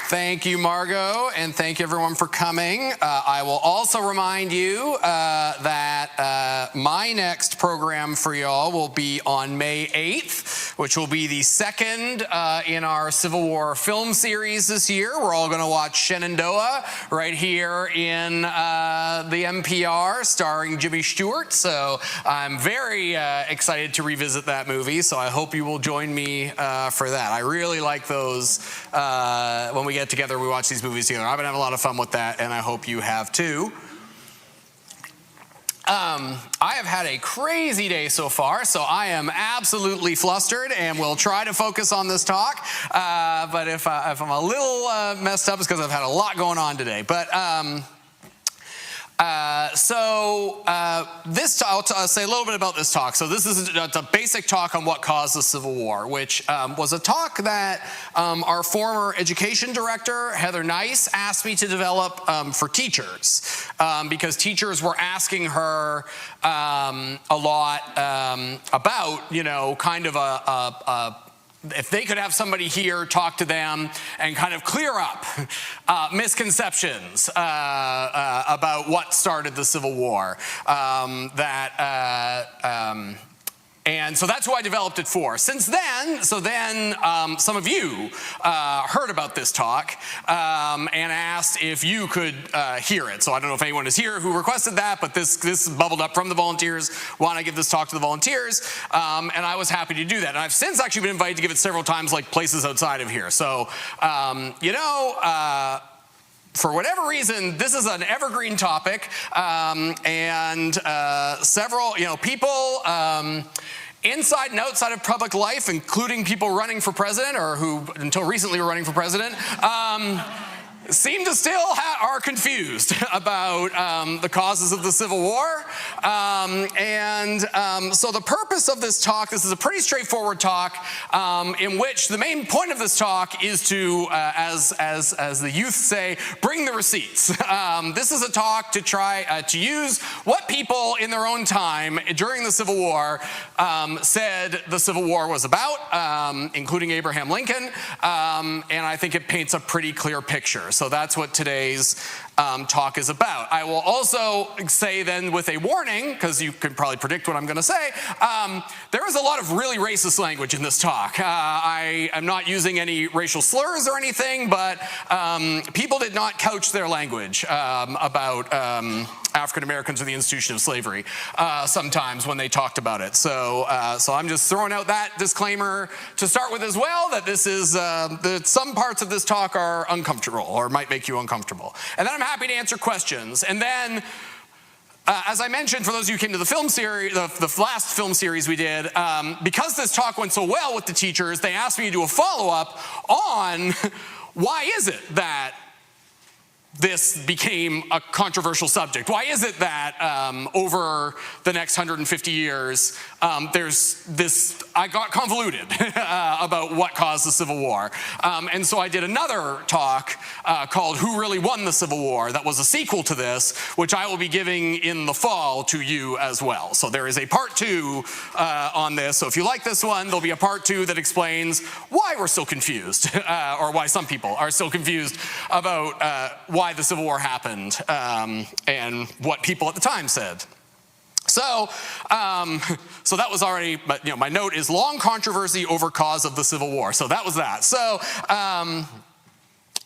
Thank you, Margot, and thank you everyone for coming. I will also remind you that my next program for y'all will be on May 8th, which will be the second in our Civil War film series this year. We're all going to watch Shenandoah right here in the NPR, starring Jimmy Stewart. So I'm very excited to revisit that movie, so I hope you will join me for that. I really like those when we get together, we watch these movies together. I've been having a lot of fun with that, and I hope you have too. I have had a crazy day so far, so I am absolutely flustered and will try to focus on this talk. But if I'm a little messed up, it's because I've had a lot going on today. But I'll say a little bit about this talk. So this is a basic talk on what caused the Civil War, which was a talk that our former education director, Heather Nice, asked me to develop for teachers, because teachers were asking her a lot about, kind of if they could have somebody here talk to them and kind of clear up misconceptions about what started the Civil War, and so that's who I developed it for. Since then, some of you heard about this talk and asked if you could hear it. So I don't know if anyone is here who requested that, but this bubbled up from the volunteers. Why don't I give this talk to the volunteers? And I was happy to do that. And I've since actually been invited to give it several times, like places outside of here. So, for whatever reason, this is an evergreen topic, and several, people inside and outside of public life, including people running for president or who until recently were running for president, seem to still are confused about the causes of the Civil War. So the purpose of this talk, this is a pretty straightforward talk, in which the main point of this talk is to, as the youth say, bring the receipts. This is a talk to try to use what people in their own time during the Civil War said the Civil War was about, including Abraham Lincoln, and I think it paints a pretty clear picture. So that's what today's talk is about. I will also say then with a warning, because you can probably predict what I'm going to say, there is a lot of really racist language in this talk. I am not using any racial slurs or anything, but people did not couch their language about African Americans or the institution of slavery sometimes when they talked about it. So I'm just throwing out that disclaimer to start with as well, that this is that some parts of this talk are uncomfortable or might make you uncomfortable. And then I'm happy to answer questions. And then, as I mentioned, for those of you who came to the film series, the last film series we did, because this talk went so well with the teachers, they asked me to do a follow-up on why is it that this became a controversial subject? Why is it that over the next 150 years, there's this, I got convoluted about what caused the Civil War. And so I did another talk called Who Really Won the Civil War? That was a sequel to this, which I will be giving in the fall to you as well. So there is a part 2 on this. So if you like this one, there'll be a part 2 that explains why we're still confused, or why some people are still confused about why the Civil War happened, and what people at the time said. So that was already, but my note is long controversy over cause of the Civil War. So that was that. So,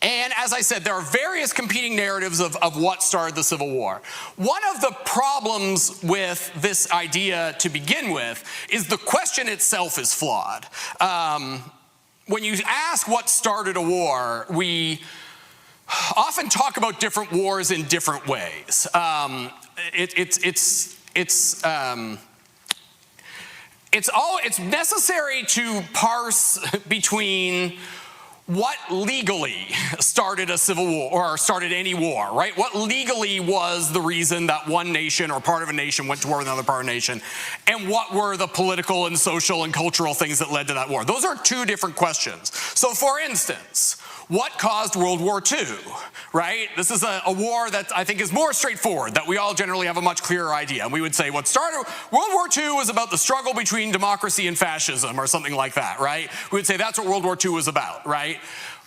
and as I said, there are various competing narratives of what started the Civil War. One of the problems with this idea to begin with is the question itself is flawed. When you ask what started a war, we often talk about different wars in different ways. It's necessary to parse between what legally started a civil war or started any war, right? What legally was the reason that one nation or part of a nation went to war with another part of a nation, and what were the political and social and cultural things that led to that war? Those are two different questions. So for instance, what caused World War II, right? This is a war that I think is more straightforward, that we all generally have a much clearer idea. And we would say what started World War II was about the struggle between democracy and fascism or something like that, right? We would say that's what World War II was about, right?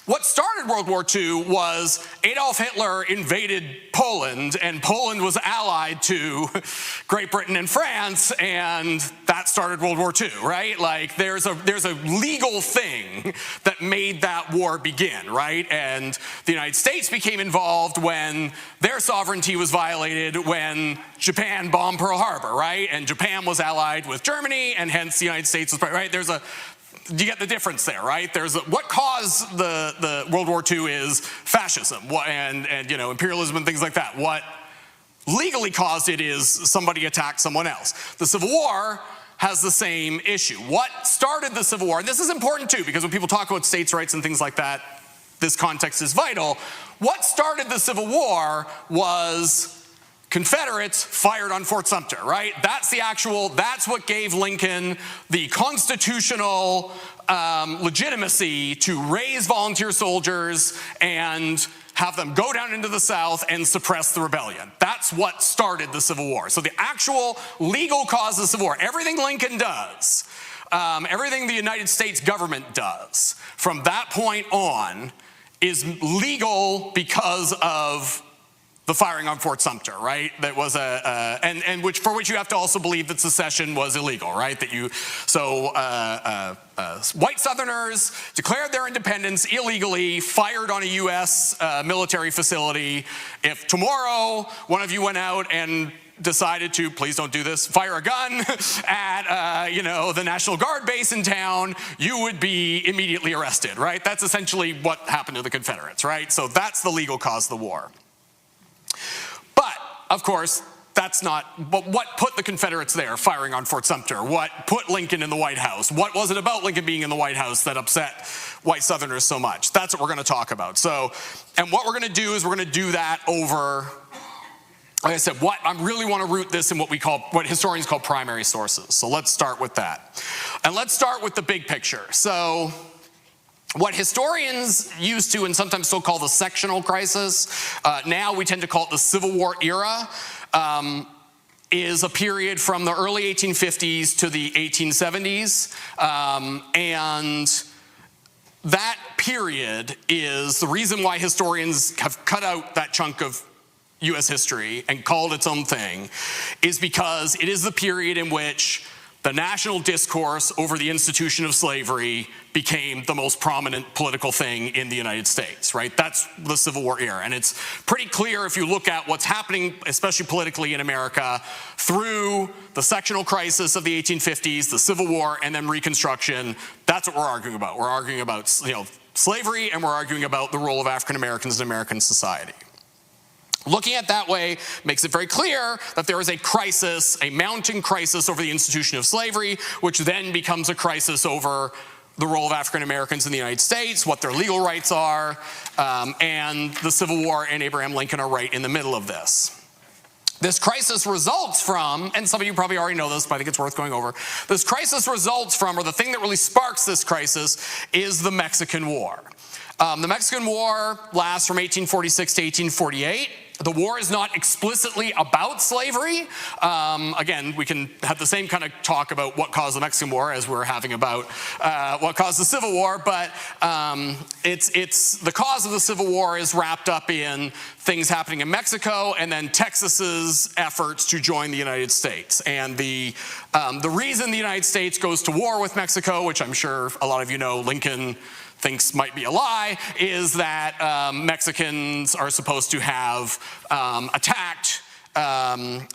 What started World War II was Adolf Hitler invaded Poland, and Poland was allied to Great Britain and France, and that started World War II, right? Like, there's a legal thing that made that war begin, right? And the United States became involved when their sovereignty was violated when Japan bombed Pearl Harbor, right? And Japan was allied with Germany, and hence the United States was, right? You get the difference there, right? What caused the World War II is fascism and imperialism and things like that. What legally caused it is somebody attacked someone else. The Civil War has the same issue. What started the Civil War, and this is important too, because when people talk about states' rights and things like that, this context is vital. What started the Civil War was Confederates fired on Fort Sumter, right? That's what gave Lincoln the constitutional legitimacy to raise volunteer soldiers and have them go down into the South and suppress the rebellion. That's what started the Civil War. So the actual legal cause of the Civil War, everything Lincoln does, everything the United States government does from that point on is legal because of the firing on Fort Sumter, right? That was for which you have to also believe that secession was illegal, right? White Southerners declared their independence illegally, fired on a U.S. military facility. If tomorrow one of you went out and decided to, please don't do this, fire a gun at the National Guard base in town, you would be immediately arrested, right? That's essentially what happened to the Confederates, right? So that's the legal cause of the war. But, of course, but what put the Confederates there, firing on Fort Sumter? What put Lincoln in the White House? What was it about Lincoln being in the White House that upset white Southerners so much? That's what we're going to talk about. And what we're going to do is we're going to do that over, like I said, I really want to root this in what historians call primary sources. So let's start with that. And let's start with the big picture. So what historians used to and sometimes still call the sectional crisis, now we tend to call it the Civil War era, is a period from the early 1850s to the 1870s. And that period is the reason why historians have cut out that chunk of U.S. history and called its own thing, is because it is the period in which the national discourse over the institution of slavery became the most prominent political thing in the United States, right? That's the Civil War era. And it's pretty clear if you look at what's happening, especially politically in America, through the sectional crisis of the 1850s, the Civil War, and then Reconstruction. That's what we're arguing about. We're arguing about slavery, and we're arguing about the role of African Americans in American society. Looking at it that way makes it very clear that there is a crisis, a mounting crisis over the institution of slavery, which then becomes a crisis over the role of African Americans in the United States, what their legal rights are, and the Civil War and Abraham Lincoln are right in the middle of this. This crisis results from, and some of you probably already know this, but I think it's worth going over. This crisis results from, or the thing that really sparks this crisis, is the Mexican War. The Mexican War lasts from 1846 to 1848. The war is not explicitly about slavery. Again, we can have the same kind of talk about what caused the Mexican War as we're having about what caused the Civil War, but it's the cause of the Civil War is wrapped up in things happening in Mexico and then Texas's efforts to join the United States. And the reason the United States goes to war with Mexico, which I'm sure a lot of you know Lincoln thinks might be a lie, is that Mexicans are supposed to have attacked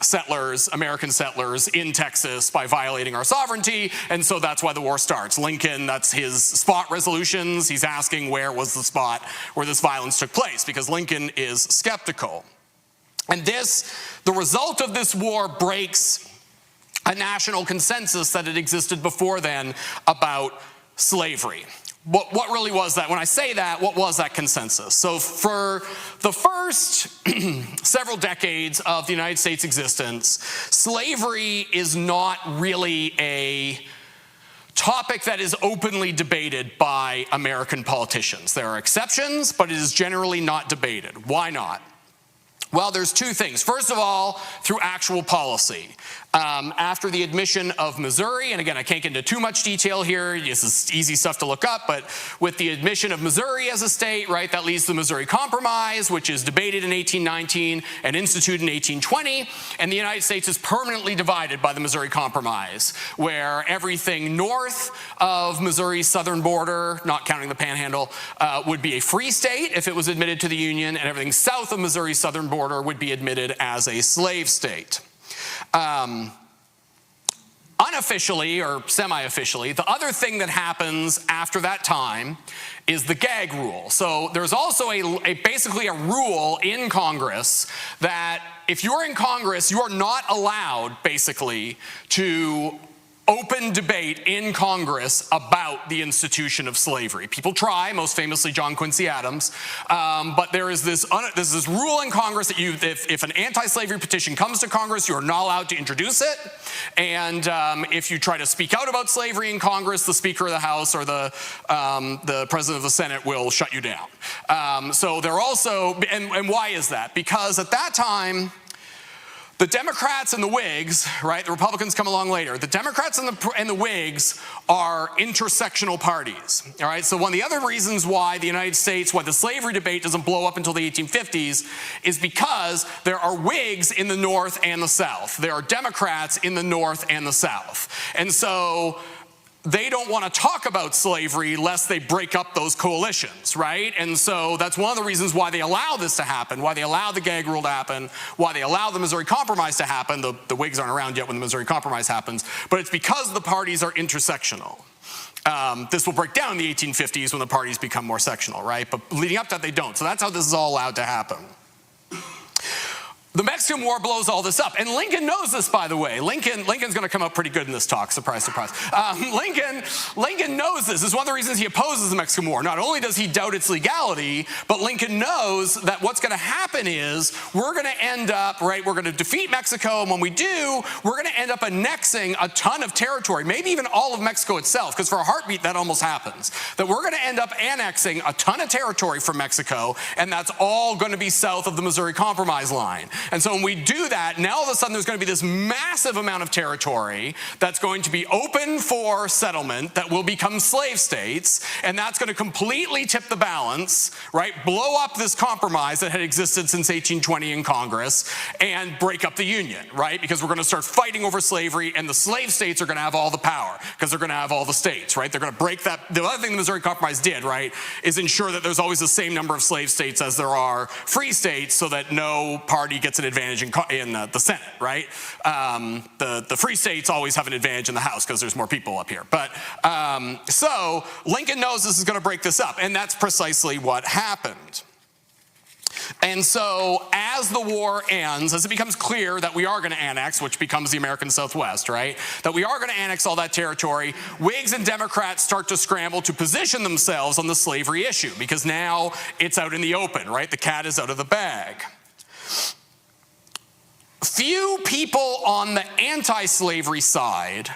settlers, American settlers in Texas by violating our sovereignty, and so that's why the war starts. Lincoln, that's his spot resolutions. He's asking where was the spot where this violence took place, because Lincoln is skeptical. And the result of this war breaks a national consensus that had existed before then about slavery. What really was that? When I say that, what was that consensus? So for the first several decades of the United States' existence, slavery is not really a topic that is openly debated by American politicians. There are exceptions, but it is generally not debated. Why not? Well, there's two things. First of all, through actual policy. After the admission of Missouri, and again, I can't get into too much detail here, this is easy stuff to look up, but with the admission of Missouri as a state, right, that leads to the Missouri Compromise, which is debated in 1819 and instituted in 1820, and the United States is permanently divided by the Missouri Compromise, where everything north of Missouri's southern border, not counting the Panhandle, would be a free state if it was admitted to the Union, and everything south of Missouri's southern border would be admitted as a slave state. Unofficially or semi-officially, the other thing that happens after that time is the gag rule. So there's also basically a rule in Congress that if you're in Congress, you are not allowed, basically, to open debate in Congress about the institution of slavery. People try, most famously John Quincy Adams, but there is this rule in Congress that if an anti-slavery petition comes to Congress, you are not allowed to introduce it, and if you try to speak out about slavery in Congress, the Speaker of the House or the President of the Senate will shut you down. So they're also, and why is that? Because at that time, the Democrats and the Whigs, right, the Republicans come along later, the Democrats and the Whigs are intersectional parties, all right? So one of the other reasons why the United States, why the slavery debate doesn't blow up until the 1850s is because there are Whigs in the North and the South. There are Democrats in the North and the South. And so they don't want to talk about slavery lest they break up those coalitions, right? And so that's one of the reasons why they allow this to happen, why they allow the gag rule to happen, why they allow the Missouri Compromise to happen. The Whigs aren't around yet when the Missouri Compromise happens, but it's because the parties are intersectional. This will break down in the 1850s when the parties become more sectional, right? But leading up to that, they don't. So that's how this is all allowed to happen. The Mexican War blows all this up, and Lincoln knows this, by the way. Lincoln's going to come up pretty good in this talk. Surprise, surprise. Lincoln knows this. This is one of the reasons he opposes the Mexican War. Not only does he doubt its legality, but Lincoln knows that what's going to happen is we're going to end up, right, we're going to defeat Mexico, and when we do, we're going to end up annexing a ton of territory, maybe even all of Mexico itself, because for a heartbeat, that almost happens. That we're going to end up annexing a ton of territory from Mexico, and that's all going to be south of the Missouri Compromise line. And so when we do that, now all of a sudden there's going to be this massive amount of territory that's going to be open for settlement that will become slave states, and that's going to completely tip the balance, right? Blow up this compromise that had existed since 1820 in Congress and break up the Union, right? Because we're going to start fighting over slavery, and the slave states are going to have all the power because they're going to have all the states, right? They're going to break that. The other thing the Missouri Compromise did, right, is ensure that there's always the same number of slave states as there are free states so that no party gets an advantage in the Senate, right? The free states always have an advantage in the House because there's more people up here. But so Lincoln knows this is going to break this up, and that's precisely what happened. And so as the war ends, as it becomes clear that we are going to annex, which becomes the American Southwest, right, that we are going to annex all that territory, Whigs and Democrats start to scramble to position themselves on the slavery issue because now it's out in the open, right? The cat is out of the bag. Few people on the anti-slavery side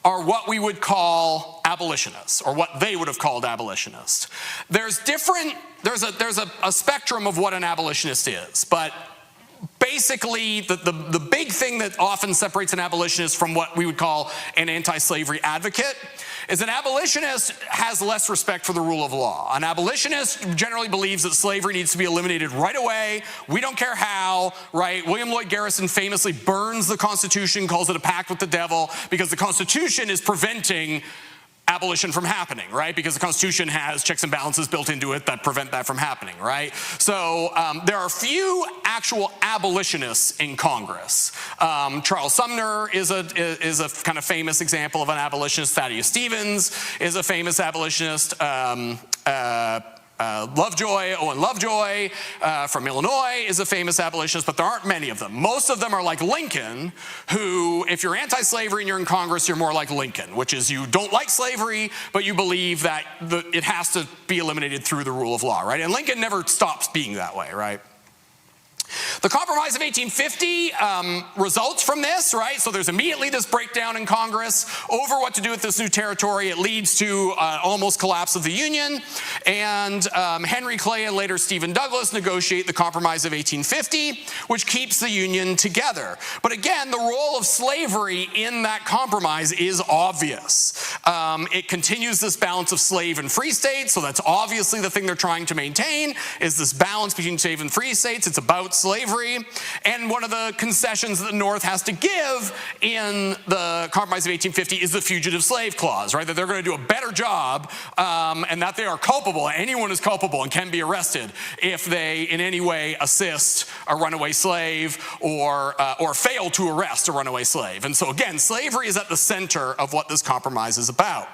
are what we would call abolitionists, or what they would have called abolitionists. There's a spectrum of what an abolitionist is, but basically the big thing that often separates an abolitionist from what we would call an anti-slavery advocate is an abolitionist has less respect for the rule of law. An abolitionist generally believes that slavery needs to be eliminated right away. We don't care how, right? William Lloyd Garrison famously burns the Constitution, calls it a pact with the devil, because the Constitution is preventing abolition from happening, right? Because the Constitution has checks and balances built into it that prevent that from happening, right? So there are few actual abolitionists in Congress. Charles Sumner is a kind of famous example of an abolitionist. Thaddeus Stevens is a famous abolitionist. Owen Lovejoy from Illinois is a famous abolitionist, but there aren't many of them. Most of them are like Lincoln, who, if you're anti-slavery and you're in Congress, you're more like Lincoln, which is you don't like slavery, but you believe that it has to be eliminated through the rule of law, right? And Lincoln never stops being that way, right? The Compromise of 1850 results from this, right? So there's immediately this breakdown in Congress over what to do with this new territory. It leads to almost collapse of the Union, and Henry Clay and later Stephen Douglas negotiate the Compromise of 1850, which keeps the Union together. But again, the role of slavery in that compromise is obvious. It continues this balance of slave and free states, so that's obviously the thing they're trying to maintain, is this balance between slave and free states. It's about slavery. And one of the concessions that the North has to give in the Compromise of 1850 is the Fugitive Slave Clause, right? That they're going to do a better job, and that they are culpable. Anyone is culpable and can be arrested if they in any way assist a runaway slave or fail to arrest a runaway slave. And so again, slavery is at the center of what this compromise is about.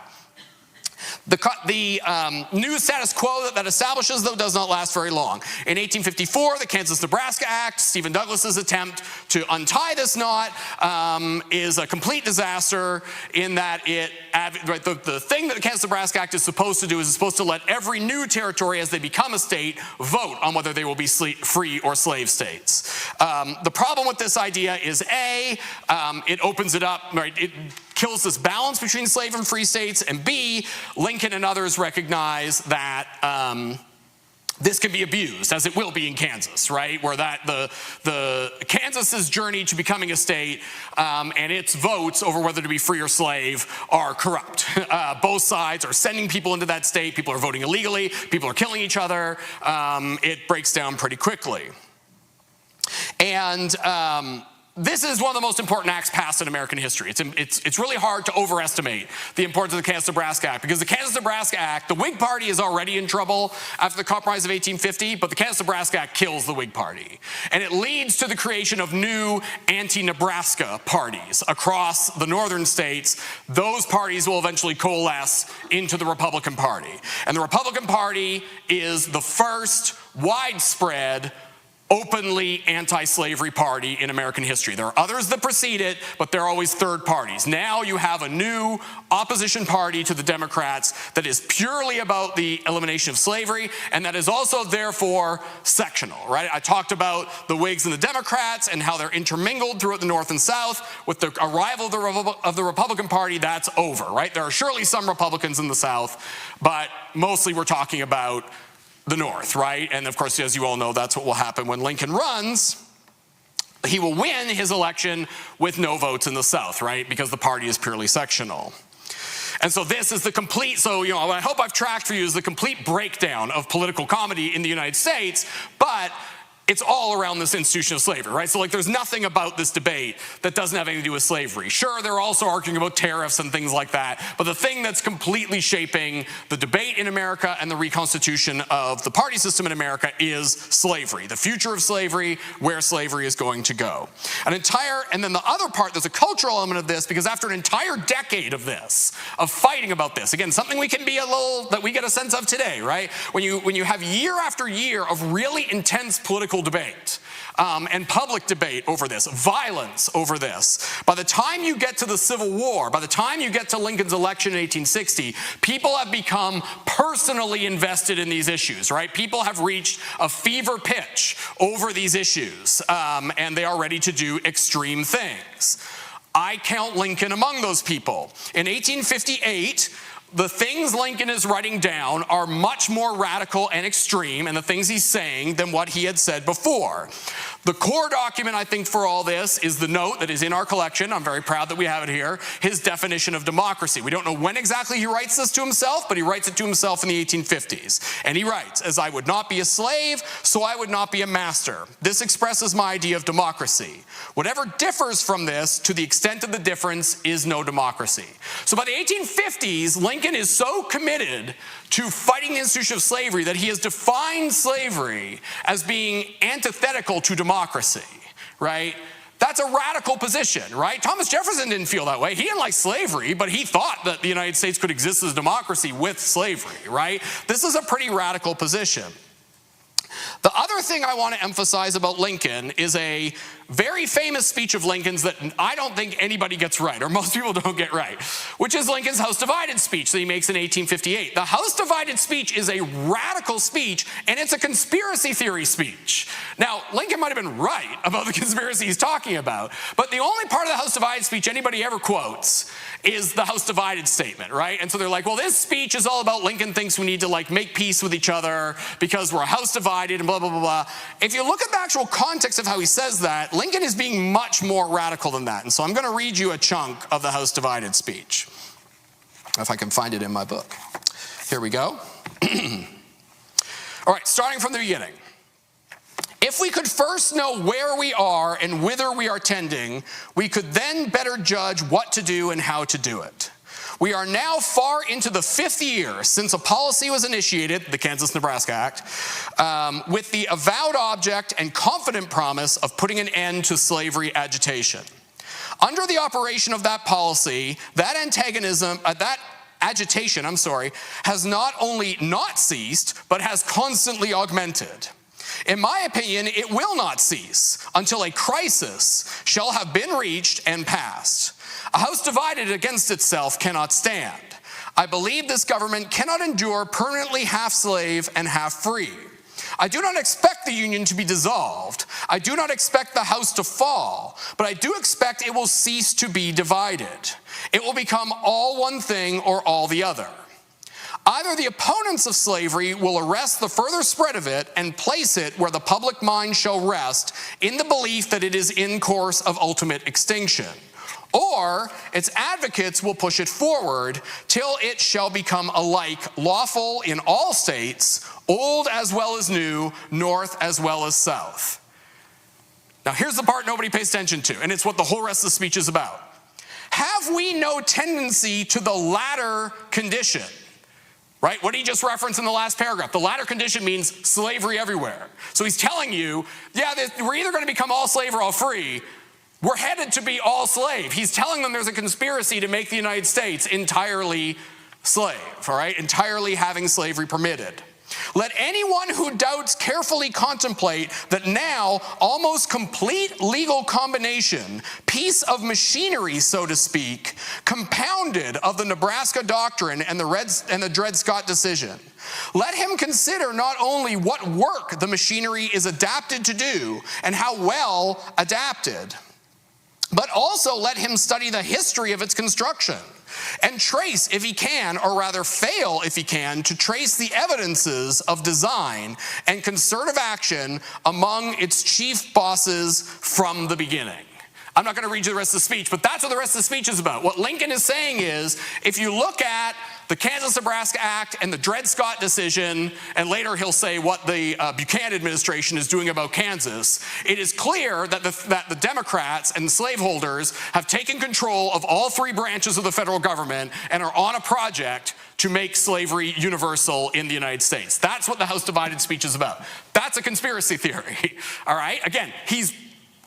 The new status quo that establishes, though, does not last very long. In 1854, the Kansas-Nebraska Act, Stephen Douglas's attempt to untie this knot, is a complete disaster in that the thing that the Kansas-Nebraska Act is supposed to do is it's supposed to let every new territory, as they become a state, vote on whether they will be free or slave states. The problem with this idea is it opens it up, right? It kills this balance between slave and free states, and B, Lincoln and others recognize that this can be abused, as it will be in Kansas, right? Where that the Kansas's journey to becoming a state and its votes over whether to be free or slave are corrupt. Both sides are sending people into that state. People are voting illegally. People are killing each other. It breaks down pretty quickly. And this is one of the most important acts passed in American history. It's really hard to overestimate the importance of the Kansas-Nebraska Act, because the Kansas-Nebraska Act, the Whig Party is already in trouble after the Compromise of 1850, but the Kansas-Nebraska Act kills the Whig Party. And it leads to the creation of new anti-Nebraska parties across the northern states. Those parties will eventually coalesce into the Republican Party. And the Republican Party is the first widespread openly anti-slavery party in American history. There are others that precede it, but they're always third parties. Now you have a new opposition party to the Democrats that is purely about the elimination of slavery, and that is also therefore sectional, right? I talked about the Whigs and the Democrats and how they're intermingled throughout the North and South. With the arrival of the Republican Party, that's over, right? There are surely some Republicans in the South, but mostly we're talking about the North, right? And of course, as you all know, that's what will happen when Lincoln runs. He will win his election with no votes in the South, right? Because the party is purely sectional. And so this is the complete, so what I hope I've tracked for you is the complete breakdown of political comedy in the United States, but it's all around this institution of slavery, right? So there's nothing about this debate that doesn't have anything to do with slavery. Sure, they're also arguing about tariffs and things like that, but the thing that's completely shaping the debate in America and the reconstitution of the party system in America is slavery, the future of slavery, where slavery is going to go. And then the other part, there's a cultural element of this, because after an entire decade of this, of fighting about this, again, something we can be that we get a sense of today, right? When you have year after year of really intense political debate and public debate over this, violence over this. By the time you get to the Civil War, by the time you get to Lincoln's election in 1860, people have become personally invested in these issues, right? People have reached a fever pitch over these issues, and they are ready to do extreme things. I count Lincoln among those people. In 1858, the things Lincoln is writing down are much more radical and extreme, and the things he's saying, than what he had said before. The core document, I think, for all this is the note that is in our collection. I'm very proud that we have it here. His definition of democracy. We don't know when exactly he writes this to himself, but he writes it to himself in the 1850s. And he writes, "As I would not be a slave, so I would not be a master. This expresses my idea of democracy. Whatever differs from this, to the extent of the difference, is no democracy." So by the 1850s, Lincoln is so committed to fighting the institution of slavery that he has defined slavery as being antithetical to democracy, right? That's a radical position, right? Thomas Jefferson didn't feel that way. He didn't like slavery, but he thought that the United States could exist as a democracy with slavery, right? This is a pretty radical position. The other thing I want to emphasize about Lincoln is a very famous speech of Lincoln's that I don't think anybody gets right, or most people don't get right, which is Lincoln's House Divided speech that he makes in 1858. The House Divided speech is a radical speech, and it's a conspiracy theory speech. Now, Lincoln might have been right about the conspiracy he's talking about, but the only part of the House Divided speech anybody ever quotes is the House Divided statement, right? And so they're like, well, this speech is all about Lincoln thinks we need to like make peace with each other because we're a house divided and blah, blah, blah, blah. If you look at the actual context of how he says that, Lincoln is being much more radical than that. And so I'm going to read you a chunk of the House Divided speech, if I can find it in my book. Here we go. All right, starting from the beginning. If we could first know where we are and whither we are tending, we could then better judge what to do and how to do it. We are now far into the 5th year since a policy was initiated, the Kansas-Nebraska Act, with the avowed object and confident promise of putting an end to slavery agitation. Under the operation of that policy, that agitation, has not only not ceased, but has constantly augmented. In my opinion, it will not cease until a crisis shall have been reached and passed. A house divided against itself cannot stand. I believe this government cannot endure permanently half slave and half free. I do not expect the Union to be dissolved. I do not expect the house to fall, but I do expect it will cease to be divided. It will become all one thing or all the other. Either the opponents of slavery will arrest the further spread of it and place it where the public mind shall rest in the belief that it is in course of ultimate extinction, or its advocates will push it forward till it shall become alike lawful in all states, old as well as new, north as well as south. Now here's the part nobody pays attention to, and it's what the whole rest of the speech is about. Have we no tendency to the latter condition? Right? What did he just reference in the last paragraph? The latter condition means slavery everywhere. So he's telling you, yeah, we're either going to become all slave or all free. We're headed to be all slave. He's telling them there's a conspiracy to make the United States entirely slave, all right? Entirely having slavery permitted. Let anyone who doubts carefully contemplate that now almost complete legal combination, piece of machinery, so to speak, compounded of the Nebraska Doctrine and the Dred Scott decision. Let him consider not only what work the machinery is adapted to do and how well adapted, but also let him study the history of its construction and trace, if he can, or rather fail if he can, to trace the evidences of design and concerted action among its chief bosses from the beginning. I'm not going to read you the rest of the speech, but that's what the rest of the speech is about. What Lincoln is saying is, if you look at the Kansas-Nebraska Act and the Dred Scott decision, and later he'll say what the Buchanan administration is doing about Kansas, it is clear that the Democrats and the slaveholders have taken control of all 3 branches of the federal government and are on a project to make slavery universal in the United States. That's what the House Divided speech is about. That's a conspiracy theory, all right? Again, he's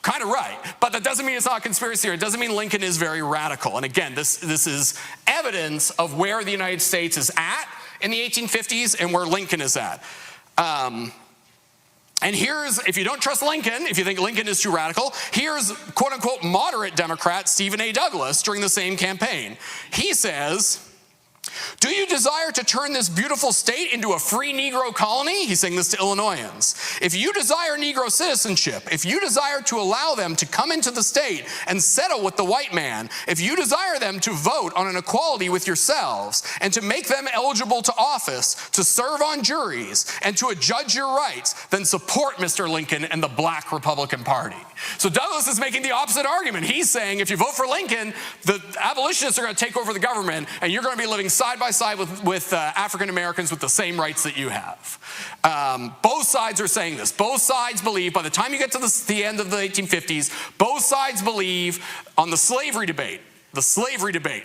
kind of right, but that doesn't mean it's not a conspiracy theory. It doesn't mean Lincoln is very radical. And again, this is evidence of where the United States is at in the 1850s and where Lincoln is at. And here's, if you don't trust Lincoln, if you think Lincoln is too radical, here's quote-unquote moderate Democrat Stephen A. Douglas during the same campaign. He says, do you desire to turn this beautiful state into a free Negro colony? He's saying this to Illinoisans. If you desire Negro citizenship, if you desire to allow them to come into the state and settle with the white man, if you desire them to vote on an equality with yourselves and to make them eligible to office, to serve on juries, and to adjudge your rights, then support Mr. Lincoln and the Black Republican Party. So Douglas is making the opposite argument. He's saying if you vote for Lincoln, the abolitionists are going to take over the government and you're going to be living side by side with African Americans with the same rights that you have. Both sides are saying this. Both sides believe, by the time you get to the end of the 1850s, both sides believe on the slavery debate,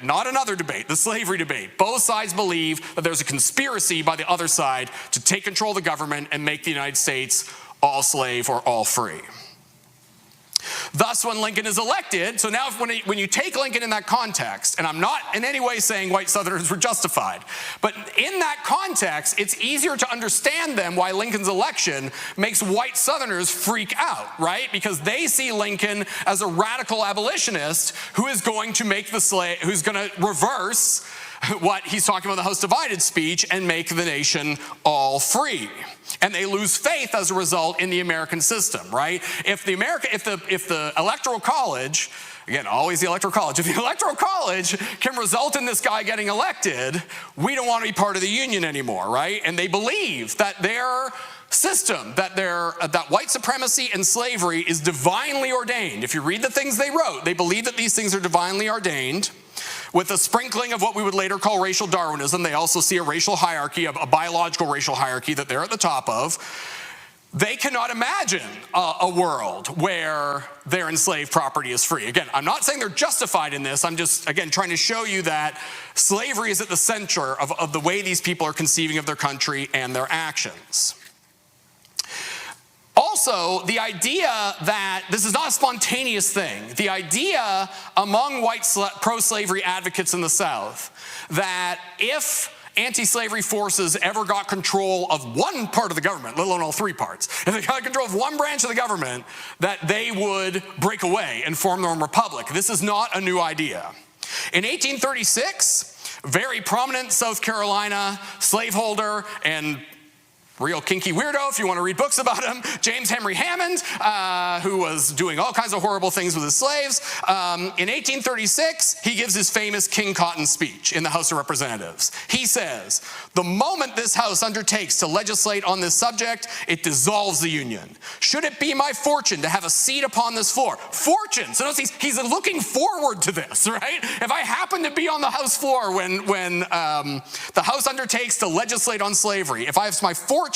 not another debate, the slavery debate. Both sides believe that there's a conspiracy by the other side to take control of the government and make the United States all slave or all free. Thus, when Lincoln is elected, so now when you take Lincoln in that context, and I'm not in any way saying white Southerners were justified, but in that context, it's easier to understand them why Lincoln's election makes white Southerners freak out, right? Because they see Lincoln as a radical abolitionist who is going to make who's going to reverse what he's talking about in the House Divided speech and make the nation all free. And they lose faith as a result in the American system, right? If the Electoral College, again, always the Electoral College, if the Electoral College can result in this guy getting elected, we don't want to be part of the Union anymore, right? And they believe that their system, that white supremacy and slavery is divinely ordained. If you read the things they wrote, they believe that these things are divinely ordained, with a sprinkling of what we would later call racial Darwinism. They also see a racial hierarchy, a biological racial hierarchy that they're at the top of. They cannot imagine a world where their enslaved property is free. Again, I'm not saying they're justified in this. I'm just, again, trying to show you that slavery is at the center of the way these people are conceiving of their country and their actions. Also, the idea that this is not a spontaneous thing, the idea among white pro-slavery advocates in the South that if anti-slavery forces ever got control of one part of the government, let alone all three parts, if they got control of one branch of the government, that they would break away and form their own republic. This is not a new idea. In 1836, very prominent South Carolina slaveholder and real kinky weirdo, if you want to read books about him, James Henry Hammond, who was doing all kinds of horrible things with his slaves. In 1836, he gives his famous King Cotton speech in the House of Representatives. He says, "The moment this House undertakes to legislate on this subject, it dissolves the Union. Should it be my fortune to have a seat upon this floor," fortune, so notice he's looking forward to this, right? If I happen to be on the House floor when the House undertakes to legislate on slavery, if I have my fortune,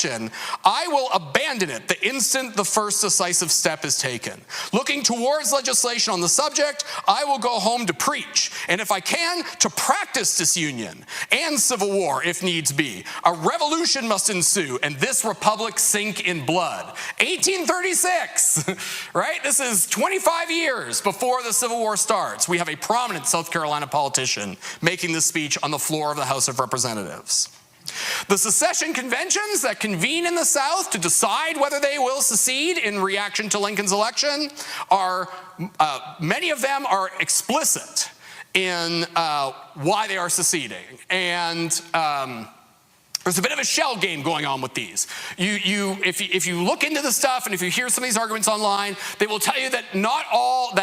I will abandon it the instant the first decisive step is taken. Looking towards legislation on the subject, I will go home to preach, and if I can, to practice disunion and civil war if needs be. A revolution must ensue, and this republic sink in blood. 1836, right? This is 25 years before the Civil War starts. We have a prominent South Carolina politician making this speech on the floor of the House of Representatives. The secession conventions that convene in the South to decide whether they will secede in reaction to Lincoln's election are, many of them are explicit in why they are seceding. And there's a bit of a shell game going on with these. If you look into the stuff and if you hear some of these arguments online, they will tell you that not all,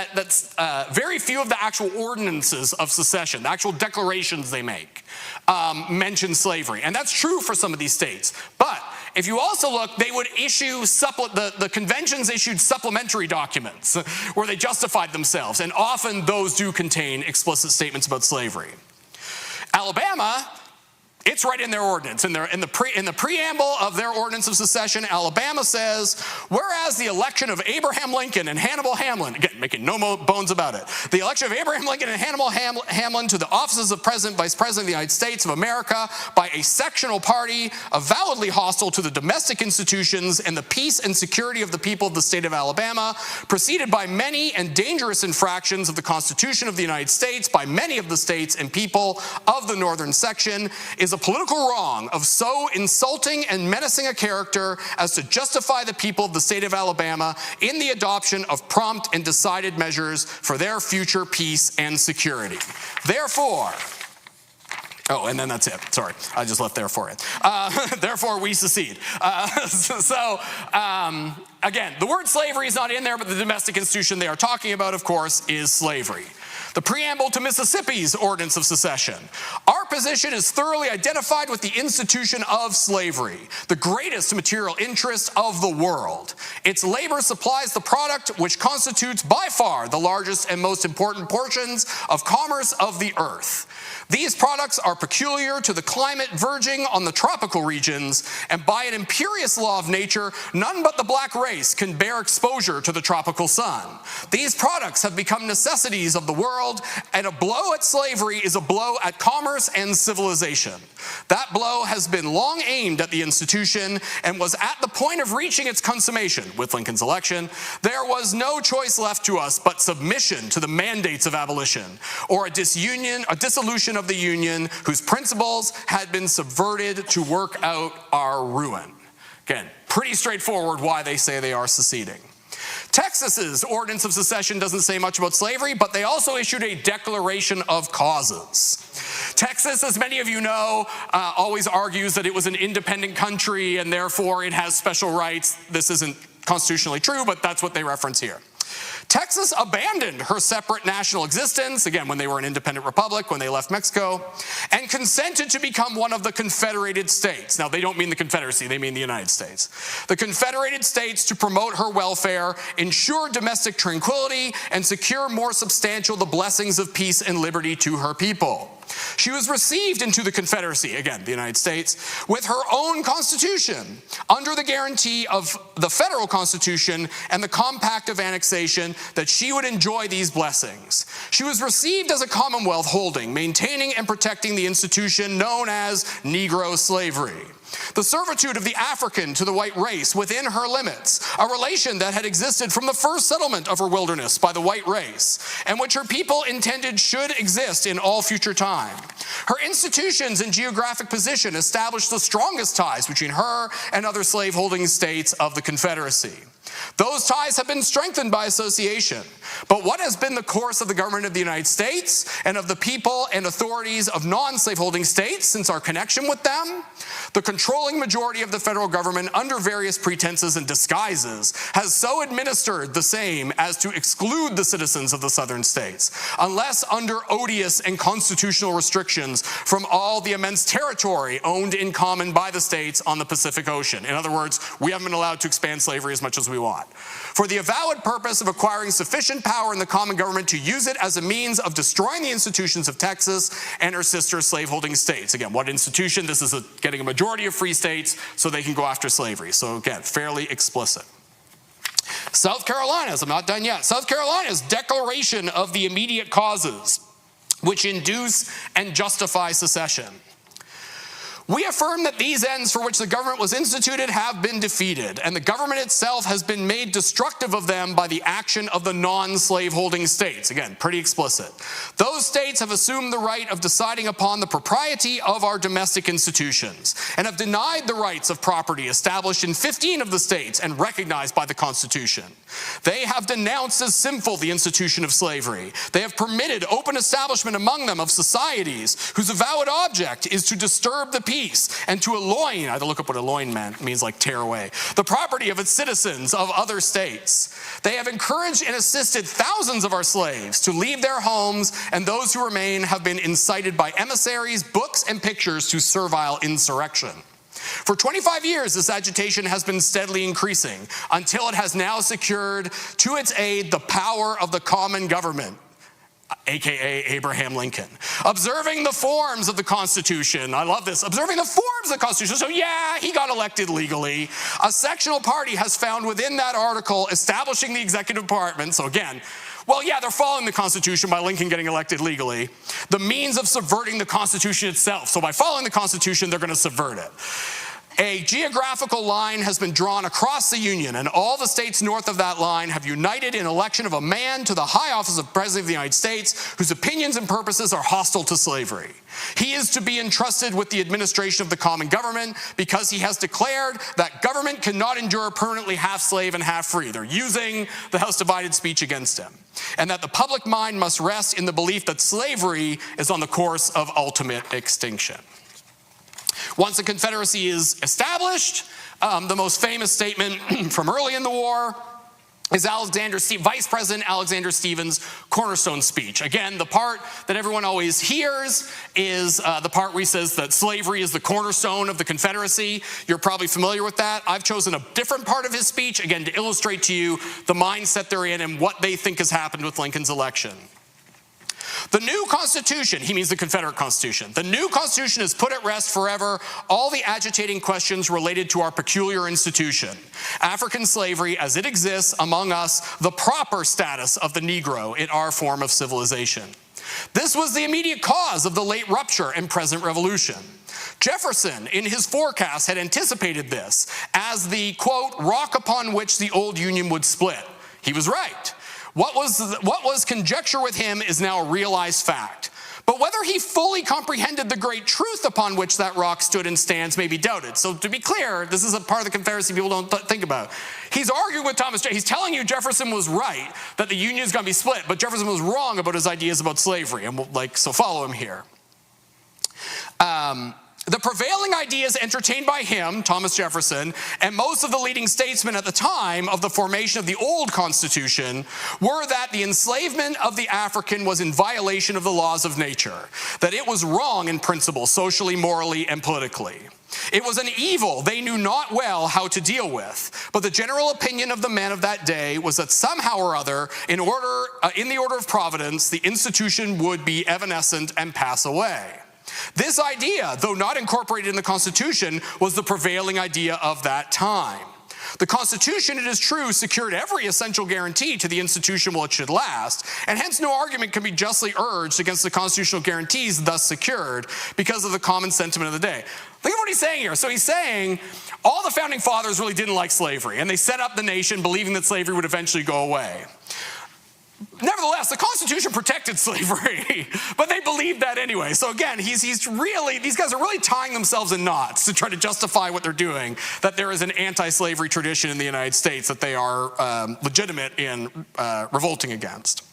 very few of the actual ordinances of secession, the actual declarations they make, mention slavery. And that's true for some of these states. But if you also look, they would issue, the conventions issued supplementary documents where they justified themselves. And often those do contain explicit statements about slavery. Alabama, it's right in their ordinance. In the preamble of their ordinance of secession, Alabama says, whereas the election of Abraham Lincoln and Hannibal Hamlin, again, making no bones about it, the election of Abraham Lincoln and Hannibal Hamlin to the offices of President, Vice President of the United States of America by a sectional party avowedly hostile to the domestic institutions and the peace and security of the people of the state of Alabama, preceded by many and dangerous infractions of the Constitution of the United States by many of the states and people of the northern section, is a political wrong of so insulting and menacing a character as to justify the people of the state of Alabama in the adoption of prompt and decided measures for their future peace and security. Therefore, oh, and then that's it. Sorry, I just left therefore in. Therefore, we secede. Again, the word slavery is not in there, but the domestic institution they are talking about, of course, is slavery. The preamble to Mississippi's ordinance of secession. Our position is thoroughly identified with the institution of slavery, the greatest material interest of the world. Its labor supplies the product which constitutes by far the largest and most important portions of commerce of the earth. These products are peculiar to the climate verging on the tropical regions, and by an imperious law of nature, none but the black race can bear exposure to the tropical sun. These products have become necessities of the world, and a blow at slavery is a blow at commerce and civilization. That blow has been long aimed at the institution and was at the point of reaching its consummation with Lincoln's election. There was no choice left to us but submission to the mandates of abolition, or a dissolution of the Union whose principles had been subverted to work out our ruin. Again, pretty straightforward why they say they are seceding. Texas's Ordinance of Secession doesn't say much about slavery, but they also issued a Declaration of Causes. Texas, as many of you know, always argues that it was an independent country and therefore it has special rights. This isn't constitutionally true, but that's what they reference here. Texas abandoned her separate national existence, again, when they were an independent republic, when they left Mexico, and consented to become one of the Confederated States. Now, they don't mean the Confederacy, they mean the United States. The Confederated States to promote her welfare, ensure domestic tranquility, and secure more substantial the blessings of peace and liberty to her people. She was received into the Confederacy, again, the United States, with her own constitution, under the guarantee of the federal constitution and the compact of annexation that she would enjoy these blessings. She was received as a commonwealth holding, maintaining and protecting the institution known as Negro slavery. The servitude of the African to the white race within her limits, a relation that had existed from the first settlement of her wilderness by the white race, and which her people intended should exist in all future time. Her institutions and geographic position established the strongest ties between her and other slaveholding states of the Confederacy. Those ties have been strengthened by association. But what has been the course of the government of the United States and of the people and authorities of non-slaveholding states since our connection with them? The controlling majority of the federal government, under various pretenses and disguises, has so administered the same as to exclude the citizens of the southern states, unless under odious and constitutional restrictions from all the immense territory owned in common by the states on the Pacific Ocean. In other words, we haven't been allowed to expand slavery as much as we want. For the avowed purpose of acquiring sufficient power in the common government to use it as a means of destroying the institutions of Texas and her sister slaveholding states. Again, what institution? This is getting a majority of free states so they can go after slavery. So again, fairly explicit. South Carolina's, I'm not done yet, South Carolina's Declaration of the Immediate Causes, which induce and justify secession. We affirm that these ends for which the government was instituted have been defeated, and the government itself has been made destructive of them by the action of the non-slaveholding states. Again, pretty explicit. Those states have assumed the right of deciding upon the propriety of our domestic institutions, and have denied the rights of property established in 15 of the states and recognized by the Constitution. They have denounced as sinful the institution of slavery. They have permitted open establishment among them of societies whose avowed object is to disturb the peace and to elloign, I had to look up what elloign means, like tear away, the property of its citizens of other states. They have encouraged and assisted thousands of our slaves to leave their homes, and those who remain have been incited by emissaries, books, and pictures to servile insurrection. For 25 years, this agitation has been steadily increasing until it has now secured to its aid the power of the common government, aka Abraham Lincoln. Observing the forms of the Constitution, I love this, observing the forms of the Constitution, so yeah, he got elected legally. A sectional party has found within that article establishing the executive department, so again, well, yeah, they're following the Constitution by Lincoln getting elected legally, the means of subverting the Constitution itself. So by following the Constitution, they're going to subvert it. A geographical line has been drawn across the Union, and all the states north of that line have united in election of a man to the high office of President of the United States whose opinions and purposes are hostile to slavery. He is to be entrusted with the administration of the common government because he has declared that government cannot endure permanently half slave and half free. They're using the House divided speech against him. And that the public mind must rest in the belief that slavery is on the course of ultimate extinction. Once the Confederacy is established, the most famous statement from early in the war is Vice President Alexander Stephens' cornerstone speech. Again, the part that everyone always hears is the part where he says that slavery is the cornerstone of the Confederacy. You're probably familiar with that. I've chosen a different part of his speech, again, to illustrate to you the mindset they're in and what they think has happened with Lincoln's election. The new Constitution, he means the Confederate Constitution, the new Constitution has put at rest forever all the agitating questions related to our peculiar institution, African slavery as it exists among us, the proper status of the Negro in our form of civilization. This was the immediate cause of the late rupture and present revolution. Jefferson, in his forecast, had anticipated this as the, quote, rock upon which the old Union would split. He was right. What was conjecture with him is now a realized fact. But whether he fully comprehended the great truth upon which that rock stood and stands may be doubted. So to be clear, this is a part of the Confederacy people don't think about. He's arguing with Thomas Jefferson. He's telling you Jefferson was right, that the Union is going to be split, but Jefferson was wrong about his ideas about slavery. And so follow him here. The prevailing ideas entertained by him, Thomas Jefferson, and most of the leading statesmen at the time of the formation of the old Constitution were that the enslavement of the African was in violation of the laws of nature, that it was wrong in principle, socially, morally, and politically. It was an evil they knew not well how to deal with, but the general opinion of the men of that day was that somehow or other, in the order of providence, the institution would be evanescent and pass away. This idea, though not incorporated in the Constitution, was the prevailing idea of that time. The Constitution, it is true, secured every essential guarantee to the institution while it should last, and hence no argument can be justly urged against the constitutional guarantees thus secured because of the common sentiment of the day. Look at what he's saying here. So he's saying all the founding fathers really didn't like slavery, and they set up the nation believing that slavery would eventually go away. Nevertheless, the Constitution protected slavery, but they believed that anyway. So again, these guys are really tying themselves in knots to try to justify what they're doing, that there is an anti-slavery tradition in the United States that they are legitimate in revolting against.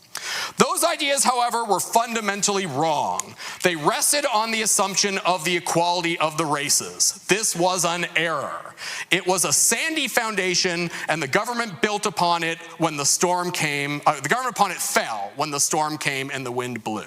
Those ideas, however, were fundamentally wrong. They rested on the assumption of the equality of the races. This was an error. It was a sandy foundation, and the government built upon it when the storm came. The government upon it fell when the storm came and the wind blew.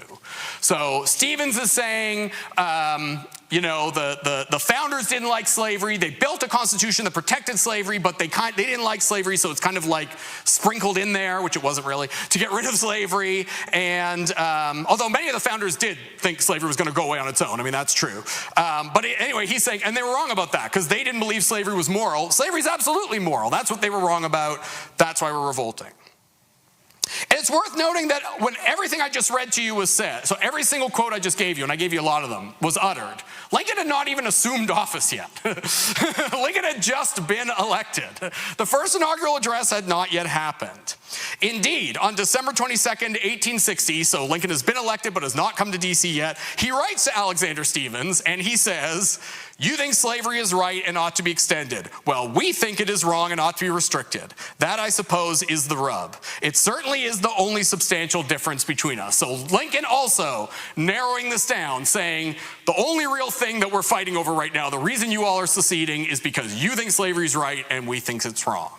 So Stevens is saying, the founders didn't like slavery. They built a constitution that protected slavery, but they didn't like slavery, so it's kind of like sprinkled in there, which it wasn't really, to get rid of slavery. And although many of the founders did think slavery was going to go away on its own. I mean, that's true. Anyway, he's saying, and they were wrong about that because they didn't believe slavery was moral. Slavery is absolutely moral. That's what they were wrong about. That's why we're revolting. And it's worth noting that when everything I just read to you was said, so every single quote I just gave you, and I gave you a lot of them, was uttered, Lincoln had not even assumed office yet. Lincoln had just been elected. The first inaugural address had not yet happened. Indeed, on December 22nd, 1860, so Lincoln has been elected but has not come to D.C. yet, he writes to Alexander Stephens, and he says, "You think slavery is right and ought to be extended. Well, we think it is wrong and ought to be restricted. That, I suppose, is the rub. It certainly is the only substantial difference between us." So Lincoln also narrowing this down, saying the only real thing that we're fighting over right now, the reason you all are seceding is because you think slavery is right and we think it's wrong.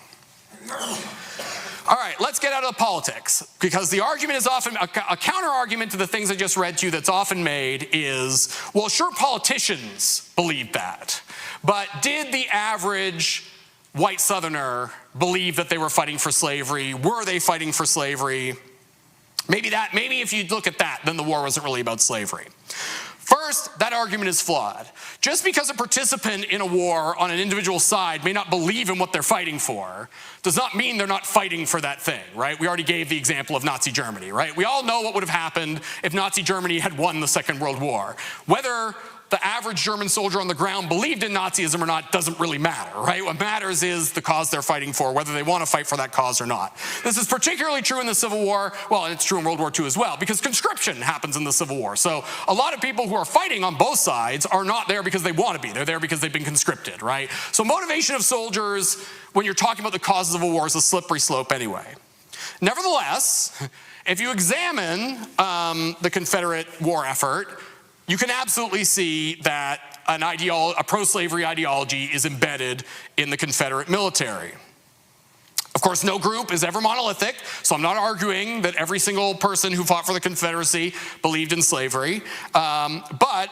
All right, let's get out of the politics, because the argument is often, a counter-argument to the things I just read to you that's often made is, well, sure, politicians believe that, but did the average white Southerner believe that they were fighting for slavery? Were they fighting for slavery? Maybe if you look at that, then the war wasn't really about slavery. First, that argument is flawed. Just because a participant in a war on an individual side may not believe in what they're fighting for does not mean they're not fighting for that thing, right? We already gave the example of Nazi Germany, right? We all know what would have happened if Nazi Germany had won the Second World War. Whether the average German soldier on the ground believed in Nazism or not doesn't really matter, right? What matters is the cause they're fighting for, whether they want to fight for that cause or not. This is particularly true in the Civil War, well, and it's true in World War II as well, because conscription happens in the Civil War. So a lot of people who are fighting on both sides are not there because they want to be. They're there because they've been conscripted, right? So motivation of soldiers, when you're talking about the causes of a war, is a slippery slope anyway. Nevertheless, if you examine the Confederate war effort, you can absolutely see that a pro-slavery ideology is embedded in the Confederate military. Of course, no group is ever monolithic, so I'm not arguing that every single person who fought for the Confederacy believed in slavery. But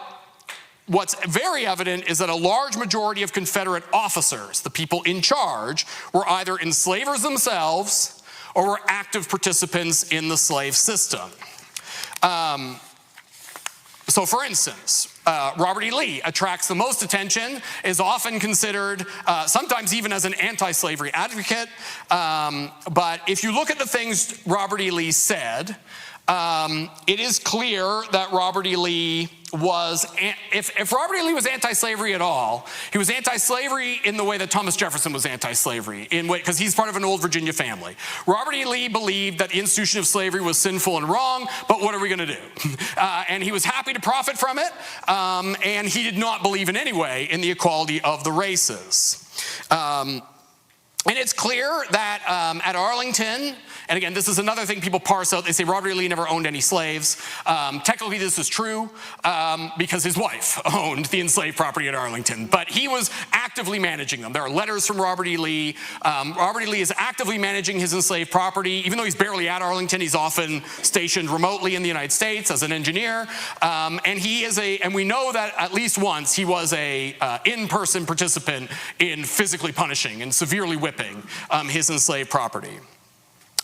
what's very evident is that a large majority of Confederate officers, the people in charge, were either enslavers themselves or were active participants in the slave system. So for instance, Robert E. Lee attracts the most attention, is often considered, sometimes even as an anti-slavery advocate. But if you look at the things Robert E. Lee said, it is clear that Robert E. Lee was, if Robert E. Lee was anti-slavery at all, he was anti-slavery in the way that Thomas Jefferson was anti-slavery, because he's part of an old Virginia family. Robert E. Lee believed that the institution of slavery was sinful and wrong, but what are we going to do? And he was happy to profit from it, and he did not believe in any way in the equality of the races. And it's clear that at Arlington, and again, this is another thing people parse out. They say Robert E. Lee never owned any slaves. Technically, this is true because his wife owned the enslaved property at Arlington, but he was actively managing them. There are letters from Robert E. Lee. Robert E. Lee is actively managing his enslaved property. Even though he's barely at Arlington, he's often stationed remotely in the United States as an engineer. And he is and we know that at least once he was a in-person participant in physically punishing and severely whipping his enslaved property.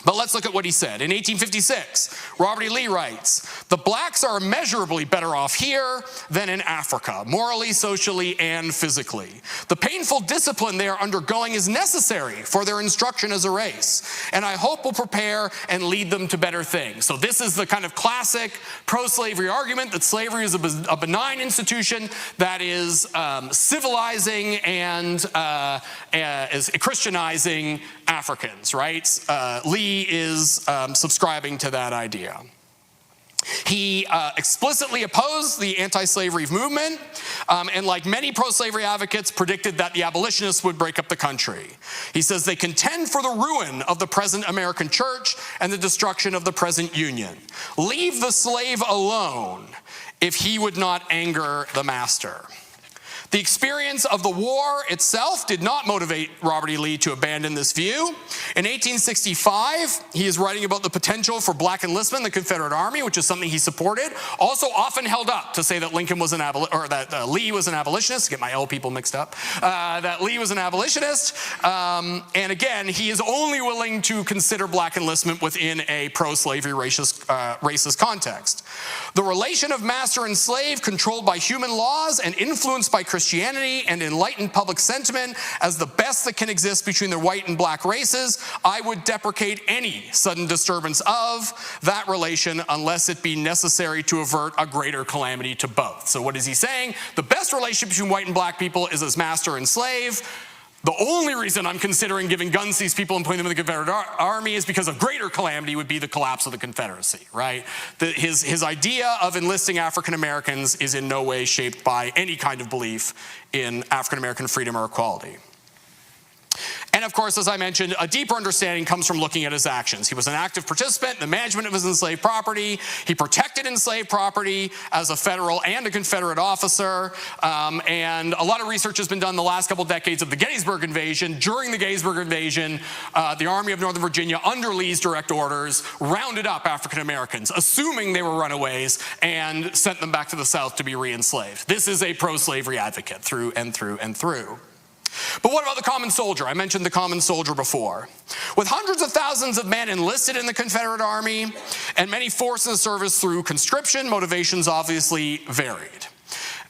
But let's look at what he said. In 1856, Robert E. Lee writes, "The blacks are immeasurably better off here than in Africa, morally, socially, and physically. The painful discipline they are undergoing is necessary for their instruction as a race, and I hope will prepare and lead them to better things." So this is the kind of classic pro-slavery argument that slavery is a benign institution that is civilizing and is Christianizing Africans, right? Lee is subscribing to that idea. He explicitly opposed the anti-slavery movement, and like many pro-slavery advocates, predicted that the abolitionists would break up the country. He says they contend for the ruin of the present American church and the destruction of the present Union. Leave the slave alone if he would not anger the master. The experience of the war itself did not motivate Robert E. Lee to abandon this view. In 1865, he is writing about the potential for black enlistment in the Confederate Army, which is something he supported, also often held up to say that Lincoln was Lee was an abolitionist. Get my L people mixed up. That Lee was an abolitionist, and again, he is only willing to consider black enlistment within a pro-slavery racist context. The relation of master and slave, controlled by human laws and influenced by Christianity and enlightened public sentiment as the best that can exist between the white and black races, I would deprecate any sudden disturbance of that relation unless it be necessary to avert a greater calamity to both. So what is he saying? The best relationship between white and black people is as master and slave. The only reason I'm considering giving guns to these people and putting them in the Confederate Army is because a greater calamity would be the collapse of the Confederacy, right? His idea of enlisting African Americans is in no way shaped by any kind of belief in African American freedom or equality. And of course, as I mentioned, a deeper understanding comes from looking at his actions. He was an active participant in the management of his enslaved property. He protected enslaved property as a federal and a Confederate officer. And a lot of research has been done the last couple decades of the Gettysburg invasion. During the Gettysburg invasion, the Army of Northern Virginia, under Lee's direct orders, rounded up African Americans, assuming they were runaways, and sent them back to the South to be re-enslaved. This is a pro-slavery advocate through and through and through. But what about the common soldier? I mentioned the common soldier before. With hundreds of thousands of men enlisted in the Confederate Army and many forced into service through conscription, motivations obviously varied.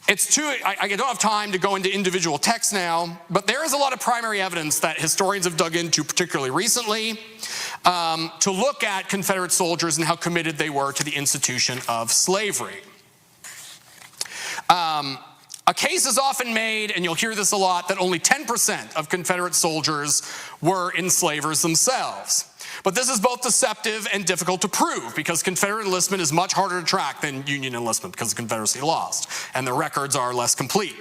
I don't have time to go into individual texts now, but there is a lot of primary evidence that historians have dug into, particularly recently, to look at Confederate soldiers and how committed they were to the institution of slavery. A case is often made, and you'll hear this a lot, that only 10% of Confederate soldiers were enslavers themselves. But this is both deceptive and difficult to prove because Confederate enlistment is much harder to track than Union enlistment because the Confederacy lost, and the records are less complete.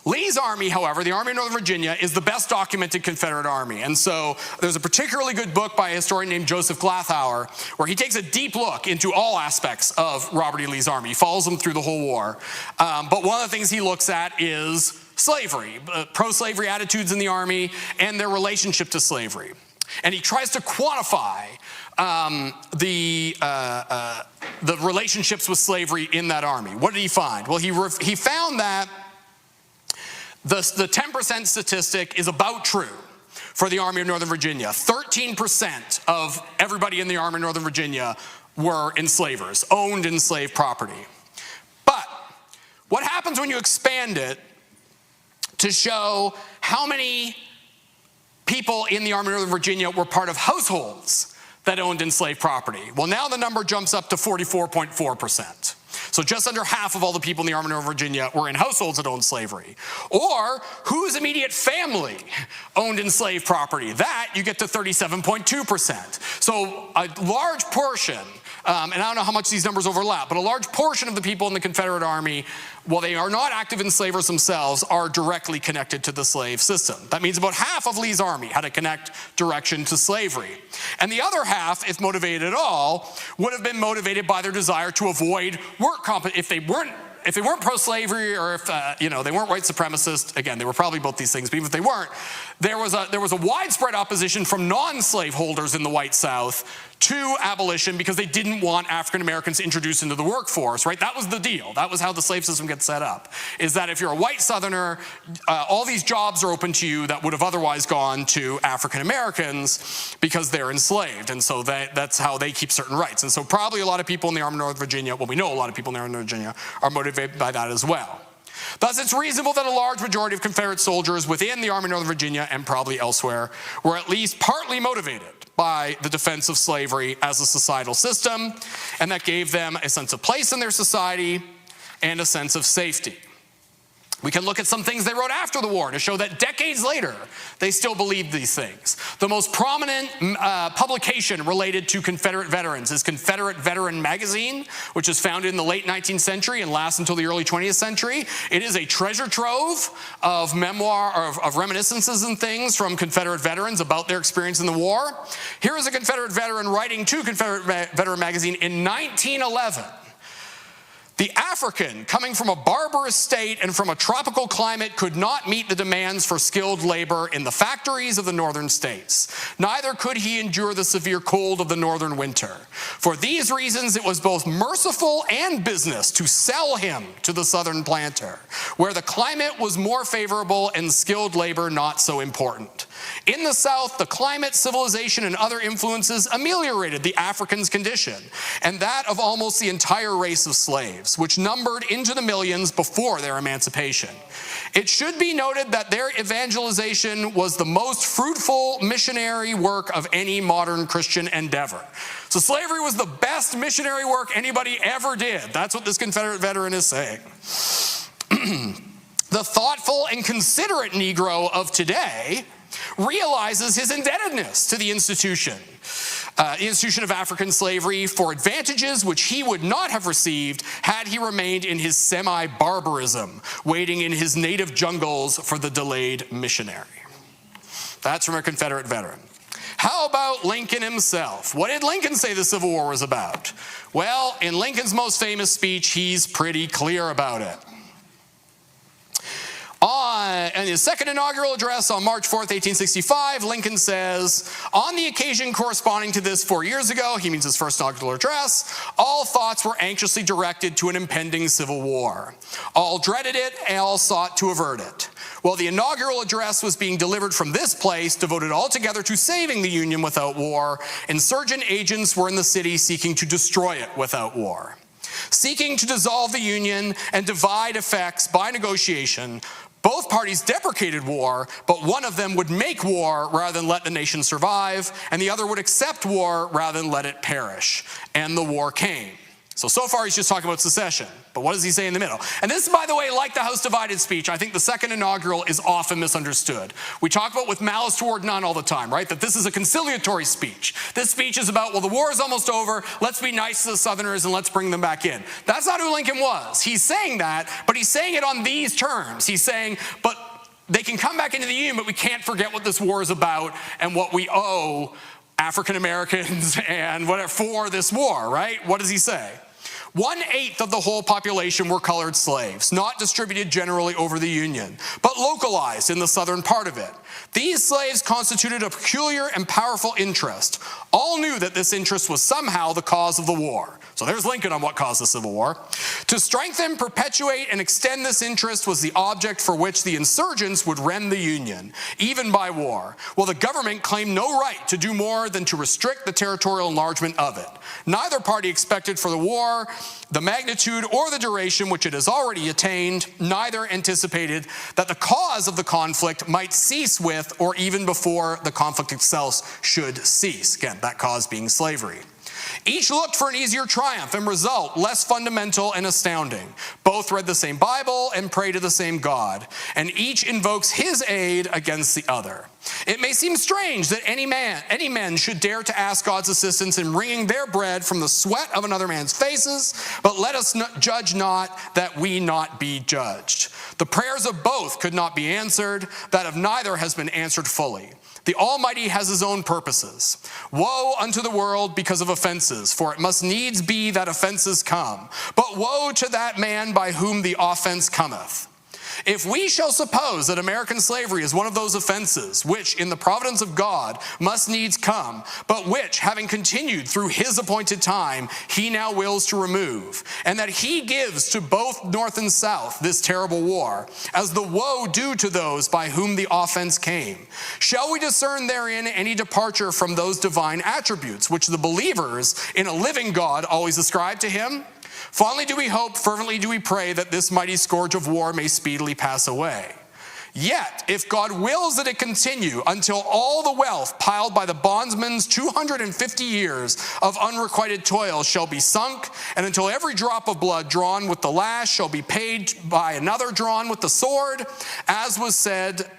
Lee's army, however, the Army of Northern Virginia, is the best documented Confederate army. And so there's a particularly good book by a historian named Joseph Glathauer where he takes a deep look into all aspects of Robert E. Lee's army. He follows them through the whole war. But one of the things he looks at is slavery, pro-slavery attitudes in the army, and their relationship to slavery. And he tries to quantify the relationships with slavery in that army. What did he find? Well, he found that the 10% statistic is about true for the Army of Northern Virginia. 13% of everybody in the Army of Northern Virginia were enslavers, owned enslaved property. But what happens when you expand it to show how many people in the Army of Northern Virginia were part of households that owned enslaved property. Well, now the number jumps up to 44.4%. So just under half of all the people in the Army of Northern Virginia were in households that owned slavery. Or whose immediate family owned enslaved property? That you get to 37.2%. So a large portion, and I don't know how much these numbers overlap, but a large portion of the people in the Confederate Army, while they are not active enslavers themselves, are directly connected to the slave system. That means about half of Lee's army had a connect direction to slavery. And the other half, if motivated at all, would have been motivated by their desire to avoid work if they weren't pro-slavery, or if they weren't white supremacists. Again, they were probably both these things, but even if they weren't, there was a widespread opposition from non-slave holders in the white South to abolition because they didn't want African Americans introduced into the workforce, right? That was the deal. That was how the slave system gets set up, is that if you're a white Southerner, all these jobs are open to you that would have otherwise gone to African Americans because they're enslaved. And so that's how they keep certain rights. And so probably a lot of people in the Army of Northern Virginia, well, we know a lot of people in the Army of Northern Virginia are motivated by that as well. Thus, it's reasonable that a large majority of Confederate soldiers within the Army of Northern Virginia and probably elsewhere were at least partly motivated by the defense of slavery as a societal system, and that gave them a sense of place in their society and a sense of safety. We can look at some things they wrote after the war to show that decades later, they still believed these things. The most prominent publication related to Confederate veterans is Confederate Veteran Magazine, which is founded in the late 19th century and lasts until the early 20th century. It is a treasure trove of memoir, of reminiscences and things from Confederate veterans about their experience in the war. Here is a Confederate veteran writing to Confederate Veteran Magazine in 1911. The African, coming from a barbarous state and from a tropical climate, could not meet the demands for skilled labor in the factories of the northern states. Neither could he endure the severe cold of the northern winter. For these reasons, it was both merciful and business to sell him to the southern planter, where the climate was more favorable and skilled labor not so important. In the South, the climate, civilization, and other influences ameliorated the African's condition, and that of almost the entire race of slaves, which numbered into the millions before their emancipation. It should be noted that their evangelization was the most fruitful missionary work of any modern Christian endeavor. So slavery was the best missionary work anybody ever did. That's what this Confederate veteran is saying. The thoughtful and considerate Negro of today realizes his indebtedness to the institution of African slavery for advantages which he would not have received had he remained in his semi-barbarism, waiting in his native jungles for the delayed missionary. That's from a Confederate veteran. How about Lincoln himself? What did Lincoln say the Civil War was about? Well, in Lincoln's most famous speech, he's pretty clear about it. In his second inaugural address on March 4th, 1865, Lincoln says, on the occasion corresponding to this 4 years ago, he means his first inaugural address, all thoughts were anxiously directed to an impending civil war. All dreaded it, and all sought to avert it. While the inaugural address was being delivered from this place, devoted altogether to saving the Union without war, insurgent agents were in the city seeking to destroy it without war. Seeking to dissolve the Union and divide effects by negotiation, both parties deprecated war, but one of them would make war rather than let the nation survive, and the other would accept war rather than let it perish. And the war came. So far he's just talking about secession, but what does he say in the middle? And this, by the way, like the House Divided speech, I think the second inaugural is often misunderstood. We talk about with malice toward none all the time, right? That this is a conciliatory speech. This speech is about, well, the war is almost over, let's be nice to the Southerners and let's bring them back in. That's not who Lincoln was. He's saying that, but he's saying it on these terms. He's saying, but they can come back into the Union, but we can't forget what this war is about and what we owe African Americans and whatever for this war, right? What does he say? 1/8 of the whole population were colored slaves, not distributed generally over the Union, but localized in the southern part of it. These slaves constituted a peculiar and powerful interest. All knew that this interest was somehow the cause of the war. So there's Lincoln on what caused the Civil War. To strengthen, perpetuate, and extend this interest was the object for which the insurgents would rend the Union, even by war, while the government claimed no right to do more than to restrict the territorial enlargement of it. Neither party expected for the war the magnitude or the duration which it has already attained, neither anticipated that the cause of the conflict might cease with or even before the conflict itself should cease. Again, that cause being slavery. Each looked for an easier triumph and result, less fundamental and astounding. Both read the same Bible and pray to the same God, and each invokes his aid against the other. It may seem strange that any men should dare to ask God's assistance in wringing their bread from the sweat of another man's faces, but let us judge not that we not be judged. The prayers of both could not be answered, that of neither has been answered fully. The Almighty has his own purposes. Woe unto the world because of offenses, for it must needs be that offenses come. But woe to that man by whom the offense cometh. If we shall suppose that American slavery is one of those offenses, which in the providence of God must needs come, but which, having continued through his appointed time, he now wills to remove, and that he gives to both North and South this terrible war, as the woe due to those by whom the offense came, shall we discern therein any departure from those divine attributes, which the believers in a living God always ascribe to him? Fondly do we hope, fervently do we pray that this mighty scourge of war may speedily pass away. Yet, if God wills that it continue until all the wealth piled by the bondsman's 250 years of unrequited toil shall be sunk, and until every drop of blood drawn with the lash shall be paid by another drawn with the sword, as was said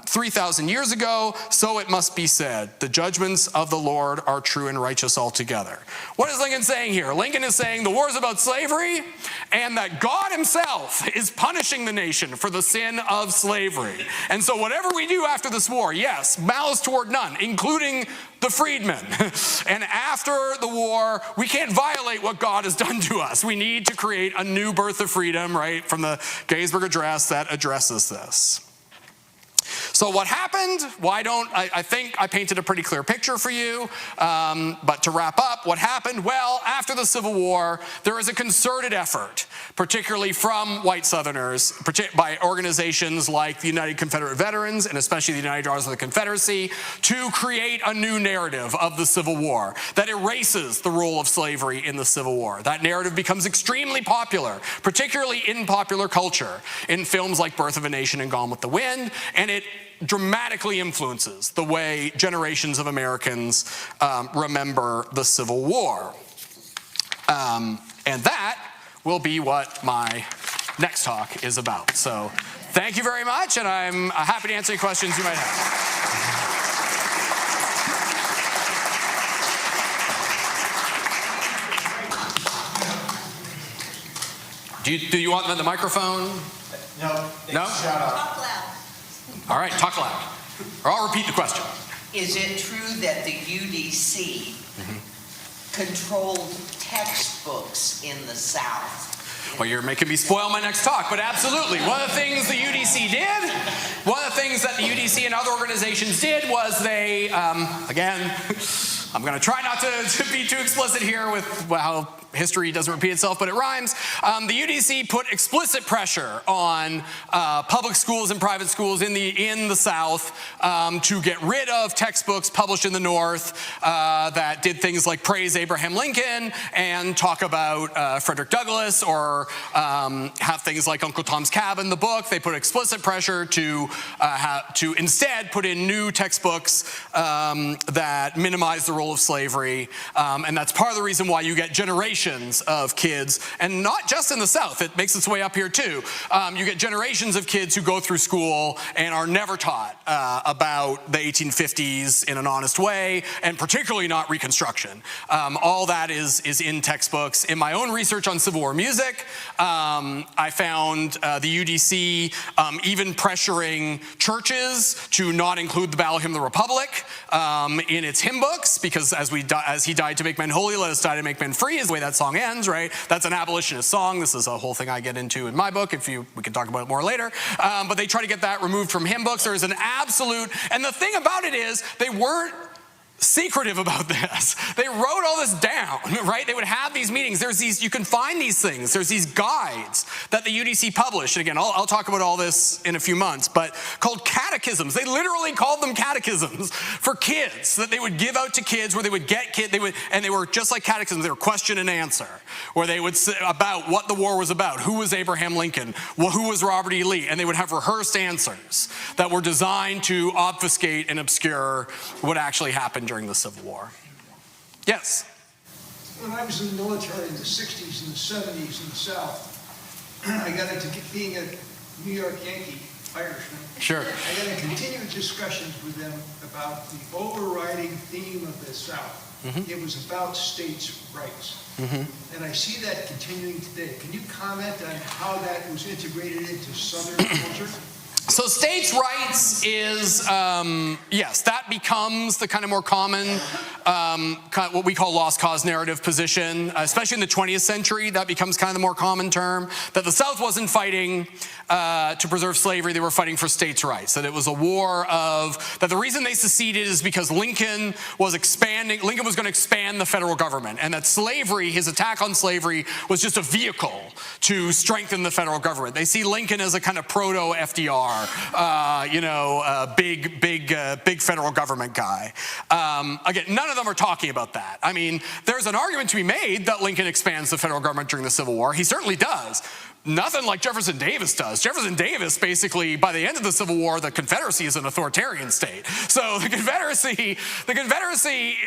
3,000 years ago, so it must be said, the judgments of the Lord are true and righteous altogether. What is Lincoln saying here? Lincoln is saying the war is about slavery, and that God himself is punishing the nation for the sin of slavery. And so whatever we do after this war, yes, malice toward none, including the freedmen. And after the war, we can't violate what God has done to us. We need to create a new birth of freedom, right, from the Gettysburg Address that addresses this. So what happened? I think I painted a pretty clear picture for you. But to wrap up, what happened? Well, after the Civil War, there was a concerted effort, particularly from white Southerners, by organizations like the United Confederate Veterans, and especially the United Daughters of the Confederacy, to create a new narrative of the Civil War that erases the role of slavery in the Civil War. That narrative becomes extremely popular, particularly in popular culture, in films like Birth of a Nation and Gone with the Wind, and it dramatically influences the way generations of Americans remember the Civil War. And that will be what my next talk is about. So thank you very much, and I'm happy to answer any questions you might have. Do you want the microphone? No? Shut up. Talk loud. All right, talk loud. Or I'll repeat the question. Is it true that the UDC controlled textbooks in the South? Well, you're making me spoil my next talk, but absolutely. One of the things the UDC did, one of the things that the UDC and other organizations did was they, again, I'm going to try not to be too explicit here with how history doesn't repeat itself, but it rhymes. The UDC put explicit pressure on public schools and private schools in the South to get rid of textbooks published in the North that did things like praise Abraham Lincoln and talk about Frederick Douglass, or have things like Uncle Tom's Cabin, the book. They put explicit pressure to instead put in new textbooks that minimize the role of slavery, and that's part of the reason why you get generations of kids, and not just in the South, it makes its way up here too. You get generations of kids who go through school and are never taught about the 1850s in an honest way, and particularly not Reconstruction. All that is in textbooks. In my own research on Civil War music, I found the UDC even pressuring churches to not include the Battle Hymn of the Republic in its hymn books, because as he died to make men holy, let us die to make men free is the way that song ends, right? That's an abolitionist song. This is a whole thing I get into in my book. We can talk about it more later. But they try to get that removed from hymn books. There is an absolute, and the thing about it is they weren't secretive about this. They wrote all this down, right? They would have these meetings. There's these, you can find these things. There's these guides that the UDC published. And again, I'll talk about all this in a few months, but called catechisms. They literally called them catechisms for kids that they would give out to kids, where they would get kids, and they were just like catechisms. They were question and answer, where they would say about what the war was about, who was Abraham Lincoln, who was Robert E. Lee, and they would have rehearsed answers that were designed to obfuscate and obscure what actually happened during the Civil War. Yes? When I was in the military in the 60s and the 70s in the South, I got into being a New York Yankee Irishman. Sure. I got into continued discussions with them about the overriding theme of the South. Mm-hmm. It was about states' rights. Mm-hmm. And I see that continuing today. Can you comment on how that was integrated into Southern culture? So states' rights is, yes, that becomes the kind of more common, what we call lost cause narrative position, especially in the 20th century. That becomes kind of the more common term, that the South wasn't fighting to preserve slavery, they were fighting for states' rights. That it was a war of, that the reason they seceded is because Lincoln was going to expand the federal government, and that slavery, his attack on slavery, was just a vehicle to strengthen the federal government. They see Lincoln as a kind of proto-FDR. Big federal government guy. Again, none of them are talking about that. I mean, there's an argument to be made that Lincoln expands the federal government during the Civil War. He certainly does. Nothing like Jefferson Davis does. Jefferson Davis, basically, by the end of the Civil War, the Confederacy is an authoritarian state. So the Confederacy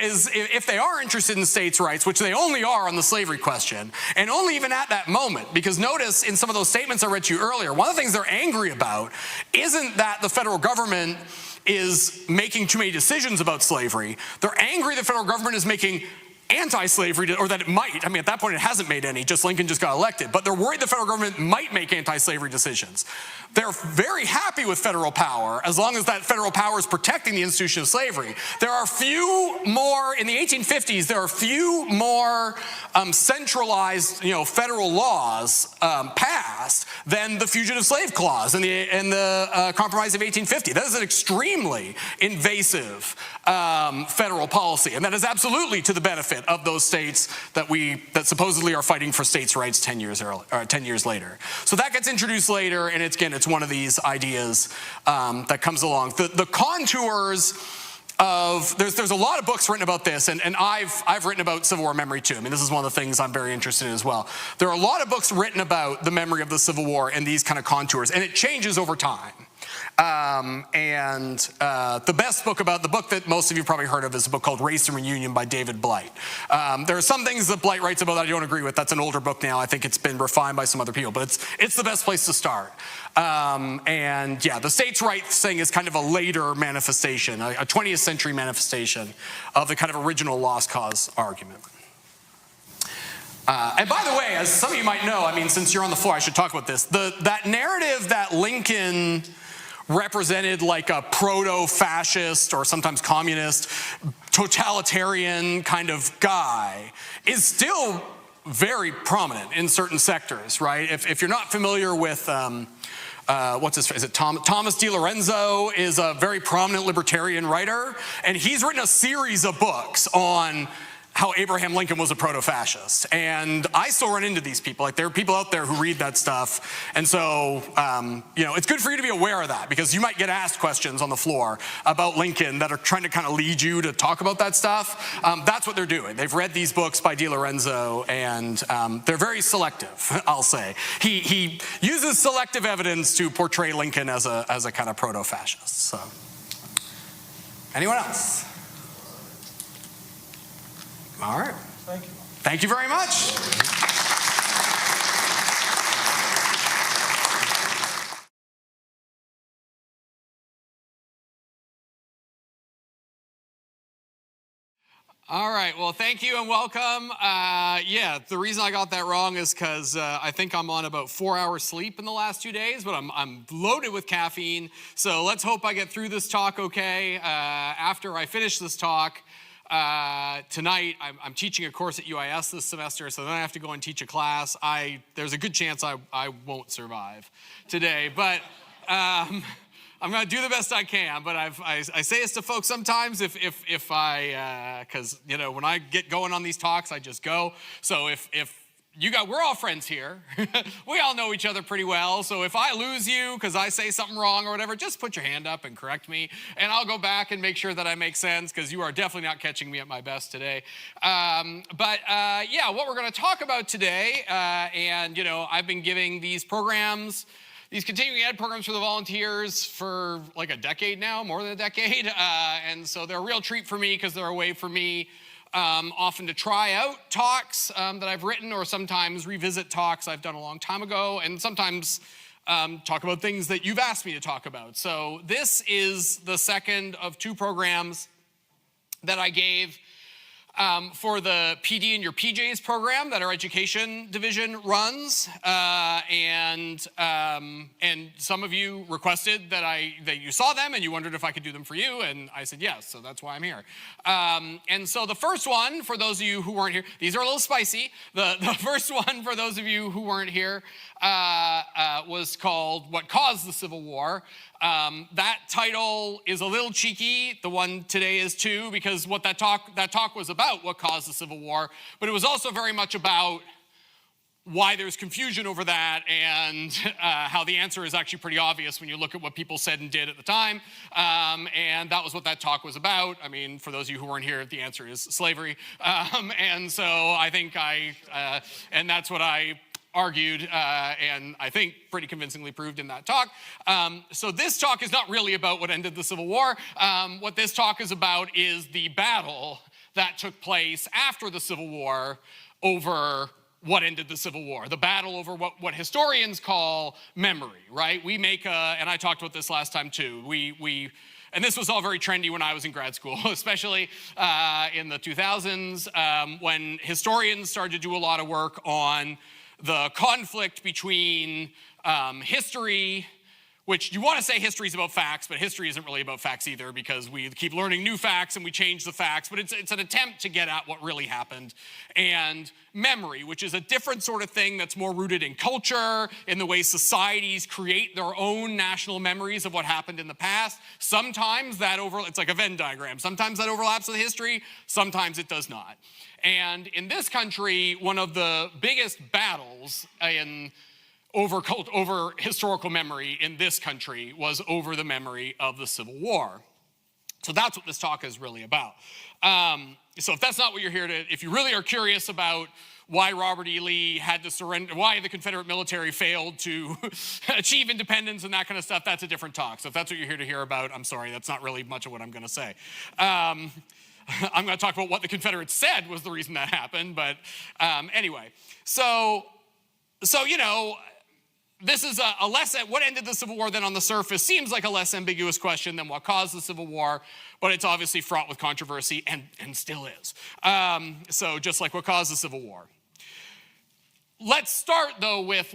is, if they are interested in states' rights, which they only are on the slavery question, and only even at that moment, because notice in some of those statements I read to you earlier, one of the things they're angry about isn't that the federal government is making too many decisions about slavery. They're angry the federal government is making anti-slavery, or that it might. I mean, at that point, it hasn't made any. Just Lincoln just got elected. But they're worried the federal government might make anti-slavery decisions. They're very happy with federal power as long as that federal power is protecting the institution of slavery. There are few more, in the 1850s, there are few more centralized, federal laws passed than the Fugitive Slave Clause and the Compromise of 1850. That is an extremely invasive federal policy, and that is absolutely to the benefit of those states that supposedly are fighting for states' rights 10 years later. So that gets introduced later, and it's one of these ideas that comes along. The contours of there's a lot of books written about this, and I've written about Civil War memory too. I mean, this is one of the things I'm very interested in as well. There are a lot of books written about the memory of the Civil War and these kind of contours, and it changes over time. The best book about the book that most of you probably heard of is a book called Race and Reunion by David Blight. There are some things that Blight writes about that I don't agree with. That's an older book now. I think it's been refined by some other people, but it's the best place to start. The states' rights thing is kind of a later manifestation, a 20th century manifestation of the kind of original lost cause argument. And by the way, as some of you might know, I mean, since you're on the floor, I should talk about this. That narrative that Lincoln represented like a proto-fascist or sometimes communist, totalitarian kind of guy is still very prominent in certain sectors, right? If you're not familiar with, is it Thomas DiLorenzo is a very prominent libertarian writer, and he's written a series of books on how Abraham Lincoln was a proto-fascist. And I still run into these people. Like, there are people out there who read that stuff. And so, it's good for you to be aware of that, because you might get asked questions on the floor about Lincoln that are trying to kind of lead you to talk about that stuff. That's what they're doing. They've read these books by DiLorenzo, and they're very selective, I'll say. He uses selective evidence to portray Lincoln as a kind of proto-fascist. So, anyone else? All right. Thank you. Thank you very much. All right, well, thank you and welcome. The reason I got that wrong is because I think I'm on about 4 hours sleep in the last 2 days, but I'm loaded with caffeine. So let's hope I get through this talk okay. After I finish this talk, tonight, I'm teaching a course at UIS this semester, so then I have to go and teach a class. There's a good chance I won't survive today, but I'm going to do the best I can, but I say this to folks sometimes if because, when I get going on these talks, I just go. So we're all friends here. We all know each other pretty well. So if I lose you because I say something wrong or whatever, just put your hand up and correct me. And I'll go back and make sure that I make sense, because you are definitely not catching me at my best today. What we're going to talk about today, I've been giving these programs, these continuing ed programs for the volunteers for like a decade now, more than a decade. And so they're a real treat for me, because they're a way for me often to try out talks that I've written, or sometimes revisit talks I've done a long time ago, and sometimes talk about things that you've asked me to talk about. So this is the second of two programs that I gave for the PD and Your PJs program that our education division runs, and some of you requested that you saw them and you wondered if I could do them for you, and I said yes, so that's why I'm here. And so the first one, for those of you who weren't here, these are a little spicy. The first one, for those of you who weren't here, was called "What Caused the Civil War." That title is a little cheeky. The one today is too, because what that talk was about, what caused the Civil War, but it was also very much about why there's confusion over that, and how the answer is actually pretty obvious when you look at what people said and did at the time. And that was what that talk was about. I mean, for those of you who weren't here, the answer is slavery. And so I think and that's what I argued, and I think pretty convincingly proved in that talk. So this talk is not really about what ended the Civil War. What this talk is about is the battle that took place after the Civil War over what ended the Civil War. The battle over what historians call memory, right? We make and I talked about this last time too. And this was all very trendy when I was in grad school, especially in the 2000s, when historians started to do a lot of work on the conflict between history, which you want to say history is about facts, but history isn't really about facts either, because we keep learning new facts and we change the facts, but it's an attempt to get at what really happened. And memory, which is a different sort of thing that's more rooted in culture, in the way societies create their own national memories of what happened in the past. Sometimes it's like a Venn diagram. Sometimes that overlaps with history, sometimes it does not. And in this country, one of the biggest battles over historical memory in this country was over the memory of the Civil War. So that's what this talk is really about. So if that's not what you're here to, if you really are curious about why Robert E. Lee had to surrender, why the Confederate military failed to achieve independence and that kind of stuff, that's a different talk. So if that's what you're here to hear about, I'm sorry, that's not really much of what I'm going to say. I'm going to talk about what the Confederates said was the reason that happened, but anyway. So this is a less, what ended the Civil War then on the surface seems like a less ambiguous question than what caused the Civil War, but it's obviously fraught with controversy and still is. So just like what caused the Civil War. Let's start though with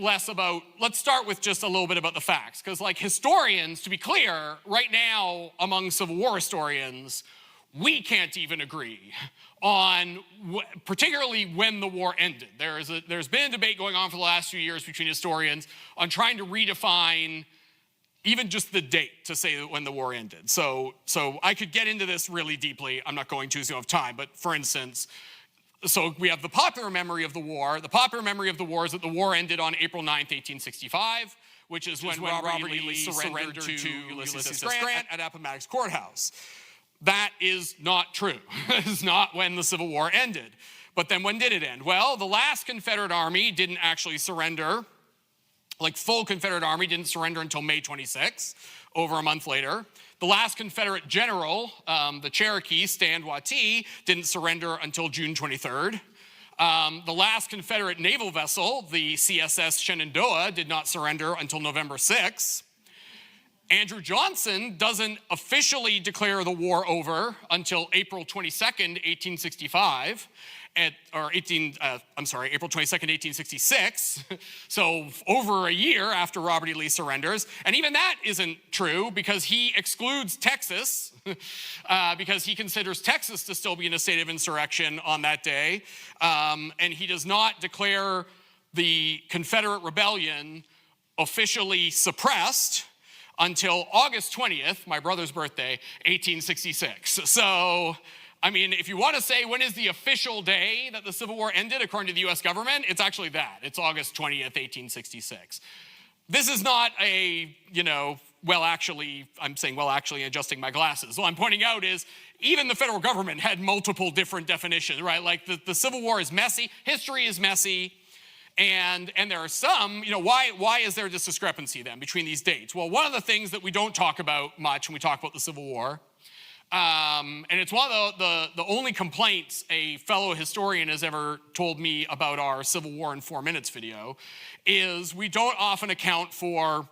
just a little bit about the facts, because like historians, to be clear, right now among Civil War historians, we can't even agree on particularly when the war ended. There's been a debate going on for the last few years between historians on trying to redefine even just the date to say when the war ended. So I could get into this really deeply. I'm not going to, so you don't have time. But for instance, so we have the popular memory of the war. The popular memory of the war is that the war ended on April 9th, 1865, which is when Robert E. Lee surrendered to Ulysses S. Grant at Appomattox Courthouse. That is not true. That is not when the Civil War ended. But then when did it end? Well, the last Confederate Army didn't actually surrender. Like full Confederate Army didn't surrender until May 26, over a month later. The last Confederate general, the Cherokee, Stand Watie, didn't surrender until June 23rd. The last Confederate naval vessel, the CSS Shenandoah, did not surrender until November 6. Andrew Johnson doesn't officially declare the war over until April 22nd, 1865, April 22nd, 1866, so over a year after Robert E. Lee surrenders. And even that isn't true because he excludes Texas, because he considers Texas to still be in a state of insurrection on that day. And he does not declare the Confederate rebellion officially suppressed until August 20th, my brother's birthday, 1866. So, I mean, if you want to say when is the official day that the Civil War ended according to the US government, it's actually that. It's August 20th, 1866. This is not a, I'm saying well actually adjusting my glasses. What I'm pointing out is even the federal government had multiple different definitions, right? Like the Civil War is messy, history is messy, and there are some, why is there this discrepancy then between these dates? Well, one of the things that we don't talk about much when we talk about the Civil War, and it's one of the only complaints a fellow historian has ever told me about our Civil War in 4 minutes video, is we don't often account for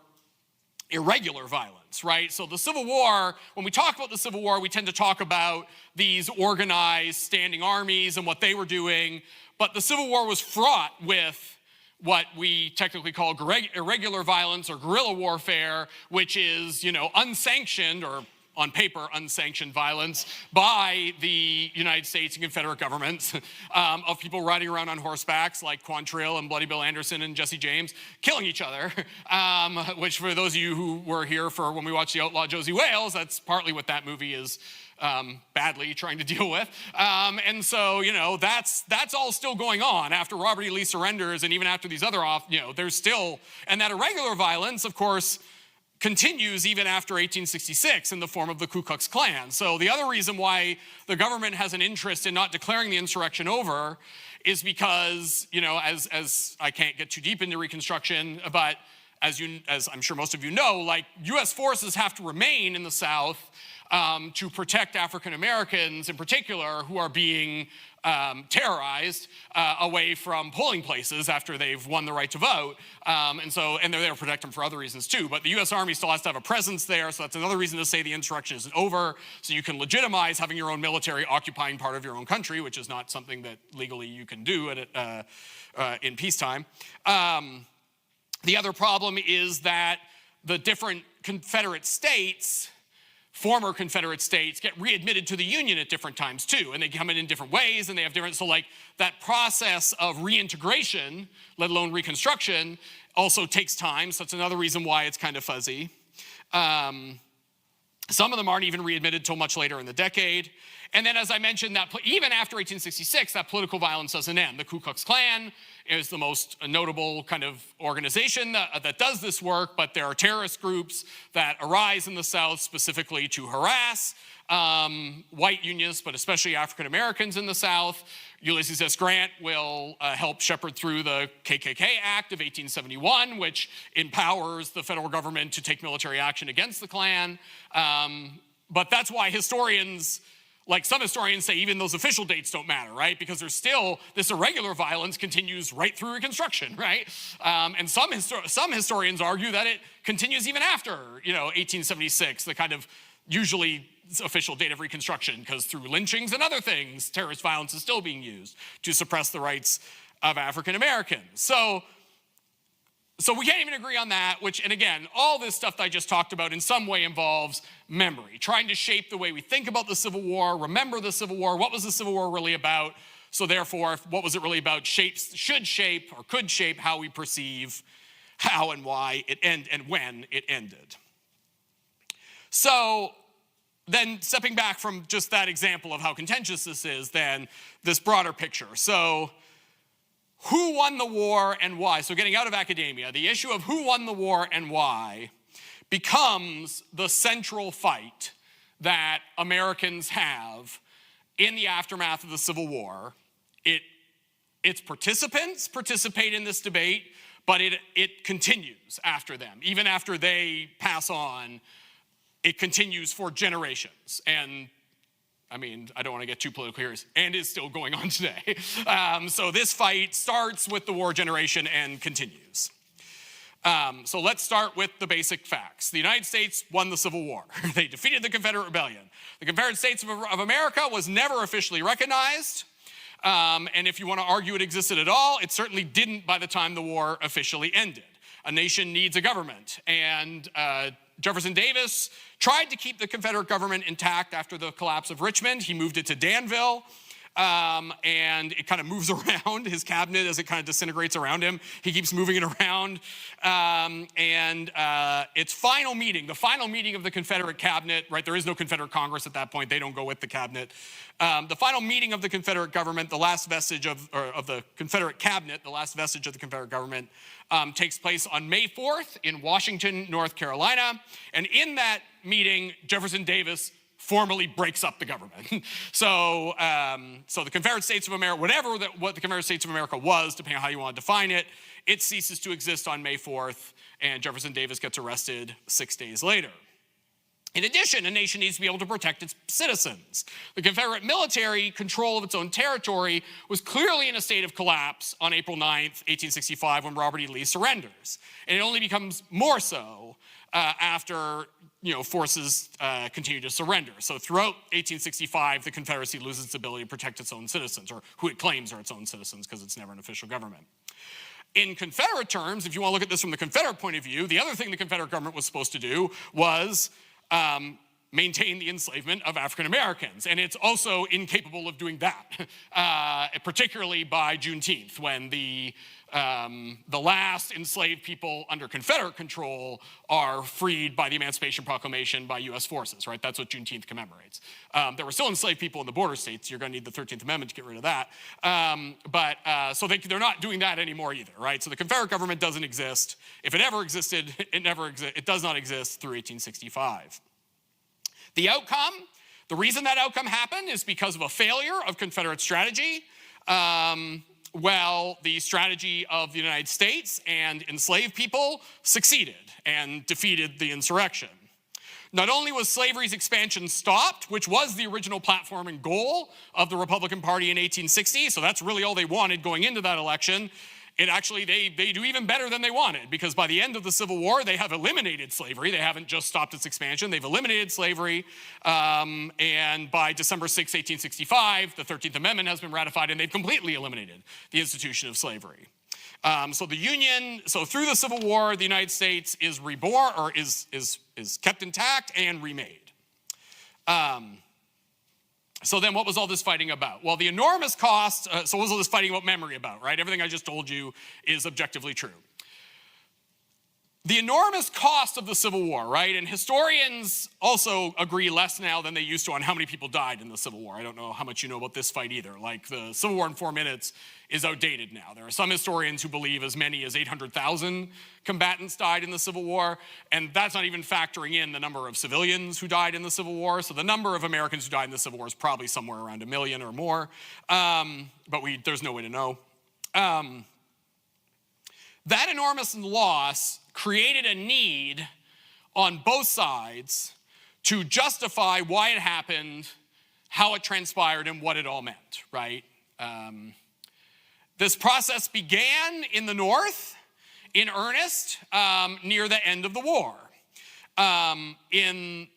irregular violence, right? So the Civil War, when we talk about the Civil War, we tend to talk about these organized standing armies and what they were doing, but the Civil War was fraught with what we technically call irregular violence or guerrilla warfare, which is, unsanctioned or on paper, unsanctioned violence by the United States and Confederate governments of people riding around on horsebacks like Quantrill and Bloody Bill Anderson and Jesse James killing each other, which for those of you who were here for when we watched The Outlaw Josie Wales, that's partly what that movie is badly trying to deal with. And so, that's all still going on after Robert E. Lee surrenders and even after these other there's still, and that irregular violence, of course, continues even after 1866 in the form of the Ku Klux Klan. So the other reason why the government has an interest in not declaring the insurrection over is because, as I can't get too deep into Reconstruction, but as I'm sure most of you know, like US forces have to remain in the South to protect African Americans in particular who are being terrorized away from polling places after they've won the right to vote. And they're there to protect them for other reasons too. But the US Army still has to have a presence there, so that's another reason to say the insurrection isn't over, so you can legitimize having your own military occupying part of your own country, which is not something that legally you can do in peacetime. The other problem is that the different Confederate states, former Confederate states, get readmitted to the Union at different times too, and they come in different ways, and they have different, so like that process of reintegration, let alone Reconstruction, also takes time, so that's another reason why it's kind of fuzzy. Some of them aren't even readmitted till much later in the decade. And then, as I mentioned, that even after 1866, that political violence doesn't end. The Ku Klux Klan is the most notable kind of organization that does this work, but there are terrorist groups that arise in the South specifically to harass white Unionists, but especially African Americans in the South. Ulysses S. Grant will help shepherd through the KKK Act of 1871, which empowers the federal government to take military action against the Klan. But that's why historians, like some historians say, even those official dates don't matter, right? Because there's still, this irregular violence continues right through Reconstruction, right? And some historians argue that it continues even after, 1876, the kind of usually official date of Reconstruction, because through lynchings and other things, terrorist violence is still being used to suppress the rights of African Americans. So we can't even agree on that, and again, all this stuff that I just talked about in some way involves memory, trying to shape the way we think about the Civil War, remember the Civil War, what was the Civil War really about, so therefore, what was it really about should shape or could shape how we perceive how and why it ended and when it ended. So then stepping back from just that example of how contentious this is, then this broader picture. So who won the war and why? So getting out of academia, the issue of who won the war and why becomes the central fight that Americans have in the aftermath of the Civil War. Its participants participate in this debate, but it continues after them. Even after they pass on, it continues for generations. And I mean, I don't want to get too political here, and is still going on today. So this fight starts with the war generation and continues. So let's start with the basic facts. The United States won the Civil War. They defeated the Confederate Rebellion. The Confederate States of America was never officially recognized. And if you want to argue it existed at all, it certainly didn't by the time the war officially ended. A nation needs a government. And Jefferson Davis tried to keep the Confederate government intact after the collapse of Richmond. He moved it to Danville. and it kind of moves around his cabinet as it kind of disintegrates around him. He keeps moving it around. Its final meeting, the final meeting of the Confederate cabinet, right? There is no Confederate Congress at that point. They don't go with the cabinet. The final meeting of the Confederate government, the last vestige of the Confederate cabinet, the last vestige of the Confederate government, takes place on May 4th in Washington, North Carolina. And in that meeting, Jefferson Davis formally breaks up the government. So the Confederate States of America, what the Confederate States of America was, depending on how you want to define it, it ceases to exist on May 4th, and Jefferson Davis gets arrested 6 days later. In addition, a nation needs to be able to protect its citizens. The Confederate military control of its own territory was clearly in a state of collapse on April 9th, 1865, when Robert E. Lee surrenders. And it only becomes more so after forces continue to surrender. So throughout 1865, the Confederacy loses its ability to protect its own citizens, or who it claims are its own citizens, because it's never an official government. In Confederate terms, if you want to look at this from the Confederate point of view, the other thing the Confederate government was supposed to do was maintain the enslavement of African Americans. And it's also incapable of doing that, particularly by Juneteenth, when the last enslaved people under Confederate control are freed by the Emancipation Proclamation by U.S. forces, right? That's what Juneteenth commemorates. There were still enslaved people in the border states. You're going to need the 13th Amendment to get rid of that. So they're not doing that anymore either, right? So the Confederate government doesn't exist. If it ever existed, it does not exist through 1865. The outcome, the reason that outcome happened is because of a failure of Confederate strategy. The strategy of the United States and enslaved people succeeded and defeated the insurrection. Not only was slavery's expansion stopped, which was the original platform and goal of the Republican Party in 1860, so that's really all they wanted going into that election. They do even better than they wanted, because by the end of the Civil War, they have eliminated slavery. They haven't just stopped its expansion. They've eliminated slavery. And by December 6, 1865, the 13th Amendment has been ratified, and they've completely eliminated the institution of slavery. So through the Civil War, the United States is reborn, or is kept intact and remade. So then what was all this fighting about? Well, the enormous cost, so what was all this fighting about memory about, right? Everything I just told you is objectively true. The enormous cost of the Civil War, right? And historians also agree less now than they used to on how many people died in the Civil War. I don't know how much you know about this fight either. Like, the Civil War in 4 minutes is outdated now. There are some historians who believe as many as 800,000 combatants died in the Civil War, and that's not even factoring in the number of civilians who died in the Civil War. So the number of Americans who died in the Civil War is probably somewhere around 1 million or more, but there's no way to know. That enormous loss created a need on both sides to justify why it happened, how it transpired, and what it all meant, right? This process began in the North in earnest near the end of the war. In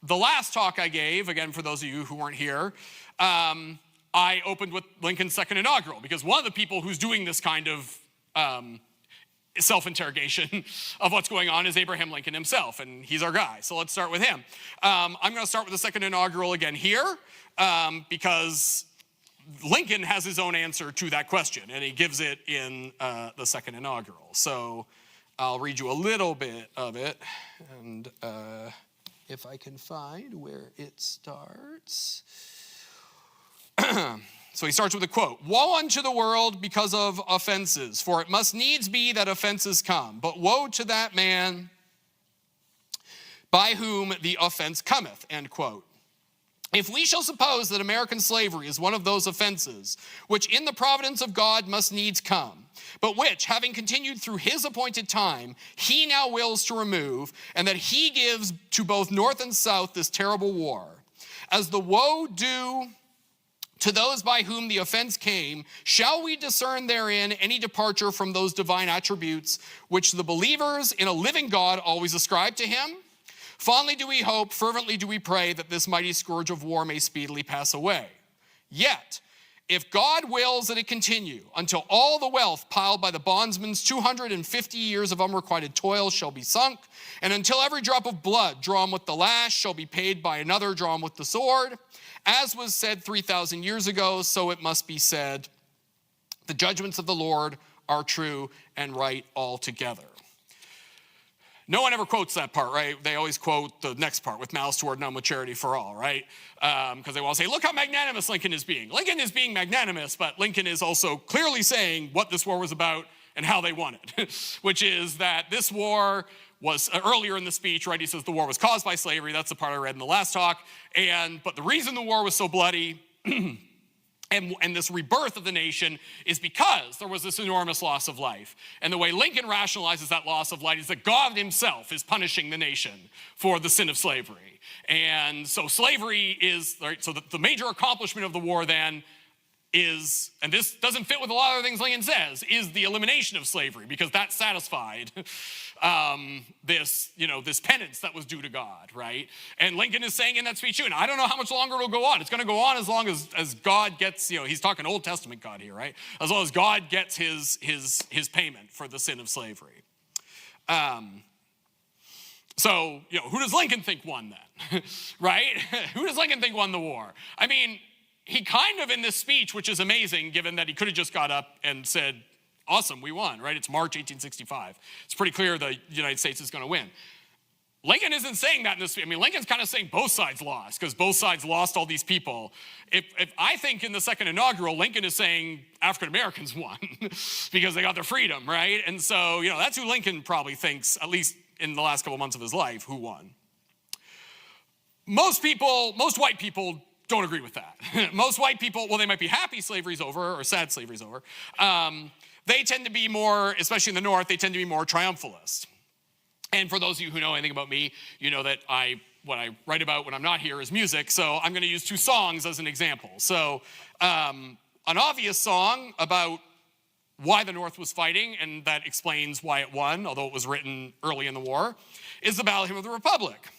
the last talk I gave, again, for those of you who weren't here, I opened with Lincoln's second inaugural, because one of the people who's doing this kind of self-interrogation of what's going on is Abraham Lincoln himself, and he's our guy. So let's start with him. I'm going to start with the second inaugural again here, because Lincoln has his own answer to that question, and he gives it in the second inaugural. So I'll read you a little bit of it, and if I can find where it starts. So he starts with a quote. "Woe unto the world because of offenses, for it must needs be that offenses come. But woe to that man by whom the offense cometh," end quote. "If we shall suppose that American slavery is one of those offenses, which in the providence of God must needs come, but which, having continued through his appointed time, he now wills to remove, and that he gives to both North and South this terrible war, as the woe due to those by whom the offense came, shall we discern therein any departure from those divine attributes which the believers in a living God always ascribe to him? Fondly do we hope, fervently do we pray, that this mighty scourge of war may speedily pass away. Yet, If God wills that it continue until all the wealth piled by the bondsman's 250 years of unrequited toil shall be sunk, and until every drop of blood drawn with the lash shall be paid by another drawn with the sword, as was said 3,000 years ago, so it must be said, the judgments of the Lord are true and right altogether. No one ever quotes that part, right? They always quote the next part, with malice toward none, with charity for all, right? Because they want to say, look how magnanimous Lincoln is being. Lincoln is being magnanimous, but Lincoln is also clearly saying what this war was about and how they won it, which is that this war was, earlier in the speech, right, he says the war was caused by slavery. That's the part I read in the last talk. But the reason the war was so bloody and this rebirth of the nation is because there was this enormous loss of life. And the way Lincoln rationalizes that loss of life is that God himself is punishing the nation for the sin of slavery. And so slavery is, right, so the major accomplishment of the war then is, and this doesn't fit with a lot of the things Lincoln says, is the elimination of slavery, because that satisfied this penance that was due to God, right? And Lincoln is saying in that speech too, and I don't know how much longer it'll go on. It's going to go on as long as God gets, he's talking Old Testament God here, right? As long as God gets his payment for the sin of slavery. So, who does Lincoln think won then, right? Who does Lincoln think won the war? I mean, he kind of, in this speech, which is amazing, given that he could have just got up and said, awesome, we won, right? It's March 1865. It's pretty clear the United States is going to win. Lincoln isn't saying that in this speech. I mean, Lincoln's kind of saying both sides lost, because both sides lost all these people. If I think in the second inaugural, Lincoln is saying African Americans won because they got their freedom, right? And so, that's who Lincoln probably thinks, at least in the last couple months of his life, who won. Most white people don't agree with that. Most white people, well, they might be happy slavery's over or sad slavery's over. They tend to be more, especially in the North, they tend to be more triumphalist. And for those of you who know anything about me, you know that what I write about when I'm not here is music, so I'm going to use two songs as an example. So an obvious song about why the North was fighting, and that explains why it won, although it was written early in the war, is the Battle Hymn of the Republic.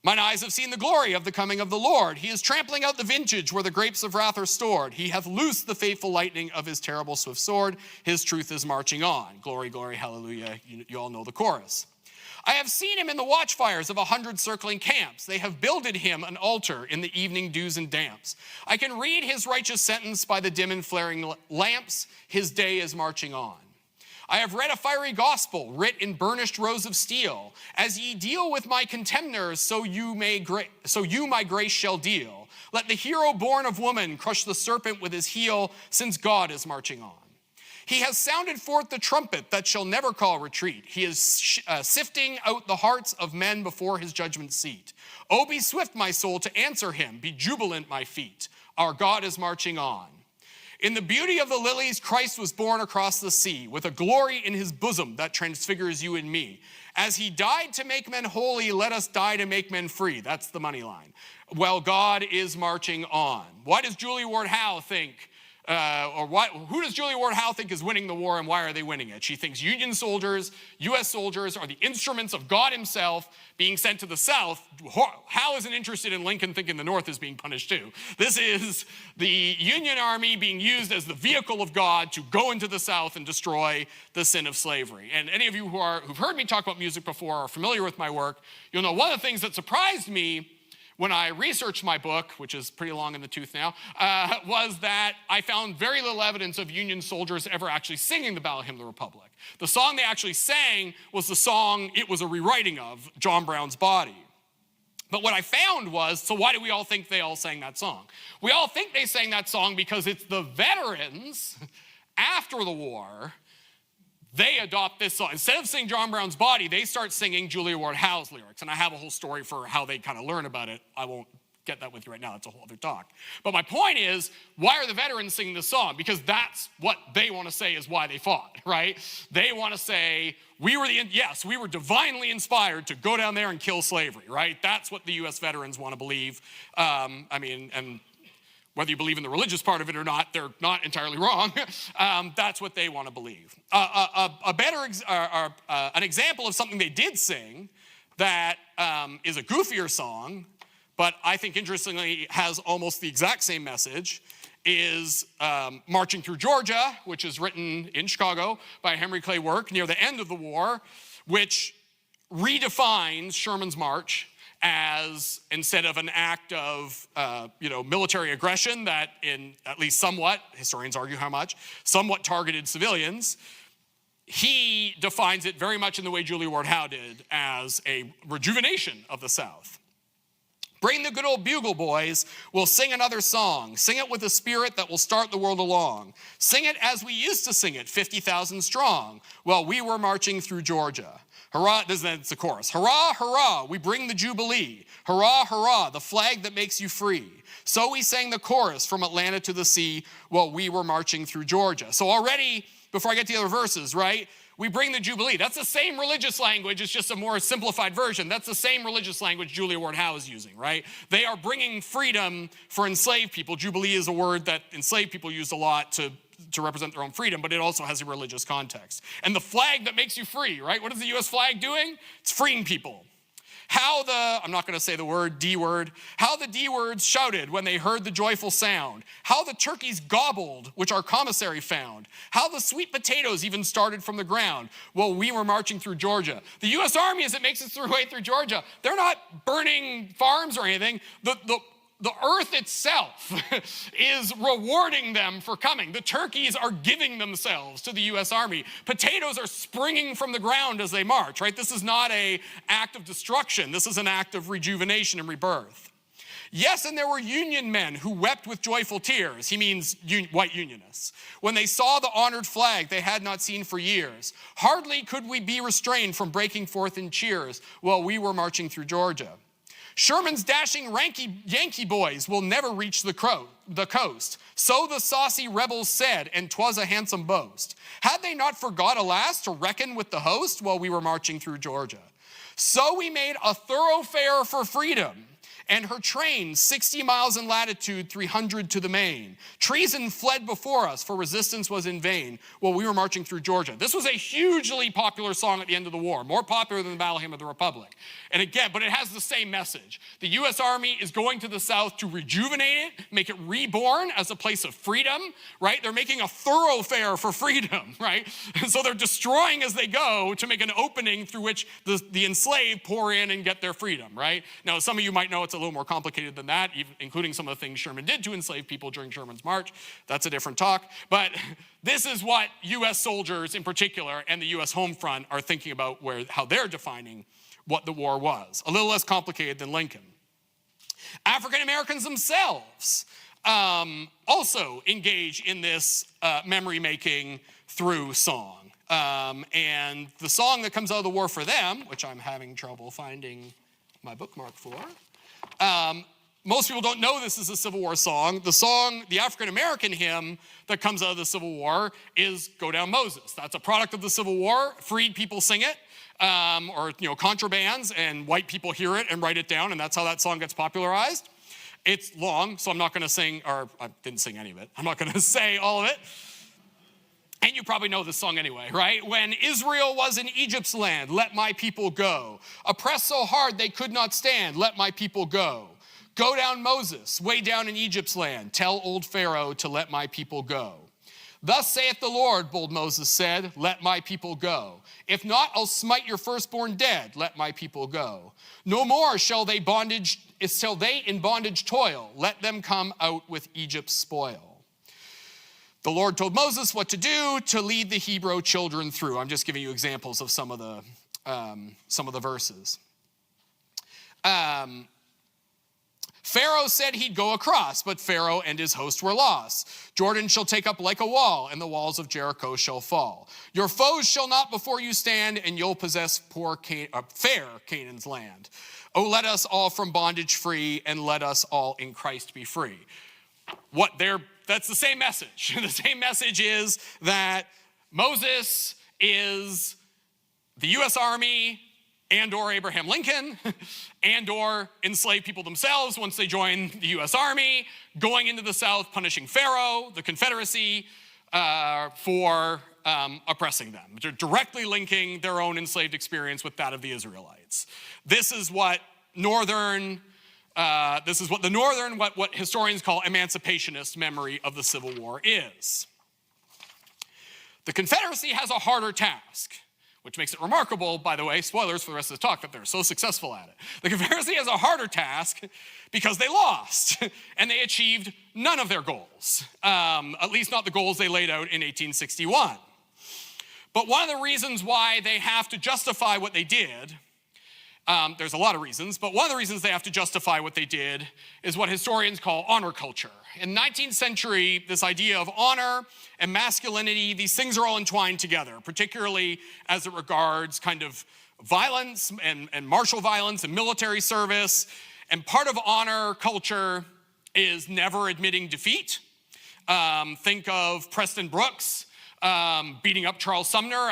Mine eyes have seen the glory of the coming of the Lord. He is trampling out the vintage where the grapes of wrath are stored. He hath loosed the fateful lightning of his terrible swift sword. His truth is marching on. Glory, glory, hallelujah. You all know the chorus. I have seen him in the watchfires of 100 circling camps. They have builded him an altar in the evening dews and damps. I can read his righteous sentence by the dim and flaring lamps. His day is marching on. I have read a fiery gospel writ in burnished rows of steel. As ye deal with my contemners, so you my grace shall deal. Let the hero born of woman crush the serpent with his heel, since God is marching on. He has sounded forth the trumpet that shall never call retreat. He is sifting out the hearts of men before his judgment seat. Oh, be swift, my soul, to answer him. Be jubilant, my feet. Our God is marching on. In the beauty of the lilies, Christ was born across the sea, with a glory in his bosom that transfigures you and me. As he died to make men holy, let us die to make men free. That's the money line. Well, God is marching on. Why does Julia Ward Howe think, who does Julia Ward Howe think is winning the war, and why are they winning it? She thinks Union soldiers, U.S. soldiers, are the instruments of God himself being sent to the South. Howe isn't interested in Lincoln thinking the North is being punished too. This is the Union Army being used as the vehicle of God to go into the South and destroy the sin of slavery. And any of you who've heard me talk about music before, are familiar with my work, you'll know one of the things that surprised me when I researched my book, which is pretty long in the tooth now, was that I found very little evidence of Union soldiers ever actually singing the Battle Hymn of the Republic. The song they actually sang was the song it was a rewriting of, John Brown's Body. But what I found was, so why do we all think they all sang that song? We all think they sang that song because it's the veterans, after the war, they adopt this song. Instead of singing John Brown's Body, they start singing Julia Ward Howe's lyrics. And I have a whole story for how they kind of learn about it. I won't get that with you right now. That's a whole other talk. But my point is, why are the veterans singing this song? Because that's what they want to say is why they fought, right? They want to say, we were divinely inspired to go down there and kill slavery, right? That's what the U.S. veterans want to believe. And whether you believe in the religious part of it or not, they're not entirely wrong. That's what they want to believe. An example of something they did sing that is a goofier song, but I think interestingly has almost the exact same message, is Marching Through Georgia, which is written in Chicago by Henry Clay Work near the end of the war, which redefines Sherman's march as, instead of an act of military aggression that in at least somewhat, historians argue how much, somewhat targeted civilians, he defines it very much in the way Julia Ward Howe did, as a rejuvenation of the South. Bring the good old bugle, boys. We'll sing another song. Sing it with a spirit that will start the world along. Sing it as we used to sing it, 50,000 strong, while we were marching through Georgia. Hurrah, that's the chorus. Hurrah, hurrah, we bring the Jubilee. Hurrah, hurrah, the flag that makes you free. So we sang the chorus from Atlanta to the sea while we were marching through Georgia. So already, before I get to the other verses, right? We bring the Jubilee. That's the same religious language. It's just a more simplified version. That's the same religious language Julia Ward Howe is using, right? They are bringing freedom for enslaved people. Jubilee is a word that enslaved people used a lot to represent their own freedom, but it also has a religious context. And the flag that makes you free, right? What is the U.S. flag doing? It's freeing people. I'm not going to say the word, D word, how the D words shouted when they heard the joyful sound, how the turkeys gobbled, which our commissary found, how the sweet potatoes even started from the ground while we were marching through Georgia. The U.S. Army, as it makes its way through Georgia, they're not burning farms or anything. The earth itself is rewarding them for coming. The turkeys are giving themselves to the U.S. Army. Potatoes are springing from the ground as they march, right? This is not an act of destruction. This is an act of rejuvenation and rebirth. Yes, and there were Union men who wept with joyful tears. He means white Unionists. When they saw the honored flag they had not seen for years. Hardly could we be restrained from breaking forth in cheers while we were marching through Georgia. Sherman's dashing Yankee boys will never reach the coast. So the saucy rebels said, and 'twas a handsome boast. Had they not forgot, alas, to reckon with the host while we were marching through Georgia? So we made a thoroughfare for freedom, and her train 60 miles in latitude, 300 to the main. Treason fled before us, for resistance was in vain while we were marching through Georgia. This was a hugely popular song at the end of the war, more popular than the Battle Hymn of the Republic. And again, but it has the same message. The U.S. Army is going to the South to rejuvenate it, make it reborn as a place of freedom, right? They're making a thoroughfare for freedom, right? So they're destroying as they go to make an opening through which the enslaved pour in and get their freedom, right? Now, some of you might know it's a little more complicated than that, including some of the things Sherman did to enslave people during Sherman's march. That's a different talk. But this is what U.S. soldiers in particular and the U.S. home front are thinking about, how they're defining what the war was. A little less complicated than Lincoln. African Americans themselves also engage in this memory making through song. And the song that comes out of the war for them, which I'm having trouble finding my bookmark for, most people don't know this is a Civil War song. The African-American hymn that comes out of the Civil War is Go Down Moses. That's a product of the Civil War. Freed people sing it, or contrabands, and white people hear it and write it down, and that's how that song gets popularized. It's long, so I'm not going to sing, or I didn't sing any of it. I'm not going to say all of it. And you probably know this song anyway, right? When Israel was in Egypt's land, let my people go. Oppressed so hard they could not stand, let my people go. Go down Moses, way down in Egypt's land. Tell old Pharaoh to let my people go. Thus saith the Lord, bold Moses said, let my people go. If not, I'll smite your firstborn dead, let my people go. No more shall they in bondage toil, let them come out with Egypt's spoil. The Lord told Moses what to do to lead the Hebrew children through. I'm just giving you examples of some of the verses. Pharaoh said he'd go across, but Pharaoh and his host were lost. Jordan shall take up like a wall, and the walls of Jericho shall fall. Your foes shall not before you stand, and you'll possess fair Canaan's land. Oh, let us all from bondage free, and let us all in Christ be free. That's the same message. The same message is that Moses is the U.S. Army and or Abraham Lincoln and or enslaved people themselves once they join the U.S. Army, going into the South, punishing Pharaoh, the Confederacy, for oppressing them. They're directly linking their own enslaved experience with that of the Israelites. This is what northern This is what the Northern, what historians call emancipationist memory of the Civil War is. The Confederacy has a harder task, which makes it remarkable, by the way, spoilers for the rest of the talk, that they're so successful at it. The Confederacy has a harder task because they lost, and they achieved none of their goals, at least not the goals they laid out in 1861. But one of the reasons why they have to justify what they did, there's a lot of reasons, but one of the reasons they have to justify what they did is what historians call honor culture. In the 19th century, this idea of honor and masculinity, these things are all entwined together, particularly as it regards kind of violence and martial violence and military service. And part of honor culture is never admitting defeat. Think of Preston Brooks beating up Charles Sumner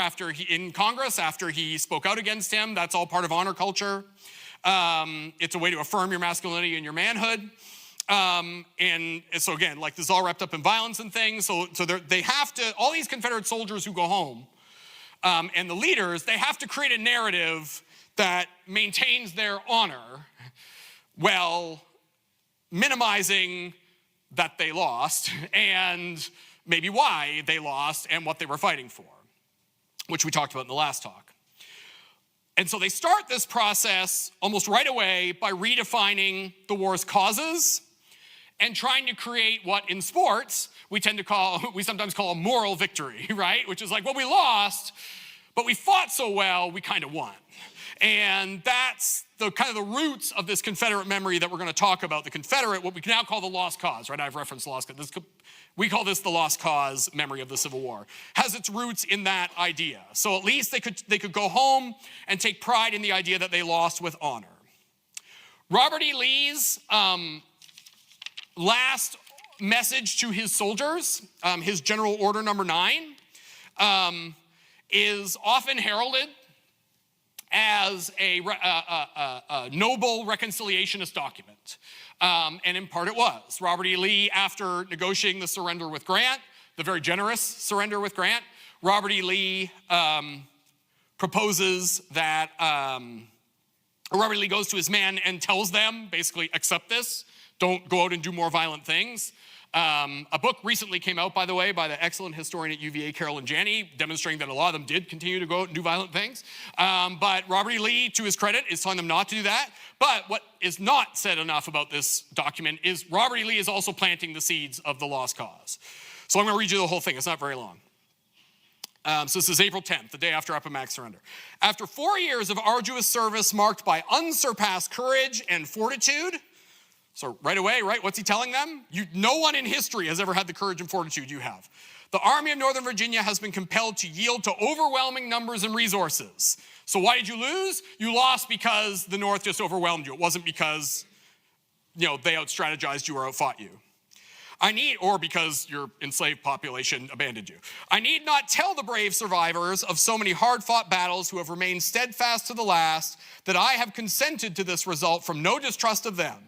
in Congress after he spoke out against him. That's all part of honor culture. It's a way to affirm your masculinity and your manhood. And so again, like this is all wrapped up in violence and things. So they have to, all these Confederate soldiers who go home, and the leaders, they have to create a narrative that maintains their honor while minimizing that they lost and maybe why they lost and what they were fighting for, which we talked about in the last talk. And so they start this process almost right away by redefining the war's causes and trying to create what in sports we sometimes call a moral victory, right? Which is like, well, we lost, but we fought so well, we kind of won. And that's the kind of the roots of this Confederate memory that we're going to talk about. The Confederate, what we can now call the lost cause, right? I've referenced the lost cause. We call this the lost cause memory of the Civil War. Has its roots in that idea. So at least they could go home and take pride in the idea that they lost with honor. Robert E. Lee's last message to his soldiers, his General Order Number 9, is often heralded as a noble reconciliationist document. And in part it was. Robert E. Lee, after negotiating the surrender with Grant, the very generous surrender with Grant, Robert E. Lee proposes that, Robert E. Lee goes to his men and tells them, basically, accept this. Don't go out and do more violent things. A book recently came out, by the way, by the excellent historian at UVA, Carolyn Janney, demonstrating that a lot of them did continue to go out and do violent things. But Robert E. Lee, to his credit, is telling them not to do that. But what is not said enough about this document is Robert E. Lee is also planting the seeds of the lost cause. So I'm going to read you the whole thing. It's not very long. So this is April 10th, the day after Appomattox surrender. After 4 years of arduous service marked by unsurpassed courage and fortitude, so right away, right, what's he telling them? No one in history has ever had the courage and fortitude you have. The Army of Northern Virginia has been compelled to yield to overwhelming numbers and resources. So why did you lose? You lost because the North just overwhelmed you. It wasn't because, they out-strategized you or out-fought you. Or because your enslaved population abandoned you. I need not tell the brave survivors of so many hard-fought battles who have remained steadfast to the last that I have consented to this result from no distrust of them.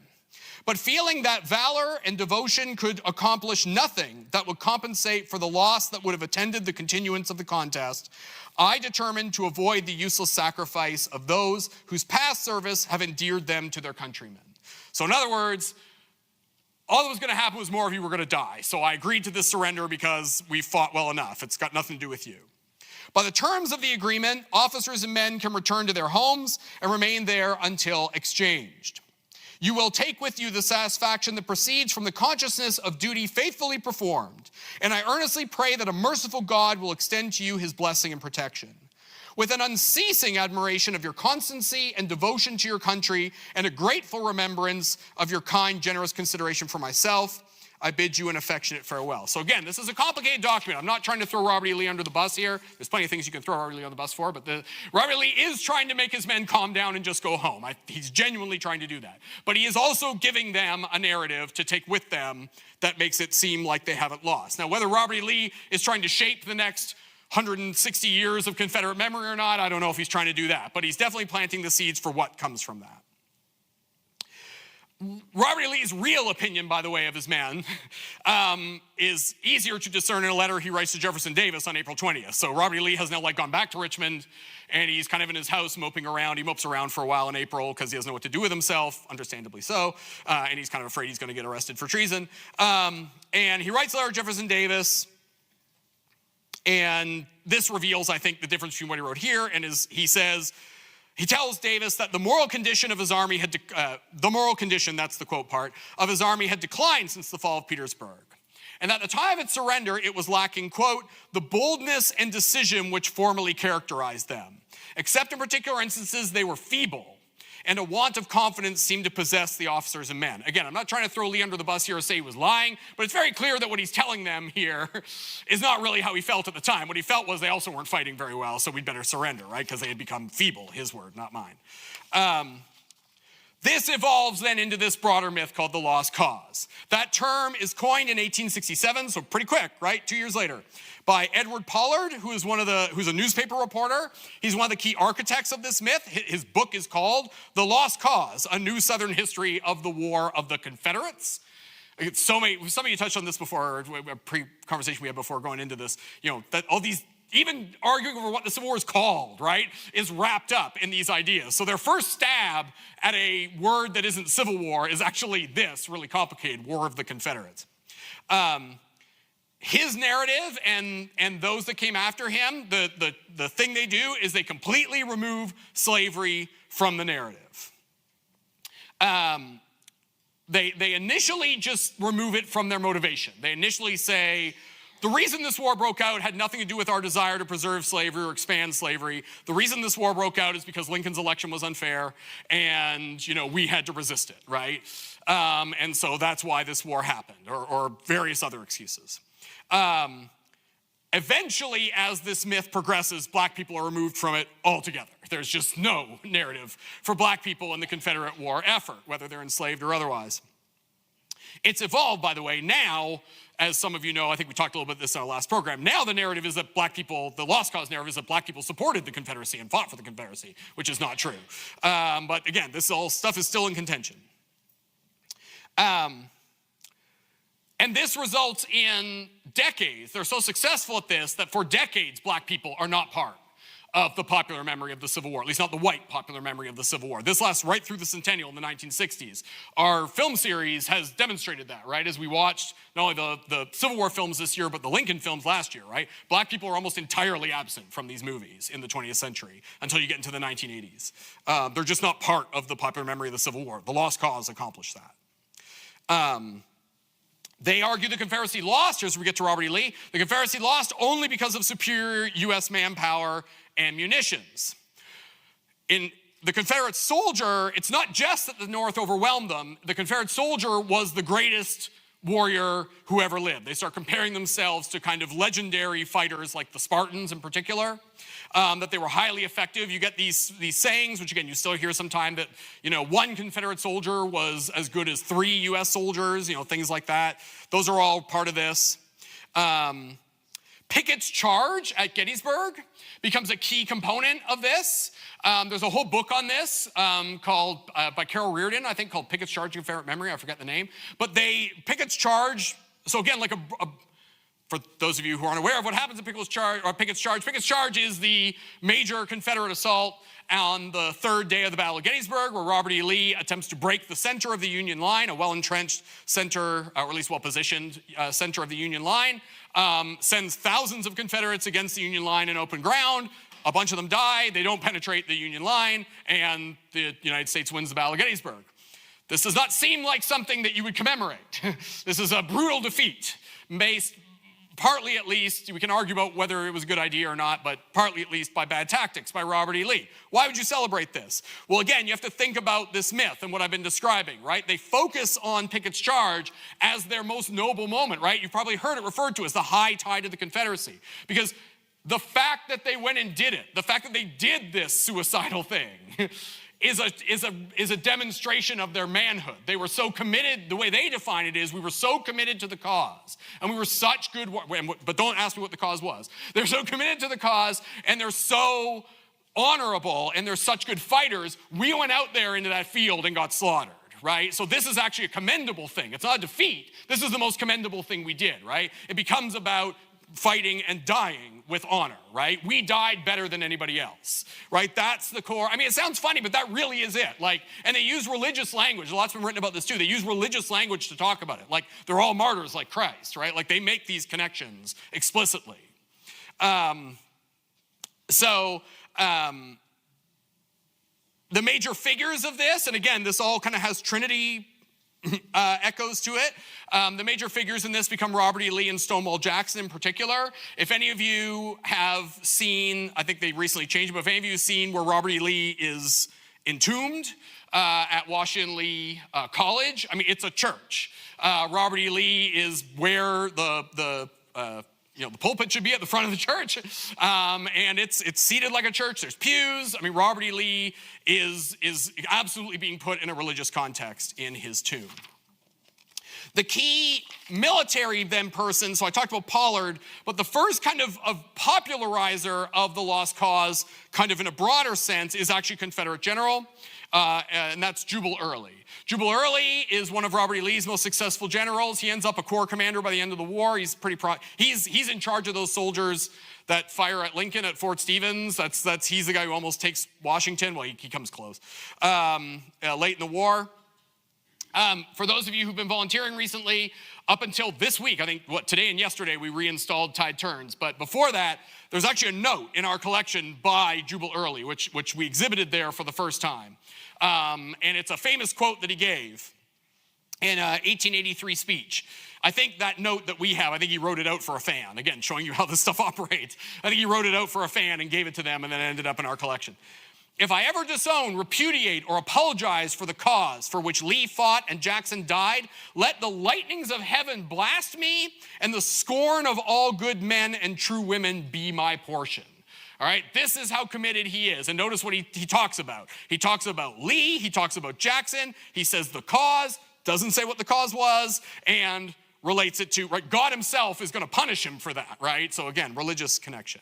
But feeling that valor and devotion could accomplish nothing that would compensate for the loss that would have attended the continuance of the contest, I determined to avoid the useless sacrifice of those whose past service have endeared them to their countrymen. So in other words, all that was going to happen was more of you were going to die. So I agreed to this surrender because we fought well enough. It's got nothing to do with you. By the terms of the agreement, officers and men can return to their homes and remain there until exchanged. You will take with you the satisfaction that proceeds from the consciousness of duty faithfully performed, and I earnestly pray that a merciful God will extend to you his blessing and protection. With an unceasing admiration of your constancy and devotion to your country, and a grateful remembrance of your kind, generous consideration for myself, I bid you an affectionate farewell. So again, this is a complicated document. I'm not trying to throw Robert E. Lee under the bus here. There's plenty of things you can throw Robert E. Lee on the bus for, but Robert E. Lee is trying to make his men calm down and just go home. He's genuinely trying to do that. But he is also giving them a narrative to take with them that makes it seem like they haven't lost. Now, whether Robert E. Lee is trying to shape the next 160 years of Confederate memory or not, I don't know if he's trying to do that. But he's definitely planting the seeds for what comes from that. Robert E. Lee's real opinion, by the way, of his men is easier to discern in a letter he writes to Jefferson Davis on April 20th. So Robert E. Lee has now gone back to Richmond, and he's kind of in his house moping around. He mopes around for a while in April because he doesn't know what to do with himself, understandably so, and he's kind of afraid he's going to get arrested for treason. And he writes a letter to Jefferson Davis, and this reveals, I think, the difference between what he wrote here and he tells Davis that the moral condition of his army that's the quote part, of his army had declined since the fall of Petersburg. And at the time of its surrender, it was lacking, quote, the boldness and decision which formerly characterized them. Except in particular instances, they were feeble, and a want of confidence seemed to possess the officers and men. Again, I'm not trying to throw Lee under the bus here or say he was lying, but it's very clear that what he's telling them here is not really how he felt at the time. What he felt was they also weren't fighting very well, so we'd better surrender, right? Because they had become feeble, his word, not mine. This evolves then into this broader myth called the lost cause. That term is coined in 1867, so pretty quick, right? 2 years later, by Edward Pollard, who's a newspaper reporter. He's one of the key architects of this myth. His book is called The Lost Cause, A New Southern History of the War of the Confederates. Some of you touched on this before, a pre-conversation we had before going into this, that all these, even arguing over what the Civil War is called, right, is wrapped up in these ideas. So their first stab at a word that isn't Civil War is actually this really complicated, War of the Confederates. His narrative and those that came after him, the thing they do is they completely remove slavery from the narrative. They initially just remove it from their motivation. They initially say, the reason this war broke out had nothing to do with our desire to preserve slavery or expand slavery. The reason this war broke out is because Lincoln's election was unfair and, we had to resist it, right? And so that's why this war happened, or various other excuses. Eventually, as this myth progresses, black people are removed from it altogether. There's just no narrative for black people in the Confederate war effort, whether they're enslaved or otherwise. It's evolved, by the way, now, as some of you know, I think we talked a little bit about this in our last program. Now the narrative is that black people, the lost cause narrative is that black people supported the Confederacy and fought for the Confederacy, which is not true. But again, this all stuff is still in contention. And this results in decades. They're so successful at this that for decades, black people are not part of the popular memory of the Civil War, at least not the white popular memory of the Civil War. This lasts right through the centennial in the 1960s. Our film series has demonstrated that, right? As we watched not only the Civil War films this year, but the Lincoln films last year, right? Black people are almost entirely absent from these movies in the 20th century until you get into the 1980s. They're just not part of the popular memory of the Civil War. The Lost Cause accomplished that. They argue the Confederacy lost, here's where we get to Robert E. Lee, the Confederacy lost only because of superior U.S. manpower and munitions. In the Confederate soldier, it's not just that the North overwhelmed them, the Confederate soldier was the greatest warrior who ever lived. They start comparing themselves to kind of legendary fighters like the Spartans in particular, that they were highly effective. You get these sayings, which again, you still hear sometime that, one Confederate soldier was as good as 3 U.S. soldiers, things like that. Those are all part of this. Pickett's charge at Gettysburg becomes a key component of this. There's a whole book on this called, by Carol Reardon, I think, called Pickett's Charge, Confederate Memory. I forget the name. But Pickett's charge, so again, for those of you who aren't aware of what happens at Pickett's Charge is the major Confederate assault on the 3rd day of the Battle of Gettysburg, where Robert E. Lee attempts to break the center of the Union line, a well-entrenched center, or at least well-positioned center of the Union line, sends thousands of Confederates against the Union line in open ground. A bunch of them die, they don't penetrate the Union line, and the United States wins the Battle of Gettysburg. This does not seem like something that you would commemorate. This is a brutal defeat, based partly at least, we can argue about whether it was a good idea or not, but partly at least by bad tactics by Robert E. Lee. Why would you celebrate this? Well, again, you have to think about this myth and what I've been describing, right? They focus on Pickett's charge as their most noble moment, right? You've probably heard it referred to as the high tide of the Confederacy, because the fact that they went and did it, the fact that they did this suicidal thing is a demonstration of their manhood. They were so committed, the way they define it is, we were so committed to the cause, and we were such good, but don't ask me what the cause was. They're so committed to the cause, and they're so honorable, and they're such good fighters, we went out there into that field and got slaughtered, right? So this is actually a commendable thing. It's not a defeat. This is the most commendable thing we did, right? It becomes about fighting and dying with honor, right? We died better than anybody else, right? That's the core. I mean, it sounds funny, but that really is it. Like, and they use religious language. A lot's been written about this too. They use religious language to talk about it. Like, they're all martyrs like Christ, right? Like, they make these connections explicitly. The major figures of this, and again, this all kind of has Trinity echoes to it. The major figures in this become Robert E. Lee and Stonewall Jackson in particular. If any of you have seen, I think they recently changed, but if any of you have seen where Robert E. Lee is entombed at Washington Lee College, I mean, it's a church. Robert E. Lee is where the pulpit should be at the front of the church, and it's seated like a church. There's pews. I mean, Robert E. Lee is absolutely being put in a religious context in his tomb. The key military then person, so I talked about Pollard, but the first kind of popularizer of the lost cause, kind of in a broader sense, is actually Confederate general, and that's Jubal Early. Jubal Early is one of Robert E. Lee's most successful generals. He ends up a corps commander by the end of the war. He's he's in charge of those soldiers that fire at Lincoln at Fort Stevens. He's the guy who almost takes Washington. Well, he comes close late in the war. For those of you who've been volunteering recently, up until this week, I think today and yesterday we reinstalled Tide Turns. But before that, there's actually a note in our collection by Jubal Early, which we exhibited there for the first time. And it's a famous quote that he gave in an 1883 speech. I think that note that we have, I think he wrote it out for a fan. Again, showing you how this stuff operates. I think he wrote it out for a fan and gave it to them, and then it ended up in our collection. If I ever disown, repudiate, or apologize for the cause for which Lee fought and Jackson died, let the lightnings of heaven blast me, and the scorn of all good men and true women be my portion. All right, this is how committed he is. And notice what he talks about. He talks about Lee, he talks about Jackson, he says the cause, doesn't say what the cause was, and relates it to, right, God himself is going to punish him for that, right? So again, religious connection.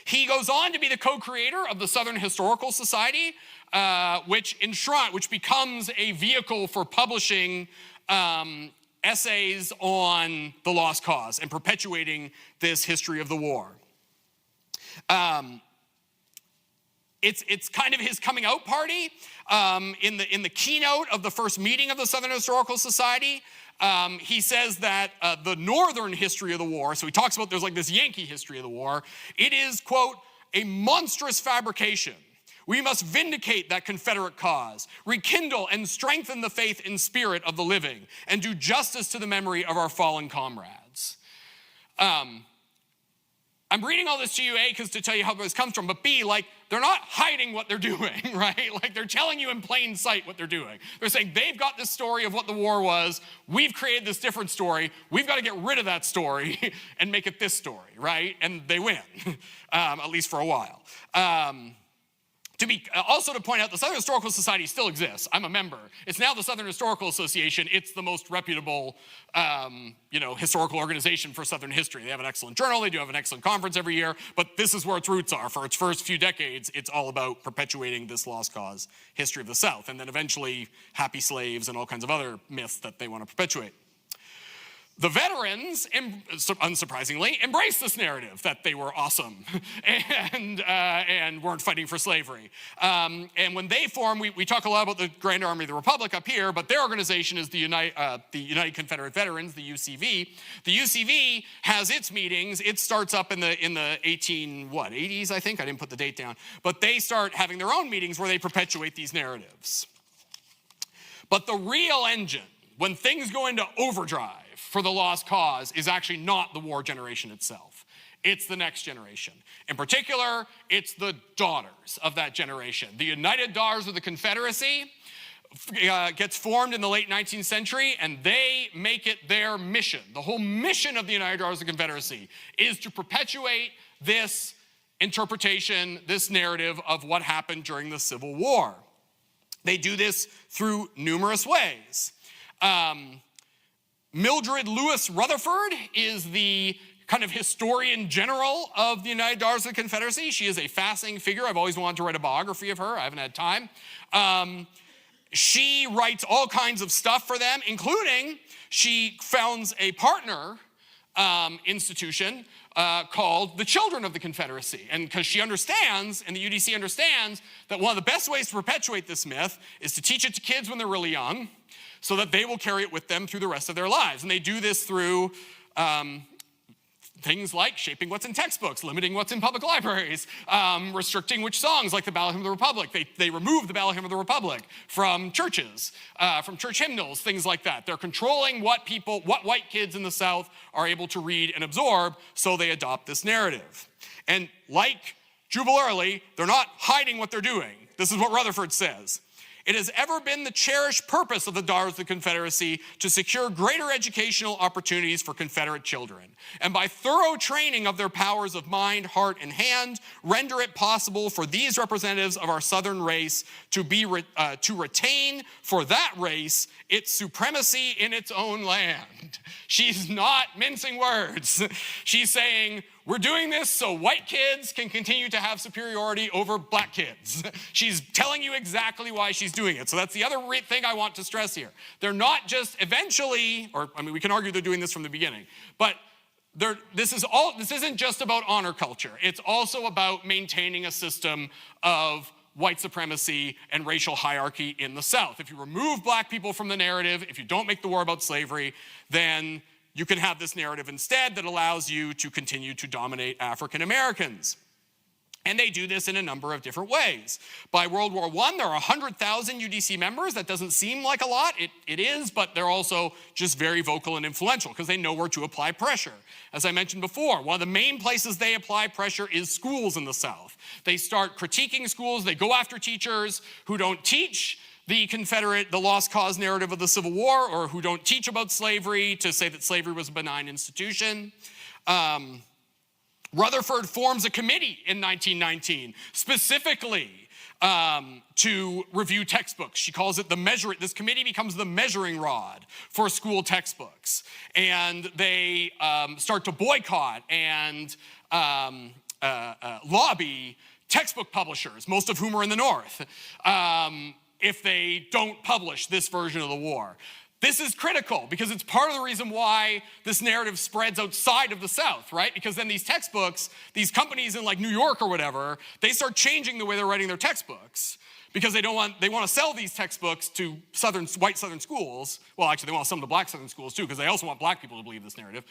He goes on to be the co-creator of the Southern Historical Society, which becomes a vehicle for publishing essays on the lost cause and perpetuating this history of the war. It's kind of his coming out party. In the keynote of the first meeting of the Southern Historical Society, he says that the northern history of the war, so he talks about there's like this Yankee history of the war, it is, quote, a monstrous fabrication. We must vindicate that Confederate cause, rekindle and strengthen the faith and spirit of the living, and do justice to the memory of our fallen comrades. I'm reading all this to you, A, because to tell you how this comes from, but B, like, they're not hiding what they're doing, right? Like, they're telling you in plain sight what they're doing. They're saying, they've got this story of what the war was. We've created this different story. We've got to get rid of that story and make it this story, right? And they win, at least for a while. Also to point out, the Southern Historical Society still exists. I'm a member. It's now the Southern Historical Association. It's the most reputable, historical organization for Southern history. They have an excellent journal. They do have an excellent conference every year. But this is where its roots are. For its first few decades, it's all about perpetuating this lost cause history of the South, and then eventually happy slaves and all kinds of other myths that they want to perpetuate. The veterans, unsurprisingly, embraced this narrative that they were awesome and weren't fighting for slavery. And when they formed, we talk a lot about the Grand Army of the Republic up here, but their organization is the United Confederate Veterans, the UCV. The UCV has its meetings. It starts up in the 80s, I think. I didn't put the date down. But they start having their own meetings where they perpetuate these narratives. But the real engine, when things go into overdrive for the lost cause, is actually not the war generation itself. It's the next generation. In particular, it's the daughters of that generation. The United Daughters of the Confederacy gets formed in the late 19th century, and they make it their mission. The whole mission of the United Daughters of the Confederacy is to perpetuate this interpretation, this narrative of what happened during the Civil War. They do this through numerous ways. Mildred Lewis Rutherford is the kind of historian general of the United Daughters of the Confederacy. She is a fascinating figure. I've always wanted to write a biography of her. I haven't had time. she writes all kinds of stuff for them, including she founds a partner institution called the Children of the Confederacy. And because she understands, and the UDC understands, that one of the best ways to perpetuate this myth is to teach it to kids when they're really young so that they will carry it with them through the rest of their lives. And they do this through things like shaping what's in textbooks, limiting what's in public libraries, restricting which songs, like the Ballad Hymn of the Republic. They remove the Ballad Hymn of the Republic from churches, from church hymnals, things like that. They're controlling what white kids in the South are able to read and absorb, so they adopt this narrative. And like Jubal Early, they're not hiding what they're doing. This is what Rutherford says. It has ever been the cherished purpose of the Daughters of the Confederacy to secure greater educational opportunities for Confederate children, and by thorough training of their powers of mind, heart, and hand, render it possible for these representatives of our Southern race to retain for that race its supremacy in its own land. She's not mincing words. She's saying, we're doing this so white kids can continue to have superiority over black kids. She's telling you exactly why she's doing it. So that's the other thing I want to stress here. They're not just eventually, we can argue they're doing this from the beginning, but this isn't just about honor culture. It's also about maintaining a system of white supremacy and racial hierarchy in the South. If you remove black people from the narrative, if you don't make the war about slavery, then you can have this narrative instead that allows you to continue to dominate African Americans. And they do this in a number of different ways. By World War I, there are 100,000 UDC members. That doesn't seem like a lot. It is, but they're also just very vocal and influential because they know where to apply pressure. As I mentioned before, one of the main places they apply pressure is schools in the South. They start critiquing schools. They go after teachers who don't teach the lost cause narrative of the Civil War, or who don't teach about slavery, to say that slavery was a benign institution. Rutherford forms a committee in 1919 specifically to review textbooks. She calls it this committee becomes the measuring rod for school textbooks. And they start to boycott and lobby textbook publishers, most of whom are in the North, if they don't publish this version of the war. This is critical because it's part of the reason why this narrative spreads outside of the South, right? Because then these textbooks, these companies in like New York or whatever, they start changing the way they're writing their textbooks because they want to sell these textbooks to white Southern schools. Well, actually, they want to sell them to black Southern schools too, because they also want black people to believe this narrative.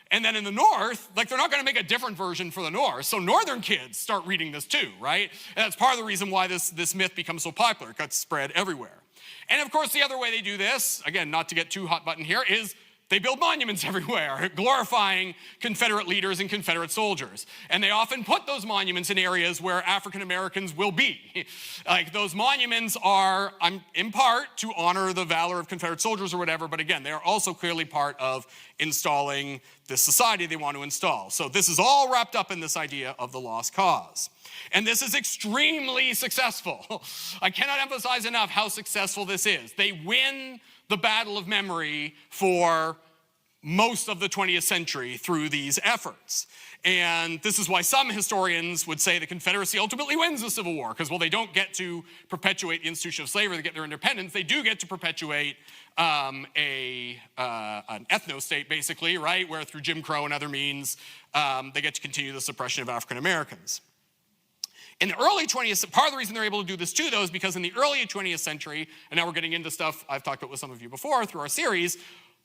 And then in the North, like, they're not going to make a different version for the North. So Northern kids start reading this too, right? And that's part of the reason why this myth becomes so popular. It got spread everywhere. And of course, the other way they do this, again, not to get too hot button here, is they build monuments everywhere, glorifying Confederate leaders and Confederate soldiers. And they often put those monuments in areas where African Americans will be. Like, those monuments are, in part, to honor the valor of Confederate soldiers or whatever, but again, they are also clearly part of installing this society they want to install. So this is all wrapped up in this idea of the lost cause. And this is extremely successful. I cannot emphasize enough how successful this is. They win the battle of memory for most of the 20th century through these efforts. And this is why some historians would say the Confederacy ultimately wins the Civil War, because, well, they don't get to perpetuate the institution of slavery to get their independence. They do get to perpetuate an ethno-state, basically, right, where through Jim Crow and other means, they get to continue the suppression of African Americans. In the early 20th, part of the reason they're able to do this too, though, is because in the early 20th century, and now we're getting into stuff I've talked about with some of you before through our series,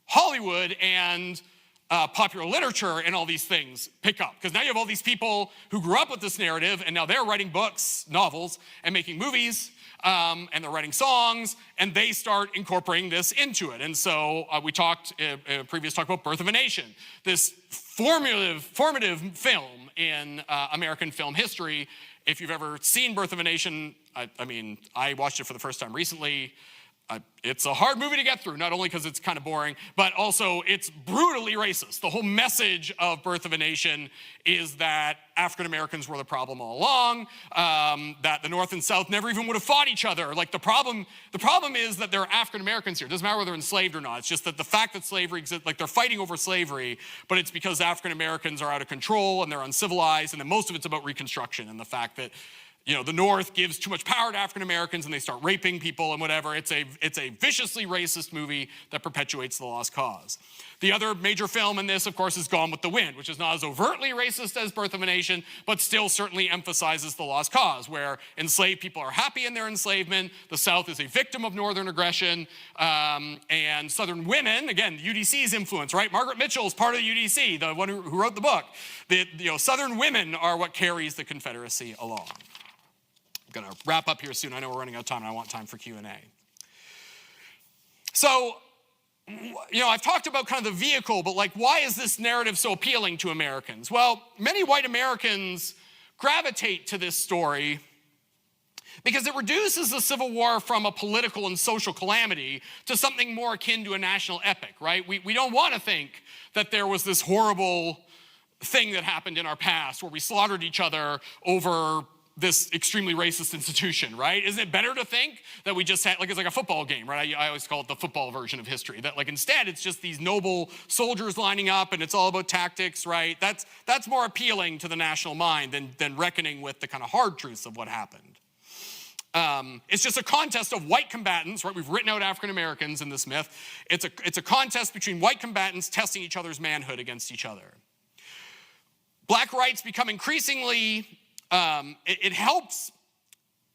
Hollywood and popular literature and all these things pick up. Because now you have all these people who grew up with this narrative, and now they're writing books, novels, and making movies, and they're writing songs, and they start incorporating this into it. And so we talked in a previous talk about Birth of a Nation, this formative film in American film history. If you've ever seen Birth of a Nation, I watched it for the first time recently. It's a hard movie to get through, not only because it's kind of boring, but also it's brutally racist. The whole message of Birth of a Nation is that African Americans were the problem all along, that the North and South never even would have fought each other. Like, the problem is that there are African Americans here. It doesn't matter whether they're enslaved or not. It's just that the fact that slavery exists, like, they're fighting over slavery, but it's because African Americans are out of control and they're uncivilized, and then most of it's about Reconstruction and the fact that the North gives too much power to African Americans and they start raping people and whatever. It's a viciously racist movie that perpetuates the lost cause. The other major film in this, of course, is Gone with the Wind, which is not as overtly racist as Birth of a Nation, but still certainly emphasizes the lost cause, where enslaved people are happy in their enslavement, the South is a victim of Northern aggression, and Southern women, again, UDC's influence, right? Margaret Mitchell is part of the UDC, the one who wrote the book. Southern women are what carries the Confederacy along. I'm going to wrap up here soon. I know we're running out of time, and I want time for Q&A. So, I've talked about kind of the vehicle, but why is this narrative so appealing to Americans? Well, many white Americans gravitate to this story because it reduces the Civil War from a political and social calamity to something more akin to a national epic, right? We don't want to think that there was this horrible thing that happened in our past where we slaughtered each other over this extremely racist institution, right? Isn't it better to think that we just had, it's like a football game, right? I always call it the football version of history. That instead it's just these noble soldiers lining up and it's all about tactics, right? That's more appealing to the national mind than reckoning with the kind of hard truths of what happened. It's just a contest of white combatants, right? We've written out African Americans in this myth. It's a contest between white combatants testing each other's manhood against each other. Black rights become increasingly it helps,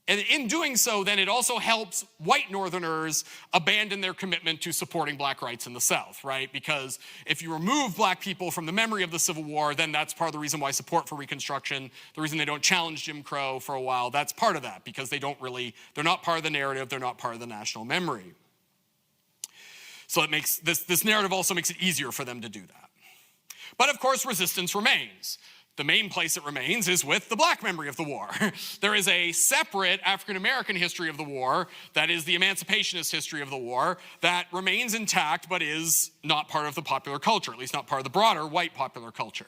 and in doing so, then it also helps white Northerners abandon their commitment to supporting black rights in the South, right? Because if you remove black people from the memory of the Civil War, then that's part of the reason why support for Reconstruction, the reason they don't challenge Jim Crow for a while, that's part of that, because they're not part of the narrative, they're not part of the national memory. So it makes, this narrative also makes it easier for them to do that. But of course, resistance remains. The main place it remains is with the black memory of the war. There is a separate African-American history of the war, that is the emancipationist history of the war, that remains intact but is not part of the popular culture, at least not part of the broader white popular culture.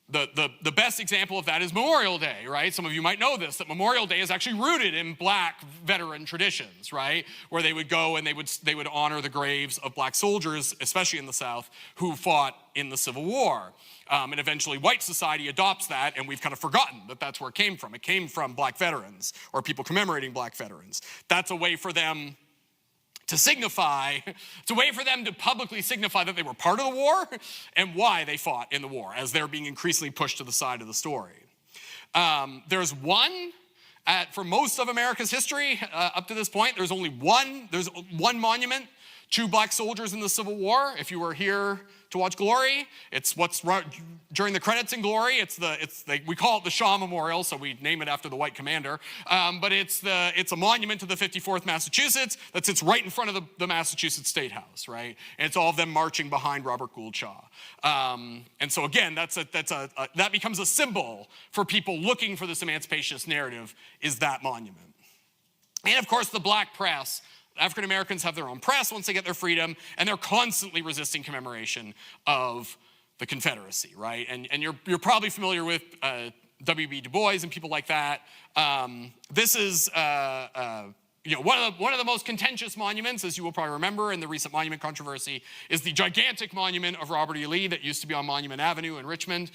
The best example of that is Memorial Day, right? Some of you might know this, that Memorial Day is actually rooted in black veteran traditions, right? Where they would go and they would honor the graves of black soldiers, especially in the South, who fought in the Civil War. And eventually white society adopts that, and we've kind of forgotten that that's where it came from. It came from black veterans, or people commemorating black veterans. That's a way for them to signify, it's a way for them to publicly signify that they were part of the war and why they fought in the war, as they're being increasingly pushed to the side of the story. There's one, for most of America's history up to this point, there's one monument to black soldiers in the Civil War. If you were here to watch Glory, it's what's during the credits in Glory. We call it the Shaw Memorial, so we name it after the white commander. But it's a monument to the 54th Massachusetts that sits right in front of the Massachusetts State House, right? And it's all of them marching behind Robert Gould Shaw. And so again, that becomes a symbol for people looking for this emancipationist narrative, is that monument. And of course, the black press. African Americans have their own press once they get their freedom, and they're constantly resisting commemoration of the Confederacy, right? And you're probably familiar with W.B. Du Bois and people like that. This is one of the most contentious monuments, as you will probably remember in the recent monument controversy, is the gigantic monument of Robert E. Lee that used to be on Monument Avenue in Richmond,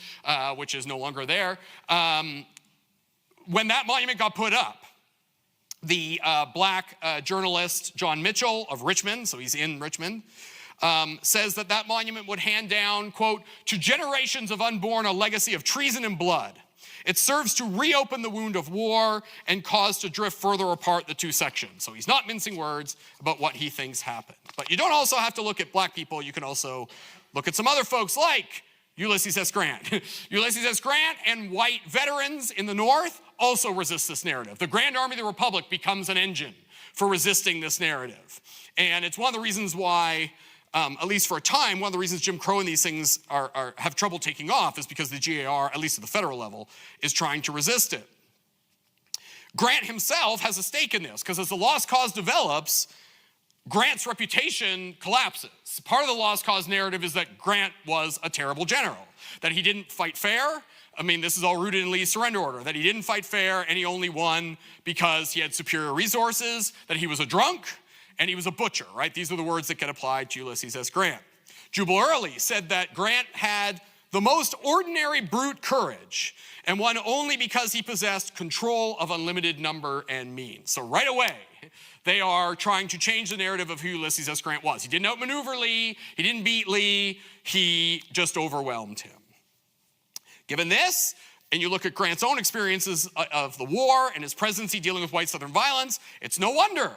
which is no longer there. When that monument got put up, the black journalist John Mitchell of Richmond, so he's in Richmond, says that monument would hand down, quote, to generations of unborn a legacy of treason and blood. It serves to reopen the wound of war and cause to drift further apart the two sections. So he's not mincing words about what he thinks happened. But you don't also have to look at black people. You can also look at some other folks like Ulysses S. Grant. Ulysses S. Grant and white veterans in the North also resist this narrative. The Grand Army of the Republic becomes an engine for resisting this narrative. And it's one of the reasons why, at least for a time, one of the reasons Jim Crow and these things have trouble taking off is because the GAR, at least at the federal level, is trying to resist it. Grant himself has a stake in this, because as the lost cause develops, Grant's reputation collapses. Part of the lost cause narrative is that Grant was a terrible general, that he didn't fight fair. I mean, this is all rooted in Lee's surrender order, that he didn't fight fair and he only won because he had superior resources, that he was a drunk, and he was a butcher, right? These are the words that get applied to Ulysses S. Grant. Jubal Early said that Grant had the most ordinary brute courage, and won only because he possessed control of unlimited number and means. So right away, they are trying to change the narrative of who Ulysses S. Grant was. He didn't outmaneuver Lee, he didn't beat Lee, he just overwhelmed him. Given this, and you look at Grant's own experiences of the war and his presidency dealing with white Southern violence, it's no wonder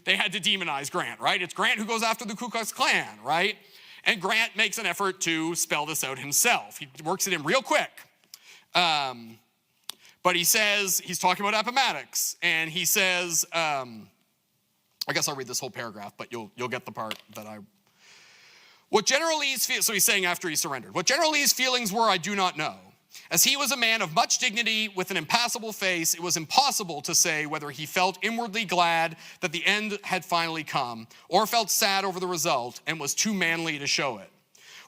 they had to demonize Grant, right? It's Grant who goes after the Ku Klux Klan, right? And Grant makes an effort to spell this out himself. He works it in real quick. But he says, he's talking about Appomattox, and he says, I guess I'll read this whole paragraph, but you'll get the part that what General Lee's, so he's saying after he surrendered, what General Lee's feelings were, I do not know. As he was a man of much dignity with an impassible face, it was impossible to say whether he felt inwardly glad that the end had finally come, or felt sad over the result and was too manly to show it.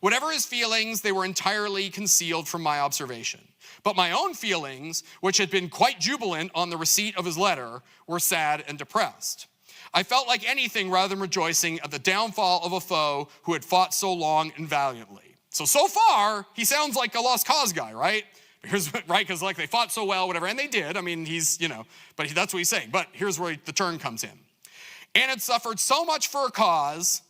Whatever his feelings, they were entirely concealed from my observation. But my own feelings, which had been quite jubilant on the receipt of his letter, were sad and depressed. I felt like anything rather than rejoicing at the downfall of a foe who had fought so long and valiantly. So far, he sounds like a lost cause guy, right? Right, because like they fought so well, whatever, and they did. I mean, but that's what he's saying. But here's where the turn comes in. And had suffered so much for a cause,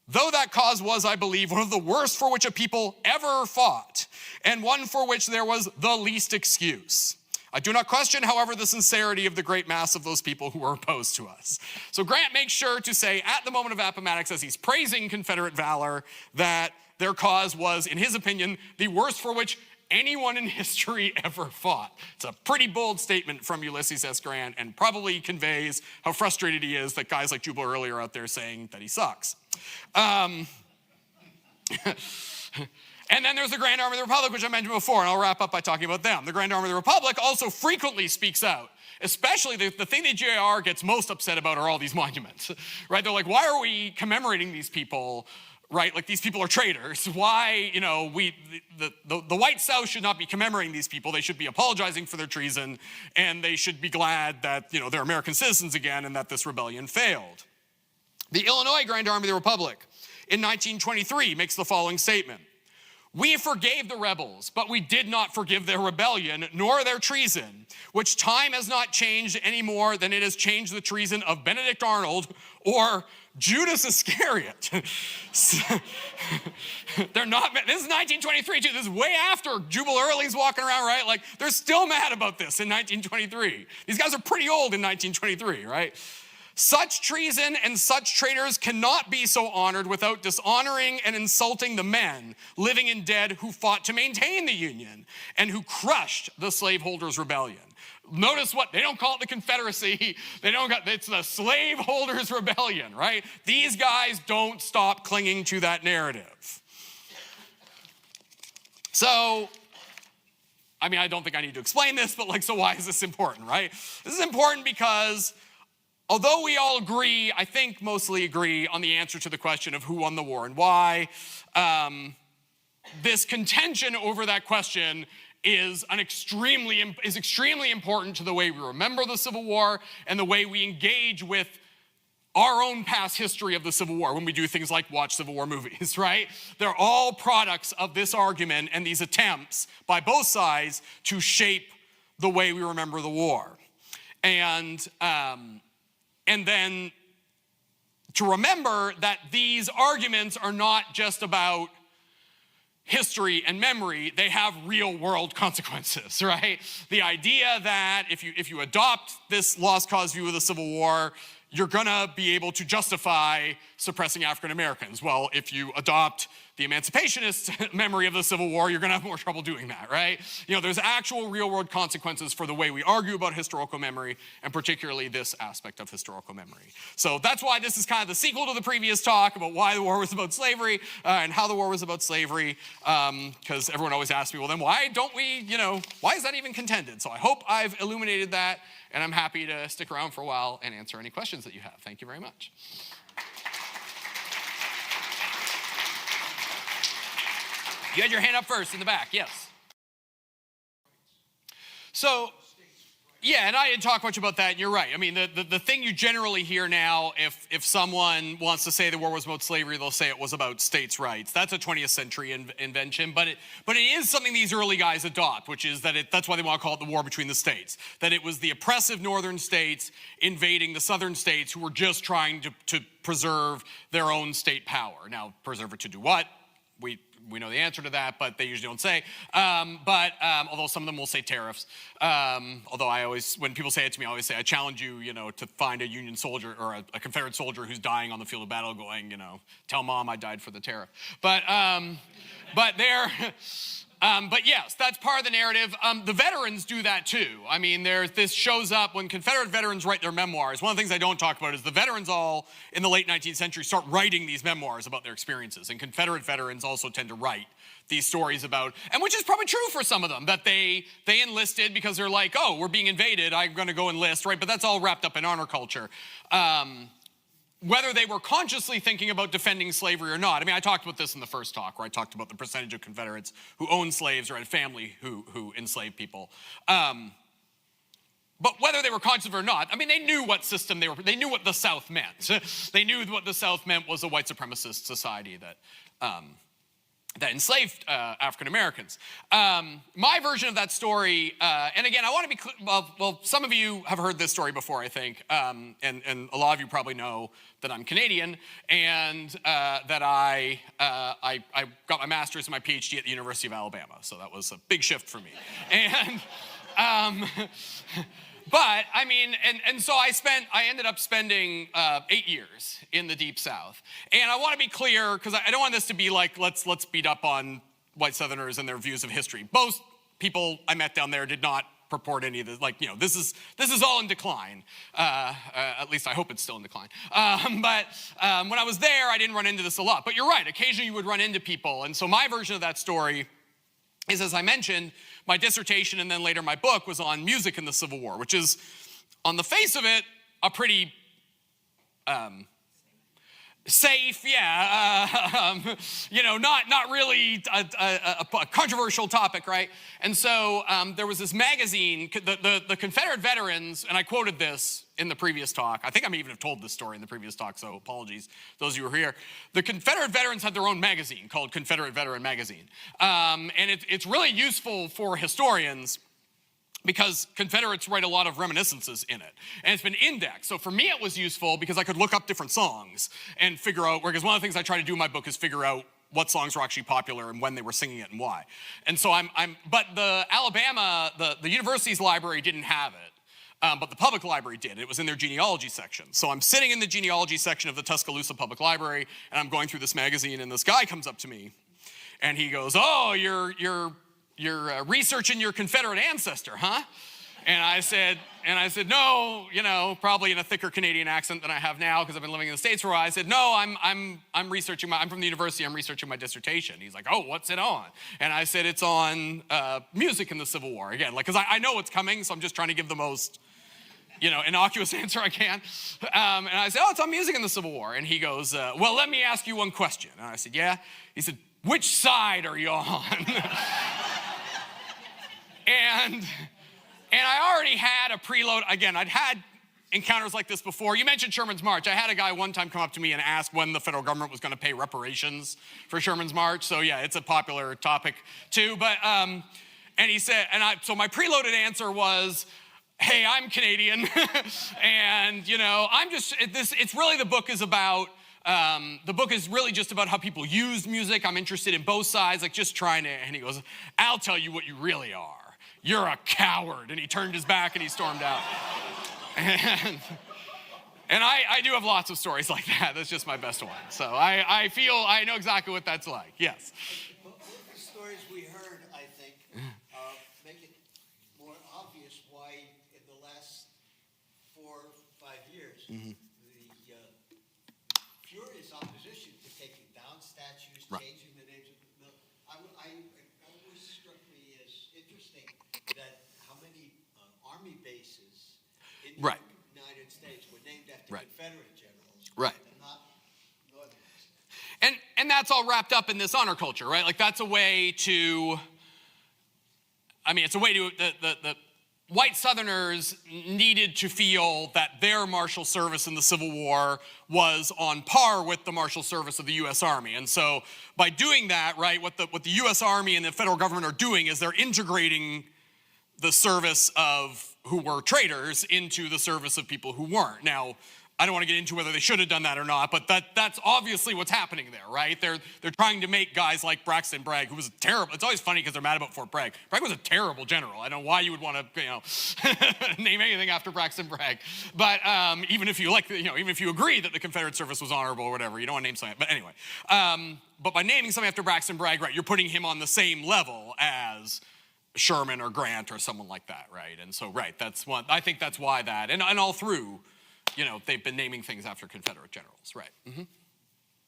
though that cause was, I believe, one of the worst for which a people ever fought, and one for which there was the least excuse. I do not question, however, the sincerity of the great mass of those people who were opposed to us. So Grant makes sure to say at the moment of Appomattox, as he's praising Confederate valor, that their cause was, in his opinion, the worst for which anyone in history ever fought. It's a pretty bold statement from Ulysses S. Grant and probably conveys how frustrated he is that guys like Jubal Early are out there saying that he sucks. And then there's the Grand Army of the Republic, which I mentioned before, and I'll wrap up by talking about them. The Grand Army of the Republic also frequently speaks out. Especially the thing that GIR gets most upset about are all these monuments, right? They're like, why are we commemorating these people? Right, like these people are traitors. Why, the white South should not be commemorating these people. They should be apologizing for their treason, and they should be glad that, they're American citizens again and that this rebellion failed. The Illinois Grand Army of the Republic in 1923 makes the following statement. We forgave the rebels, but we did not forgive their rebellion, nor their treason, which time has not changed any more than it has changed the treason of Benedict Arnold or Judas Iscariot. They're not, this is 1923 too. This is way after Jubal Early's walking around, right? Like, they're still mad about this in 1923. These guys are pretty old in 1923, right? Such treason and such traitors cannot be so honored without dishonoring and insulting the men, living and dead, who fought to maintain the Union and who crushed the slaveholders' rebellion. Notice what, they don't call it the Confederacy, it's the slaveholders' rebellion, right? These guys don't stop clinging to that narrative. So, I don't think I need to explain this, but so why is this important, right? This is important because although we all agree, I think mostly agree on the answer to the question of who won the war and why, this contention over that question is extremely important to the way we remember the Civil War and the way we engage with our own past history of the Civil War when we do things like watch Civil War movies, right? They're all products of this argument and these attempts by both sides to shape the way we remember the war. And then to remember that these arguments are not just about history and memory, they have real world consequences, right? The idea that if you adopt this lost cause view of the Civil War, you're gonna be able to justify suppressing African Americans. Well, if you adopt the emancipationist memory of the Civil War, you're gonna have more trouble doing that, right? There's actual real world consequences for the way we argue about historical memory, and particularly this aspect of historical memory. So that's why this is kind of the sequel to the previous talk about why the war was about slavery and how the war was about slavery, because everyone always asks me, well then why don't we, why is that even contended? So I hope I've illuminated that, and I'm happy to stick around for a while and answer any questions that you have. Thank you very much. You had your hand up first in the back, yes. So, Yeah, and I didn't talk much about that, and you're right. I mean, the thing you generally hear now, if someone wants to say the war was about slavery, they'll say it was about states' rights. That's a 20th century invention, but it is something these early guys adopt, which is that that's why they want to call it the war between the states. That it was the oppressive northern states invading the southern states who were just trying to preserve their own state power. Now, preserve it to do what? We know the answer to that, but they usually don't say. Although some of them will say tariffs. Although when people say it to me, I always say, I challenge you, to find a Union soldier or a Confederate soldier who's dying on the field of battle going, tell mom I died for the tariff. But yes, that's part of the narrative. The veterans do that too. I mean, this shows up when Confederate veterans write their memoirs. One of the things I don't talk about is the veterans all in the late 19th century start writing these memoirs about their experiences. And Confederate veterans also tend to write these stories about, and which is probably true for some of them, that they enlisted because they're like, oh, we're being invaded, I'm gonna go enlist, right? But that's all wrapped up in honor culture. Whether they were consciously thinking about defending slavery or not. I mean, I talked about this in the first talk, where I talked about the percentage of Confederates who owned slaves or had family who enslaved people. But whether they were conscious of it or not, I mean, they knew what system they knew what the South meant. They knew what the South meant was a white supremacist society that enslaved African Americans. My version of that story, and again, I want to be clear, well, some of you have heard this story before, I think, and a lot of you probably know that I'm Canadian, and that I got my master's and my PhD at the University of Alabama, so that was a big shift for me. And but I mean, and so I ended up spending 8 years in the Deep South. And I want to be clear, because I don't want this to be like, let's beat up on white Southerners and their views of history. Most people I met down there did not purport any of this, this is all in decline. At least I hope it's still in decline. But when I was there, I didn't run into this a lot. But you're right, occasionally you would run into people. And so my version of that story is, as I mentioned, my dissertation and then later my book was on music in the Civil War, which is, on the face of it, a pretty safe, not really a controversial topic, right? And so there was this magazine, the Confederate veterans, and I quoted this in the previous talk. I think I may even have told this story in the previous talk, so apologies those of you who were here. The Confederate veterans had their own magazine called Confederate Veteran Magazine. And it's really useful for historians because Confederates write a lot of reminiscences in it. And it's been indexed. So for me, it was useful because I could look up different songs and figure out, because one of the things I try to do in my book is figure out what songs were actually popular and when they were singing it and why. And so but the Alabama, the university's library didn't have it. But the public library did. It was in their genealogy section. So I'm sitting in the genealogy section of the Tuscaloosa Public Library, and I'm going through this magazine, and this guy comes up to me, and he goes, "Oh, you're researching your Confederate ancestor, huh?" And I said, "No, probably in a thicker Canadian accent than I have now because I've been living in the States for a while." I said, "No, I'm researching I'm from the university. I'm researching my dissertation." He's like, "Oh, what's it on?" And I said, "It's on music in the Civil War." Again, because I know what's coming, so I'm just trying to give the most innocuous answer I can. And I said, "Oh, it's on music in the Civil War." And he goes, "Well, let me ask you one question." And I said, "Yeah." He said, "Which side are you on?" And I already had a preload. Again, I'd had encounters like this before. You mentioned Sherman's March. I had a guy one time come up to me and ask when the federal government was going to pay reparations for Sherman's March. So yeah, it's a popular topic too. But and he said, so my preloaded answer was, "Hey, I'm Canadian, and it's really the book is about." The book is really just about how people use music. I'm interested in both sides, just trying to. And he goes, "I'll tell you what you really are. You're a coward." And he turned his back and he stormed out. And I do have lots of stories like that. That's just my best one. So I feel I know exactly what that's like. Yes. Well, the stories we heard, I think, make it more obvious why in the last 4 or 5 years, the furious opposition to taking down statues, Right. changing the names of the mill. It always struck me as interesting that how many army bases in the Right. United States were named after Right. Confederate generals, Right. and not Northerners. And that's all wrapped up in this honor culture, right? That's a way to. I mean, it's a way to white Southerners needed to feel that their martial service in the Civil War was on par with the martial service of the U.S. Army. And so by doing that, right, what the U.S. Army and the federal government are doing is they're integrating the service of who were traitors into the service of people who weren't. Now, I don't want to get into whether they should have done that or not, but that's obviously what's happening there, right? They're trying to make guys like Braxton Bragg, who was terrible. It's always funny because they're mad about Fort Bragg. Bragg was a terrible general. I don't know why you would want to, name anything after Braxton Bragg. But even if you even if you agree that the Confederate service was honorable or whatever, you don't want to name something. But anyway, but by naming something after Braxton Bragg, right, you're putting him on the same level as Sherman or Grant or someone like that, right? And so, right, I think that's why that, and all through, they've been naming things after Confederate generals, right? Mm-hmm.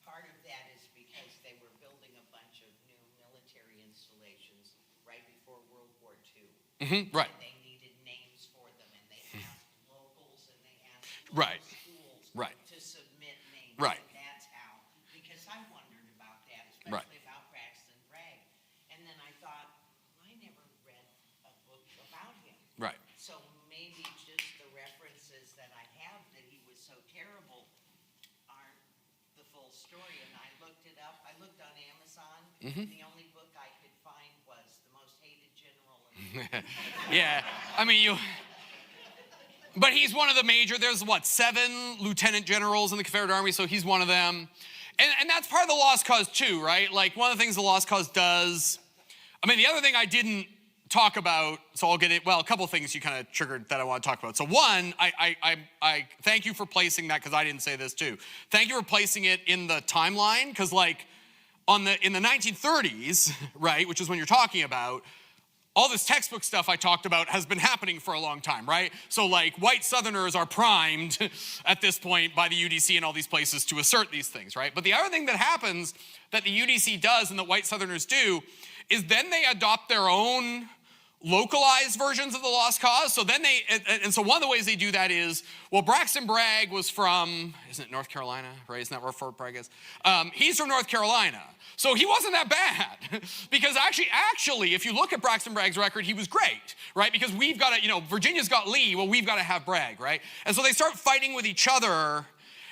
Part of that is because they were building a bunch of new military installations right before World War II. Mm-hmm. Right. And they needed names for them, and they asked locals and they asked Right. schools Right. to submit names. Right. And that's how, because I wondered about that, Right. especially about Braxton Bragg. And then I thought, I never read a book about him. Right. So maybe just the references that I have that he was so terrible aren't the full story. And I looked it up. I looked on Amazon. Mm-hmm. The only book I could find was The Most Hated General in Yeah, I mean, but he's one of the major, there's 7 lieutenant generals in the Confederate Army, so he's one of them. And that's part of the Lost Cause too, right? Like one of the things the Lost Cause does, I mean, the other thing I didn't talk about, so I'll get it, a couple things you kind of triggered that I want to talk about. So one, I thank you for placing that, because I didn't say this too. Thank you for placing it in the timeline, because in the 1930s, right, which is when you're talking about, all this textbook stuff I talked about has been happening for a long time, right? So white Southerners are primed at this point by the UDC and all these places to assert these things, right? But the other thing that happens that the UDC does and that white Southerners do is then they adopt their own localized versions of the Lost Cause. So then so one of the ways they do that is, Braxton Bragg was from, isn't it North Carolina, right? Isn't that where Fort Bragg is? He's from North Carolina. So he wasn't that bad, because actually, if you look at Braxton Bragg's record, he was great, right? Because we've got to, Virginia's got Lee, we've got to have Bragg, right? And so they start fighting with each other.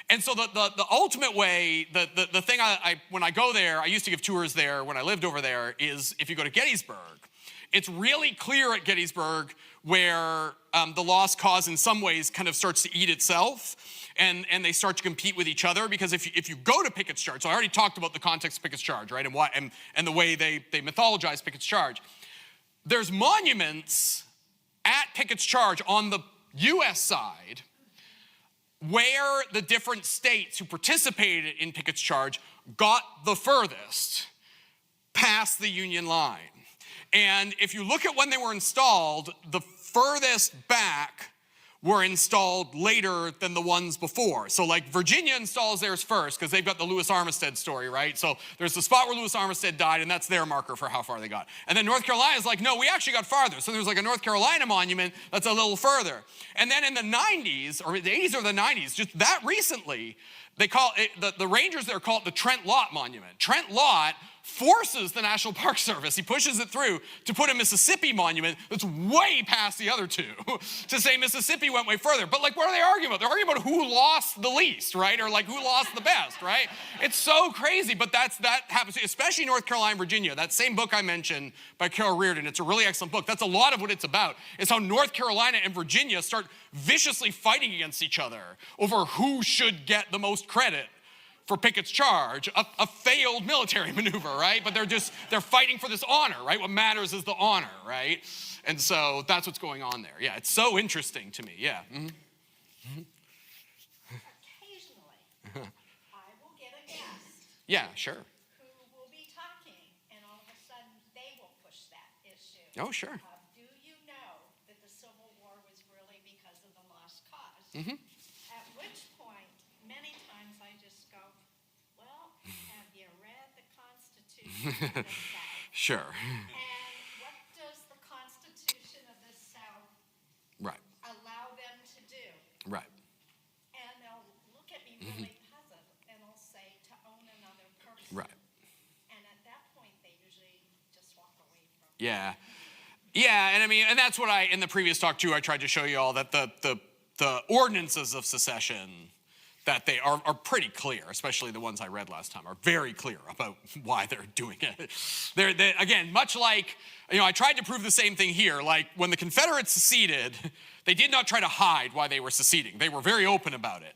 And so the ultimate way, the thing when I go there, I used to give tours there when I lived over there, is if you go to Gettysburg, it's really clear at Gettysburg where the Lost Cause in some ways kind of starts to eat itself, and they start to compete with each other. Because if you go to Pickett's Charge, so I already talked about the context of Pickett's Charge, right, and the way they mythologize Pickett's Charge. There's monuments at Pickett's Charge on the U.S. side where the different states who participated in Pickett's Charge got the furthest past the Union line. And if you look at when they were installed, the furthest back were installed later than the ones before. So Virginia installs theirs first because they've got the Lewis Armistead story, right? So there's the spot where Lewis Armistead died, and that's their marker for how far they got. And then North Carolina's no, we actually got farther. So there's a North Carolina monument that's a little further. And then in the 90s, or the 80s or the 90s, just that recently, they call it, the rangers there call it the Trent Lott Monument. Trent Lott forces the National Park Service, he pushes it through, to put a Mississippi monument that's way past the other two, to say Mississippi went way further. But what are they arguing about? They're arguing about who lost the least, right? Or who lost the best, right? It's so crazy, but that happens, especially North Carolina and Virginia. That same book I mentioned by Carol Reardon, it's a really excellent book. That's a lot of what it's about, is how North Carolina and Virginia start viciously fighting against each other over who should get the most credit for Pickett's Charge, a failed military maneuver, right? But they're fighting for this honor, right? What matters is the honor, right? And so that's what's going on there. Yeah, it's so interesting to me, yeah. Mm-hmm. Mm-hmm. Occasionally, I will get a guest Yeah, sure. who will be talking, and all of a sudden, they will push that issue. Oh, sure. Do you know that the Civil War was really because of the Lost Cause? Mm-hmm. At which point, many times I just go, well, have you read the Constitution of the South? Sure. And what does the Constitution of the South Right, allow them to do? right. And they'll look at me really puzzled, and they'll say, to own another person. Right. And at that point, they usually just walk away from it. Yeah. Yeah, and I mean, and that's what in the previous talk too, I tried to show you all that the ordinances of secession, that they are pretty clear, especially the ones I read last time, are very clear about why they're doing it. They're again, much like, I tried to prove the same thing here. Like when the Confederates seceded, they did not try to hide why they were seceding. They were very open about it.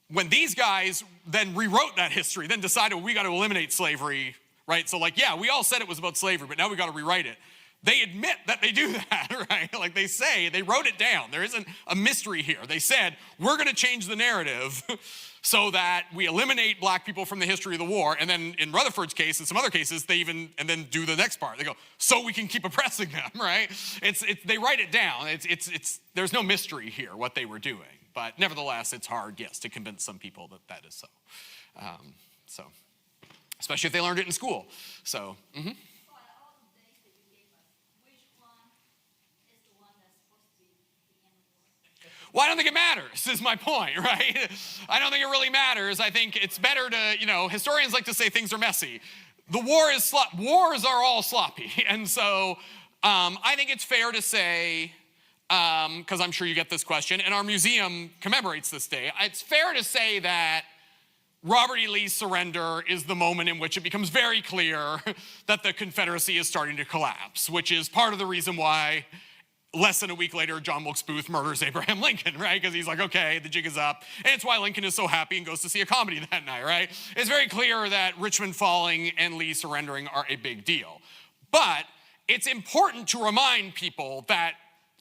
When these guys then rewrote that history, then decided, well, we got to eliminate slavery, right? So like, yeah, we all said it was about slavery, but now we got to rewrite it. They admit that they do that, right? Like they say, they wrote it down. There isn't a mystery here. They said, we're going to change the narrative so that we eliminate black people from the history of the war. And then in Rutherford's case, and some other cases, they even, and then do the next part. They go, so we can keep oppressing them, right? They write it down. There's no mystery here what they were doing. But nevertheless, it's hard, yes, to convince some people that that is so. Especially if they learned it in school. So, mm-hmm. Well, I don't think it matters, is my point, right? I don't think it really matters. I think it's better to, historians like to say things are messy. The wars are all sloppy. And so I think it's fair to say, because I'm sure you get this question, and our museum commemorates this day, it's fair to say that Robert E. Lee's surrender is the moment in which it becomes very clear that the Confederacy is starting to collapse, which is part of the reason why less than a week later, John Wilkes Booth murders Abraham Lincoln, right? Because he's like, okay, the jig is up. And it's why Lincoln is so happy and goes to see a comedy that night, right? It's very clear that Richmond falling and Lee surrendering are a big deal. But it's important to remind people that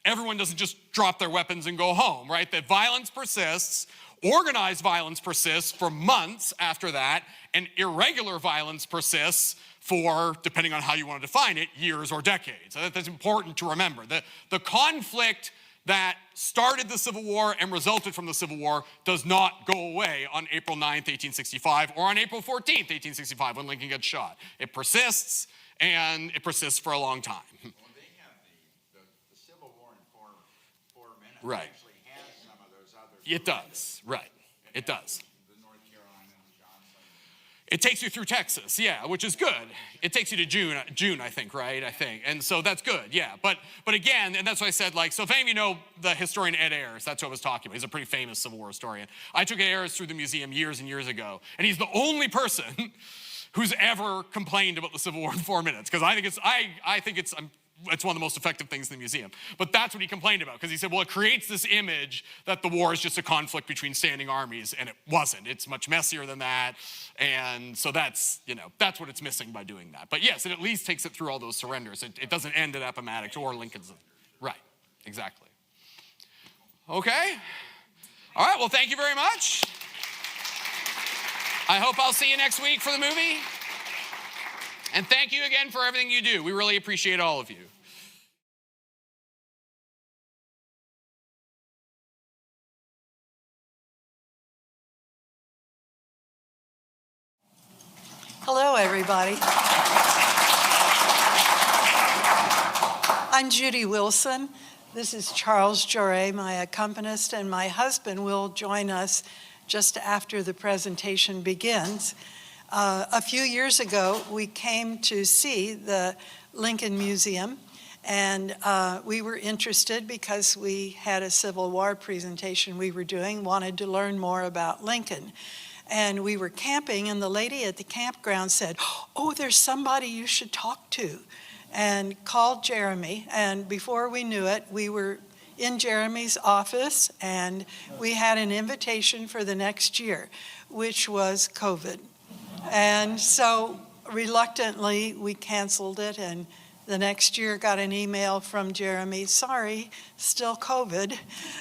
everyone doesn't just drop their weapons and go home, right? That violence persists, organized violence persists for months after that, and irregular violence persists for, depending on how you want to define it, years or decades. So that's important to remember. The conflict that started the Civil War and resulted from the Civil War does not go away on April 9th, 1865, or on April 14th, 1865, when Lincoln gets shot. It persists, and it persists for a long time. Well, they have the Civil War in four minutes. Right. It actually has some of those other. It does, right. It does. The North Carolina and Johnson. It takes you through Texas, yeah, which is good. It takes you to June, I think, right? I think. And so that's good, yeah. But again, and that's why I said, so if any of you know the historian Ed Ayers, that's what I was talking about. He's a pretty famous Civil War historian. I took Ayers through the museum years and years ago, and he's the only person who's ever complained about the Civil War in 4 minutes, because I think it's one of the most effective things in the museum. But that's what he complained about, because he said, well, it creates this image that the war is just a conflict between standing armies, and it wasn't. It's much messier than that, and so that's what it's missing by doing that. But yes, it at least takes it through all those surrenders. It doesn't end at Appomattox or Lincoln's. Right, exactly. Okay. All right, well, thank you very much. I hope I'll see you next week for the movie. And thank you again for everything you do. We really appreciate all of you. Hello, everybody. I'm Judy Wilson. This is Charles Joret, my accompanist, and my husband will join us just after the presentation begins. A few years ago, we came to see the Lincoln Museum, and we were interested because we had a Civil War presentation we were doing, wanted to learn more about Lincoln. And we were camping, and the lady at the campground said, oh, there's somebody you should talk to, and called Jeremy. And before we knew it, we were in Jeremy's office, and we had an invitation for the next year, which was COVID. And so reluctantly, we canceled it, and the next year got an email from Jeremy, sorry, still COVID.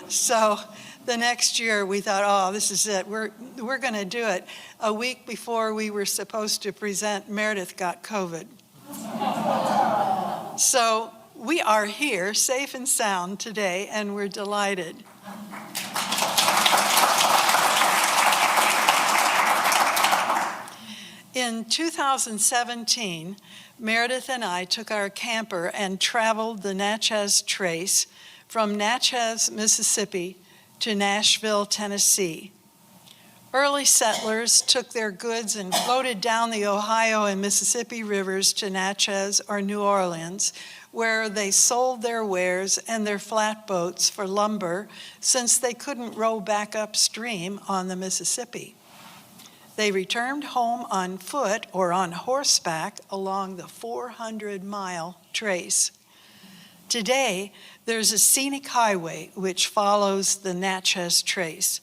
So the next year we thought, oh, this is it, we're going to do it. A week before we were supposed to present, Meredith got COVID. So we are here, safe and sound today, and we're delighted. In 2017, Meredith and I took our camper and traveled the Natchez Trace from Natchez, Mississippi to Nashville, Tennessee. Early settlers took their goods and floated down the Ohio and Mississippi rivers to Natchez or New Orleans, where they sold their wares and their flatboats for lumber, since they couldn't row back upstream on the Mississippi. They returned home on foot or on horseback along the 400-mile trace. Today, there's a scenic highway which follows the Natchez Trace.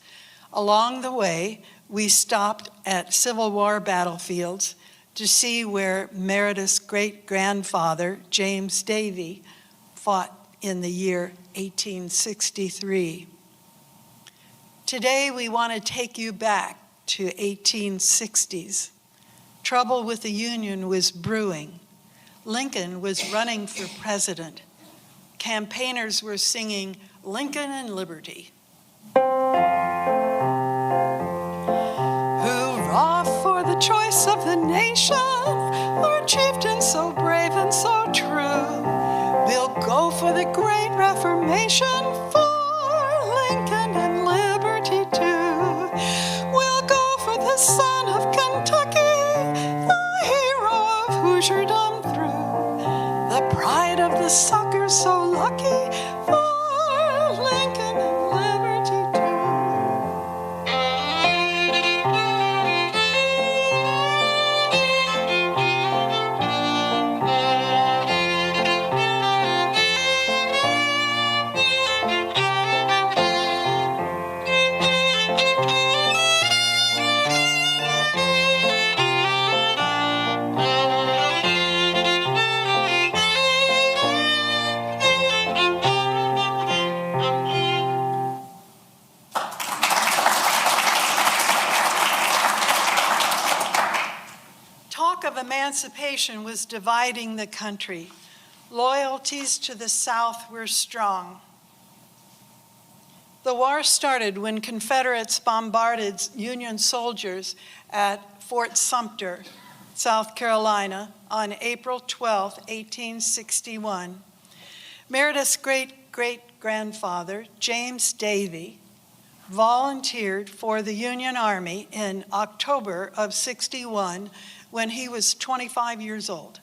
Along the way, we stopped at Civil War battlefields to see where Meredith's great-grandfather, James Davy, fought in the year 1863. Today, we want to take you back to 1860s. Trouble with the Union was brewing. Lincoln was running for president. Campaigners were singing Lincoln and Liberty. Hurrah for the choice of the nation, our chieftain so brave and so true. We'll go for the great Reformation, for Lincoln and liberty too. We'll go for the son of Kentucky, the hero of Hoosierdom through. The pride of the sucker so lucky, for Lincoln and liberty too. Talk of emancipation was dividing the country. Loyalties to the South were strong. The war started when Confederates bombarded Union soldiers at Fort Sumter, South Carolina, on April 12, 1861. Meredith's great-great-grandfather, James Davy, volunteered for the Union Army in October of '61 when he was 25 years old.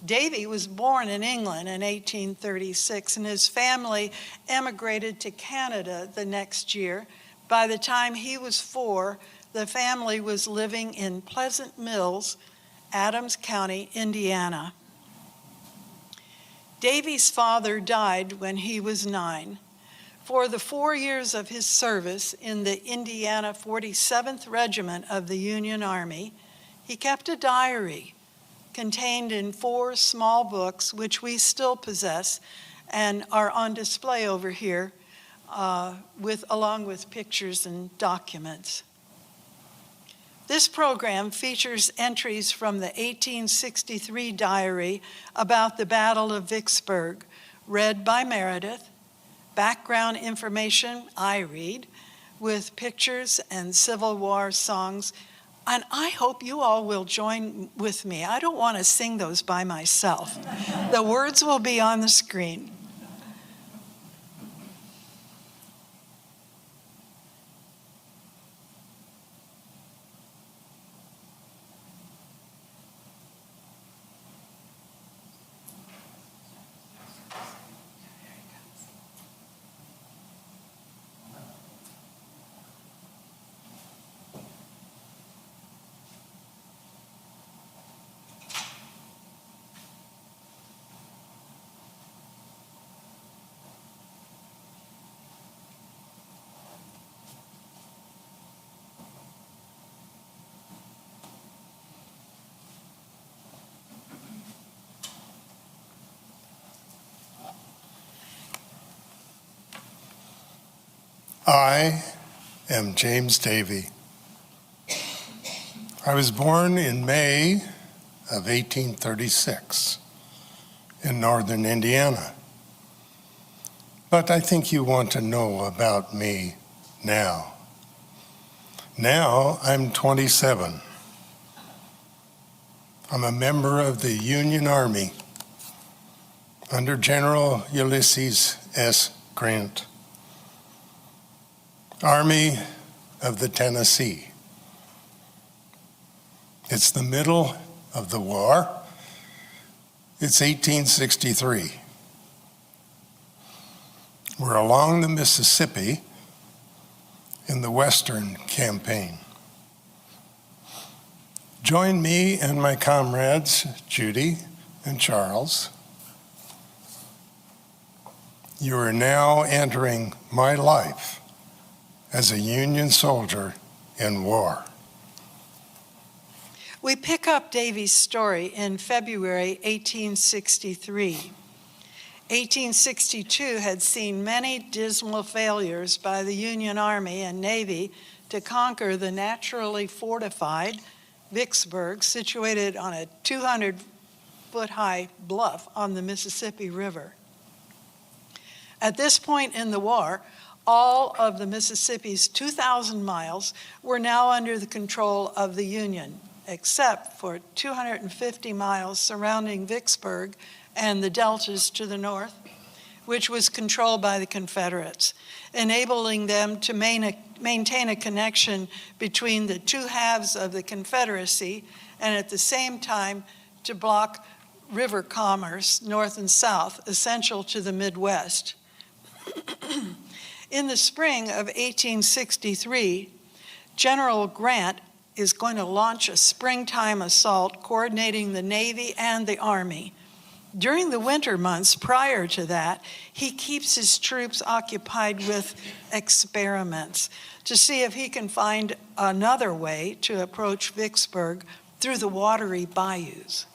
Davy was born in England in 1836, and his family emigrated to Canada the next year. By the time he was 4, the family was living in Pleasant Mills, Adams County, Indiana. Davy's father died when he was 9. For the 4 years of his service in the Indiana 47th Regiment of the Union Army, he kept a diary contained in 4 small books, which we still possess and are on display over here, along with pictures and documents. This program features entries from the 1863 diary about the Battle of Vicksburg, read by Meredith, background information I read, with pictures and Civil War songs. And I hope you all will join with me. I don't want to sing those by myself. The words will be on the screen. I am James Davy. I was born in May of 1836 in northern Indiana. But I think you want to know about me now. Now I'm 27. I'm a member of the Union Army under General Ulysses S. Grant. Army of the Tennessee. It's the middle of the war. It's 1863. We're along the Mississippi in the Western Campaign. Join me and my comrades, Judy and Charles. You are now entering my life as a Union soldier in war. We pick up Davy's story in February 1863. 1862 had seen many dismal failures by the Union Army and Navy to conquer the naturally fortified Vicksburg, situated on a 200-foot-high bluff on the Mississippi River. At this point in the war, all of the Mississippi's 2,000 miles were now under the control of the Union, except for 250 miles surrounding Vicksburg and the deltas to the north, which was controlled by the Confederates, enabling them to maintain a connection between the two halves of the Confederacy and at the same time to block river commerce north and south, essential to the Midwest. In the spring of 1863, General Grant is going to launch a springtime assault coordinating the Navy and the Army. During the winter months prior to that, he keeps his troops occupied with experiments to see if he can find another way to approach Vicksburg through the watery bayous.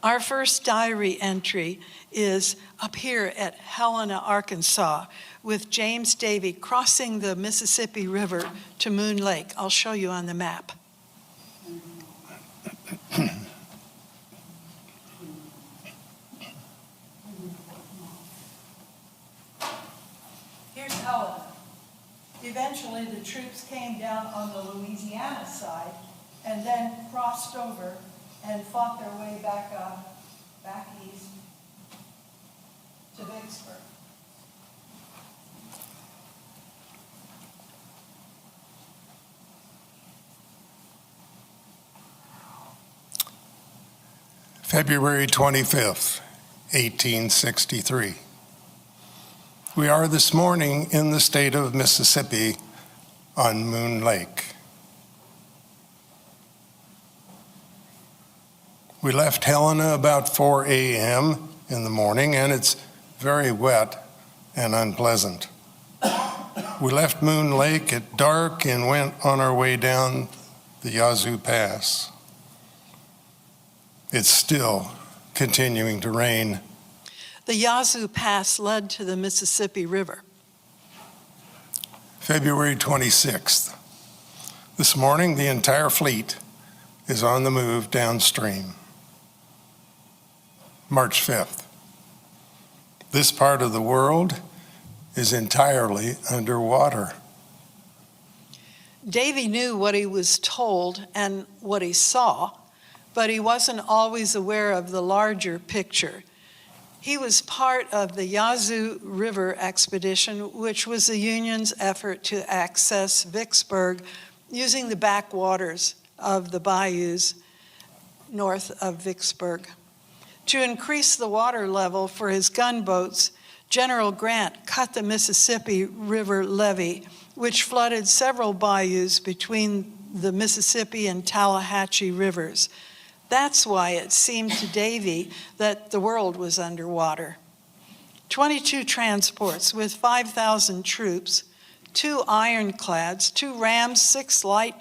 Our first diary entry is up here at Helena, Arkansas, with James Davy crossing the Mississippi River to Moon Lake. I'll show you on the map. Here's Helena. Eventually, the troops came down on the Louisiana side and then crossed over and fought their way back up, back east to Vicksburg. February 25th, 1863. We are this morning in the state of Mississippi on Moon Lake. We left Helena about 4 a.m. in the morning, and it's very wet and unpleasant. We left Moon Lake at dark and went on our way down the Yazoo Pass. It's still continuing to rain. The Yazoo Pass led to the Mississippi River. February 26th. This morning, the entire fleet is on the move downstream. March 5th. This part of the world is entirely underwater. Davy knew what he was told and what he saw, but he wasn't always aware of the larger picture. He was part of the Yazoo River expedition, which was the Union's effort to access Vicksburg using the backwaters of the bayous north of Vicksburg. To increase the water level for his gunboats, General Grant cut the Mississippi River levee, which flooded several bayous between the Mississippi and Tallahatchie rivers. That's why it seemed to Davy that the world was underwater. 22 transports with 5,000 troops, 2 ironclads, 2 rams, 6 light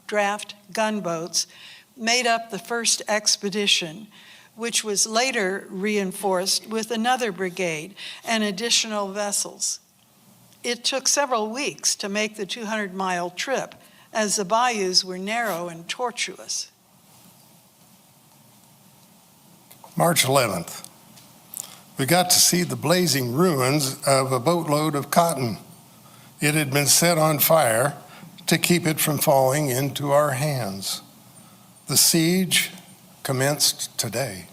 draft gunboats made up the first expedition, which was later reinforced with another brigade and additional vessels. It took several weeks to make the 200-mile trip, as the bayous were narrow and tortuous. March 11th. We got to see the blazing ruins of a boatload of cotton. It had been set on fire to keep it from falling into our hands. The siege commenced today.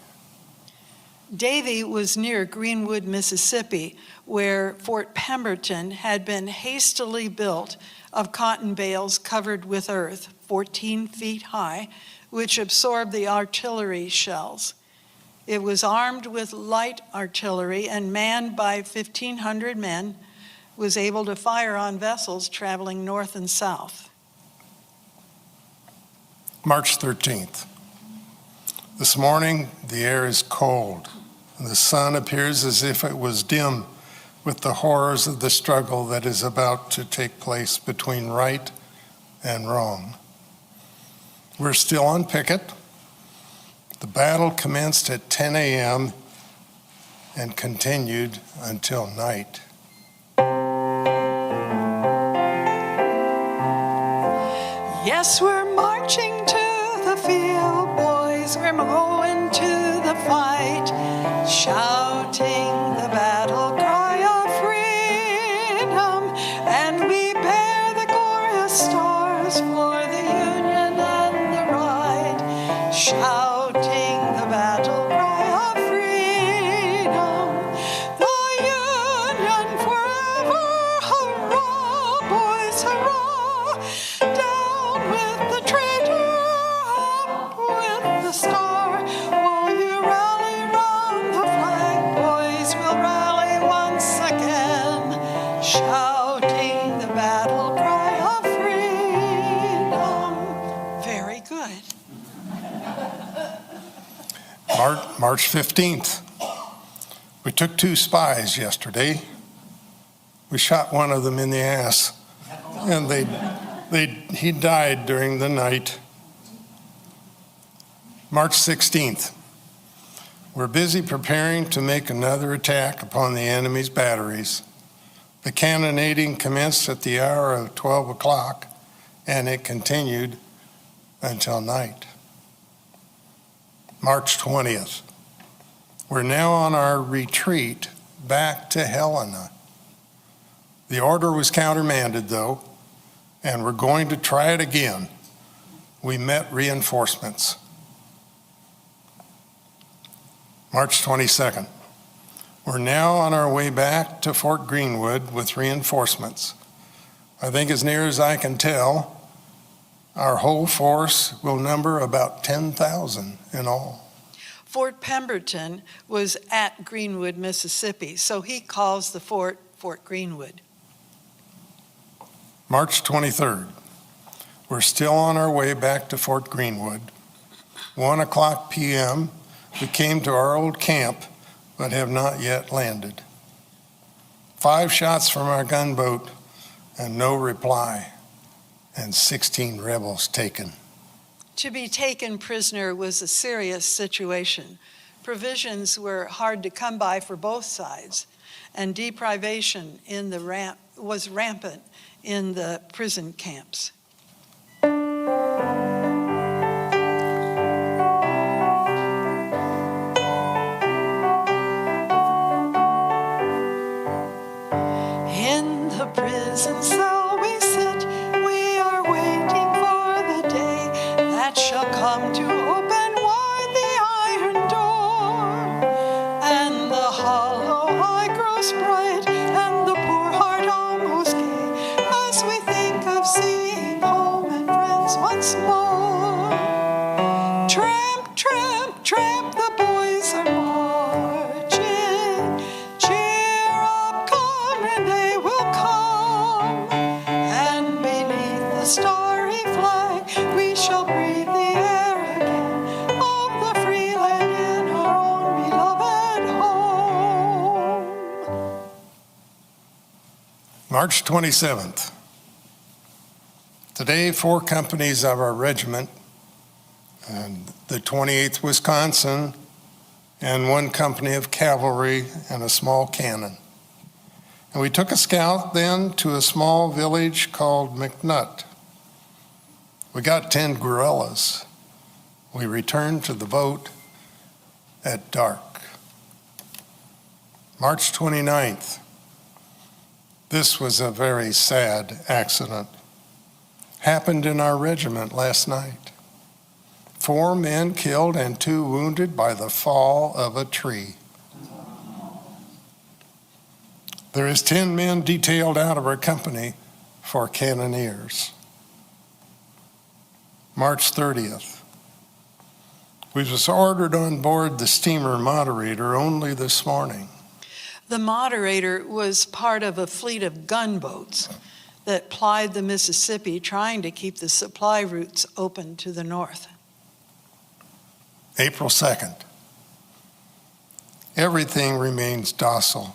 Davy was near Greenwood, Mississippi, where Fort Pemberton had been hastily built of cotton bales covered with earth, 14 feet high, which absorbed the artillery shells. It was armed with light artillery and manned by 1,500 men, was able to fire on vessels traveling north and south. March 13th. This morning, the air is cold, and the sun appears as if it was dim with the horrors of the struggle that is about to take place between right and wrong. We're still on picket. The battle commenced at 10 a.m. and continued until night. Yes, we're marching to the field, boys. We're going to the fight, shouting the battle cry of freedom, and we bear the glorious stars for the Union and the right, shouting the battle cry of freedom. The Union forever, hurrah, boys, hurrah! Down with the traitor, up with the star. Will you rally round the flag, boys? We'll rally once again, shouting the battle cry of freedom. Very good. March 15th. We took 2 spies yesterday. We shot one of them in the ass, and he died during the night. March 16th. We're busy preparing to make another attack upon the enemy's batteries. The cannonading commenced at the hour of 12 o'clock, and it continued until night. March 20th. We're now on our retreat back to Helena. The order was countermanded, though, and we're going to try it again. We met reinforcements. March 22nd. We're now on our way back to Fort Greenwood with reinforcements. I think as near as I can tell, our whole force will number about 10,000 in all. Fort Pemberton was at Greenwood, Mississippi, so he calls the fort Fort Greenwood. March 23rd. We're still on our way back to Fort Greenwood. 1:00 p.m., we came to our old camp, but have not yet landed. 5 shots from our gunboat and no reply, and 16 rebels taken. To be taken prisoner was a serious situation. Provisions were hard to come by for both sides, and deprivation was rampant in the prison camps. In the prison cell we sit, we are waiting for the day that shall come to open wide the iron door, and the hollow eye grows bright, and the poor heart almost gay, as we think of seeing home and friends once more. Tramp, tramp, tramp, the boys are marching. Cheer up, comrade, they will come, and beneath the starry flag we shall breathe the air again of the free land in our own beloved home. March 27th. Today, 4 companies of our regiment, and the 28th Wisconsin, and 1 company of cavalry and a small cannon. And we took a scout then to a small village called McNutt. We got 10 guerrillas. We returned to the boat at dark. March 29th. This was a very sad accident. Happened in our regiment last night. 4 men killed and 2 wounded by the fall of a tree. There is 10 men detailed out of our company for cannoneers. March 30th. We was ordered on board the steamer Moderator only this morning. The Moderator was part of a fleet of gunboats that plied the Mississippi, trying to keep the supply routes open to the north. April 2nd. Everything remains docile,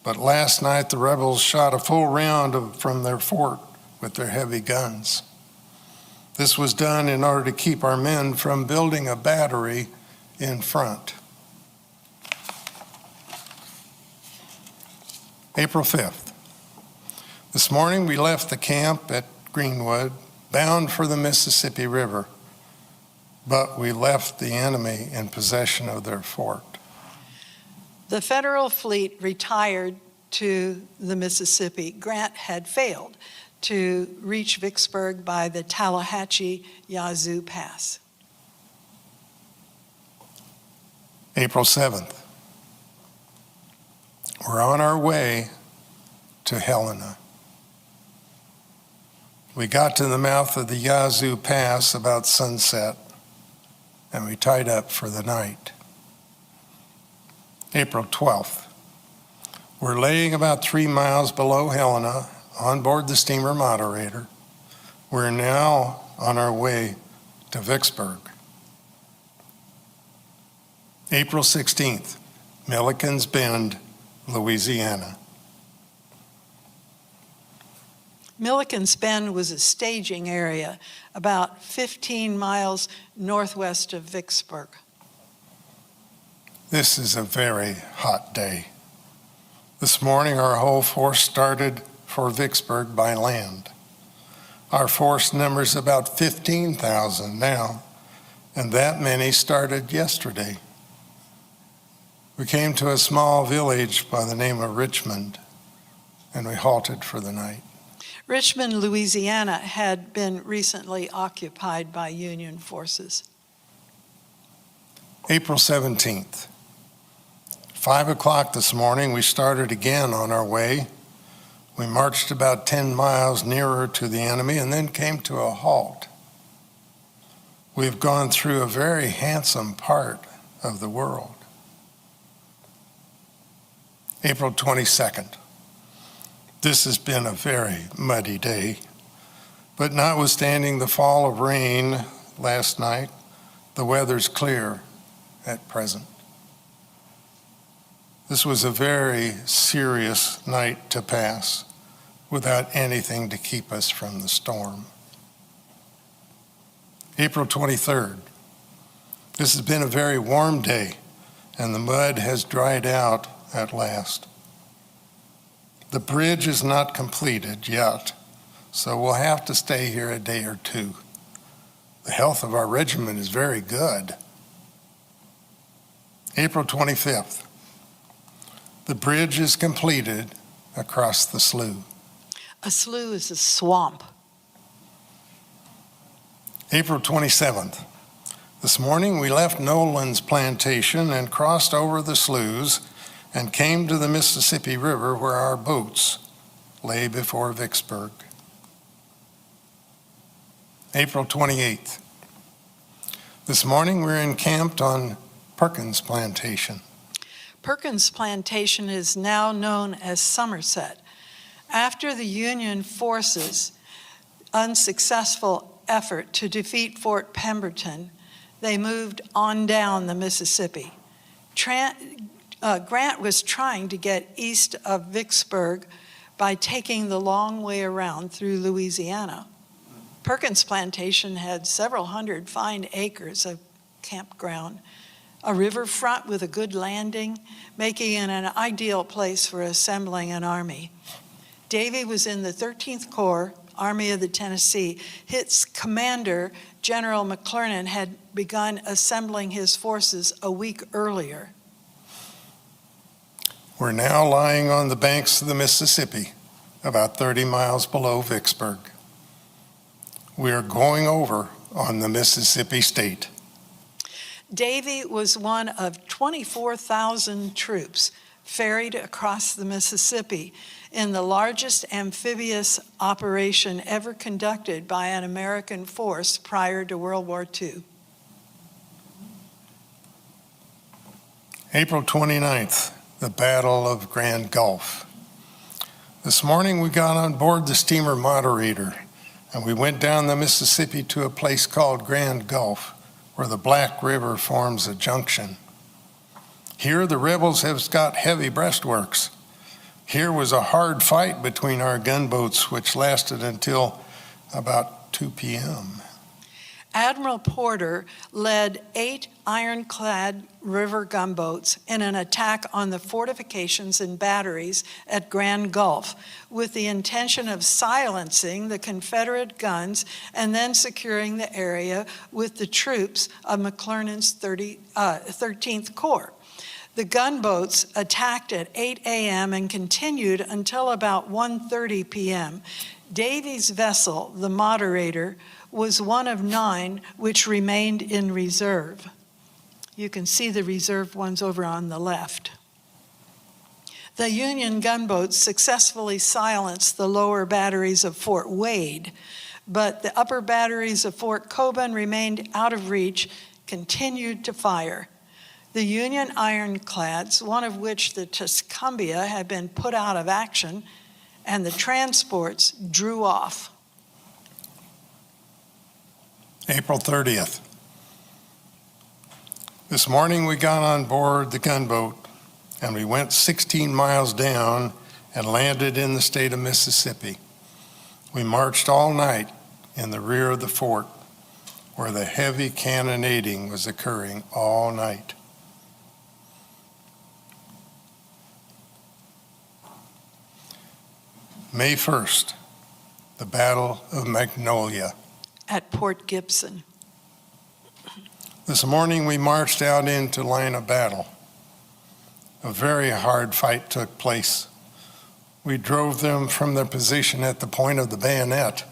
but last night the rebels shot a full round from their fort with their heavy guns. This was done in order to keep our men from building a battery in front. April 5th. This morning we left the camp at Greenwood, bound for the Mississippi River, but we left the enemy in possession of their fort. The federal fleet retired to the Mississippi. Grant had failed to reach Vicksburg by the Tallahatchie-Yazoo Pass. April 7th. We're on our way to Helena. We got to the mouth of the Yazoo Pass about sunset, and we tied up for the night. April 12th. We're laying about 3 miles below Helena on board the steamer Moderator. We're now on our way to Vicksburg. April 16th, Milliken's Bend, Louisiana. Milliken's Bend was a staging area about 15 miles northwest of Vicksburg. This is a very hot day. This morning, our whole force started for Vicksburg by land. Our force numbers about 15,000 now, and that many started yesterday. We came to a small village by the name of Richmond, and we halted for the night. Richmond, Louisiana had been recently occupied by Union forces. April 17th. 5 o'clock this morning, we started again on our way. We marched about 10 miles nearer to the enemy and then came to a halt. We've gone through a very handsome part of the world. April 22nd. This has been a very muddy day, but notwithstanding the fall of rain last night, the weather's clear at present. This was a very serious night to pass without anything to keep us from the storm. April 23rd. This has been a very warm day, and the mud has dried out at last. The bridge is not completed yet, so we'll have to stay here a day or two. The health of our regiment is very good. April 25th. The bridge is completed across the slough. A slough is a swamp. April 27th. This morning we left Nolan's plantation and crossed over the sloughs and came to the Mississippi River where our boats lay before Vicksburg. April 28th. This morning we're encamped on Perkins Plantation. Perkins Plantation is now known as Somerset. After the Union forces' unsuccessful effort to defeat Fort Pemberton, they moved on down the Mississippi. Grant was trying to get east of Vicksburg by taking the long way around through Louisiana. Perkins Plantation had several hundred fine acres of campground, a riverfront with a good landing, making it an ideal place for assembling an army. Davie was in the 13th Corps, Army of the Tennessee. Its commander, General McClernand, had begun assembling his forces a week earlier. We're now lying on the banks of the Mississippi, about 30 miles below Vicksburg. We are going over on the Mississippi State. Davie was one of 24,000 troops ferried across the Mississippi in the largest amphibious operation ever conducted by an American force prior to World War II. April 29th, the Battle of Grand Gulf. This morning we got on board the steamer Moderator, and we went down the Mississippi to a place called Grand Gulf, where the Black River forms a junction. Here the rebels have got heavy breastworks. Here was a hard fight between our gunboats, which lasted until about 2 p.m. Admiral Porter led 8 ironclad river gunboats in an attack on the fortifications and batteries at Grand Gulf with the intention of silencing the Confederate guns and then securing the area with the troops of McClernand's 13th Corps. The gunboats attacked at 8 a.m. and continued until about 1:30 p.m. Davies' vessel, the Moderator, was one of 9 which remained in reserve. You can see the reserve ones over on the left. The Union gunboats successfully silenced the lower batteries of Fort Wade, but the upper batteries of Fort Coburn remained out of reach, continued to fire. The Union ironclads, one of which, the Tuscumbia, had been put out of action, and the transports drew off. April 30th. This morning we got on board the gunboat and we went 16 miles down and landed in the state of Mississippi. We marched all night in the rear of the fort where the heavy cannonading was occurring all night. May 1st, the Battle of Magnolia. At Port Gibson. This morning we marched out into line of battle. A very hard fight took place. We drove them from their position at the point of the bayonet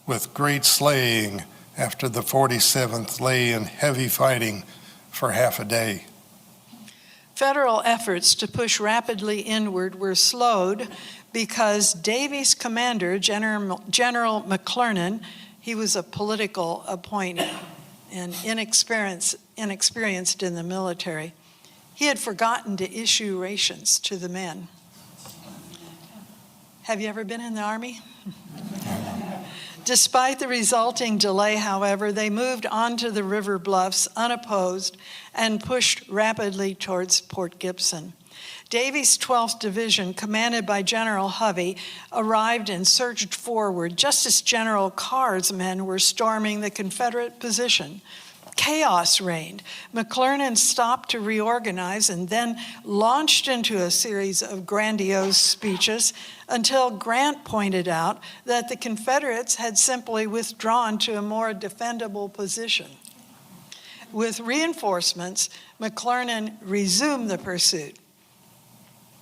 with great slaying after the 47th lay in heavy fighting for half a day. Federal efforts to push rapidly inward were slowed because Davies' commander, General McClernand, he was a political appointee and inexperienced in the military. He had forgotten to issue rations to the men. Have you ever been in the Army? Despite the resulting delay, however, they moved onto the river bluffs unopposed and pushed rapidly towards Port Gibson. Davies' 12th Division, commanded by General Hovey, arrived and surged forward just as General Carr's men were storming the Confederate position. Chaos reigned. McClernand stopped to reorganize and then launched into a series of grandiose speeches until Grant pointed out that the Confederates had simply withdrawn to a more defendable position. With reinforcements, McClernand resumed the pursuit.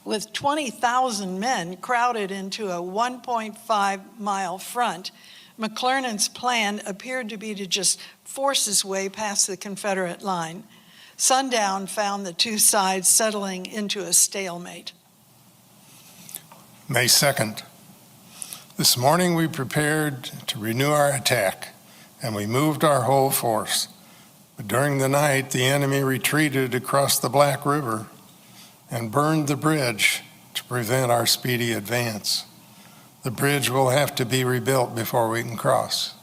With 20,000 men crowded into a 1.5-mile front, McClernand's plan appeared to be to just force his way past the Confederate line. Sundown found the two sides settling into a stalemate. May 2nd. This morning we prepared to renew our attack, and we moved our whole force. But during the night, the enemy retreated across the Black River and burned the bridge to prevent our speedy advance. The bridge will have to be rebuilt before we can cross.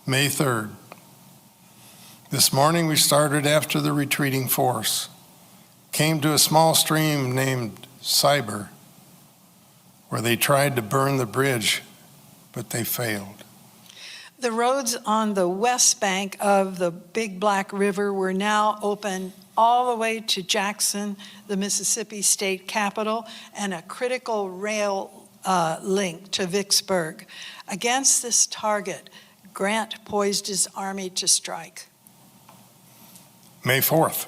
May 3rd. This morning we started after the retreating force, came to a small stream named Cyber, where they tried to burn the bridge, but they failed. The roads on the west bank of the Big Black River were now open all the way to Jackson, the Mississippi state capital, and a critical rail link to Vicksburg. Against this target, Grant poised his army to strike. May 4th.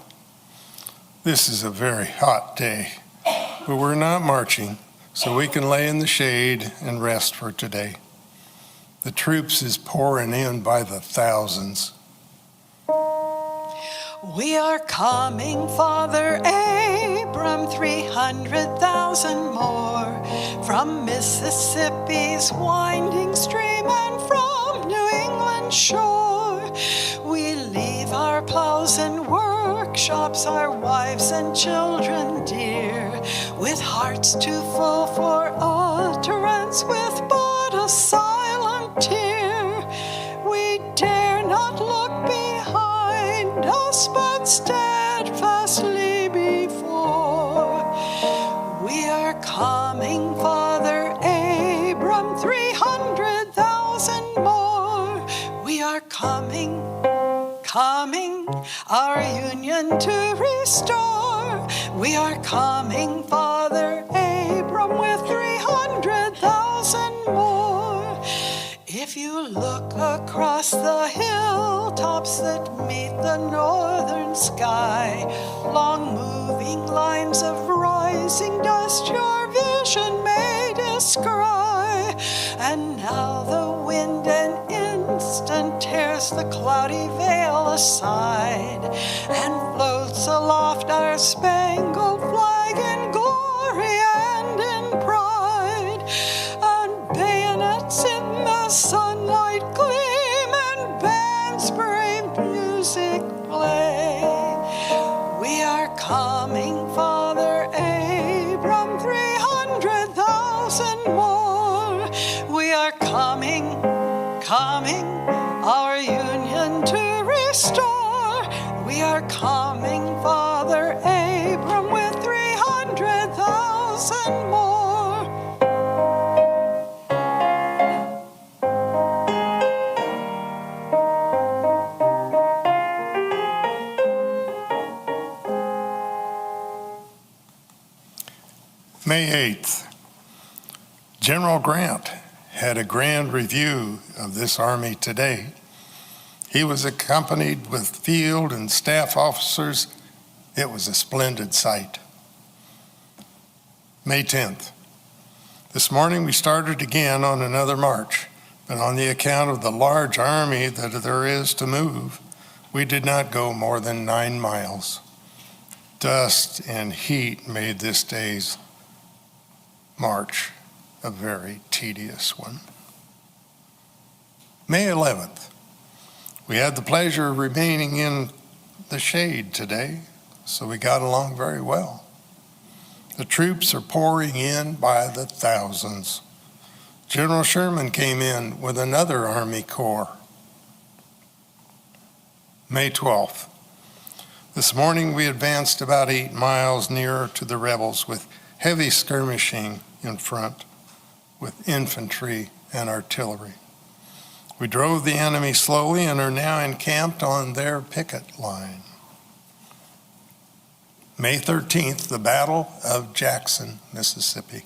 This is a very hot day, but we're not marching, so we can lay in the shade and rest for today. The troops is pouring in by the thousands. We are coming, Father Abram, 300,000 more, from Mississippi's winding stream and from New England's shore. We leave our plows and workshops, our wives and children dear, with hearts too full for utterance, with but a silent tear. We dare not look behind us, but steadfastly before. We are coming, Father Abram, 300,000 more. We are coming, our union to restore. We are coming, Father Abram, with 300,000 more. If you look across the hilltops that meet the northern sky, long moving lines of rising dust your vision may descry. And now the wind an instant tears the cloudy veil aside, and floats aloft our spangled flag in glory and in pride. And bayonets in the sunlight gleam, and bands brave music play. We are coming, Father Abram, 300,000 more. We are coming, our union to restore. We are coming, Father Abram, with 300,000 more. May 8th, General Grant had a grand review of this Army today. He was accompanied with field and staff officers. It was a splendid sight. May 10th, this morning we started again on another march, but on the account of the large army that there is to move, we did not go more than 9 miles. Dust and heat made this day's march a very tedious one. May 11th, we had the pleasure of remaining in the shade today, so we got along very well. The troops are pouring in by the thousands. General Sherman came in with another Army Corps. May 12th, this morning we advanced about 8 miles nearer to the rebels with heavy skirmishing in front, with infantry and artillery. We drove the enemy slowly and are now encamped on their picket line. May 13th, the Battle of Jackson, Mississippi.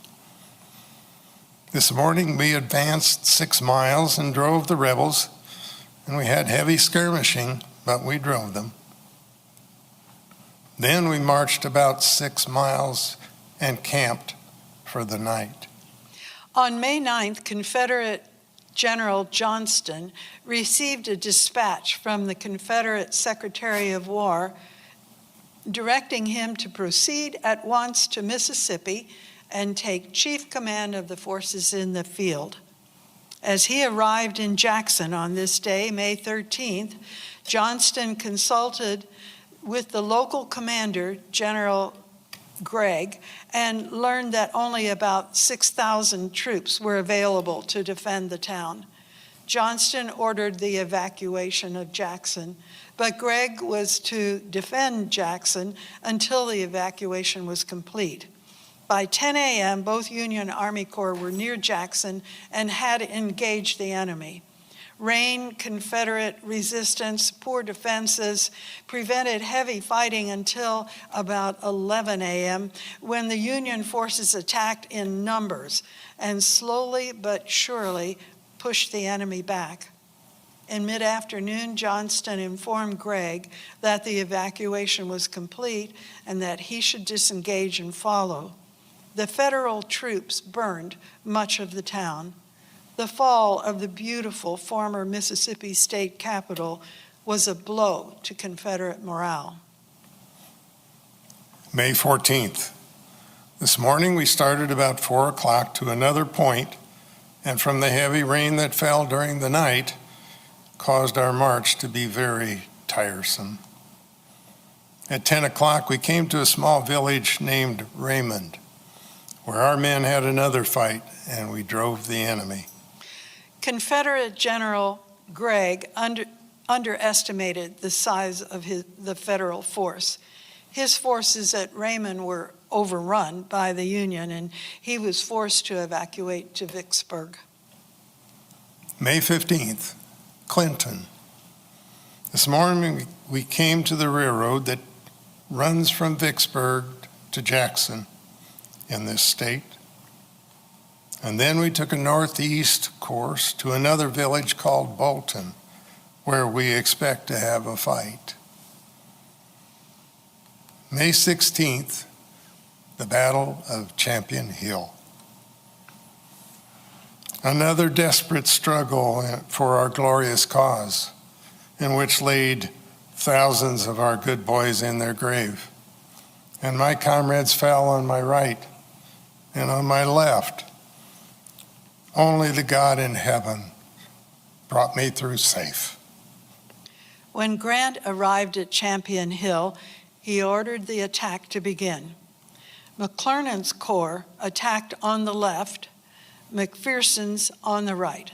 This morning we advanced 6 miles and drove the rebels, and we had heavy skirmishing, but we drove them. Then we marched about 6 miles and camped for the night. On May 9th, Confederate General Johnston received a dispatch from the Confederate Secretary of War directing him to proceed at once to Mississippi and take chief command of the forces in the field. As he arrived in Jackson on this day, May 13th, Johnston consulted with the local commander, General Gregg, and learned that only about 6,000 troops were available to defend the town. Johnston ordered the evacuation of Jackson, but Gregg was to defend Jackson until the evacuation was complete. By 10 a.m., both Union Army Corps were near Jackson and had engaged the enemy. Rain, Confederate resistance, poor defenses prevented heavy fighting until about 11 a.m. when the Union forces attacked in numbers and slowly but surely pushed the enemy back. In mid-afternoon, Johnston informed Gregg that the evacuation was complete and that he should disengage and follow. The Federal troops burned much of the town. The fall of the beautiful former Mississippi state capital was a blow to Confederate morale. May 14th. This morning we started about 4 o'clock to another point, and from the heavy rain that fell during the night, caused our march to be very tiresome. At 10 o'clock, we came to a small village named Raymond, where our men had another fight, and we drove the enemy. Confederate General Gregg underestimated the size of the federal force. His forces at Raymond were overrun by the Union, and he was forced to evacuate to Vicksburg. May 15th, Clinton. This morning we came to the railroad that runs from Vicksburg to Jackson in this state. And then we took a northeast course to another village called Bolton, where we expect to have a fight. May 16th, the Battle of Champion Hill. Another desperate struggle for our glorious cause, in which laid thousands of our good boys in their grave. And my comrades fell on my right and on my left. Only the God in heaven brought me through safe. When Grant arrived at Champion Hill, he ordered the attack to begin. McClernand's corps attacked on the left, McPherson's on the right.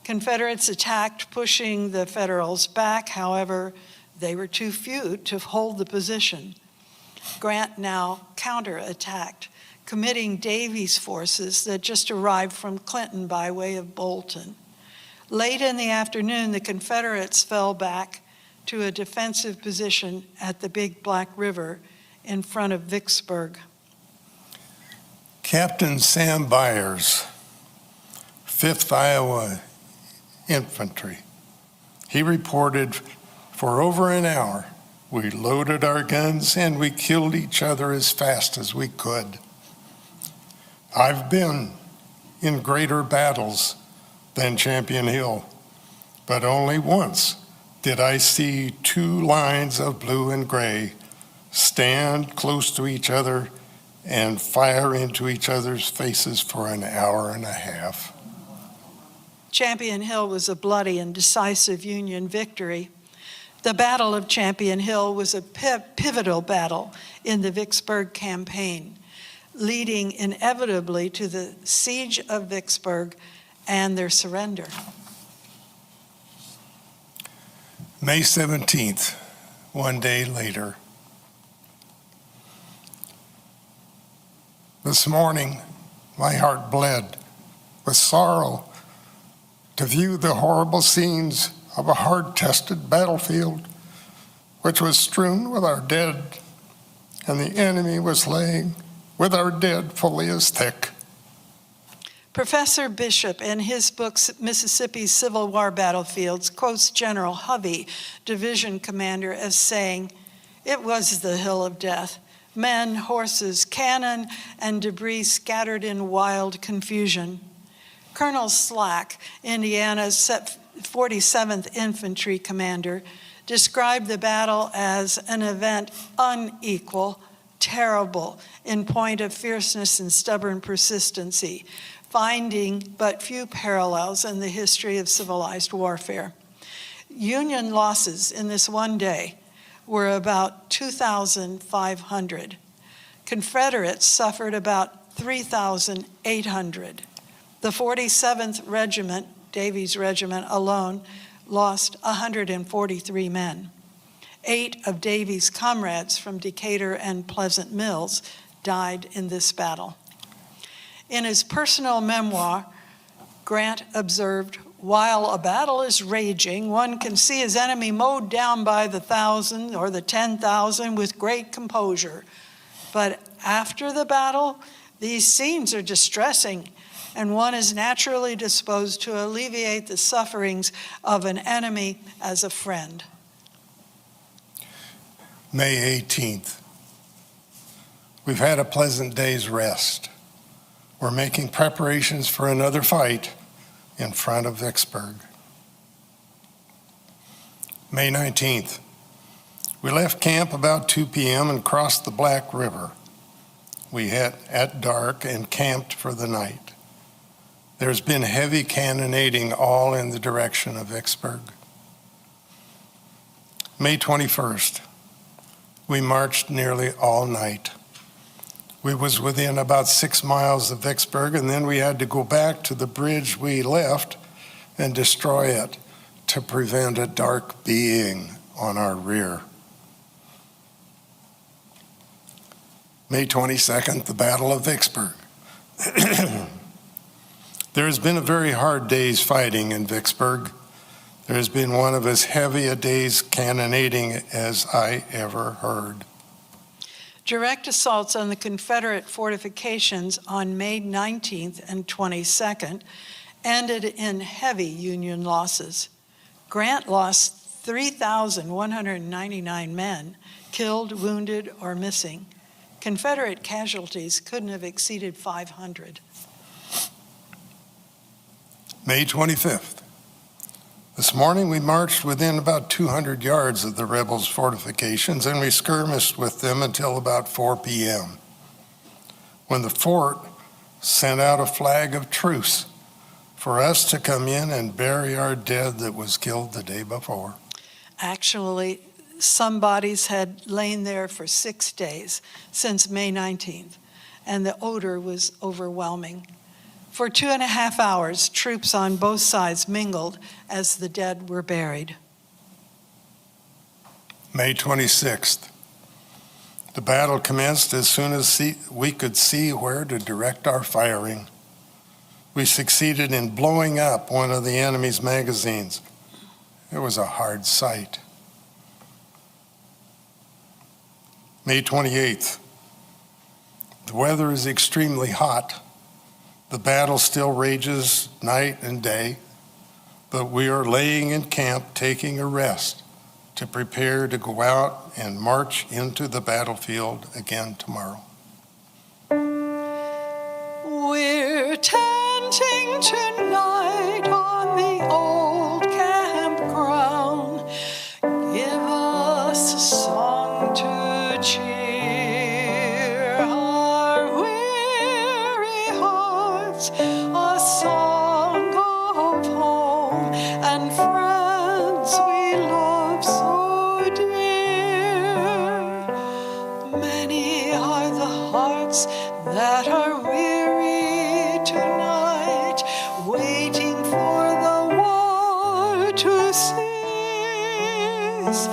Confederates attacked, pushing the Federals back. However, they were too few to hold the position. Grant now counterattacked, committing Davies' forces that just arrived from Clinton by way of Bolton. Late in the afternoon, the Confederates fell back to a defensive position at the Big Black River in front of Vicksburg. Captain Sam Byers, 5th Iowa Infantry, he reported, for over an hour, we loaded our guns and we killed each other as fast as we could. I've been in greater battles than Champion Hill, but only once did I see two lines of blue and gray stand close to each other and fire into each other's faces for an hour and a half. Champion Hill was a bloody and decisive Union victory. The Battle of Champion Hill was a pivotal battle in the Vicksburg campaign, leading inevitably to the siege of Vicksburg and their surrender. May 17th, one day later. This morning, my heart bled with sorrow to view the horrible scenes of a hard-tested battlefield, which was strewn with our dead, and the enemy was laying with our dead fully as thick. Professor Bishop, in his book, Mississippi's Civil War Battlefields, quotes General Hovey, division commander, as saying, "It was the hill of death. Men, horses, cannon, and debris scattered in wild confusion." Colonel Slack, Indiana's 47th Infantry commander, described the battle as an event unequal, terrible in point of fierceness and stubborn persistency, finding but few parallels in the history of civilized warfare. Union losses in this one day were about 2,500. Confederates suffered about 3,800. The 47th Regiment, Davies' regiment alone, lost 143 men. 8 of Davies' comrades from Decatur and Pleasant Mills died in this battle. In his personal memoir, Grant observed, "While a battle is raging, one can see his enemy mowed down by the 1,000 or the 10,000 with great composure. But after the battle, these scenes are distressing, and one is naturally disposed to alleviate the sufferings of an enemy as a friend." May 18th. We've had a pleasant day's rest. We're making preparations for another fight in front of Vicksburg. May 19th. We left camp about 2 p.m. and crossed the Black River. We hit at dark and camped for the night. There's been heavy cannonading all in the direction of Vicksburg. May 21st. We marched nearly all night. We was within about 6 miles of Vicksburg, and then we had to go back to the bridge we left and destroy it to prevent a dark being on our rear. May 22nd, the Battle of Vicksburg. There has been a very hard day's fighting in Vicksburg. There has been one of as heavy a day's cannonading as I ever heard. Direct assaults on the Confederate fortifications on May 19th and 22nd ended in heavy Union losses. Grant lost 3,199 men, killed, wounded, or missing. Confederate casualties couldn't have exceeded 500. May 25th. This morning we marched within about 200 yards of the rebels' fortifications, and we skirmished with them until about 4 p.m. when the fort sent out a flag of truce for us to come in and bury our dead that was killed the day before. Actually, some bodies had lain there for 6 days since May 19th, and the odor was overwhelming. For 2.5 hours, troops on both sides mingled as the dead were buried. May 26th. The battle commenced as soon as we could see where to direct our firing. We succeeded in blowing up one of the enemy's magazines. It was a hard sight. May 28th. The weather is extremely hot. The battle still rages night and day, but we are laying in camp taking a rest to prepare to go out and march into the battlefield again tomorrow. We're tenting tonight on the old campground. Give us a song to cheer our weary hearts, a song of home and friends we love so dear. Many are the hearts that are weary tonight, waiting for the war to cease.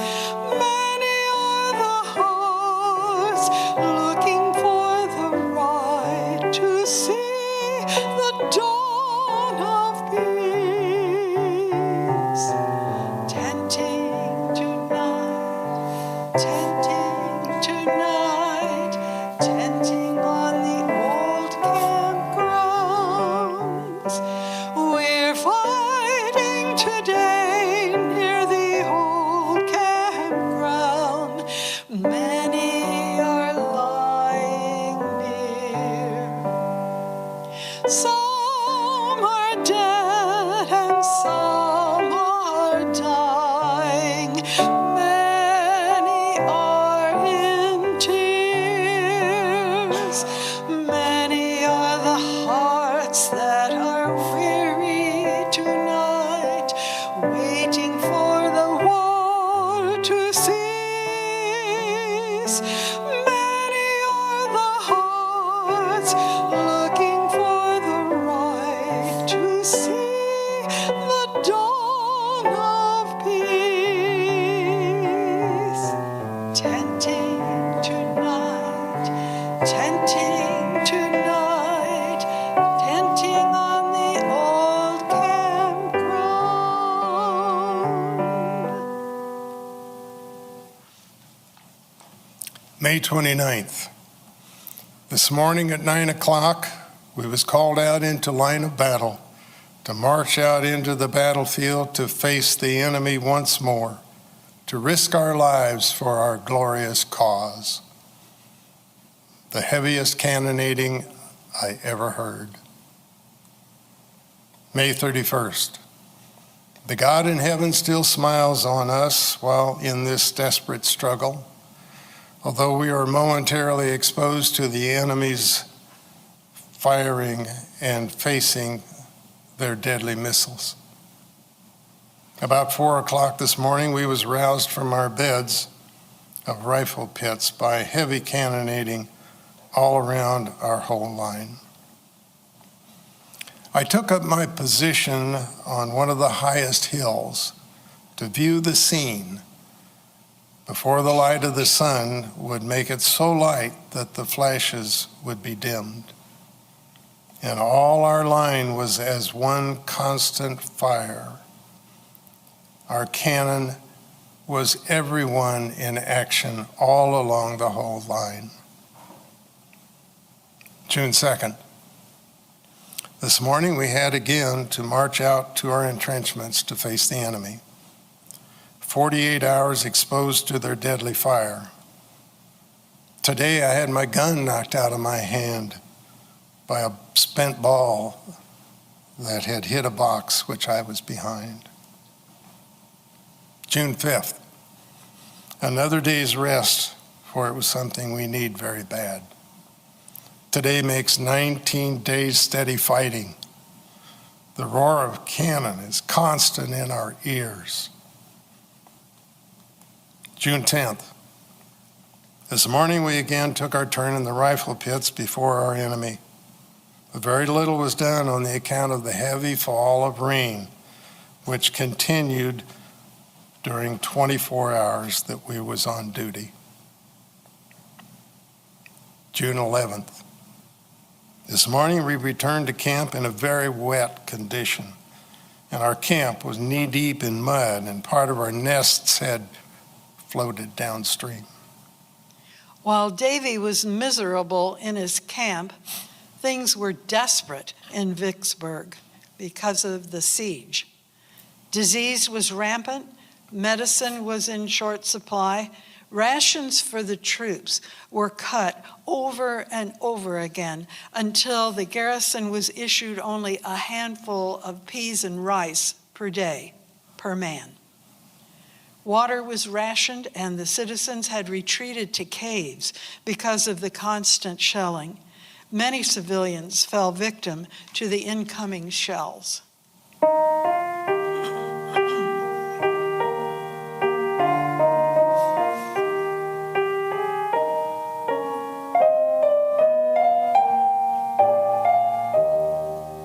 Many are the hearts looking for the right to see the dawn of peace. Tenting tonight, tenting on the old campgrounds. We're fighting today near the old campground. Many are lying near. Some are dead and some are dying. Many are in tears. Many are the hearts that are weary tonight, waiting for the war to cease. Many are the hearts looking for the right to see the dawn of peace. Tenting tonight, tenting on the old campground. May 29th. This morning at 9 o'clock, we was called out into line of battle to march out into the battlefield to face the enemy once more, to risk our lives for our glorious cause. The heaviest cannonading I ever heard. May 31st. The God in heaven still smiles on us while in this desperate struggle, although we are momentarily exposed to the enemy's firing and facing their deadly missiles. About 4 o'clock this morning, we was roused from our beds of rifle pits by heavy cannonading all around our whole line. I took up my position on one of the highest hills to view the scene before the light of the sun would make it so light that the flashes would be dimmed. And all our line was as one constant fire. Our cannon was everyone in action all along the whole line. June 2nd. This morning we had again to march out to our entrenchments to face the enemy. 48 hours exposed to their deadly fire. Today I had my gun knocked out of my hand by a spent ball that had hit a box which I was behind. June 5th. Another day's rest, for it was something we need very bad. Today makes 19 days steady fighting. The roar of cannon is constant in our ears. June 10th. This morning we again took our turn in the rifle pits before our enemy. But very little was done on the account of the heavy fall of rain, which continued during 24 hours that we was on duty. June 11th. This morning we returned to camp in a very wet condition, and our camp was knee-deep in mud, and part of our nests had floated downstream. While Davy was miserable in his camp, things were desperate in Vicksburg because of the siege. Disease was rampant, medicine was in short supply, rations for the troops were cut over and over again until the garrison was issued only a handful of peas and rice per day, per man. Water was rationed and the citizens had retreated to caves because of the constant shelling. Many civilians fell victim to the incoming shells.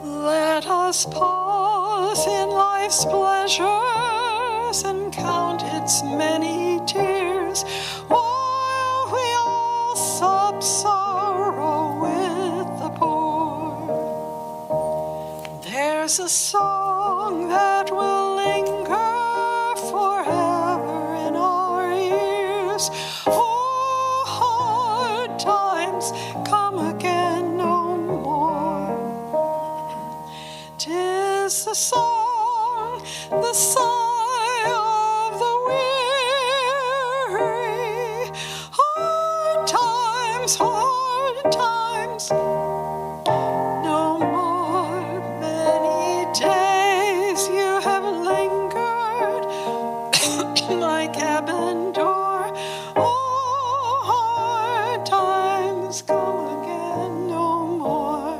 Let us pause in life's pleasures and count its many tears, while we all sup sorrow with the poor. There's a song that will linger forever in our ears. Oh, hard times come again no more. 'Tis the song, the sigh of the weary. Hard times, no more. Many days you have lingered my cabin door. Oh, hard times come again no more.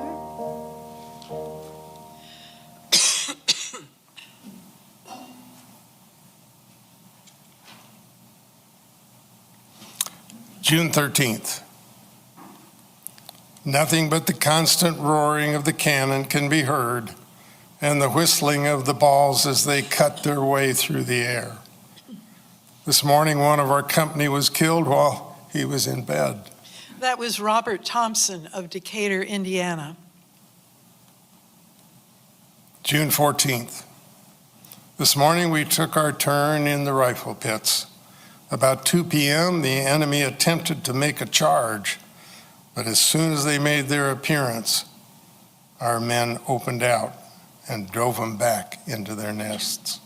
June 13th. Nothing but the constant roaring of the cannon can be heard, and the whistling of the balls as they cut their way through the air. This morning, one of our company was killed while he was in bed. That was Robert Thompson of Decatur, Indiana. June 14th. This morning, we took our turn in the rifle pits. About 2 p.m., the enemy attempted to make a charge, but as soon as they made their appearance, our men opened out and drove them back into their nests.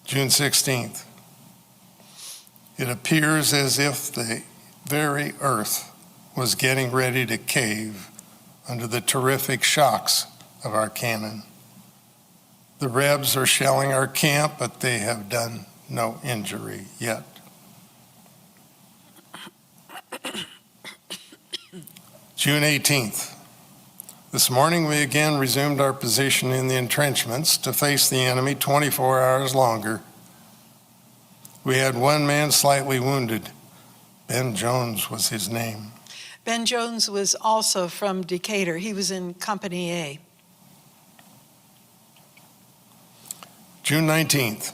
June 16th. It appears as if the very earth was getting ready to cave under the terrific shocks of our cannon. The Rebs are shelling our camp, but they have done no injury yet. June 18th. This morning we again resumed our position in the entrenchments to face the enemy 24 hours longer. We had one man slightly wounded. Ben Jones was his name. Ben Jones was also from Decatur. He was in Company A. June 19th.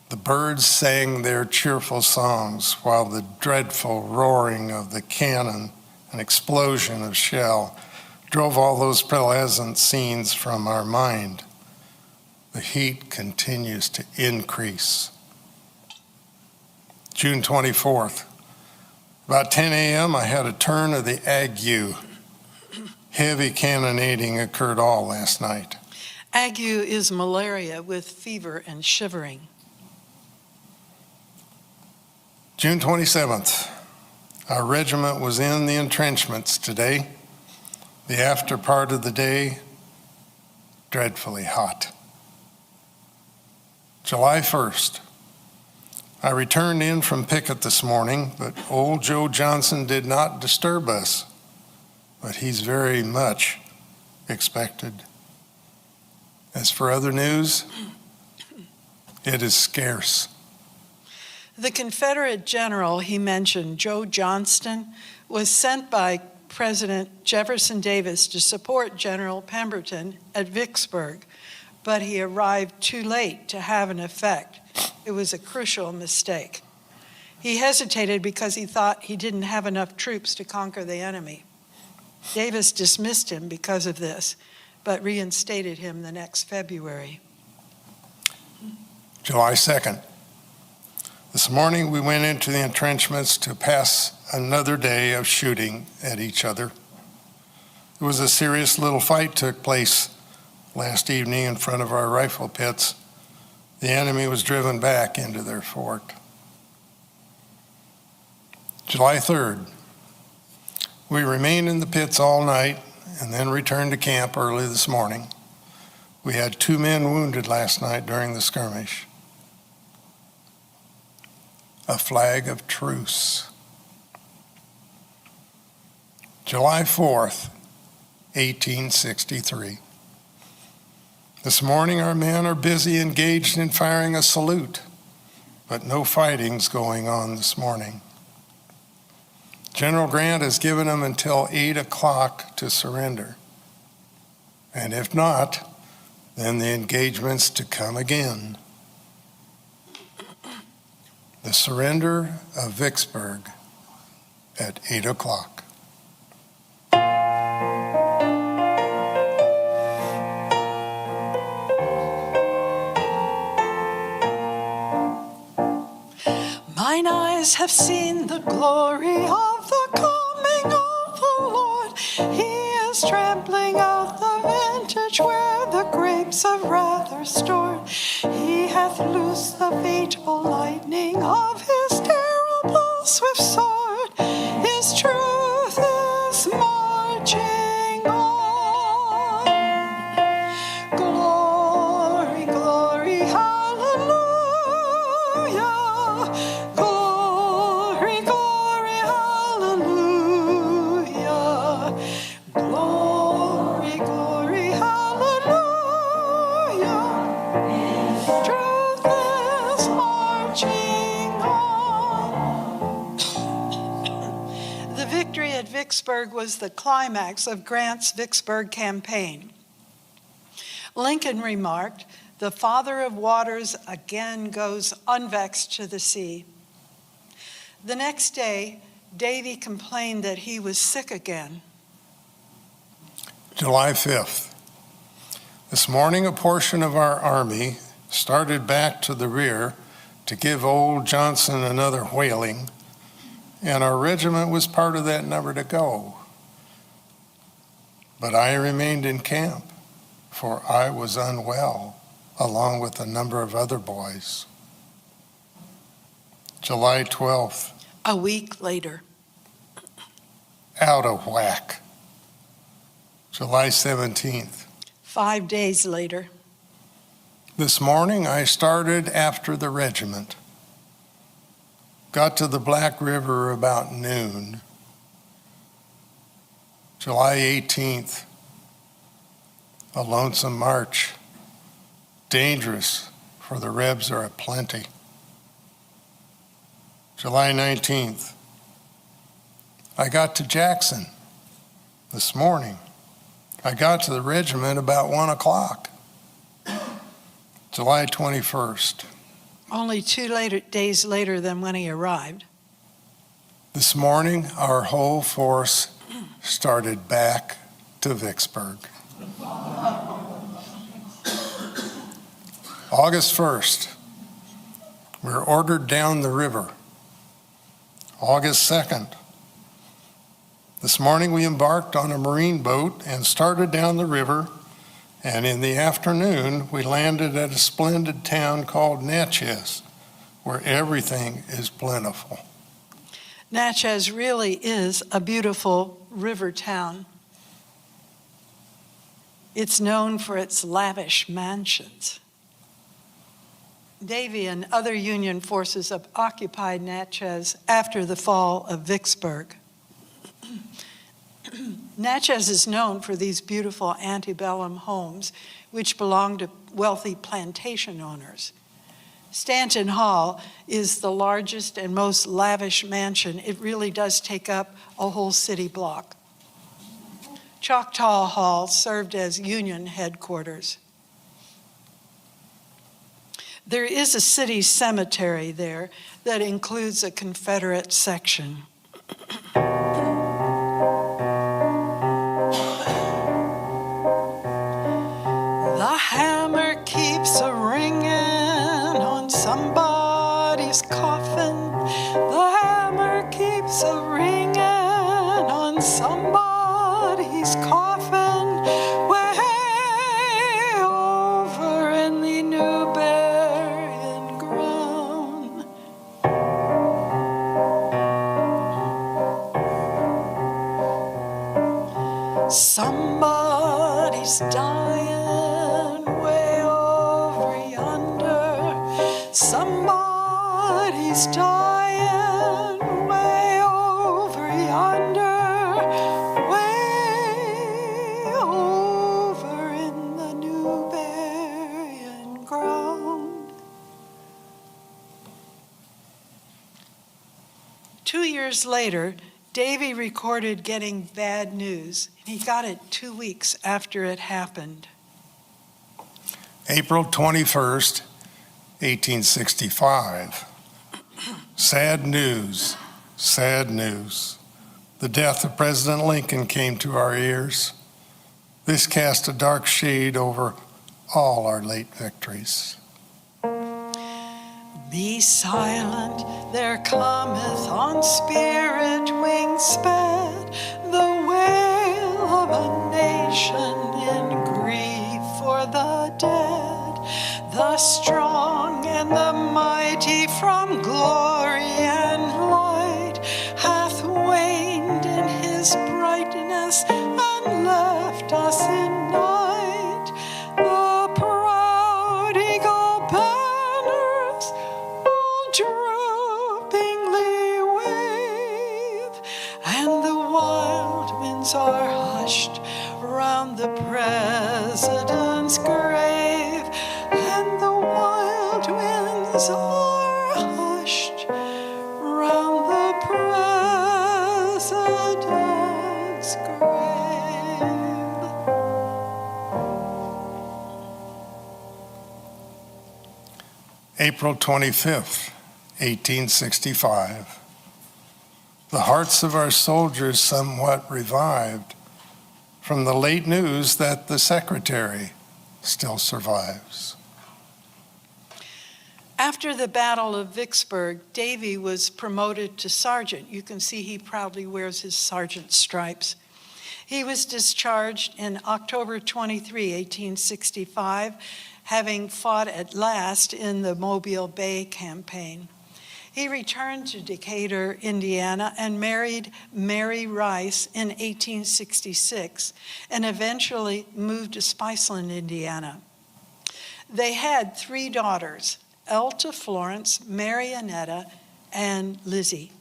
The birds sang their cheerful songs while the dreadful roaring of the cannon and explosion of shell drove all those pleasant scenes from our mind. The heat continues to increase. June 24th. About 10 a.m., I had a turn of the ague. Heavy cannonading occurred all last night. Ague is malaria with fever and shivering. June 27th. Our regiment was in the entrenchments today. The after part of the day, dreadfully hot. July 1st. I returned in from picket this morning, but old Joe Johnson did not disturb us. But he's very much expected. As for other news, it is scarce. The Confederate general he mentioned, Joe Johnston, was sent by President Jefferson Davis to support General Pemberton at Vicksburg, but he arrived too late to have an effect. It was a crucial mistake. He hesitated because he thought he didn't have enough troops to conquer the enemy. Davis dismissed him because of this, but reinstated him the next February. July 2nd. This morning we went into the entrenchments to pass another day of shooting at each other. It was a serious little fight took place last evening in front of our rifle pits. The enemy was driven back into their fort. July 3rd. We remained in the pits all night and then returned to camp early this morning. We had 2 men wounded last night during the skirmish. A flag of truce. July 4th, 1863. This morning our men are busy engaged in firing a salute, but no fighting's going on this morning. General Grant has given them until 8 o'clock to surrender. And if not, then the engagement's to come again. The surrender of Vicksburg at 8 o'clock. Mine eyes have seen the glory of the coming of the Lord. He is trampling out the vintage where the grapes of wrath are stored. He hath loosed the fateful lightning of his terrible swift sword. His truth is marching on. Glory, glory, hallelujah. Glory, glory, hallelujah. Glory, glory, hallelujah. Truth is marching on. The victory at Vicksburg was the climax of Grant's Vicksburg campaign. Lincoln remarked, "The Father of Waters again goes unvexed to the sea." The next day, Davy complained that he was sick again. July 5th. This morning a portion of our army started back to the rear to give old Johnson another whaling, and our regiment was part of that number to go. But I remained in camp, for I was unwell, along with a number of other boys. July 12th. A week later. Out of whack. July 17th. 5 days later. This morning I started after the regiment. Got to the Black River about noon. July 18th, a lonesome march. Dangerous, for the Rebs are aplenty. July 19th, I got to Jackson this morning. I got to the regiment about 1 o'clock. July 21st. Only 2 days later than when he arrived. This morning, our whole force started back to Vicksburg. August 1st, we're ordered down the river. August 2nd, this morning we embarked on a marine boat and started down the river, and in the afternoon we landed at a splendid town called Natchez, where everything is plentiful. Natchez really is a beautiful river town. It's known for its lavish mansions. Davie and other Union forces have occupied Natchez after the fall of Vicksburg. Natchez is known for these beautiful antebellum homes, which belong to wealthy plantation owners. Stanton Hall is the largest and most lavish mansion. It really does take up a whole city block. Choctaw Hall served as Union headquarters. There is a city cemetery there that includes a Confederate section. The hammer keeps a-ringing on somebody's coffin. The hammer keeps a-ringing on somebody's coffin. Way over in the New Berrien ground. Somebody's dying way over yonder. Somebody's dying way over yonder. Way over in the New Berrien ground. 2 years later, Davie recorded getting bad news. He got it 2 weeks after it happened. April 21st, 1865. Sad news, sad news. The death of President Lincoln came to our ears. This cast a dark shade over all our late victories. Be silent, there cometh on spirit wings sped the wail of a nation in grief for the dead. The strong and the mighty from glory and light hath waned in his brightness and left us in night. The proud eagle banners all droopingly wave, and the wild winds are hushed round the president's grave, and the wild winds are hushed round the president's grave. April 25th, 1865. The hearts of our soldiers somewhat revived from the late news that the Secretary still survives. After the Battle of Vicksburg, Davie was promoted to sergeant. You can see he proudly wears his sergeant stripes. He was discharged in October 23, 1865, having fought at last in the Mobile Bay campaign. He returned to Decatur, Indiana, and married Mary Rice in 1866, and eventually moved to Spiceland, Indiana. They had 3 daughters, Elta, Florence, Marianetta, and Lizzie.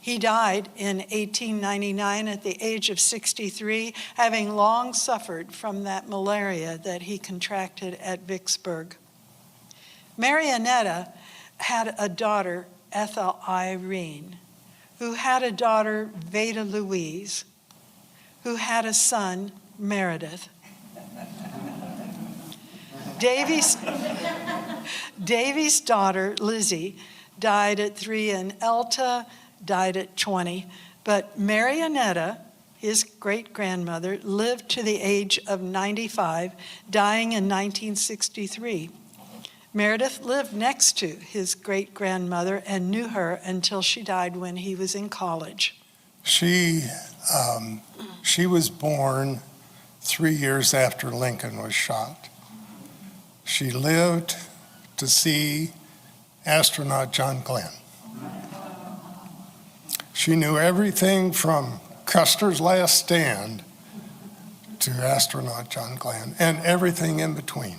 He died in 1899 at the age of 63, having long suffered from that malaria that he contracted at Vicksburg. Marianetta had a daughter, Ethel Irene, who had a daughter, Veda Louise, who had a son, Meredith. Davy's daughter, Lizzie, died at 3, and Elta died at 20. But Marianetta, his great-grandmother, lived to the age of 95, dying in 1963. Meredith lived next to his great-grandmother and knew her until she died when he was in college. She was born 3 years after Lincoln was shot. She lived to see astronaut John Glenn. She knew everything from Custer's Last Stand to astronaut John Glenn and everything in between.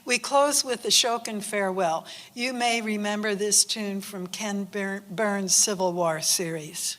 We close with the Shokin Farewell. You may remember this tune from Ken Burns' Civil War series.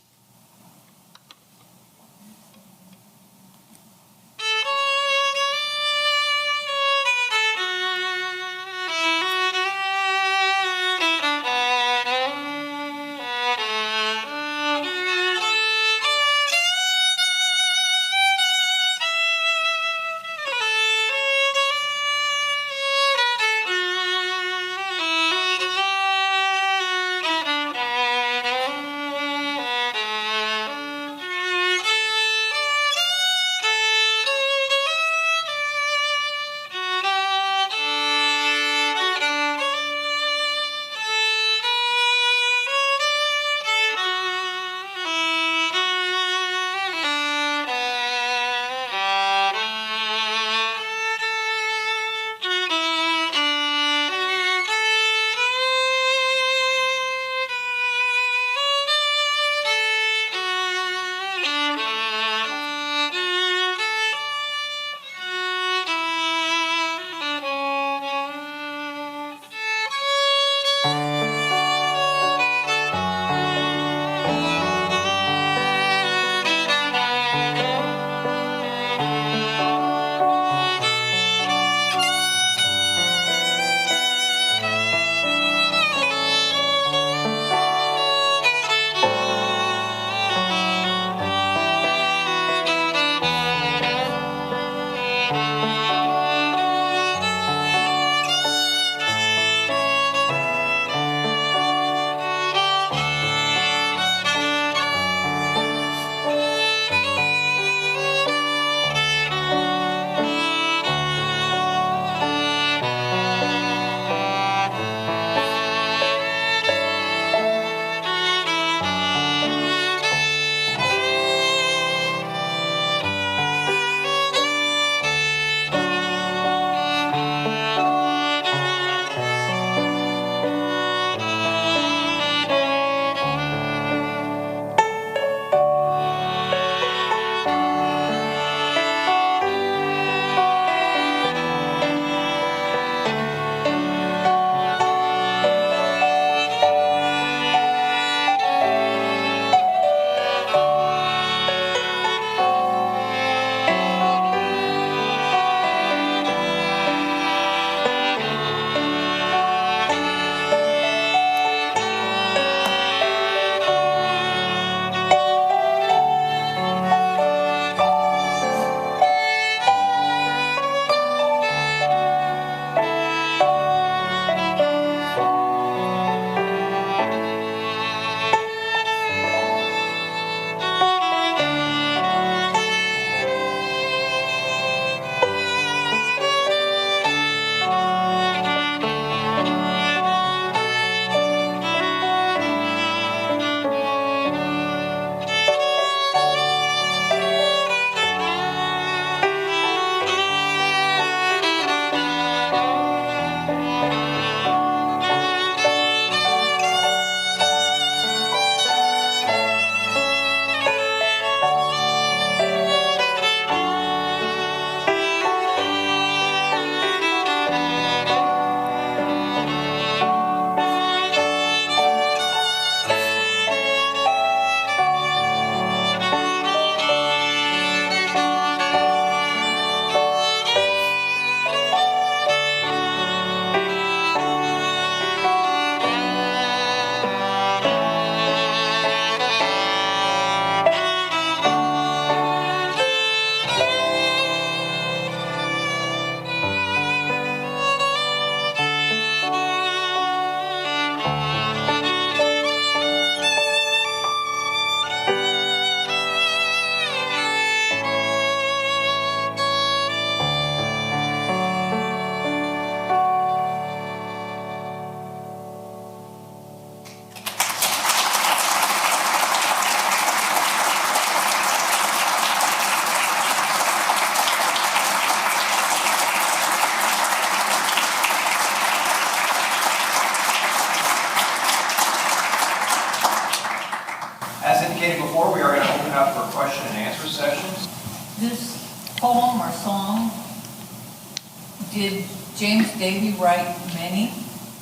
Did James Davy write many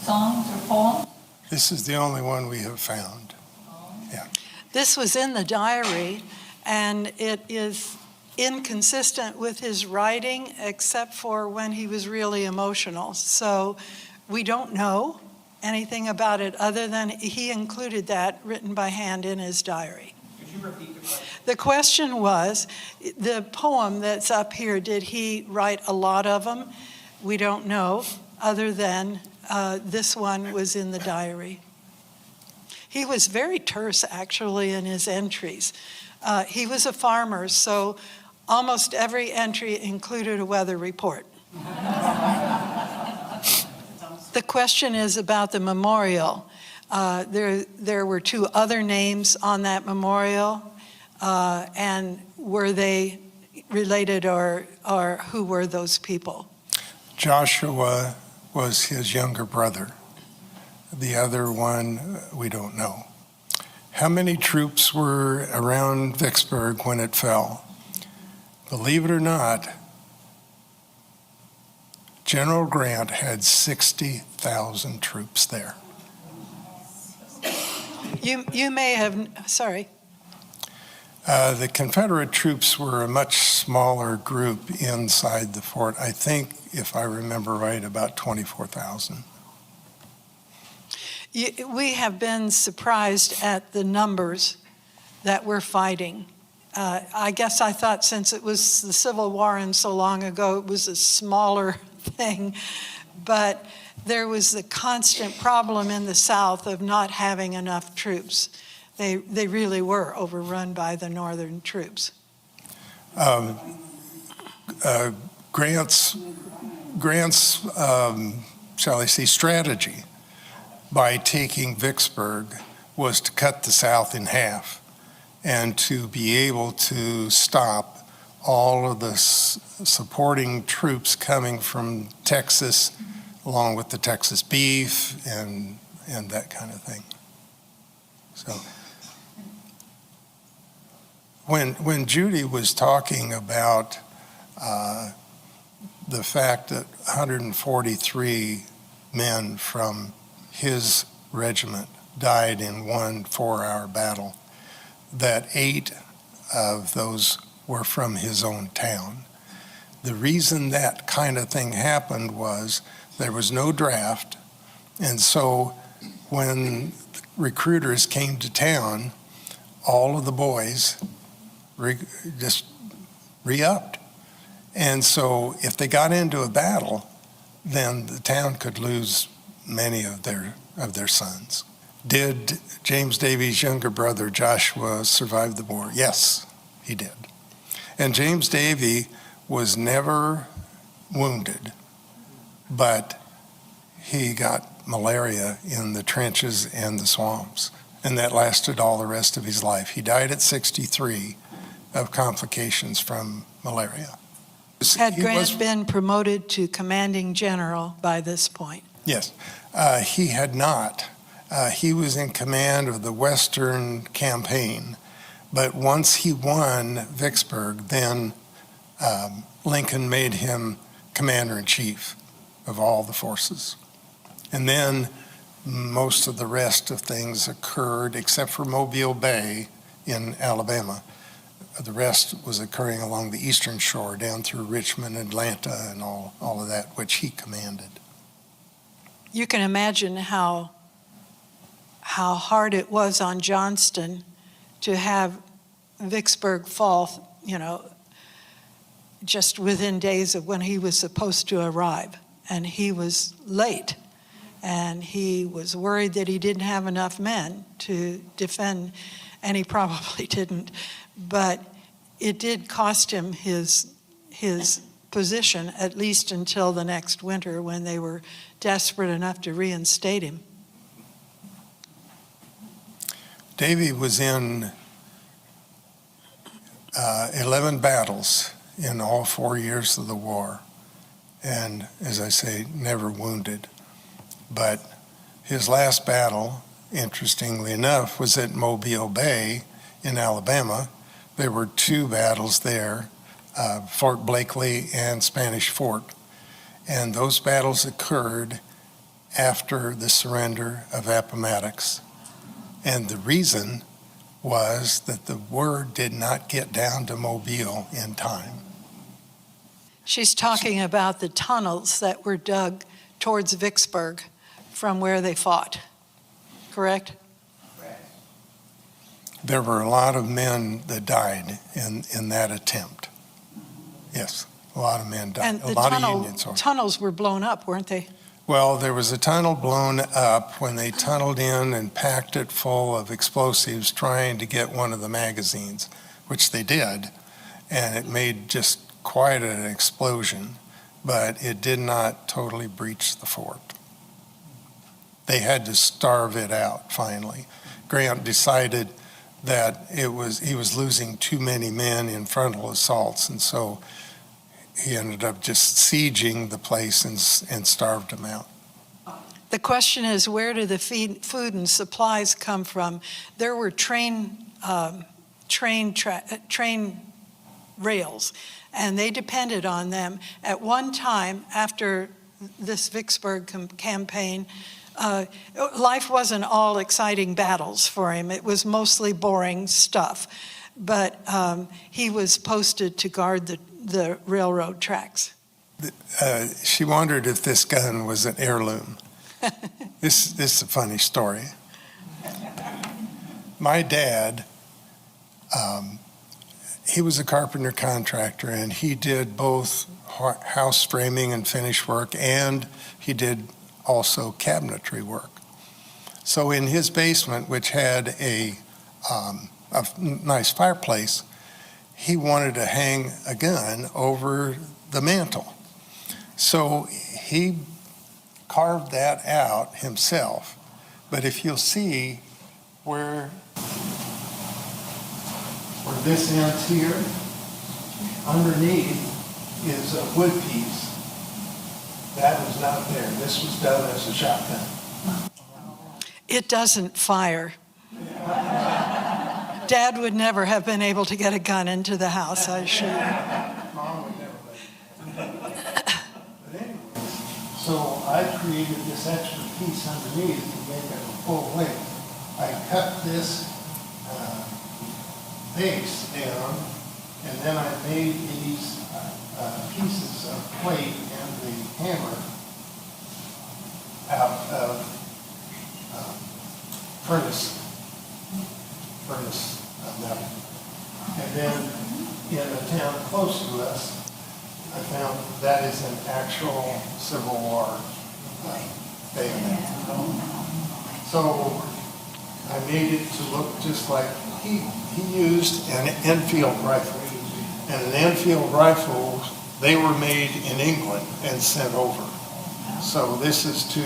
songs or poems? This is the only one we have found. This was in the diary, and it is inconsistent with his writing except for when he was really emotional. So we don't know anything about it other than he included that written by hand in his diary. Could you repeat the question? The question was, the poem that's up here, did he write a lot of them? We don't know, other than this one was in the diary. He was very terse, actually, in his entries. He was a farmer, so almost every entry included a weather report. The question is about the memorial. There were two other names on that memorial, and were they related, or who were those people? Joshua was his younger brother. The other one, we don't know. How many troops were around Vicksburg when it fell? Believe it or not, General Grant had 60,000 troops there. You may have, sorry. The Confederate troops were a much smaller group inside the fort. I think, if I remember right, about 24,000. We have been surprised at the numbers that we're fighting. I guess I thought since it was the Civil War and so long ago, it was a smaller thing. But there was the constant problem in the South of not having enough troops. They really were overrun by the Northern troops. Grant's shall I say, strategy by taking Vicksburg was to cut the South in half and to be able to stop all of the supporting troops coming from Texas, along with the Texas beef and that kind of thing. So when Judy was talking about the fact that 143 men from his regiment died in one 4-hour battle, that 8 of those were from his own town. The reason that kind of thing happened was there was no draft, and so when recruiters came to town, all of the boys just re-upped. And so if they got into a battle, then the town could lose many of their sons. Did James Davy's younger brother Joshua survive the war? Yes, he did. And James Davy was never wounded, but he got malaria in the trenches and the swamps, and that lasted all the rest of his life. He died at 63 of complications from malaria. Had Grant been promoted to commanding general by this point? Yes, he had not. He was in command of the Western campaign, but once he won Vicksburg, then Lincoln made him commander-in-chief of all the forces. And then most of the rest of things occurred, except for Mobile Bay in Alabama. The rest was occurring along the eastern shore, down through Richmond, Atlanta, and all of that, which he commanded. You can imagine how hard it was on Johnston to have Vicksburg fall, just within days of when he was supposed to arrive. And he was late. And he was worried that he didn't have enough men to defend, and he probably didn't. But it did cost him his position, at least until the next winter when they were desperate enough to reinstate him. Davy was in 11 battles in all 4 years of the war, and as I say, never wounded. But his last battle, interestingly enough, was at Mobile Bay in Alabama. There were 2 battles there, Fort Blakely and Spanish Fort. And those battles occurred after the surrender of Appomattox. And the reason was that the word did not get down to Mobile in time. She's talking about the tunnels that were dug towards Vicksburg from where they fought, correct? There were a lot of men that died in that attempt. Yes, a lot of men died. And a the lot of Union soldiers. tunnels were blown up, weren't they? Well, there was a tunnel blown up when they tunneled in and packed it full of explosives trying to get one of the magazines, which they did, and it made just quite an explosion, but it did not totally breach the fort. They had to starve it out finally. Grant decided that he was losing too many men in frontal assaults, and so he ended up just sieging the place and starved them out. The question is, where do the food and supplies come from? There were train rails, and they depended on them. At one time, after this Vicksburg campaign, life wasn't all exciting battles for him. It was mostly boring stuff. But he was posted to guard the railroad tracks. She wondered if this gun was an heirloom. This is a funny story. My dad, he was a carpenter contractor, and he did both house framing and finish work, and he did also cabinetry work. So in his basement, which had a nice fireplace, he wanted to hang a gun over the mantle. So he carved that out himself. But if you'll see where this ends here, underneath is a wood piece. That was not there. This was done as a shotgun. It doesn't fire. Dad would never have been able to get a gun into the house, I assure you. Mom would never let me. But anyways, so I created this extra piece underneath to make it a full length. I cut this base down, and then I made these pieces of plate and the hammer out of furnace metal. And then in a town close to us, I found that is an actual Civil War bayonet. So I made it to look just like he used an Enfield rifle. And an Enfield rifle, they were made in England and sent over. So this is to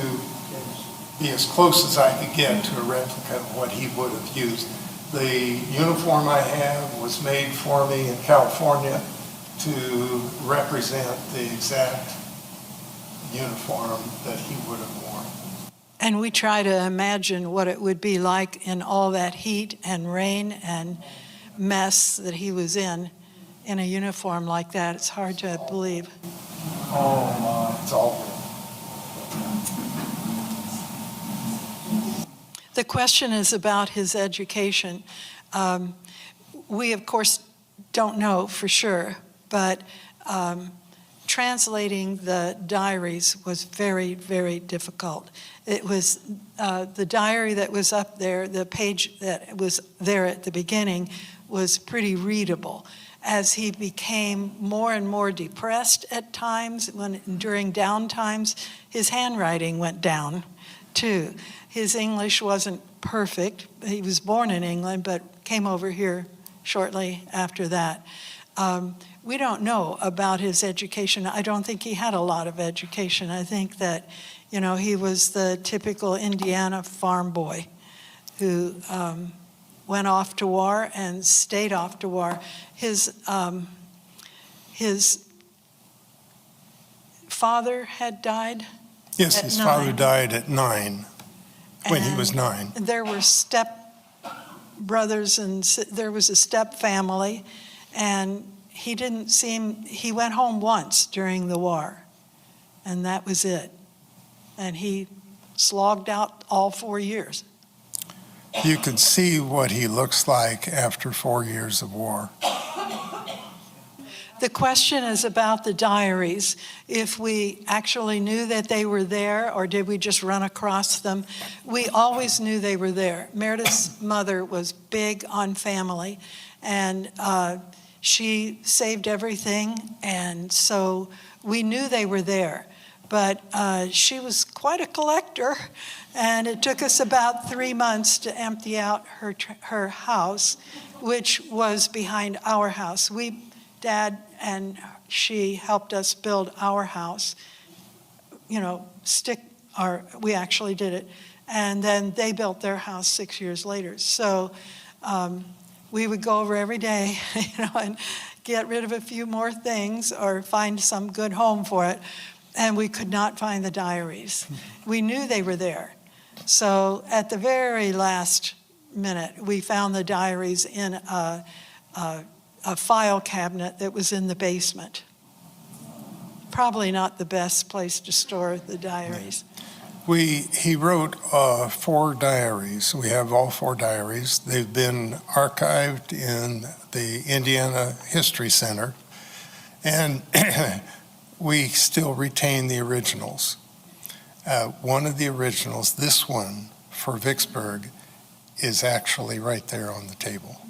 be as close as I could get to a replica of what he would have used. The uniform I have was made for me in California to represent the exact uniform that he would have worn. And we try to imagine what it would be like in all that heat and rain and mess that he was in a uniform like that. It's hard to believe. Oh, it's all real. The question is about his education. We, of course, don't know for sure, but translating the diaries was very, very difficult. It was the diary that was up there, the page that was there at the beginning was pretty readable. As he became more and more depressed at times, during down times, his handwriting went down too. His English wasn't perfect. He was born in England, but came over here shortly after that. We don't know about his education. I don't think he had a lot of education. I think that, he was the typical Indiana farm boy who went off to war and stayed off to war. His father had died. Yes, his father died at 9, when he was 9. There were step brothers and there was a step family, and he went home once during the war. and that was it. And he slogged out all 4 years. You can see what he looks like after 4 years of war. The question is about the diaries. If we actually knew that they were there, or did we just run across them? We always knew they were there. Meredith's mother was big on family, and she saved everything, and so we knew they were there. But she was quite a collector, and it took us about 3 months to empty out her house, which was behind our house. Dad and she helped us build our house. We actually did it. And then they built their house 6 years later. So we would go over every day, and get rid of a few more things or find some good home for it. And we could not find the diaries. We knew they were there. So at the very last minute, we found the diaries in a file cabinet that was in the basement. Probably not the best place to store the diaries. He wrote 4 diaries. We have all 4 diaries. They've been archived in the Indiana History Center, and we still retain the originals. One of the originals, this one for Vicksburg, is actually right there on the table.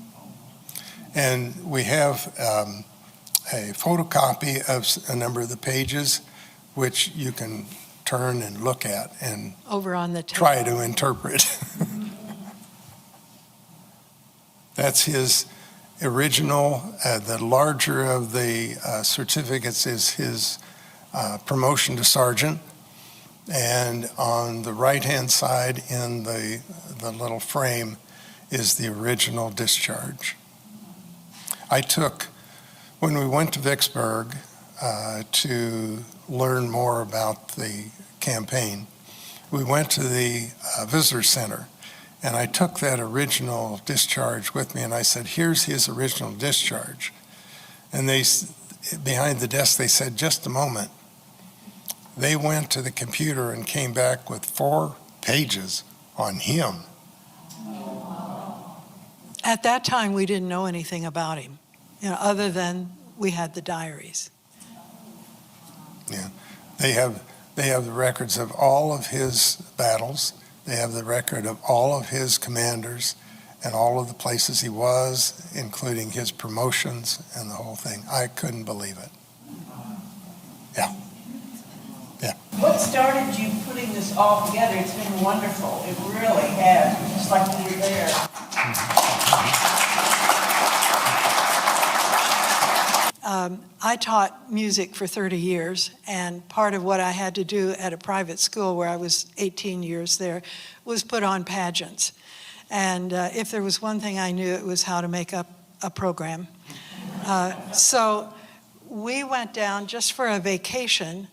And we have a photocopy of a number of the pages, which you can turn and look at and Over on the table. try to interpret. That's his original. The larger of the certificates is his promotion to sergeant. And on the right-hand side in the little frame is the original discharge. When we went to Vicksburg to learn more about the campaign, we went to the visitor center, and I took that original discharge with me, and I said, here's his original discharge. And behind the desk, they said, just a moment. They went to the computer and came back with 4 pages on him. At that time, we didn't know anything about him, other than we had the diaries. Yeah, they have the records of all of his battles. They have the record of all of his commanders and all of the places he was, including his promotions and the whole thing. I couldn't believe it. Yeah. Yeah. What started you putting this all together? It's been wonderful. It really has. Just like we were there. I taught music for 30 years, and part of what I had to do at a private school where I was 18 years there was put on pageants. And if there was one thing I knew, it was how to make up a program. So we went down just for a vacation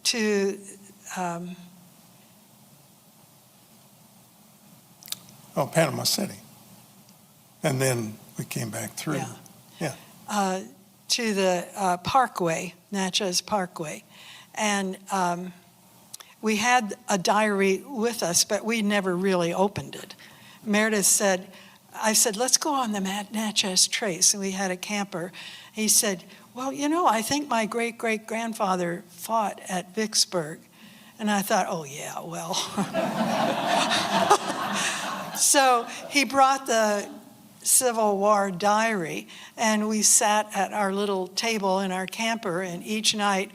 to Panama City. And then we came back through. Yeah. Yeah. To the Parkway, Natchez Parkway. And we had a diary with us, but we never really opened it. Meredith I said, let's go on the Natchez Trace. And we had a camper. He said, well, I think my great-great-grandfather fought at Vicksburg. And I thought, oh, yeah, well. So he brought the Civil War diary, and we sat at our little table in our camper, and each night,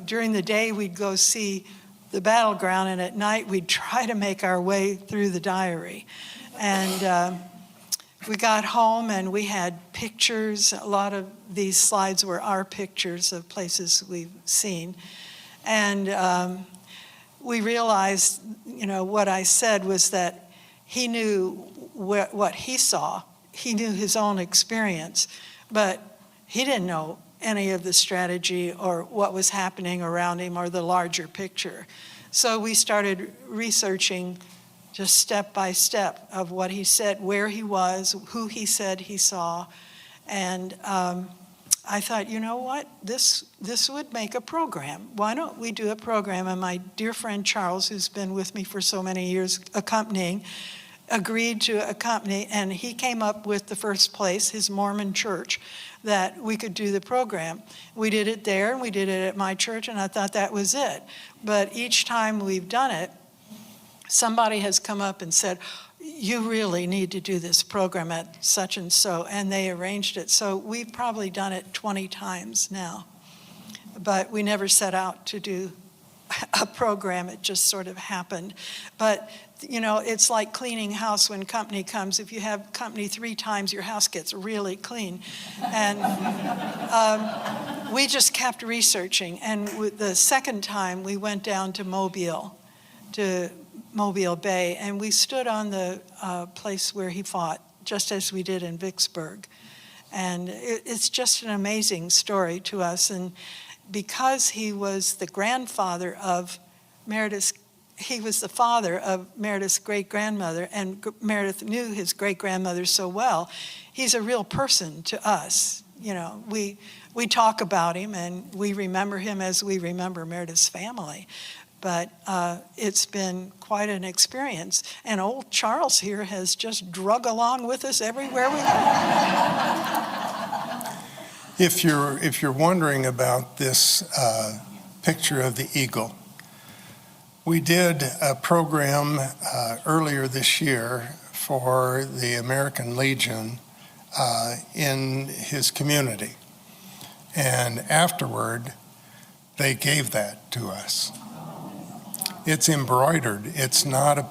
during the day we'd go see the battleground, and at night we'd try to make our way through the diary. And we got home and we had pictures. A lot of these slides were our pictures of places we've seen. And we realized, what I said was that he knew what he saw. He knew his own experience, but he didn't know any of the strategy or what was happening around him or the larger picture. So we started researching just step by step of what he said, where he was, who he said he saw. And I thought, you know what, this would make a program. Why don't we do a program? And my dear friend Charles, who's been with me for so many years accompanying, agreed to accompany, and he came up with the first place, his Mormon church, that we could do the program. We did it there, and we did it at my church, and I thought that was it. But each time we've done it, somebody has come up and said, you really need to do this program at such and so, and they arranged it. So we've probably done it 20 times now, but we never set out to do a program. It just sort of happened. But you know, it's like cleaning house when company comes. If you have company 3 times, your house gets really clean. And we just kept researching. And the second time, we went down to Mobile Bay, and we stood on the place where he fought, just as we did in Vicksburg. And it's just an amazing story to us. And because he was the grandfather of Meredith's, he was the father of Meredith's great-grandmother, and Meredith knew his great-grandmother so well, he's a real person to us. You know, we talk about him, and we remember him as we remember Meredith's family. But it's been quite an experience. And old Charles here has just drug along with us everywhere we go. If you're wondering about this picture of the eagle, we did a program earlier this year for the American Legion in his community. And afterward, they gave that to us. It's embroidered. It's not a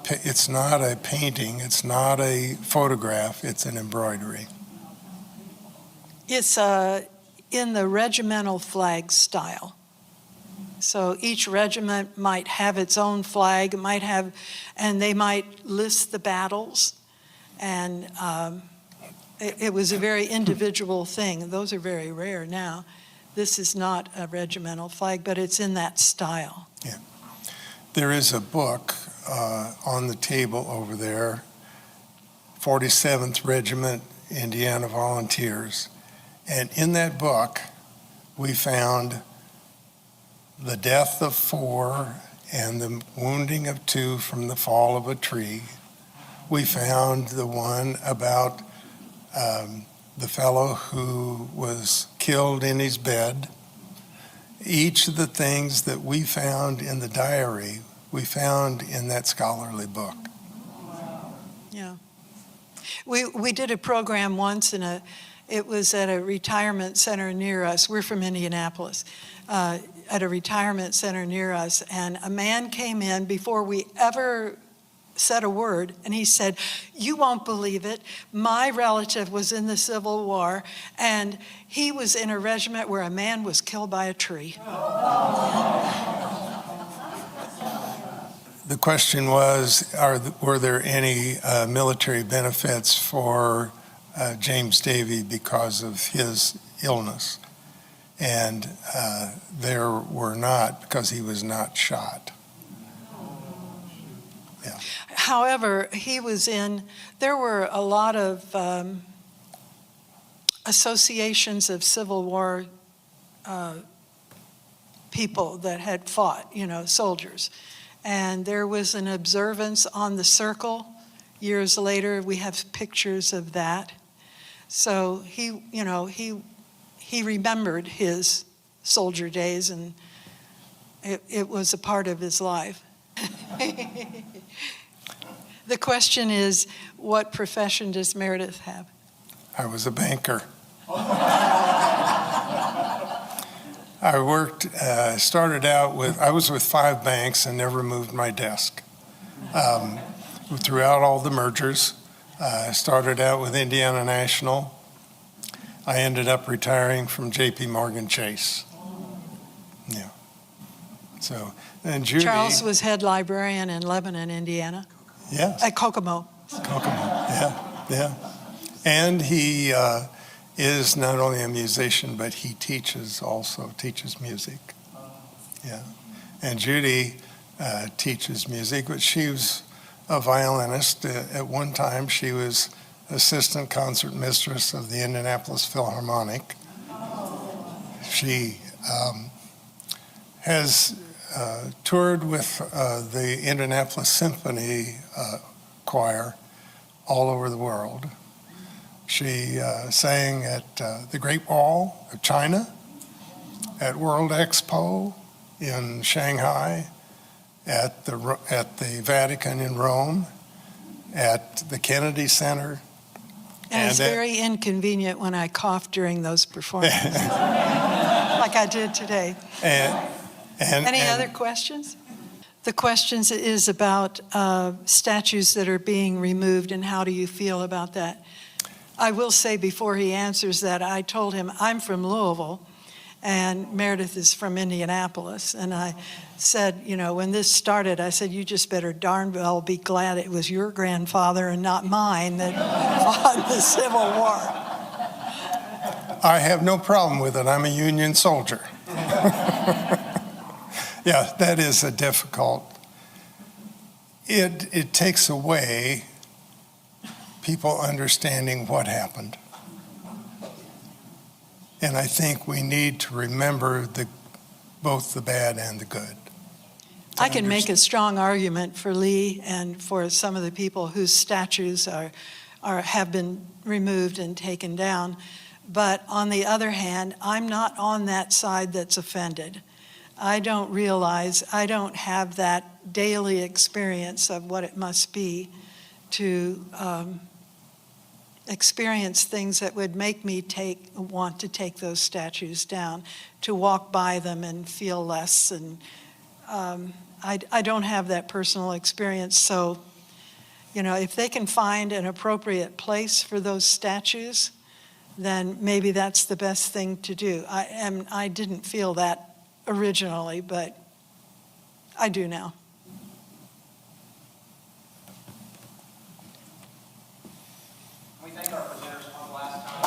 painting. It's not a photograph. It's an embroidery. It's in the regimental flag style. So each regiment might have its own flag, and they might list the battles. And it was a very individual thing. Those are very rare now. This is not a regimental flag, but it's in that style. Yeah. There is a book on the table over there, 47th Regiment, Indiana Volunteers. And in that book, we found the death of 4 and the wounding of 2 from the fall of a tree. We found the one about the fellow who was killed in his bed. Each of the things that we found in the diary, we found in that scholarly book. Yeah. We did a program once, it was at a retirement center near us. We're from Indianapolis. At a retirement center near us, and a man came in before we ever said a word, and he said, you won't believe it, my relative was in the Civil War, and he was in a regiment where a man was killed by a tree. The question was, were there any military benefits for James Davy because of his illness? And there were not, because he was not shot. Yeah. However, there were a lot of associations of Civil War people that had fought, soldiers. And there was an observance on the circle. Years later, we have pictures of that. So he remembered his soldier days, and it was a part of his life. The question is, what profession does Meredith have? I was a banker. I was with 5 banks and never moved my desk. Throughout all the mergers, I started out with Indiana National. I ended up retiring from J.P. Morgan Chase. Yeah. So, and Judy. Charles was head librarian in Lebanon, Indiana. Yes. At Kokomo. Yeah. And he is not only a musician, but he teaches music. Yeah. And Judy teaches music, but she was a violinist. At one time, she was assistant concert mistress of the Indianapolis Philharmonic. She has toured with the Indianapolis Symphony Choir all over the world. She sang at the Great Wall of China, at World Expo in Shanghai, at the Vatican in Rome, at the Kennedy Center. And it's very inconvenient when I cough during those performances, like I did today. Any other questions? The questions is about statues that are being removed, and how do you feel about that? I will say before he answers that, I told him I'm from Louisville, and Meredith is from Indianapolis. And I said, you know, when this started, I said, you just better darn well be glad it was your grandfather and not mine that fought in the Civil War. I have no problem with it. I'm a Union soldier. Yeah, that is a difficult. It takes away people understanding what happened. And I think we need to remember both the bad and the good. I can make a strong argument for Lee and for some of the people whose statues have been removed and taken down. But on the other hand, I'm not on that side that's offended. I don't realize, I don't have that daily experience of what it must be to experience things that would make me want to take those statues down, to walk by them and feel less. And I don't have that personal experience. So, you know, if they can find an appropriate place for those statues, then maybe that's the best thing to do. I didn't feel that originally, but I do now. We thank our presenters one last time.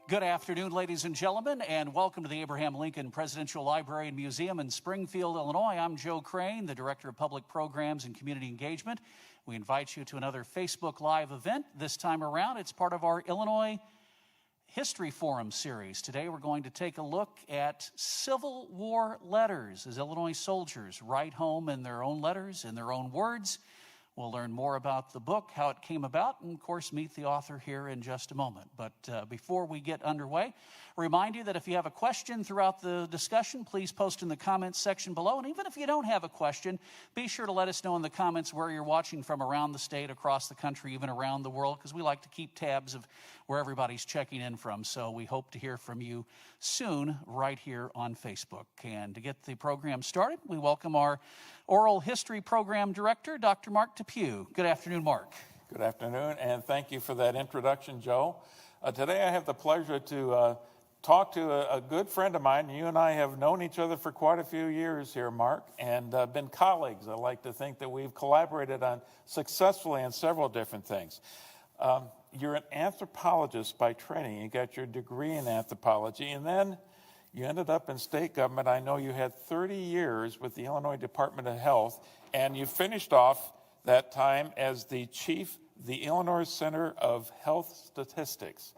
Good afternoon, ladies and gentlemen, and welcome to the Abraham Lincoln Presidential Library and Museum in Springfield, Illinois. I'm Joe Crane, the Director of Public Programs and Community Engagement. We invite you to another Facebook Live event. This time around, it's part of our Illinois History Forum series. Today, we're going to take a look at Civil War letters as Illinois soldiers write home in their own letters, in their own words, We'll learn more about the book, how it came about, and of course meet the author here in just a moment. But before we get underway, remind you that if you have a question throughout the discussion, please post in the comments section below. And even if you don't have a question, be sure to let us know in the comments where you're watching from around the state, across the country, even around the world, because we like to keep tabs of where everybody's checking in from. So we hope to hear from you soon right here on Facebook. And to get the program started, we welcome our Oral History Program Director, Dr. Mark Depew. Good afternoon, Mark. Good afternoon, and thank you for that introduction, Joe. Today I have the pleasure to talk to a good friend of mine. You and I have known each other for quite a few years here, Mark, and been colleagues. I like to think that we've collaborated successfully on several different things. You're an anthropologist by training. You got your degree in anthropology, and then you ended up in state government. I know you had 30 years with the Illinois Department of Health, and you finished off that time as the chief of the Illinois Center of Health Statistics.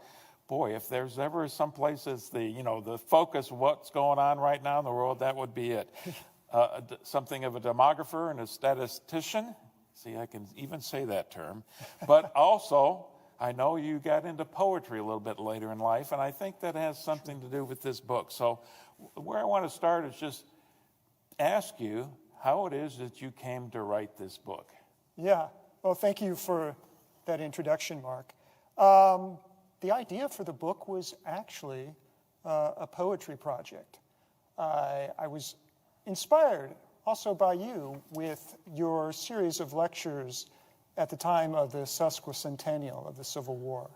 Boy, if there's ever some places the focus of what's going on right now in the world, that would be it. Something of a demographer and a statistician. See, I can even say that term. But also, I know you got into poetry a little bit later in life, and I think that has something to do with this book. So where I want to start is just ask you how it is that you came to write this book. Yeah, well, thank you for that introduction, Mark. The idea for the book was actually a poetry project. I was inspired also by you with your series of lectures at the time of the sesquicentennial of the Civil War.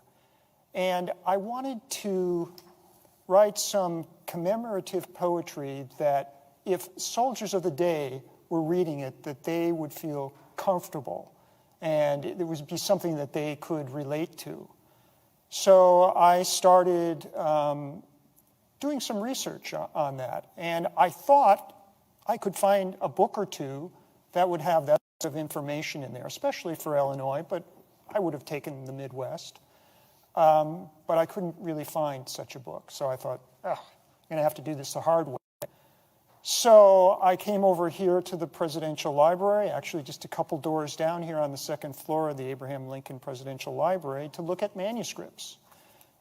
And I wanted to write some commemorative poetry that if soldiers of the day were reading it, that they would feel comfortable and it would be something that they could relate to. So I started doing some research on that, and I thought I could find a book or two that would have that of information in there, especially for Illinois, but I would have taken the Midwest. But I couldn't really find such a book, so I thought, I'm going to have to do this the hard way. So I came over here to the Presidential Library, actually just a couple doors down here on the second floor of the Abraham Lincoln Presidential Library, to look at manuscripts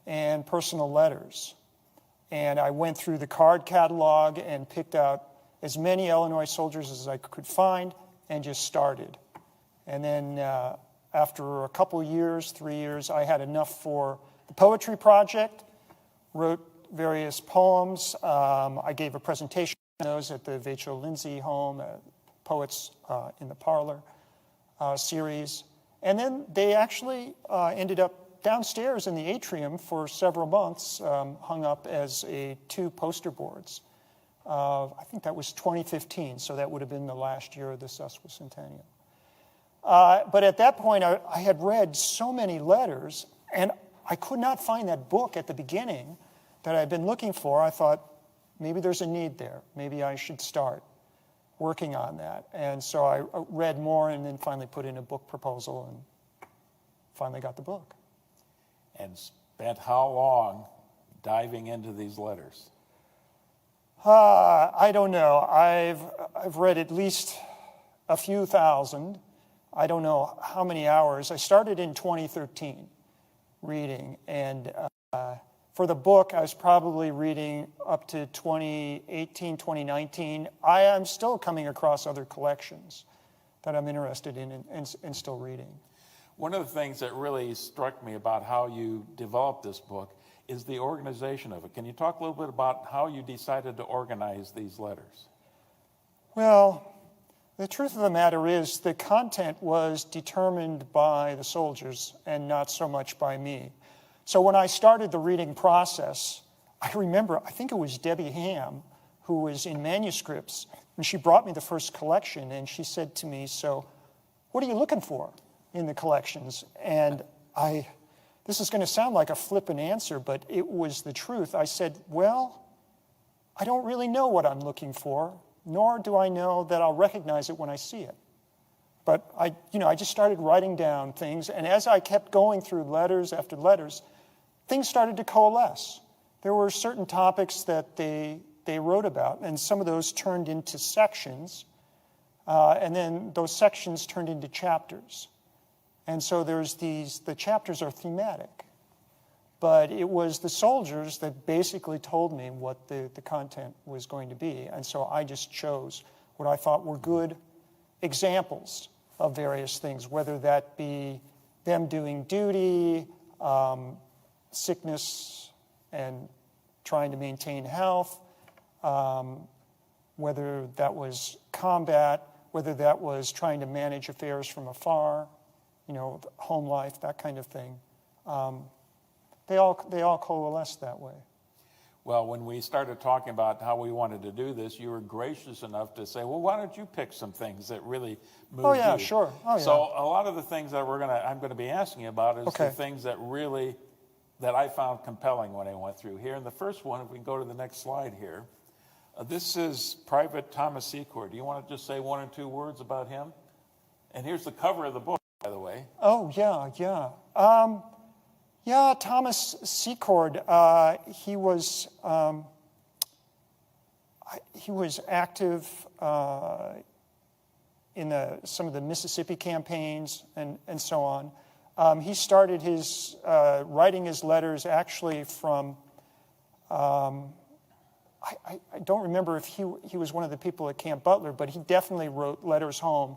and personal letters. And I went through the card catalog and picked out as many Illinois soldiers as I could find and just started. And then after a couple years, 3 years, I had enough for the poetry project, wrote various poems. I gave a presentation on those at the Vachel Lindsay home, Poets in the Parlor series. And then they actually ended up downstairs in the atrium for several months, hung up as 2 poster boards. I think that was 2015, so that would have been the last year of the sesquicentennial. But at that point, I had read so many letters, and I could not find that book at the beginning that I'd been looking for. I thought, maybe there's a need there. Maybe I should start working on that. And so I read more and then finally put in a book proposal and finally got the book. And spent how long diving into these letters? I don't know. I've read at least a few thousand. I don't know how many hours. I started in 2013 reading, and for the book, I was probably reading up to 2018, 2019. I am still coming across other collections that I'm interested in and still reading. One of the things that really struck me about how you developed this book is the organization of it. Can you talk a little bit about how you decided to organize these letters? Well, the truth of the matter is the content was determined by the soldiers and not so much by me. So when I started the reading process, I remember, I think it was Debbie Ham, who was in manuscripts, and she brought me the first collection, and she said to me, so what are you looking for in the collections? And this is going to sound like a flippant answer, but it was the truth. I said, well, I don't really know what I'm looking for, nor do I know that I'll recognize it when I see it. But I just started writing down things, and as I kept going through letters after letters, things started to coalesce. There were certain topics that they wrote about, and some of those turned into sections. And then those sections turned into chapters. And so the chapters are thematic. But it was the soldiers that basically told me what the content was going to be. And so I just chose what I thought were good examples of various things, whether that be them doing duty, sickness and trying to maintain health, whether that was combat, whether that was trying to manage affairs from afar, home life, that kind of thing. They all coalesced that way. Well, when we started talking about how we wanted to do this, you were gracious enough to say, well, why don't you pick some things that really moved you? Oh, yeah, sure. Oh, yeah. So a lot of the things that I'm going to be asking you about is the things that I found compelling when I went through here. And the first one, if we can go to the next slide here, this is Private Thomas Secord. Do you want to just say one or two words about him? And here's the cover of the book, by the way. Oh, yeah. Yeah, Thomas Secord, he was active in some of the Mississippi campaigns and so on. He started his writing his letters actually from, I don't remember if he was one of the people at Camp Butler, but he definitely wrote letters home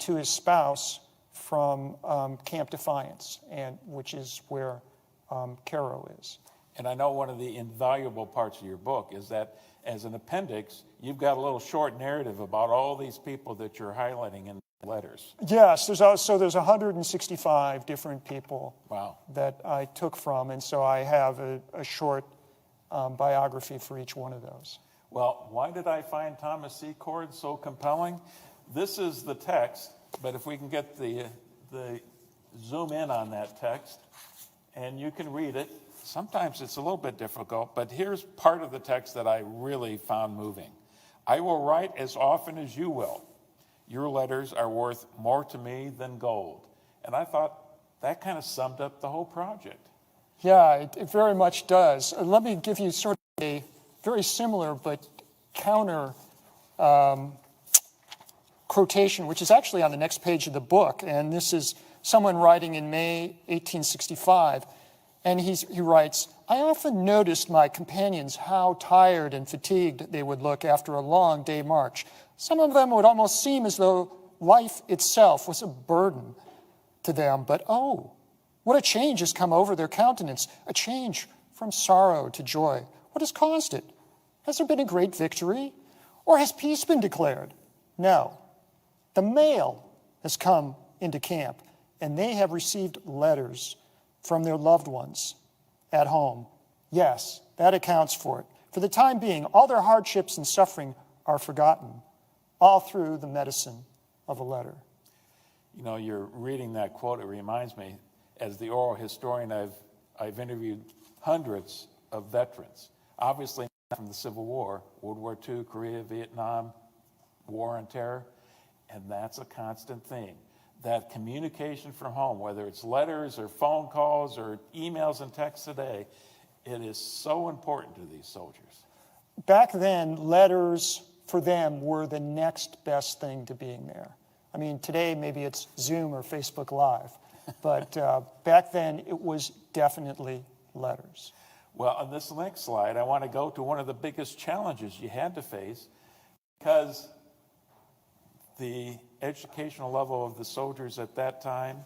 to his spouse from Camp Defiance, which is where Cairo is. And I know one of the invaluable parts of your book is that as an appendix, you've got a little short narrative about all these people that you're highlighting in the letters. Yes, there's 165 different people that I took from, and so I have a short biography for each one of those. Well, why did I find Thomas Secord so compelling? This is the text. But if we can get the zoom in on that text, and you can read it. Sometimes it's a little bit difficult, but here's part of the text that I really found moving. I will write as often as you will. Your letters are worth more to me than gold. And I thought that kind of summed up the whole project. Yeah, it very much does. Let me give you sort of a very similar but counter quotation, which is actually on the next page of the book. And this is someone writing in May 1865. And he writes, I often noticed my companions how tired and fatigued they would look after a long day march. Some of them would almost seem as though life itself was a burden to them. But oh, what a change has come over their countenance, a change from sorrow to joy. What has caused it? Has there been a great victory? Or has peace been declared? No. The mail has come into camp, and they have received letters from their loved ones at home. Yes, that accounts for it. For the time being, all their hardships and suffering are forgotten, all through the medicine of a letter. You know, you're reading that quote, it reminds me, as the oral historian, I've interviewed hundreds of veterans, obviously not from the Civil War, World War II, Korea, Vietnam, War on Terror. And that's a constant theme. That communication from home, whether it's letters or phone calls or emails and texts today, it is so important to these soldiers. Back then, letters for them were the next best thing to being there. I mean, today maybe it's Zoom or Facebook Live, but back then it was definitely letters. Well, on this next slide, I want to go to one of the biggest challenges you had to face, because the educational level of the soldiers at that time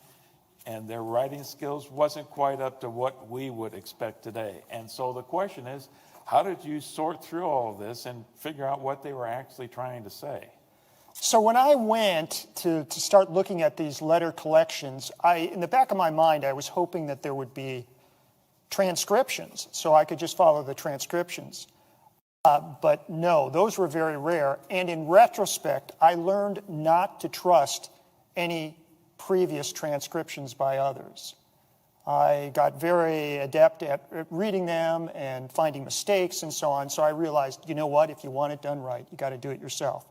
and their writing skills wasn't quite up to what we would expect today. And so the question is, how did you sort through all of this and figure out what they were actually trying to say? So when I went to start looking at these letter collections, in the back of my mind, I was hoping that there would be transcriptions, so I could just follow the transcriptions. But no, those were very rare. And in retrospect, I learned not to trust any previous transcriptions by others. I got very adept at reading them and finding mistakes and so on. So I realized, you know what, if you want it done right, you got to do it yourself.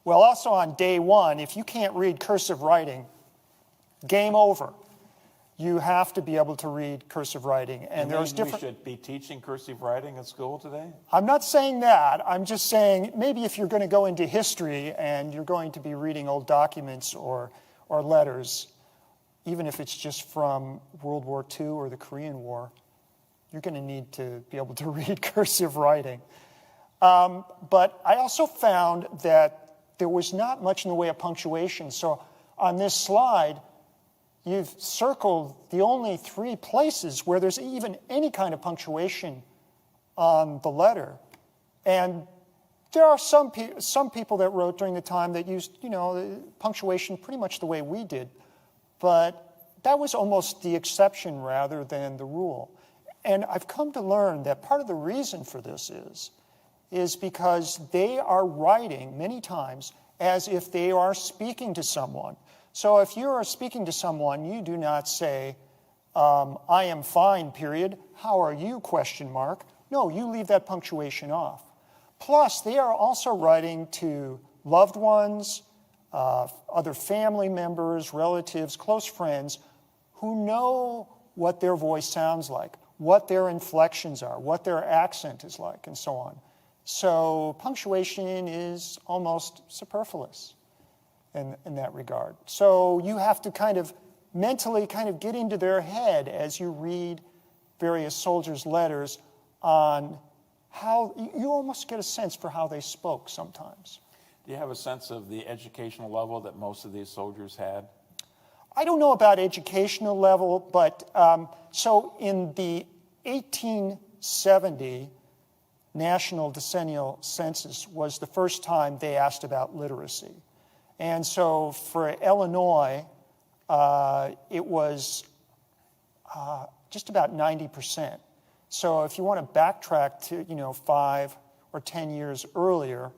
Well, also on day one, if you can't read cursive writing, game over. you have to be able to read cursive writing. And there's maybe different. we should be teaching cursive writing at school today? I'm not saying that. I'm just saying maybe if you're going to go into history and you're going to be reading old documents or letters, even if it's just from World War II or the Korean War, you're going to need to be able to read cursive writing. But I also found that there was not much in the way of punctuation. So on this slide, you've circled the only 3 places where there's even any kind of punctuation on the letter. And there are some people that wrote during the time that used, punctuation pretty much the way we did. But that was almost the exception rather than the rule. And I've come to learn that part of the reason for this is because they are writing many times as if they are speaking to someone. So if you are speaking to someone, you do not say, I am fine, period. How are you, question mark. No, you leave that punctuation off. Plus, they are also writing to loved ones, other family members, relatives, close friends who know what their voice sounds like, what their inflections are, what their accent is like, and so on. So punctuation is almost superfluous in that regard. So you have to mentally get into their head as you read various soldiers' letters on how, you almost get a sense for how they spoke sometimes. Do you have a sense of the educational level that most of these soldiers had? I don't know about educational level, but so in the 1870 National Decennial Census was the first time they asked about literacy. And so for Illinois, it was just about 90%. So if you want to backtrack to 5 or 10 years earlier,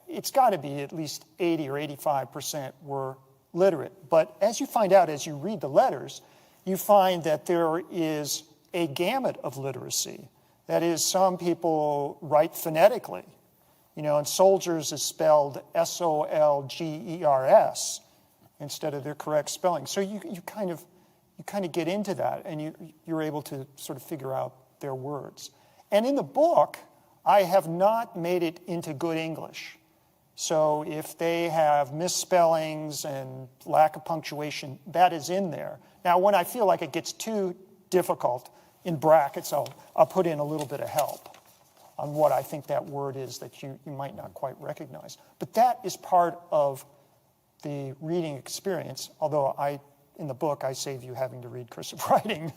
it's got to be at least 80 or 85% were literate. But as you find out as you read the letters, you find that there is a gamut of literacy. That is, some people write phonetically. And soldiers is spelled Solgers instead of their correct spelling. So you kind of get into that, and you're able to sort of figure out their words. And in the book, I have not made it into good English. So if they have misspellings and lack of punctuation, that is in there. Now, when I feel like it gets too difficult, in brackets, I'll put in a little bit of help on what I think that word is that you might not quite recognize. But that is part of the reading experience, although in the book, I save you having to read cursive writing.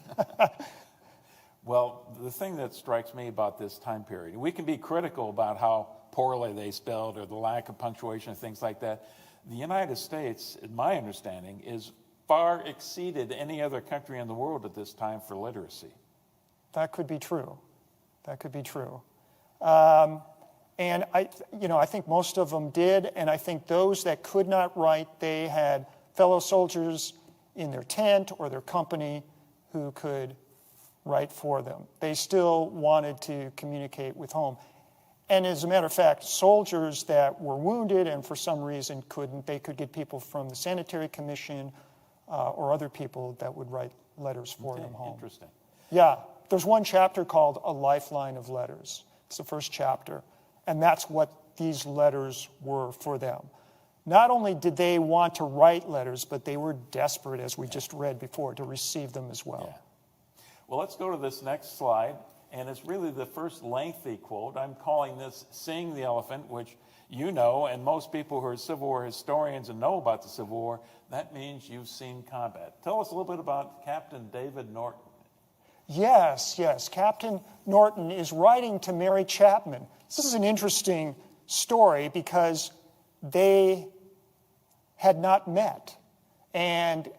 Well, the thing that strikes me about this time period, we can be critical about how poorly they spelled or the lack of punctuation and things like that. The United States, in my understanding, is far exceeded any other country in the world at this time for literacy. That could be true. That could be true. And I think most of them did, and I think those that could not write, they had fellow soldiers in their tent or their company who could write for them. They still wanted to communicate with home. And as a matter of fact, soldiers that were wounded and for some reason couldn't, they could get people from the Sanitary Commission or other people that would write letters for them home. Interesting. Yeah, there's one chapter called A Lifeline of Letters. It's the first chapter. And that's what these letters were for them. Not only did they want to write letters, but they were desperate, as we just read before, to receive them as well. Yeah. Well, let's go to this next slide. And it's really the first lengthy quote. I'm calling this Seeing the Elephant, which you know, and most people who are Civil War historians and know about the Civil War, that means you've seen combat. Tell us a little bit about Captain David Norton. Yes. Captain Norton is writing to Mary Chapman. This is an interesting story because they had not met. And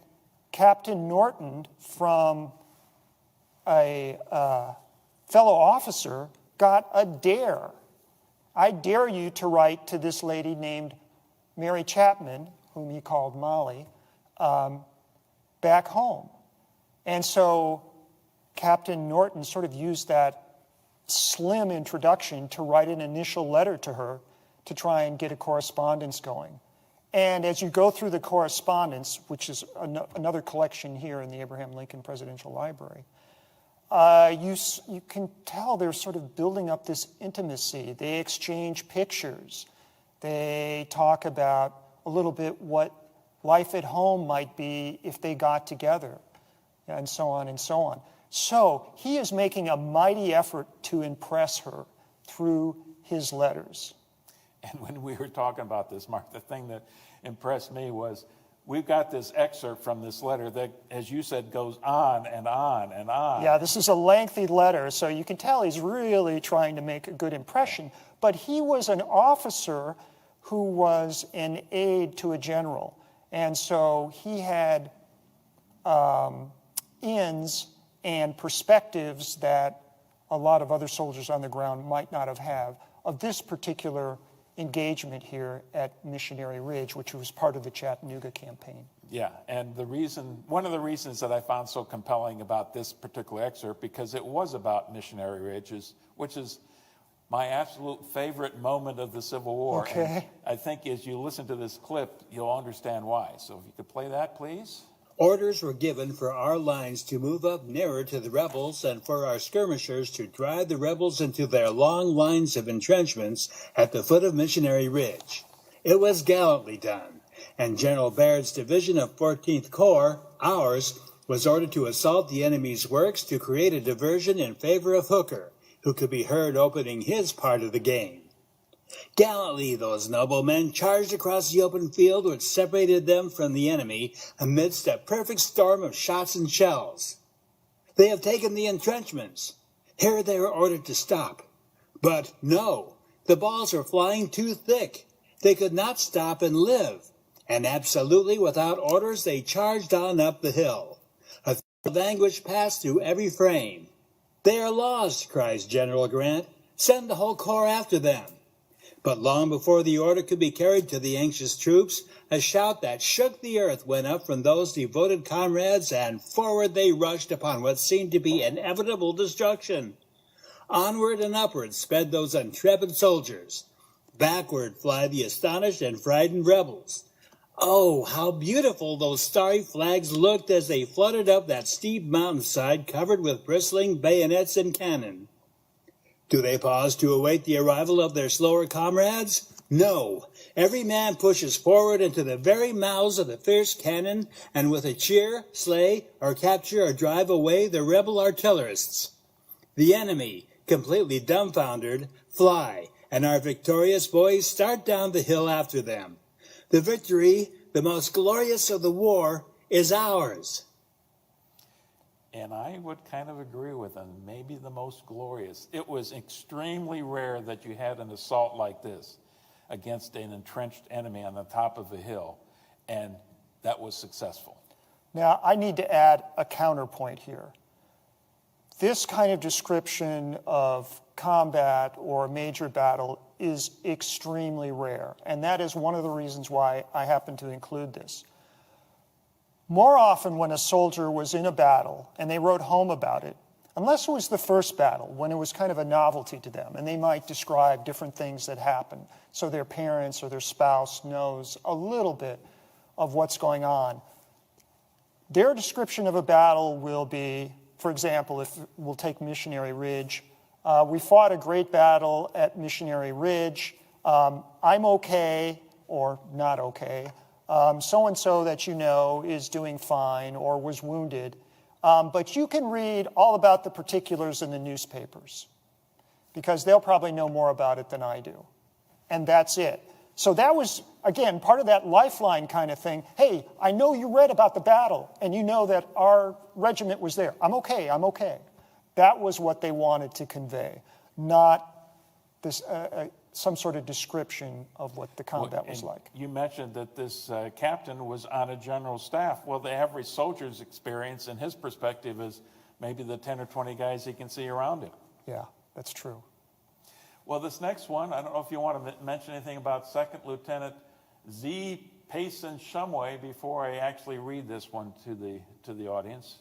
Captain Norton, from a fellow officer, got a dare. I dare you to write to this lady named Mary Chapman, whom he called Molly, back home. And so Captain Norton sort of used that slim introduction to write an initial letter to her to try and get a correspondence going. And as you go through the correspondence, which is another collection here in the Abraham Lincoln Presidential Library, you can tell they're sort of building up this intimacy. They exchange pictures. They talk about a little bit what life at home might be if they got together, and so on and so on. So he is making a mighty effort to impress her through his letters. And when we were talking about this, Mark, the thing that impressed me was we've got this excerpt from this letter that, as you said, goes on and on and on. Yeah, this is a lengthy letter, so you can tell he's really trying to make a good impression. But he was an officer who was an aide to a general. And so he had ins and perspectives that a lot of other soldiers on the ground might not have had of this particular engagement here at Missionary Ridge, which was part of the Chattanooga campaign. Yeah, and one of the reasons that I found so compelling about this particular excerpt, because it was about Missionary Ridge, which is my absolute favorite moment of the Civil War. Okay. And I think as you listen to this clip, you'll understand why. So if you could play that, please. Orders were given for our lines to move up nearer to the rebels and for our skirmishers to drive the rebels into their long lines of entrenchments at the foot of Missionary Ridge. It was gallantly done, and General Baird's division of 14th Corps, ours, was ordered to assault the enemy's works to create a diversion in favor of Hooker, who could be heard opening his part of the game. Gallantly, those noble men charged across the open field which separated them from the enemy amidst a perfect storm of shots and shells. They have taken the entrenchments. Here they were ordered to stop. But no, the balls were flying too thick. They could not stop and live. And absolutely without orders, they charged on up the hill. A thrill of anguish passed through every frame. They are lost, cries General Grant. Send the whole corps after them. But long before the order could be carried to the anxious troops, a shout that shook the earth went up from those devoted comrades, and forward they rushed upon what seemed to be inevitable destruction. Onward and upward sped those intrepid soldiers. Backward fly the astonished and frightened rebels. Oh, how beautiful those starry flags looked as they fluttered up that steep mountainside covered with bristling bayonets and cannon. Do they pause to await the arrival of their slower comrades? No. Every man pushes forward into the very mouths of the fierce cannon, and with a cheer, slay, or capture or drive away the rebel artillerists. The enemy, completely dumbfoundered, fly, and our victorious boys start down the hill after them. The victory, the most glorious of the war, is ours. And I would kind of agree with him, maybe the most glorious. It was extremely rare that you had an assault like this against an entrenched enemy on the top of a hill, and that was successful. Now, I need to add a counterpoint here. This kind of description of combat or a major battle is extremely rare, and that is one of the reasons why I happen to include this. More often when a soldier was in a battle and they wrote home about it, unless it was the first battle, when it was kind of a novelty to them, and they might describe different things that happened, so their parents or their spouse knows a little bit of what's going on. Their description of a battle will be, for example, if we'll take Missionary Ridge, we fought a great battle at Missionary Ridge. I'm okay or not okay. So-and-so that you know is doing fine or was wounded. But you can read all about the particulars in the newspapers because they'll probably know more about it than I do. And that's it. So that was, again, part of that lifeline kind of thing. Hey, I know you read about the battle and you know that our regiment was there. I'm okay, I'm okay. That was what they wanted to convey, not this some sort of description of what the combat was like. You mentioned that this captain was on a general staff. Well, the average soldier's experience and his perspective is maybe the 10 or 20 guys he can see around him. Yeah, that's true. Well, this next one, I don't know if you want to mention anything about Second Lieutenant Z. Payson Shumway before I actually read this one to the audience.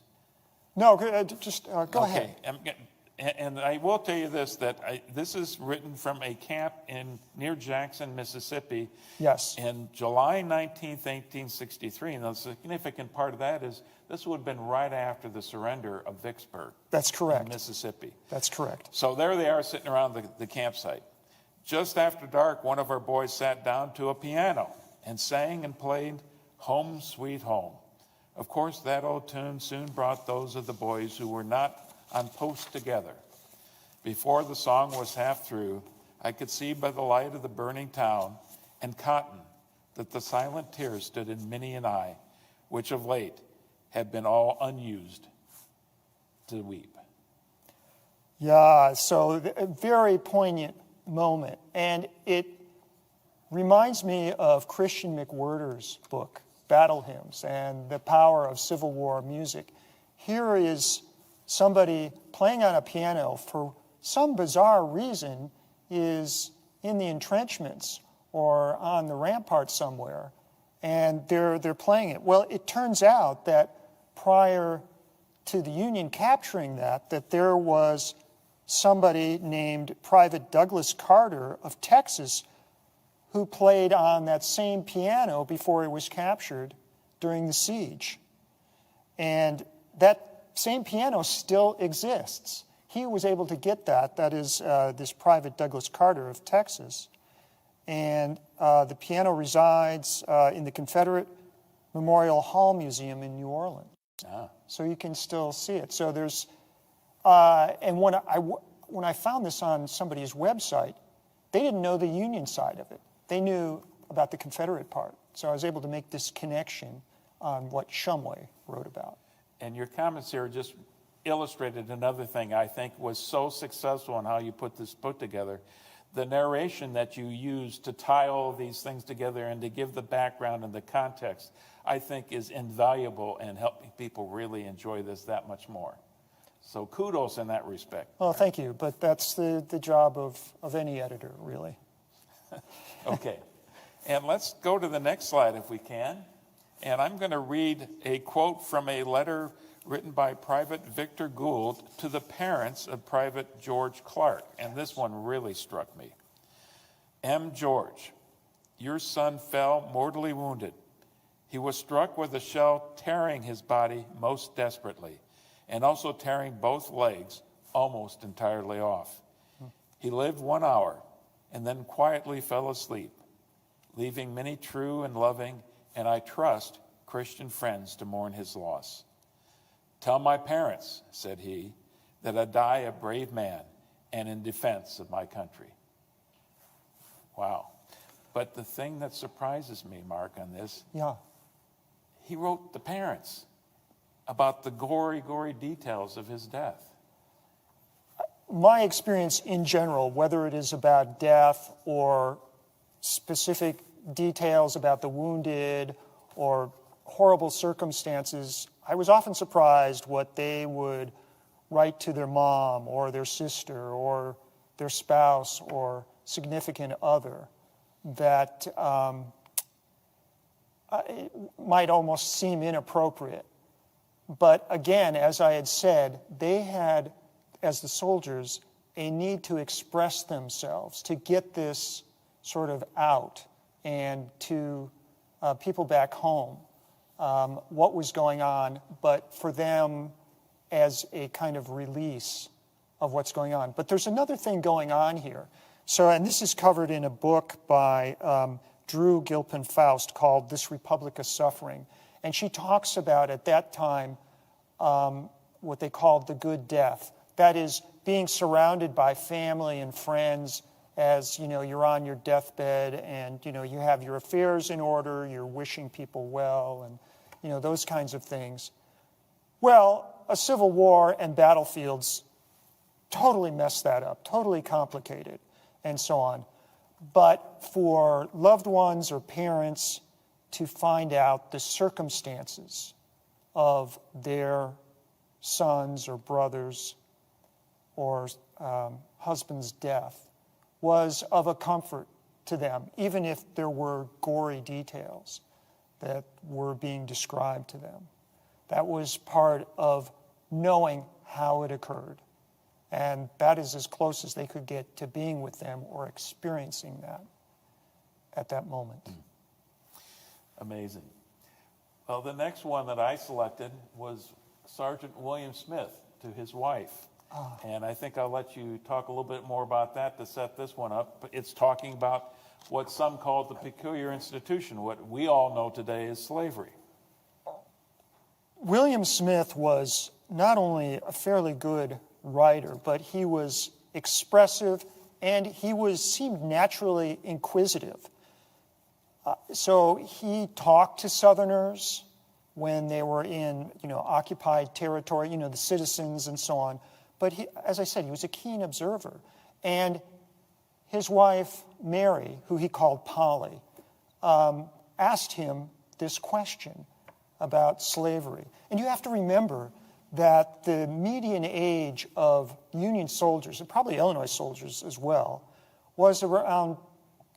No, just go ahead. And I will tell you this, that this is written from a camp near Jackson, Mississippi. Yes. In July 19th, 1863. And the significant part of that is this would have been right after the surrender of Vicksburg. That's correct. In Mississippi. That's correct. So there they are sitting around the campsite. Just after dark, one of our boys sat down to a piano and sang and played Home Sweet Home. Of course, that old tune soon brought those of the boys who were not on post together. Before the song was half through, I could see by the light of the burning town and cotton that the silent tears stood in many an eye, which of late had been all unused to weep. Yeah, so a very poignant moment. And it reminds me of Christian McWhirter's book, Battle Hymns, and the power of Civil War music. Here is somebody playing on a piano for some bizarre reason is in the entrenchments or on the rampart somewhere, and they're playing it. Well, it turns out that prior to the Union capturing that there was somebody named Private Douglas Carter of Texas who played on that same piano before it was captured during the siege. And that same piano still exists. He was able to get that. That is this Private Douglas Carter of Texas. And the piano resides in the Confederate Memorial Hall Museum in New Orleans. Ah. So you can still see it. So there's, and when I found this on somebody's website, they didn't know the Union side of it. They knew about the Confederate part. So I was able to make this connection on what Shumway wrote about. And your comments here just illustrated another thing I think was so successful in how you put this book together. The narration that you use to tie all these things together and to give the background and the context, I think is invaluable in helping people really enjoy this that much more. So kudos in that respect. Well, thank you, but that's the job of any editor, really. Okay, and let's go to the next slide if we can. And I'm going to read a quote from a letter written by Private Victor Gould to the parents of Private George Clark. And this one really struck me. M. George, your son fell mortally wounded. He was struck with a shell tearing his body most desperately, and also tearing both legs almost entirely off. He lived 1 hour and then quietly fell asleep, leaving many true and loving, and I trust Christian friends to mourn his loss. Tell my parents, said he, that I die a brave man and in defense of my country. Wow. But the thing that surprises me, Mark, on this, he wrote the parents about the gory details of his death. My experience in general, whether it is about death or specific details about the wounded or horrible circumstances, I was often surprised what they would write to their mom or their sister or their spouse or significant other that it might almost seem inappropriate. But again, as I had said, they had, as the soldiers, a need to express themselves, to get this sort of out, and to people back home what was going on, but for them as a kind of release of what's going on. But there's another thing going on here. So, and this is covered in a book by Drew Gilpin Faust called This Republic of Suffering. And she talks about, at that time, what they called the good death. That is, being surrounded by family and friends as, you're on your deathbed and, you have your affairs in order, you're wishing people well, and, those kinds of things. Well, a civil war and battlefields totally mess that up, totally complicated, and so on. But for loved ones or parents to find out the circumstances of their sons or brothers or husband's death was of a comfort to them, even if there were gory details that were being described to them. That was part of knowing how it occurred. And that is as close as they could get to being with them or experiencing that at that moment. Amazing. Well, the next one that I selected was Sergeant William Smith to his wife. And I think I'll let you talk a little bit more about that to set this one up. It's talking about what some call the peculiar institution, what we all know today as slavery. William Smith was not only a fairly good writer, but he was expressive and he seemed naturally inquisitive. So he talked to Southerners when they were in, occupied territory, the citizens and so on. But he, as I said, he was a keen observer. And his wife, Mary, who he called Polly, asked him this question about slavery. And you have to remember that the median age of Union soldiers, and probably Illinois soldiers as well, was around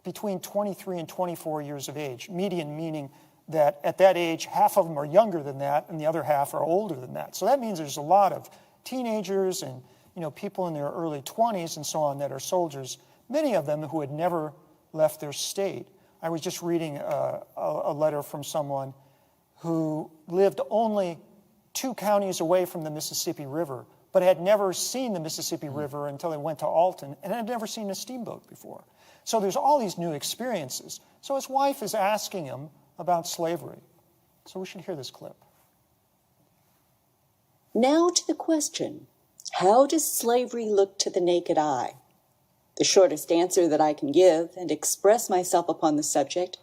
between 23 and 24 years of age. Median meaning that at that age, half of them are younger than that and the other half are older than that. So that means there's a lot of teenagers and people in their early 20s and so on that are soldiers, many of them who had never left their state. I was just reading a letter from someone who lived only 2 counties away from the Mississippi River, but had never seen the Mississippi River until they went to Alton and had never seen a steamboat before. So there's all these new experiences. So his wife is asking him about slavery. So we should hear this clip. Now to the question, how does slavery look to the naked eye? The shortest answer that I can give and express myself upon the subject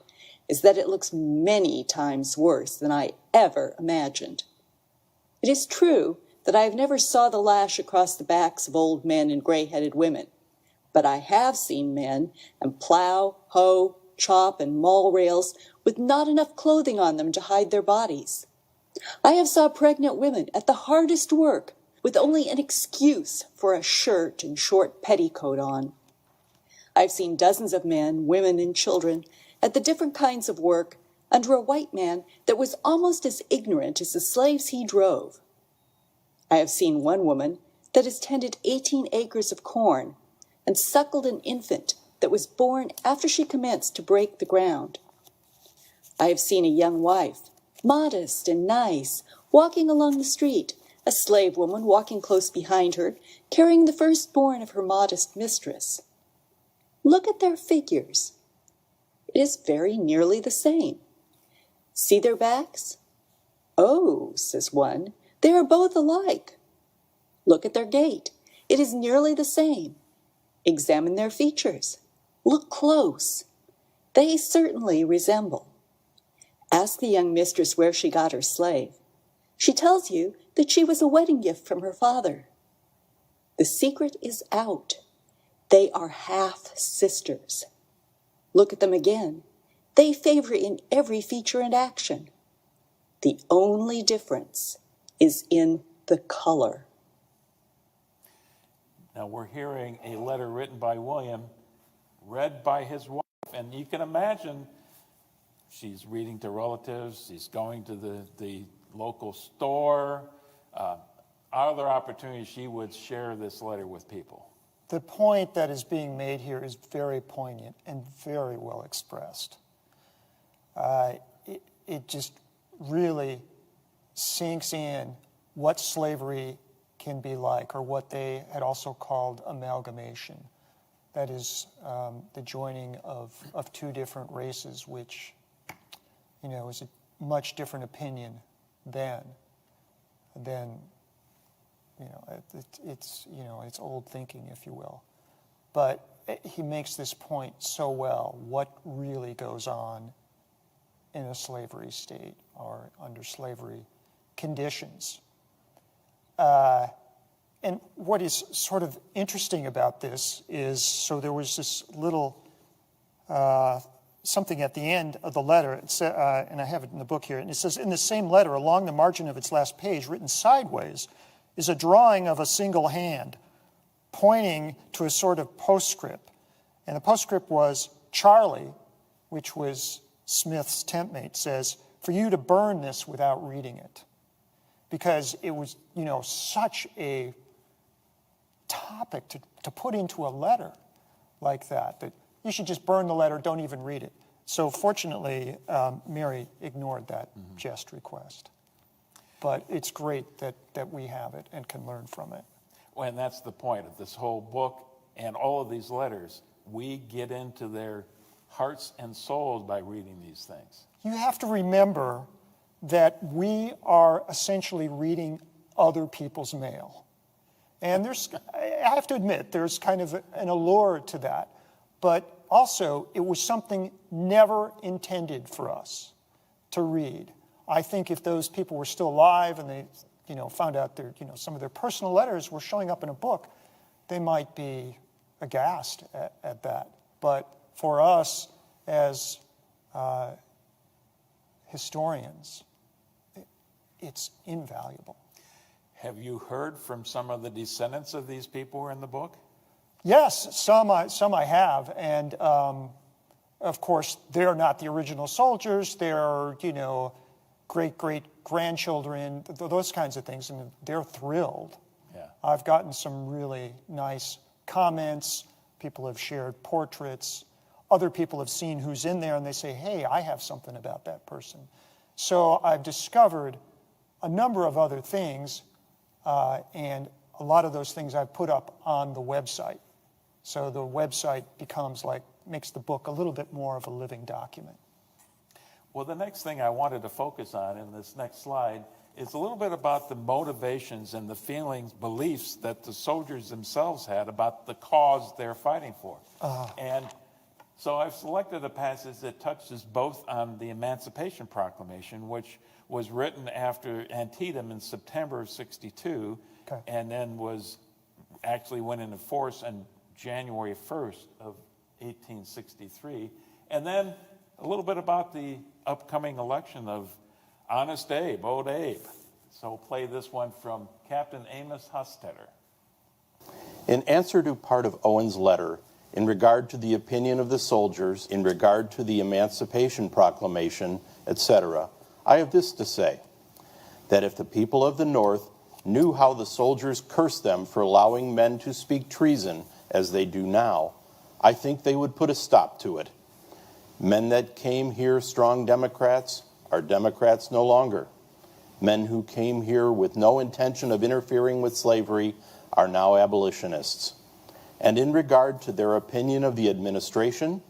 is that it looks many times worse than I ever imagined. It is true that I have never saw the lash across the backs of old men and gray-headed women, but I have seen men and plow, hoe, chop, and maul rails with not enough clothing on them to hide their bodies. I have saw pregnant women at the hardest work with only an excuse for a shirt and short petticoat on. I've seen dozens of men, women, and children at the different kinds of work under a white man that was almost as ignorant as the slaves he drove. I have seen one woman that has tended 18 acres of corn and suckled an infant that was born after she commenced to break the ground. I have seen a young wife, modest and nice, walking along the street, a slave woman walking close behind her, carrying the firstborn of her modest mistress. Look at their figures. It is very nearly the same. See their backs? Oh, says one, they are both alike. Look at their gait. It is nearly the same. Examine their features. Look close. They certainly resemble. Ask the young mistress where she got her slave. She tells you that she was a wedding gift from her father. The secret is out. They are half-sisters. Look at them again. They favor in every feature and action. The only difference is in the color. Now we're hearing a letter written by William, read by his wife, and you can imagine she's reading to relatives, she's going to the local store. Other opportunities she would share this letter with people. The point that is being made here is very poignant and very well expressed. It just really sinks in what slavery can be like, or what they had also called amalgamation. That is the joining of 2 different races, which, is a much different opinion than it's old thinking, if you will. But he makes this point so well, what really goes on in a slavery state or under slavery conditions. And what is sort of interesting about this is, so there was this little something at the end of the letter, and I have it in the book here, and it says, in the same letter, along the margin of its last page, written sideways, is a drawing of a single hand pointing to a sort of postscript. And the postscript was, Charlie, which was Smith's tent mate, says, for you to burn this without reading it. Because it was, such a topic to put into a letter like that you should just burn the letter, don't even read it. So fortunately, Mary ignored that jest request. But it's great that we have it and can learn from it. Well, and that's the point of this whole book and all of these letters. We get into their hearts and souls by reading these things. You have to remember that we are essentially reading other people's mail. And I have to admit, there's kind of an allure to that. But also, it was something never intended for us to read. I think if those people were still alive and they, found out some of their personal letters were showing up in a book, they might be aghast at that. But for us as historians, it's invaluable. Have you heard from some of the descendants of these people who are in the book? Yes, some I have, and of course they're not the original soldiers. They're great-great-grandchildren, those kinds of things, and they're thrilled. Yeah. I've gotten some really nice comments. People have shared portraits. Other people have seen who's in there, and they say, "Hey, I have something about that person." So I've discovered a number of other things, and a lot of those things I've put up on the website. So the website makes the book a little bit more of a living document. Well, the next thing I wanted to focus on in this next slide is a little bit about the motivations and the feelings, beliefs that the soldiers themselves had about the cause they're fighting for. And so I've selected a passage that touches both on the Emancipation Proclamation, which was written after Antietam in September of '62, and then went into force on January 1st of 1863, and then a little bit about the upcoming election of Honest Abe, Old Abe. So we'll play this one from Captain Amos Hostetter. In answer to part of Owen's letter, in regard to the opinion of the soldiers, in regard to the Emancipation Proclamation, etc., I have this to say, that if the people of the North knew how the soldiers cursed them for allowing men to speak treason as they do now, I think they would put a stop to it. Men that came here strong Democrats are Democrats no longer. Men who came here with no intention of interfering with slavery are now abolitionists. And in regard to their opinion of the administration,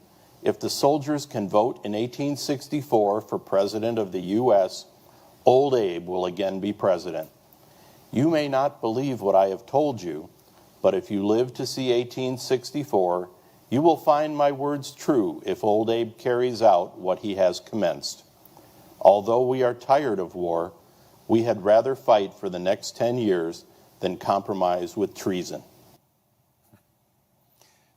if the soldiers can vote in 1864 for President of the U.S., Old Abe will again be president. You may not believe what I have told you, but if you live to see 1864, you will find my words true if Old Abe carries out what he has commenced. Although we are tired of war, we had rather fight for the next 10 years than compromise with treason.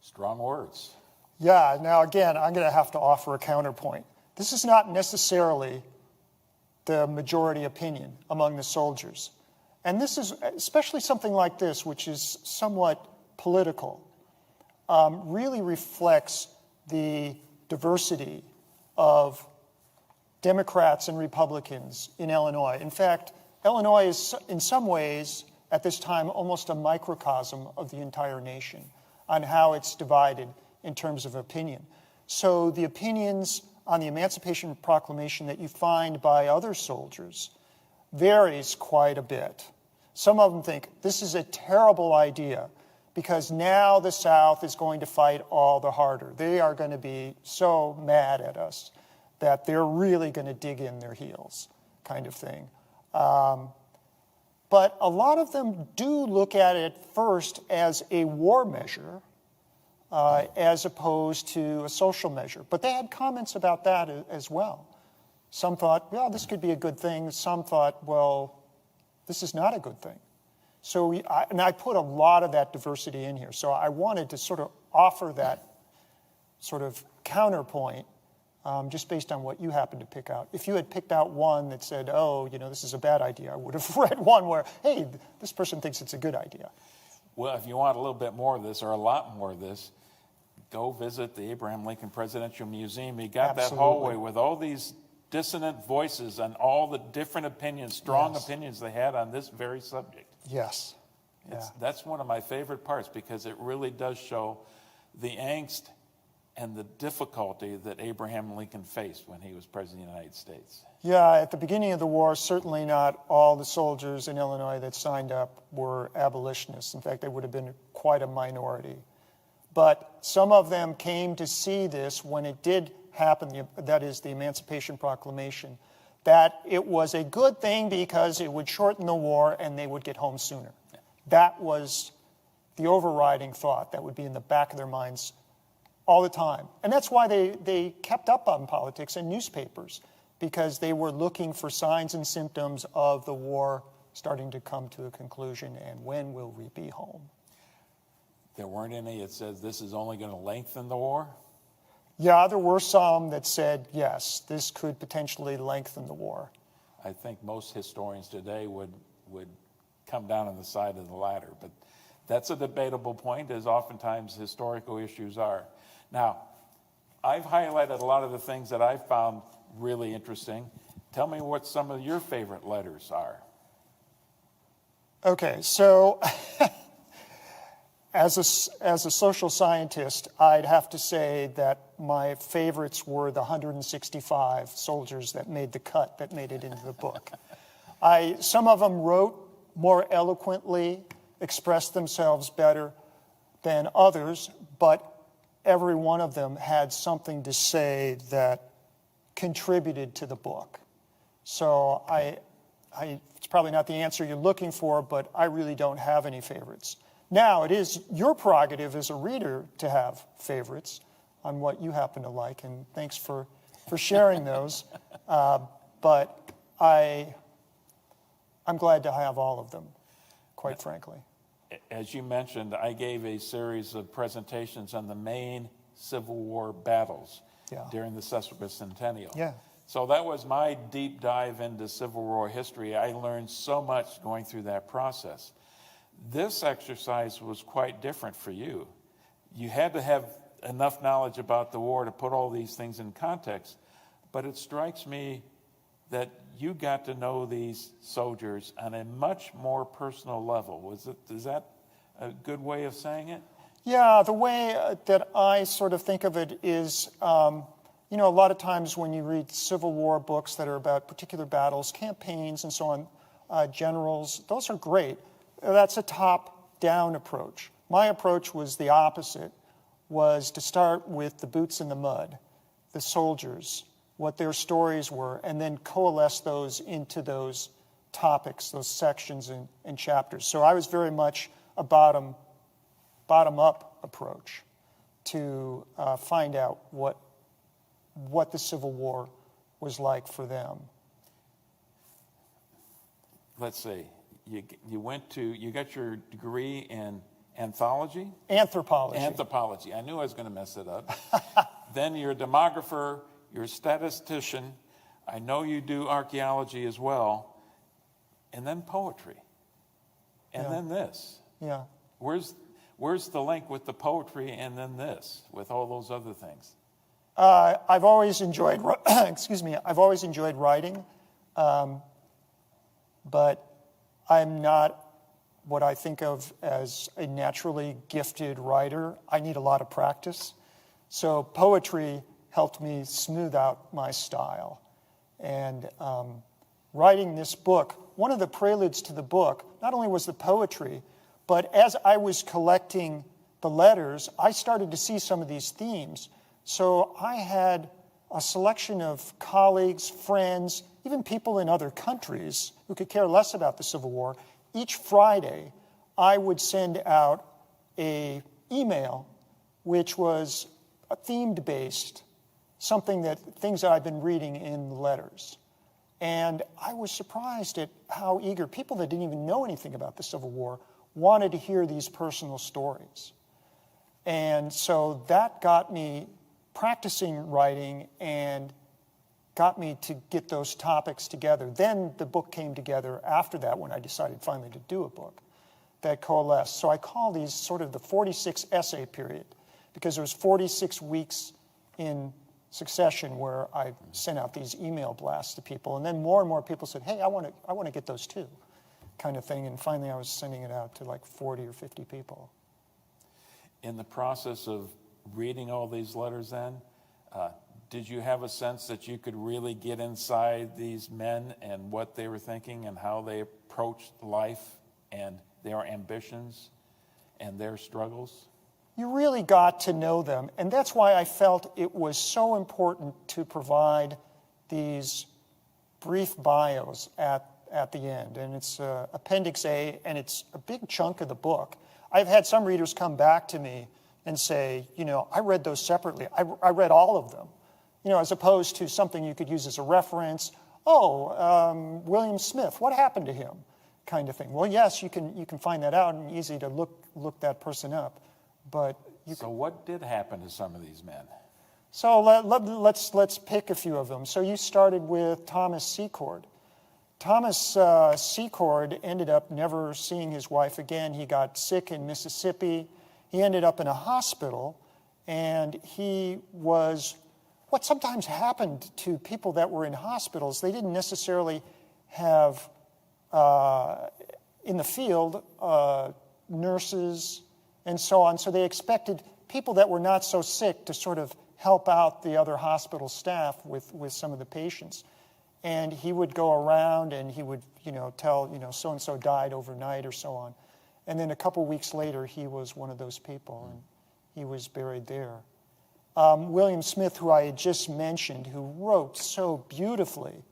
Strong words. Yeah, now again, I'm going to have to offer a counterpoint. This is not necessarily the majority opinion among the soldiers. And this is, especially something like this, which is somewhat political, really reflects the diversity of Democrats and Republicans in Illinois. In fact, Illinois is in some ways, at this time, almost a microcosm of the entire nation on how it's divided in terms of opinion. So the opinions on the Emancipation Proclamation that you find by other soldiers varies quite a bit. Some of them think this is a terrible idea because now the South is going to fight all the harder. They are going to be so mad at us that they're really going to dig in their heels, kind of thing. But a lot of them do look at it first as a war measure as opposed to a social measure. But they had comments about that as well. Some thought, well, this could be a good thing. Some thought, well, this is not a good thing. So I put a lot of that diversity in here. So I wanted to sort of offer that sort of counterpoint just based on what you happened to pick out. If you had picked out one that said, oh, this is a bad idea, I would have read one where, hey, this person thinks it's a good idea. Well, if you want a little bit more of this or a lot more of this, go visit the Abraham Lincoln Presidential Museum. You got Absolutely. That hallway with all these dissonant voices and all the different opinions, strong opinions they had on this very subject. Yes. That's one of my favorite parts because it really does show the angst and the difficulty that Abraham Lincoln faced when he was President of the United States. Yeah, at the beginning of the war, certainly not all the soldiers in Illinois that signed up were abolitionists. In fact, they would have been quite a minority. But some of them came to see this when it did happen, that is the Emancipation Proclamation, that it was a good thing because it would shorten the war and they would get home sooner. That was the overriding thought that would be in the back of their minds all the time. And that's why they kept up on politics and newspapers, because they were looking for signs and symptoms of the war starting to come to a conclusion, and when will we be home? There weren't any that says this is only going to lengthen the war? Yeah, there were some that said, yes, this could potentially lengthen the war. I think most historians today would come down on the side of the latter, but that's a debatable point, as oftentimes historical issues are. Now, I've highlighted a lot of the things that I've found really interesting. Tell me what some of your favorite letters are. Okay, so as a social scientist, I'd have to say that my favorites were the 165 soldiers that made the cut, that made it into the book. Some of them wrote more eloquently, expressed themselves better than others, but every one of them had something to say that contributed to the book. So it's probably not the answer you're looking for, but I really don't have any favorites. Now, it is your prerogative as a reader to have favorites on what you happen to like, and thanks for sharing those. But I'm glad to have all of them, quite frankly. As you mentioned, I gave a series of presentations on the main Civil War battles during the sesquicentennial. Yeah. So that was my deep dive into Civil War history. I learned so much going through that process. This exercise was quite different for you. You had to have enough knowledge about the war to put all these things in context, but it strikes me that you got to know these soldiers on a much more personal level. Is that a good way of saying it? Yeah, the way that I sort of think of it is, a lot of times when you read Civil War books that are about particular battles, campaigns and so on, generals, those are great. That's a top-down approach. My approach was the opposite, was to start with the boots in the mud, the soldiers, what their stories were, and then coalesce those into those topics, those sections and chapters. So I was very much a bottom-up approach to find out what the Civil War was like for them. Let's see. You got your degree in anthology? Anthropology. I knew I was going to mess it up. Then you're a demographer, you're a statistician. I know you do archaeology as well. And then poetry. And then this. Yeah. Where's the link with the poetry and then this, with all those other things? I've always enjoyed, I've always enjoyed writing, but I'm not what I think of as a naturally gifted writer. I need a lot of practice. So poetry helped me smooth out my style. And writing this book, one of the preludes to the book, not only was the poetry, but as I was collecting the letters, I started to see some of these themes. So I had a selection of colleagues, friends, even people in other countries who could care less about the Civil War. Each Friday, I would send out an email which was themed-based, things that I've been reading in the letters. And I was surprised at how eager people that didn't even know anything about the Civil War wanted to hear these personal stories. And so that got me practicing writing and got me to get those topics together. Then the book came together after that when I decided finally to do a book that coalesced. So I call these sort of the 46 essay period because there was 46 weeks in succession where I sent out these email blasts to people. And then more and more people said, hey, I want to get those too. kind of thing. And finally, I was sending it out to like 40 or 50 people. In the process of reading all these letters then, did you have a sense that you could really get inside these men and what they were thinking and how they approached life and their ambitions and their struggles? You really got to know them. And that's why I felt it was so important to provide these brief bios at the end. And it's Appendix A, and it's a big chunk of the book. I've had some readers come back to me and say, I read those separately. I read all of them, as opposed to something you could use as a reference. William Smith, what happened to him? Kind of thing. Well, yes, you can find that out, and easy to look that person up. But so what did happen to some of these men? So let's pick a few of them. So you started with Thomas Secord. Thomas Secord ended up never seeing his wife again. He got sick in Mississippi. He ended up in a hospital, and he was what sometimes happened to people that were in hospitals. They didn't necessarily have in the field nurses and so on. So they expected people that were not so sick to sort of help out the other hospital staff with some of the patients. And he would go around and he would, tell, so-and-so died overnight or so on. And then a couple weeks later, he was one of those people, and he was buried there. William Smith, who I had just mentioned, who wrote so beautifully,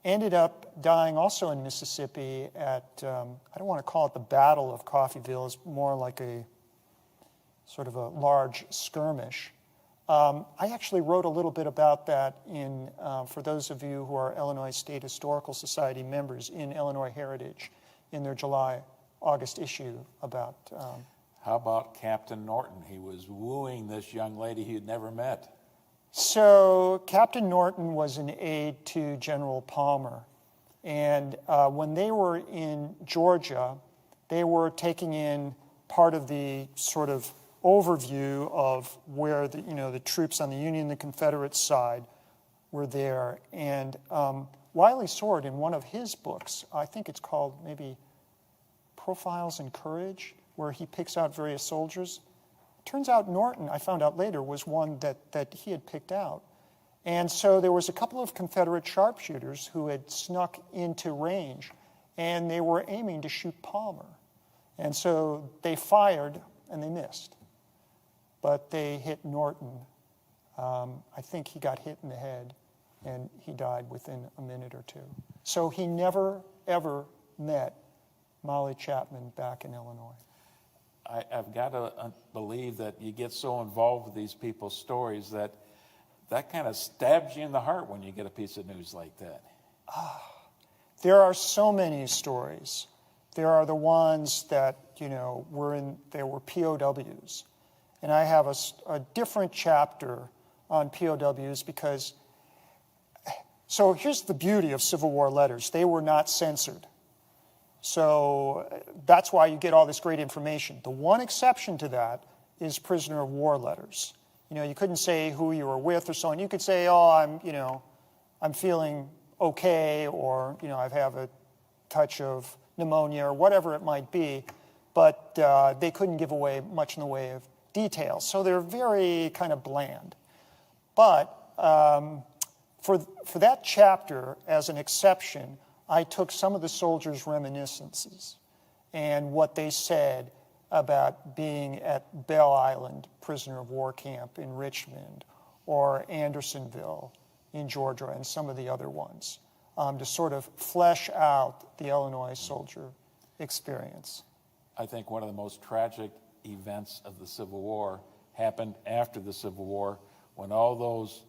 ended up dying also in Mississippi at, I don't want to call it the Battle of Coffeyville, it's more like a sort of a large skirmish. I actually wrote a little bit about that for those of you who are Illinois State Historical Society members, in Illinois Heritage, in their July-August issue about... How about Captain Norton? He was wooing this young lady he had never met. So Captain Norton was an aide to General Palmer. And when they were in Georgia, they were taking in part of the sort of overview of where the troops on the Union and the Confederate side were there. And Wiley Sword, in one of his books, I think it's called maybe Profiles in Courage, where he picks out various soldiers. Turns out Norton, I found out later, was one that he had picked out. And so there was a couple of Confederate sharpshooters who had snuck into range, and they were aiming to shoot Palmer. And so they fired, and they missed. But they hit Norton. I think he got hit in the head, and he died within a minute or two. So he never, ever met Molly Chapman back in Illinois. I've got to believe that you get so involved with these people's stories that kind of stabs you in the heart when you get a piece of news like that. There are so many stories. There are the ones that, there were POWs. And I have a different chapter on POWs because, so here's the beauty of Civil War letters. They were not censored. So that's why you get all this great information. The one exception to that is prisoner of war letters. You couldn't say who you were with or so on. You could say, I'm feeling okay, or, I have a touch of pneumonia, or whatever it might be, but they couldn't give away much in the way of details. So they're very kind of bland. But for that chapter, as an exception, I took some of the soldiers' reminiscences and what they said about being at Belle Island prisoner of war camp in Richmond, or Andersonville in Georgia, and some of the other ones, to sort of flesh out the Illinois soldier experience. I think one of the most tragic events of the Civil War happened after the Civil War, when all those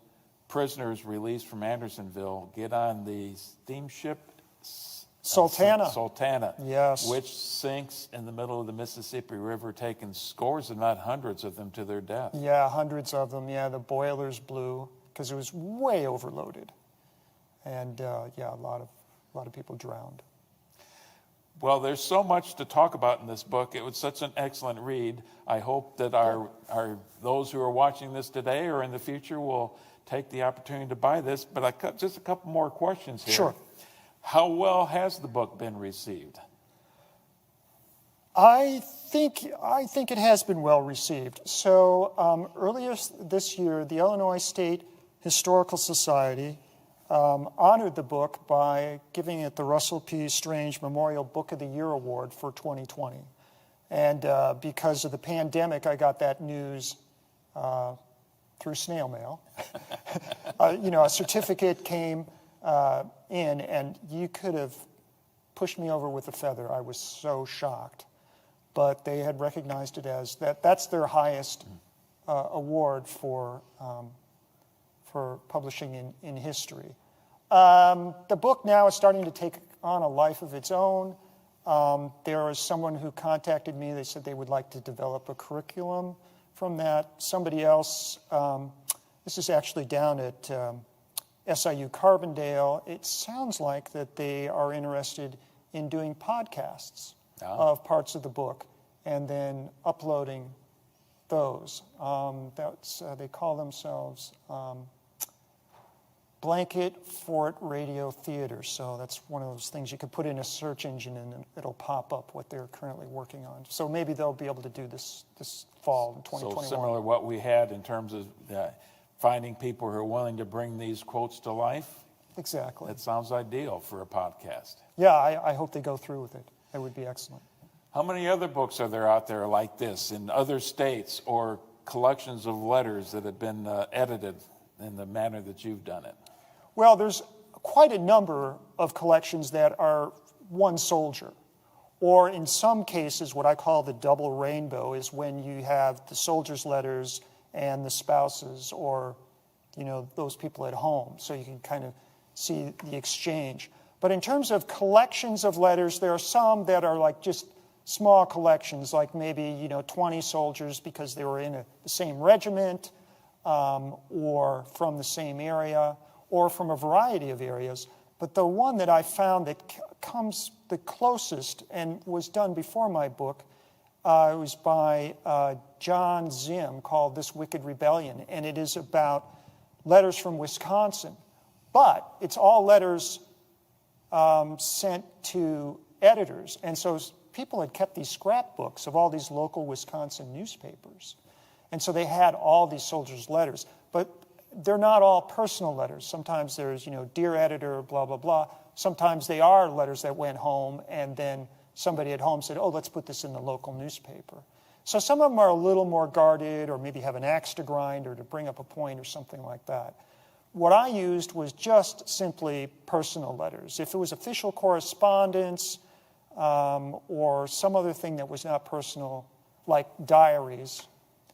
prisoners released from Andersonville get on the steamship Sultana. Yes. Which sinks in the middle of the Mississippi River, taking scores, if not hundreds of them, to their death. Yeah, hundreds of them. Yeah, the boilers blew because it was way overloaded. And a lot of people drowned. Well, there's so much to talk about in this book. It was such an excellent read. I hope that those who are watching this today or in the future will take the opportunity to buy this. But just a couple more questions here. Sure. How well has the book been received? I think it has been well received. So earlier this year, the Illinois State Historical Society honored the book by giving it the Russell P. Strange Memorial Book of the Year Award for 2020. And because of the pandemic, I got that news through snail mail. A certificate came in, and you could have pushed me over with a feather. I was so shocked. But they had recognized it as that's their highest award for publishing in history. The book now is starting to take on a life of its own. There is someone who contacted me. They said they would like to develop a curriculum from that. Somebody else, this is actually down at SIU Carbondale. It sounds like that they are interested in doing podcasts of parts of the book and then uploading those. They call themselves Blanket Fort Radio Theater. So that's one of those things you could put in a search engine and it'll pop up what they're currently working on. So maybe they'll be able to do this fall in 2021. So similar to what we had in terms of finding people who are willing to bring these quotes to life? Exactly. That sounds ideal for a podcast. Yeah, I hope they go through with it. It would be excellent. How many other books are there out there like this in other states, or collections of letters that have been edited in the manner that you've done it? Well, there's quite a number of collections that are one soldier. Or in some cases, what I call the double rainbow is when you have the soldiers' letters and the spouses, or those people at home. So you can kind of see the exchange. But in terms of collections of letters, there are some that are like just small collections, like maybe 20 soldiers because they were in the same regiment, or from the same area, or from a variety of areas. But the one that I found that comes the closest and was done before my book, it was by John Zim, called This Wicked Rebellion, and it is about letters from Wisconsin. But it's all letters sent to editors. And so people had kept these scrapbooks of all these local Wisconsin newspapers. And so they had all these soldiers' letters. But they're not all personal letters. Sometimes there's, dear editor, blah, blah, blah. Sometimes they are letters that went home, and then somebody at home said, oh, let's put this in the local newspaper. So some of them are a little more guarded, or maybe have an axe to grind or to bring up a point or something like that. What I used was just simply personal letters. If it was official correspondence or some other thing that was not personal, like diaries,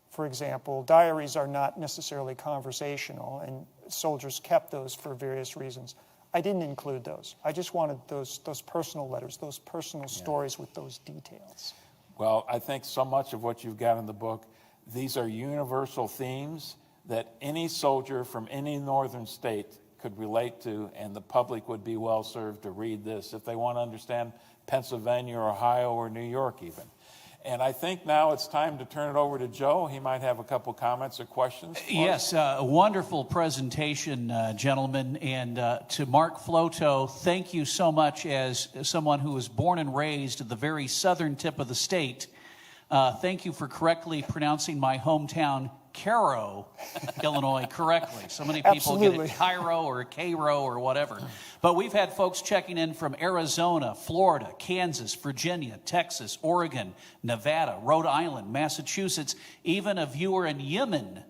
for example, diaries are not necessarily conversational, and soldiers kept those for various reasons. I didn't include those. I just wanted those personal letters, those personal stories with those details. Well, I think so much of what you've got in the book, these are universal themes that any soldier from any northern state could relate to, and the public would be well served to read this if they want to understand Pennsylvania or Ohio or New York even. And I think now it's time to turn it over to Joe. He might have a couple comments or questions. Yes, a wonderful presentation, gentlemen. And to Mark Floto, thank you so much as someone who was born and raised at the very southern tip of the state. Thank you for correctly pronouncing my hometown, Cairo, Illinois, correctly. So many people get it Cairo or Cairo or whatever. But we've had folks checking in from Arizona, Florida, Kansas, Virginia, Texas, Oregon, Nevada, Rhode Island, Massachusetts, even a viewer in Yemen,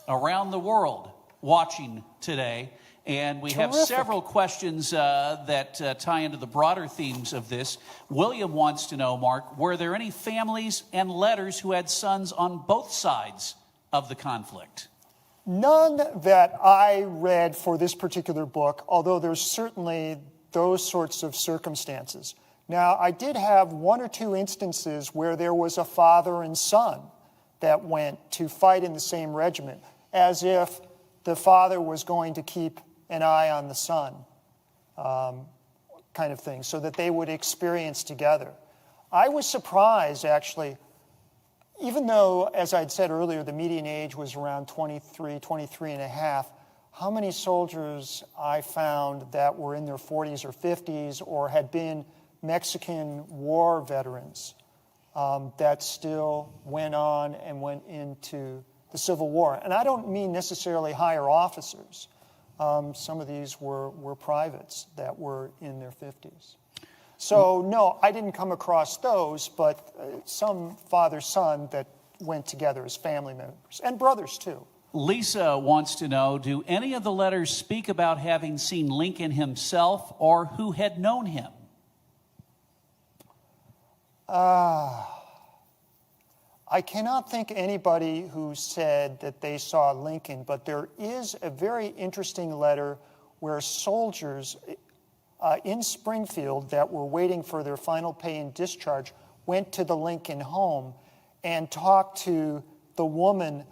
around the world watching today. And we have several questions that tie into the broader themes of this. William wants to know, Mark, were there any families and letters who had sons on both sides of the conflict? None that I read for this particular book, although there's certainly those sorts of circumstances. Now, I did have one or two instances where there was a father and son that went to fight in the same regiment, as if the father was going to keep an eye on the son, kind of thing, so that they would experience together. I was surprised, actually, even though, as I'd said earlier, the median age was around 23 and a half, how many soldiers I found that were in their 40s or 50s or had been Mexican War veterans that still went on and went into the Civil War. And I don't mean necessarily higher officers. Some of these were privates that were in their 50s. So no, I didn't come across those, but some father-son that went together as family members, and brothers too. Lisa wants to know, do any of the letters speak about having seen Lincoln himself or who had known him? I cannot think anybody who said that they saw Lincoln, but there is a very interesting letter where soldiers in Springfield that were waiting for their final pay and discharge went to the Lincoln home and talked to the woman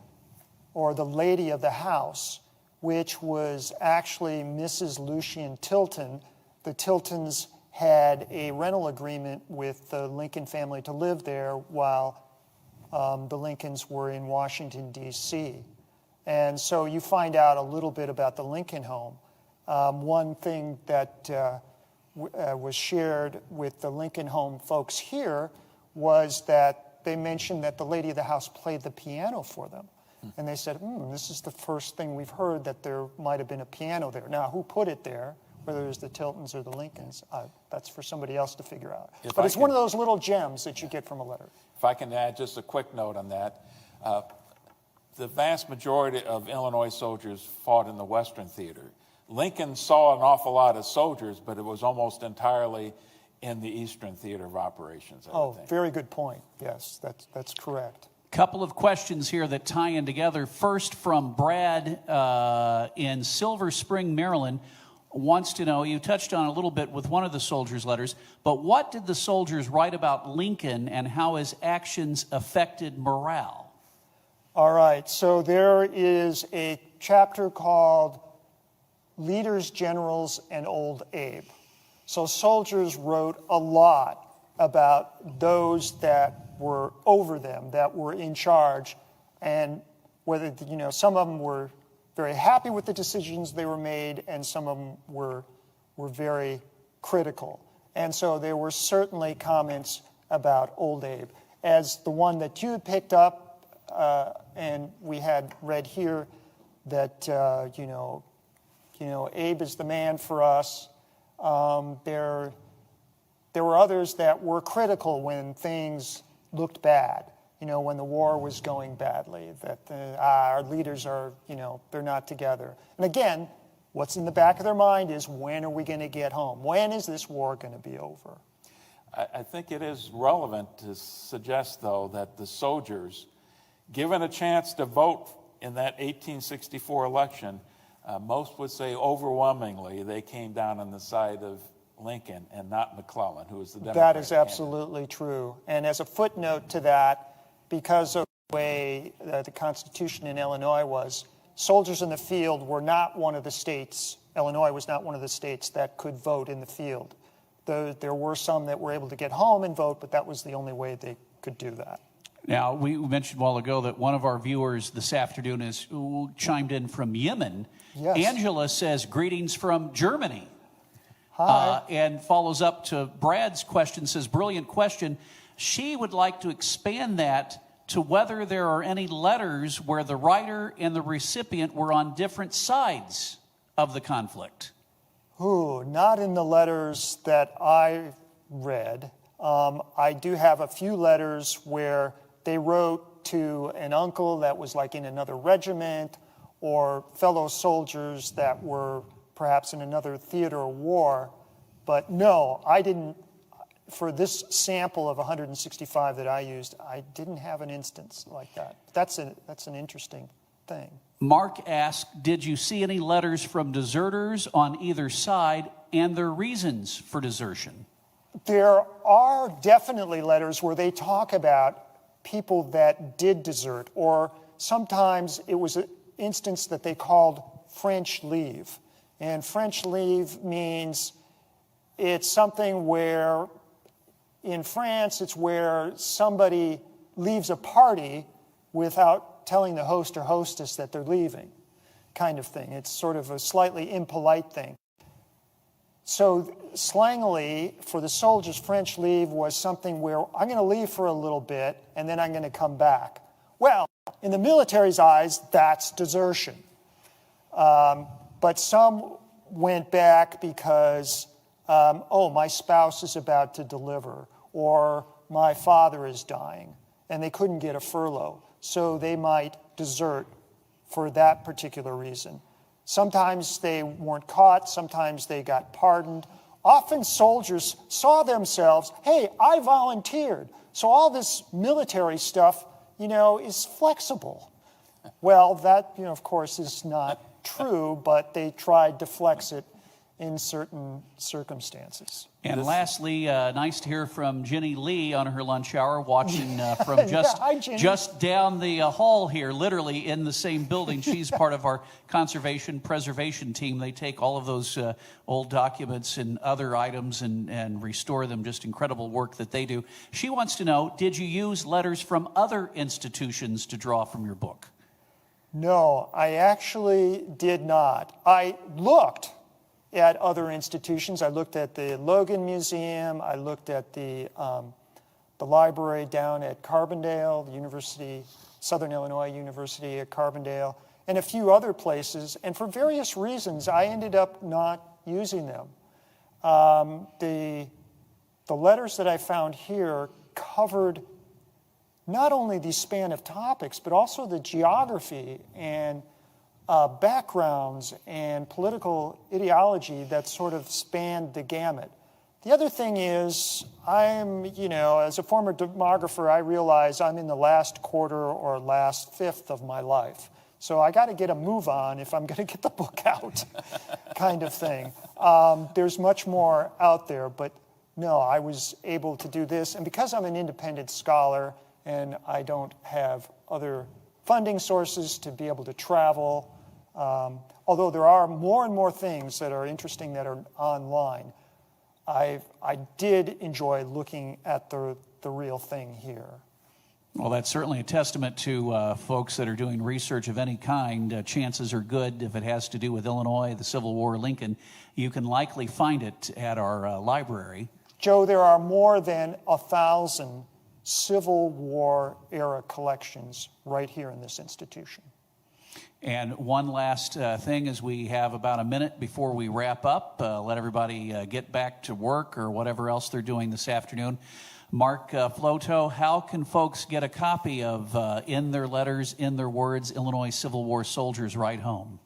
or the lady of the house, which was actually Mrs. Lucian Tilton. The Tiltons had a rental agreement with the Lincoln family to live there while the Lincolns were in Washington, D.C. And so you find out a little bit about the Lincoln home. One thing that was shared with the Lincoln home folks here was that they mentioned that the lady of the house played the piano for them. And they said, this is the first thing we've heard that there might have been a piano there. Now, who put it there, whether it was the Tiltons or the Lincolns, that's for somebody else to figure out. But it's one of those little gems that you get from a letter. If I can add just a quick note on that, the vast majority of Illinois soldiers fought in the Western Theater. Lincoln saw an awful lot of soldiers, but it was almost entirely in the Eastern Theater of Operations. Very good point. Yes, that's correct. Couple of questions here that tie in together. First, from Brad in Silver Spring, Maryland, wants to know, you touched on a little bit with one of the soldiers' letters, but what did the soldiers write about Lincoln and how his actions affected morale? All right, so there is a chapter called Leaders, Generals, and Old Abe. So soldiers wrote a lot about those that were over them, that were in charge, and whether, some of them were very happy with the decisions they were made, and some of them were very critical. And so there were certainly comments about Old Abe. As the one that you had picked up, and we had read here, that, Abe is the man for us. There were others that were critical when things looked bad, when the war was going badly, that our leaders are, they're not together. And again, what's in the back of their mind is, when are we going to get home? When is this war going to be over? I think it is relevant to suggest, though, that the soldiers, given a chance to vote in that 1864 election, most would say overwhelmingly they came down on the side of Lincoln and not McClellan, who was the Democrat. That is absolutely true. And as a footnote to that, because of the way the Constitution in Illinois was, soldiers in the field were not one of the states, Illinois was not one of the states that could vote in the field. There were some that were able to get home and vote, but that was the only way they could do that. Now, we mentioned a while ago that one of our viewers this afternoon is chimed in from Yemen. Yes. Angela says, greetings from Germany. Hi. And follows up to Brad's question, says, brilliant question. She would like to expand that to whether there are any letters where the writer and the recipient were on different sides of the conflict. Not in the letters that I read. I do have a few letters where they wrote to an uncle that was like in another regiment, or fellow soldiers that were perhaps in another theater of war. But no, I didn't, for this sample of 165 that I used, I didn't have an instance like that. That's an interesting thing. Mark asked, did you see any letters from deserters on either side and their reasons for desertion? There are definitely letters where they talk about people that did desert, or sometimes it was an instance that they called French leave. And French leave means it's something where, in France, it's where somebody leaves a party without telling the host or hostess that they're leaving. kind of thing. It's sort of a slightly impolite thing. So slangily, for the soldiers, French leave was something where I'm going to leave for a little bit and then I'm going to come back. Well, in the military's eyes, that's desertion. But some went back because, my spouse is about to deliver, or my father is dying, and they couldn't get a furlough. So they might desert for that particular reason. Sometimes they weren't caught, sometimes they got pardoned. Often soldiers saw themselves, hey, I volunteered. So all this military stuff, is flexible. Well, that, of course, is not true, but they tried to flex it in certain circumstances. And lastly, nice to hear from Jenny Lee on her lunch hour, watching from just down the hall here, literally in the same building. She's part of our conservation preservation team. They take all of those old documents and other items and restore them. Just incredible work that they do. She wants to know, did you use letters from other institutions to draw from your book? No, I actually did not. I looked at other institutions. I looked at the Logan Museum. I looked at the library down at Carbondale, the University, Southern Illinois University at Carbondale, and a few other places. And for various reasons, I ended up not using them. The letters that I found here covered not only the span of topics, but also the geography and backgrounds and political ideology that sort of spanned the gamut. The other thing is, as a former demographer, I realize I'm in the last quarter or last fifth of my life. So I got to get a move on if I'm going to get the book out, kind of thing. There's much more out there, but no, I was able to do this. And because I'm an independent scholar and I don't have other funding sources to be able to travel, although there are more and more things that are interesting that are online, I did enjoy looking at the real thing here. Well, that's certainly a testament to folks that are doing research of any kind. Chances are good, if it has to do with Illinois, the Civil War, Lincoln, you can likely find it at our library. Joe, there are more than 1,000 Civil War era collections right here in this institution. And one last thing, as we have about a minute before we wrap up, let everybody get back to work or whatever else they're doing this afternoon. Mark Floto, how can folks get a copy of In Their Letters, In Their Words, Illinois Civil War Soldiers Ride Home?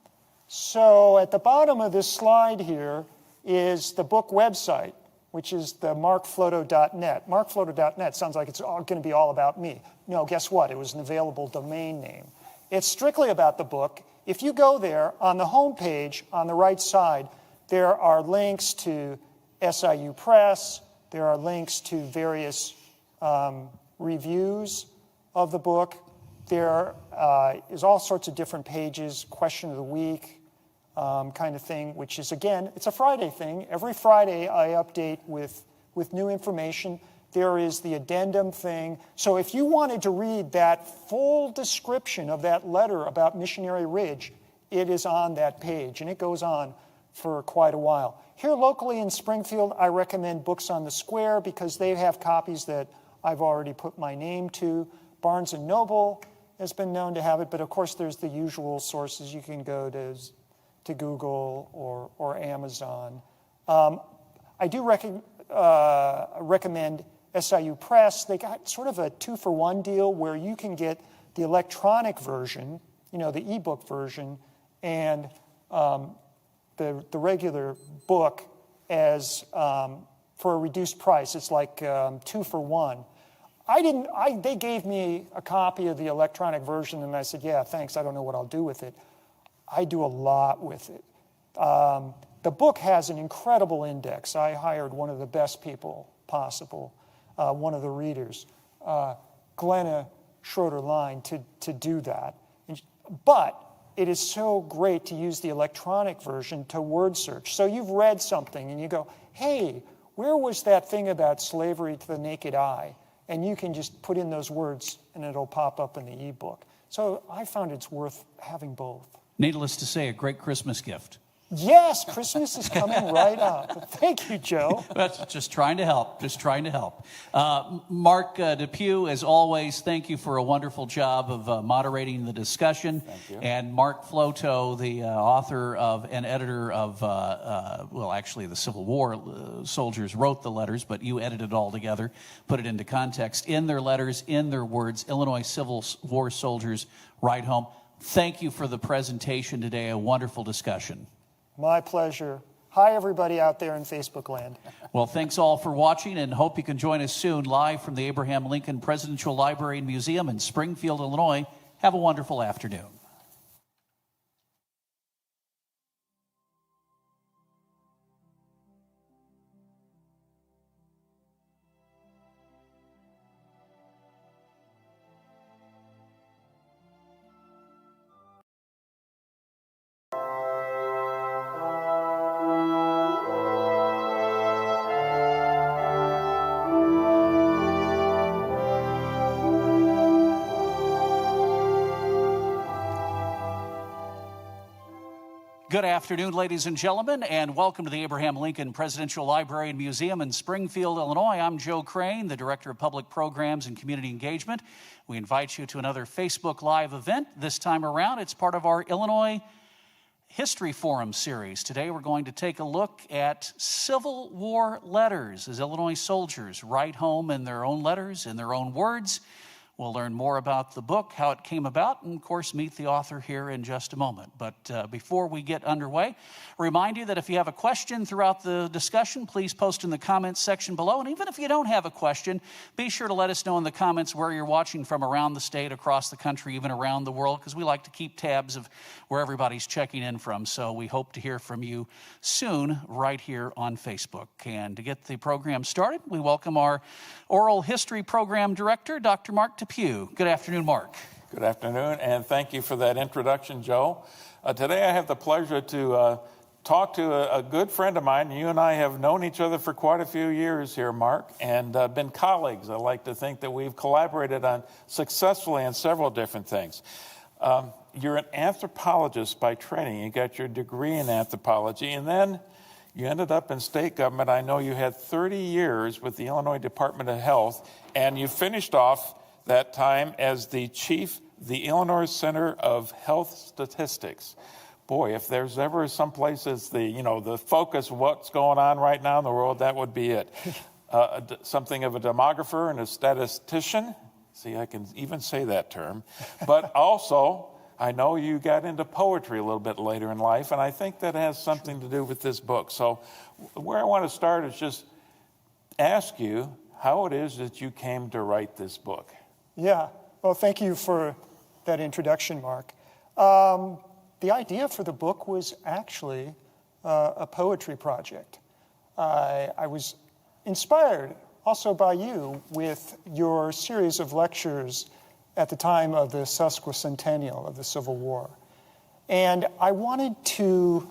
So at the bottom of this slide here is the book website, which is the markfloto.net. Markfloto.net sounds like it's going to be all about me. No, guess what? It was an available domain name. It's strictly about the book. If you go there, on the home page, on the right side, there are links to SIU Press. There are links to various reviews of the book. There is all sorts of different pages, question of the week kind of thing, which is, again, it's a Friday thing. Every Friday I update with new information. There is the addendum thing. So if you wanted to read that full description of that letter about Missionary Ridge, it is on that page, and it goes on for quite a while. Here locally in Springfield, I recommend Books on the Square because they have copies that I've already put my name to. Barnes & Noble has been known to have it, but of course there's the usual sources. You can go to Google or Amazon. I do recommend SIU Press. They got sort of a 2-for-1 deal where you can get the electronic version, the ebook version, and the regular book as for a reduced price. It's like 2-for-1. They gave me a copy of the electronic version, and I said, yeah, thanks, I don't know what I'll do with it. I do a lot with it. The book has an incredible index. I hired one of the best people possible, one of the readers, Glenna Schroeder-Line, to do that. But it is so great to use the electronic version to word search. So you've read something and you go, hey, where was that thing about slavery to the naked eye? And you can just put in those words and it'll pop up in the ebook. So I found it's worth having both. Needless to say, a great Christmas gift. Yes, Christmas is coming right up. Thank you, Joe. That's just trying to help, Mark Depew, as always, thank you for a wonderful job of moderating the discussion. Thank you. And Mark Floto, the author of and editor of, actually the Civil War soldiers wrote the letters, but you edited it all together, put it into context. In their letters, in their words, Illinois Civil War soldiers write home. Thank you for the presentation today, a wonderful discussion. My pleasure. Hi, everybody out there in Facebook land. Well, thanks all for watching, and hope you can join us soon live from the Abraham Lincoln Presidential Library and Museum in Springfield, Illinois. Have a wonderful afternoon. Good afternoon, ladies and gentlemen, and welcome to the Abraham Lincoln Presidential Library and Museum in Springfield, Illinois. I'm Joe Crane, the Director of Public Programs and Community Engagement. We invite you to another Facebook Live event. This time around, it's part of our Illinois History Forum series. Today, we're going to take a look at Civil War letters as Illinois soldiers write home in their own letters, in their own words. We'll learn more about the book, how it came about, and of course meet the author here in just a moment. But before we get underway, remind you that if you have a question throughout the discussion, please post in the comments section below. And even if you don't have a question, be sure to let us know in the comments where you're watching from around the state, across the country, even around the world, because we like to keep tabs of where everybody's checking in from. So we hope to hear from you soon right here on Facebook. And to get the program started, we welcome our Oral History Program Director, Dr. Mark Depew. Good afternoon, Mark. Good afternoon, and thank you for that introduction, Joe. Today I have the pleasure to talk to a good friend of mine. You and I have known each other for quite a few years here, Mark, and been colleagues. I like to think that we've collaborated successfully on several different things. You're an anthropologist by training. You got your degree in anthropology, and then you ended up in state government. I know you had 30 years with the Illinois Department of Health, and you finished off that time as the chief of the Illinois Center of Health Statistics. Boy, if there's ever some places the focus of what's going on right now in the world, that would be it. Something of a demographer and a statistician. See, I can even say that term. But also, I know you got into poetry a little bit later in life, and I think that has something to do with this book. So where I want to start is just ask you how it is that you came to write this book. Yeah, well, thank you for that introduction, Mark. The idea for the book was actually a poetry project. I was inspired also by you with your series of lectures at the time of the sesquicentennial of the Civil War. And I wanted to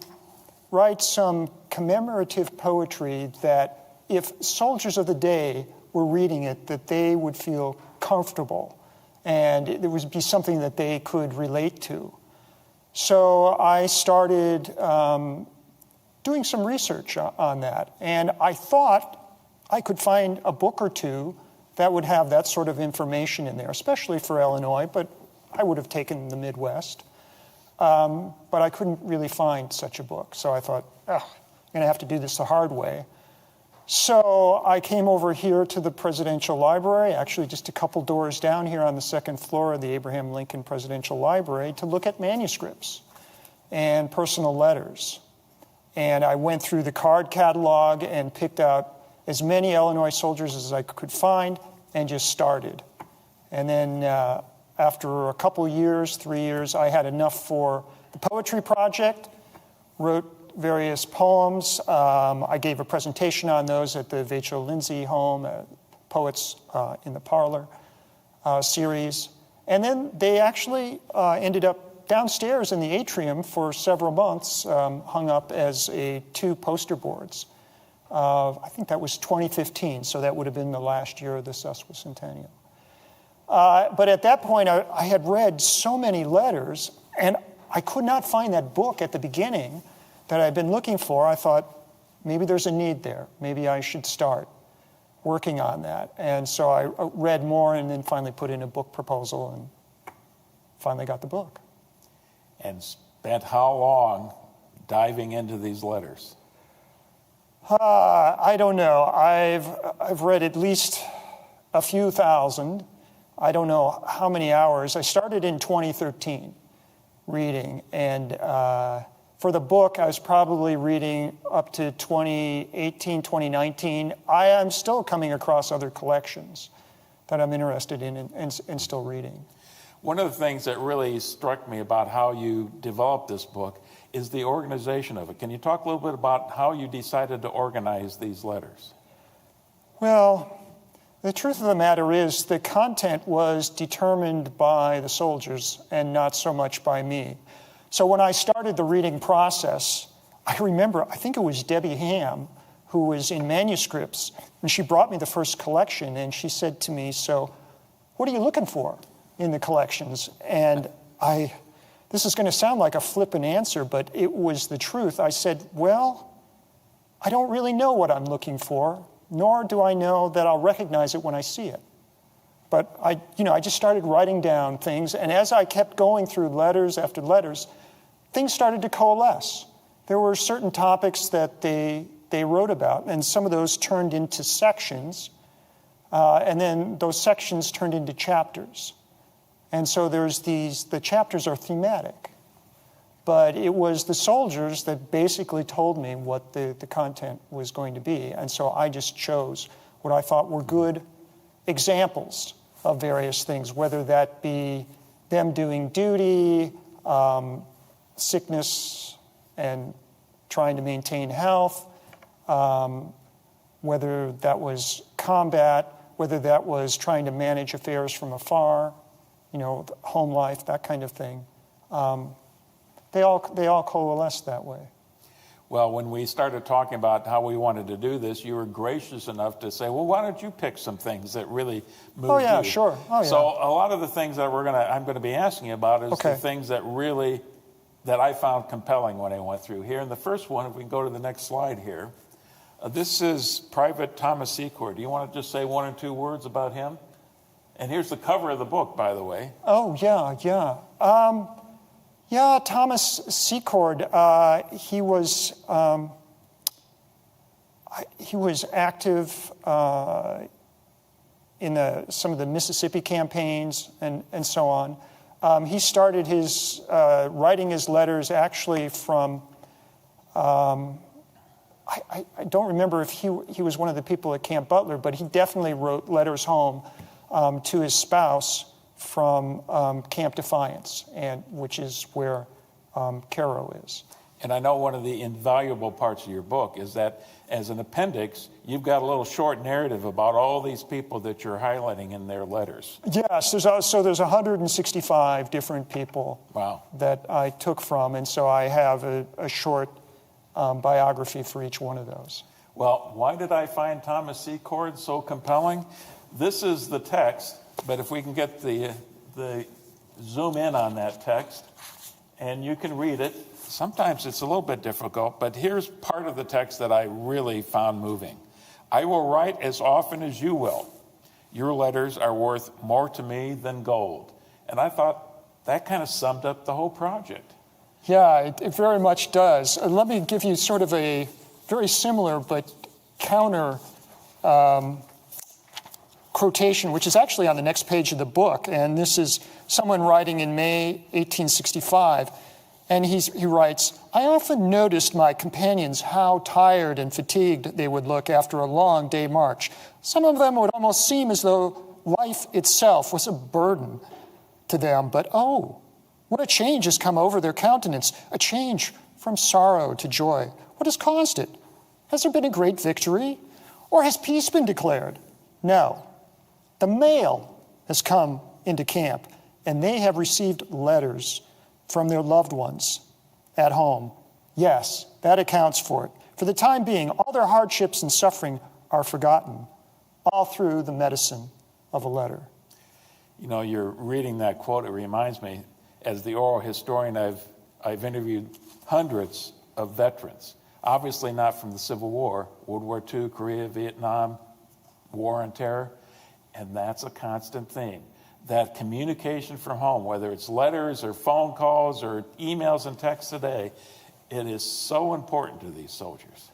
write some commemorative poetry that if soldiers of the day were reading it, that they would feel comfortable and it would be something that they could relate to. So I started doing some research on that, and I thought I could find a book or two that would have that sort of information in there, especially for Illinois, but I would have taken the Midwest. But I couldn't really find such a book, so I thought, I'm going to have to do this the hard way. So I came over here to the Presidential Library, actually just a couple doors down here on the second floor of the Abraham Lincoln Presidential Library, to look at manuscripts and personal letters. And I went through the card catalog and picked out as many Illinois soldiers as I could find and just started. And then after a couple years, 3 years, I had enough for the poetry project, wrote various poems. I gave a presentation on those at the Vachel Lindsay home, Poets in the Parlor series. And then they actually ended up downstairs in the atrium for several months, hung up as 2 poster boards. I think that was 2015, so that would have been the last year of the sesquicentennial. But at that point, I had read so many letters, and I could not find that book at the beginning that I'd been looking for. I thought, maybe there's a need there. Maybe I should start working on that. And so I read more and then finally put in a book proposal and finally got the book. And spent how long diving into these letters? I don't know. I've read at least a few thousand. I don't know how many hours. I started in 2013 reading, and for the book, I was probably reading up to 2018, 2019. I am still coming across other collections that I'm interested in and still reading. One of the things that really struck me about how you developed this book is the organization of it. Can you talk a little bit about how you decided to organize these letters? Well, the truth of the matter is the content was determined by the soldiers and not so much by me. So when I started the reading process, I remember, I think it was Debbie Ham, who was in manuscripts, and she brought me the first collection, and she said to me, so what are you looking for in the collections? And this is going to sound like a flippant answer, but it was the truth. I said, well, I don't really know what I'm looking for, nor do I know that I'll recognize it when I see it. But I just started writing down things, and as I kept going through letters after letters, things started to coalesce. There were certain topics that they wrote about, and some of those turned into sections, and then those sections turned into chapters. And so the chapters are thematic. But it was the soldiers that basically told me what the content was going to be. And so I just chose what I thought were good examples of various things, whether that be them doing duty, sickness and trying to maintain health, whether that was combat, whether that was trying to manage affairs from afar, home life, that kind of thing. They all coalesced that way. Well, when we started talking about how we wanted to do this, you were gracious enough to say, well, why don't you pick some things that really moved you? Oh, yeah, sure. Oh, yeah. So a lot of the things that I'm going to be asking you about is the things that I found compelling when I went through here. And the first one, if we can go to the next slide here, this is Private Thomas Secord. Do you want to just say one or two words about him? And here's the cover of the book, by the way. Oh, yeah. Thomas Secord, he was active in some of the Mississippi campaigns and so on. He started his writing his letters actually from, I don't remember if he was one of the people at Camp Butler, but he definitely wrote letters home to his spouse from Camp Defiance, which is where Cairo is. And I know one of the invaluable parts of your book is that as an appendix, you've got a little short narrative about all these people that you're highlighting in their letters. Yes, there's 165 different people that I took from, and so I have a short biography for each one of those. Well, why did I find Thomas Secord so compelling? This is the text, but if we can get the zoom in on that text, and you can read it. Sometimes it's a little bit difficult, but here's part of the text that I really found moving. I will write as often as you will. Your letters are worth more to me than gold. And I thought that kind of summed up the whole project. Yeah, it very much does. Let me give you sort of a very similar but counter quotation, which is actually on the next page of the book. And this is someone writing in May 1865. And he writes, I often noticed my companions how tired and fatigued they would look after a long day march. Some of them would almost seem as though life itself was a burden to them. But oh, what a change has come over their countenance, a change from sorrow to joy. What has caused it? Has there been a great victory? Or has peace been declared? No. The mail has come into camp, and they have received letters from their loved ones at home. Yes, that accounts for it. For the time being, all their hardships and suffering are forgotten, all through the medicine of a letter. You know, you're reading that quote, it reminds me, as the oral historian, I've I've interviewed hundreds of veterans, obviously not from the Civil War, World War II, Korea, Vietnam, War on Terror, and that's a constant theme. That communication from home, whether it's letters or phone calls or emails and texts today, it is so important to these soldiers.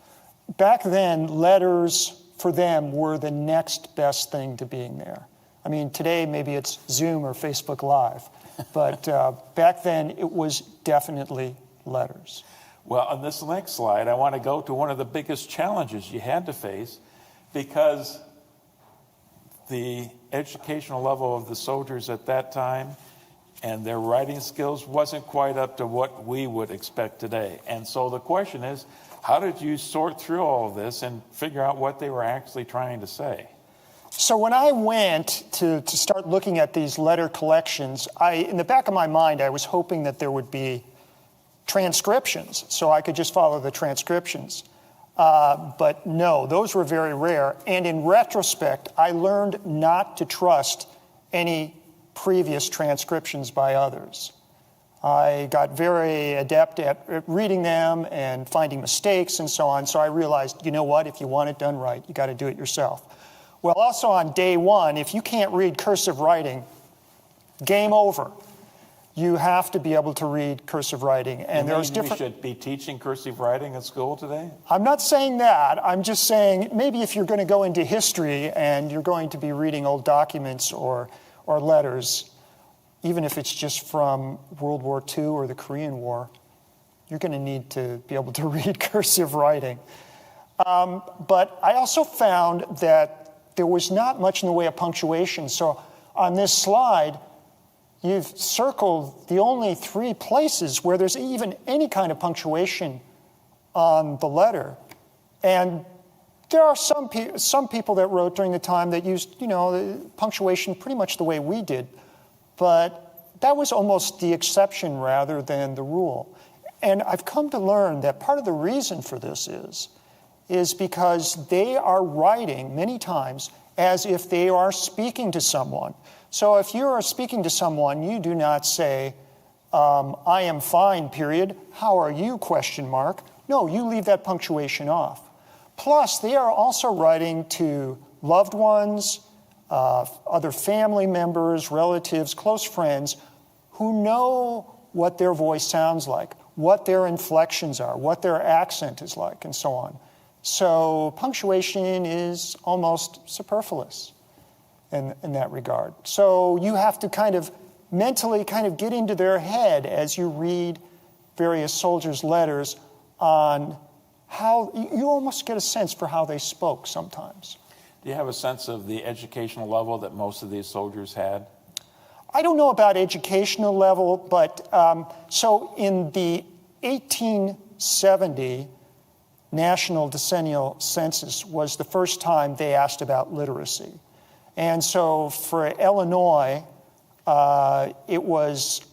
Back then, letters for them were the next best thing to being there. I mean, today maybe it's Zoom or Facebook Live, but back then it was definitely letters. Well, on this next slide, I want to go to one of the biggest challenges you had to face, because the educational level of the soldiers at that time and their writing skills wasn't quite up to what we would expect today. And so the question is, how did you sort through all of this and figure out what they were actually trying to say? So when I went to start looking at these letter collections, in the back of my mind, I was hoping that there would be transcriptions, so I could just follow the transcriptions. But no, those were very rare. And in retrospect, I learned not to trust any previous transcriptions by others. I got very adept at reading them and finding mistakes and so on. So I realized, you know what, if you want it done right, you got to do it yourself. Well, also on day one, if you can't read cursive writing, game over. You have to be able to read cursive writing. And there's different. We should be teaching cursive writing at school today? I'm not saying that. I'm just saying maybe if you're going to go into history and you're going to be reading old documents or letters, even if it's just from World War II or the Korean War, you're going to need to be able to read cursive writing. But I also found that there was not much in the way of punctuation. So on this slide, you've circled the only 3 places where there's even any kind of punctuation on the letter. And there are some people that wrote during the time that used, the punctuation pretty much the way we did. But that was almost the exception rather than the rule. And I've come to learn that part of the reason for this is because they are writing many times as if they are speaking to someone. So if you are speaking to someone, you do not say, I am fine, period. How are you, question mark. No, you leave that punctuation off. Plus, they are also writing to loved ones, other family members, relatives, close friends, who know what their voice sounds like, what their inflections are, what their accent is like, and so on. So punctuation is almost superfluous in that regard. So you have to mentally get into their head as you read various soldiers' letters on how you almost get a sense for how they spoke sometimes. Do you have a sense of the educational level that most of these soldiers had? I don't know about educational level, but so in the 1870 National Decennial Census was the first time they asked about literacy. And so for Illinois, it was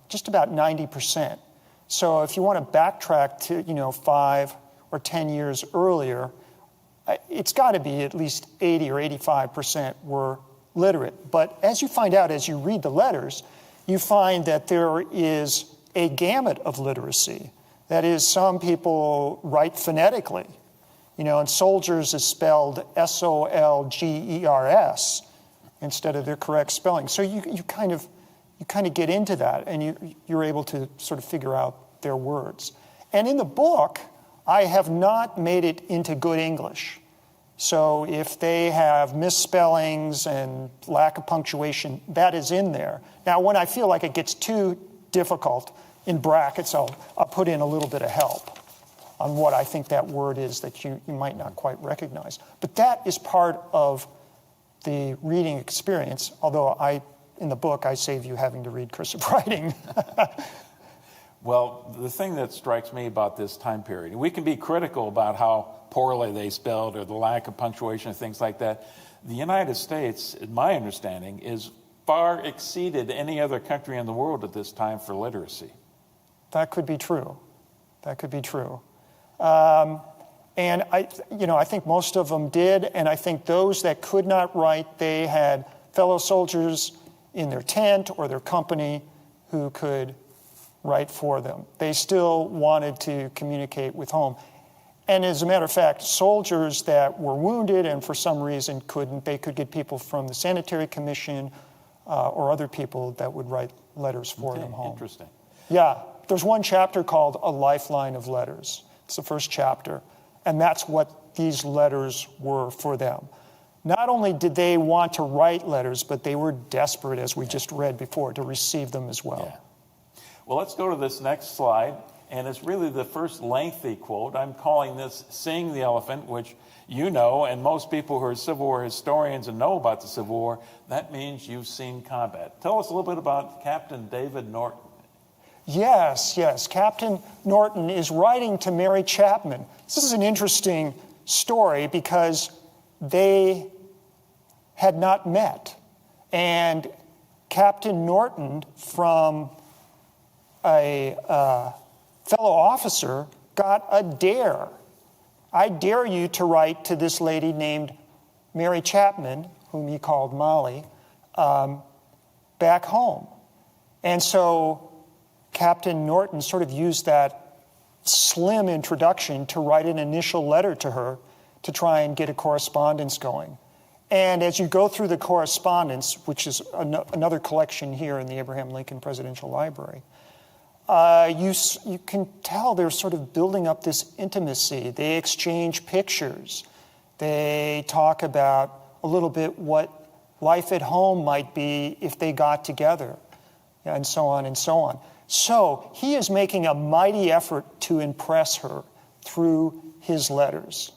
just about 90%. So if you want to backtrack to 5 or 10 years earlier, it's got to be at least 80 or 85% were literate. But as you find out as you read the letters, you find that there is a gamut of literacy. That is, some people write phonetically, and soldiers is spelled SOLGERS instead of their correct spelling. So you kind of get into that, and you're able to sort of figure out their words. And in the book, I have not made it into good English. So if they have misspellings and lack of punctuation, that is in there. Now, when I feel like it gets too difficult, in brackets, I'll put in a little bit of help on what I think that word is that you might not quite recognize. But that is part of the reading experience, although in the book, I save you having to read cursive writing. Well, the thing that strikes me about this time period, we can be critical about how poorly they spelled or the lack of punctuation and things like that. The United States, in my understanding, is far exceeded any other country in the world at this time for literacy. That could be true. And I think most of them did, and I think those that could not write, they had fellow soldiers in their tent or their company who could write for them. They still wanted to communicate with home. And as a matter of fact, soldiers that were wounded and for some reason couldn't, they could get people from the Sanitary Commission or other people that would write letters for them home. Interesting. Yeah, there's one chapter called A Lifeline of Letters. It's the first chapter. And that's what these letters were for them. Not only did they want to write letters, but they were desperate, as we just read before, to receive them as well. Yeah. Well, let's go to this next slide. And it's really the first lengthy quote. I'm calling this Seeing the Elephant, which you know, and most people who are Civil War historians and know about the Civil War, that means you've seen combat. Tell us a little bit about Captain David Norton. Yes. Captain Norton is writing to Mary Chapman. This is an interesting story because they had not met. And Captain Norton, from a fellow officer, got a dare. I dare you to write to this lady named Mary Chapman, whom he called Molly, back home. And so Captain Norton sort of used that slim introduction to write an initial letter to her to try and get a correspondence going. And as you go through the correspondence, which is another collection here in the Abraham Lincoln Presidential Library, you can tell they're sort of building up this intimacy. They exchange pictures. They talk about a little bit what life at home might be if they got together, and so on and so on. So he is making a mighty effort to impress her through his letters.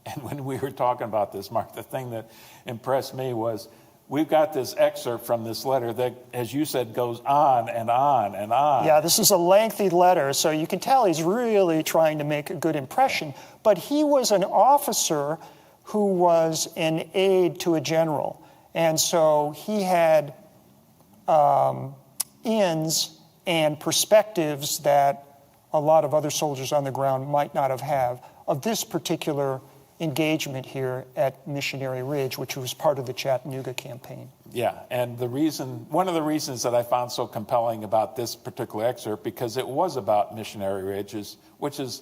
And when we were talking about this, Mark, the thing that impressed me was we've got this excerpt from this letter that, as you said, goes on and on and on. Yeah, this is a lengthy letter, so you can tell he's really trying to make a good impression. But he was an officer who was an aide to a general. And so he had ins and perspectives that a lot of other soldiers on the ground might not have of this particular engagement here at Missionary Ridge, which was part of the Chattanooga campaign. Yeah, and one of the reasons that I found so compelling about this particular excerpt, because it was about Missionary Ridge, which is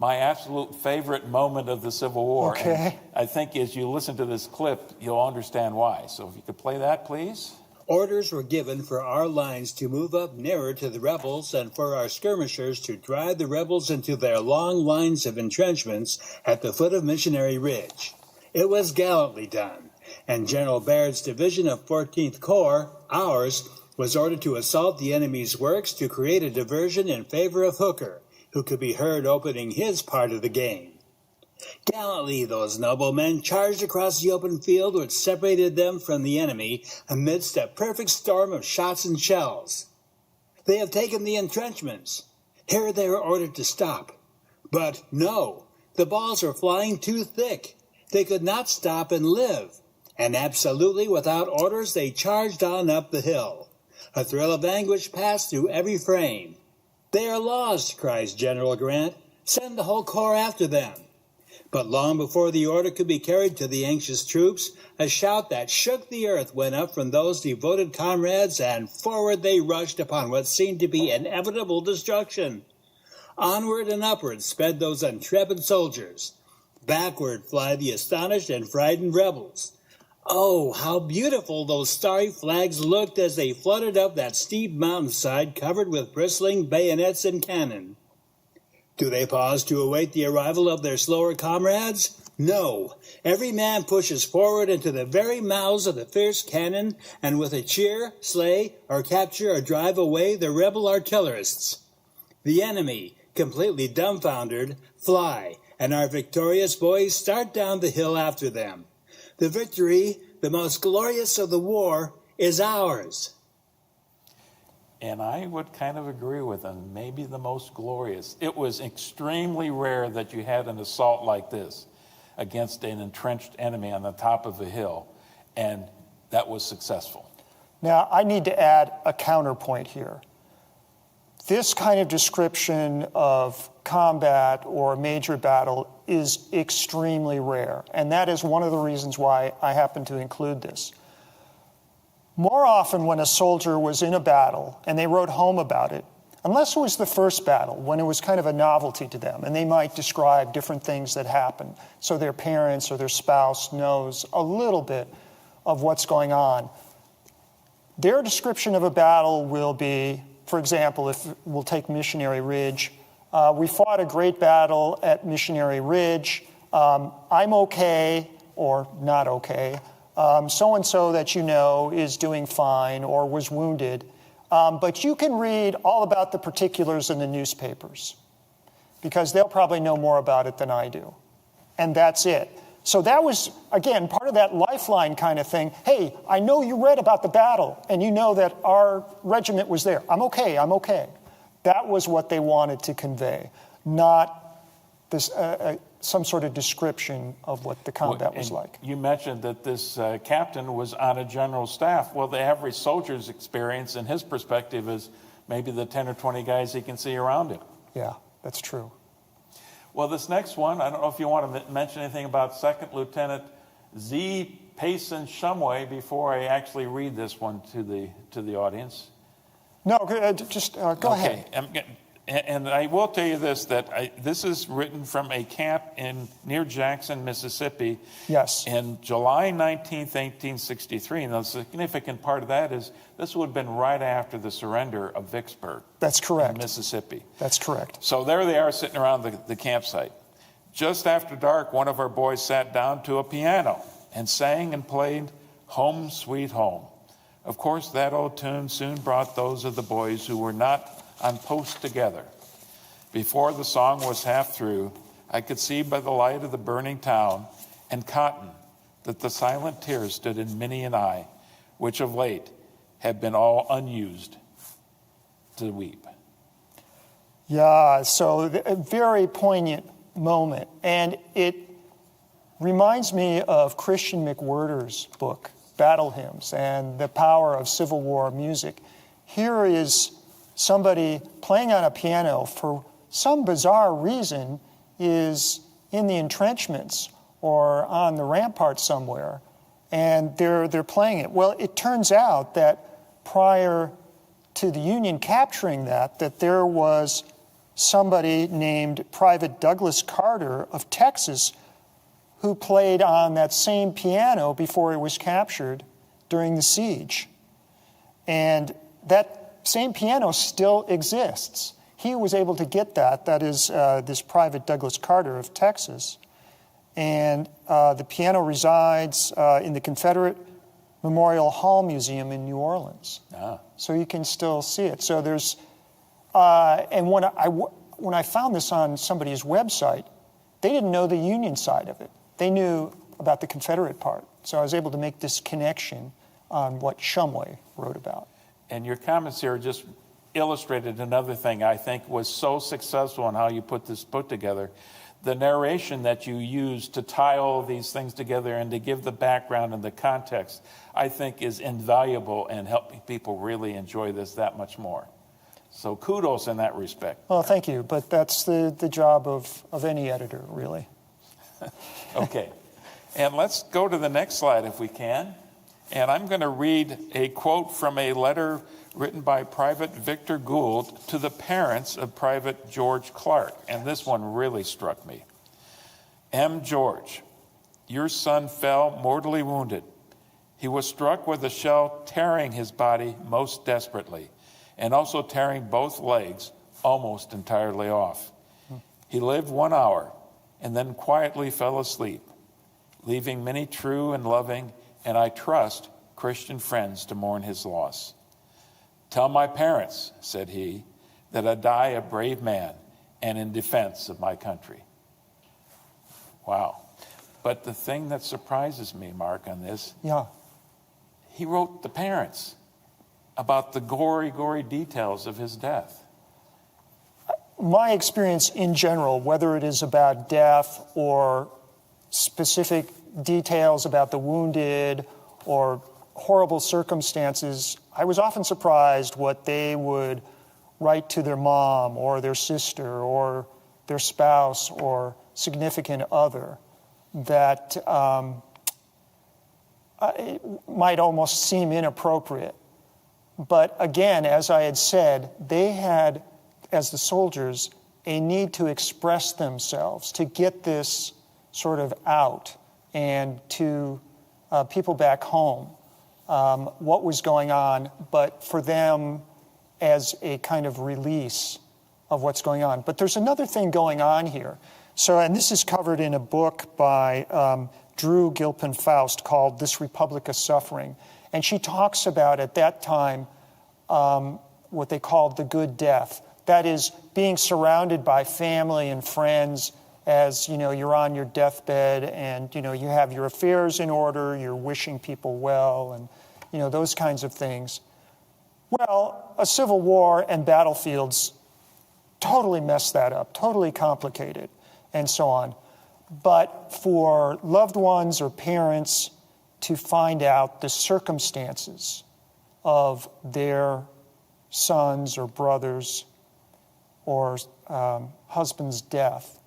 my absolute favorite moment of the Civil War. Okay. And I think as you listen to this clip, you'll understand why. So if you could play that, please. Orders were given for our lines to move up nearer to the rebels and for our skirmishers to drive the rebels into their long lines of entrenchments at the foot of Missionary Ridge. It was gallantly done, and General Baird's division of 14th Corps, ours, was ordered to assault the enemy's works to create a diversion in favor of Hooker, who could be heard opening his part of the game. Gallantly, those noble men charged across the open field which separated them from the enemy amidst a perfect storm of shots and shells. They have taken the entrenchments. Here they were ordered to stop. But no, the balls were flying too thick. They could not stop and live. And absolutely without orders, they charged on up the hill. A thrill of anguish passed through every frame. They are lost, cries General Grant. Send the whole corps after them. But long before the order could be carried to the anxious troops, a shout that shook the earth went up from those devoted comrades, and forward they rushed upon what seemed to be inevitable destruction. Onward and upward sped those intrepid soldiers. Backward fly the astonished and frightened rebels. Oh, how beautiful those starry flags looked as they fluttered up that steep mountainside covered with bristling bayonets and cannon. Do they pause to await the arrival of their slower comrades? No. Every man pushes forward into the very mouths of the fierce cannon, and with a cheer, slay, or capture or drive away the rebel artillerists. The enemy, completely dumbfoundered, fly, and our victorious boys start down the hill after them. The victory, the most glorious of the war, is ours. And I would kind of agree with them, maybe the most glorious. It was extremely rare that you had an assault like this against an entrenched enemy on the top of a hill, and that was successful. Now, I need to add a counterpoint here. This kind of description of combat or major battle is extremely rare, and that is one of the reasons why I happen to include this. More often when a soldier was in a battle and they wrote home about it, unless it was the first battle, when it was kind of a novelty to them, and they might describe different things that happened, so their parents or their spouse knows a little bit of what's going on. Their description of a battle will be, for example, if we'll take Missionary Ridge, we fought a great battle at Missionary Ridge. I'm okay or not okay. So-and-so that you know is doing fine or was wounded. But you can read all about the particulars in the newspapers because they'll probably know more about it than I do. And that's it. So that was, again, part of that lifeline kind of thing. Hey, I know you read about the battle and you know that our regiment was there. I'm okay, I'm okay. That was what they wanted to convey, not this, some sort of description of what the combat was like. You mentioned that this captain was on a general staff. Well, the average soldier's experience and his perspective is maybe the 10 or 20 guys he can see around him. Yeah, that's true. Well, this next one, I don't know if you want to mention anything about Second Lieutenant Z. Payson Shumway before I actually read this one to the audience. No, just go ahead. And I will tell you this, that this is written from a camp near Jackson, Mississippi. Yes. In July 19th, 1863. And the significant part of that is this would have been right after the surrender of Vicksburg. That's correct. In Mississippi. That's correct. So there they are sitting around the campsite. Just after dark, one of our boys sat down to a piano and sang and played Home Sweet Home. Of course, that old tune soon brought those of the boys who were not on post together. Before the song was half through, I could see by the light of the burning town and cotton that the silent tears stood in many an eye, which of late had been all unused to weep. Yeah, so a very poignant moment. And it reminds me of Christian McWhirter's book, Battle Hymns, and the power of Civil War music. Here is somebody playing on a piano for some bizarre reason is in the entrenchments or on the rampart somewhere, and they're playing it. Well, it turns out that prior to the Union capturing that there was somebody named Private Douglas Carter of Texas who played on that same piano before it was captured during the siege. And that same piano still exists. He was able to get that. That is this Private Douglas Carter of Texas. And the piano resides in the Confederate Memorial Hall Museum in New Orleans. Ah. So you can still see it. So there's, and when I found this on somebody's website, they didn't know the Union side of it. They knew about the Confederate part. So I was able to make this connection on what Shumway wrote about. And your comments here just illustrated another thing I think was so successful in how you put this book together. The narration that you use to tie all of these things together and to give the background and the context, I think is invaluable and helping people really enjoy this that much more. So kudos in that respect. Well, thank you, but that's the job of any editor, really. Okay, and let's go to the next slide if we can. And I'm going to read a quote from a letter written by Private Victor Gould to the parents of Private George Clark. And this one really struck me. M. George, your son fell mortally wounded. He was struck with a shell tearing his body most desperately, and also tearing both legs almost entirely off. He lived 1 hour and then quietly fell asleep, leaving many true and loving and I trust Christian friends to mourn his loss. Tell my parents, said he, that I die a brave man and in defense of my country. Wow. But the thing that surprises me, Mark, on this, he wrote the parents about the gory, gory details of his death. My experience in general, whether it is about death or specific details about the wounded or horrible circumstances, I was often surprised what they would write to their mom or their sister or their spouse or significant other that it might almost seem inappropriate. But again, as I had said, they had as the soldiers, a need to express themselves, to get this sort of out, and to people back home what was going on, but for them as a kind of release of what's going on. But there's another thing going on here. So, and this is covered in a book by Drew Gilpin Faust called This Republic of Suffering. And she talks about, at that time, what they called the good death. That is, being surrounded by family and friends as, you're on your deathbed and, you have your affairs in order, you're wishing people well, and, those kinds of things. Well, a civil war and battlefields totally mess that up, totally complicated, and so on. But for loved ones or parents to find out the circumstances of their sons or brothers or husband's death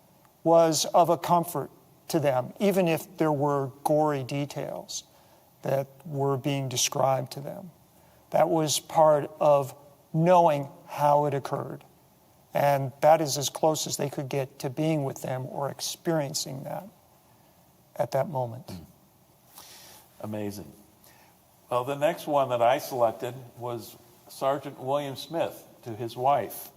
was of a comfort to them, even if there were gory details that were being described to them. That was part of knowing how it occurred. And that is as close as they could get to being with them or experiencing that at that moment. Amazing. Well, the next one that I selected was Sergeant William Smith to his wife.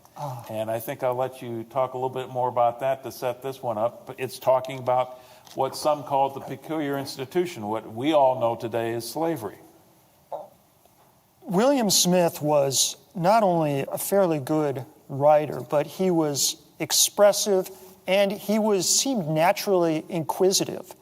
And I think I'll let you talk a little bit more about that to set this one up. It's talking about what some call the peculiar institution, what we all know today as slavery. William Smith was not only a fairly good writer, but he was expressive and he seemed naturally inquisitive.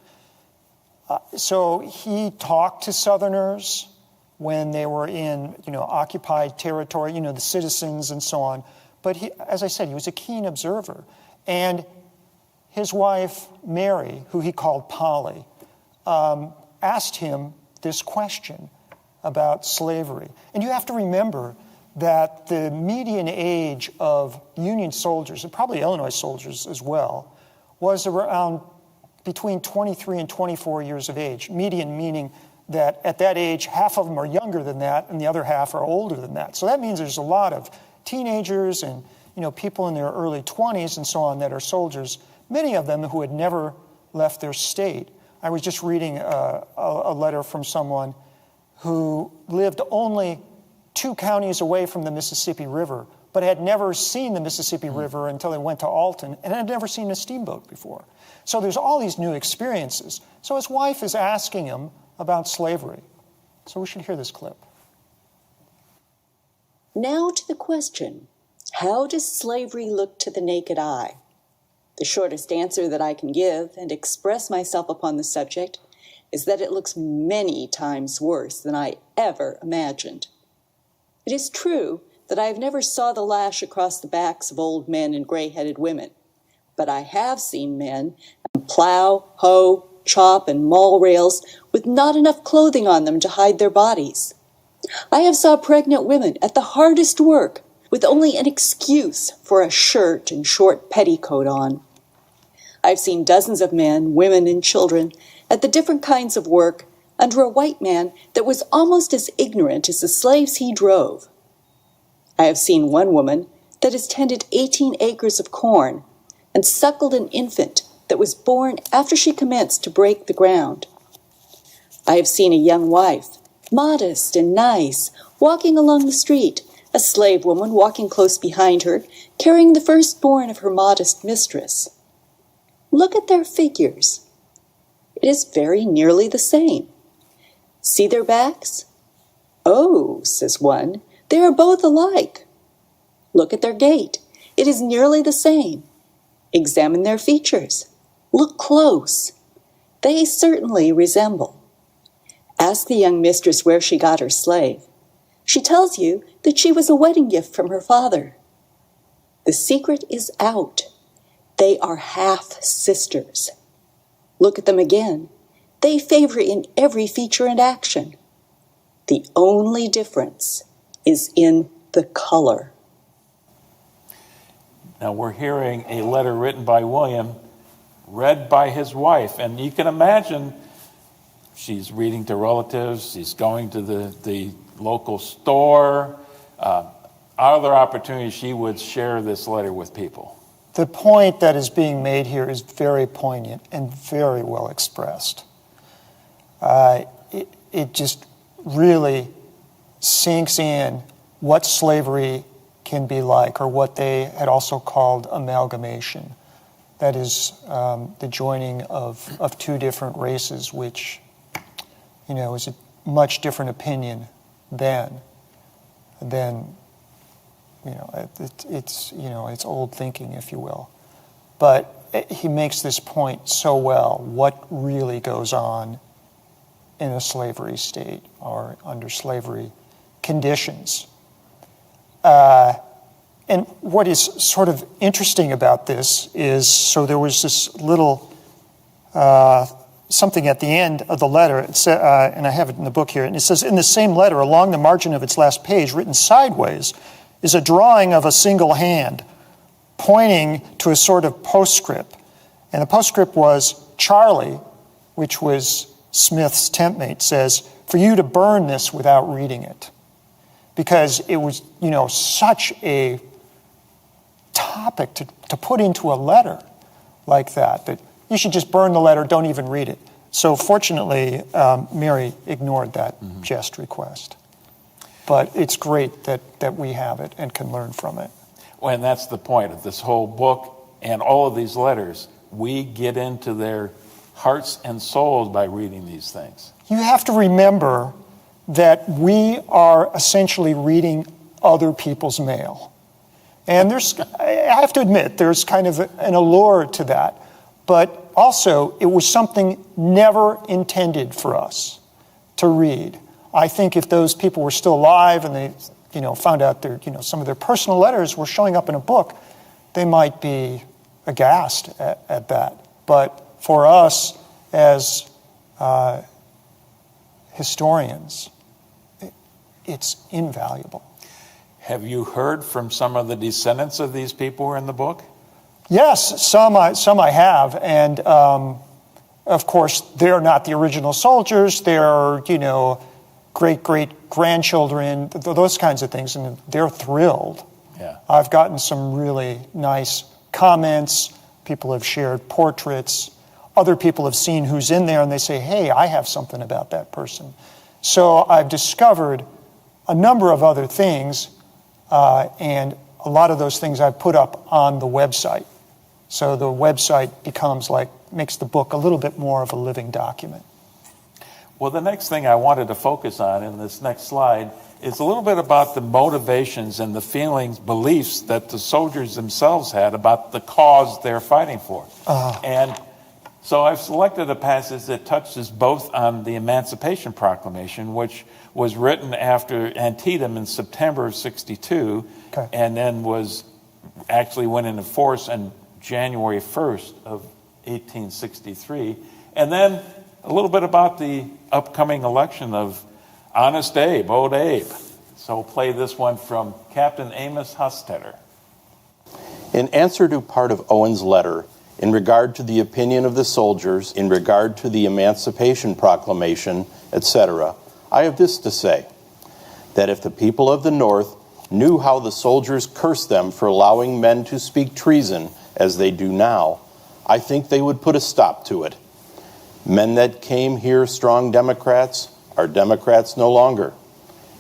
So he talked to Southerners when they were in, occupied territory, the citizens and so on. But he, as I said, he was a keen observer. And his wife, Mary, who he called Polly, asked him this question about slavery. And you have to remember that the median age of Union soldiers, and probably Illinois soldiers as well, was around between 23 and 24 years of age. Median meaning that at that age, half of them are younger than that and the other half are older than that. So that means there's a lot of teenagers and people in their early 20s and so on that are soldiers, many of them who had never left their state. I was just reading a letter from someone who lived only 2 counties away from the Mississippi River, but had never seen the Mississippi River until they went to Alton and had never seen a steamboat before. So there's all these new experiences. So his wife is asking him about slavery. So we should hear this clip. Now to the question, how does slavery look to the naked eye? The shortest answer that I can give and express myself upon the subject is that it looks many times worse than I ever imagined. It is true that I have never saw the lash across the backs of old men and gray-headed women, but I have seen men plow, hoe, chop, and maul rails with not enough clothing on them to hide their bodies. I have saw pregnant women at the hardest work with only an excuse for a shirt and short petticoat on. I've seen dozens of men, women, and children at the different kinds of work under a white man that was almost as ignorant as the slaves he drove. I have seen one woman that has tended 18 acres of corn and suckled an infant that was born after she commenced to break the ground. I have seen a young wife, modest and nice, walking along the street, a slave woman walking close behind her, carrying the firstborn of her modest mistress. Look at their figures. It is very nearly the same. See their backs? Oh, says one, they are both alike. Look at their gait. It is nearly the same. Examine their features. Look close. They certainly resemble. Ask the young mistress where she got her slave. She tells you that she was a wedding gift from her father. The secret is out. They are half-sisters. Look at them again. They favor in every feature and action. The only difference is in the color. Now we're hearing a letter written by William, read by his wife, and you can imagine she's reading to relatives, she's going to the local store. are there opportunities she would share this letter with people? The point that is being made here is very poignant and very well expressed. It just really sinks in what slavery can be like, or what they had also called amalgamation. That is the joining of two different races, which, is a much different opinion than it's old thinking, if you will. But he makes this point so well, what really goes on in a slavery state or under slavery conditions. And what is sort of interesting about this is, so there was this little something at the end of the letter, and I have it in the book here, and it says, in the same letter, along the margin of its last page, written sideways, is a drawing of a single hand pointing to a sort of postscript. And the postscript was, Charlie, which was Smith's tent mate, says, for you to burn this without reading it. Because it was, such a topic to put into a letter like that you should just burn the letter, don't even read it. So fortunately, Mary ignored that jest request. But it's great that we have it and can learn from it. Well, and that's the point of this whole book and all of these letters. We get into their hearts and souls by reading these things. You have to remember that we are essentially reading other people's mail. And I have to admit, there's kind of an allure to that. But also, it was something never intended for us to read. I think if those people were still alive and they, found out some of their personal letters were showing up in a book, they might be aghast at that. But for us as historians, it's invaluable. Have you heard from some of the descendants of these people who are in the book? Yes, some I have, and of course they're not the original soldiers. They're great-great-grandchildren, those kinds of things, and they're thrilled. Yeah. I've gotten some really nice comments. People have shared portraits. Other people have seen who's in there, and they say, "Hey, I have something about that person." So I've discovered a number of other things, and a lot of those things I've put up on the website. So the website makes the book a little bit more of a living document. Well, the next thing I wanted to focus on in this next slide is a little bit about the motivations and the feelings, beliefs that the soldiers themselves had about the cause they're fighting for. And so I've selected a passage that touches both on the Emancipation Proclamation, which was written after Antietam in September of 62, and then went into force on January 1st of 1863. And then a little bit about the upcoming election of Honest Abe, Old Abe. So we'll play this one from Captain Amos Hostetter. In answer to part of Owen's letter, in regard to the opinion of the soldiers, in regard to the Emancipation Proclamation, etc., I have this to say, that if the people of the North knew how the soldiers cursed them for allowing men to speak treason as they do now, I think they would put a stop to it. Men that came here strong Democrats are Democrats no longer.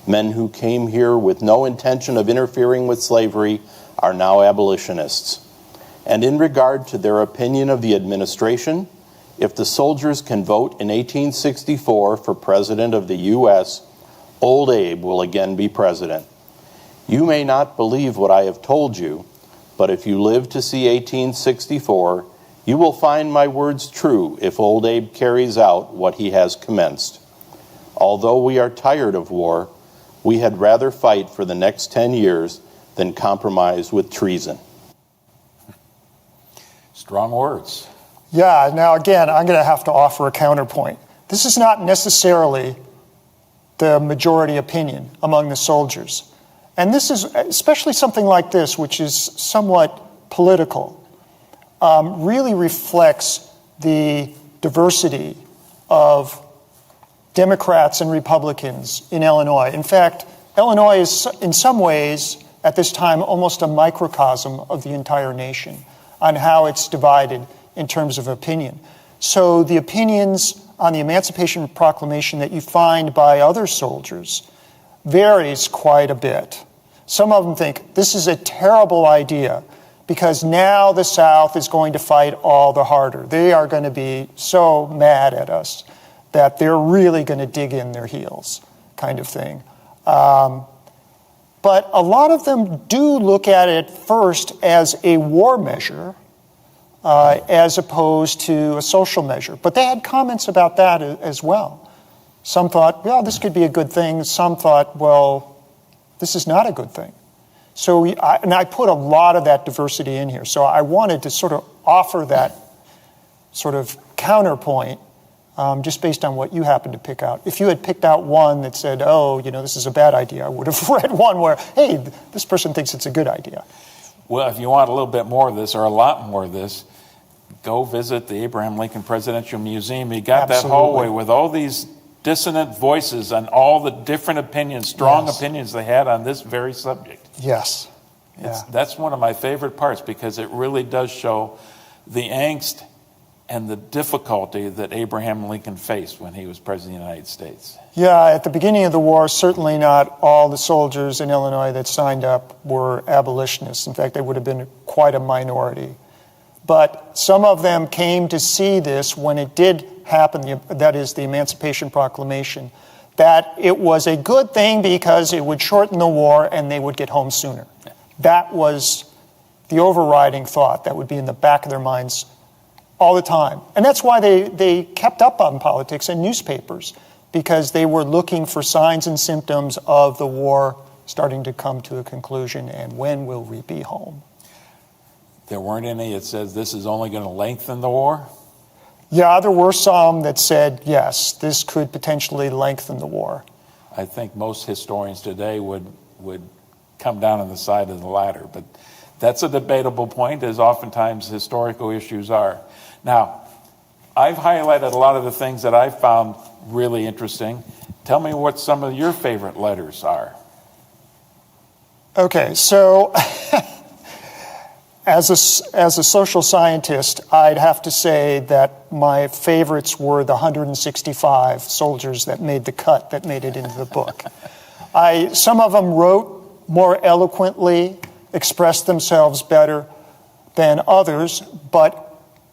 Men who came here with no intention of interfering with slavery are now abolitionists. And in regard to their opinion of the administration, if the soldiers can vote in 1864 for President of the U.S., Old Abe will again be president. You may not believe what I have told you, but if you live to see 1864, you will find my words true if Old Abe carries out what he has commenced. Although we are tired of war, we had rather fight for the next 10 years than compromise with treason. Strong words. Yeah, now again, I'm going to have to offer a counterpoint. This is not necessarily the majority opinion among the soldiers. And this is, especially something like this, which is somewhat political, really reflects the diversity of Democrats and Republicans in Illinois. In fact, Illinois is in some ways at this time almost a microcosm of the entire nation on how it's divided in terms of opinion. So the opinions on the Emancipation Proclamation that you find by other soldiers varies quite a bit. Some of them think this is a terrible idea because now the South is going to fight all the harder. They are going to be so mad at us that they're really going to dig in their heels, kind of thing. But a lot of them do look at it first as a war measure as opposed to a social measure. But they had comments about that as well. Some thought, well, this could be a good thing. Some thought, well, this is not a good thing. So I put a lot of that diversity in here. So I wanted to sort of offer that sort of counterpoint just based on what you happened to pick out. If you had picked out one that said, oh, this is a bad idea, I would have read one where, hey, this person thinks it's a good idea. Well, if you want a little bit more of this or a lot more of this, go visit the Abraham Lincoln Presidential Museum. You got Absolutely. That hallway with all these dissonant voices and all the different opinions, strong opinions they had on this very subject. Yes. Yeah. That's one of my favorite parts because it really does show the angst and the difficulty that Abraham Lincoln faced when he was President of the United States. Yeah, at the beginning of the war, certainly not all the soldiers in Illinois that signed up were abolitionists. In fact, they would have been quite a minority. But some of them came to see this when it did happen, that is the Emancipation Proclamation, that it was a good thing because it would shorten the war and they would get home sooner. That was the overriding thought that would be in the back of their minds all the time. And that's why they kept up on politics and newspapers, because they were looking for signs and symptoms of the war starting to come to a conclusion and when will we be home. There weren't any that says this is only going to lengthen the war? Yeah, there were some that said, yes, this could potentially lengthen the war. I think most historians today would come down on the side of the latter, but that's a debatable point, as oftentimes historical issues are. Now, I've highlighted a lot of the things that I've found really interesting. Tell me what some of your favorite letters are. Okay, so as a social scientist, I'd have to say that my favorites were the 165 soldiers that made the cut, that made it into the book. Some of them wrote more eloquently, expressed themselves better than others, but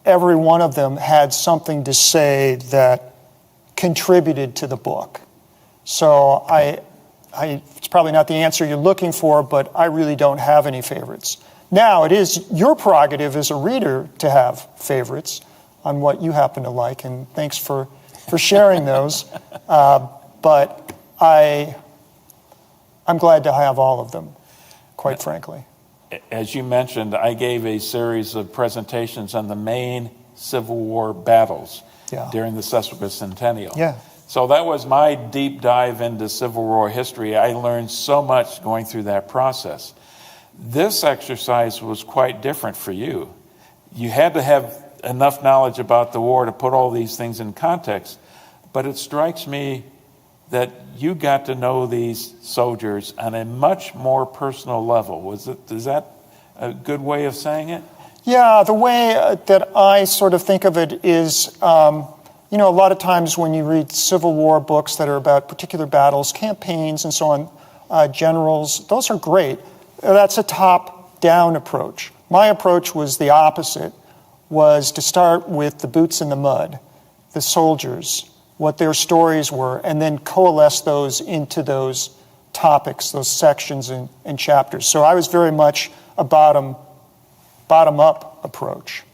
every one of them had something to say that contributed to the book. So it's probably not the answer you're looking for, but I really don't have any favorites. Now, it is your prerogative as a reader to have favorites on what you happen to like, and thanks for sharing those. But I'm glad to have all of them, quite frankly. As you mentioned, I gave a series of presentations on the main Civil War battles during the sesquicentennial. Yeah. So that was my deep dive into Civil War history. I learned so much going through that process. This exercise was quite different for you. You had to have enough knowledge about the war to put all these things in context, but it strikes me that you got to know these soldiers on a much more personal level. Is that a good way of saying it? Yeah, the way that I sort of think of it is, a lot of times when you read Civil War books that are about particular battles, campaigns and so on, generals, those are great. That's a top-down approach. My approach was the opposite, was to start with the boots in the mud, the soldiers, what their stories were, and then coalesce those into those topics, those sections and chapters. So I was very much a bottom-up approach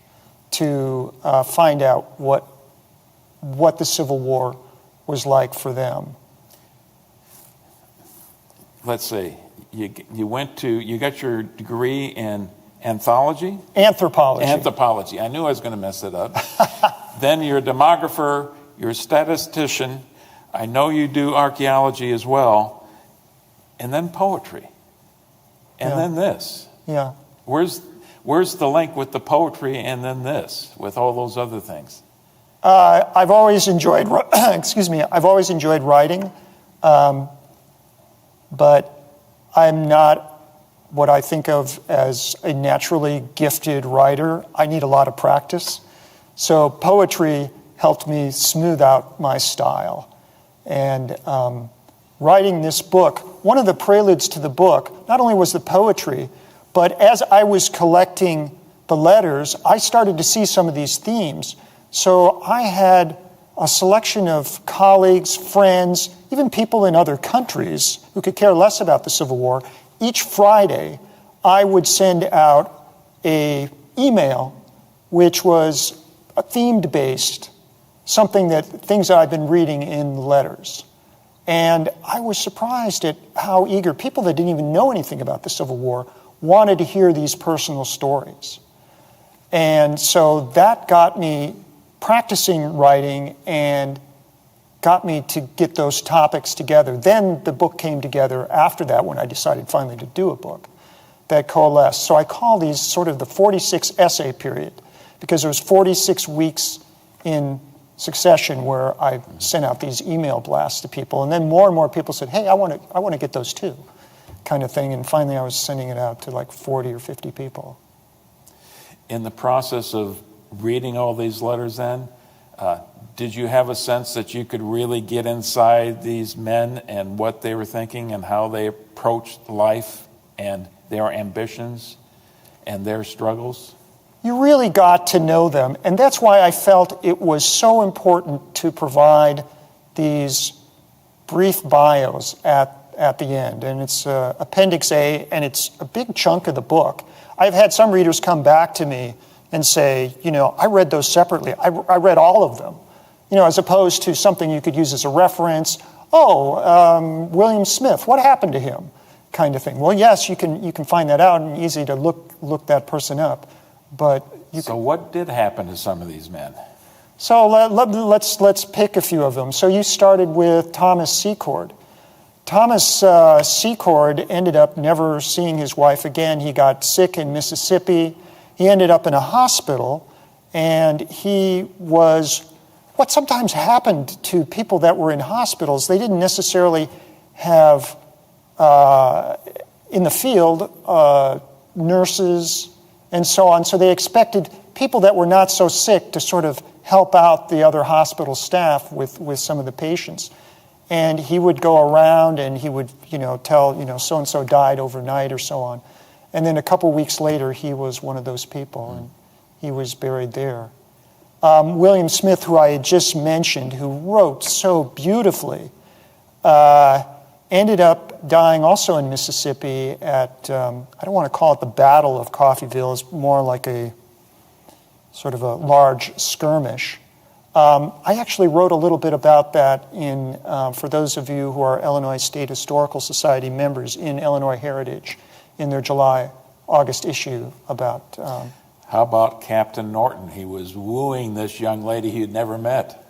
to find out what the Civil War was like for them. Let's see. You got your degree in anthology? Anthropology. I knew I was going to mess it up. Then you're a demographer, you're a statistician. I know you do archaeology as well. And then poetry. And then this. Yeah. Where's the link with the poetry and then this, with all those other things? I've always enjoyed, I've always enjoyed writing, but I'm not what I think of as a naturally gifted writer. I need a lot of practice. So poetry helped me smooth out my style. And writing this book, one of the preludes to the book, not only was the poetry, but as I was collecting the letters, I started to see some of these themes. So I had a selection of colleagues, friends, even people in other countries who could care less about the Civil War. Each Friday, I would send out an email which was themed based, things that I've been reading in the letters. And I was surprised at how eager people that didn't even know anything about the Civil War wanted to hear these personal stories. And so that got me practicing writing and got me to get those topics together. Then the book came together after that when I decided finally to do a book that coalesced. So I call these sort of the 46 essay period because there was 46 weeks in succession where I sent out these email blasts to people. And then more and more people said, hey, I want to get those too, kind of thing. And finally I was sending it out to like 40 or 50 people. In the process of reading all these letters then, did you have a sense that you could really get inside these men and what they were thinking and how they approached life and their ambitions and their struggles? You really got to know them. And that's why I felt it was so important to provide these brief bios at the end. And it's Appendix A, and it's a big chunk of the book. I've had some readers come back to me and say, I read those separately. I read all of them, as opposed to something you could use as a reference. William Smith, what happened to him? Kind of thing. Well, yes, you can find that out and easy to look that person up. But what did happen to some of these men? So let's pick a few of them. So you started with Thomas Secord. Thomas Secord ended up never seeing his wife again. He got sick in Mississippi. He ended up in a hospital, and he was what sometimes happened to people that were in hospitals. They didn't necessarily have in the field nurses and so on. So they expected people that were not so sick to sort of help out the other hospital staff with some of the patients. And he would go around and he would, tell, so-and-so died overnight or so on. And then a couple weeks later, he was one of those people, and he was buried there. William Smith, who I had just mentioned, who wrote so beautifully, ended up dying also in Mississippi at, I don't want to call it the Battle of Coffeyville, it's more like a sort of a large skirmish. I actually wrote a little bit about that for those of you who are Illinois State Historical Society members in Illinois Heritage in their July-August issue about... How about Captain Norton? He was wooing this young lady he had never met.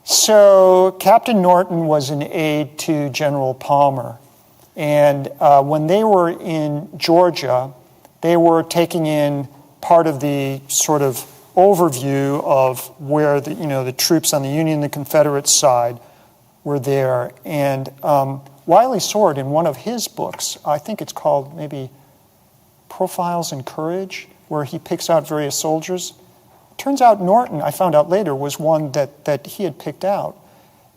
So Captain Norton was an aide to General Palmer. And when they were in Georgia, they were taking in part of the sort of overview of where the troops on the Union and the Confederate side were there. And Wiley Sword, in one of his books, I think it's called maybe Profiles in Courage, where he picks out various soldiers. Turns out Norton, I found out later, was one that he had picked out.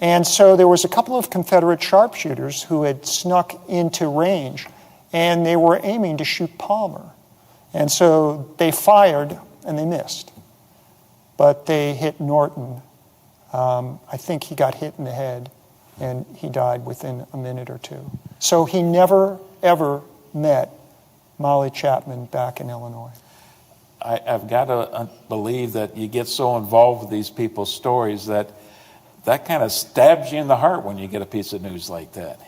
And so there was a couple of Confederate sharpshooters who had snuck into range, and they were aiming to shoot Palmer. And so they fired, and they missed. But they hit Norton. I think he got hit in the head, and he died within a minute or two. So he never, ever met Molly Chapman back in Illinois. I've got to believe that you get so involved with these people's stories that kind of stabs you in the heart when you get a piece of news like that.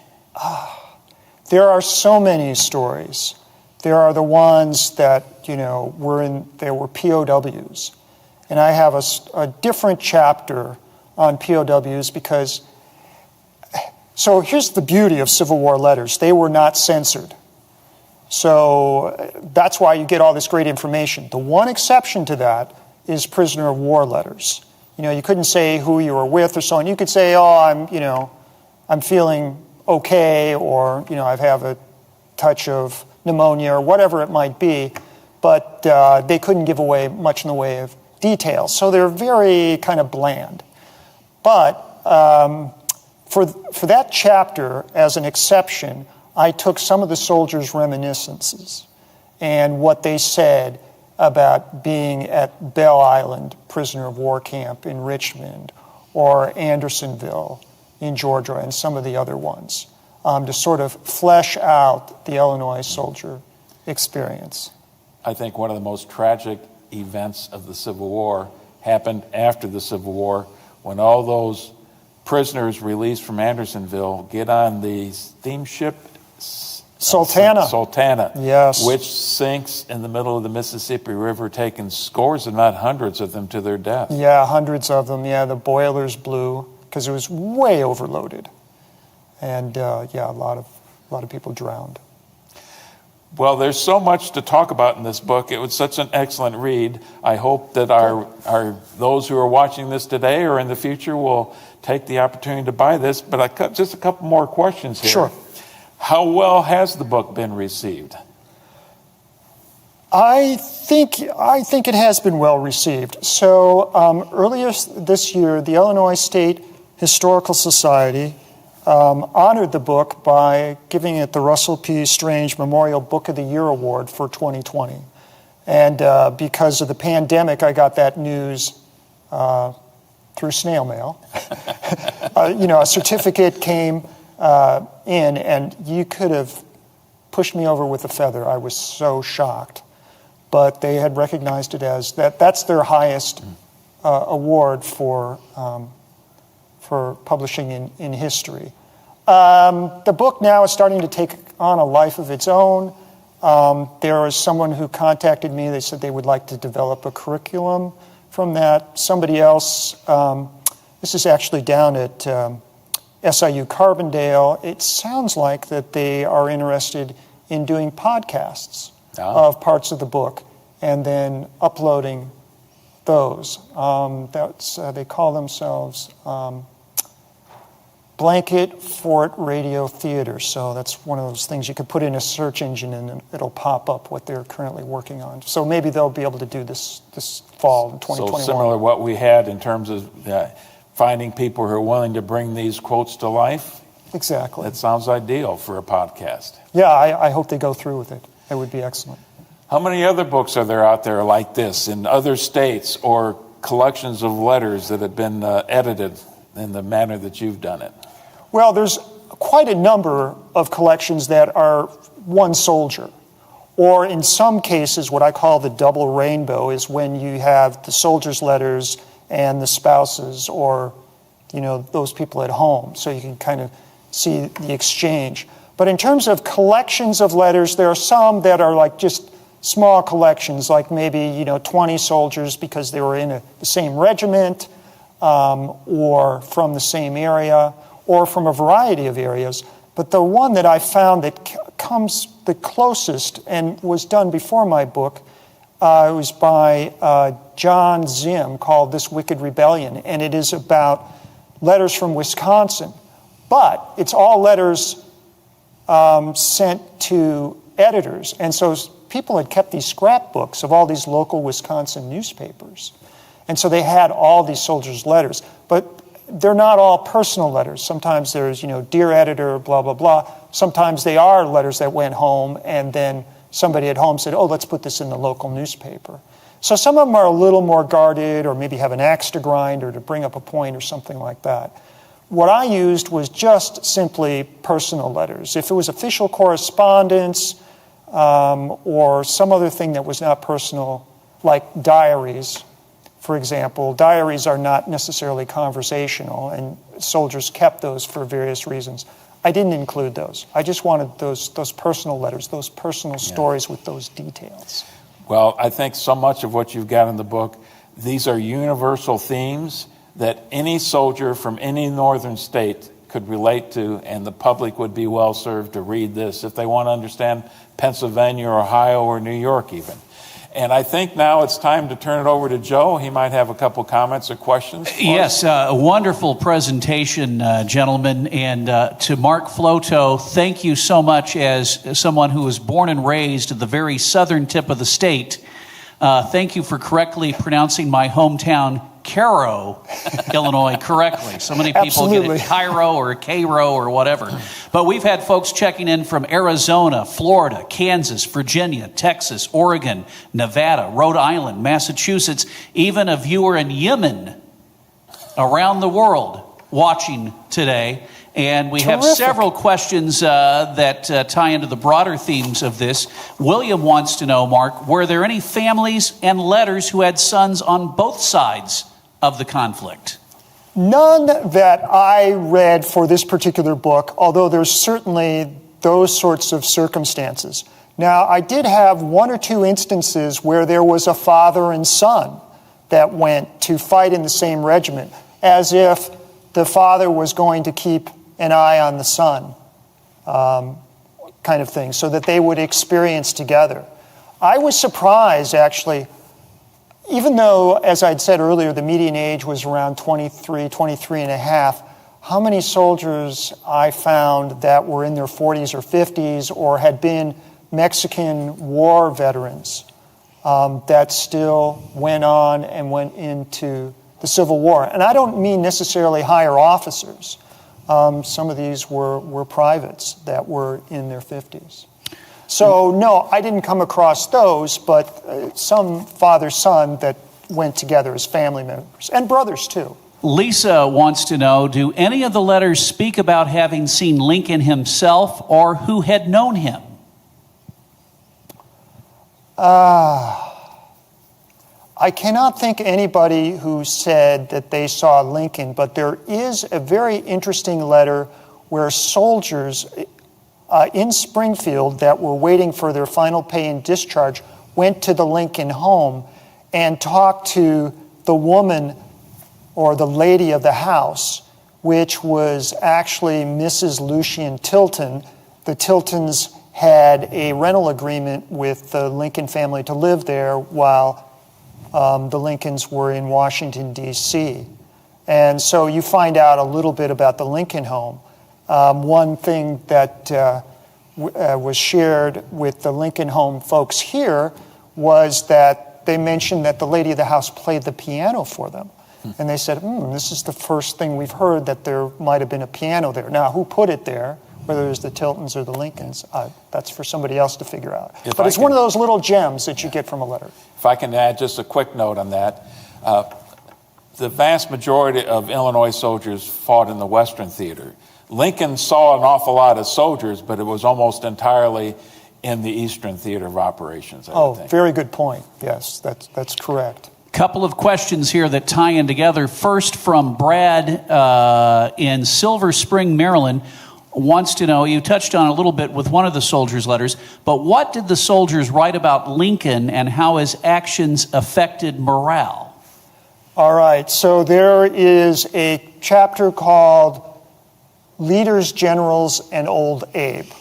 There are so many stories. There are the ones that, there were POWs. And I have a different chapter on POWs because, so here's the beauty of Civil War letters. They were not censored. So that's why you get all this great information. The one exception to that is prisoner of war letters. You couldn't say who you were with or so on. You could say, I'm feeling okay, or, I have a touch of pneumonia or whatever it might be, but they couldn't give away much in the way of details. So they're very kind of bland. But for that chapter, as an exception, I took some of the soldiers' reminiscences and what they said about being at Belle Island prisoner of war camp in Richmond or Andersonville in Georgia and some of the other ones to sort of flesh out the Illinois soldier experience. I think one of the most tragic events of the Civil War happened after the Civil War when all those prisoners released from Andersonville get on the steamship Sultana, yes, which sinks in the middle of the Mississippi River, taking scores, if not hundreds of them, to their death. Yeah, hundreds of them. Yeah, the boilers blew because it was way overloaded, and yeah, a lot of people drowned. Well, there's so much to talk about in this book. It was such an excellent read. I hope that our those who are watching this today or in the future will take the opportunity to buy this. But just a couple more questions here. Sure. How well has the book been received? I think it has been well received. So earlier this year, the Illinois State Historical Society honored the book by giving it the Russell P. Strange Memorial Book of the Year Award for 2020. And because of the pandemic, I got that news through snail mail. A certificate came in, and you could have pushed me over with a feather. I was so shocked. But they had recognized it as that's their highest award for publishing in history. The book now is starting to take on a life of its own. There is someone who contacted me. They said they would like to develop a curriculum from that. Somebody else, this is actually down at SIU Carbondale. It sounds like that they are interested in doing podcasts of parts of the book and then uploading those. They call themselves Blanket Fort Radio Theater. So that's one of those things you could put in a search engine and it'll pop up what they're currently working on. So maybe they'll be able to do this fall in 2021. So similar to what we had in terms of finding people who are willing to bring these quotes to life. Exactly. That sounds ideal for a podcast. Yeah, I hope they go through with it. It would be excellent. How many other books are there out there like this in other states or collections of letters that have been edited in the manner that you've done it? Well, there's quite a number of collections that are one soldier. Or in some cases, what I call the double rainbow is when you have the soldiers' letters and the spouses or, those people at home. So you can kind of see the exchange. But in terms of collections of letters, there are some that are like just small collections, like maybe, 20 soldiers because they were in the same regiment or from the same area or from a variety of areas. But the one that I found that comes the closest and was done before my book was by John Zim called This Wicked Rebellion. And it is about letters from Wisconsin. But it's all letters sent to editors. And so people had kept these scrapbooks of all these local Wisconsin newspapers. And so they had all these soldiers' letters. But they're not all personal letters. Sometimes there's, dear editor, blah, blah, blah. Sometimes they are letters that went home and then somebody at home said, let's put this in the local newspaper. So some of them are a little more guarded or maybe have an axe to grind or to bring up a point or something like that. What I used was just simply personal letters. If it was official correspondence or some other thing that was not personal, like diaries, for example, diaries are not necessarily conversational, and soldiers kept those for various reasons. I didn't include those. I just wanted those personal letters, those personal stories with those details. Well, I think so much of what you've got in the book, these are universal themes that any soldier from any northern state could relate to, and the public would be well served to read this if they want to understand Pennsylvania or Ohio or New York even. And I think now it's time to turn it over to Joe. He might have a couple comments or questions. Yes, a wonderful presentation, gentlemen. And to Mark Floto, thank you so much as someone who was born and raised at the very southern tip of the state. Thank you for correctly pronouncing my hometown, Cairo, Illinois, correctly. So many people get it Cairo or Cairo or whatever. But we've had folks checking in from Arizona, Florida, Kansas, Virginia, Texas, Oregon, Nevada, Rhode Island, Massachusetts, even a viewer in Yemen, around the world watching today. And we have several questions that tie into the broader themes of this. William wants to know, Mark, were there any families and letters who had sons on both sides of the conflict? None that I read for this particular book, although there's certainly those sorts of circumstances. Now, I did have one or two instances where there was a father and son that went to fight in the same regiment, as if the father was going to keep an eye on the son, kind of thing, so that they would experience together. I was surprised, actually, even though, as I'd said earlier, the median age was around 23 and a half, how many soldiers I found that were in their 40s or 50s or had been Mexican war veterans that still went on and went into the Civil War. And I don't mean necessarily higher officers. Some of these were privates that were in their 50s. So, no, I didn't come across those, but some father-son that went together as family members, and brothers, too. Lisa wants to know, do any of the letters speak about having seen Lincoln himself or who had known him? I cannot think anybody who said that they saw Lincoln, but there is a very interesting letter where soldiers in Springfield that were waiting for their final pay and discharge went to the Lincoln home and talked to the woman or the lady of the house, which was actually Mrs. Lucian Tilton. The Tiltons had a rental agreement with the Lincoln family to live there while the Lincolns were in Washington, D.C. And so you find out a little bit about the Lincoln home. One thing that was shared with the Lincoln home folks here was that they mentioned that the lady of the house played the piano for them. And they said, this is the first thing we've heard that there might have been a piano there. Now, who put it there, whether it was the Tiltons or the Lincolns, that's for somebody else to figure out. But it's one of those little gems that you get from a letter. If I can add just a quick note on that. The vast majority of Illinois soldiers fought in the Western Theater. Lincoln saw an awful lot of soldiers, but it was almost entirely in the Eastern Theater of Operations, I would think. Very good point. Yes, that's correct. Couple of questions here that tie in together. First, from Brad in Silver Spring, Maryland, wants to know, you touched on a little bit with one of the soldiers' letters, but what did the soldiers write about Lincoln and how his actions affected morale? All right, so there is a chapter called Leaders, Generals, and Old Abe.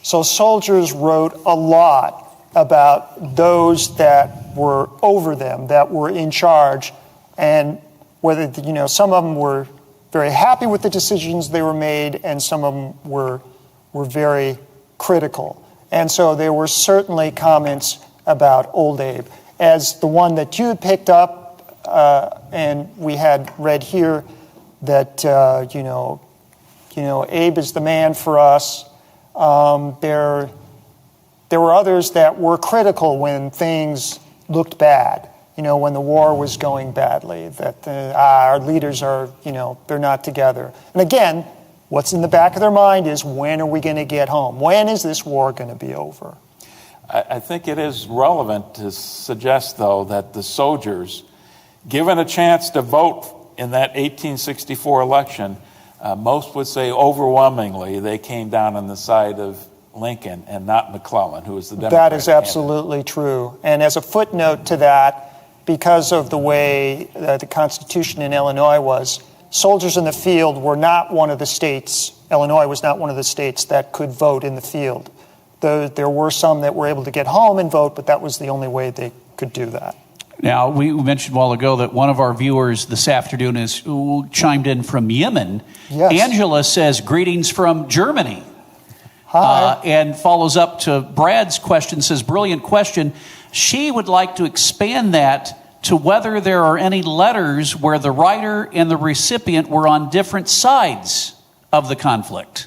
So soldiers wrote a lot about those that were over them, that were in charge, and whether, some of them were very happy with the decisions they were made, and some of them were very critical. And so there were certainly comments about Old Abe. As the one that you had picked up, and we had read here, that, Abe is the man for us. There were others that were critical when things looked bad, when the war was going badly, that our leaders are, they're not together. And again, what's in the back of their mind is, when are we going to get home? When is this war going to be over? I think it is relevant to suggest, though, that the soldiers, given a chance to vote in that 1864 election, most would say overwhelmingly they came down on the side of Lincoln and not McClellan, who was the Democratic That is absolutely true. And as a footnote to that, because of the way the Constitution in Illinois was, soldiers in the field were not one of the states, Illinois was not one of the states that could vote in the field. There were some that were able to get home and vote, but that was the only way they could do that. Now, we mentioned a while ago that one of our viewers this afternoon has chimed in from Yemen. Yes. Angela says, greetings from Germany. Hi. And follows up to Brad's question, says, brilliant question. She would like to expand that to whether there are any letters where the writer and the recipient were on different sides of the conflict.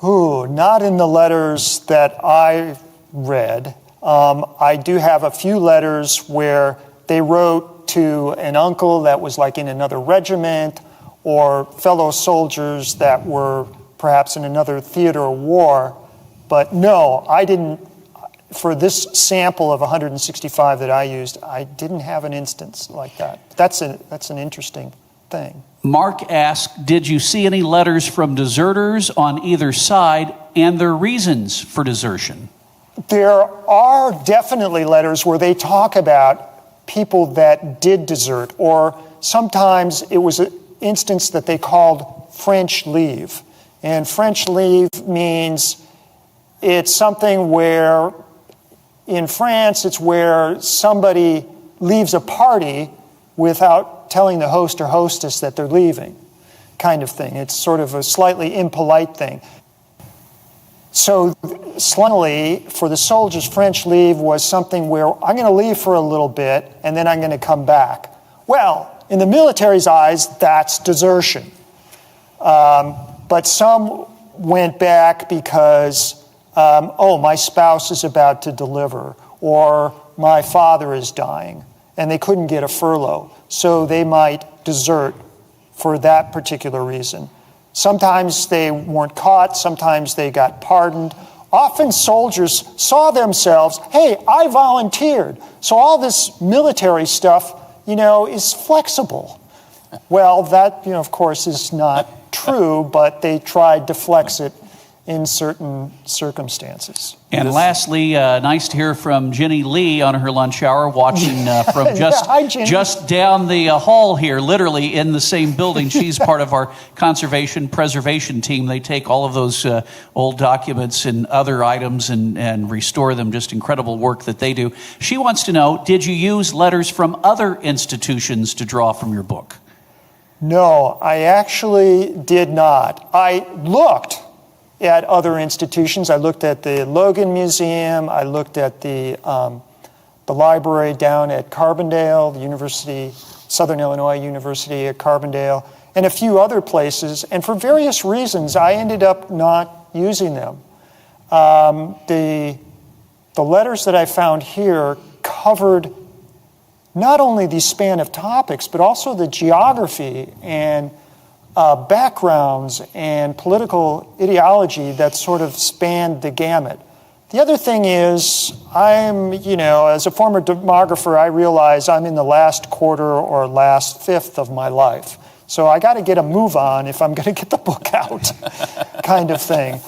Ooh, not in the letters that I read. I do have a few letters where they wrote to an uncle that was like in another regiment, or fellow soldiers that were perhaps in another theater of war. But no, I didn't, for this sample of 165 that I used, I didn't have an instance like that. That's an interesting thing. Mark asked, did you see any letters from deserters on either side and their reasons for desertion? There are definitely letters where they talk about people that did desert, or sometimes it was an instance that they called French leave. And French leave means it's something where, in France, it's where somebody leaves a party without telling the host or hostess that they're leaving, kind of thing. It's sort of a slightly impolite thing. So suddenly, for the soldiers, French leave was something where I'm going to leave for a little bit and then I'm going to come back. Well, in the military's eyes, that's desertion. But some went back because, my spouse is about to deliver, or my father is dying, and they couldn't get a furlough. So they might desert for that particular reason. Sometimes they weren't caught, sometimes they got pardoned. Often soldiers saw themselves, hey, I volunteered. So all this military stuff, is flexible. Well, that, of course, is not true, but they tried to flex it in certain circumstances. And lastly, nice to hear from Jenny Lee on her lunch hour, watching from just down the hall here, literally in the same building. She's part of our conservation preservation team. They take all of those old documents and other items and restore them. Just incredible work that they do. She wants to know, did you use letters from other institutions to draw from your book? No, I actually did not. I looked at other institutions. I looked at the Logan Museum. I looked at the library down at Carbondale, the University, Southern Illinois University at Carbondale, and a few other places. And for various reasons, I ended up not using them. The letters that I found here covered not only the span of topics, but also the geography and backgrounds and political ideology that sort of spanned the gamut. The other thing is, as a former demographer, I realize I'm in the last quarter or last fifth of my life. So I got to get a move on if I'm going to get the book out, kind of thing.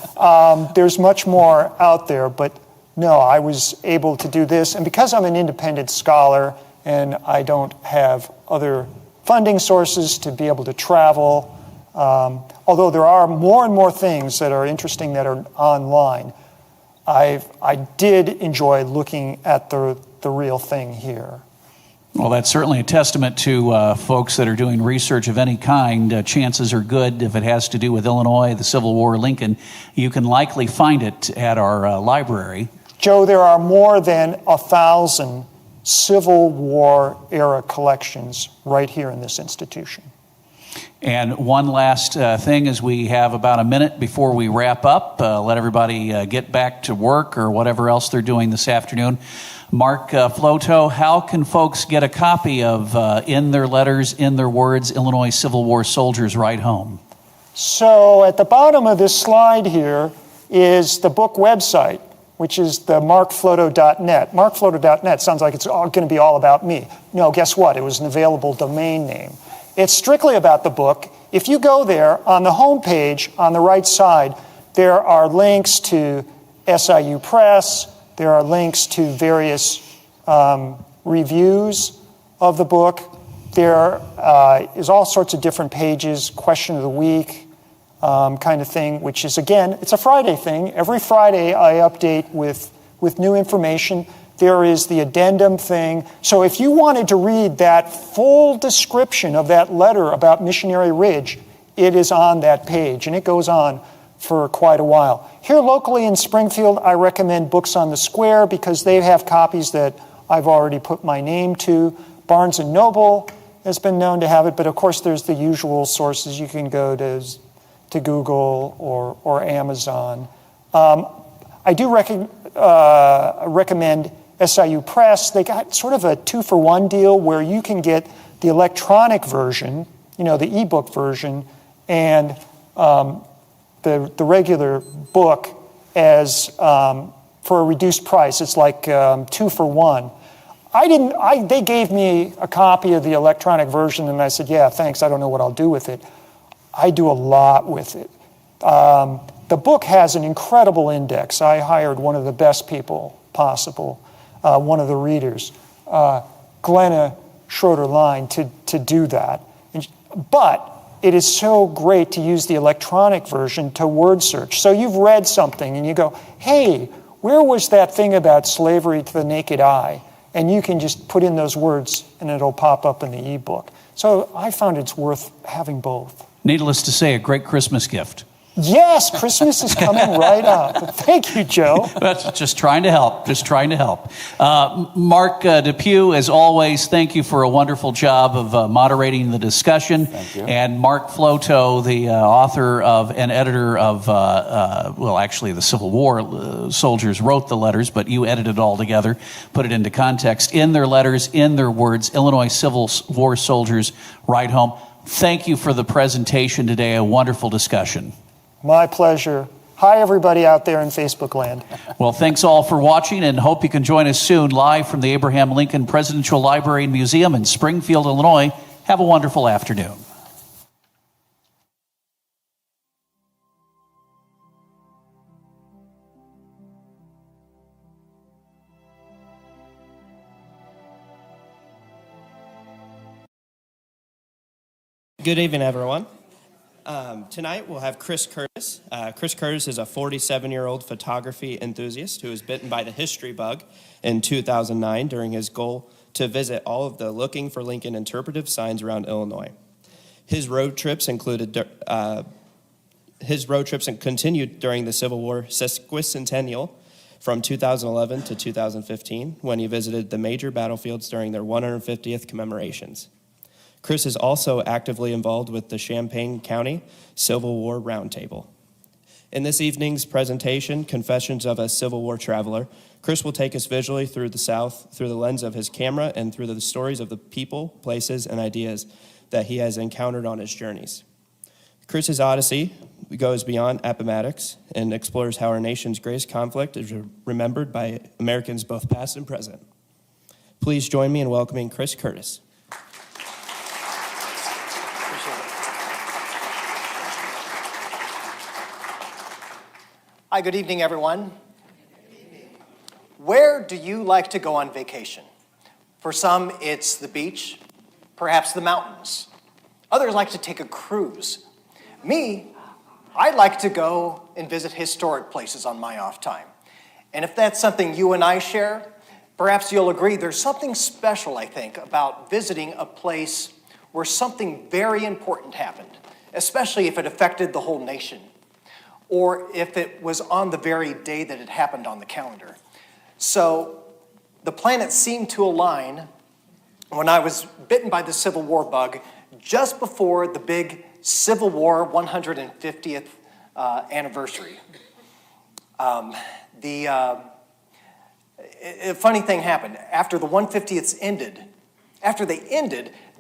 There's much more out there, but no, I was able to do this. And because I'm an independent scholar and I don't have other funding sources to be able to travel, although there are more and more things that are interesting that are online, I did enjoy looking at the real thing here. Well, that's certainly a testament to folks that are doing research of any kind. Chances are good, if it has to do with Illinois, the Civil War, Lincoln, you can likely find it at our library. Joe, there are more than 1,000 Civil War era collections right here in this institution. And one last thing, as we have about a minute before we wrap up, let everybody get back to work or whatever else they're doing this afternoon. Mark Floto, how can folks get a copy of In Their Letters, In Their Words, Illinois Civil War Soldiers Ride Home? So at the bottom of this slide here is the book website, which is the markfloto.net. Markfloto.net sounds like it's going to be all about me. No, guess what? It was an available domain name. It's strictly about the book. If you go there, on the home page, on the right side, there are links to SIU Press. There are links to various reviews of the book. There is all sorts of different pages, question of the week kind of thing, which is, again, it's a Friday thing. Every Friday I update with new information. There is the addendum thing. So if you wanted to read that full description of that letter about Missionary Ridge, it is on that page, and it goes on for quite a while. Here locally in Springfield, I recommend Books on the Square because they have copies that I've already put my name to. Barnes & Noble has been known to have it, but of course there's the usual sources. You can go to Google or Amazon. I do recommend SIU Press. They got sort of a 2-for-1 deal where you can get the electronic version, the ebook version, and the regular book as for a reduced price. It's like 2 for 1. They gave me a copy of the electronic version, and I said, yeah, thanks, I don't know what I'll do with it. I do a lot with it. The book has an incredible index. I hired one of the best people possible, one of the readers, Glenna Schroeder-Line, to do that. But it is so great to use the electronic version to word search. So you've read something and you go, hey, where was that thing about slavery to the naked eye? And you can just put in those words and it'll pop up in the ebook. So I found it's worth having both. Needless to say, a great Christmas gift. Yes, Christmas is coming right up. Thank you, Joe. That's just trying to help. Mark Depew, as always, thank you for a wonderful job of moderating the discussion. Thank you. And Mark Floto, the author of and editor of, the Civil War soldiers wrote the letters, but you edited it all together, put it into context. In their letters, in their words, Illinois Civil War soldiers write home. Thank you for the presentation today. A wonderful discussion. My pleasure. Hi, everybody out there in Facebook land. Well, thanks all for watching, and hope you can join us soon live from the Abraham Lincoln Presidential Library and Museum in Springfield, Illinois. Have a wonderful afternoon. Good evening, everyone. Tonight we'll have Chris Curtis. Chris Curtis is a 47-year-old photography enthusiast who was bitten by the history bug in 2009 during his goal to visit all of the Looking for Lincoln interpretive signs around Illinois. His road trips continued during the Civil War sesquicentennial from 2011 to 2015 when he visited the major battlefields during their 150th commemorations. Chris is also actively involved with the Champaign County Civil War Roundtable. In this evening's presentation, Confessions of a Civil War Traveler, Chris will take us visually through the South through the lens of his camera and through the stories of the people, places, and ideas that he has encountered on his journeys. Chris's odyssey goes beyond Appomattox and explores how our nation's greatest conflict is remembered by Americans both past and present. Please join me in welcoming Chris Curtis. Hi, good evening, everyone. Where do you like to go on vacation? For some, it's the beach, perhaps the mountains. Others like to take a cruise. Me, I like to go and visit historic places on my off time. And if that's something you and I share, perhaps you'll agree there's something special, I think, about visiting a place where something very important happened, especially if it affected the whole nation, or if it was on the very day that it happened on the calendar. So the planets seemed to align when I was bitten by the Civil War bug just before the big Civil War 150th anniversary. A funny thing happened. After the 150ths ended,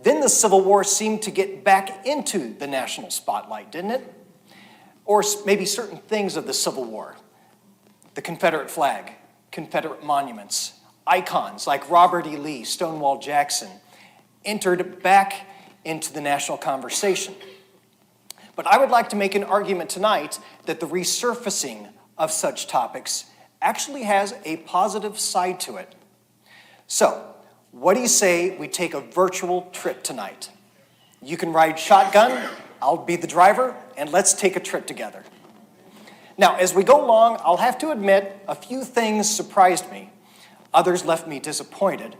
then the Civil War seemed to get back into the national spotlight, didn't it? Or maybe certain things of the Civil War. The Confederate flag, Confederate monuments, icons like Robert E. Lee, Stonewall Jackson, entered back into the national conversation. But I would like to make an argument tonight that the resurfacing of such topics actually has a positive side to it. So, what do you say we take a virtual trip tonight? You can ride shotgun, I'll be the driver, and let's take a trip together. Now, as we go along, I'll have to admit a few things surprised me. Others left me disappointed.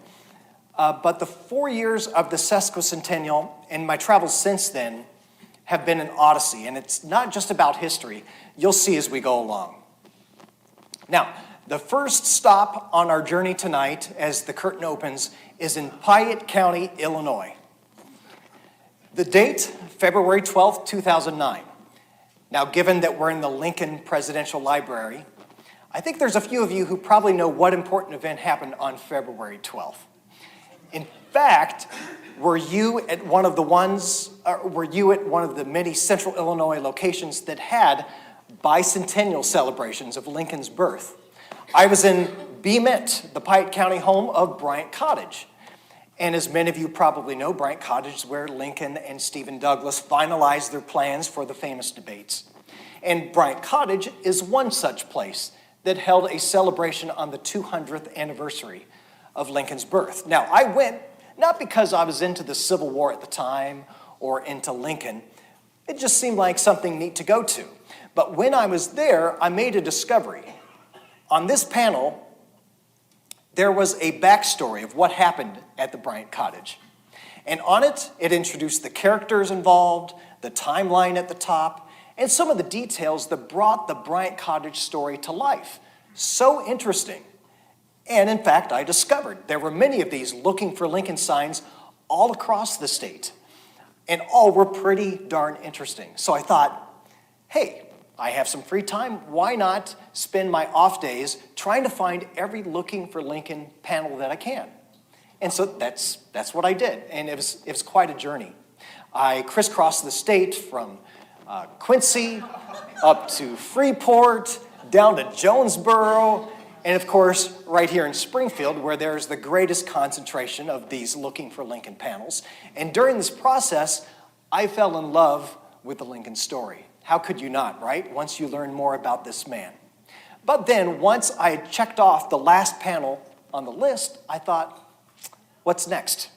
But the 4 years of the sesquicentennial and my travels since then have been an odyssey, and it's not just about history. You'll see as we go along. Now, the first stop on our journey tonight, as the curtain opens, is in Piatt County, Illinois. The date, February 12th, 2009. Now, given that we're in the Lincoln Presidential Library, I think there's a few of you who probably know what important event happened on February 12th. In fact, were you at one of the many central Illinois locations that had bicentennial celebrations of Lincoln's birth? I was in Beement, the Piatt County home of Bryant Cottage. And as many of you probably know, Bryant Cottage is where Lincoln and Stephen Douglas finalized their plans for the famous debates. And Bryant Cottage is one such place that held a celebration on the 200th anniversary of Lincoln's birth. Now, I went not because I was into the Civil War at the time or into Lincoln. It just seemed like something neat to go to. But when I was there, I made a discovery. On this panel, there was a backstory of what happened at the Bryant Cottage. And on it, it introduced the characters involved, the timeline at the top, and some of the details that brought the Bryant Cottage story to life. So interesting. And in fact, I discovered there were many of these looking for Lincoln signs all across the state. And all were pretty darn interesting. So I thought, hey, I have some free time. Why not spend my off days trying to find every looking for Lincoln panel that I can? And so that's what I did. And it was quite a journey. I crisscrossed the state from Quincy up to Freeport, down to Jonesboro, and of course, right here in Springfield, where there's the greatest concentration of these looking for Lincoln panels. And during this process, I fell in love with the Lincoln story. How could you not, right? Once you learn more about this man. But then, once I had checked off the last panel on the list, I thought, what's next?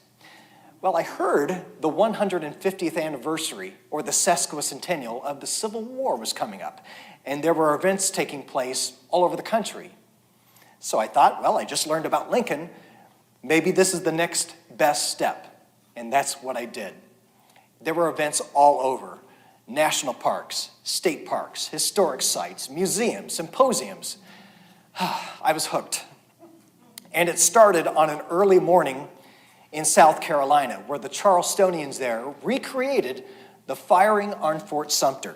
Well, I heard the 150th anniversary, or the sesquicentennial, of the Civil War was coming up. And there were events taking place all over the country. So I thought, well, I just learned about Lincoln. Maybe this is the next best step. And that's what I did. There were events all over. National parks, state parks, historic sites, museums, symposiums. I was hooked. And it started on an early morning in South Carolina, where the Charlestonians there recreated the firing on Fort Sumter.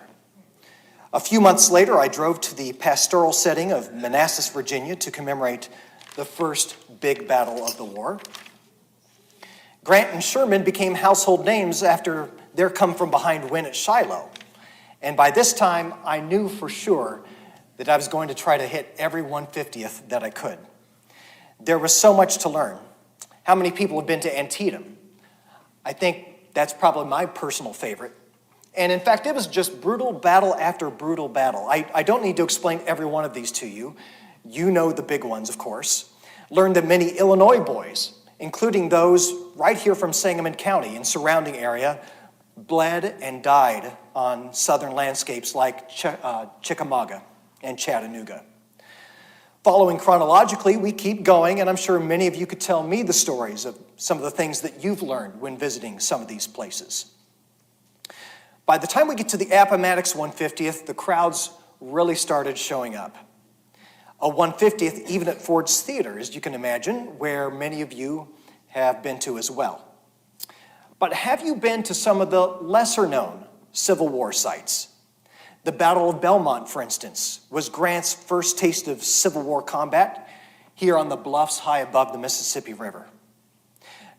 A few months later, I drove to the pastoral setting of Manassas, Virginia, to commemorate the first big battle of the war. Grant and Sherman became household names after their come-from-behind win at Shiloh. And by this time, I knew for sure that I was going to try to hit every 150th that I could. There was so much to learn. How many people have been to Antietam? I think that's probably my personal favorite. And in fact, it was just brutal battle after brutal battle. I don't need to explain every one of these to you. You know the big ones, of course. Learned that many Illinois boys, including those right here from Sangamon County and surrounding area, bled and died on southern landscapes like Chickamauga and Chattanooga. Following chronologically, we keep going, and I'm sure many of you could tell me the stories of some of the things that you've learned when visiting some of these places. By the time we get to the Appomattox 150th, the crowds really started showing up. A 150th even at Ford's Theater, as you can imagine, where many of you have been to as well. But have you been to some of the lesser-known Civil War sites? The Battle of Belmont, for instance, was Grant's first taste of Civil War combat here on the bluffs high above the Mississippi River.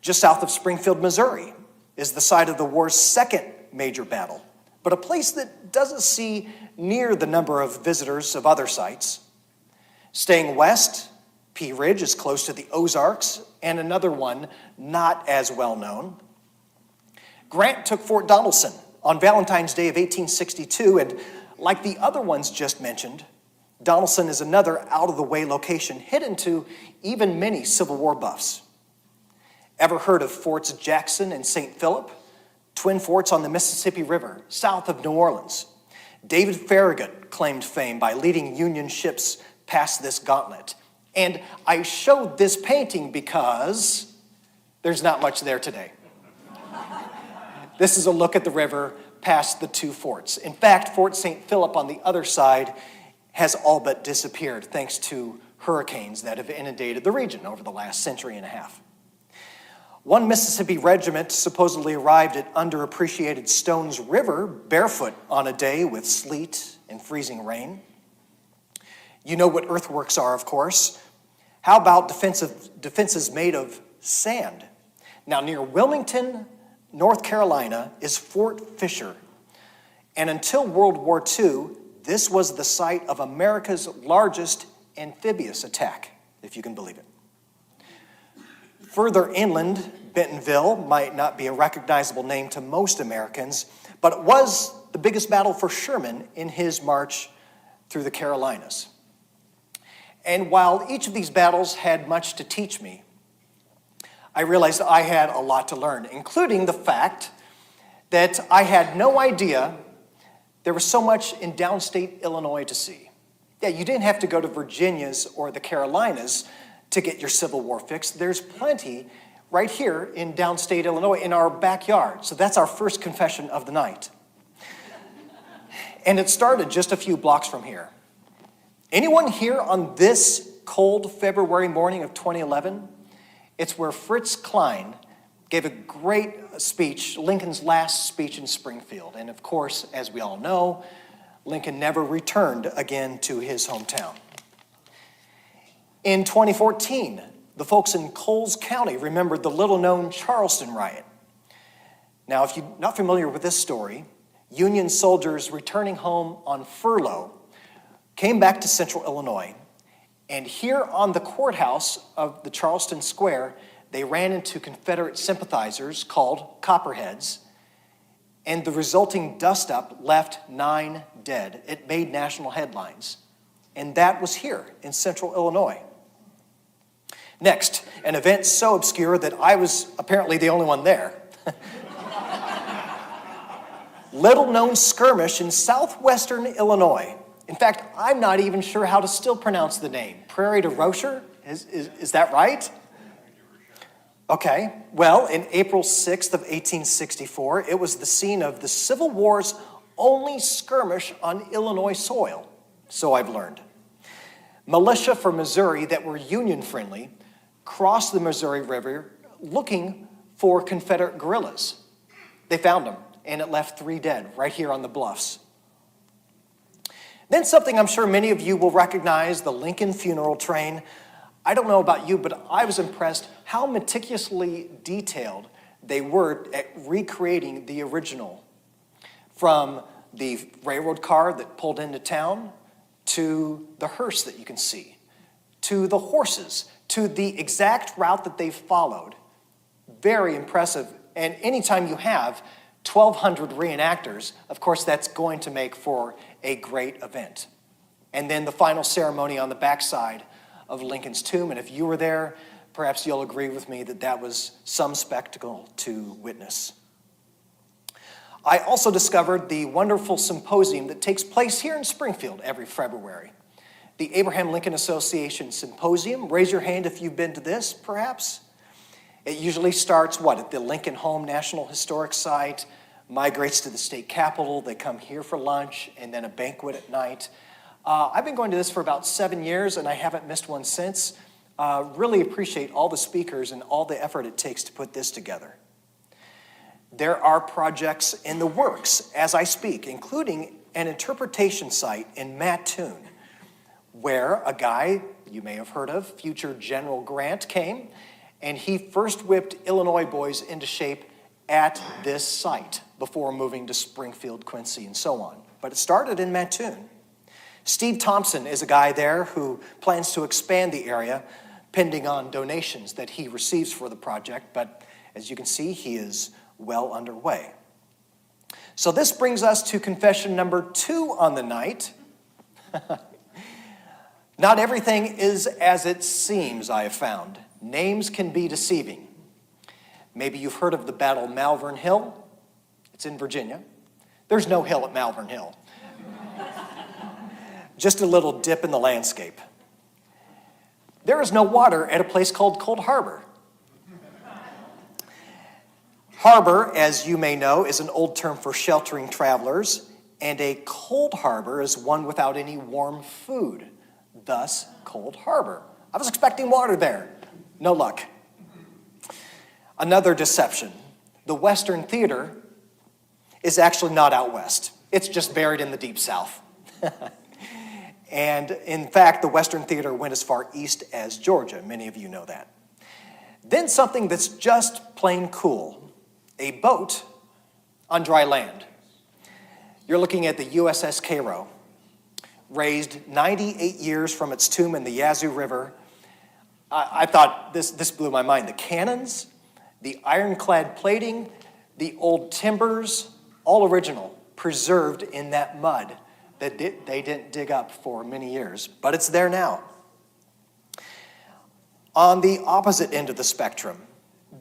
Just south of Springfield, Missouri, is the site of the war's second major battle, but a place that doesn't see near the number of visitors of other sites. Staying west, Pea Ridge is close to the Ozarks, and another one not as well known. Grant took Fort Donelson on Valentine's Day of 1862, and like the other ones just mentioned, Donelson is another out-of-the-way location hidden to even many Civil War buffs. Ever heard of Forts Jackson and St. Philip? Twin forts on the Mississippi River, south of New Orleans. David Farragut claimed fame by leading Union ships past this gauntlet. And I showed this painting because there's not much there today. This is a look at the river past the two forts. In fact, Fort St. Philip on the other side has all but disappeared thanks to hurricanes that have inundated the region over the last century and a half. One Mississippi regiment supposedly arrived at underappreciated Stones River barefoot on a day with sleet and freezing rain. You know what earthworks are, of course. How about defenses made of sand? Now, near Wilmington, North Carolina, is Fort Fisher. And until World War II, this was the site of America's largest amphibious attack, if you can believe it. Further inland, Bentonville might not be a recognizable name to most Americans, but it was the biggest battle for Sherman in his march through the Carolinas. And while each of these battles had much to teach me, I realized I had a lot to learn, including the fact that I had no idea there was so much in downstate Illinois to see. Yeah, you didn't have to go to Virginia's or the Carolinas to get your Civil War fix. There's plenty right here in downstate Illinois in our backyard. So that's our first confession of the night. And it started just a few blocks from here. Anyone here on this cold February morning of 2011? It's where Fritz Klein gave a great speech, Lincoln's last speech in Springfield. And of course, as we all know, Lincoln never returned again to his hometown. In 2014, the folks in Coles County remembered the little-known Charleston riot. Now, if you're not familiar with this story, Union soldiers returning home on furlough came back to central Illinois, and here on the courthouse of the Charleston Square, they ran into Confederate sympathizers called Copperheads, and the resulting dust-up left 9 dead. It made national headlines, and that was here in central Illinois. Next, an event so obscure that I was apparently the only one there. Little-known skirmish in southwestern Illinois. In fact, I'm not even sure how to still pronounce the name. Prairie du Rocher? Is that right? Okay. Well, in April 6th of 1864, it was the scene of the Civil War's only skirmish on Illinois soil, so I've learned. Militia from Missouri that were Union-friendly crossed the Missouri River looking for Confederate guerrillas. They found them, and it left 3 dead right here on the bluffs. Then something I'm sure many of you will recognize, the Lincoln funeral train. I don't know about you, but I was impressed how meticulously detailed they were at recreating the original. From the railroad car that pulled into town, to the hearse that you can see, to the horses, to the exact route that they followed. Very impressive. And anytime you have 1,200 reenactors, of course, that's going to make for a great event. And then the final ceremony on the backside of Lincoln's tomb. And if you were there, perhaps you'll agree with me that that was some spectacle to witness. I also discovered the wonderful symposium that takes place here in Springfield every February. The Abraham Lincoln Association Symposium. Raise your hand if you've been to this, perhaps. It usually starts, at the Lincoln Home National Historic Site, migrates to the state capitol, they come here for lunch, and then a banquet at night. I've been going to this for about 7 years, and I haven't missed one since. Really appreciate all the speakers and all the effort it takes to put this together. There are projects in the works as I speak, including an interpretation site in Mattoon, where a guy you may have heard of, future General Grant, came, and he first whipped Illinois boys into shape at this site before moving to Springfield, Quincy, and so on. But it started in Mattoon. Steve Thompson is a guy there who plans to expand the area, pending on donations that he receives for the project, but as you can see, he is well underway. So this brings us to confession number 2 on the night. Not everything is as it seems, I have found. Names can be deceiving. Maybe you've heard of the Battle of Malvern Hill. It's in Virginia. There's no hill at Malvern Hill. Just a little dip in the landscape. there is no water at a place called Cold Harbor. Harbor, as you may know, is an old term for sheltering travelers, and a cold harbor is one without any warm food, thus Cold Harbor. I was expecting water there. No luck. Another deception. The Western Theater is actually not out west. It's just buried in the Deep South. And in fact, the Western Theater went as far east as Georgia. Many of you know that. Then something that's just plain cool. A boat on dry land. You're looking at the USS Cairo, raised 98 years from its tomb in the Yazoo River. I thought this blew my mind. The cannons, the ironclad plating, the old timbers, all original, preserved in that mud that they didn't dig up for many years, but it's there now. On the opposite end of the spectrum,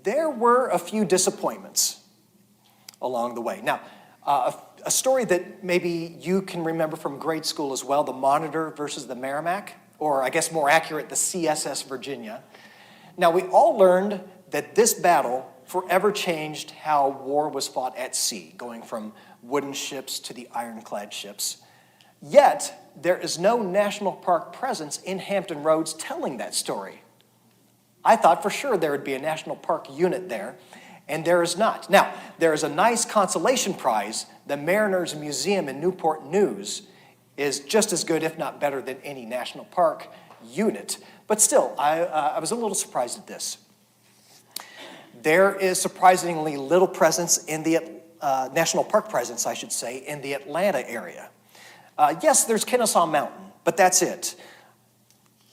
there were a few disappointments along the way. Now, a story that maybe you can remember from grade school as well, the Monitor versus the Merrimack, or I guess more accurate, the CSS Virginia. Now, we all learned that this battle forever changed how war was fought at sea, going from wooden ships to the ironclad ships. Yet, there is no national park presence in Hampton Roads telling that story. I thought for sure there would be a national park unit there, and there is not. Now, there is a nice consolation prize. The Mariners Museum in Newport News is just as good, if not better, than any national park unit. But still, I was a little surprised at this. There is surprisingly little presence in the national park presence, I should say, in the Atlanta area. Yes, there's Kennesaw Mountain, but that's it.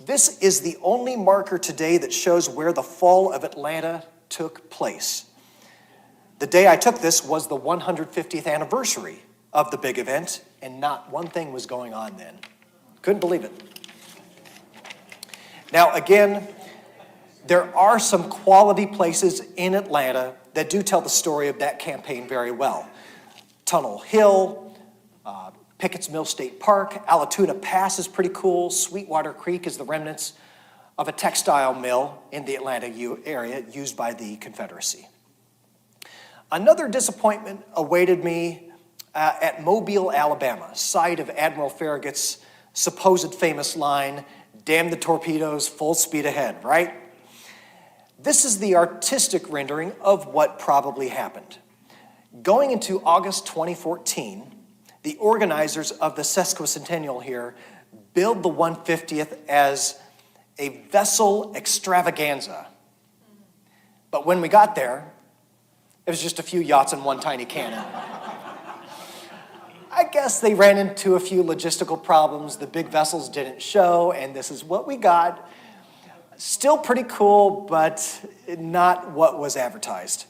This is the only marker today that shows where the fall of Atlanta took place. The day I took this was the 150th anniversary of the big event, and not one thing was going on then. Couldn't believe it. Now, again, there are some quality places in Atlanta that do tell the story of that campaign very well. Tunnel Hill, Pickett's Mill State Park, Allatoona Pass is pretty cool. Sweetwater Creek is the remnants of a textile mill in the Atlanta area used by the Confederacy. Another disappointment awaited me at Mobile, Alabama, site of Admiral Farragut's supposed famous line, "Damn the torpedoes, full speed ahead," right? This is the artistic rendering of what probably happened. Going into August 2014, the organizers of the sesquicentennial here billed the 150th as a vessel extravaganza. But when we got there, it was just a few yachts and one tiny cannon. I guess they ran into a few logistical problems. The big vessels didn't show, and this is what we got. Still pretty cool, but not what was advertised.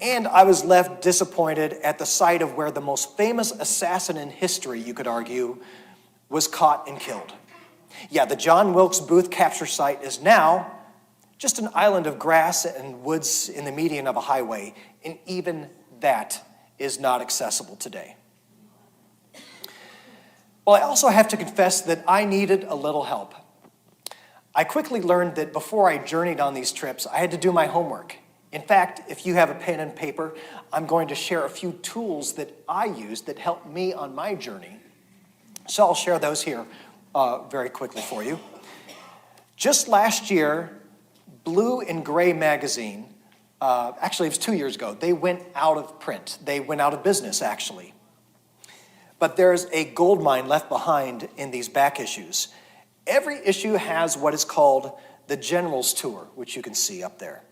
And I was left disappointed at the site of where the most famous assassin in history, you could argue, was caught and killed. Yeah, the John Wilkes Booth capture site is now just an island of grass and woods in the median of a highway, and even that is not accessible today. Well, I also have to confess that I needed a little help. I quickly learned that before I journeyed on these trips, I had to do my homework. In fact, if you have a pen and paper, I'm going to share a few tools that I used that helped me on my journey. So I'll share those here very quickly for you. Just last year, Blue and Gray magazine, actually it was 2 years ago, they went out of print. They went out of business, actually. But there's a gold mine left behind in these back issues. Every issue has what is called the General's Tour, which you can see up there.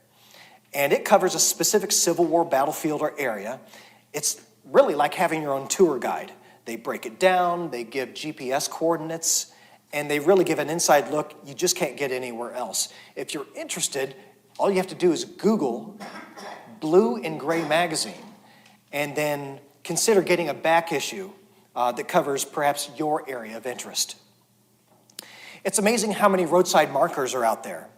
And it covers a specific Civil War battlefield or area. It's really like having your own tour guide. They break it down, they give GPS coordinates, and they really give an inside look you just can't get anywhere else. If you're interested, all you have to do is Google Blue and Gray magazine, and then consider getting a back issue that covers perhaps your area of interest. It's amazing how many roadside markers are out there.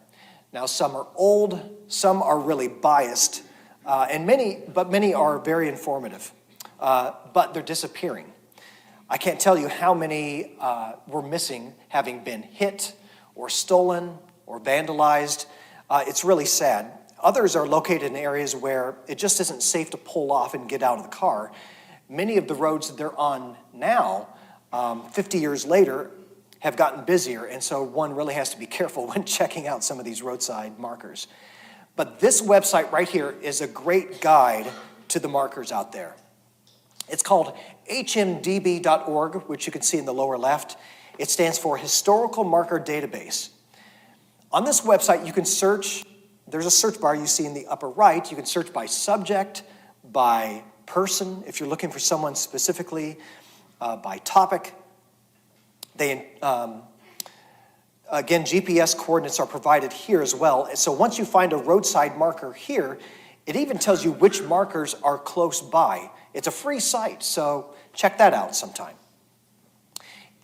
Now, some are old, some are really biased, and many are very informative, but they're disappearing. I can't tell you how many were missing, having been hit or stolen or vandalized. It's really sad. Others are located in areas where it just isn't safe to pull off and get out of the car. Many of the roads that they're on now, 50 years later, have gotten busier, and so one really has to be careful when checking out some of these roadside markers. But this website right here is a great guide to the markers out there. It's called hmdb.org, which you can see in the lower left. It stands for Historical Marker Database. On this website, you can search. There's a search bar you see in the upper right. You can search by subject, by person, if you're looking for someone specifically, by topic. Again, GPS coordinates are provided here as well. So once you find a roadside marker here, it even tells you which markers are close by. It's a free site, so check that out sometime.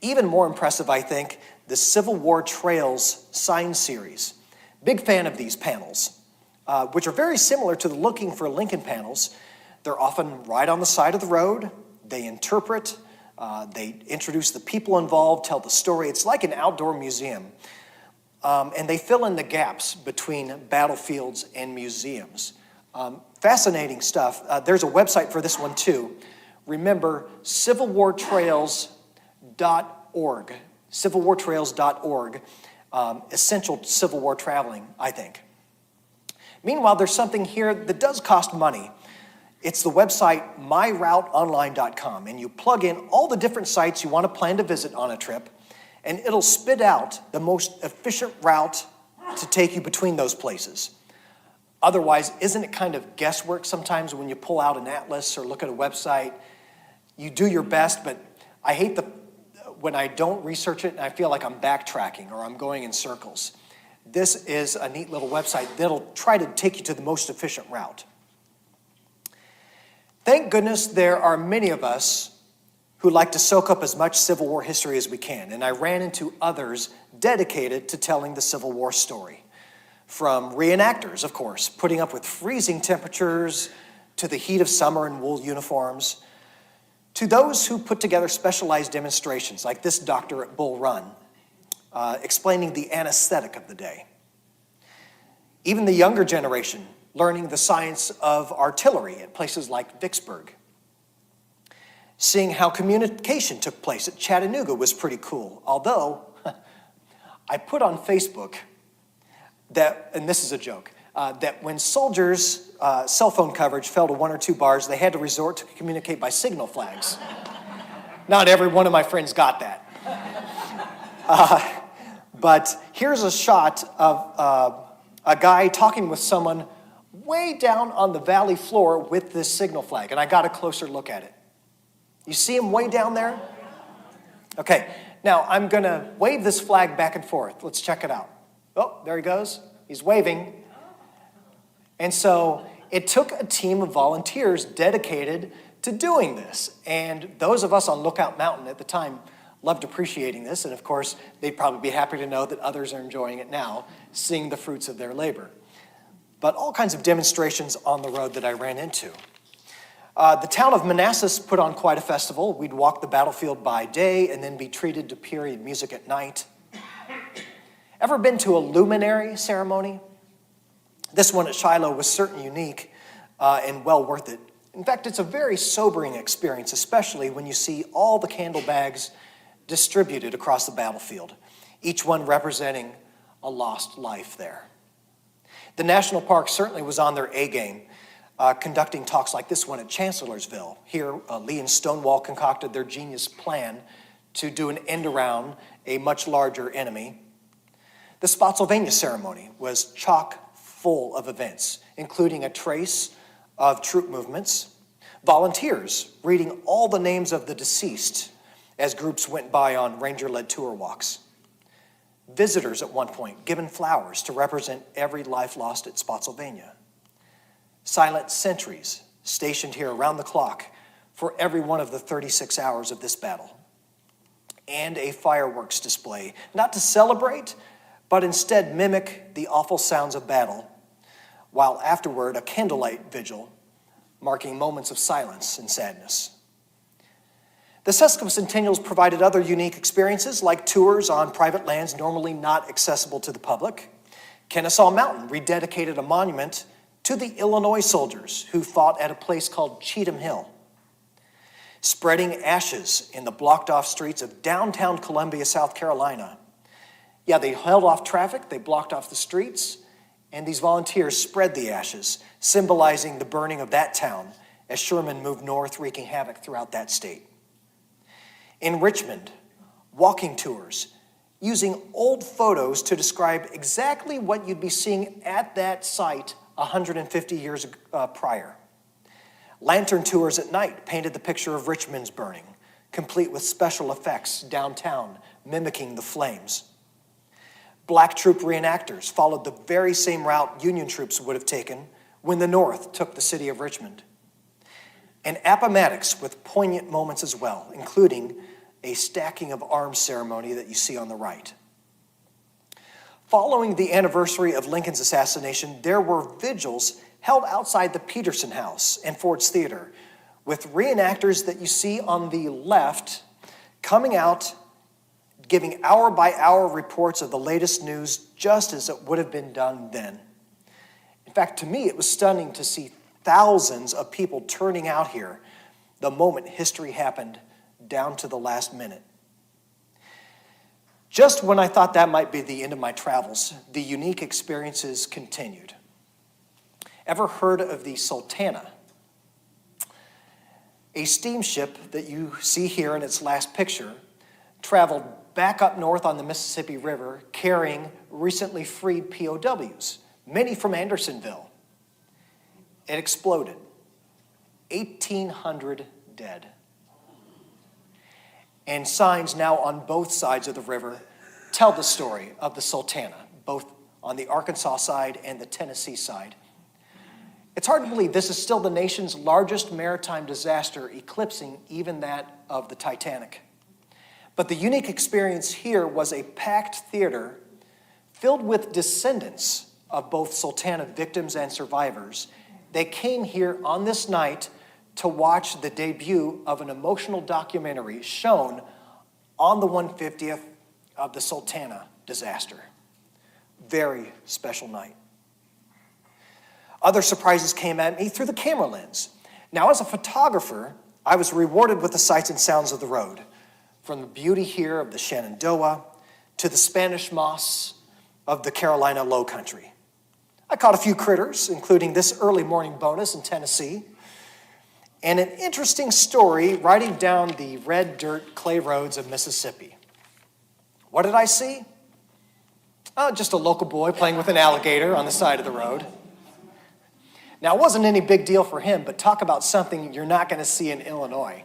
Even more impressive, I think, the Civil War Trails sign series. Big fan of these panels, which are very similar to the Looking for Lincoln panels. They're often right on the side of the road. They interpret, they introduce the people involved, tell the story. It's like an outdoor museum. And they fill in the gaps between battlefields and museums. Fascinating stuff. There's a website for this one too. Remember, civilwartrails.org. Civilwartrails.org. Essential Civil War traveling, I think. Meanwhile, there's something here that does cost money. It's the website myrouteonline.com, and you plug in all the different sites you want to plan to visit on a trip, and it'll spit out the most efficient route to take you between those places. Otherwise, isn't it kind of guesswork sometimes when you pull out an atlas or look at a website? You do your best, but I hate when I don't research it and I feel like I'm backtracking or I'm going in circles. This is a neat little website that'll try to take you to the most efficient route. Thank goodness there are many of us who like to soak up as much Civil War history as we can, and I ran into others dedicated to telling the Civil War story. From reenactors, of course, putting up with freezing temperatures, to the heat of summer in wool uniforms, to those who put together specialized demonstrations, like this doctor at Bull Run, explaining the anesthetic of the day. Even the younger generation learning the science of artillery at places like Vicksburg. Seeing how communication took place at Chattanooga was pretty cool, although I put on Facebook that, and this is a joke, that when soldiers' cell phone coverage fell to 1 or 2 bars, they had to resort to communicate by signal flags. Not every one of my friends got that. But here's a shot of a guy talking with someone way down on the valley floor with this signal flag, and I got a closer look at it. You see him way down there? Okay, now I'm going to wave this flag back and forth. Let's check it out. Oh, there he goes. He's waving. And so it took a team of volunteers dedicated to doing this. And those of us on Lookout Mountain at the time loved appreciating this. And of course, they'd probably be happy to know that others are enjoying it now, seeing the fruits of their labor. But all kinds of demonstrations on the road that I ran into. The town of Manassas put on quite a festival. We'd walk the battlefield by day and then be treated to period music at night. Ever been to a luminary ceremony? This one at Shiloh was certainly unique and well worth it. In fact, it's a very sobering experience, especially when you see all the candle bags distributed across the battlefield, each one representing a lost life there. The national park certainly was on their A game, conducting talks like this one at Chancellorsville. Here, Lee and Stonewall concocted their genius plan to do an end around a much larger enemy. The Spotsylvania ceremony was chock full of events, including a trace of troop movements, volunteers reading all the names of the deceased as groups went by on ranger-led tour walks, visitors at one point given flowers to represent every life lost at Spotsylvania, silent sentries stationed here around the clock for every one of the 36 hours of this battle, and a fireworks display, not to celebrate, but instead mimic the awful sounds of battle, while afterward a candlelight vigil marking moments of silence and sadness. The sesquicentennials provided other unique experiences like tours on private lands normally not accessible to the public. Kennesaw Mountain rededicated a monument to the Illinois soldiers who fought at a place called Cheatham Hill. Spreading ashes in the blocked-off streets of downtown Columbia, South Carolina. Yeah, they held off traffic, they blocked off the streets, and these volunteers spread the ashes, symbolizing the burning of that town as Sherman moved north, wreaking havoc throughout that state. In Richmond, walking tours, using old photos to describe exactly what you'd be seeing at that site 150 years prior. Lantern tours at night painted the picture of Richmond's burning, complete with special effects downtown mimicking the flames. Black troop reenactors followed the very same route Union troops would have taken when the North took the city of Richmond. And Appomattox with poignant moments as well, including a stacking of arms ceremony that you see on the right. Following the anniversary of Lincoln's assassination, there were vigils held outside the Peterson House and Ford's Theater, with reenactors that you see on the left coming out, giving hour-by-hour reports of the latest news just as it would have been done then. In fact, to me, it was stunning to see thousands of people turning out here the moment history happened down to the last minute. Just when I thought that might be the end of my travels, the unique experiences continued. Ever heard of the Sultana? A steamship that you see here in its last picture traveled back up north on the Mississippi River carrying recently freed POWs, many from Andersonville. It exploded. 1,800 dead. And signs now on both sides of the river tell the story of the Sultana, both on the Arkansas side and the Tennessee side. It's hard to believe this is still the nation's largest maritime disaster, eclipsing even that of the Titanic. But the unique experience here was a packed theater filled with descendants of both Sultana victims and survivors. They came here on this night to watch the debut of an emotional documentary shown on the 150th of the Sultana disaster. Very special night. Other surprises came at me through the camera lens. Now, as a photographer, I was rewarded with the sights and sounds of the road, from the beauty here of the Shenandoah to the Spanish moss of the Carolina Low Country. I caught a few critters, including this early morning bonus in Tennessee, and an interesting story riding down the red dirt clay roads of Mississippi. What did I see? Oh, just a local boy playing with an alligator on the side of the road. Now, it wasn't any big deal for him, but talk about something you're not going to see in Illinois.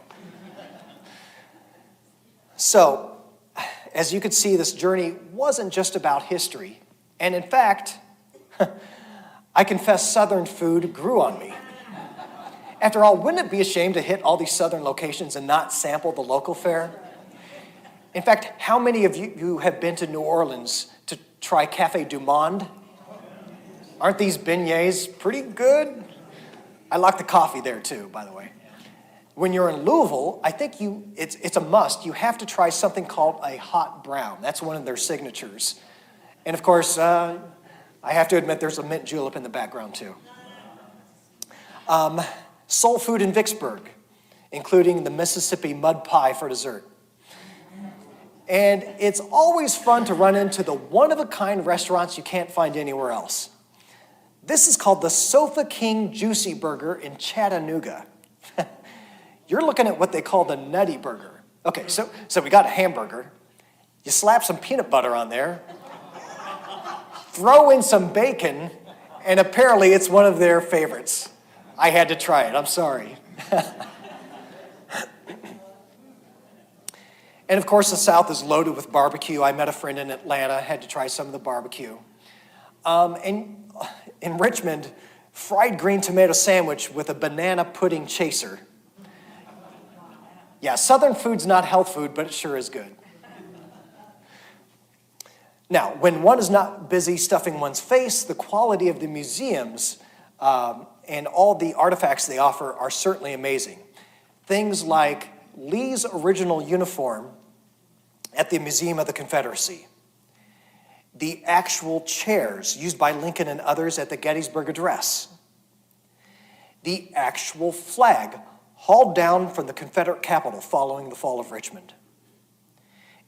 So, as you could see, this journey wasn't just about history. And in fact, I confess Southern food grew on me. After all, wouldn't it be a shame to hit all these Southern locations and not sample the local fare? In fact, how many of you have been to New Orleans to try Café du Monde? Aren't these beignets pretty good? I like the coffee there too, by the way. When you're in Louisville, I think it's a must. You have to try something called a hot brown. That's one of their signatures. And of course, I have to admit there's a mint julep in the background too. Soul food in Vicksburg, including the Mississippi mud pie for dessert. And it's always fun to run into the one-of-a-kind restaurants you can't find anywhere else. This is called the Sofa King Juicy Burger in Chattanooga. You're looking at what they call the Nutty Burger. Okay, so we got a hamburger. You slap some peanut butter on there, throw in some bacon, and apparently it's one of their favorites. I had to try it, I'm sorry. And of course, the South is loaded with barbecue. I met a friend in Atlanta, had to try some of the barbecue. And in Richmond, fried green tomato sandwich with a banana pudding chaser. Yeah, Southern food's not health food, but it sure is good. Now, when one is not busy stuffing one's face, the quality of the museums and all the artifacts they offer are certainly amazing. Things like Lee's original uniform at the Museum of the Confederacy, the actual chairs used by Lincoln and others at the Gettysburg Address, the actual flag hauled down from the Confederate Capitol following the fall of Richmond.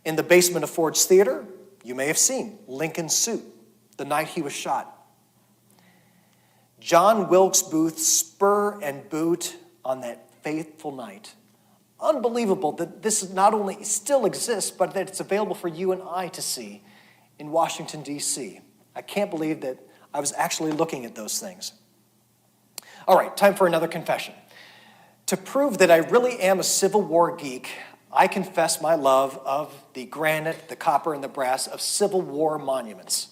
In the basement of Ford's Theater, you may have seen Lincoln's suit the night he was shot. John Wilkes Booth's spur and boot on that fateful night. Unbelievable that this not only still exists, but that it's available for you and I to see in Washington, D.C. I can't believe that I was actually looking at those things. All right, time for another confession. To prove that I really am a Civil War geek, I confess my love of the granite, the copper, and the brass of Civil War monuments.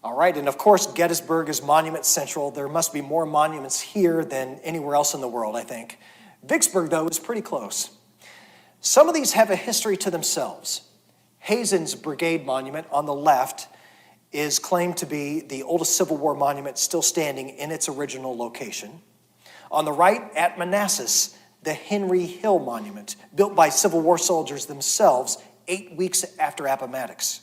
All right, and of course, Gettysburg is monument central. There must be more monuments here than anywhere else in the world, I think. Vicksburg, though, is pretty close. Some of these have a history to themselves. Hazen's Brigade Monument on the left is claimed to be the oldest Civil War monument still standing in its original location. On the right, at Manassas, the Henry Hill Monument, built by Civil War soldiers themselves 8 weeks after Appomattox.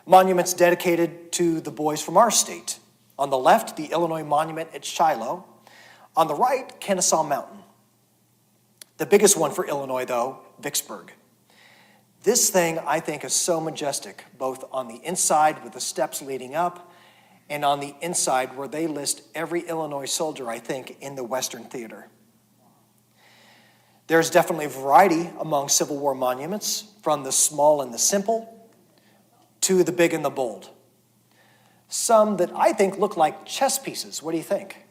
Monuments dedicated to the boys from our state. On the left, the Illinois Monument at Shiloh. On the right, Kennesaw Mountain. The biggest one for Illinois, though, Vicksburg. This thing, I think, is so majestic, both on the inside with the steps leading up and on the inside where they list every Illinois soldier, I think, in the Western Theater. There's definitely a variety among Civil War monuments, from the small and the simple to the big and the bold. Some that I think look like chess pieces. What do you think?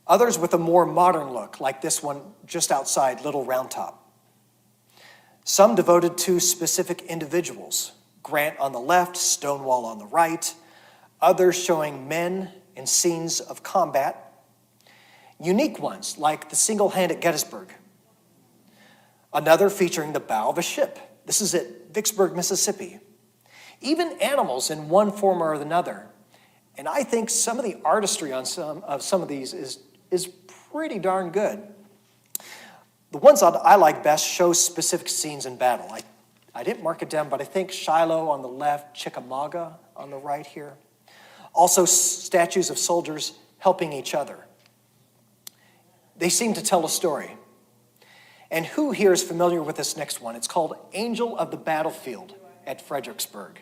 Others with a more modern look, like this one just outside Little Round Top. Some devoted to specific individuals. Grant on the left, Stonewall on the right. Others showing men in scenes of combat. Unique ones, like the single hand at Gettysburg. Another featuring the bow of a ship. This is at Vicksburg, Mississippi. Even animals in one form or another. And I think some of the artistry on some of these is pretty darn good. The ones that I like best show specific scenes in battle. I didn't mark it down, but I think Shiloh on the left, Chickamauga on the right here. Also statues of soldiers helping each other. They seem to tell a story. And who here is familiar with this next one? It's called Angel of the Battlefield at Fredericksburg.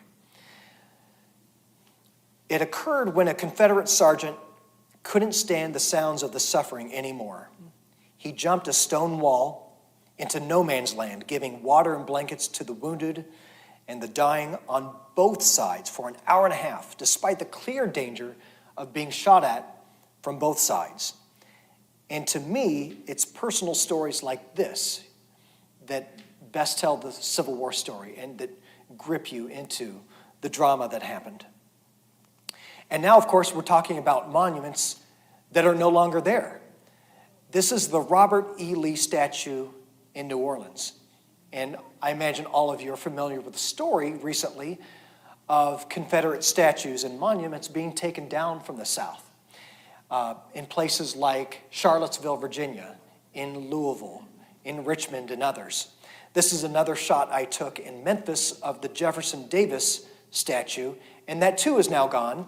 It occurred when a Confederate sergeant couldn't stand the sounds of the suffering anymore. He jumped a stone wall into no man's land, giving water and blankets to the wounded and the dying on both sides for an hour and a half, despite the clear danger of being shot at from both sides. And to me, it's personal stories like this that best tell the Civil War story and that grip you into the drama that happened. And now, of course, we're talking about monuments that are no longer there. This is the Robert E. Lee statue in New Orleans. And I imagine all of you are familiar with the story recently of Confederate statues and monuments being taken down from the South. In places like Charlottesville, Virginia, in Louisville, in Richmond, and others. This is another shot I took in Memphis of the Jefferson Davis statue, and that too is now gone.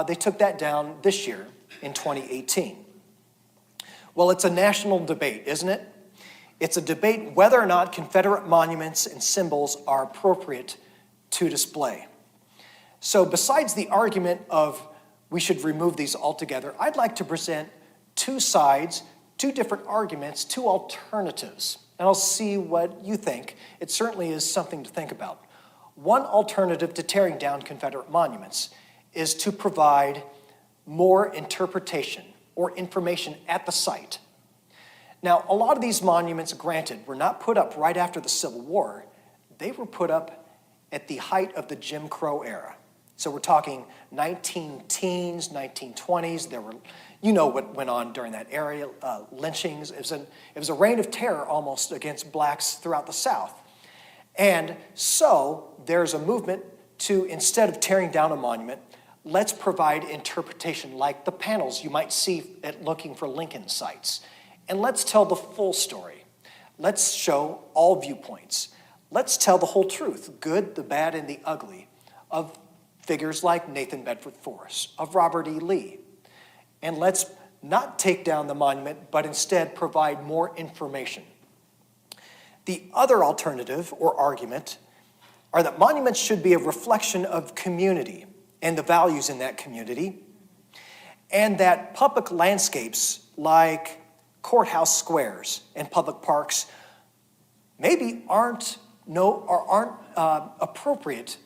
They took that down this year in 2018. Well, it's a national debate, isn't it? It's a debate whether or not Confederate monuments and symbols are appropriate to display. So besides the argument of we should remove these altogether, I'd like to present two sides, two different arguments, two alternatives, and I'll see what you think. It certainly is something to think about. One alternative to tearing down Confederate monuments is to provide more interpretation or information at the site. Now, a lot of these monuments, granted, were not put up right after the Civil War. They were put up at the height of the Jim Crow era. So we're talking 19-teens, 1920s. There were, you know what went on during that era, lynchings. It was a reign of terror almost against blacks throughout the South. And so there's a movement to, instead of tearing down a monument, let's provide interpretation like the panels you might see at looking for Lincoln sites. And let's tell the full story. Let's show all viewpoints. Let's tell the whole truth, good, the bad, and the ugly, of figures like Nathan Bedford Forrest, of Robert E. Lee. And let's not take down the monument, but instead provide more information. The other alternative or argument are that monuments should be a reflection of community and the values in that community, and that public landscapes like courthouse squares and public parks maybe aren't appropriate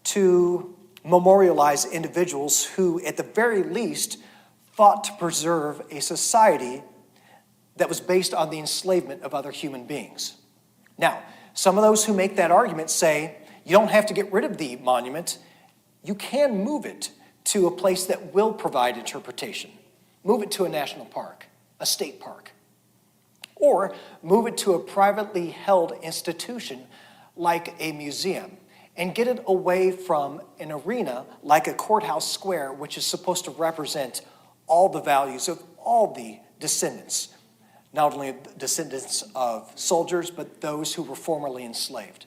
to memorialize individuals who, at the very least, fought to preserve a society that was based on the enslavement of other human beings. Now, some of those who make that argument say, you don't have to get rid of the monument. You can move it to a place that will provide interpretation. Move it to a national park, a state park. Or move it to a privately held institution like a museum and get it away from an arena like a courthouse square, which is supposed to represent all the values of all the descendants, not only descendants of soldiers, but those who were formerly enslaved.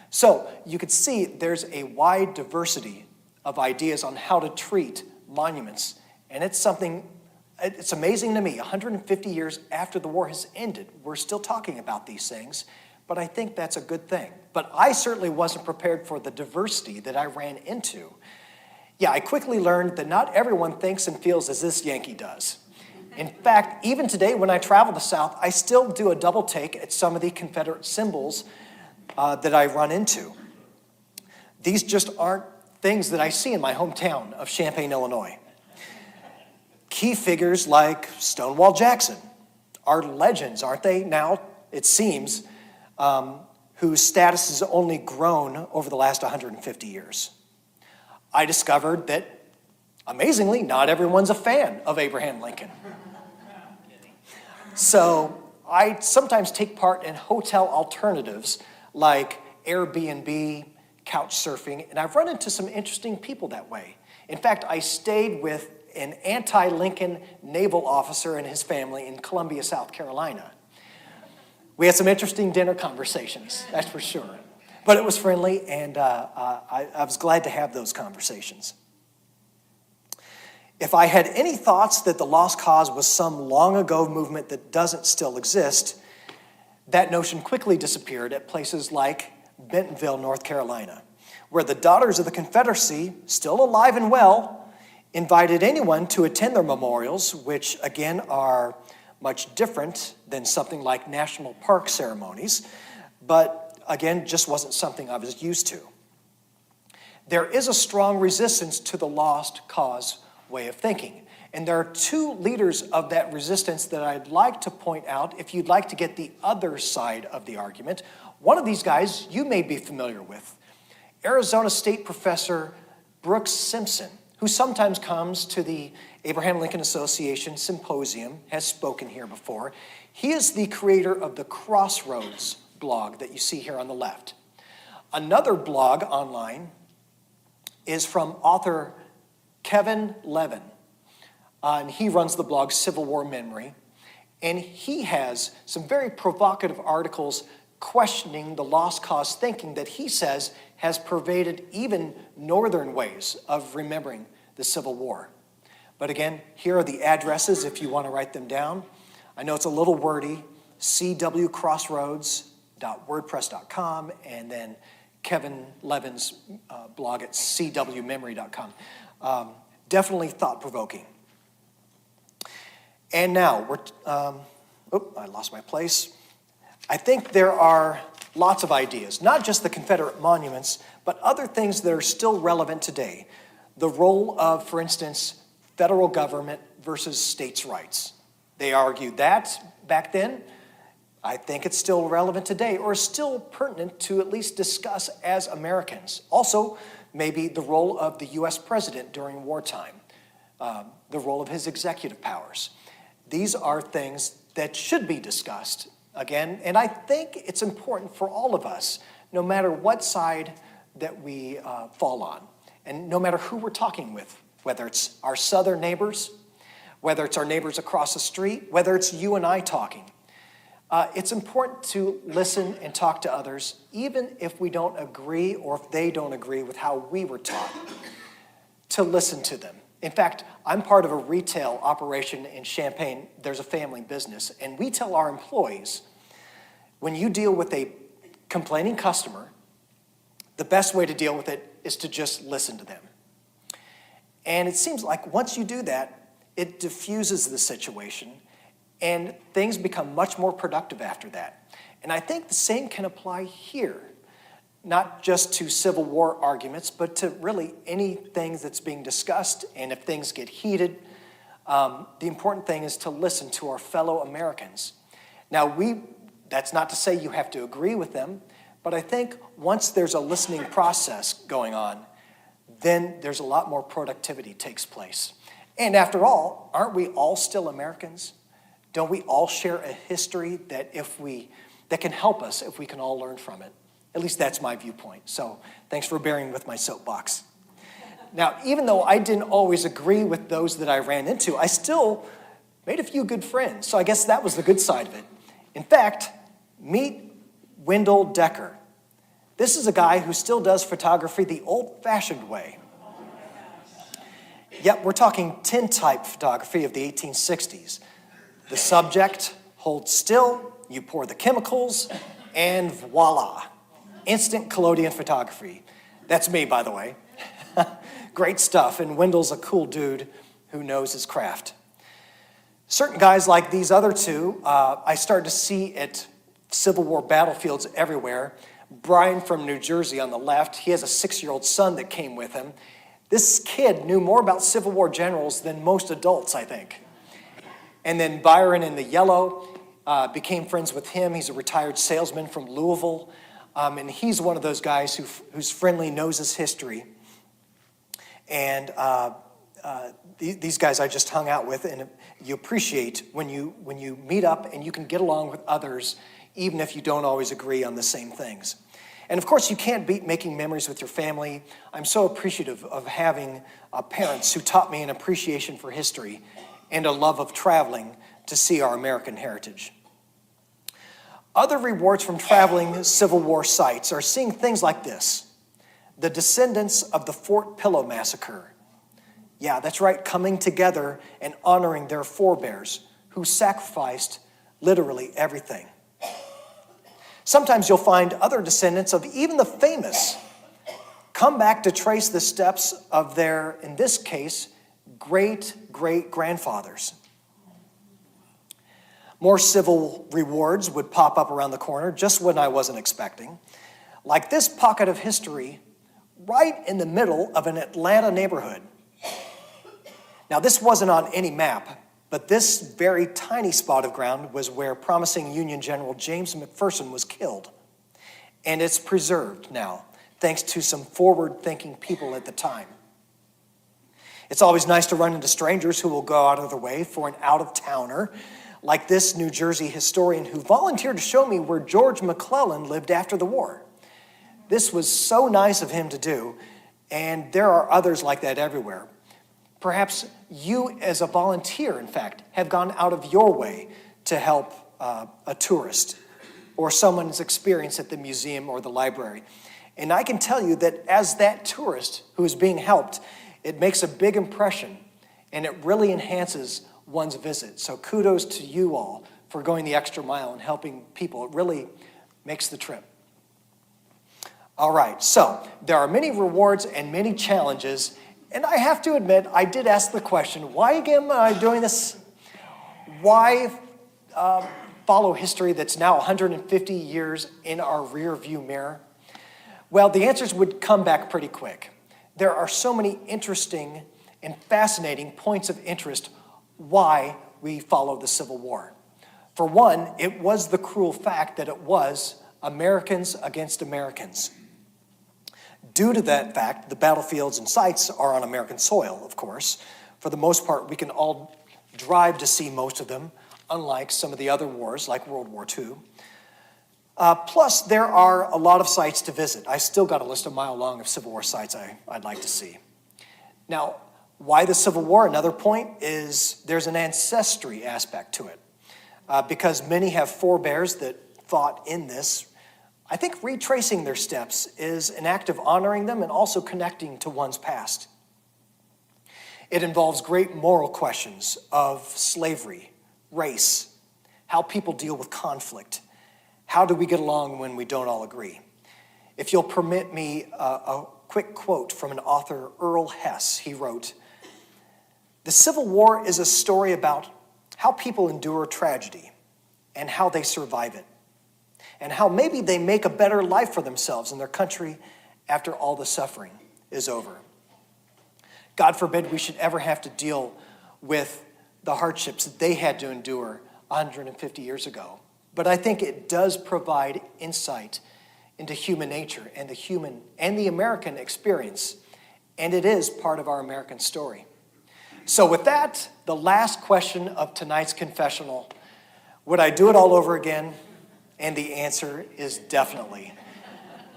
So you could see there's a wide diversity of ideas on how to treat monuments. And it's amazing to me, 150 years after the war has ended, we're still talking about these things, but I think that's a good thing. But I certainly wasn't prepared for the diversity that I ran into. Yeah, I quickly learned that not everyone thinks and feels as this Yankee does. In fact, even today when I travel the South, I still do a double take at some of the Confederate symbols that I run into. These just aren't things that I see in my hometown of Champaign, Illinois. Key figures like Stonewall Jackson are legends, aren't they? Now, it seems, whose status has only grown over the last 150 years. I discovered that, amazingly, not everyone's a fan of Abraham Lincoln. So I sometimes take part in hotel alternatives like Airbnb, couch surfing, and I've run into some interesting people that way. In fact, I stayed with an anti-Lincoln naval officer and his family in Columbia, South Carolina. We had some interesting dinner conversations, that's for sure. But it was friendly, and I was glad to have those conversations. If I had any thoughts that the Lost Cause was some long-ago movement that doesn't still exist, that notion quickly disappeared at places like Bentonville, North Carolina, where the Daughters of the Confederacy, still alive and well, invited anyone to attend their memorials, which again are much different than something like national park ceremonies, but again, just wasn't something I was used to. There is a strong resistance to the Lost Cause way of thinking. And there are two leaders of that resistance that I'd like to point out if you'd like to get the other side of the argument. One of these guys you may be familiar with, Arizona State Professor Brooks Simpson, who sometimes comes to the Abraham Lincoln Association Symposium, has spoken here before. He is the creator of the Crossroads blog that you see here on the left. Another blog online is from author Kevin Levin, and he runs the blog Civil War Memory, and he has some very provocative articles questioning the lost cause thinking that he says has pervaded even northern ways of remembering the Civil War. But again, here are the addresses if you want to write them down. I know it's a little wordy, cwcrossroads.wordpress.com, and then Kevin Levin's blog at cwmemory.com. Definitely thought-provoking. And now, I lost my place. I think there are lots of ideas, not just the Confederate monuments, but other things that are still relevant today. The role of, for instance, federal government versus states' rights. They argued that back then. I think it's still relevant today, or still pertinent to at least discuss as Americans. Also, maybe the role of the U.S. president during wartime, the role of his executive powers. These are things that should be discussed again, and I think it's important for all of us, no matter what side that we fall on, and no matter who we're talking with, whether it's our southern neighbors, whether it's our neighbors across the street, whether it's you and I talking. It's important to listen and talk to others, even if we don't agree or if they don't agree with how we were taught, to listen to them. In fact, I'm part of a retail operation in Champaign. There's a family business, and we tell our employees, when you deal with a complaining customer, the best way to deal with it is to just listen to them. And it seems like once you do that, it diffuses the situation, and things become much more productive after that. And I think the same can apply here, not just to Civil War arguments, but to really anything that's being discussed. And if things get heated, the important thing is to listen to our fellow Americans. Now, that's not to say you have to agree with them, but I think once there's a listening process going on, then there's a lot more productivity takes place. And after all, aren't we all still Americans? Don't we all share a history that can help us if we can all learn from it? At least that's my viewpoint. So thanks for bearing with my soapbox. Now, even though I didn't always agree with those that I ran into, I still made a few good friends. So I guess that was the good side of it. In fact, meet Wendell Decker. This is a guy who still does photography the old-fashioned way. Yep, we're talking tintype photography of the 1860s. The subject holds still, you pour the chemicals, and voila, instant collodion photography. That's me, by the way. Great stuff, and Wendell's a cool dude who knows his craft. Certain guys like these other two, I started to see at Civil War battlefields everywhere. Brian from New Jersey on the left, he has a 6-year-old son that came with him. This kid knew more about Civil War generals than most adults, I think. And then Byron in the yellow, became friends with him. He's a retired salesman from Louisville. And he's one of those guys who's friendly, knows his history. And these guys I just hung out with, and you appreciate when you meet up and you can get along with others, even if you don't always agree on the same things. And of course, you can't beat making memories with your family. I'm so appreciative of having parents who taught me an appreciation for history and a love of traveling to see our American heritage. Other rewards from traveling Civil War sites are seeing things like this: the descendants of the Fort Pillow Massacre. Yeah, that's right, coming together and honoring their forebears who sacrificed literally everything. Sometimes you'll find other descendants of even the famous come back to trace the steps of their, in this case, great-great-grandfathers. More civil rewards would pop up around the corner just when I wasn't expecting, like this pocket of history right in the middle of an Atlanta neighborhood. Now, this wasn't on any map, but this very tiny spot of ground was where promising Union General James McPherson was killed. And it's preserved now, thanks to some forward-thinking people at the time. It's always nice to run into strangers who will go out of their way for an out-of-towner, like this New Jersey historian who volunteered to show me where George McClellan lived after the war. This was so nice of him to do, and there are others like that everywhere. Perhaps you, as a volunteer, in fact, have gone out of your way to help a tourist or someone's experience at the museum or the library. And I can tell you that as that tourist who is being helped, it makes a big impression, and it really enhances one's visit. So kudos to you all for going the extra mile and helping people. It really makes the trip. All right, so there are many rewards and many challenges. And I have to admit, I did ask the question, why again am I doing this? Why follow history that's now 150 years in our rear view mirror? Well, the answers would come back pretty quick. There are so many interesting and fascinating points of interest why we follow the Civil War. For one, it was the cruel fact that it was Americans against Americans. Due to that fact, the battlefields and sites are on American soil, of course. For the most part, we can all drive to see most of them, unlike some of the other wars, like World War II. Plus, there are a lot of sites to visit. I still got a list a mile long of Civil War sites I'd like to see. Now, Why the Civil War? Another point is there's an ancestry aspect to it. Because many have forebears that fought in this, I think retracing their steps is an act of honoring them and also connecting to one's past. It involves great moral questions of slavery, race, how people deal with conflict, how do we get along when we don't all agree. If you'll permit me a quick quote from an author, Earl Hess, he wrote, "The Civil War is a story about how people endure tragedy and how they survive it, and how maybe they make a better life for themselves and their country after all the suffering is over." God forbid we should ever have to deal with the hardships that they had to endure 150 years ago. But I think it does provide insight into human nature and the American experience, and it is part of our American story. So with that, the last question of tonight's confessional, would I do it all over again? And the answer is definitely.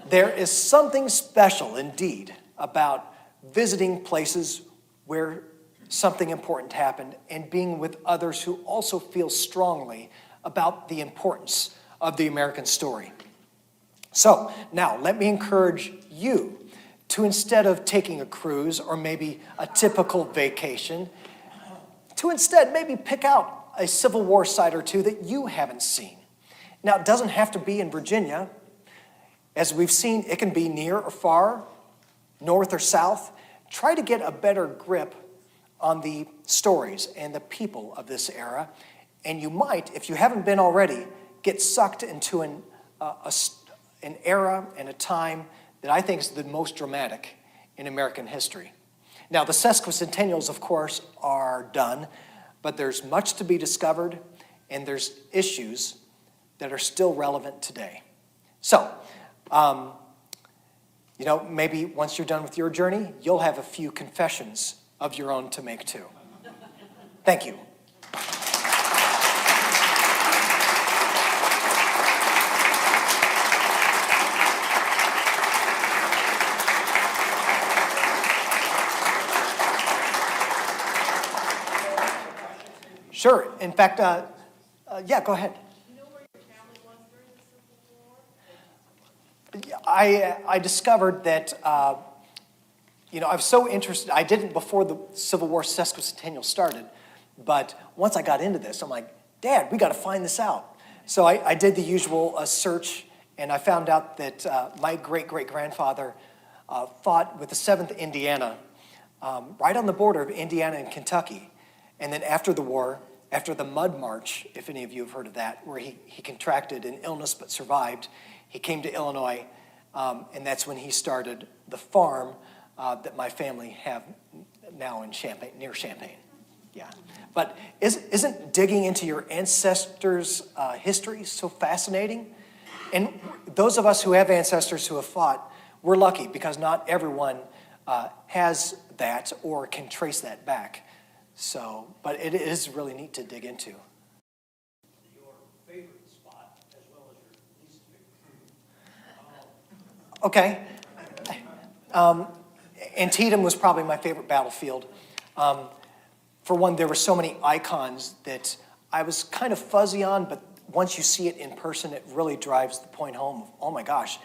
There is something special indeed about visiting places where something important happened and being with others who also feel strongly about the importance of the American story. So now let me encourage you to, instead of taking a cruise or maybe a typical vacation, to instead maybe pick out a Civil War site or two that you haven't seen. Now, it doesn't have to be in Virginia. As we've seen, it can be near or far, north or south. Try to get a better grip on the stories and the people of this era. And you might, if you haven't been already, get sucked into an era and a time that I think is the most dramatic in American history. Now, the sesquicentennials, of course, are done, but there's much to be discovered, and there's issues that are still relevant today. So, maybe once you're done with your journey, you'll have a few confessions of your own to make too. Thank you. Sure. In fact, yeah, go ahead. I discovered that, I was so interested. I didn't before the Civil War sesquicentennial started, but once I got into this, I'm like, Dad, we got to find this out. So I did the usual search, and I found out that my great-great-grandfather fought with the 7th Indiana, right on the border of Indiana and Kentucky. And then after the war, after the Mud March, if any of you have heard of that, where he contracted an illness but survived, he came to Illinois, and that's when he started the farm that my family have now in Champaign, near Champaign. Yeah. But isn't digging into your ancestors' history so fascinating? And those of us who have ancestors who have fought, we're lucky because not everyone has that or can trace that back. So, but it is really neat to dig into. Your favorite spot as well as your least favorite. Okay. Antietam was probably my favorite battlefield. For one, there were so many icons that I was kind of fuzzy on, but once you see it in person, it really drives the point home of, oh my gosh,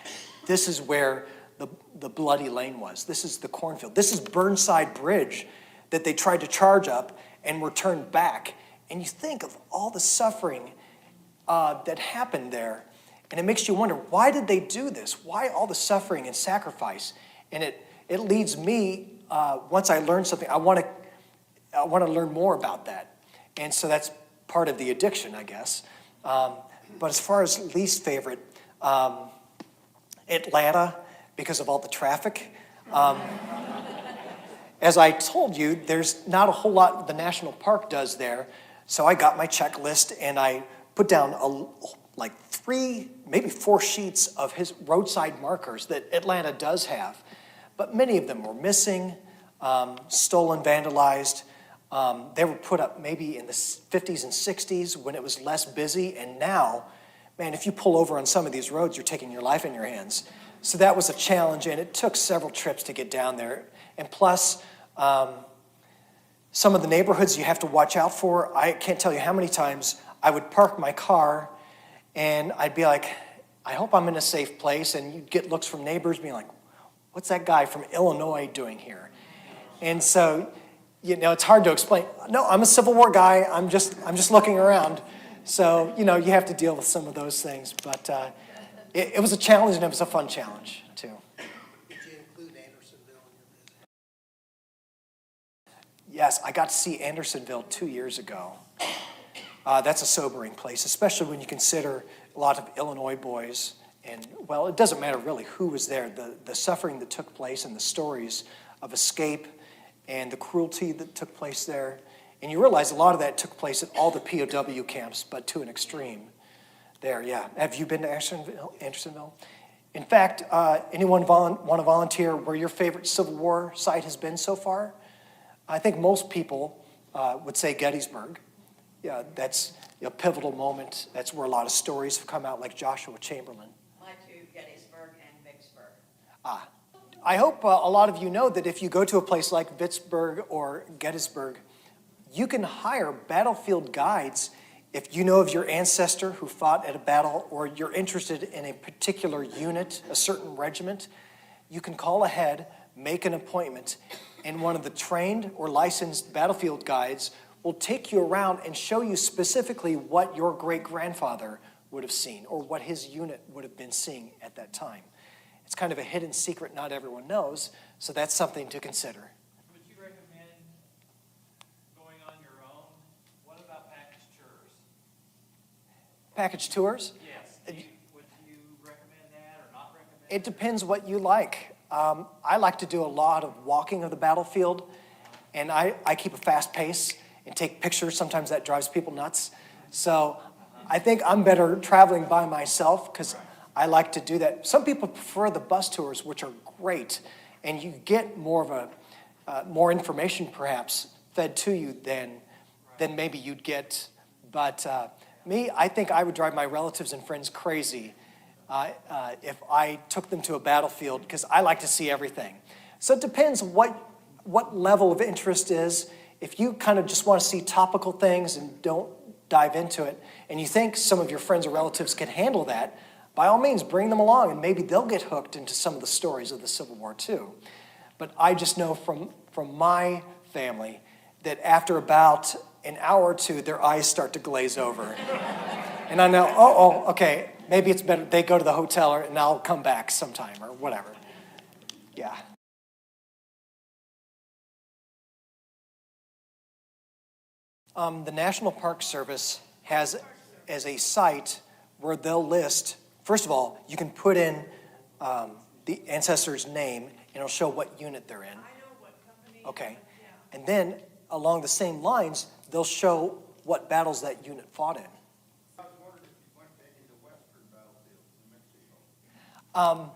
this is where the Bloody Lane was. This is the cornfield. This is Burnside Bridge that they tried to charge up and were turned back. And you think of all the suffering that happened there, and it makes you wonder, why did they do this? Why all the suffering and sacrifice? And it leads me, once I learn something, I want to learn more about that. And so that's part of the addiction, I guess. But as far as least favorite, Atlanta, because of all the traffic. As I told you, there's not a whole lot the national park does there. So I got my checklist and I put down like 3, maybe 4 sheets of his roadside markers that Atlanta does have. But many of them were missing, stolen, vandalized. They were put up maybe in the 50s and 60s when it was less busy. And now, man, if you pull over on some of these roads, you're taking your life in your hands. So that was a challenge, and it took several trips to get down there. And plus, some of the neighborhoods you have to watch out for. I can't tell you how many times I would park my car and I'd be like, I hope I'm in a safe place. And you'd get looks from neighbors being like, what's that guy from Illinois doing here? And so, it's hard to explain. No, I'm a Civil War guy. I'm just looking around. So, you have to deal with some of those things. But it was a challenge, and it was a fun challenge, too. Did you include Andersonville in your visit? Yes, I got to see Andersonville 2 years ago. That's a sobering place, especially when you consider a lot of Illinois boys. And, well, it doesn't matter really who was there. The suffering that took place and the stories of escape and the cruelty that took place there. And you realize a lot of that took place at all the POW camps, but to an extreme there, yeah. Have you been to Andersonville? In fact, anyone want to volunteer where your favorite Civil War site has been so far? I think most people would say Gettysburg. Yeah, that's a pivotal moment. That's where a lot of stories have come out, like Joshua Chamberlain. Mine too, Gettysburg and Vicksburg. I hope a lot of you know that if you go to a place like Vicksburg or Gettysburg, you can hire battlefield guides if you know of your ancestor who fought at a battle or you're interested in a particular unit, a certain regiment. You can call ahead, make an appointment, and one of the trained or licensed battlefield guides will take you around and show you specifically what your great-grandfather would have seen or what his unit would have been seeing at that time. It's kind of a hidden secret not everyone knows, so that's something to consider. Would you recommend going on your own? What about package tours? Package tours? Yes. Would you recommend that or not recommend It depends what you like. I like to do a lot of walking of the battlefield, and I keep a fast pace and take pictures. Sometimes that drives people nuts. So I think I'm better traveling by myself because I like to do that. Some people prefer the bus tours, which are great, and you get more of more information perhaps fed to you than maybe you'd get. But me, I think I would drive my relatives and friends crazy if I took them to a battlefield because I like to see everything. So it depends what level of interest is. If you kind of just want to see topical things and don't dive into it, and you think some of your friends or relatives can handle that, by all means, bring them along, and maybe they'll get hooked into some of the stories of the Civil War, too. But I just know from my family that after about an hour or two, their eyes start to glaze over. And I know, okay, maybe it's better they go to the hotel, and I'll come back sometime, or whatever. Yeah. The National Park Service has as a site where they'll list. First of all, you can put in the ancestor's name, and it'll show what unit they're in. I know what company. Okay. And then, along the same lines, they'll show what battles that unit fought in. I was wondering if you went back into Western battlefields in Mexico.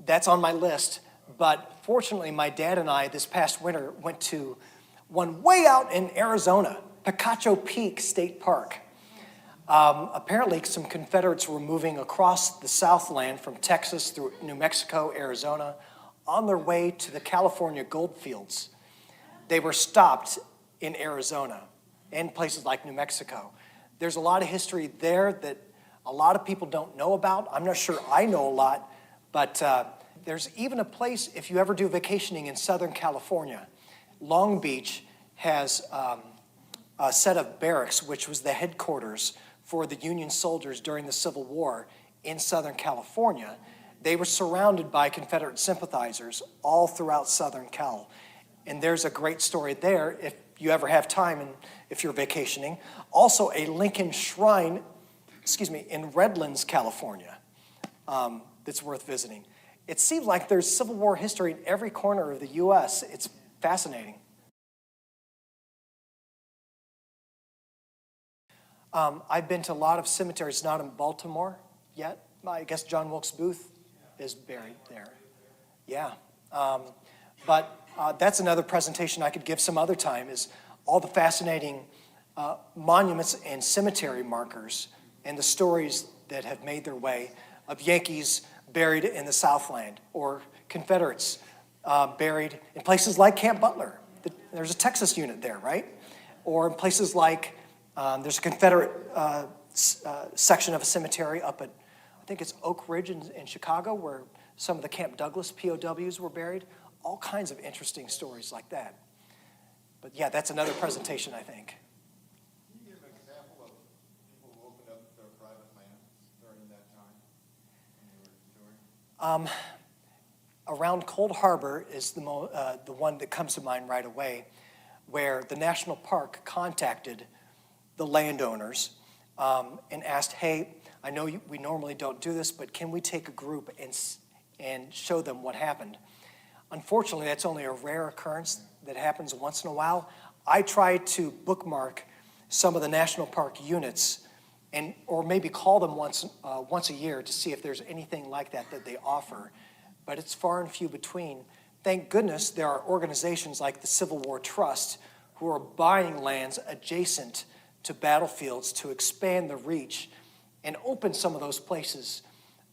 That's on my list. But fortunately, my dad and I, this past winter, went to one way out in Arizona, Picacho Peak State Park. Apparently, some Confederates were moving across the Southland from Texas through New Mexico, Arizona, on their way to the California gold fields. They were stopped in Arizona and places like New Mexico. There's a lot of history there that a lot of people don't know about. I'm not sure I know a lot, but there's even a place, if you ever do vacationing in Southern California, Long Beach has a set of barracks, which was the headquarters for the Union soldiers during the Civil War in Southern California. They were surrounded by Confederate sympathizers all throughout Southern Cal. And there's a great story there if you ever have time and if you're vacationing. Also a Lincoln Shrine, in Redlands, California, that's worth visiting. It seems like there's Civil War history in every corner of the U.S. It's fascinating. I've been to a lot of cemeteries, not in Baltimore yet. I guess John Wilkes Booth is buried there. Yeah. But that's another presentation I could give some other time, is all the fascinating monuments and cemetery markers and the stories that have made their way of Yankees buried in the Southland or Confederates buried in places like Camp Butler, there's a Texas unit there, right? Or in places like, there's a Confederate section of a cemetery up at, I think it's Oak Ridge in Chicago, where some of the Camp Douglas POWs were buried. All kinds of interesting stories like that. But yeah, that's another presentation, I think. Can you give an example of people who opened up their private lands during that time when you were touring? Around Cold Harbor is the one that comes to mind right away, where the national park contacted the landowners and asked, hey, I know we normally don't do this, but can we take a group and show them what happened? Unfortunately, that's only a rare occurrence that happens once in a while. I try to bookmark some of the national park units or maybe call them once a year to see if there's anything like that they offer. But it's far and few between. Thank goodness there are organizations like the Civil War Trust who are buying lands adjacent to battlefields to expand the reach and open some of those places.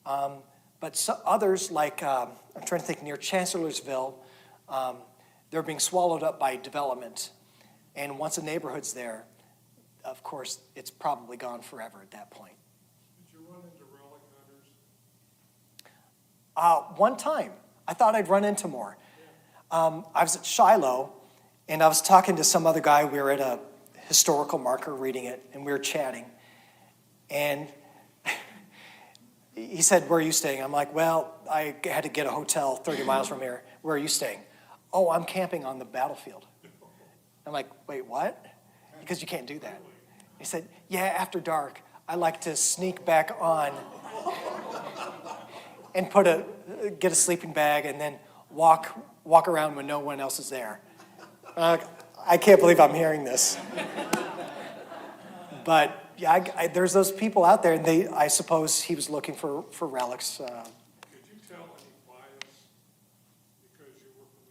But others, like I'm trying to think near Chancellorsville, they're being swallowed up by development. And once a neighborhood's there, of course, it's probably gone forever at that point. Did you run into relic hunters? One time, I thought I'd run into more. I was at Shiloh, and I was talking to some other guy. We were at a historical marker reading it, and we were chatting. And he said, where are you staying? I'm like, well, I had to get a hotel 30 miles from here. Where are you staying? Oh, I'm camping on the battlefield. I'm like, wait, what? Because you can't do that. He said, yeah, after dark, I like to sneak back on and get a sleeping bag and then walk around when no one else is there. I can't believe I'm hearing this. But yeah, there's those people out there, and I suppose he was looking for relics. Could you tell any bias because you were from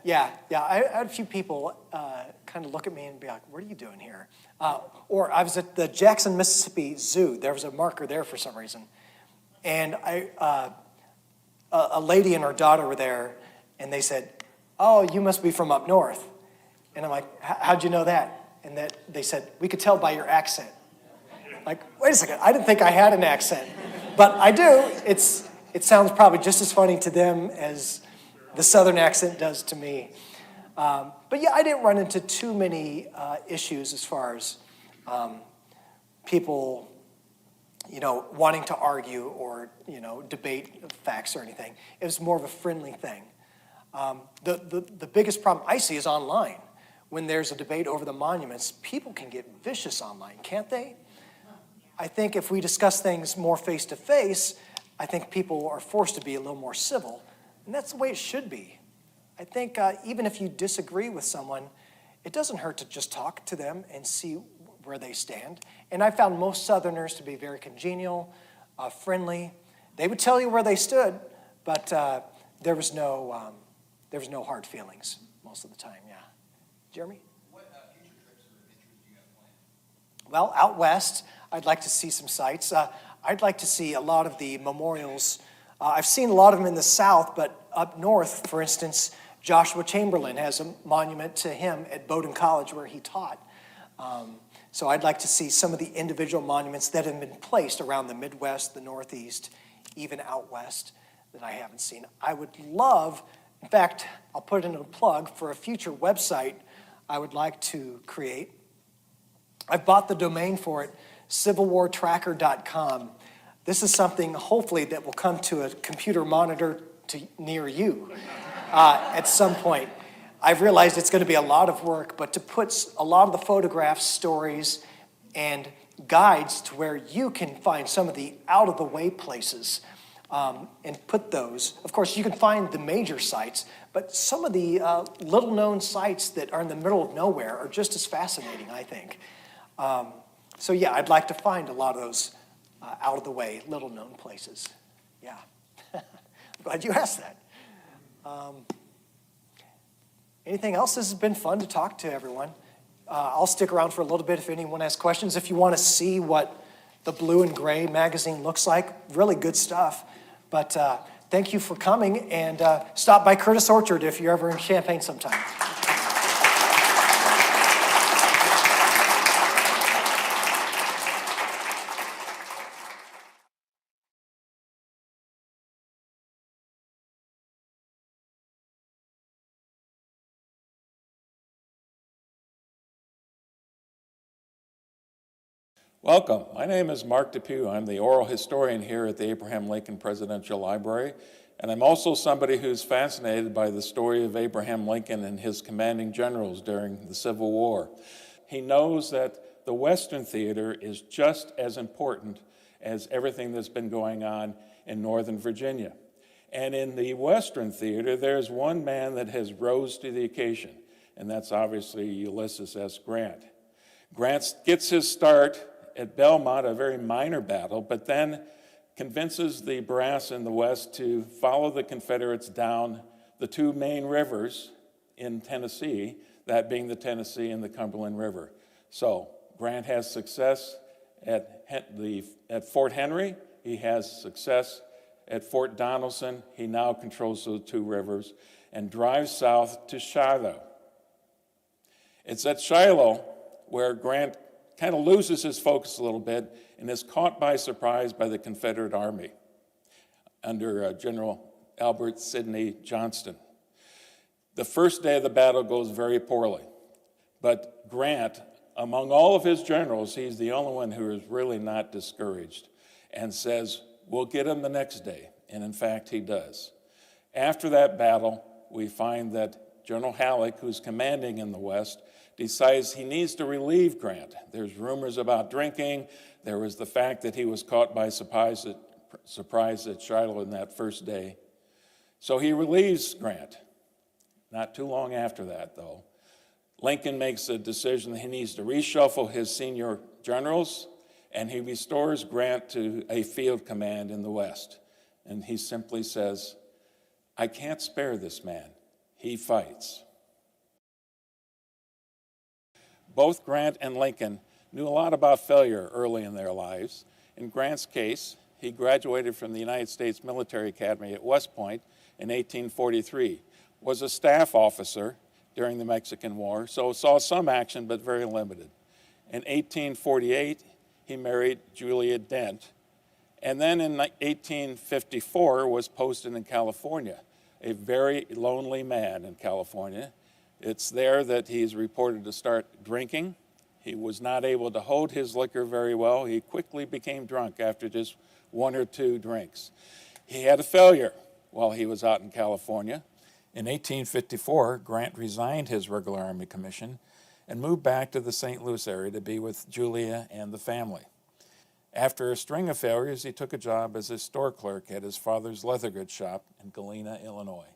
Illinois? Yeah, I had a few people kind of look at me and be like, what are you doing here? Or I was at the Jackson, Mississippi Zoo. There was a marker there for some reason. And a lady and her daughter were there, and they said, oh, you must be from up north. And I'm like, how'd you know that? And they said, we could tell by your accent. Like, wait a second, I didn't think I had an accent. But I do. It sounds probably just as funny to them as the Southern accent does to me. But yeah, I didn't run into too many issues as far as people, wanting to argue or, debate facts or anything. It was more of a friendly thing. The biggest problem I see is online. When there's a debate over the monuments, people can get vicious online, can't they? I think if we discuss things more face-to-face, I think people are forced to be a little more civil. And that's the way it should be. I think even if you disagree with someone, it doesn't hurt to just talk to them and see where they stand. And I found most Southerners to be very congenial, friendly. They would tell you where they stood, but there was no hard feelings most of the time, yeah. Jeremy? What future trips or adventures do you have planned? Well, out west, I'd like to see some sites. I'd like to see a lot of the memorials. I've seen a lot of them in the South, but up north, for instance, Joshua Chamberlain has a monument to him at Bowdoin College where he taught. So I'd like to see some of the individual monuments that have been placed around the Midwest, the Northeast, even out west that I haven't seen. I would love, in fact, I'll put in a plug for a future website I would like to create. I've bought the domain for it, civilwartracker.com. This is something, hopefully, that will come to a computer monitor near you at some point. I've realized it's going to be a lot of work, but to put a lot of the photographs, stories, and guides to where you can find some of the out-of-the-way places and put those. Of course, you can find the major sites, but some of the little-known sites that are in the middle of nowhere are just as fascinating, I think. So yeah, I'd like to find a lot of those out-of-the-way, little-known places. Yeah. I'm glad you asked that. Anything else? This has been fun to talk to everyone. I'll stick around for a little bit if anyone has questions. If you want to see what the Blue and Gray magazine looks like, really good stuff. But thank you for coming, and stop by Curtis Orchard if you're ever in Champaign sometime. Welcome. My name is Mark Depew. I'm the oral historian here at the Abraham Lincoln Presidential Library, and I'm also somebody who's fascinated by the story of Abraham Lincoln and his commanding generals during the Civil War. He knows that the Western theater is just as important as everything that's been going on in Northern Virginia. And in the Western theater, there's one man that has rose to the occasion, and that's obviously Ulysses S. Grant. Grant gets his start at Belmont, a very minor battle, but then convinces the brass in the West to follow the Confederates down the two main rivers in Tennessee, that being the Tennessee and the Cumberland River. So Grant has success at Fort Henry. He has success at Fort Donelson. He now controls those two rivers and drives south to Shiloh. It's at Shiloh where Grant kind of loses his focus a little bit and is caught by surprise by the Confederate Army under General Albert Sidney Johnston. The first day of the battle goes very poorly, but Grant, among all of his generals, he's the only one who is really not discouraged and says, we'll get him the next day, and in fact he does. After that battle, we find that General Halleck, who's commanding in the West, decides he needs to relieve Grant. There's rumors about drinking. There was the fact that he was caught by surprise at Shiloh in that first day. So he relieves Grant. Not too long after that, though, Lincoln makes a decision that he needs to reshuffle his senior generals, and he restores Grant to a field command in the West. And he simply says, I can't spare this man. He fights. Both Grant and Lincoln knew a lot about failure early in their lives. In Grant's case, he graduated from the United States Military Academy at West Point in 1843, was a staff officer during the Mexican War, so saw some action but very limited. In 1848, he married Julia Dent, and then in 1854 was posted in California, a very lonely man in California. It's there that he's reported to start drinking. He was not able to hold his liquor very well. He quickly became drunk after just one or two drinks. He had a failure while he was out in California. In 1854, Grant resigned his regular Army commission and moved back to the St. Louis area to be with Julia and the family. After a string of failures, he took a job as a store clerk at his father's leather goods shop in Galena, Illinois.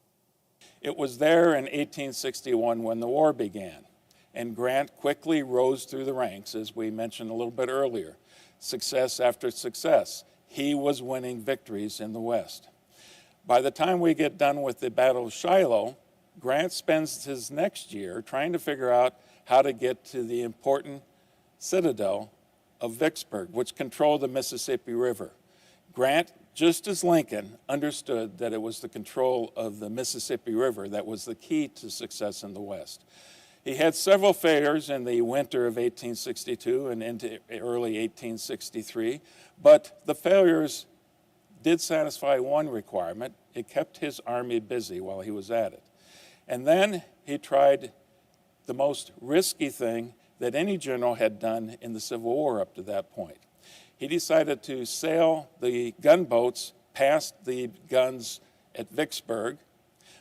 It was there in 1861 when the war began, and Grant quickly rose through the ranks, as we mentioned a little bit earlier. Success after success. He was winning victories in the West. By the time we get done with the Battle of Shiloh, Grant spends his next year trying to figure out how to get to the important citadel of Vicksburg, which controlled the Mississippi River. Grant, just as Lincoln, understood that it was the control of the Mississippi River that was the key to success in the West. He had several failures in the winter of 1862 and into early 1863, but the failures did satisfy one requirement. It kept his army busy while he was at it. And then he tried the most risky thing that any general had done in the Civil War up to that point. He decided to sail the gunboats past the guns at Vicksburg,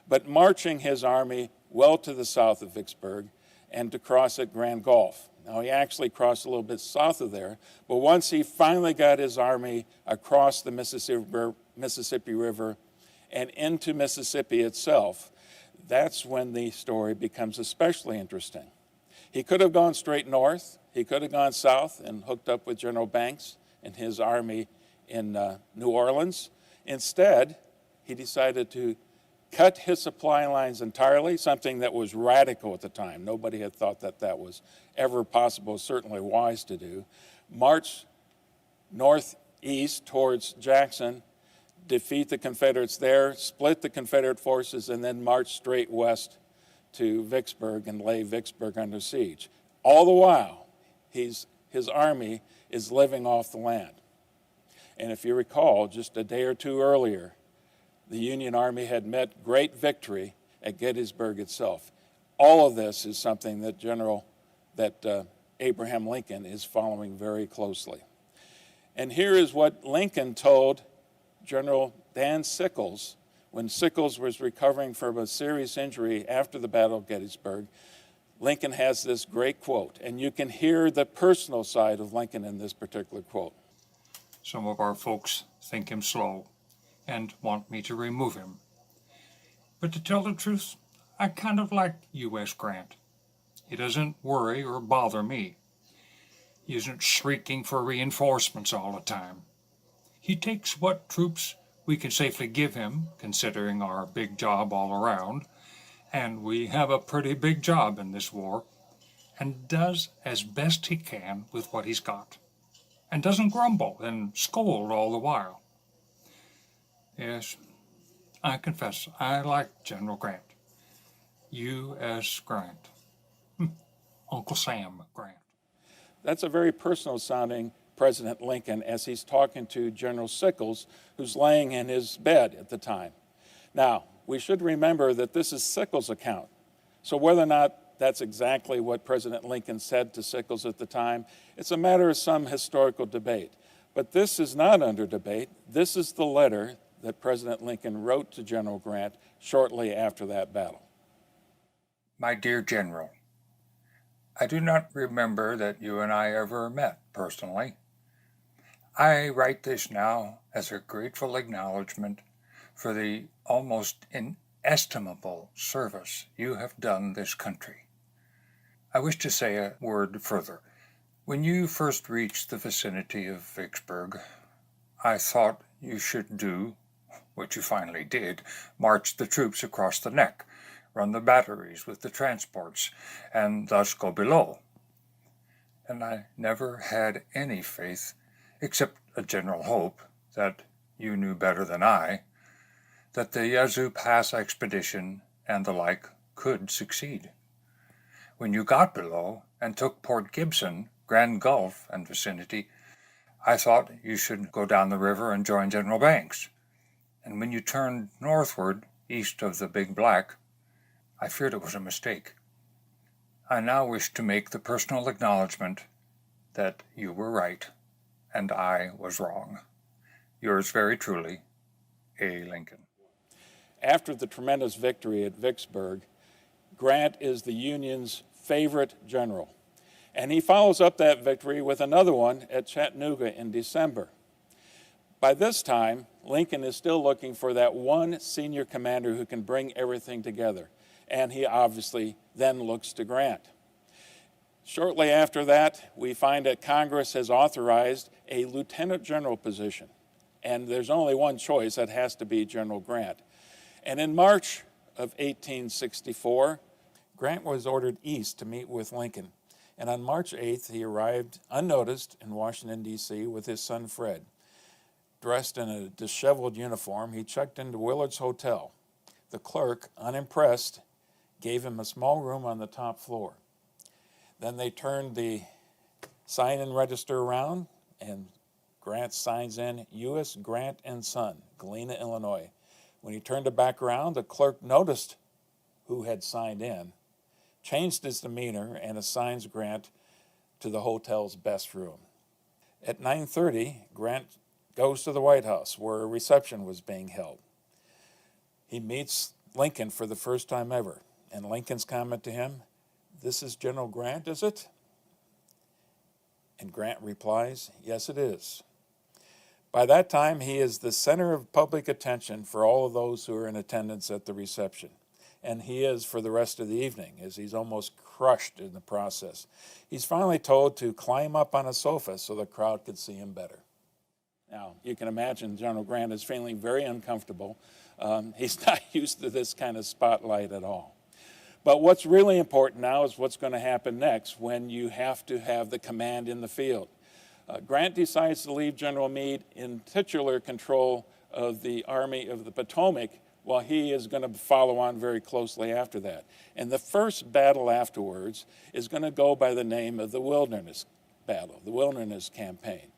but marching his army well to the south of Vicksburg and to cross at Grand Gulf. Now, he actually crossed a little bit south of there, but once he finally got his army across the Mississippi River and into Mississippi itself, that's when the story becomes especially interesting. He could have gone straight north. He could have gone south and hooked up with General Banks and his army in New Orleans. Instead, he decided to cut his supply lines entirely, something that was radical at the time. Nobody had thought that that was ever possible, certainly wise to do. March northeast towards Jackson, defeat the Confederates there, split the Confederate forces, and then march straight west to Vicksburg and lay Vicksburg under siege. All the while, his army is living off the land. And if you recall, just a day or two earlier, the Union Army had met great victory at Gettysburg itself. All of this is something that Abraham Lincoln is following very closely. And here is what Lincoln told General Dan Sickles when Sickles was recovering from a serious injury after the Battle of Gettysburg. Lincoln has this great quote, and you can hear the personal side of Lincoln in this particular quote. Some of our folks think him slow and want me to remove him. But to tell the truth, I kind of like U.S. Grant. He doesn't worry or bother me. He isn't shrieking for reinforcements all the time. He takes what troops we can safely give him, considering our big job all around, and we have a pretty big job in this war, and does as best he can with what he's got, and doesn't grumble and scold all the while. Yes, I confess, I like General Grant. U.S. Grant. Uncle Sam Grant. That's a very personal sounding President Lincoln as he's talking to General Sickles, who's laying in his bed at the time. Now, we should remember that this is Sickles' account. So whether or not that's exactly what President Lincoln said to Sickles at the time, it's a matter of some historical debate. But this is not under debate. This is the letter that President Lincoln wrote to General Grant shortly after that battle. My dear General, I do not remember that you and I ever met personally. I write this now as a grateful acknowledgement for the almost inestimable service you have done this country. I wish to say a word further. When you first reached the vicinity of Vicksburg, I thought you should do, what you finally did, march the troops across the neck, run the batteries with the transports, and thus go below. And I never had any faith, except a general hope, that you knew better than I, that the Yazoo Pass expedition and the like could succeed. When you got below and took Port Gibson, Grand Gulf, and vicinity, I thought you should go down the river and join General Banks. And when you turned northward, east of the Big Black, I feared it was a mistake. I now wish to make the personal acknowledgement that you were right and I was wrong. Yours very truly, A. Lincoln. After the tremendous victory at Vicksburg, Grant is the Union's favorite general. And he follows up that victory with another one at Chattanooga in December. By this time, Lincoln is still looking for that one senior commander who can bring everything together. And he obviously then looks to Grant. Shortly after that, we find that Congress has authorized a lieutenant general position. And there's only one choice, that has to be General Grant. And in March of 1864, Grant was ordered east to meet with Lincoln. And on March 8th, he arrived unnoticed in Washington, D.C. with his son Fred. Dressed in a disheveled uniform, he checked into Willard's Hotel. The clerk, unimpressed, gave him a small room on the top floor. Then they turned the sign-in register around, and Grant signs in, U.S. Grant and Son, Galena, Illinois. When he turned it back around, the clerk noticed who had signed in, changed his demeanor, and assigns Grant to the hotel's best room. At 9:30, Grant goes to the White House, where a reception was being held. He meets Lincoln for the first time ever, and Lincoln's comment to him, "This is General Grant, is it?" And Grant replies, "Yes, it is." By that time, he is the center of public attention for all of those who are in attendance at the reception. And he is for the rest of the evening, as he's almost crushed in the process. He's finally told to climb up on a sofa so the crowd could see him better. Now, you can imagine General Grant is feeling very uncomfortable. He's not used to this kind of spotlight at all. But what's really important now is what's going to happen next when you have to have the command in the field. Grant decides to leave General Meade in titular control of the Army of the Potomac, while he is going to follow on very closely after that. And the first battle afterwards is going to go by the name of the Wilderness Battle, the Wilderness Campaign.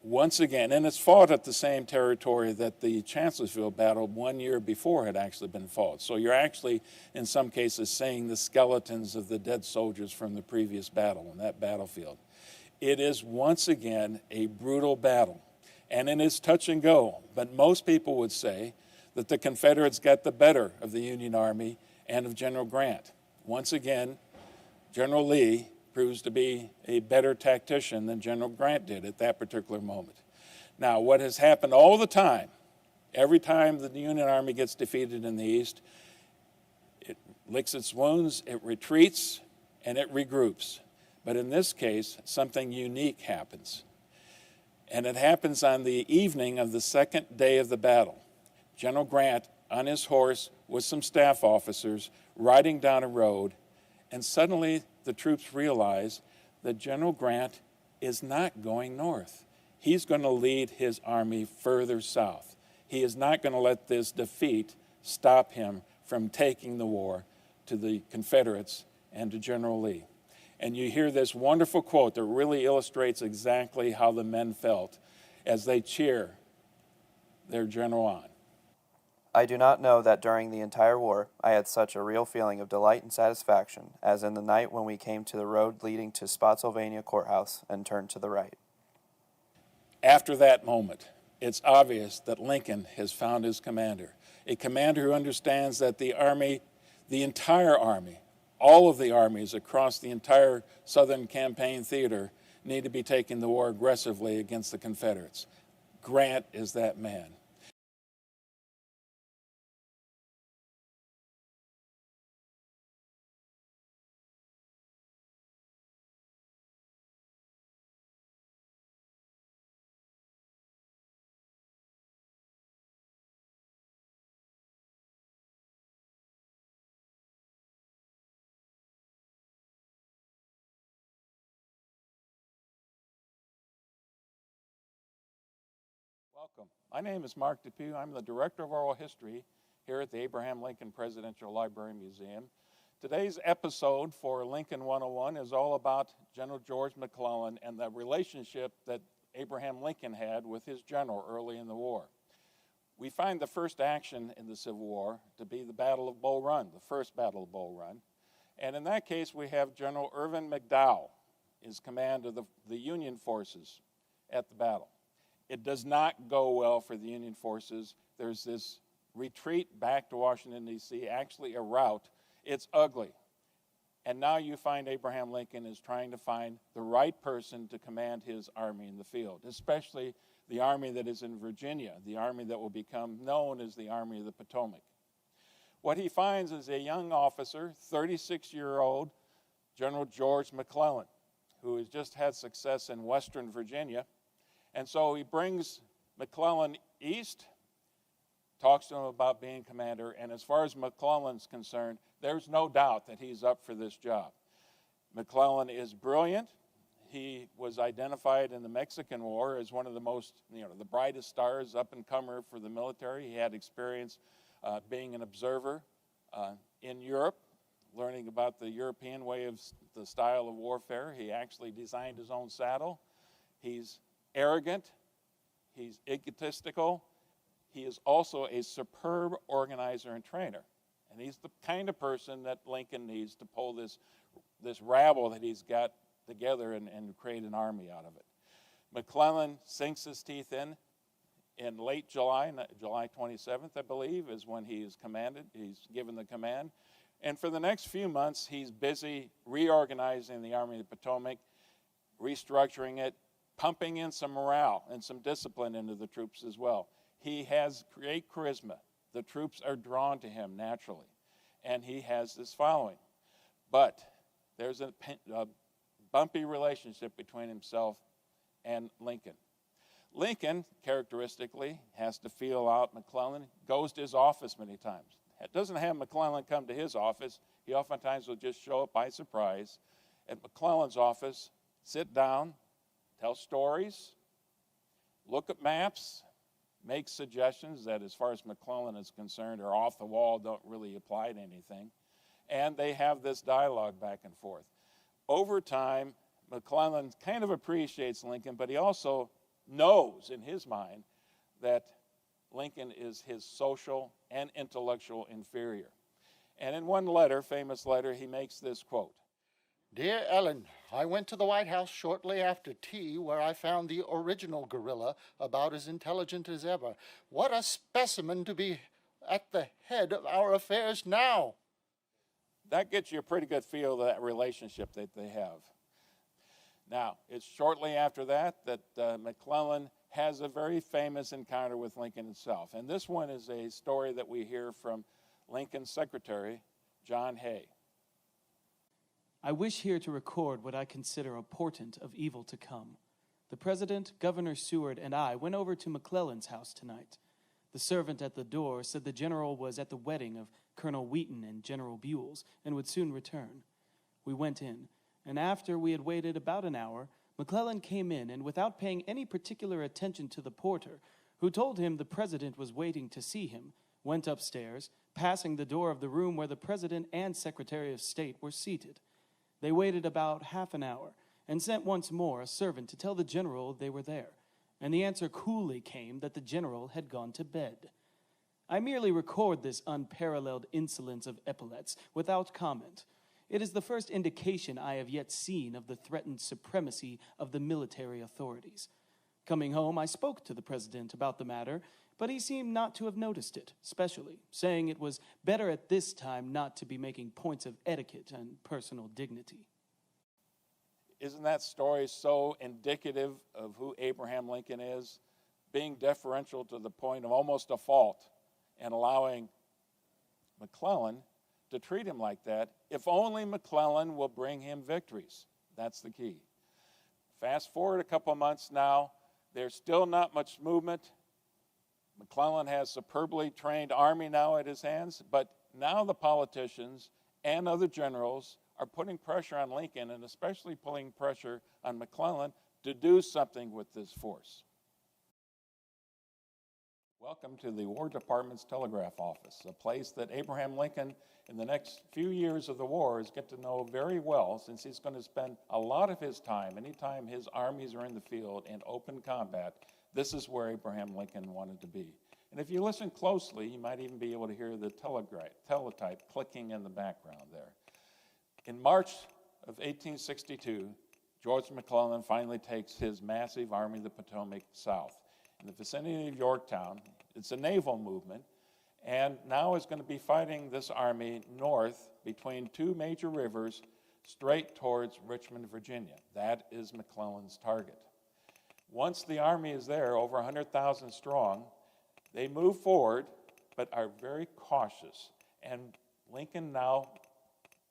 once again, and it's fought at the same territory that the Chancellorsville battle 1 year before had actually been fought. So you're actually, in some cases, seeing the skeletons of the dead soldiers from the previous battle on that battlefield. It is once again a brutal battle, and it is touch and go. But most people would say that the Confederates got the better of the Union Army and of General Grant. Once again, General Lee proves to be a better tactician than General Grant did at that particular moment. Now, what has happened all the time, every time the Union Army gets defeated in the East, it licks its wounds, it retreats, and it regroups. But in this case, something unique happens. And it happens on the evening of the second day of the battle. General Grant, on his horse with some staff officers, riding down a road, and suddenly the troops realize that General Grant is not going north. He's going to lead his army further south. He is not going to let this defeat stop him from taking the war to the Confederates and to General Lee. And you hear this wonderful quote that really illustrates exactly how the men felt as they cheer their general on. I do not know that during the entire war I had such a real feeling of delight and satisfaction as in the night when we came to the road leading to Spotsylvania Courthouse and turned to the right. After that moment, it's obvious that Lincoln has found his commander, a commander who understands that the Army, the entire Army, all of the armies across the entire Southern campaign theater need to be taking the war aggressively against the Confederates. Grant is that man. Welcome. My name is Mark Depew. I'm the Director of Oral History here at the Abraham Lincoln Presidential Library Museum. Today's episode for Lincoln 101 is all about General George McClellan and the relationship that Abraham Lincoln had with his general early in the war. We find the first action in the Civil War to be the Battle of Bull Run, the first Battle of Bull Run. And in that case, we have General Irvin McDowell is command of the Union forces at the battle. It does not go well for the Union forces. There's this retreat back to Washington, D.C., actually a rout. It's ugly. And now you find Abraham Lincoln is trying to find the right person to command his army in the field, especially the army that is in Virginia, the army that will become known as the Army of the Potomac. What he finds is a young officer, 36-year-old General George McClellan, who has just had success in Western Virginia. And so he brings McClellan east, talks to him about being commander, and as far as McClellan's concerned, there's no doubt that he's up for this job. McClellan is brilliant. He was identified in the Mexican War as one of the most, the brightest stars, up-and-comer for the military. He had experience being an observer in Europe, learning about the European way of the style of warfare. He actually designed his own saddle. He's arrogant, he's egotistical, he is also a superb organizer and trainer. And he's the kind of person that Lincoln needs to pull this rabble that he's got together and create an army out of it. McClellan sinks his teeth in late July, July 27th, I believe, is when he's given the command. And for the next few months, he's busy reorganizing the Army of the Potomac, restructuring it, pumping in some morale and some discipline into the troops as well. He has great charisma. The troops are drawn to him naturally, and he has this following. But there's a bumpy relationship between himself and Lincoln. Lincoln, characteristically, has to feel out McClellan, goes to his office many times. It doesn't have McClellan come to his office. He oftentimes will just show up by surprise at McClellan's office, sit down, tell stories, look at maps, make suggestions that, as far as McClellan is concerned, are off the wall, don't really apply to anything. And they have this dialogue back and forth. Over time, McClellan kind of appreciates Lincoln, but he also knows in his mind that Lincoln is his social and intellectual inferior. And in one letter, famous letter, he makes this quote. Dear Ellen, I went to the White House shortly after tea, where I found the original gorilla about as intelligent as ever. What a specimen to be at the head of our affairs now. That gets you a pretty good feel of that relationship that they have. Now, it's shortly after that McClellan has a very famous encounter with Lincoln himself. And this one is a story that we hear from Lincoln's secretary, John Hay. I wish here to record what I consider a portent of evil to come. The President, Governor Seward, and I went over to McClellan's house tonight. The servant at the door said the general was at the wedding of Colonel Wheaton and General Buell's and would soon return. We went in, and after we had waited about an hour, McClellan came in, and without paying any particular attention to the porter, who told him the President was waiting to see him, went upstairs, passing the door of the room where the President and Secretary of State were seated. They waited about half an hour, and sent once more a servant to tell the general they were there, and the answer coolly came that the general had gone to bed. I merely record this unparalleled insolence of epaulets without comment. It is the first indication I have yet seen of the threatened supremacy of the military authorities. Coming home, I spoke to the President about the matter, but he seemed not to have noticed it, specially, saying it was better at this time not to be making points of etiquette and personal dignity. Isn't that story so indicative of who Abraham Lincoln is? Being deferential to the point of almost a fault and allowing McClellan to treat him like that, if only McClellan will bring him victories. That's the key. Fast forward a couple of months now, there's still not much movement. McClellan has superbly trained army now at his hands, but now the politicians and other generals are putting pressure on Lincoln, and especially putting pressure on McClellan to do something with this force. Welcome to the War Department's Telegraph Office, a place that Abraham Lincoln, in the next few years of the war, is get to know very well, since he's going to spend a lot of his time, anytime his armies are in the field in open combat, this is where Abraham Lincoln wanted to be. And if you listen closely, you might even be able to hear the teletype clicking in the background there. In March of 1862, George McClellan finally takes his massive Army of the Potomac south. In the vicinity of Yorktown, it's a naval movement, and now is going to be fighting this army north between two major rivers straight towards Richmond, Virginia. That is McClellan's target. Once the army is there, over 100,000 strong, they move forward, but are very cautious. And Lincoln now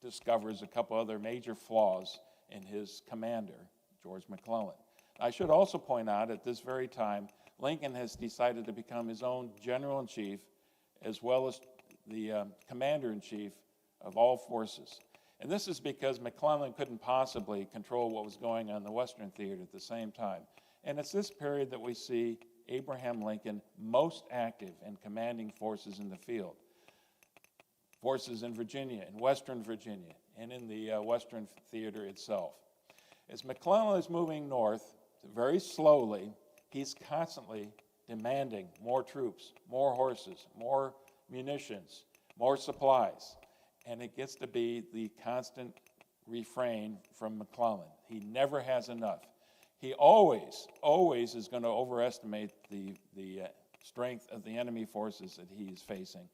discovers a couple other major flaws in his commander, George McClellan. I should also point out at this very time, Lincoln has decided to become his own general-in-chief, as well as the commander-in-chief of all forces. And this is because McClellan couldn't possibly control what was going on in the Western Theater at the same time. And it's this period that we see Abraham Lincoln most active in commanding forces in the field. Forces in Virginia, in Western Virginia, and in the Western Theater itself. As McClellan is moving north, very slowly, he's constantly demanding more troops, more horses, more munitions, more supplies. And it gets to be the constant refrain from McClellan. He never has enough. He always is going to overestimate the strength of the enemy forces that he is facing.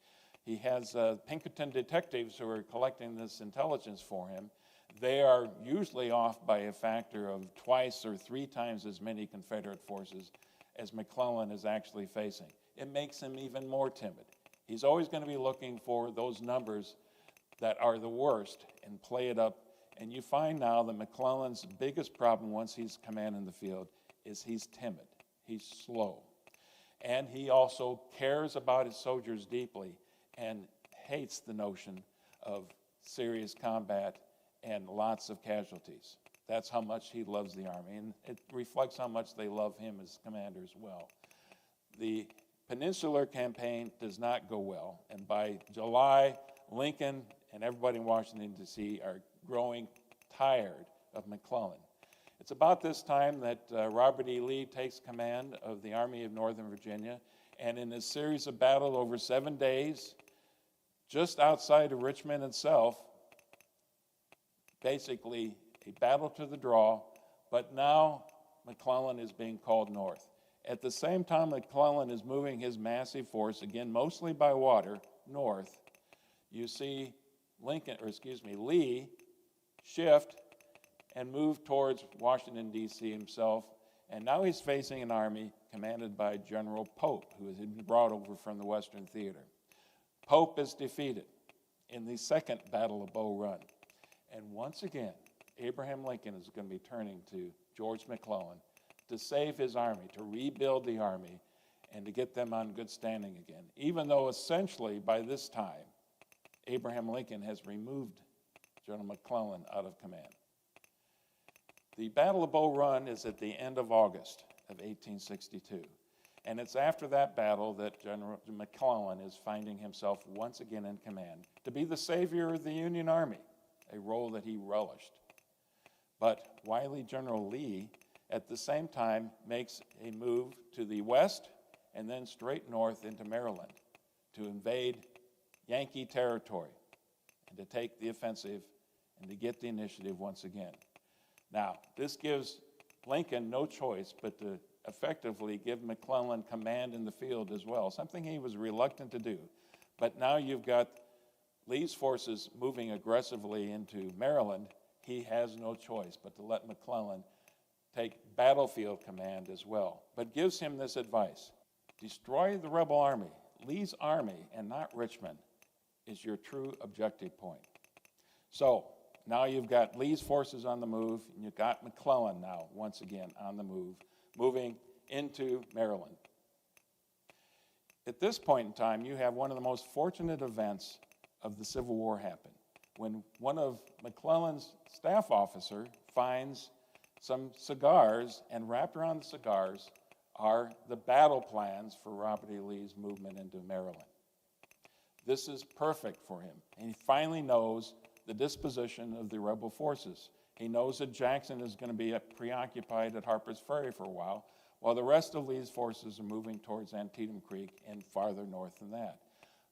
He has Pinkerton detectives who are collecting this intelligence for him. They are usually off by a factor of twice or three times as many Confederate forces as McClellan is actually facing. It makes him even more timid. He's always going to be looking for those numbers that are the worst and play it up. And you find now that McClellan's biggest problem once he's commanding the field is he's timid, he's slow. And he also cares about his soldiers deeply and hates the notion of serious combat and lots of casualties. That's how much he loves the Army, and it reflects how much they love him as commander as well. The Peninsular Campaign does not go well, and by July, Lincoln and everybody in Washington, D.C. are growing tired of McClellan. It's about this time that Robert E. Lee takes command of the Army of Northern Virginia, and in a series of battles over 7 days, just outside of Richmond itself, basically a battle to the draw, but now McClellan is being called north. At the same time, McClellan is moving his massive force, again, mostly by water, north. You see Lee shift and move towards Washington, D.C. himself, and now he's facing an army commanded by General Pope, who has been brought over from the Western Theater. Pope is defeated in the Second Battle of Bull Run, and once again, Abraham Lincoln is going to be turning to George McClellan to save his army, to rebuild the army, and to get them on good standing again, even though essentially by this time, Abraham Lincoln has removed General McClellan out of command. The Battle of Bull Run is at the end of August of 1862, and it's after that battle that General McClellan is finding himself once again in command to be the savior of the Union Army, a role that he relished. But wily General Lee, at the same time, makes a move to the west and then straight north into Maryland to invade Yankee territory and to take the offensive and to get the initiative once again. Now, this gives Lincoln no choice but to effectively give McClellan command in the field as well, something he was reluctant to do. But now you've got Lee's forces moving aggressively into Maryland. He has no choice but to let McClellan take battlefield command as well, but gives him this advice: destroy the rebel army. Lee's army, and not Richmond, is your true objective point. So now you've got Lee's forces on the move, and you've got McClellan now, once again, on the move, moving into Maryland. At this point in time, you have one of the most fortunate events of the Civil War happen, when one of McClellan's staff officer finds some cigars, and wrapped around the cigars are the battle plans for Robert E. Lee's movement into Maryland. This is perfect for him, and he finally knows the disposition of the rebel forces. He knows that Jackson is going to be preoccupied at Harper's Ferry for a while the rest of Lee's forces are moving towards Antietam Creek and farther north than that.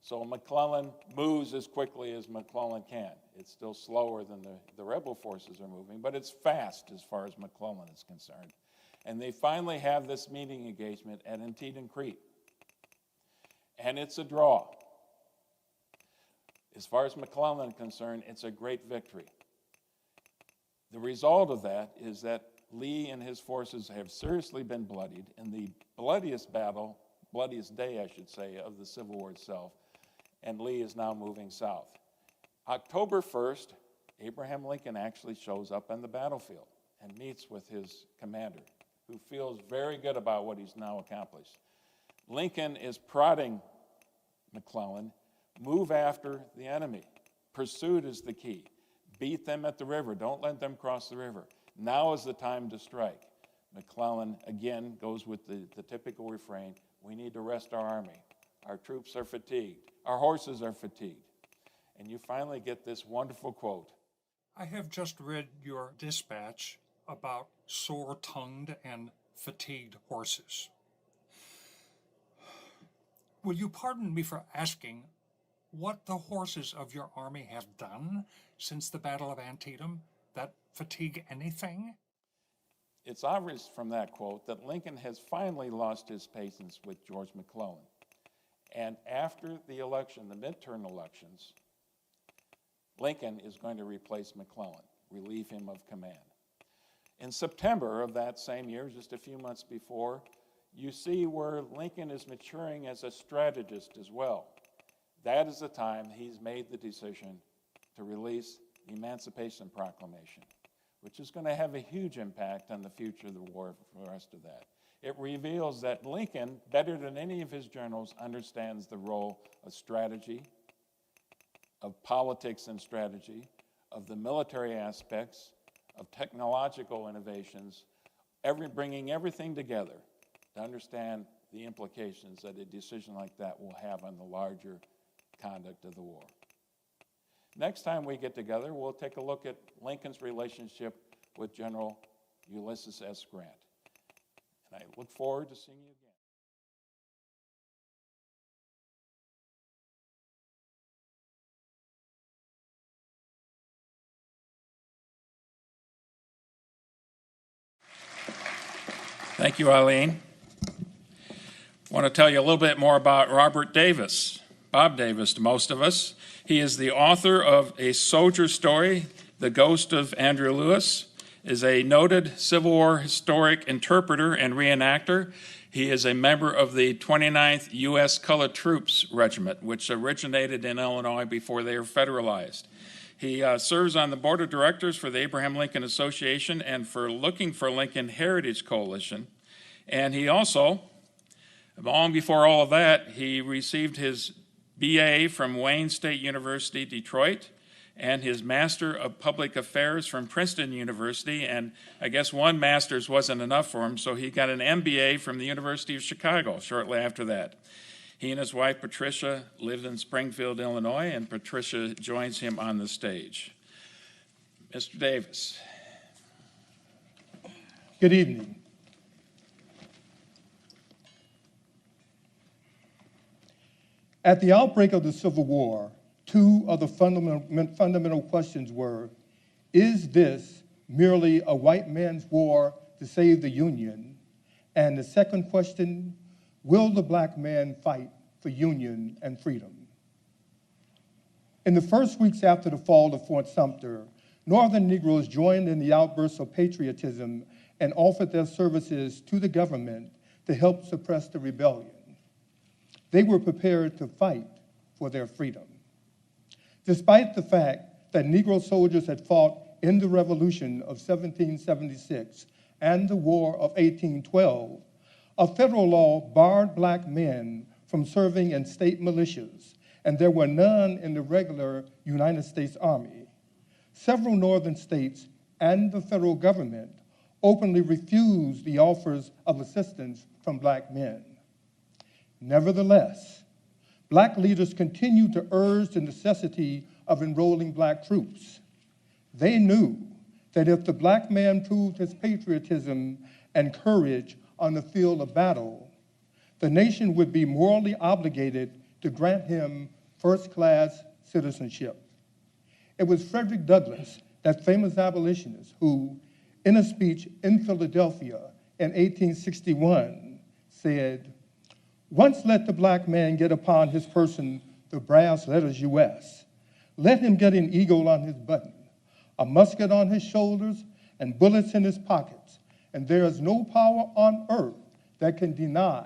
So McClellan moves as quickly as McClellan can. It's still slower than the rebel forces are moving, but it's fast as far as McClellan is concerned. And they finally have this meeting engagement at Antietam Creek. And it's a draw. As far as McClellan is concerned, it's a great victory. The result of that is that Lee and his forces have seriously been bloodied in the bloodiest battle, bloodiest day, I should say, of the Civil War itself, and Lee is now moving south. October 1st, Abraham Lincoln actually shows up on the battlefield and meets with his commander, who feels very good about what he's now accomplished. Lincoln is prodding McClellan, move after the enemy. Pursuit is the key. Beat them at the river. Don't let them cross the river. Now is the time to strike. McClellan, again, goes with the typical refrain, we need to rest our army. Our troops are fatigued. Our horses are fatigued. And you finally get this wonderful quote. I have just read your dispatch about sore-tongued and fatigued horses. Will you pardon me for asking what the horses of your army have done since the Battle of Antietam that fatigue anything? It's obvious from that quote that Lincoln has finally lost his patience with George McClellan. And after the election, the midterm elections, Lincoln is going to replace McClellan, relieve him of command. In September of that same year, just a few months before, you see where Lincoln is maturing as a strategist as well. That is the time he's made the decision to release the Emancipation Proclamation, which is going to have a huge impact on the future of the war for the rest of that. It reveals that Lincoln, better than any of his generals, understands the role of strategy, of politics and strategy, of the military aspects, of technological innovations, bringing everything together to understand the implications that a decision like that will have on the larger conduct of the war. Next time we get together, we'll take a look at Lincoln's relationship with General Ulysses S. Grant. And I look forward to seeing you again. Thank you, Eileen. I want to tell you a little bit more about Robert Davis, Bob Davis to most of us. He is the author of A Soldier Story, The Ghost of Andrew Lewis, is a noted Civil War historic interpreter and reenactor. He is a member of the 29th U.S. Colored Troops Regiment, which originated in Illinois before they were federalized. He serves on the board of directors for the Abraham Lincoln Association and for Looking for Lincoln Heritage Coalition. And he also, long before all of that, he received his BA from Wayne State University, Detroit, and his Master of Public Affairs from Princeton University. And I guess one master's wasn't enough for him, so he got an MBA from the University of Chicago shortly after that. He and his wife, Patricia, lived in Springfield, Illinois, and Patricia joins him on the stage. Mr. Davis. Good evening. At the outbreak of the Civil War, two of the fundamental questions were, is this merely a white man's war to save the Union? And the second question, will the black man fight for union and freedom? In the first weeks after the fall of Fort Sumter, Northern Negroes joined in the outbursts of patriotism and offered their services to the government to help suppress the rebellion. They were prepared to fight for their freedom. Despite the fact that Negro soldiers had fought in the Revolution of 1776 and the War of 1812, a federal law barred black men from serving in state militias, and there were none in the regular United States Army. Several northern states and the federal government openly refused the offers of assistance from black men. Nevertheless, black leaders continued to urge the necessity of enrolling black troops. They knew that if the black man proved his patriotism and courage on the field of battle, the nation would be morally obligated to grant him first-class citizenship. It was Frederick Douglass, that famous abolitionist, who, in a speech in Philadelphia in 1861, said, "Once let the black man get upon his person the brass letters U.S. Let him get an eagle on his button, a musket on his shoulders, and bullets in his pockets, and there is no power on earth that can deny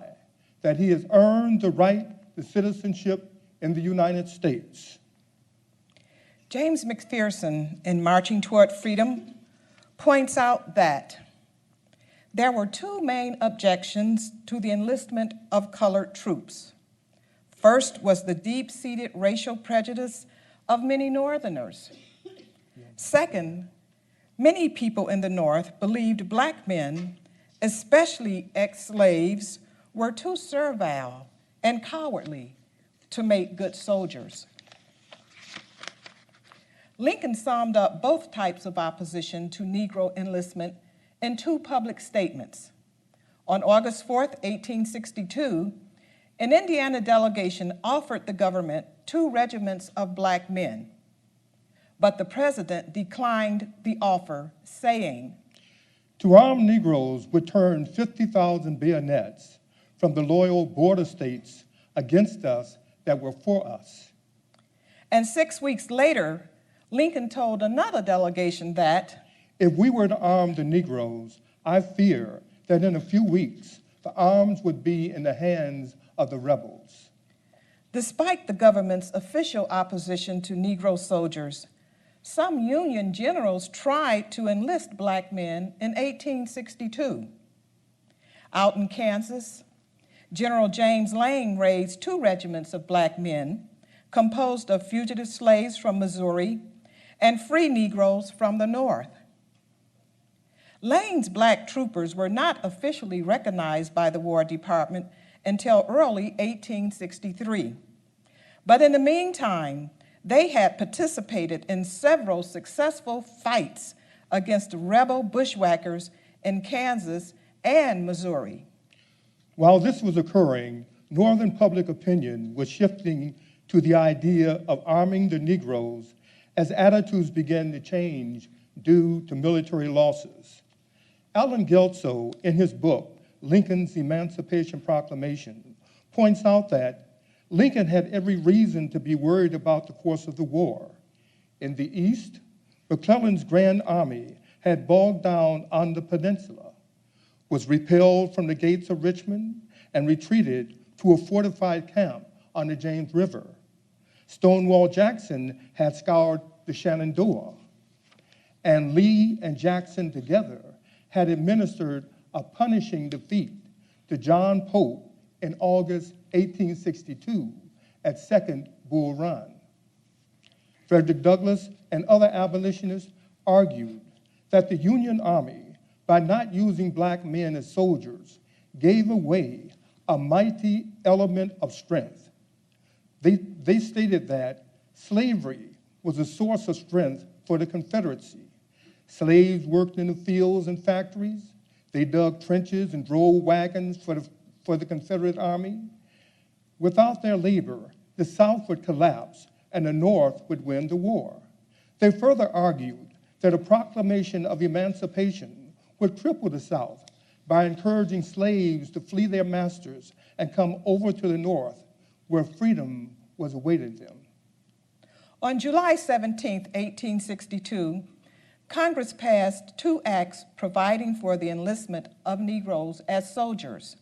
that he has earned the right to citizenship in the United States." James McPherson, in Marching Toward Freedom, points out that there were two main objections to the enlistment of colored troops. First was the deep-seated racial prejudice of many Northerners. Second, many people in the North believed black men, especially ex-slaves, were too servile and cowardly to make good soldiers. Lincoln summed up both types of opposition to Negro enlistment in two public statements. On August 4th, 1862, an Indiana delegation offered the government 2 regiments of black men, but the president declined the offer, saying, "To arm Negroes would turn 50,000 bayonets from the loyal border states against us that were for us." And 6 weeks later, Lincoln told another delegation that, "If we were to arm the Negroes, I fear that in a few weeks, the arms would be in the hands of the rebels." Despite the government's official opposition to Negro soldiers, some Union generals tried to enlist black men in 1862. Out in Kansas, General James Lane raised 2 regiments of black men composed of fugitive slaves from Missouri and free Negroes from the North. Lane's black troopers were not officially recognized by the War Department until early 1863. But in the meantime, they had participated in several successful fights against rebel bushwhackers in Kansas and Missouri. While this was occurring, Northern public opinion was shifting to the idea of arming the Negroes as attitudes began to change due to military losses. Allen Gelso, in his book, Lincoln's Emancipation Proclamation, points out that Lincoln had every reason to be worried about the course of the war. In the East, McClellan's Grand Army had bogged down on the peninsula, was repelled from the gates of Richmond, and retreated to a fortified camp on the James River. Stonewall Jackson had scoured the Shenandoah, and Lee and Jackson together had administered a punishing defeat to John Pope in August 1862 at Second Bull Run. Frederick Douglass and other abolitionists argued that the Union Army, by not using black men as soldiers, gave away a mighty element of strength. They stated that slavery was a source of strength for the Confederacy. Slaves worked in the fields and factories. They dug trenches and drove wagons for the Confederate Army. Without their labor, the South would collapse and the North would win the war. They further argued that a proclamation of emancipation would cripple the South by encouraging slaves to flee their masters and come over to the North, where freedom was awaiting them. On July 17, 1862, Congress passed 2 acts providing for the enlistment of Negroes as soldiers.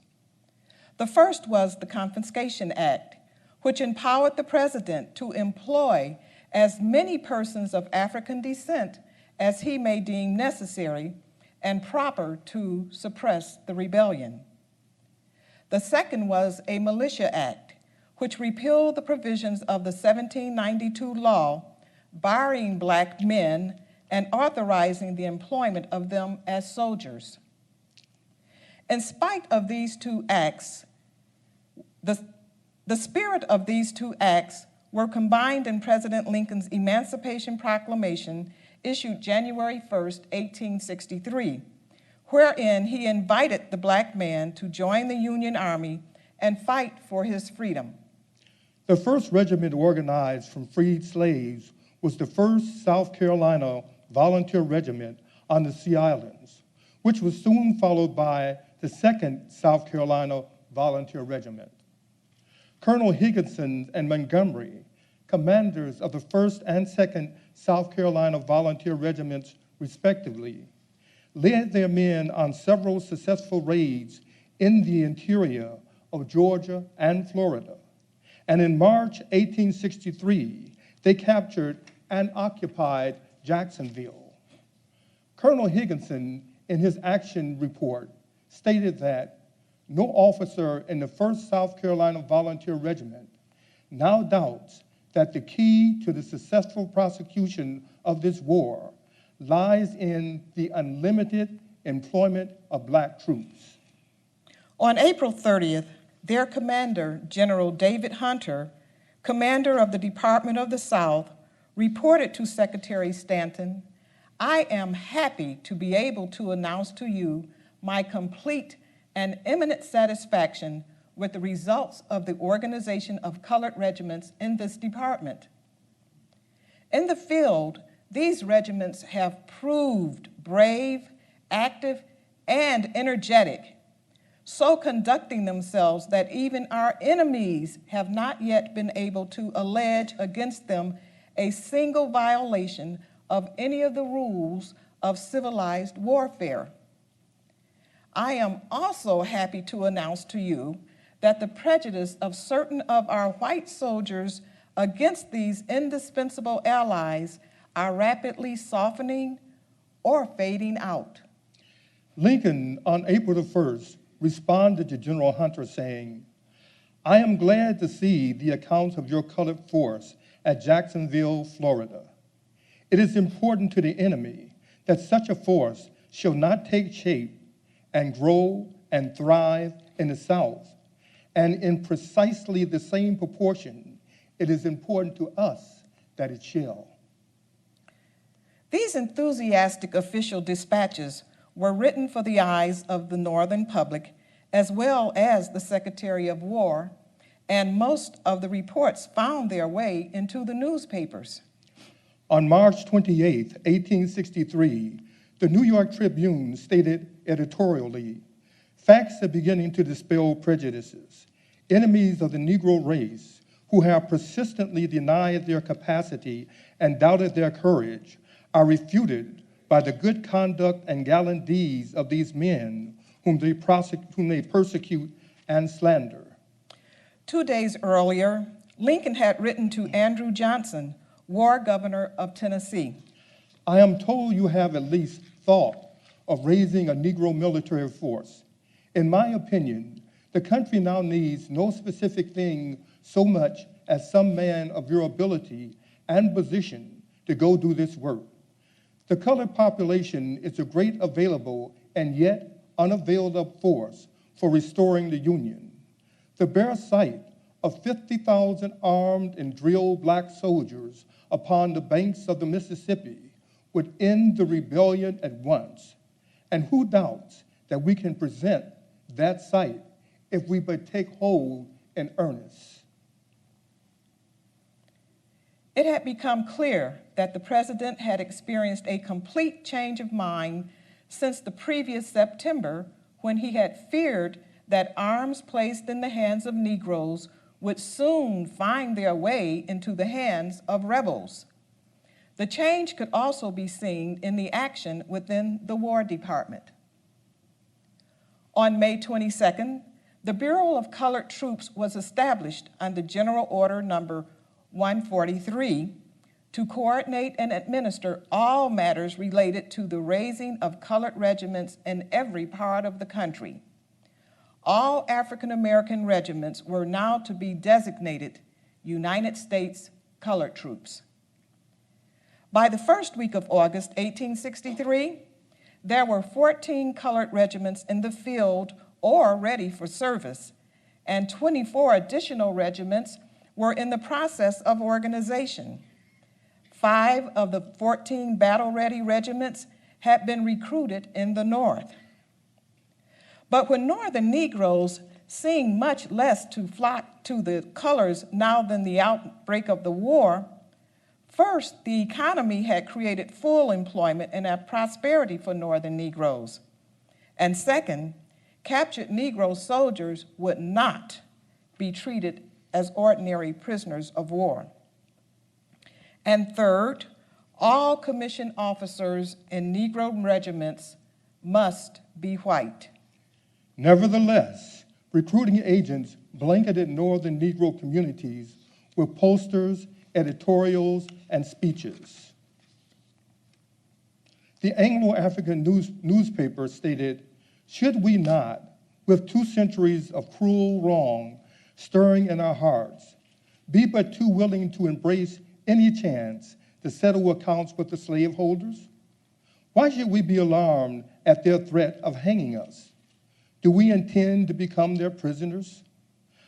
The first was the Confiscation Act, which empowered the president to employ as many persons of African descent as he may deem necessary and proper to suppress the rebellion. The second was a Militia Act, which repealed the provisions of the 1792 law barring black men and authorizing the employment of them as soldiers. In spite of these 2 acts, the spirit of these 2 acts were combined in President Lincoln's Emancipation Proclamation issued January 1, 1863, wherein he invited the black man to join the Union Army and fight for his freedom. The first regiment organized from freed slaves was the 1st South Carolina Volunteer Regiment on the Sea Islands, which was soon followed by the 2nd South Carolina Volunteer Regiment. Colonel Higginson and Montgomery, commanders of the 1st and 2nd South Carolina Volunteer Regiments, respectively, led their men on several successful raids in the interior of Georgia and Florida. And in March 1863, they captured and occupied Jacksonville. Colonel Higginson, in his action report, stated that no officer in the 1st South Carolina Volunteer Regiment now doubts that the key to the successful prosecution of this war lies in the unlimited employment of black troops. On April 30th, their commander, General David Hunter, commander of the Department of the South, reported to Secretary Stanton, "I am happy to be able to announce to you my complete and eminent satisfaction with the results of the organization of colored regiments in this department. In the field, these regiments have proved brave, active, and energetic, so conducting themselves that even our enemies have not yet been able to allege against them a single violation of any of the rules of civilized warfare. I am also happy to announce to you that the prejudice of certain of our white soldiers against these indispensable allies are rapidly softening or fading out." Lincoln, on April the 1st, responded to General Hunter saying, "I am glad to see the accounts of your colored force at Jacksonville, Florida. It is important to the enemy that such a force shall not take shape and grow and thrive in the South, and in precisely the same proportion, it is important to us that it shall." These enthusiastic official dispatches were written for the eyes of the Northern public, as well as the Secretary of War, and most of the reports found their way into the newspapers. On March 28, 1863, the New York Tribune stated editorially, "Facts are beginning to dispel prejudices. Enemies of the Negro race who have persistently denied their capacity and doubted their courage are refuted by the good conduct and gallant deeds of these men whom they persecute and slander." 2 days earlier, Lincoln had written to Andrew Johnson, war governor of Tennessee. "I am told you have at least thought of raising a Negro military force. In my opinion, the country now needs no specific thing so much as some man of your ability and position to go do this work. The colored population is a great available and yet unavailed of force for restoring the Union. The bare sight of 50,000 armed and drilled black soldiers upon the banks of the Mississippi would end the rebellion at once. And who doubts that we can present that sight if we but take hold in earnest?" It had become clear that the president had experienced a complete change of mind since the previous September, when he had feared that arms placed in the hands of Negroes would soon find their way into the hands of rebels. The change could also be seen in the action within the War Department. On May 22nd, the Bureau of Colored Troops was established under General Order Number 143 to coordinate and administer all matters related to the raising of colored regiments in every part of the country. All African American regiments were now to be designated United States Colored Troops. By the first week of August 1863, there were 14 colored regiments in the field or ready for service, and 24 additional regiments were in the process of organization. 5 of the 14 battle-ready regiments had been recruited in the North. But when Northern Negroes, seeing much less to flock to the colors now than the outbreak of the war, first, the economy had created full employment and prosperity for Northern Negroes. And second, captured Negro soldiers would not be treated as ordinary prisoners of war. And third, all commissioned officers in Negro regiments must be white. Nevertheless, recruiting agents blanketed Northern Negro communities with posters, editorials, and speeches. The Anglo-African newspaper stated, "Should we not, with 2 centuries of cruel wrong stirring in our hearts, be but too willing to embrace any chance to settle accounts with the slaveholders? Why should we be alarmed at their threat of hanging us? Do we intend to become their prisoners?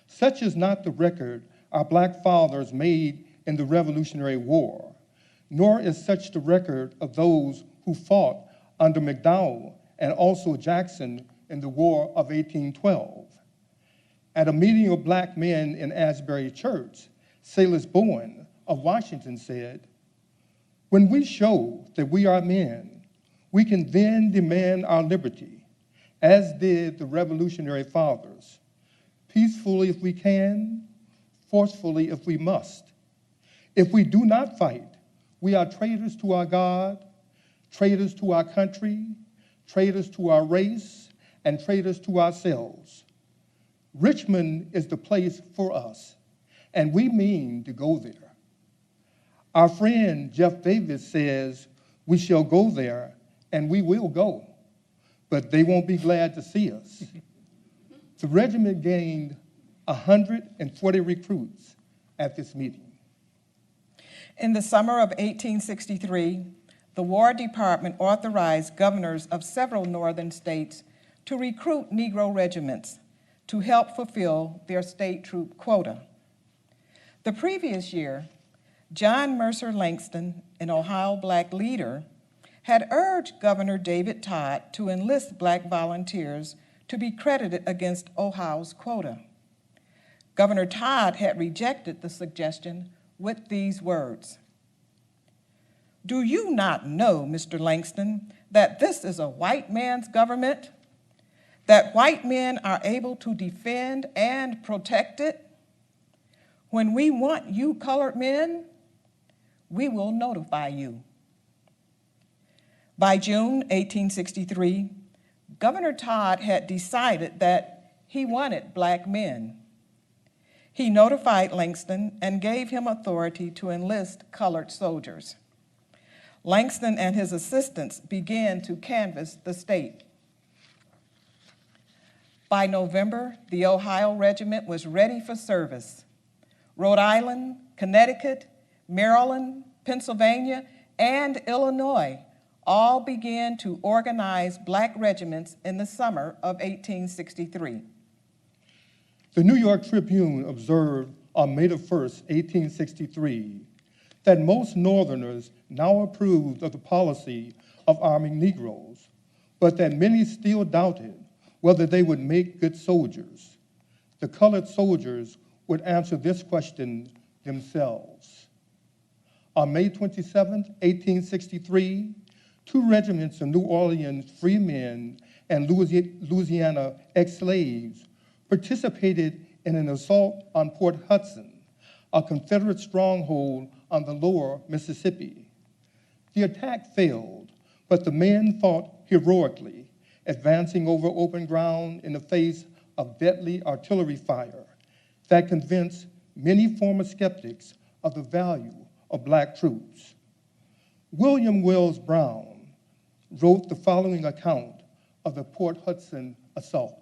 Such is not the record our black fathers made in the Revolutionary War, nor is such the record of those who fought under McDowell and also Jackson in the War of 1812. At a meeting of black men in Asbury Church, Silas Bowen of Washington said, "When we show that we are men, we can then demand our liberty, as did the Revolutionary Fathers, peacefully if we can, forcefully if we must. If we do not fight, we are traitors to our God, traitors to our country, traitors to our race, and traitors to ourselves. Richmond is the place for us, and we mean to go there. Our friend Jeff Davis says we shall go there, and we will go, but they won't be glad to see us." The regiment gained 140 recruits at this meeting. In the summer of 1863, the War Department authorized governors of several northern states to recruit Negro regiments to help fulfill their state troop quota. The previous year, John Mercer Langston, an Ohio black leader, had urged Governor David Todd to enlist black volunteers to be credited against Ohio's quota. Governor Todd had rejected the suggestion with these words: "Do you not know, Mr. Langston, that this is a white man's government? That white men are able to defend and protect it? When we want you colored men, we will notify you." By June 1863, Governor Todd had decided that he wanted black men. He notified Langston and gave him authority to enlist colored soldiers. Langston and his assistants began to canvass the state. By November, the Ohio Regiment was ready for service. Rhode Island, Connecticut, Maryland, Pennsylvania, and Illinois all began to organize black regiments in the summer of 1863. The New York Tribune observed on May 1st, 1863, that most Northerners now approved of the policy of arming Negroes, but that many still doubted whether they would make good soldiers. The colored soldiers would answer this question themselves. On May 27, 1863, 2 regiments of New Orleans free men and Louisiana ex-slaves participated in an assault on Port Hudson, a Confederate stronghold on the lower Mississippi. The attack failed, but the men fought heroically, advancing over open ground in the face of deadly artillery fire that convinced many former skeptics of the value of black troops. William Wells Brown wrote the following account of the Port Hudson assault.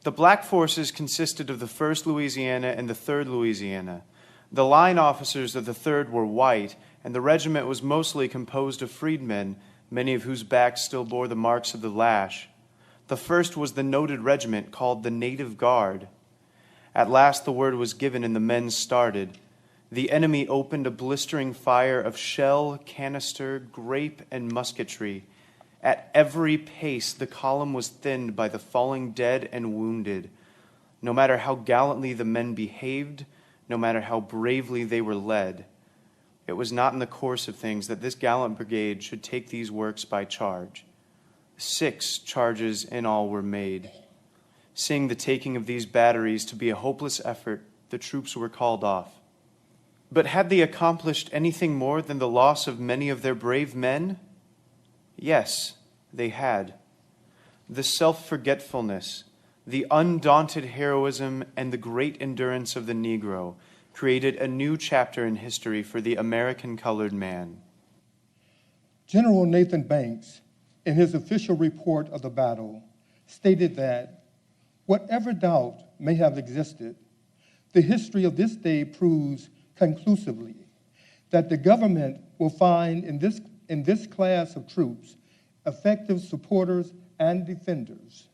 The black forces consisted of the 1st Louisiana and the 3rd Louisiana. The line officers of the 3rd were white, and the regiment was mostly composed of freedmen, many of whose backs still bore the marks of the lash. The 1st was the noted regiment called the Native Guard. At last the word was given and the men started. The enemy opened a blistering fire of shell, canister, grape, and musketry. At every pace the column was thinned by the falling dead and wounded. No matter how gallantly the men behaved, no matter how bravely they were led, it was not in the course of things that this gallant brigade should take these works by charge. 6 charges in all were made. Seeing the taking of these batteries to be a hopeless effort, the troops were called off. But had they accomplished anything more than the loss of many of their brave men? Yes, they had. The self-forgetfulness, the undaunted heroism, and the great endurance of the Negro created a new chapter in history for the American colored man. General Nathan Banks, in his official report of the battle, stated that whatever doubt may have existed, the history of this day proves conclusively that the government will find in this class of troops effective supporters and defenders.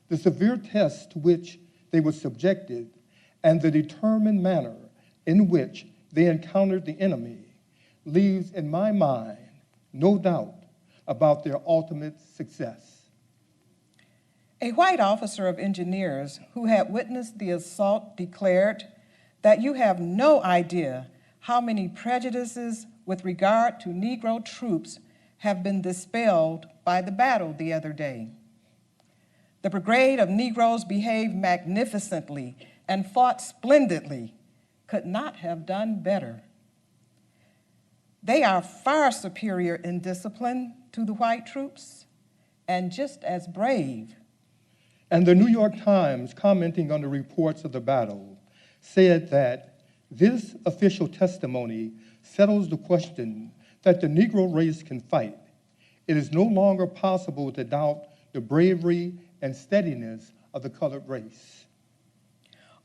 The severe tests to which they were subjected and the determined manner in which they encountered the enemy leaves in my mind no doubt about their ultimate success. A white officer of engineers who had witnessed the assault declared that you have no idea how many prejudices with regard to Negro troops have been dispelled by the battle the other day. The brigade of Negroes behaved magnificently and fought splendidly, could not have done better. They are far superior in discipline to the white troops and just as brave. And the New York Times, commenting on the reports of the battle, said that this official testimony settles the question that the Negro race can fight. It is no longer possible to doubt the bravery and steadiness of the colored race.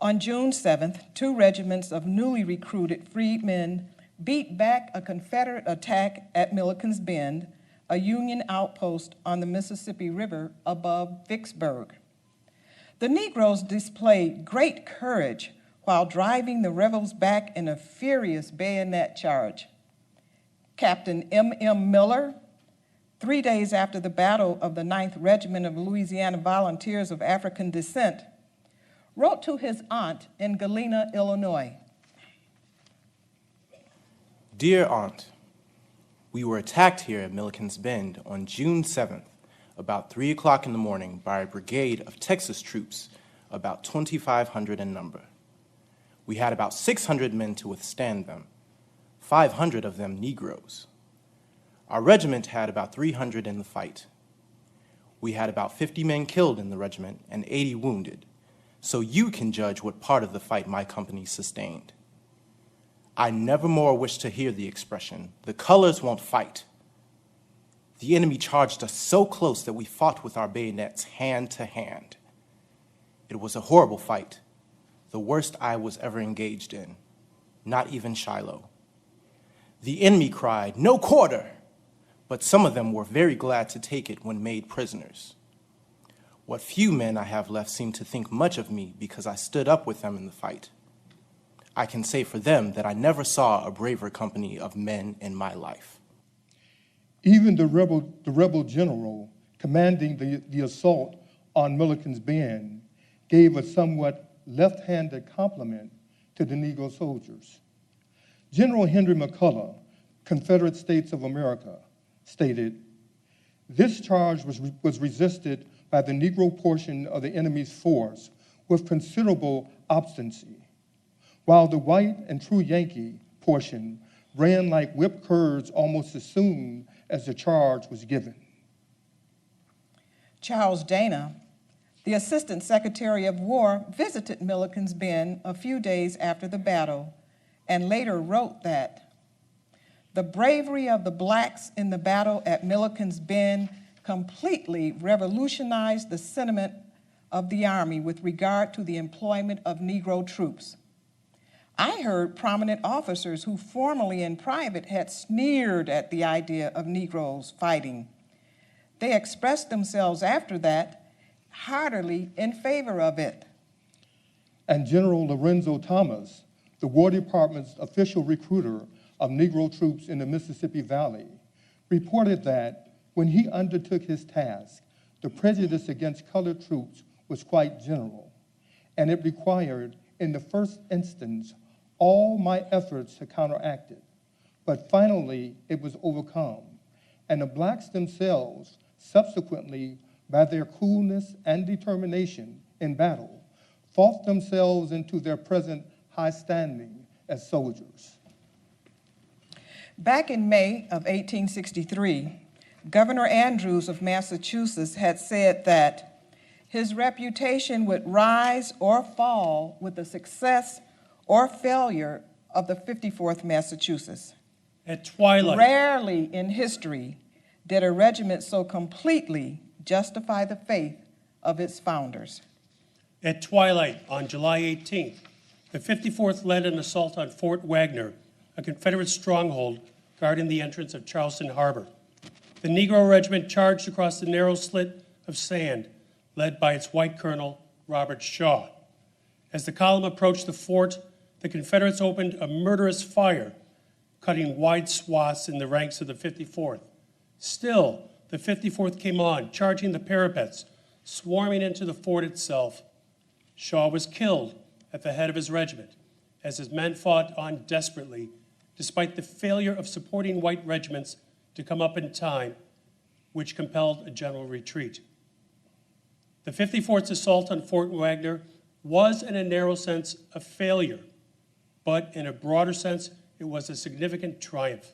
On June 7th, 2 regiments of newly recruited freedmen beat back a Confederate attack at Milliken's Bend, a Union outpost on the Mississippi River above Vicksburg. The Negroes displayed great courage while driving the rebels back in a furious bayonet charge. Captain M.M. Miller, 3 days after the battle of the 9th Regiment of Louisiana Volunteers of African descent, wrote to his aunt in Galena, Illinois. Dear Aunt, we were attacked here at Milliken's Bend on June 7th, about 3 o'clock in the morning, by a brigade of Texas troops, about 2,500 in number. We had about 600 men to withstand them, 500 of them Negroes. Our regiment had about 300 in the fight. We had about 50 men killed in the regiment and 80 wounded, so you can judge what part of the fight my company sustained. I never more wish to hear the expression, "The colors won't fight." The enemy charged us so close that we fought with our bayonets hand to hand. It was a horrible fight, the worst I was ever engaged in, not even Shiloh. The enemy cried, "No quarter!" but some of them were very glad to take it when made prisoners. What few men I have left seem to think much of me because I stood up with them in the fight. I can say for them that I never saw a braver company of men in my life. Even the rebel general commanding the assault on Milliken's Bend gave a somewhat left-handed compliment to the Negro soldiers. General Henry McCullough, Confederate States of America, stated, "This charge was resisted by the Negro portion of the enemy's force with considerable obstinacy, while the white and true Yankee portion ran like whipped curs almost as soon as the charge was given." Charles Dana, the Assistant Secretary of War, visited Milliken's Bend a few days after the battle and later wrote that the bravery of the blacks in the battle at Milliken's Bend completely revolutionized the sentiment of the Army with regard to the employment of Negro troops. I heard prominent officers who formerly in private had sneered at the idea of Negroes fighting. They expressed themselves after that heartily in favor of it. And General Lorenzo Thomas, the War Department's official recruiter of Negro troops in the Mississippi Valley, reported that when he undertook his task, the prejudice against colored troops was quite general, and it required, in the first instance, all my efforts to counteract it. But finally, it was overcome, and the blacks themselves, subsequently, by their coolness and determination in battle, fought themselves into their present high standing as soldiers. Back in May of 1863, Governor Andrews of Massachusetts had said that his reputation would rise or fall with the success or failure of the 54th Massachusetts. At twilight. Rarely in history did a regiment so completely justify the faith of its founders. At twilight on July 18th, the 54th led an assault on Fort Wagner, a Confederate stronghold guarding the entrance of Charleston Harbor. The Negro Regiment charged across the narrow slit of sand, led by its white colonel, Robert Shaw. As the column approached the fort, the Confederates opened a murderous fire, cutting wide swaths in the ranks of the 54th. Still, the 54th came on, charging the parapets, swarming into the fort itself. Shaw was killed at the head of his regiment, as his men fought on desperately, despite the failure of supporting white regiments to come up in time, which compelled a general retreat. The 54th's assault on Fort Wagner was, in a narrow sense, a failure, but in a broader sense, it was a significant triumph.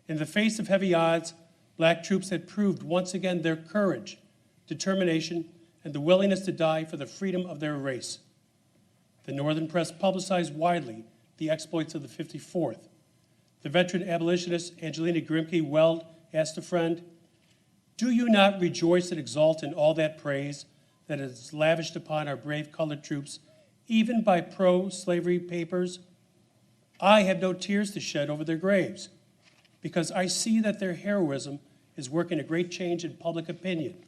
In the face of heavy odds, black troops had proved once again their courage, determination, and the willingness to die for the freedom of their race. The Northern press publicized widely the exploits of the 54th. The veteran abolitionist Angelina Grimke Weld asked a friend, "Do you not rejoice and exult in all that praise that is lavished upon our brave colored troops, even by pro-slavery papers? I have no tears to shed over their graves, because I see that their heroism is working a great change in public opinion,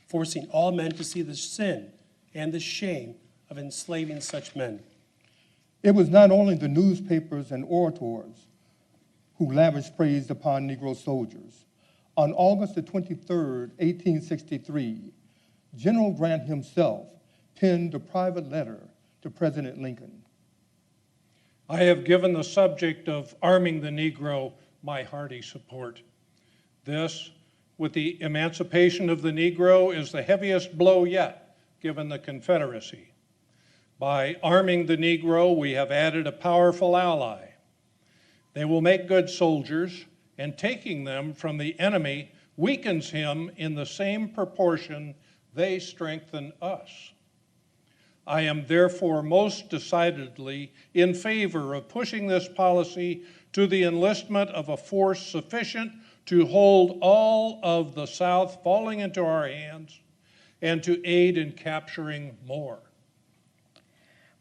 forcing all men to see the sin and the shame of enslaving such men. It was not only the newspapers and orators who lavished praise upon Negro soldiers. On August the 23rd, 1863, General Grant himself penned a private letter to President Lincoln. I have given the subject of arming the Negro my hearty support. This, with the emancipation of the Negro, is the heaviest blow yet given the Confederacy. By arming the Negro, we have added a powerful ally. They will make good soldiers, and taking them from the enemy weakens him in the same proportion they strengthen us. I am therefore most decidedly in favor of pushing this policy to the enlistment of a force sufficient to hold all of the South falling into our hands and to aid in capturing more.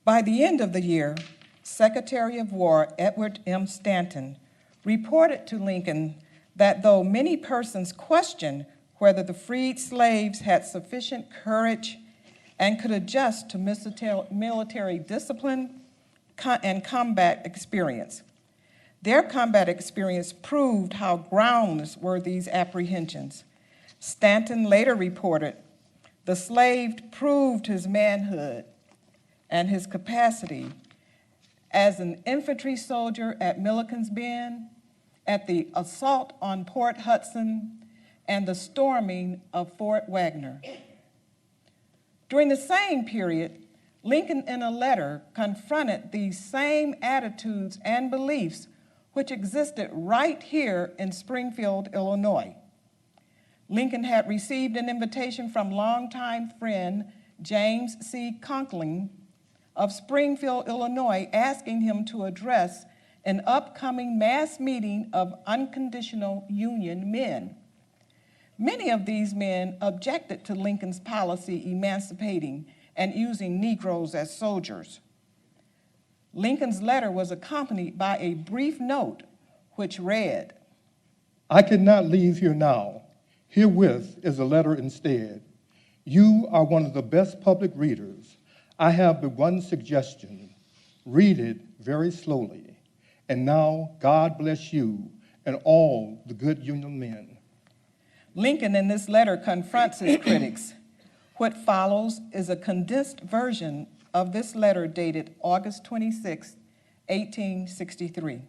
By the end of the year, Secretary of War Edward M. Stanton reported to Lincoln that though many persons questioned whether the freed slaves had sufficient courage and could adjust to military discipline and combat experience, their combat experience proved how groundless were these apprehensions. Stanton later reported, "The slave proved his manhood and his capacity as an infantry soldier at Milliken's Bend, at the assault on Port Hudson, and the storming of Fort Wagner." During the same period, Lincoln in a letter confronted these same attitudes and beliefs which existed right here in Springfield, Illinois. Lincoln had received an invitation from longtime friend James C. Conkling of Springfield, Illinois, asking him to address an upcoming mass meeting of unconditional Union men. Many of these men objected to Lincoln's policy emancipating and using Negroes as soldiers. Lincoln's letter was accompanied by a brief note which read, "I cannot leave here now. Herewith is a letter instead. You are one of the best public readers. I have but one suggestion. Read it very slowly. And now, God bless you and all the good Union men." Lincoln in this letter confronts his critics. What follows is a condensed version of this letter dated August 26, 1863.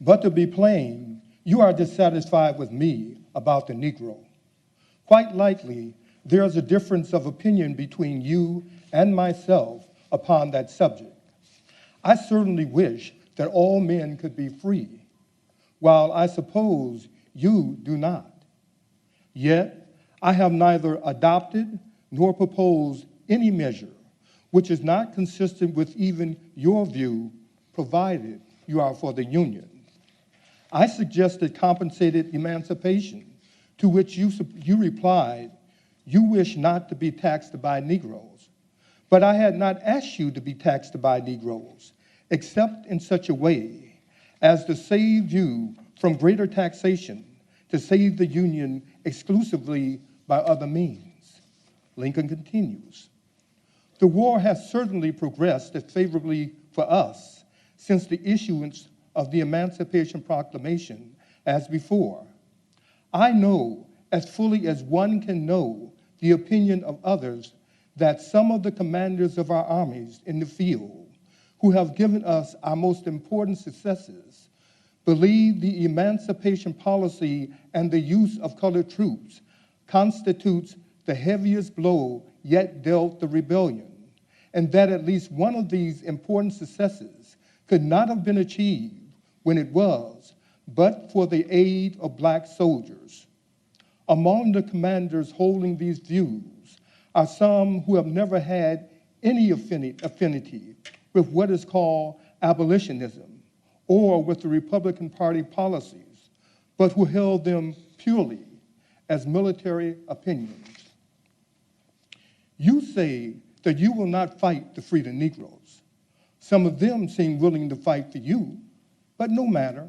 "But to be plain, you are dissatisfied with me about the Negro. Quite likely, there is a difference of opinion between you and myself upon that subject. I certainly wish that all men could be free, while I suppose you do not. Yet, I have neither adopted nor proposed any measure which is not consistent with even your view, provided you are for the Union. I suggested compensated emancipation, to which you replied, you wish not to be taxed by Negroes. But I had not asked you to be taxed by Negroes, except in such a way as to save you from greater taxation, to save the Union exclusively by other means." Lincoln continues, "The war has certainly progressed as favorably for us since the issuance of the Emancipation Proclamation as before. I know as fully as one can know the opinion of others that some of the commanders of our armies in the field who have given us our most important successes believe the emancipation policy and the use of colored troops constitutes the heaviest blow yet dealt the rebellion, and that at least one of these important successes could not have been achieved when it was, but for the aid of black soldiers. Among the commanders holding these views are some who have never had any affinity with what is called abolitionism or with the Republican Party policies, but who held them purely as military opinions. You say that you will not fight to free the Negroes. Some of them seem willing to fight for you, but no matter.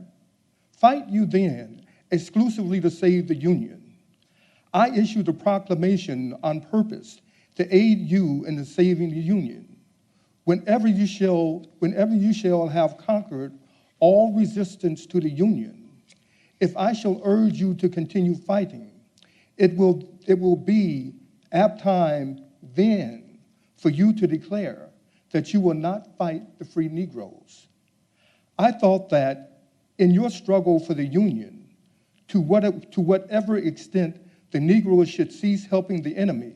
Fight you then exclusively to save the Union. I issued a proclamation on purpose to aid you in the saving the Union. Whenever you shall have conquered all resistance to the Union, if I shall urge you to continue fighting, it will be apt time then for you to declare that you will not fight the free Negroes. I thought that in your struggle for the Union, to whatever extent the Negroes should cease helping the enemy,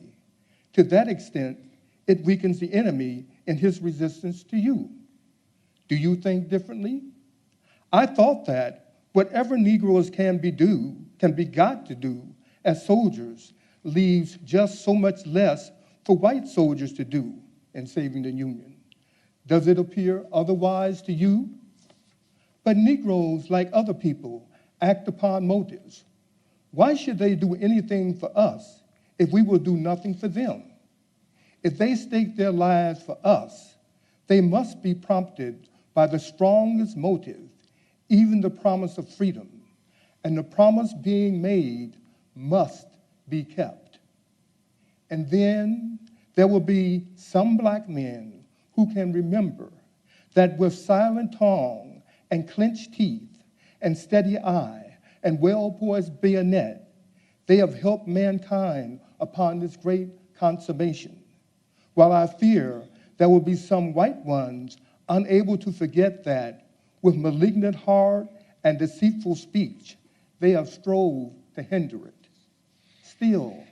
to that extent, it weakens the enemy in his resistance to you. Do you think differently? I thought that whatever Negroes can be got to do as soldiers leaves just so much less for white soldiers to do in saving the Union. Does it appear otherwise to you? But Negroes, like other people, act upon motives. Why should they do anything for us if we will do nothing for them? If they stake their lives for us, they must be prompted by the strongest motive, even the promise of freedom, and the promise being made must be kept. And then there will be some black men who can remember that with silent tongue and clenched teeth and steady eye and well-poised bayonet, they have helped mankind upon this great consummation. While I fear there will be some white ones unable to forget that with malignant heart and deceitful speech, they have strove to hinder it. Still,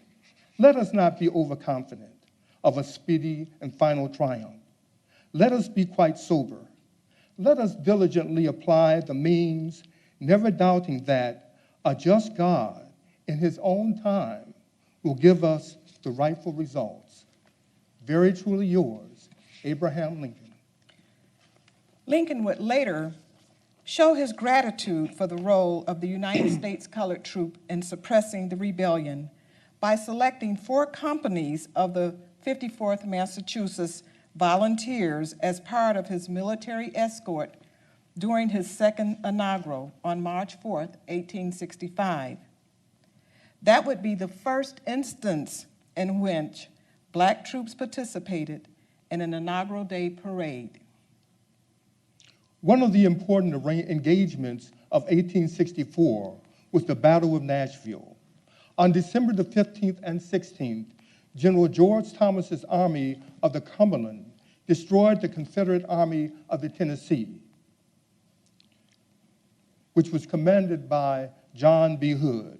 let us not be overconfident of a speedy and final triumph. Let us be quite sober. Let us diligently apply the means, never doubting that a just God, in his own time, will give us the rightful results. Very truly yours, Abraham Lincoln. Lincoln would later show his gratitude for the role of the United States Colored Troop in suppressing the rebellion by selecting 4 companies of the 54th Massachusetts Volunteers as part of his military escort during his second inaugural on March 4, 1865. That would be the first instance in which Black troops participated in an inaugural day parade. One of the important engagements of 1864 was the Battle of Nashville. On December the 15th and 16th, General George Thomas's Army of the Cumberland destroyed the Confederate Army of the Tennessee, which was commanded by John B. Hood.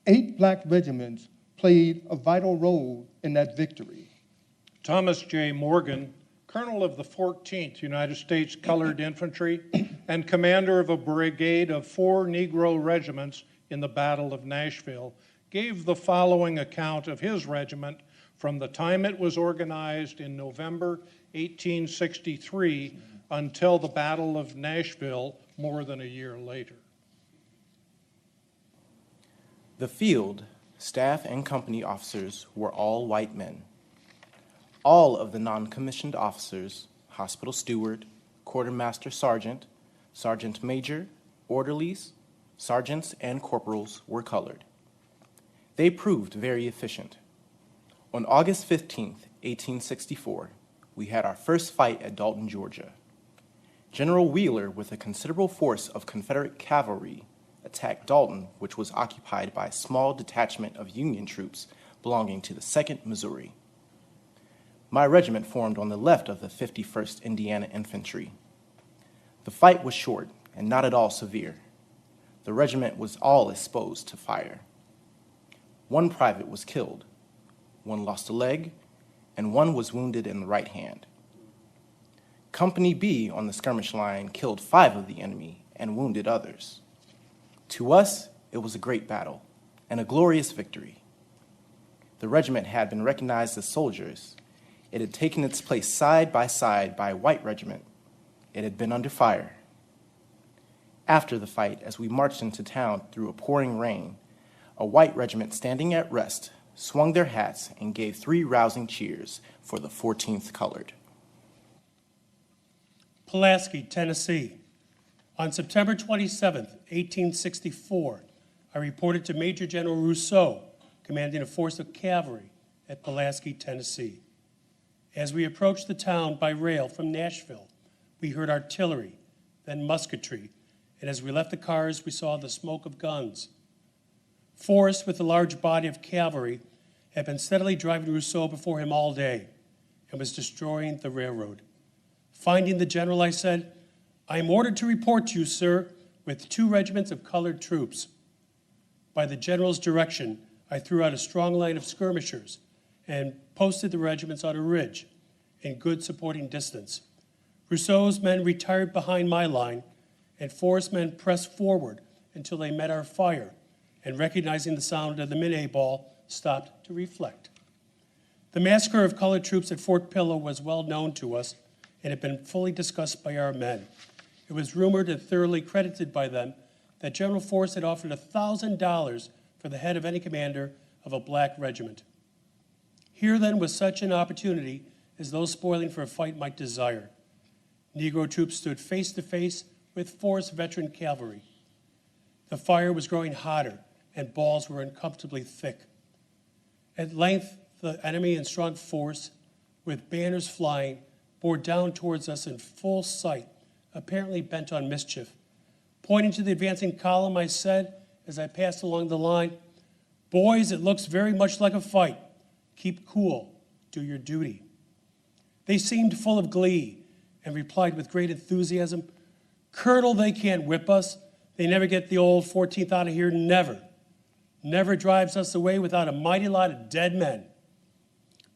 8 black regiments played a vital role in that victory. Thomas J. Morgan, colonel of the 14th United States Colored Infantry and commander of a brigade of 4 Negro regiments in the Battle of Nashville, gave the following account of his regiment from the time it was organized in November 1863 until the Battle of Nashville more than a year later. The field, staff, and company officers were all white men. All of the non-commissioned officers, hospital steward, quartermaster sergeant, sergeant major, orderlies, sergeants, and corporals were colored. They proved very efficient. On August 15th, 1864, we had our first fight at Dalton, Georgia. General Wheeler, with a considerable force of Confederate cavalry, attacked Dalton, which was occupied by a small detachment of Union troops belonging to the 2nd Missouri. My regiment formed on the left of the 51st Indiana Infantry. The fight was short and not at all severe. The regiment was all exposed to fire. 1 private was killed, 1 lost a leg, and 1 was wounded in the right hand. Company B on the skirmish line killed 5 of the enemy and wounded others. To us, it was a great battle and a glorious victory. The regiment had been recognized as soldiers. It had taken its place side by a white regiment. It had been under fire. After the fight, as we marched into town through a pouring rain, a white regiment standing at rest swung their hats and gave 3 rousing cheers for the 14th Colored. Pulaski, Tennessee. On September 27, 1864, I reported to Major General Rousseau, commanding a force of cavalry at Pulaski, Tennessee. As we approached the town by rail from Nashville, we heard artillery, then musketry, and as we left the cars, we saw the smoke of guns. Forrest, with a large body of cavalry, had been steadily driving Rousseau before him all day and was destroying the railroad. Finding the general, I said, "I am ordered to report to you, sir, with 2 regiments of colored troops." By the general's direction, I threw out a strong line of skirmishers and posted the regiments on a ridge in good supporting distance. Rousseau's men retired behind my line, and Forrest's men pressed forward until they met our fire, and recognizing the sound of the Minute ball, stopped to reflect. The massacre of colored troops at Fort Pillow was well known to us and had been fully discussed by our men. It was rumored and thoroughly credited by them that General Forrest had offered $1,000 for the head of any commander of a black regiment. Here then was such an opportunity as those spoiling for a fight might desire. Negro troops stood face to face with Forrest's veteran cavalry. The fire was growing hotter and balls were uncomfortably thick. At length, the enemy in strong force, with banners flying, bore down towards us in full sight, apparently bent on mischief. Pointing to the advancing column, I said, as I passed along the line, "Boys, it looks very much like a fight. Keep cool. Do your duty." They seemed full of glee and replied with great enthusiasm, "Colonel, they can't whip us. They never get the old 14th out of here, never. Never drives us away without a mighty lot of dead men."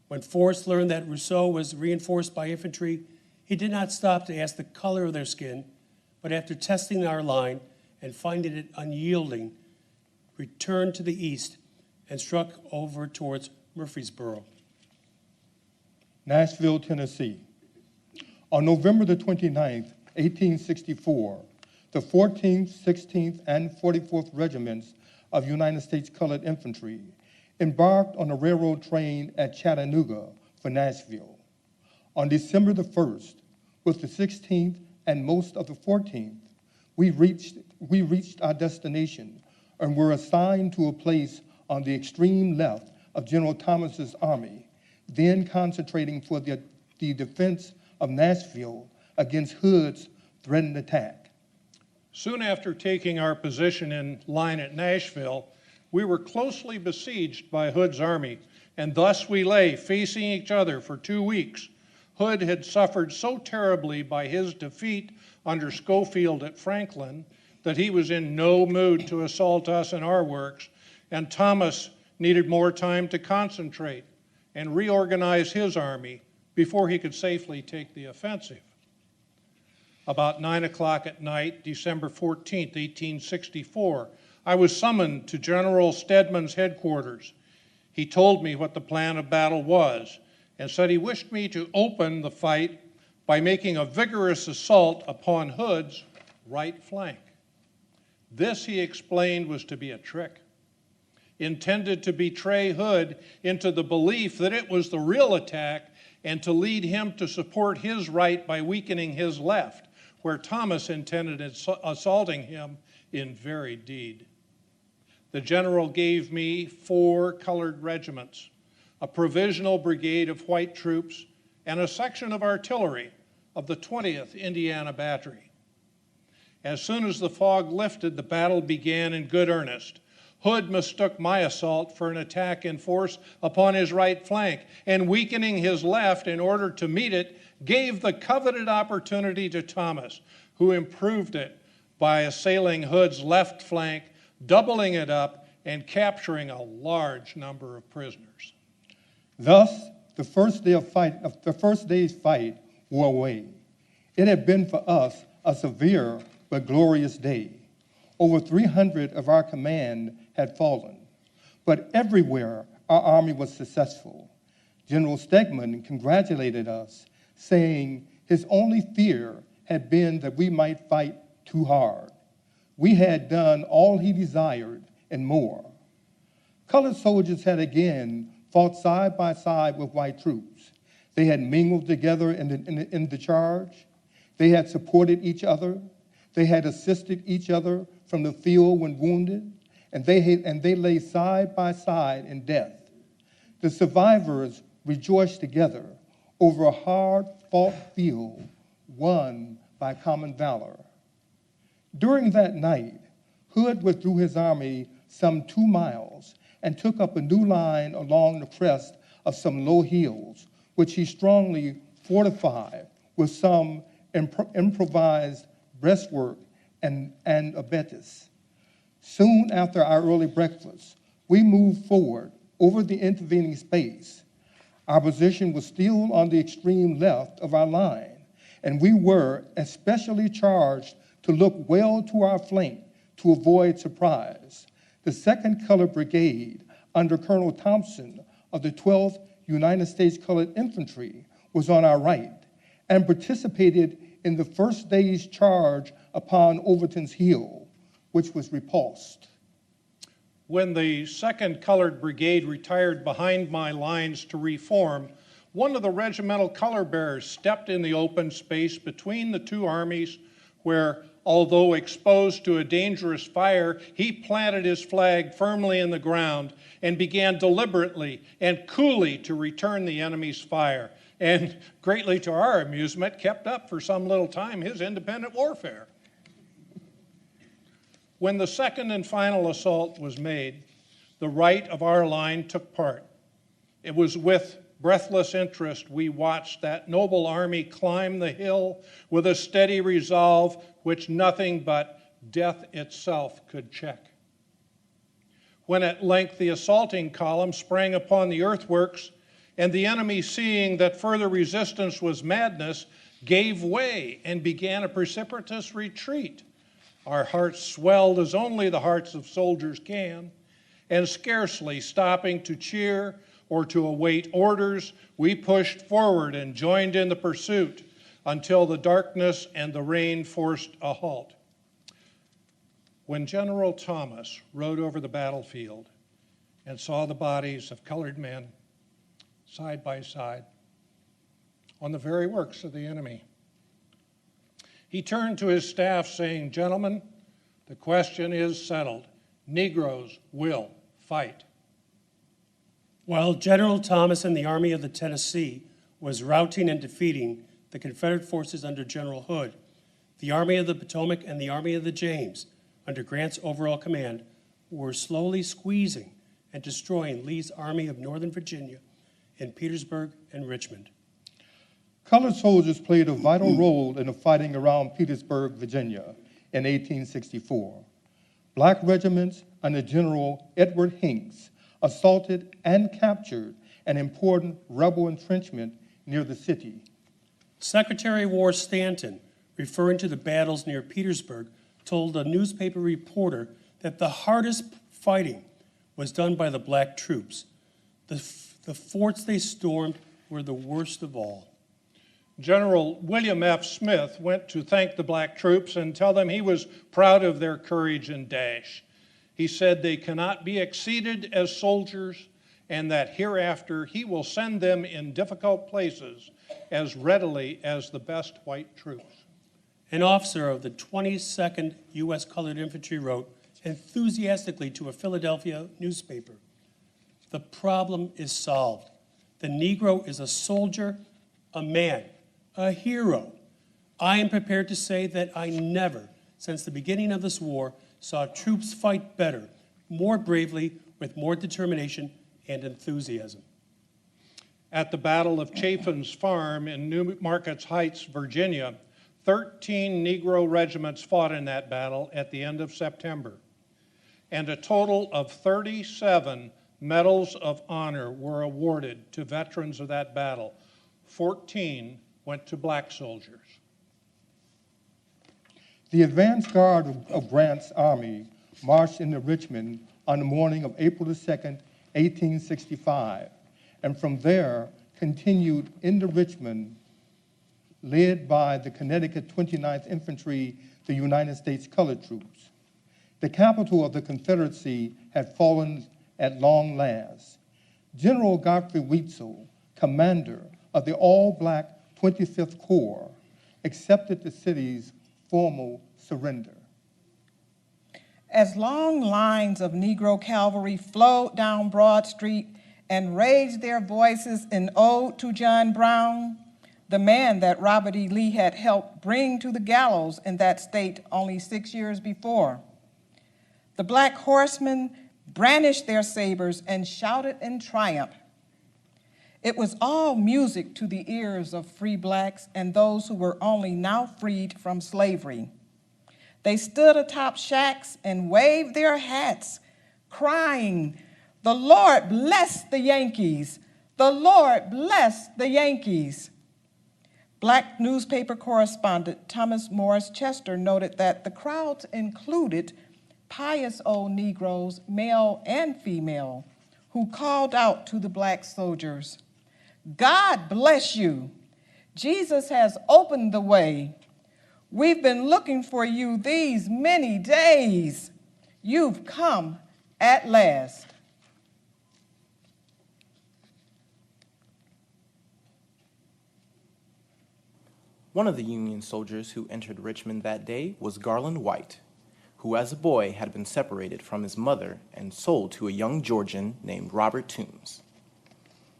When Forrest learned that Rousseau was reinforced by infantry, he did not stop to ask the color of their skin, but after testing our line and finding it unyielding, returned to the east and struck over towards Murfreesboro. Nashville, Tennessee. On November the 29th, 1864, the 14th, 16th, and 44th Regiments of United States Colored Infantry embarked on a railroad train at Chattanooga for Nashville. On December the 1st, with the 16th and most of the 14th, we reached our destination and were assigned to a place on the extreme left of General Thomas's army, then concentrating for the defense of Nashville against Hood's threatened attack. Soon after taking our position in line at Nashville, we were closely besieged by Hood's army, and thus we lay facing each other for 2 weeks. Hood had suffered so terribly by his defeat under Schofield at Franklin that he was in no mood to assault us in our works, and Thomas needed more time to concentrate and reorganize his army before he could safely take the offensive. About 9 o'clock at night, December 14th, 1864, I was summoned to General Stedman's headquarters. He told me what the plan of battle was and said he wished me to open the fight by making a vigorous assault upon Hood's right flank. This, he explained, was to be a trick, intended to betray Hood into the belief that it was the real attack and to lead him to support his right by weakening his left, where Thomas intended assaulting him in very deed. The general gave me 4 colored regiments, a provisional brigade of white troops, and a section of artillery of the 20th Indiana Battery. As soon as the fog lifted, the battle began in good earnest. Hood mistook my assault for an attack in force upon his right flank, and weakening his left in order to meet it, gave the coveted opportunity to Thomas, who improved it by assailing Hood's left flank, doubling it up, and capturing a large number of prisoners. Thus, the first day's fight wore away. It had been for us a severe but glorious day. Over 300 of our command had fallen, but everywhere our army was successful. General Stegman congratulated us, saying his only fear had been that we might fight too hard. We had done all he desired and more. Colored soldiers had again fought side by side with white troops. They had mingled together in the charge. They had supported each other. They had assisted each other from the field when wounded, and they lay side by side in death. The survivors rejoiced together over a hard-fought field won by common valor. During that night, Hood withdrew his army some 2 miles and took up a new line along the crest of some low hills, which he strongly fortified with some improvised breastwork and abetis. Soon after our early breakfast, we moved forward over the intervening space. Our position was still on the extreme left of our line, and we were especially charged to look well to our flank to avoid surprise. The 2nd Colored Brigade, under Colonel Thompson of the 12th United States Colored Infantry, was on our right and participated in the first day's charge upon Overton's Hill, which was repulsed. When the 2nd Colored Brigade retired behind my lines to reform, one of the regimental color bearers stepped in the open space between the 2 armies where, although exposed to a dangerous fire, he planted his flag firmly in the ground and began deliberately and coolly to return the enemy's fire, and greatly to our amusement, kept up for some little time his independent warfare. When the second and final assault was made, the right of our line took part. It was with breathless interest we watched that noble army climb the hill with a steady resolve which nothing but death itself could check. When at length the assaulting column sprang upon the earthworks, and the enemy, seeing that further resistance was madness, gave way and began a precipitous retreat, our hearts swelled as only the hearts of soldiers can, and scarcely stopping to cheer or to await orders, we pushed forward and joined in the pursuit until the darkness and the rain forced a halt. When General Thomas rode over the battlefield and saw the bodies of colored men side by side on the very works of the enemy, he turned to his staff saying, "Gentlemen, the question is settled. Negroes will fight." While General Thomas and the Army of the Tennessee was routing and defeating the Confederate forces under General Hood, the Army of the Potomac and the Army of the James, under Grant's overall command, were slowly squeezing and destroying Lee's Army of Northern Virginia in Petersburg and Richmond. Colored soldiers played a vital role in the fighting around Petersburg, Virginia in 1864. Black regiments under General Edward Hinks assaulted and captured an important rebel entrenchment near the city. Secretary of War Stanton, referring to the battles near Petersburg, told a newspaper reporter that the hardest fighting was done by the black troops. The forts they stormed were the worst of all. General William F. Smith went to thank the black troops and tell them he was proud of their courage and dash. He said they cannot be exceeded as soldiers and that hereafter he will send them in difficult places as readily as the best white troops. An officer of the 22nd U.S. Colored Infantry wrote enthusiastically to a Philadelphia newspaper, "The problem is solved. The Negro is a soldier, a man, a hero. I am prepared to say that I never, since the beginning of this war, saw troops fight better, more bravely, with more determination and enthusiasm." At the Battle of Chaffin's Farm in New Markets Heights, Virginia, 13 Negro regiments fought in that battle at the end of September, and a total of 37 medals of honor were awarded to veterans of that battle. 14 went to black soldiers. The advance guard of Grant's army marched into Richmond on the morning of April the 2nd, 1865, and from there continued into Richmond, led by the Connecticut 29th Infantry, the United States Colored Troops. The capital of the Confederacy had fallen at long last. General Godfrey Weitzel, commander of the all-black 25th Corps, accepted the city's formal surrender. As long lines of Negro cavalry flowed down Broad Street and raised their voices in ode to John Brown, the man that Robert E. Lee had helped bring to the gallows in that state only 6 years before. The Black horsemen brandished their sabers and shouted in triumph. It was all music to the ears of free blacks and those who were only now freed from slavery. They stood atop shacks and waved their hats, crying, "The Lord bless the Yankees! The Lord bless the Yankees!" Black newspaper correspondent Thomas Morris Chester noted that the crowds included pious old Negroes, male and female, who called out to the black soldiers, "God bless you. Jesus has opened the way. We've been looking for you these many days. You've come at last." One of the Union soldiers who entered Richmond that day was Garland White, who as a boy had been separated from his mother and sold to a young Georgian named Robert Toombs.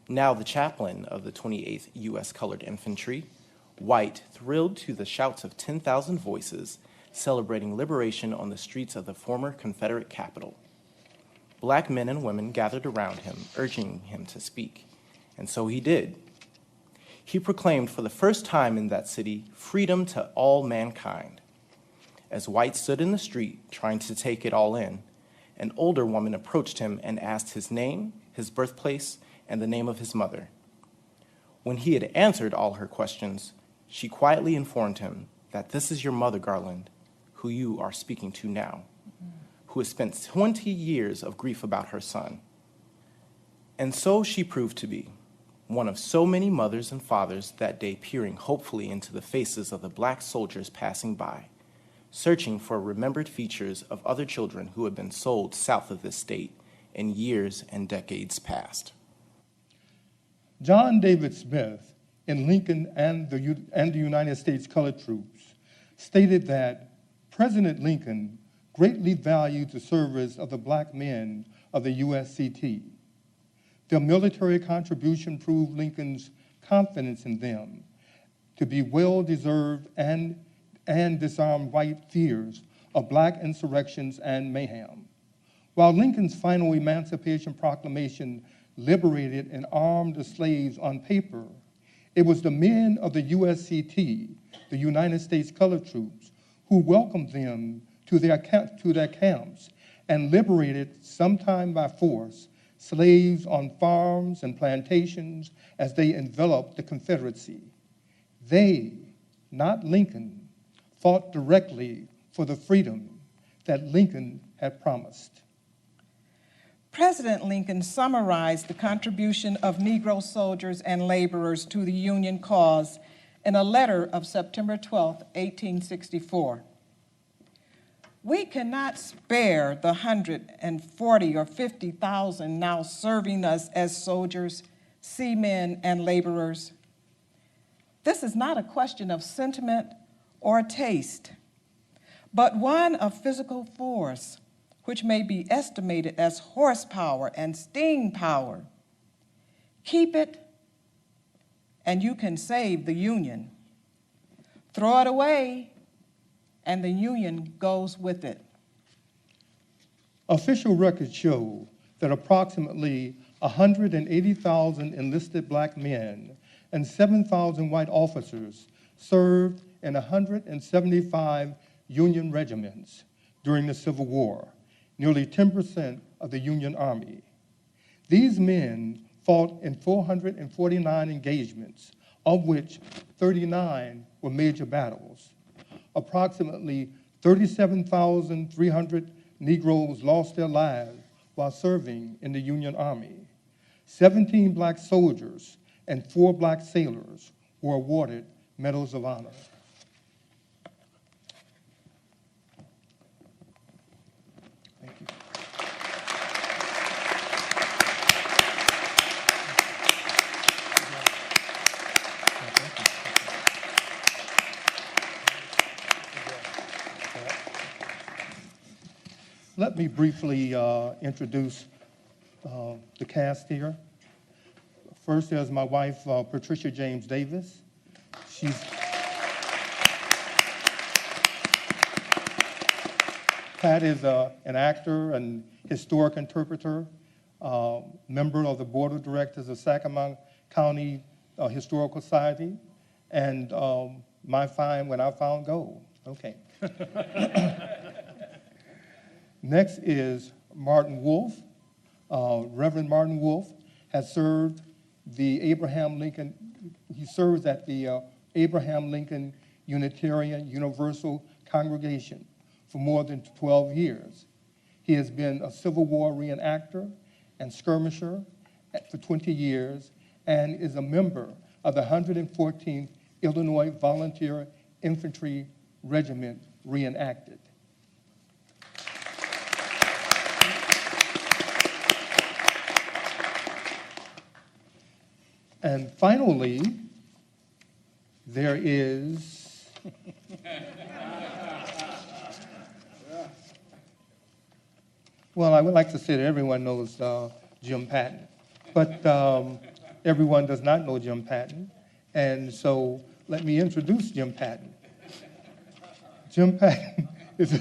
Now the chaplain of the 28th U.S. Colored Infantry, White thrilled to the shouts of 10,000 voices celebrating liberation on the streets of the former Confederate capital. Black men and women gathered around him, urging him to speak, and so he did. He proclaimed for the first time in that city freedom to all mankind. As White stood in the street trying to take it all in, an older woman approached him and asked his name, his birthplace, and the name of his mother. When he had answered all her questions, she quietly informed him that this is your mother, Garland, who you are speaking to now, who has spent 20 years of grief about her son. And so she proved to be one of so many mothers and fathers that day peering hopefully into the faces of the black soldiers passing by, searching for remembered features of other children who had been sold south of this state in years and decades past. John David Smith, in Lincoln and the United States Colored Troops, stated that President Lincoln greatly valued the service of the black men of the USCT. Their military contribution proved Lincoln's confidence in them to be well-deserved and disarm white fears of black insurrections and mayhem. While Lincoln's final Emancipation Proclamation liberated and armed the slaves on paper, it was the men of the USCT, the United States Colored Troops, who welcomed them to their camps and liberated, sometime by force, slaves on farms and plantations as they enveloped the Confederacy. They, not Lincoln, fought directly for the freedom that Lincoln had promised. President Lincoln summarized the contribution of Negro soldiers and laborers to the Union cause in a letter of September 12, 1864. We cannot spare the 140 or 50,000 now serving us as soldiers, seamen, and laborers. This is not a question of sentiment or taste, but one of physical force, which may be estimated as horsepower and steam power. Keep it, and you can save the Union. Throw it away, and the Union goes with it. Official records show that approximately 180,000 enlisted black men and 7,000 white officers served in 175 Union regiments during the Civil War, nearly 10% of the Union Army. These men fought in 449 engagements, of which 39 were major battles. Approximately 37,300 Negroes lost their lives while serving in the Union Army. 17 black soldiers and 4 black sailors were awarded Medals of Honor. Thank you. Let me briefly introduce the cast here. First, there's my wife, Patricia James Davis. Pat is an actor and historic interpreter, member of the Board of Directors of Sacramento County Historical Society, and my find when I found gold. Okay. Next is Martin Wolf. Reverend Martin Wolf has served the Abraham Lincoln, he serves at the Abraham Lincoln Unitarian Universal Congregation for more than 12 years. He has been a Civil War reenactor and skirmisher for 20 years and is a member of the 114th Illinois Volunteer Infantry Regiment reenacted. And finally, there is well, I would like to say that everyone knows Jim Patton, but everyone does not know Jim Patton, and so let me introduce Jim Patton. Jim Patton is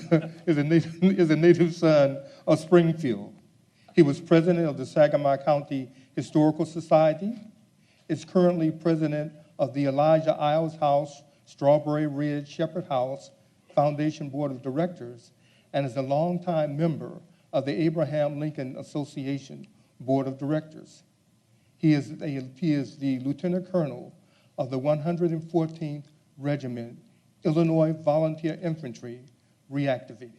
a native son of Springfield. He was president of the Saginaw County Historical Society, is currently president of the Elijah Iles House, Strawberry Ridge Shepherd House Foundation Board of Directors, and is a longtime member of the Abraham Lincoln Association Board of Directors. He is the Lieutenant Colonel of the 114th Regiment, Illinois Volunteer Infantry, reactivated.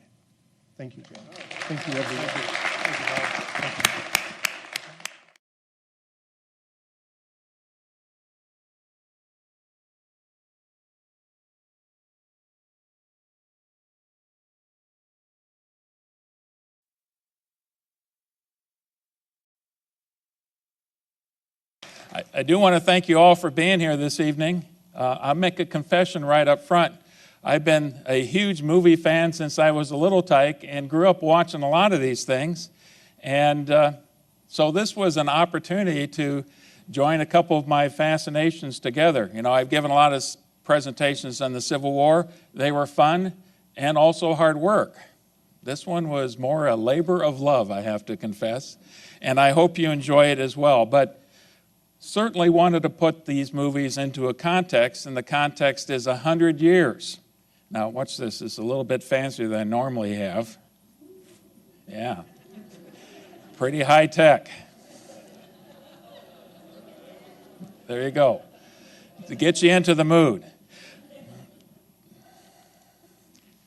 Thank you, Jim. Thank you, everyone. Thank you, Bob. Thank you. I do want to thank you all for being here this evening. I'll make a confession right up front. I've been a huge movie fan since I was a little tyke and grew up watching a lot of these things. And so this was an opportunity to join a couple of my fascinations together. You know, I've given a lot of presentations on the Civil War. They were fun and also hard work. This one was more a labor of love, I have to confess. And I hope you enjoy it as well. But certainly wanted to put these movies into a context, and the context is 100 years. Now, watch this. It's a little bit fancier than I normally have. Yeah. Pretty high tech. There you go. To get you into the mood.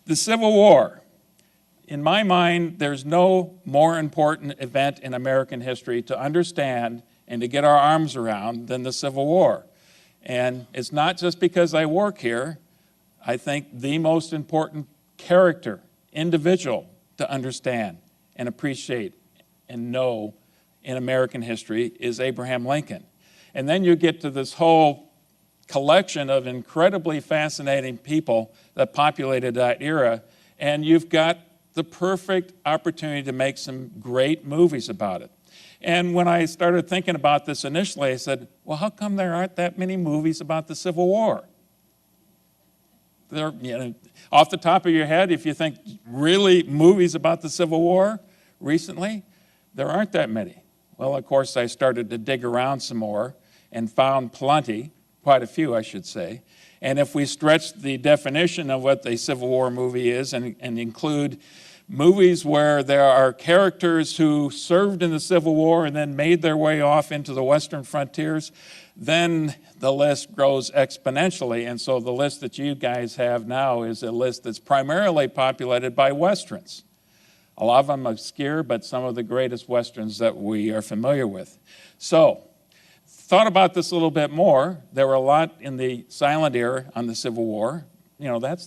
The Civil War. In my mind, there's no more important event in American history to understand and to get our arms around than the Civil War. And it's not just because I work here. I think the most important character, individual, to understand and appreciate and know in American history is Abraham Lincoln. And then you get to this whole collection of incredibly fascinating people that populated that era, and you've got the perfect opportunity to make some great movies about it. And when I started thinking about this initially, I said, well, how come there aren't that many movies about the Civil War? There, you know, off the top of your head, if you think really movies about the Civil War recently, there aren't that many. Well, of course, I started to dig around some more and found plenty, quite a few, I should say. And if we stretch the definition of what the Civil War movie is and include movies where there are characters who served in the Civil War and then made their way off into the Western frontiers, then the list grows exponentially. And so the list that you guys have now is a list that's primarily populated by Westerns. A lot of them obscure, but some of the greatest Westerns that we are familiar with. So, thought about this a little bit more. There were a lot in the silent era on the Civil War. You know,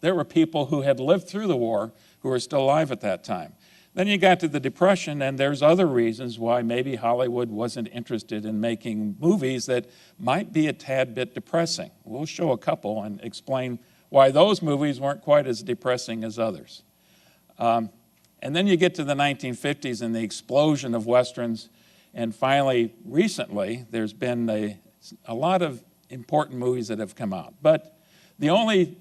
there were people who had lived through the war who were still alive at that time. Then you got to the Depression, and there's other reasons why maybe Hollywood wasn't interested in making movies that might be a tad bit depressing. We'll show a couple and explain why those movies weren't quite as depressing as others. And then you get to the 1950s and the explosion of Westerns, And finally, recently, there's been a lot of important movies that have come out. But the only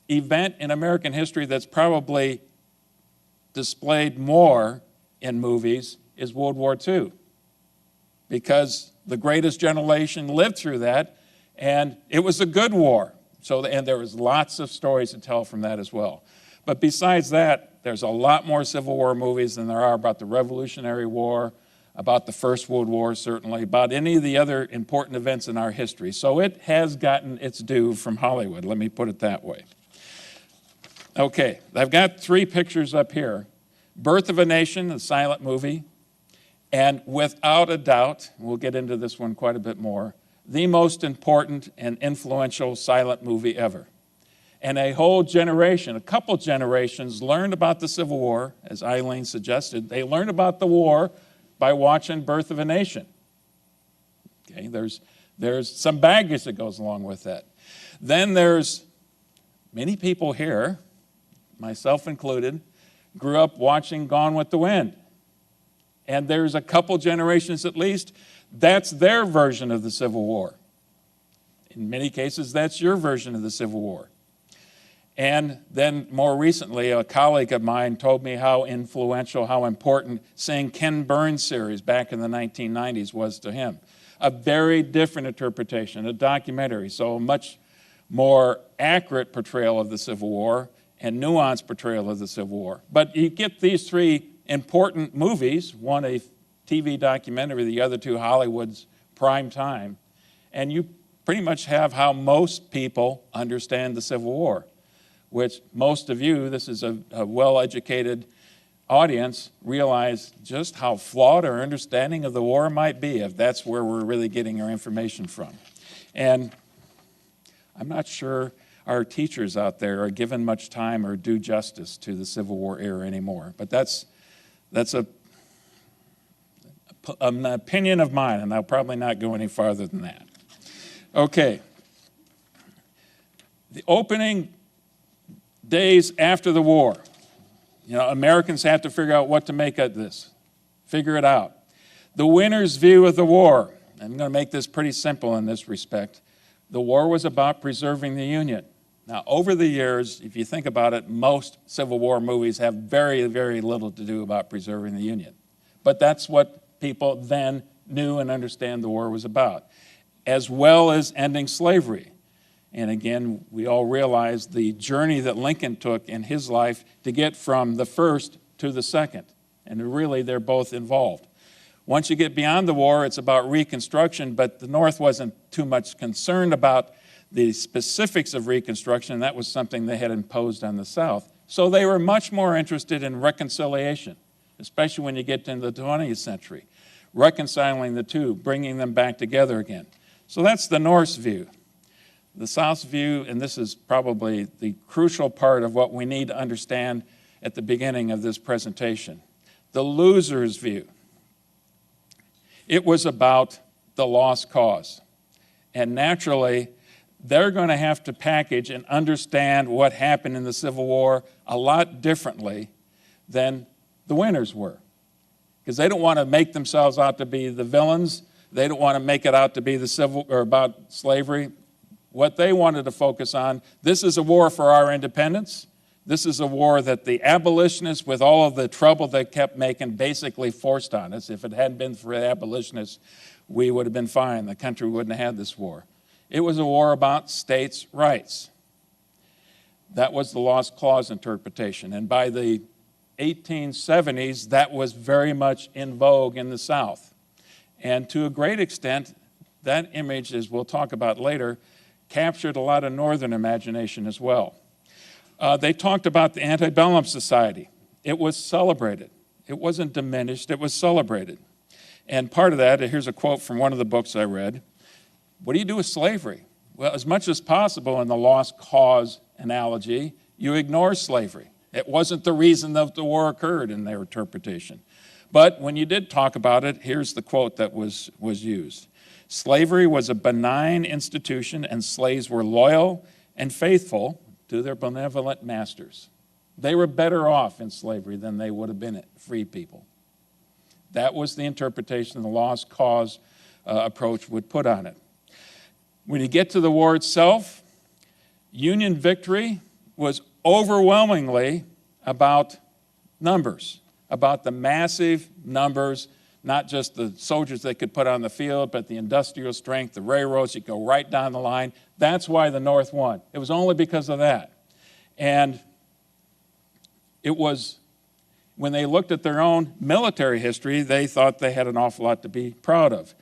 event in American history that's probably displayed more in movies is World War II, because the greatest generation lived through that, and it was a good war. And there was lots of stories to tell from that as well. But besides that, there's a lot more Civil War movies than there are about the Revolutionary War, about the First World War, certainly, about any of the other important events in our history. So it has gotten its due from Hollywood, let me put it that way. Okay, I've got 3 pictures up here. Birth of a Nation, a silent movie, and without a doubt, we'll get into this one quite a bit more, the most important and influential silent movie ever. And a whole generation, a couple generations, learned about the Civil War, as Eileen suggested. They learned about the war by watching Birth of a Nation. Okay, there's some baggage that goes along with that. Then there's many people here, myself included, grew up watching Gone with the Wind. And there's a couple generations at least, that's their version of the Civil War. In many cases, that's your version of the Civil War. And then more recently, a colleague of mine told me how influential, how important seeing Ken Burns' series back in the 1990s was to him. A very different interpretation, a documentary, so a much more accurate portrayal of the Civil War and nuanced portrayal of the Civil War. But you get these 3 important movies, one a TV documentary, the other 2 Hollywood's prime time, and you pretty much have how most people understand the Civil War, which most of you, this is a well-educated audience, realize just how flawed our understanding of the war might be if that's where we're really getting our information from. And I'm not sure our teachers out there are given much time or due justice to the Civil War era anymore. But that's an opinion of mine, and I'll probably not go any farther than that. Okay. The opening days after the war, Americans have to figure out what to make of this. Figure it out. The winner's view of the war. I'm going to make this pretty simple in this respect. The war was about preserving the Union. Now, over the years, if you think about it, most Civil War movies have very, very little to do about preserving the Union. But that's what people then knew and understand the war was about, as well as ending slavery. And again, we all realize the journey that Lincoln took in his life to get from the first to the second. And really, they're both involved. Once you get beyond the war, it's about Reconstruction, but the North wasn't too much concerned about the specifics of Reconstruction. That was something they had imposed on the South. So they were much more interested in reconciliation, especially when you get into the 20th century, reconciling the two, bringing them back together again. So that's the North's view. The South's view, and this is probably the crucial part of what we need to understand at the beginning of this presentation, the loser's view. It was about the lost cause. And naturally, they're going to have to package and understand what happened in the Civil War a lot differently than the winners were. Because they don't want to make themselves out to be the villains. They don't want to make it out to be about slavery. What they wanted to focus on, this is a war for our independence. This is a war that the abolitionists, with all of the trouble they kept making, basically forced on us. If it hadn't been for the abolitionists, we would have been fine. The country wouldn't have had this war. It was a war about states' rights. That was the Lost Clause interpretation. And by the 1870s, that was very much in vogue in the South. And to a great extent, that image, as we'll talk about later, captured a lot of Northern imagination as well. They talked about the antebellum society. It was celebrated. It wasn't diminished, it was celebrated. And part of that, here's a quote from one of the books I read. What do you do with slavery? Well, as much as possible in the lost cause analogy, you ignore slavery. It wasn't the reason that the war occurred in their interpretation. But when you did talk about it, here's the quote that was used. Slavery was a benign institution, and slaves were loyal and faithful to their benevolent masters. They were better off in slavery than they would have been free people. That was the interpretation the lost cause approach would put on it. When you get to the war itself, Union victory was overwhelmingly about numbers, about the massive numbers, not just the soldiers they could put on the field, but the industrial strength, the railroads, you go right down the line. That's why the North won. It was only because of that. And it was, when they looked at their own military history, they thought they had an awful lot to be proud of.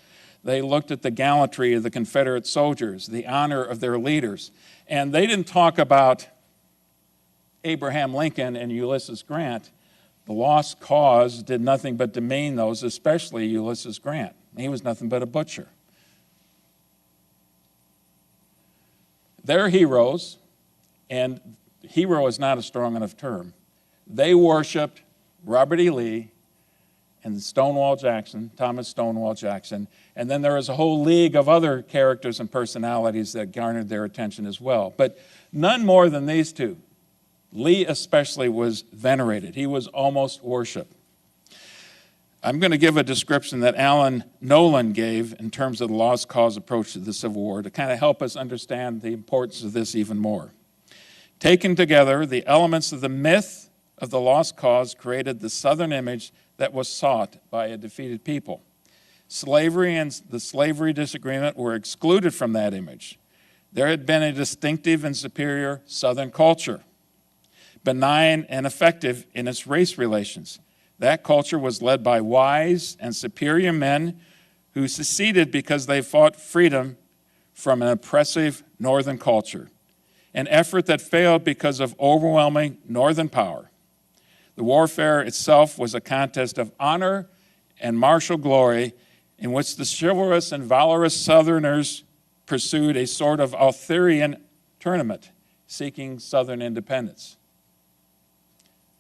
They looked at the gallantry of the Confederate soldiers, the honor of their leaders. And they didn't talk about Abraham Lincoln and Ulysses Grant. The lost cause did nothing but demean those, especially Ulysses Grant. He was nothing but a butcher. They're heroes, and hero is not a strong enough term. They worshiped Robert E. Lee and Stonewall Jackson, Thomas Stonewall Jackson, and then there was a whole league of other characters and personalities that garnered their attention as well. But none more than these two. Lee especially was venerated. He was almost worshipped. I'm going to give a description that Alan Nolan gave in terms of the lost cause approach to the Civil War to kind of help us understand the importance of this even more. Taken together, the elements of the myth of the lost cause created the Southern image that was sought by a defeated people. Slavery and the slavery disagreement were excluded from that image. There had been a distinctive and superior Southern culture, benign and effective in its race relations. That culture was led by wise and superior men who seceded because they fought freedom from an oppressive Northern culture, an effort that failed because of overwhelming Northern power. The warfare itself was a contest of honor and martial glory in which the chivalrous and valorous Southerners pursued a sort of Arthurian tournament seeking Southern independence.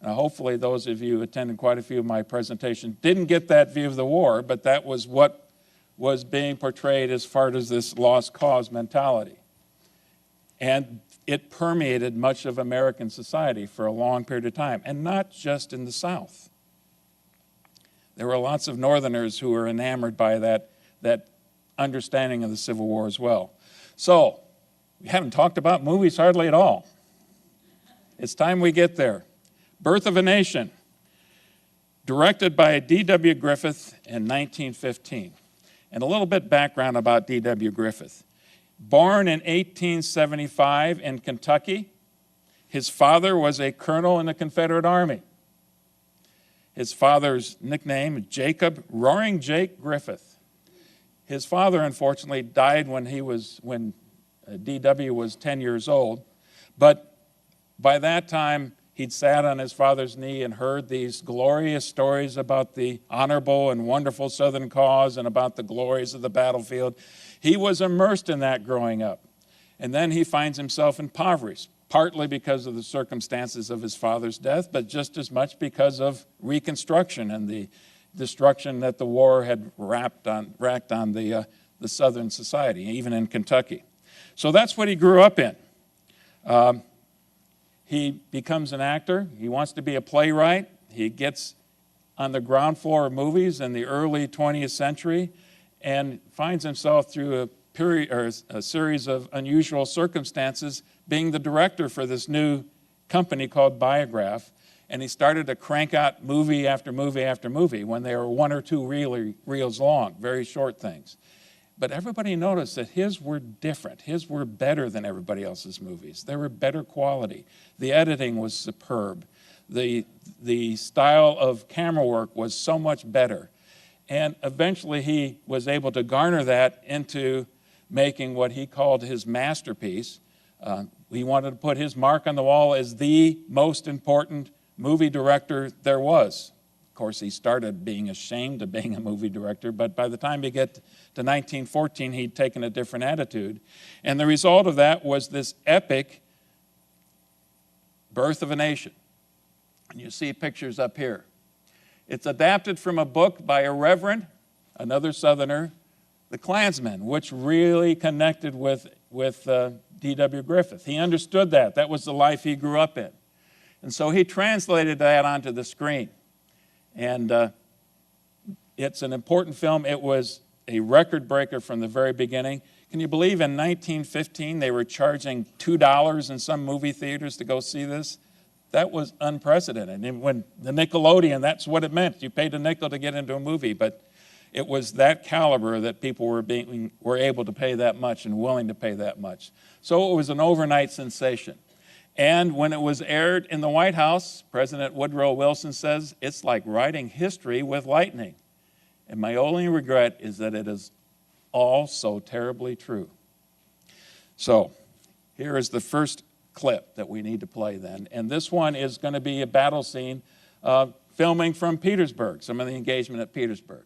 Now, hopefully those of you who attended quite a few of my presentations didn't get that view of the war, but that was what was being portrayed as far as this lost cause mentality. And it permeated much of American society for a long period of time, and not just in the South. There were lots of Northerners who were enamored by that understanding of the Civil War as well. So, we haven't talked about movies hardly at all. It's time we get there. Birth of a Nation, directed by D.W. Griffith in 1915. And a little bit background about D.W. Griffith. Born in 1875 in Kentucky, his father was a colonel in the Confederate Army. His father's nickname, Jacob Roaring Jake Griffith. His father, unfortunately, died when D.W. was 10 years old. But by that time, he'd sat on his father's knee and heard these glorious stories about the honorable and wonderful Southern cause and about the glories of the battlefield. He was immersed in that growing up. And then he finds himself impoverished, partly because of the circumstances of his father's death, but just as much because of Reconstruction and the destruction that the war had racked on the Southern society, even in Kentucky. So that's what he grew up in. He becomes an actor. He wants to be a playwright. He gets on the ground floor of movies in the early 20th century and finds himself through a series of unusual circumstances being the director for this new company called Biograph. And he started to crank out movie after movie after movie when they were 1 or 2 reels long, very short things. But everybody noticed that his were different. His were better than everybody else's movies. They were better quality. The editing was superb. The style of camera work was so much better. And eventually he was able to garner that into making what he called his masterpiece. He wanted to put his mark on the wall as the most important movie director there was. Of course, he started being ashamed of being a movie director, but by the time you get to 1914, he'd taken a different attitude. And the result of that was this epic Birth of a Nation. And you see pictures up here. It's adapted from a book by a reverend, another Southerner, The Klansman, which really connected with D.W. Griffith. He understood that. That was the life he grew up in. And so he translated that onto the screen. And It's an important film. It was a record breaker from the very beginning. Can you believe in 1915 they were charging $2 in some movie theaters to go see this? That was unprecedented. And when the Nickelodeon, that's what it meant. You paid a nickel to get into a movie, but it was that caliber that people were able to pay that much and willing to pay that much. So it was an overnight sensation. And when it was aired in the White House, President Woodrow Wilson says, it's like writing history with lightning. And my only regret is that it is all so terribly true. So here is the first clip that we need to play then. And this one is going to be a battle scene filming from Petersburg, some of the engagement at Petersburg.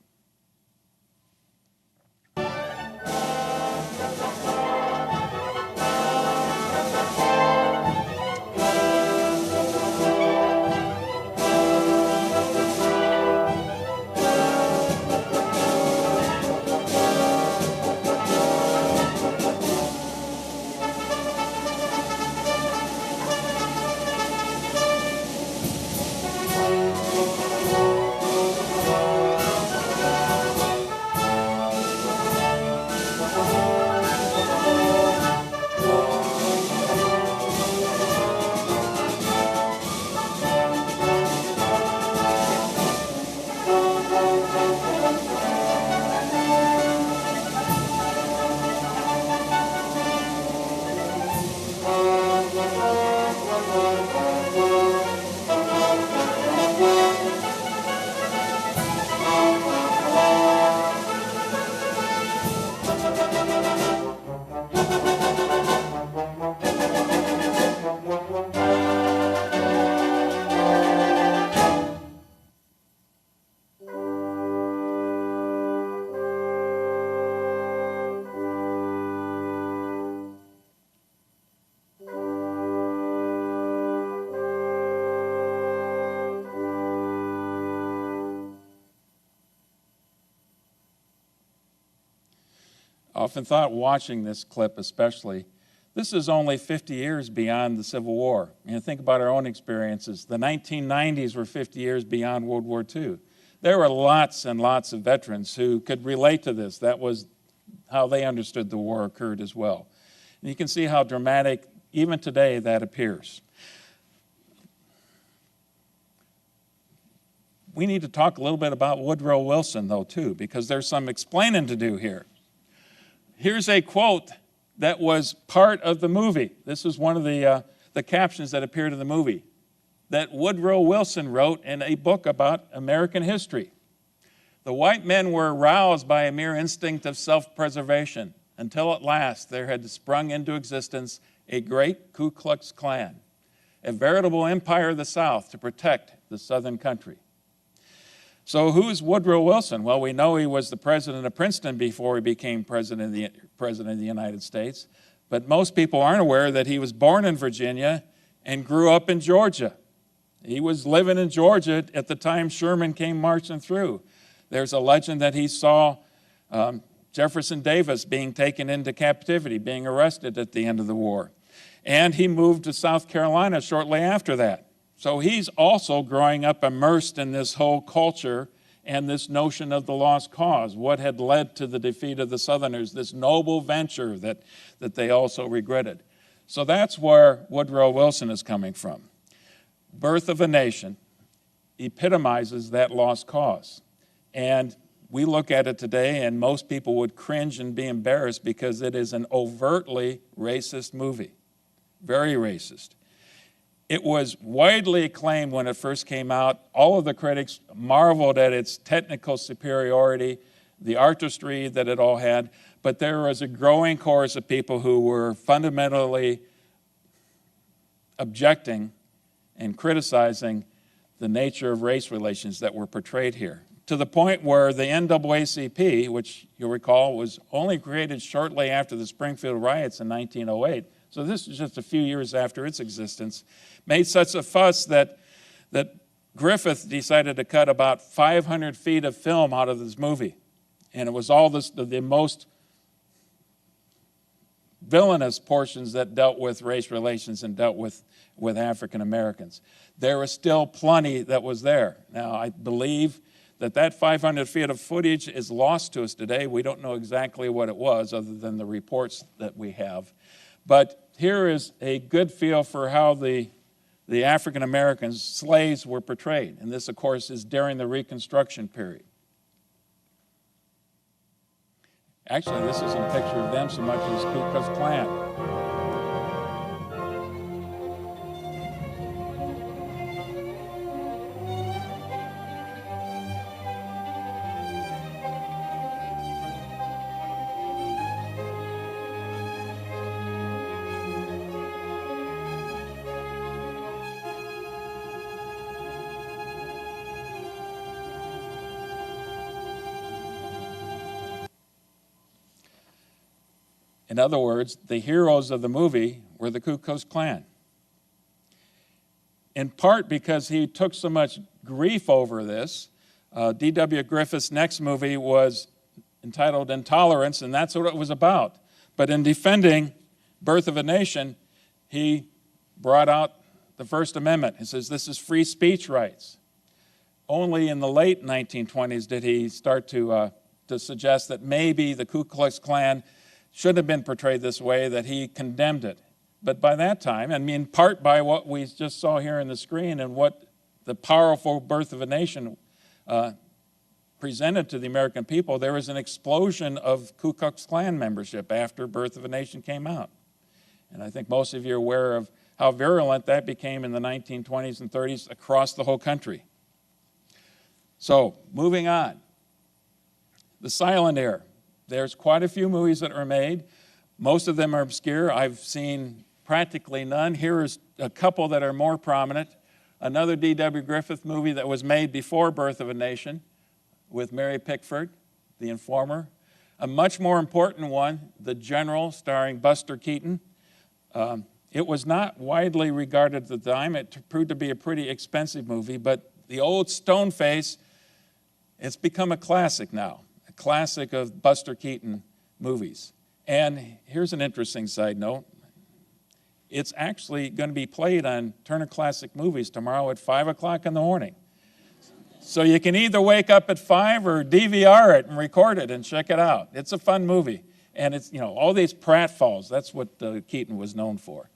I often thought watching this clip especially, this is only 50 years beyond the Civil War. Think about our own experiences. The 1990s were 50 years beyond World War II. There were lots and lots of veterans who could relate to this. That was how they understood the war occurred as well. And you can see how dramatic, even today, that appears. We need to talk a little bit about Woodrow Wilson, though, too, because there's some explaining to do here. Here's a quote that was part of the movie. This is one of the captions that appeared in the movie that Woodrow Wilson wrote in a book about American history. The white men were aroused by a mere instinct of self-preservation until at last there had sprung into existence a great Ku Klux Klan, a veritable empire of the South to protect the Southern country. So who's Woodrow Wilson? Well, we know he was the president of Princeton before he became president of the United States, but most people aren't aware that he was born in Virginia and grew up in Georgia. He was living in Georgia at the time Sherman came marching through. There's a legend that he saw Jefferson Davis being taken into captivity, being arrested at the end of the war. And he moved to South Carolina shortly after that. So he's also growing up immersed in this whole culture and this notion of the lost cause, what had led to the defeat of the Southerners, this noble venture that they also regretted. So that's where Woodrow Wilson is coming from. Birth of a Nation epitomizes that lost cause. And we look at it today and most people would cringe and be embarrassed because it is an overtly racist movie, very racist. It was widely acclaimed when it first came out. All of the critics marveled at its technical superiority, the artistry that it all had, but there was a growing chorus of people who were fundamentally objecting and criticizing the nature of race relations that were portrayed here, to the point where the NAACP, which you'll recall was only created shortly after the Springfield riots in 1908, so this is just a few years after its existence, made such a fuss that Griffith decided to cut about 500 feet of film out of this movie. And it was all the most villainous portions that dealt with race relations and dealt with African Americans. There was still plenty that was there. Now, I believe that 500 feet of footage is lost to us today. We don't know exactly what it was other than the reports that we have. But here is a good feel for how the African Americans, slaves, were portrayed. And this, of course, is during the Reconstruction period. Actually, this isn't a picture of them so much as Ku Klux Klan. In other words, the heroes of the movie were the Ku Klux Klan. In part because he took so much grief over this, D.W. Griffith's next movie was entitled Intolerance, and that's what it was about. But in defending Birth of a Nation, he brought out the First Amendment. He says this is free speech rights. Only in the late 1920s did he start to suggest that maybe the Ku Klux Klan should have been portrayed this way, that he condemned it. But by that time, and in part by what we just saw here on the screen and what the powerful Birth of a Nation presented to the American people, there was an explosion of Ku Klux Klan membership after Birth of a Nation came out. And I think most of you are aware of how virulent that became in the 1920s and 30s across the whole country. So, moving on. The silent era. There's quite a few movies that are made. Most of them are obscure. I've seen practically none. Here is a couple that are more prominent. Another D.W. Griffith movie that was made before Birth of a Nation with Mary Pickford, The Informer. A much more important one, The General, starring Buster Keaton. It was not widely regarded at the time. It proved to be a pretty expensive movie, but the old stone face, it's become a classic now. Classic of Buster Keaton movies. And here's an interesting side note. It's actually going to be played on Turner Classic Movies tomorrow at 5 o'clock in the morning. So you can either wake up at 5 or DVR it and record it and check it out. It's a fun movie. And it's, you know, all these pratfalls, that's what Keaton was known for.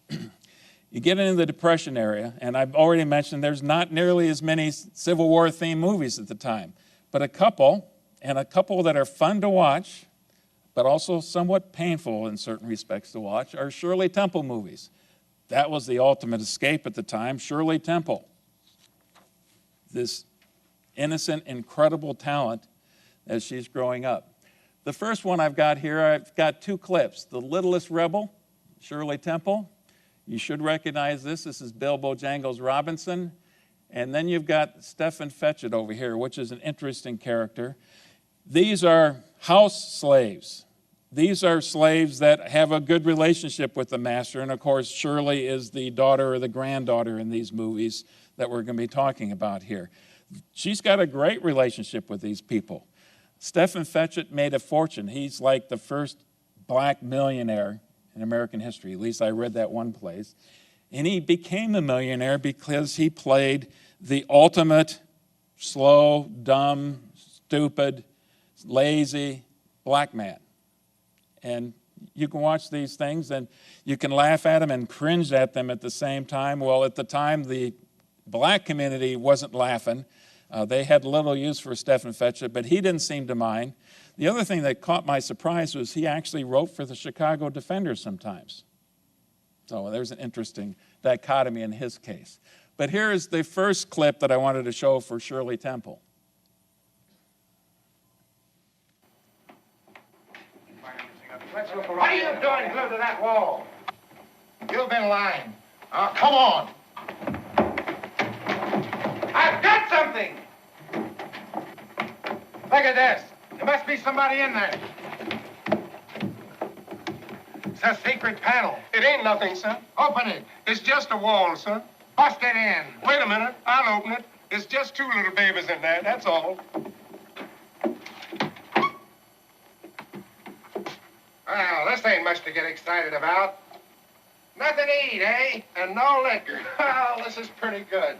You get into the Depression era, and I've already mentioned there's not nearly as many Civil War themed movies at the time. But a couple that are fun to watch, but also somewhat painful in certain respects to watch, are Shirley Temple movies. That was the ultimate escape at the time, Shirley Temple. This innocent, incredible talent as she's growing up. The first one I've got here, I've got two clips. The Littlest Rebel, Shirley Temple. You should recognize this. This is Bill Bojangles Robinson. And then you've got Stephen Fetchit over here, which is an interesting character. These are house slaves. These are slaves that have a good relationship with the master. And of course, Shirley is the daughter or the granddaughter in these movies that we're going to be talking about here. She's got a great relationship with these people. Stephen Fetchit made a fortune. He's like the first black millionaire in American history. At least I read that one place. And he became a millionaire because he played the ultimate slow, dumb, stupid, lazy black man. And you can watch these things and you can laugh at them and cringe at them at the same time. Well, at the time, the black community wasn't laughing. They had little use for Stephen Fetchit, but he didn't seem to mind. The other thing that caught my surprise was he actually wrote for the Chicago Defender sometimes. So there's an interesting dichotomy in his case. But here is the first clip that I wanted to show for Shirley Temple. What are you doing glued to that wall? You've been lying. Oh, come on. I've got something. Look at this. There must be somebody in there. It's a secret panel. It ain't nothing, sir. Open it. It's just a wall, sir. Bust it in. Wait a minute. I'll open it. There's just two little babies in there, that's all. Well, this ain't much to get excited about. Nothing to eat, eh? And no liquor. Well, this is pretty good.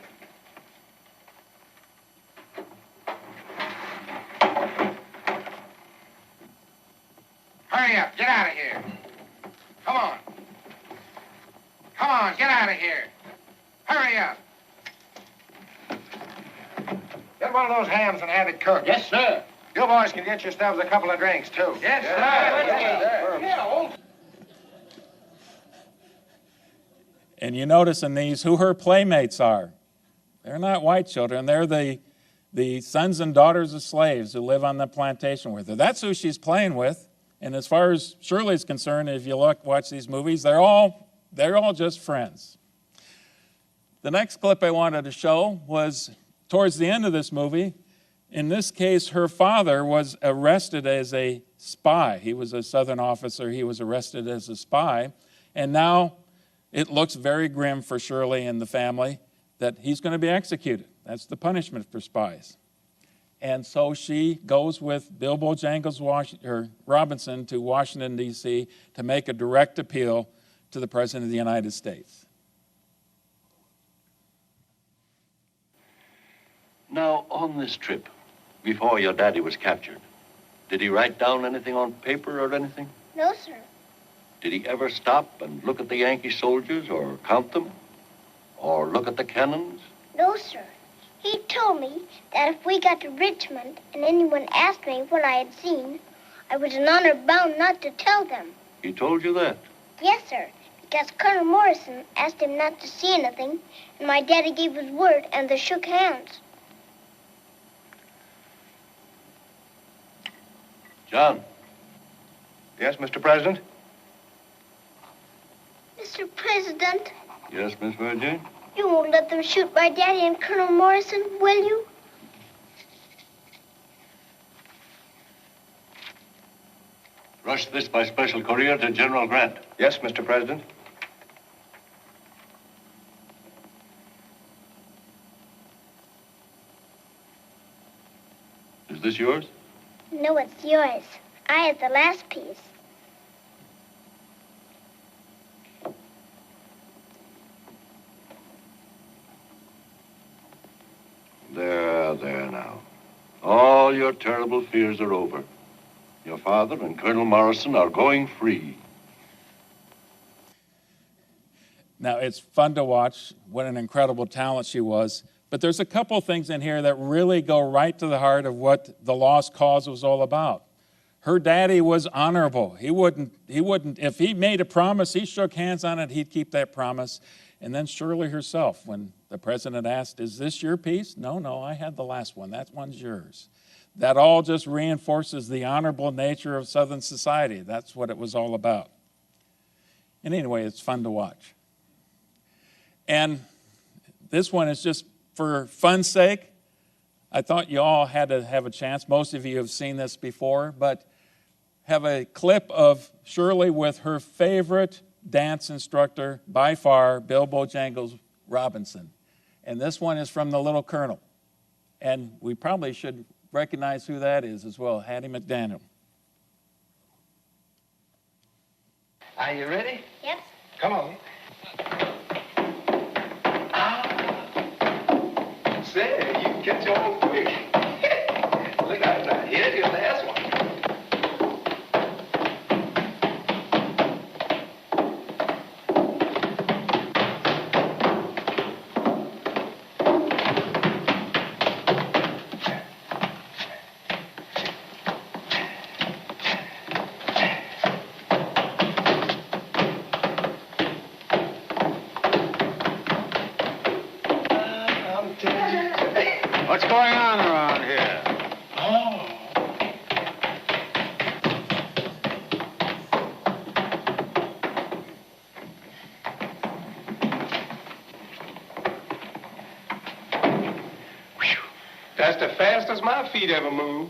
Hurry up, get out of here. Come on. Come on, get out of here. Hurry up. Get one of those hams and have it cooked. Yes, sir. You boys can get yourselves a couple of drinks, too. Yes, sir. And you notice in these who her playmates are. They're not white children. They're the sons and daughters of slaves who live on the plantation with her. That's who she's playing with. And as far as Shirley's concerned, if you watch these movies, they're all just friends. The next clip I wanted to show was towards the end of this movie. In this case, her father was arrested as a spy. He was a Southern officer. He was arrested as a spy. And now it looks very grim for Shirley and the family that he's going to be executed. That's the punishment for spies. And so she goes with Bilbo Jangles Robinson to Washington, D.C. to make a direct appeal to the President of the United States. Now, on this trip, before your daddy was captured, did he write down anything on paper or anything? No, sir. Did he ever stop and look at the Yankee soldiers or count them? Or look at the cannons? No, sir. He told me that if we got to Richmond and anyone asked me what I had seen, I was in honor bound not to tell them. He told you that? Yes, sir, because Colonel Morrison asked him not to see anything, and my daddy gave his word, and they shook hands. John. Yes, Mr. President? Mr. President, Yes, Miss Virgin? you won't let them shoot my daddy and Colonel Morrison, will you? Rush this by special courier to General Grant. Yes, Mr. President. Is this yours? No, it's yours. I had the last piece. There now. All your terrible fears are over. Your father and Colonel Morrison are going free. Now, it's fun to watch. What an incredible talent she was. But there's a couple things in here that really go right to the heart of what the lost cause was all about. Her daddy was honorable. He wouldn't, if he made a promise, he shook hands on it, he'd keep that promise. And then Shirley herself, when the president asked, is this your piece? No, I had the last one. That one's yours. That all just reinforces the honorable nature of Southern society. That's what it was all about. And anyway, it's fun to watch. And this one is just for fun's sake. I thought you all had to have a chance. Most of you have seen this before, but have a clip of Shirley with her favorite dance instructor, by far, Bilbo Jangles Robinson. And this one is from The Little Colonel. And we probably should recognize who that is as well, Hattie McDaniel. Are you ready? Yep. Come on. Say, you can catch on quick. Look out now. Here's your last one. What's going on around here? Oh. That's the fastest my feet ever move.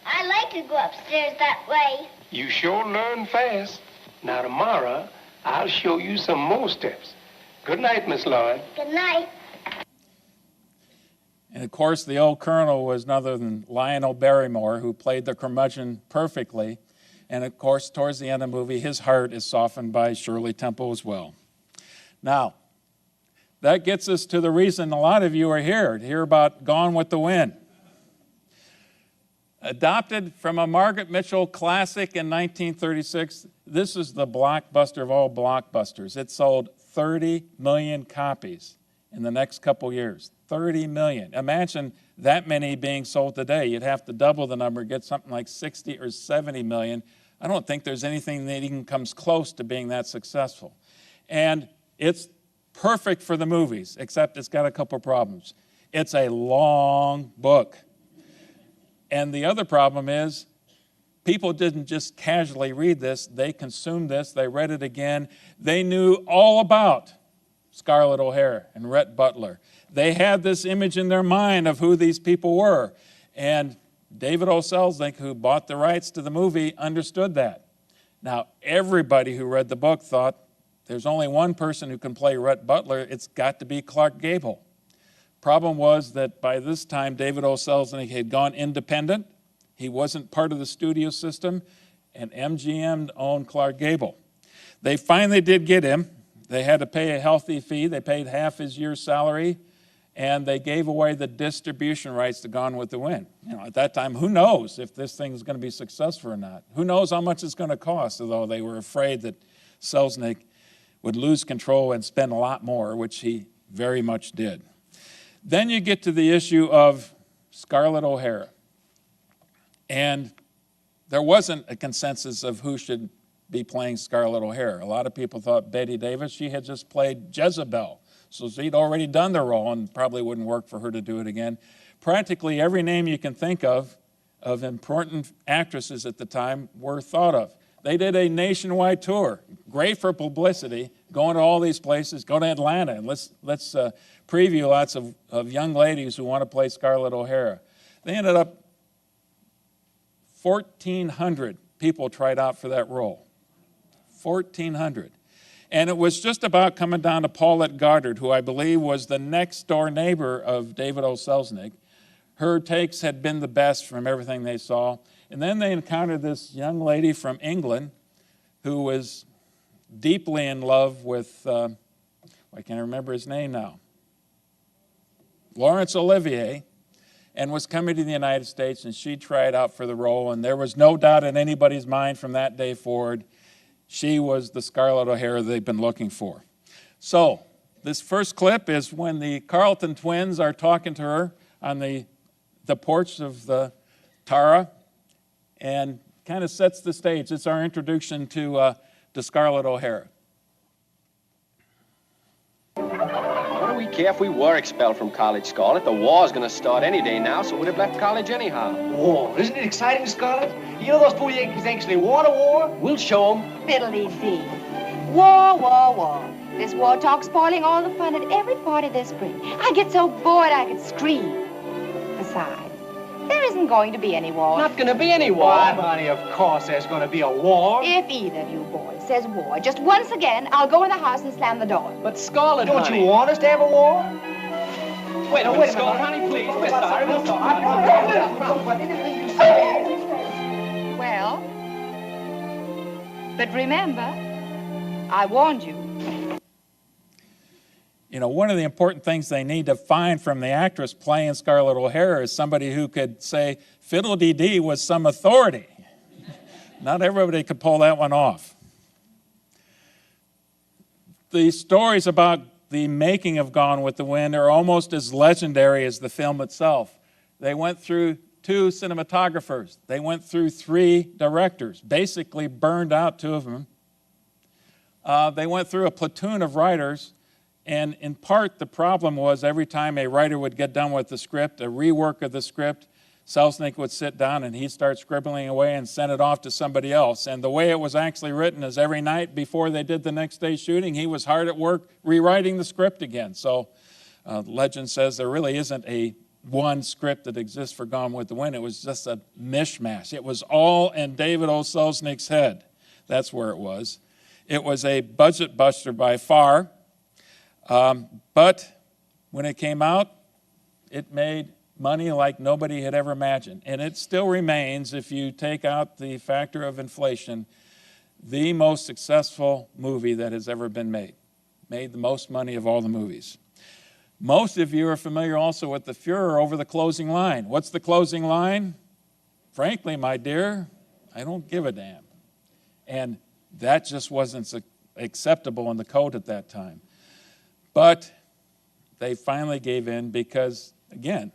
I like to go upstairs that way. You sure learn fast. Now tomorrow, I'll show you some more steps. Good night, Miss Lloyd. Good night. And of course, the old colonel was none other than Lionel Barrymore, who played the curmudgeon perfectly. And of course, towards the end of the movie, his heart is softened by Shirley Temple as well. Now, that gets us to the reason a lot of you are here, to hear about Gone with the Wind. Adopted from a Margaret Mitchell classic in 1936, this is the blockbuster of all blockbusters. It sold 30 million copies in the next couple years. 30 million. Imagine that many being sold today. You'd have to double the number, get something like 60 or 70 million. I don't think there's anything that even comes close to being that successful. And it's perfect for the movies, except it's got a couple problems. It's a long book. And the other problem is people didn't just casually read this. They consumed this. They read it again. They knew all about Scarlett O'Hara and Rhett Butler. They had this image in their mind of who these people were. And David O. Selznick, who bought the rights to the movie, understood that. Now, everybody who read the book thought, there's only one person who can play Rhett Butler. It's got to be Clark Gable. Problem was that by this time, David O. Selznick had gone independent. He wasn't part of the studio system, and MGM owned Clark Gable. They finally did get him. They had to pay a healthy fee. They paid half his year's salary, and they gave away the distribution rights to Gone with the Wind. You know, at that time, who knows if this thing is going to be successful or not? Who knows how much it's going to cost, although they were afraid that Selznick would lose control and spend a lot more, which he very much did. Then you get to the issue of Scarlett O'Hara. And there wasn't a consensus of who should be playing Scarlett O'Hara. A lot of people thought Bette Davis. She had just played Jezebel, so she'd already done the role and probably wouldn't work for her to do it again. Practically every name you can think of important actresses at the time were thought of. They did a nationwide tour, great for publicity, going to all these places, go to Atlanta, and let's preview lots of young ladies who want to play Scarlett O'Hara. They ended up 1,400 people tried out for that role. 1,400. And it was just about coming down to Paulette Goddard, who I believe was the next door neighbor of David O. Selznick. Her takes had been the best from everything they saw. And then they encountered this young lady from England who was deeply in love with, I can't remember his name now, Laurence Olivier, and was coming to the United States, and she tried out for the role, and there was no doubt in anybody's mind from that day forward, she was the Scarlett O'Hara they've been looking for. So this first clip is when the Carlton twins are talking to her on the porch of the Tara, and kind of sets the stage. It's our introduction to Scarlett O'Hara. What do we care if we were expelled from college, Scarlett? The war's going to start any day now, so we'd have left college anyhow. War? Isn't it exciting, Scarlett? You know those fool Yankees actually want a war? We'll show them. Fiddly-dee. War, war, war. This war talk's spoiling all the fun at every party this spring. I get so bored I could scream. Besides, there isn't going to be any war. Not going to be any war. Why, honey, of course there's going to be a war. If either of you boys says war, just once again, I'll go in the house and slam the door. But Scarlett, don't you want us to have a war? Wait a minute, Scarlett, honey, please. We're sorry. Well, but remember, I warned you. You know, one of the important things they need to find from the actress playing Scarlett O'Hara is somebody who could say fiddle-dee-dee was some authority. Not everybody could pull that one off. The stories about the making of Gone with the Wind are almost as legendary as the film itself. They went through 2 cinematographers. They went through 3 directors, basically burned out 2 of them. They went through a platoon of writers. And in part, the problem was every time a writer would get done with the script, a rework of the script, Selznick would sit down and he'd start scribbling away and send it off to somebody else. And the way it was actually written is every night before they did the next day's shooting, he was hard at work rewriting the script again. So legend says there really isn't a one script that exists for Gone with the Wind. It was just a mishmash. It was all in David O. Selznick's head. That's where it was. It was a budget buster by far. But when it came out, it made money like nobody had ever imagined. And it still remains, if you take out the factor of inflation, the most successful movie that has ever been made. Made the most money of all the movies. Most of you are familiar also with the furor over the closing line. What's the closing line? frankly, my dear, I don't give a damn. And that just wasn't acceptable in the code at that time. But they finally gave in because, again,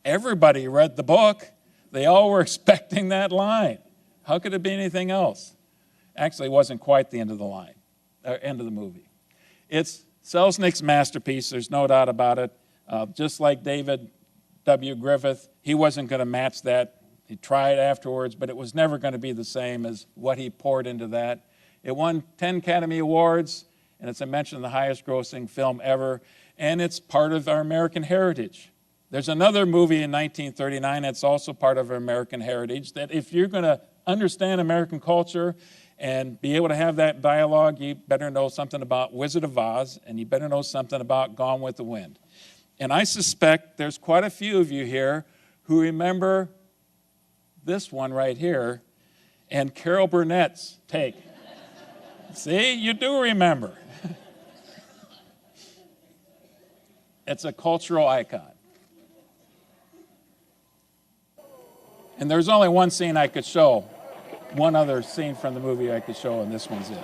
everybody read the book. They all were expecting that line. How could it be anything else? Actually, it wasn't quite the end of the line, end of the movie. It's Selznick's masterpiece, there's no doubt about it. Just like David W. Griffith, he wasn't going to match that. He tried afterwards, but it was never going to be the same as what he poured into that. It won 10 Academy Awards, and it's, I mentioned, the highest grossing film ever, and it's part of our American heritage. There's another movie in 1939 that's also part of our American heritage that if you're going to understand American culture and be able to have that dialogue, you better know something about Wizard of Oz, and you better know something about Gone with the Wind. And I suspect there's quite a few of you here who remember this one right here and Carol Burnett's take. See, you do remember. It's a cultural icon. And there's only one scene I could show, one other scene from the movie I could show, and this one's it.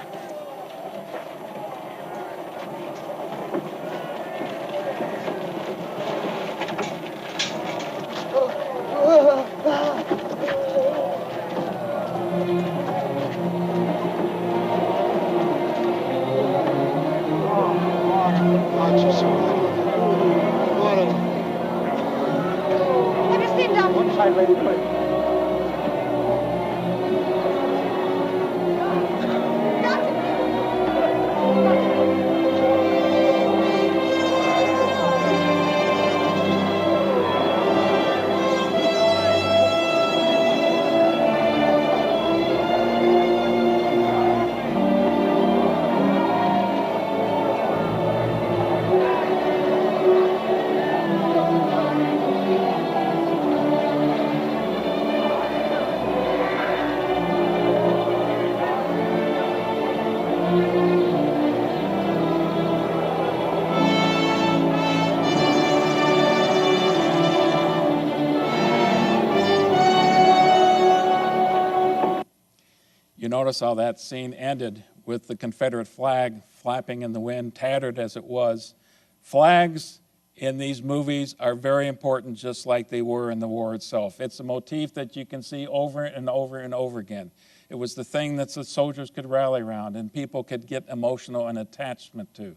Notice how that scene ended with the Confederate flag flapping in the wind, tattered as it was. Flags in these movies are very important, just like they were in the war itself. It's a motif that you can see over and over and over again. It was the thing that the soldiers could rally around and people could get emotional and attachment to.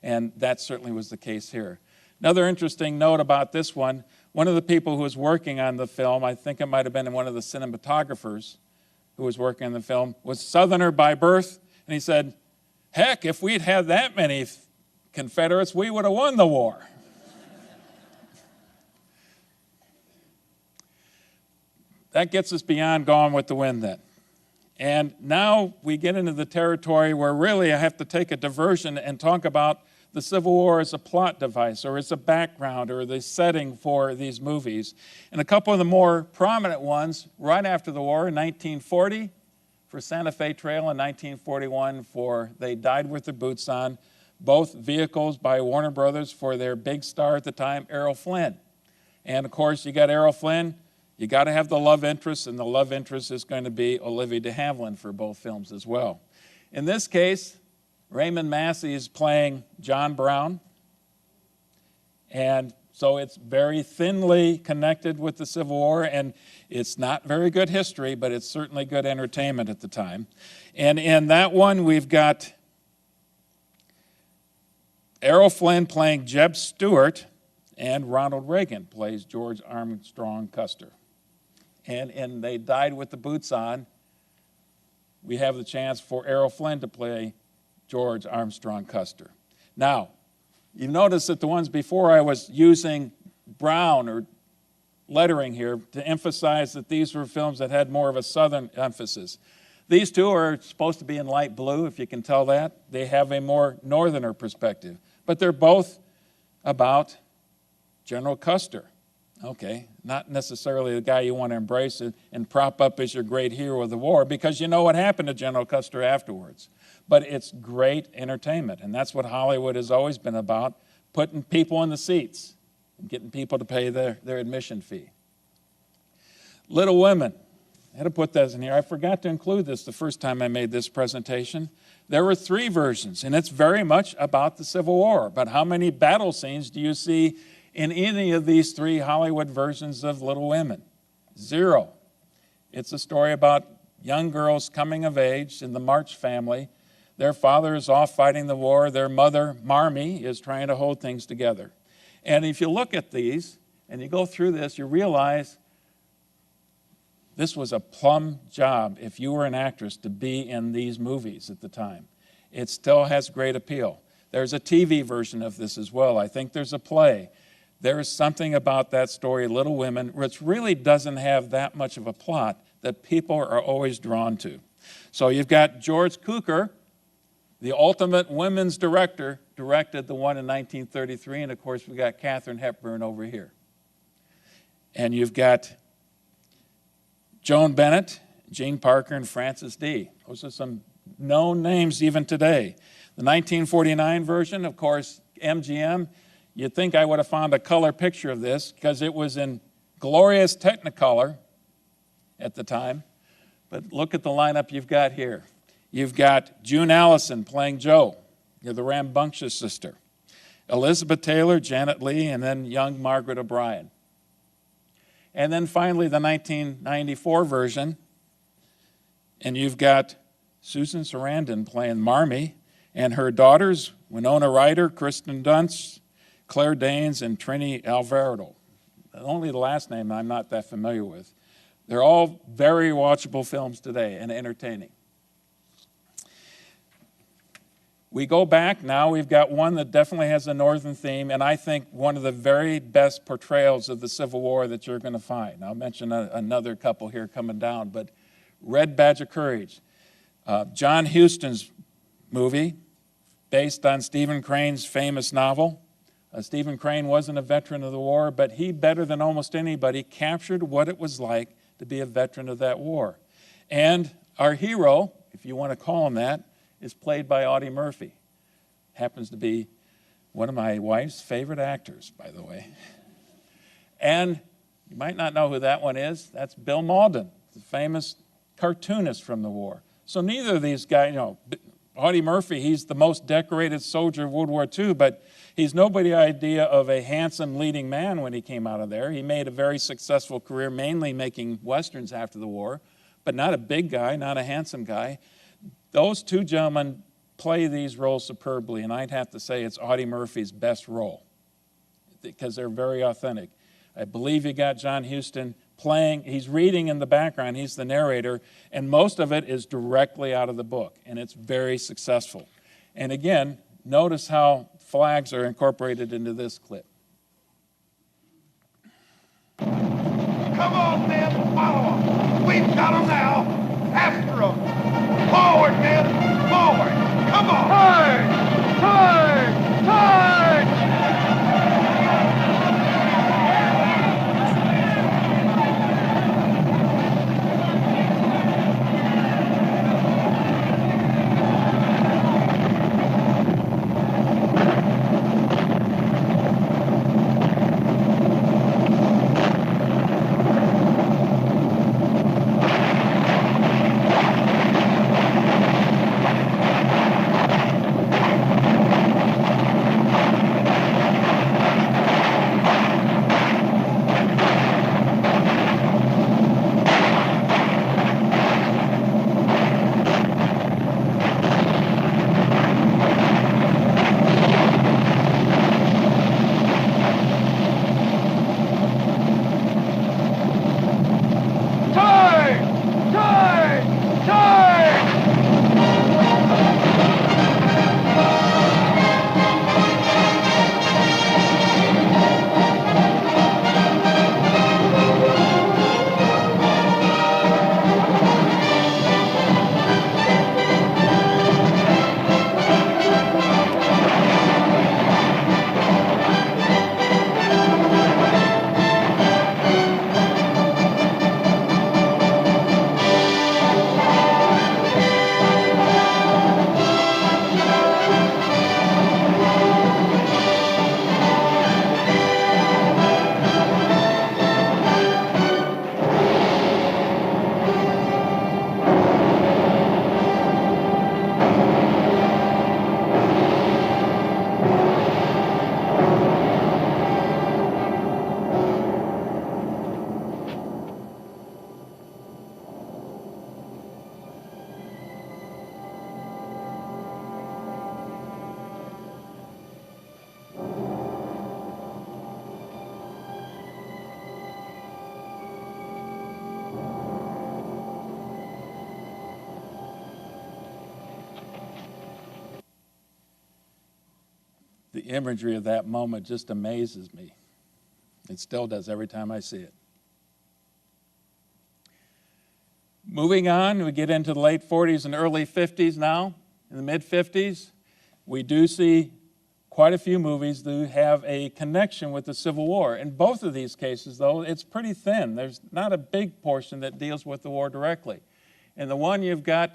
And that certainly was the case here. Another interesting note about this one of the people who was working on the film, I think it might have been one of the cinematographers who was working on the film, was Southerner by birth, and he said, heck, if we'd had that many Confederates, we would have won the war. That gets us beyond Gone with the Wind then. And now we get into the territory where really I have to take a diversion and talk about the Civil War as a plot device or as a background or the setting for these movies. And a couple of the more prominent ones, right after the war in 1940 for Santa Fe Trail, and 1941 for They Died with Their Boots On, both vehicles by Warner Brothers for their big star at the time, Errol Flynn. And of course, you got Errol Flynn, you got to have the love interest, and the love interest is going to be Olivia de Havilland for both films as well. In this case, Raymond Massey is playing John Brown, and so it's very thinly connected with the Civil War, and it's not very good history, but it's certainly good entertainment at the time. And in that one, we've got Errol Flynn playing Jeb Stuart, and Ronald Reagan plays George Armstrong Custer. And They Died with the Boots On, we have the chance for Errol Flynn to play George Armstrong Custer. Now, you notice that the ones before I was using brown or lettering here to emphasize that these were films that had more of a Southern emphasis. These two are supposed to be in light blue, if you can tell that. They have a more Northerner perspective. But they're both about General Custer. Okay, not necessarily the guy you want to embrace and prop up as your great hero of the war, because you know what happened to General Custer afterwards. But it's great entertainment, and that's what Hollywood has always been about, putting people in the seats and getting people to pay their admission fee. Little Women. I had to put that in here. I forgot to include this the first time I made this presentation. There were 3 versions, and it's very much about the Civil War. But how many battle scenes do you see in any of these 3 Hollywood versions of Little Women? 0. It's a story about young girls coming of age in the March family. Their father is off fighting the war. Their mother, Marmee, is trying to hold things together. And if you look at these and you go through this, you realize this was a plum job if you were an actress to be in these movies at the time. It still has great appeal. There's a TV version of this as well. I think there's a play. There is something about that story, Little Women, which really doesn't have that much of a plot that people are always drawn to. So you've got George Cukor, the ultimate women's director, directed the one in 1933, and of course we've got Katharine Hepburn over here. And you've got Joan Bennett, Jean Parker, and Frances D. Those are some known names even today. The 1949 version, of course, MGM, you'd think I would have found a color picture of this because it was in glorious Technicolor at the time. But look at the lineup you've got here. You've got June Allison playing Jo. You're the rambunctious sister. Elizabeth Taylor, Janet Leigh, and then young Margaret O'Brien. And then finally the 1994 version, and you've got Susan Sarandon playing Marmee, and her daughters, Winona Ryder, Kirsten Dunst, Claire Danes, and Trini Alvarado. Only the last name I'm not that familiar with. They're all very watchable films today and entertaining. We go back now, we've got one that definitely has a northern theme, and I think one of the very best portrayals of the Civil War that you're going to find. I'll mention another couple here coming down, but Red Badge of Courage. John Huston's movie, based on Stephen Crane's famous novel. Stephen Crane wasn't a veteran of the war, but he, better than almost anybody, captured what it was like to be a veteran of that war. And our hero, if you want to call him that, is played by Audie Murphy. Happens to be one of my wife's favorite actors, by the way. And you might not know who that one is. That's Bill Mauldin, the famous cartoonist from the war. So neither of these guys, you know, Audie Murphy, he's the most decorated soldier of World War II, but he's nobody's idea of a handsome leading man when he came out of there. He made a very successful career, mainly making Westerns after the war, but not a big guy, not a handsome guy. Those 2 gentlemen play these roles superbly, and I'd have to say it's Audie Murphy's best role because they're very authentic. I believe you got John Huston playing, he's reading in the background, he's the narrator, and most of it is directly out of the book, and it's very successful. And again, notice how flags are incorporated into this clip. Come on, men, follow them. We've got them now. After them. Forward, men, forward. Come on. Turn, turn, turn. imagery of that moment just amazes me. It still does every time I see it. Moving on, we get into the late 40s and early 50s now. In the mid-50s, we do see quite a few movies that have a connection with the Civil War. In both of these cases, though, it's pretty thin. There's not a big portion that deals with the war directly. In the one, you've got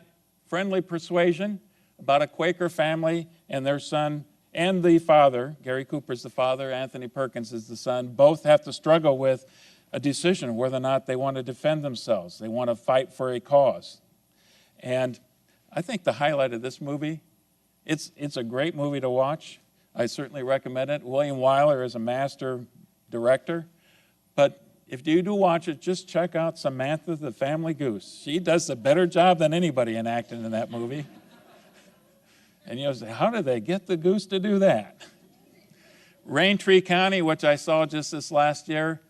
Friendly Persuasion, about a Quaker family and their son and the father. Gary Cooper's the father, Anthony Perkins is the son. Both have to struggle with a decision whether or not they want to defend themselves. They want to fight for a cause. And I think the highlight of this movie, it's a great movie to watch. I certainly recommend it. William Wyler is a master director. But if you do watch it, just check out Samantha the Family Goose. She does a better job than anybody in acting in that movie. And you'll say, how did they get the goose to do that? Raintree County, which I saw just this last year,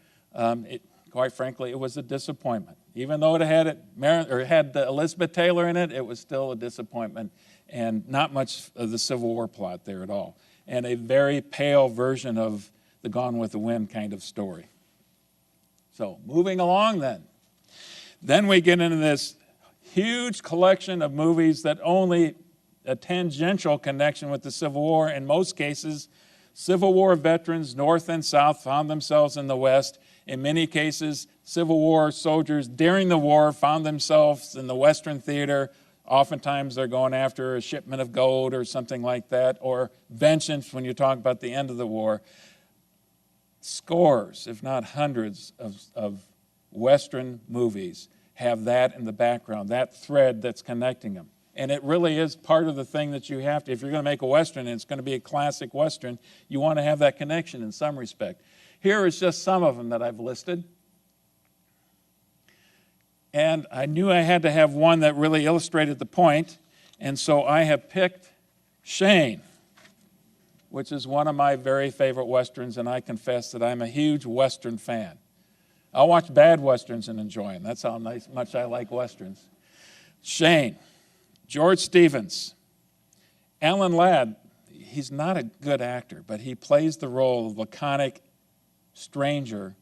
quite frankly, it was a disappointment. Even though it had Elizabeth Taylor in it, it was still a disappointment, and not much of the Civil War plot there at all. And a very pale version of the Gone with the Wind kind of story. So moving along then we get into this huge collection of movies that only a tangential connection with the Civil War. In most cases, Civil War veterans, North and South, found themselves in the West. In many cases, Civil War soldiers during the war found themselves in the Western theater. Oftentimes they're going after a shipment of gold or something like that, or vengeance when you talk about the end of the war. Scores, if not hundreds, of Western movies have that in the background, that thread that's connecting them. And it really is part of the thing that you have to, if you're going to make a Western and it's going to be a classic Western, you want to have that connection in some respect. Here is just some of them that I've listed. And I knew I had to have one that really illustrated the point, and so I have picked Shane, which is one of my very favorite Westerns, and I confess that I'm a huge Western fan. I'll watch bad Westerns and enjoy them. That's how much I like Westerns. Shane, George Stevens, Alan Ladd. He's not a good actor, but he plays the role of laconic stranger,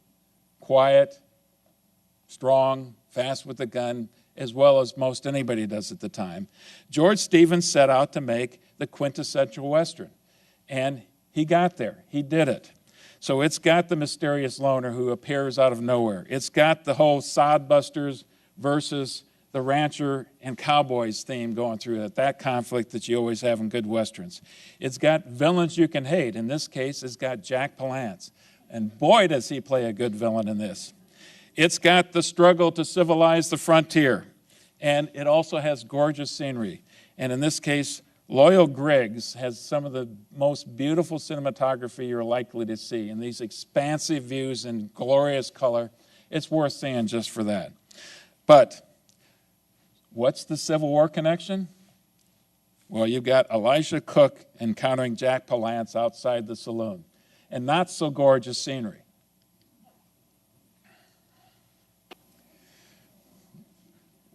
quiet, strong, fast with a gun, as well as most anybody does at the time. George Stevens set out to make the quintessential Western, and he got there. He did it. So it's got the mysterious loner who appears out of nowhere. It's got the whole sodbusters versus the rancher and cowboys theme going through it, that conflict that you always have in good Westerns. It's got villains you can hate. In this case, it's got Jack Palance. And boy, does he play a good villain in this. It's got the struggle to civilize the frontier. And it also has gorgeous scenery. And in this case, Loyal Griggs has some of the most beautiful cinematography you're likely to see. And these expansive views in glorious color, it's worth seeing just for that. But what's the Civil War connection? Well, you've got Elisha Cook encountering Jack Palance outside the saloon. And not so gorgeous scenery.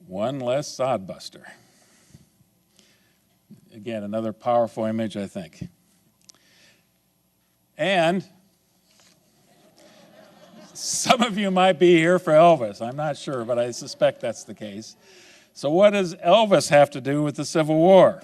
One less sodbuster. Again, another powerful image, I think. And some of you might be here for Elvis. I'm not sure, but I suspect that's the case. So what does Elvis have to do with the Civil War?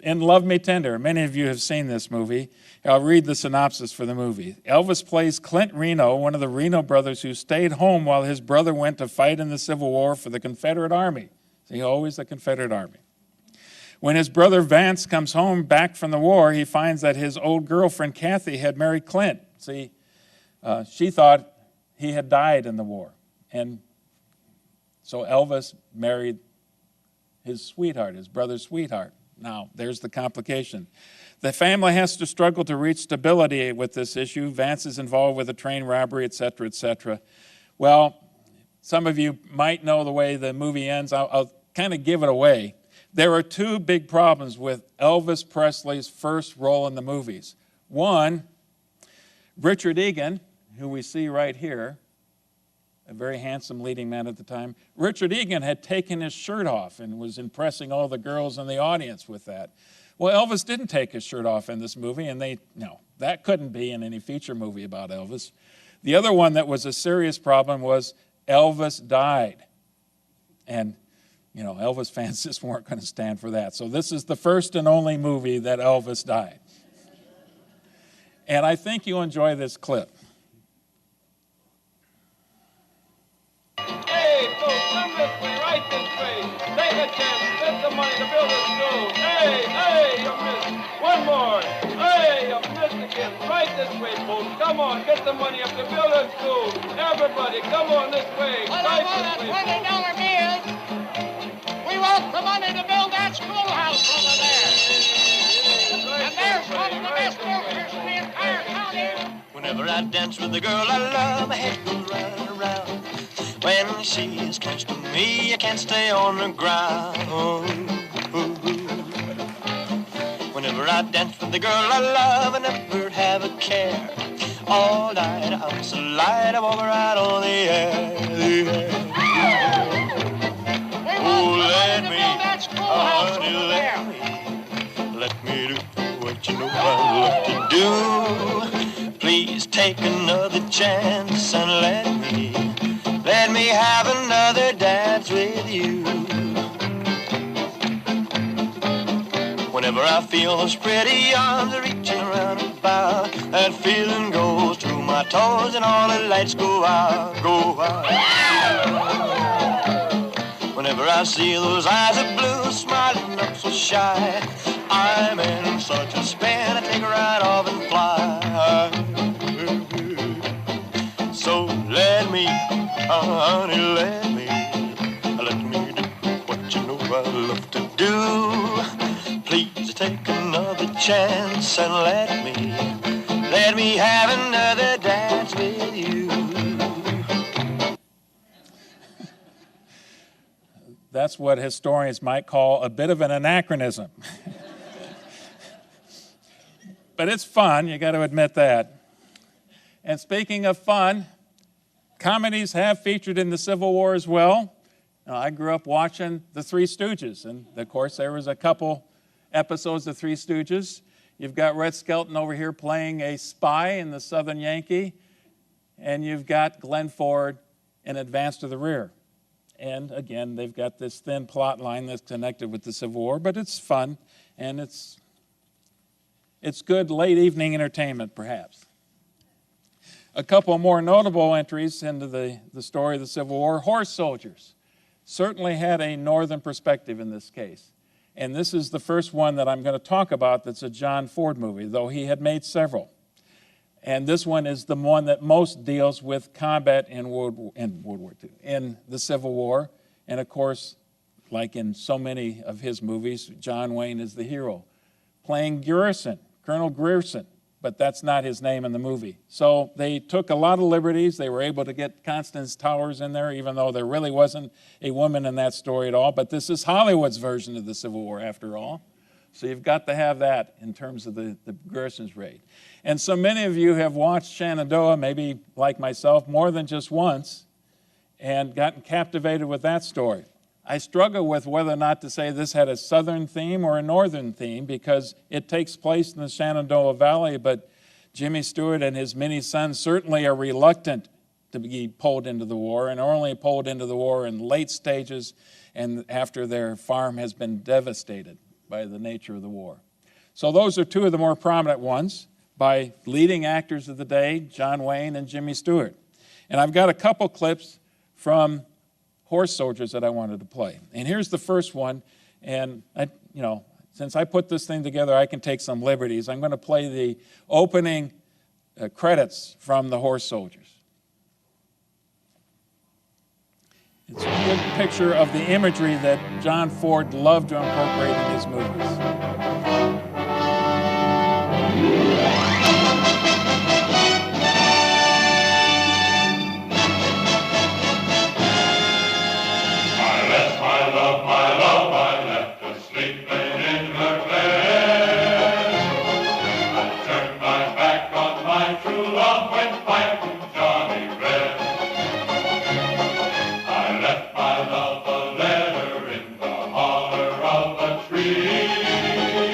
In Love Me Tender, many of you have seen this movie. I'll read the synopsis for the movie. Elvis plays Clint Reno, one of the Reno brothers who stayed home while his brother went to fight in the Civil War for the Confederate Army. See, always the Confederate Army. When his brother Vance comes home back from the war, he finds that his old girlfriend Kathy had married Clint. See, she thought he had died in the war. And so Elvis married his sweetheart, his brother's sweetheart. Now, there's the complication. The family has to struggle to reach stability with this issue. Vance is involved with a train robbery, et cetera, et cetera. Well, some of you might know the way the movie ends. I'll kind of give it away. There are two big problems with Elvis Presley's first role in the movies. One, Richard Egan, who we see right here, a very handsome leading man at the time. Richard Egan had taken his shirt off and was impressing all the girls in the audience with that. Well, Elvis didn't take his shirt off in this movie, and that couldn't be in any feature movie about Elvis. The other one that was a serious problem was Elvis died. And, Elvis fans just weren't going to stand for that. So this is the first and only movie that Elvis died. And I think you'll enjoy this clip. Hey, folks, come this way, right this way. Take a chance, spend some money to build a school. Hey, you missed. One more. Hey, you missed again. Right this way, folks. Come on, get some money up to build a school. Everybody, come on this way. Well, Right I this way. want $20 bills. We want the money to build that schoolhouse over there. And there's one of the best builders in the entire county. Whenever I dance with the girl I love, my head goes round and round. When she is close to me, I can't stay on the ground. Whenever I dance with the girl I love, I never have a care. All night I'm so light, I walk right on the air. Oh, let me, honey, let me do what you know I love to do. Please take another chance and let me have another dance with you. Whenever I feel those pretty arms reaching around about, that feeling goes through my toes and all the lights go out, go out. Whenever I see those eyes of blue smiling up so shy, I'm in such a spin, I take a ride off and fly. So let me, honey, let me do what you know I love to do. Please take another chance and let me have another dance with you. That's what historians might call a bit of an anachronism. But it's fun, you got to admit that. And speaking of fun, comedies have featured in the Civil War as well. I grew up watching The Three Stooges, and of course there was a couple episodes of Three Stooges. You've got Red Skelton over here playing a spy in the Southern Yankee, and you've got Glenn Ford in Advance to the Rear. And again, they've got this thin plot line that's connected with the Civil War, but it's fun, and it's good late evening entertainment, perhaps. A couple more notable entries into the story of the Civil War. Horse soldiers certainly had a northern perspective in this case. And this is the first one that I'm going to talk about that's a John Ford movie, though he had made several. And this one is the one that most deals with combat in World War II, in the Civil War. And of course, like in so many of his movies, John Wayne is the hero, playing Grierson, Colonel Grierson, but that's not his name in the movie. So they took a lot of liberties. They were able to get Constance Towers in there, even though there really wasn't a woman in that story at all. But this is Hollywood's version of the Civil War, after all. So you've got to have that in terms of the Grierson's raid. And so many of you have watched Shenandoah, maybe like myself, more than just once, and gotten captivated with that story. I struggle with whether or not to say this had a southern theme or a northern theme, because it takes place in the Shenandoah Valley, but Jimmy Stewart and his many sons certainly are reluctant to be pulled into the war, and are only pulled into the war in late stages and after their farm has been devastated by the nature of the war. So those are two of the more prominent ones by leading actors of the day, John Wayne and Jimmy Stewart. And I've got a couple clips from Horse Soldiers that I wanted to play. And here's the first one, and since I put this thing together, I can take some liberties. I'm going to play the opening credits from the Horse Soldiers. It's a good picture of the imagery that John Ford loved to incorporate in his movies. Tree.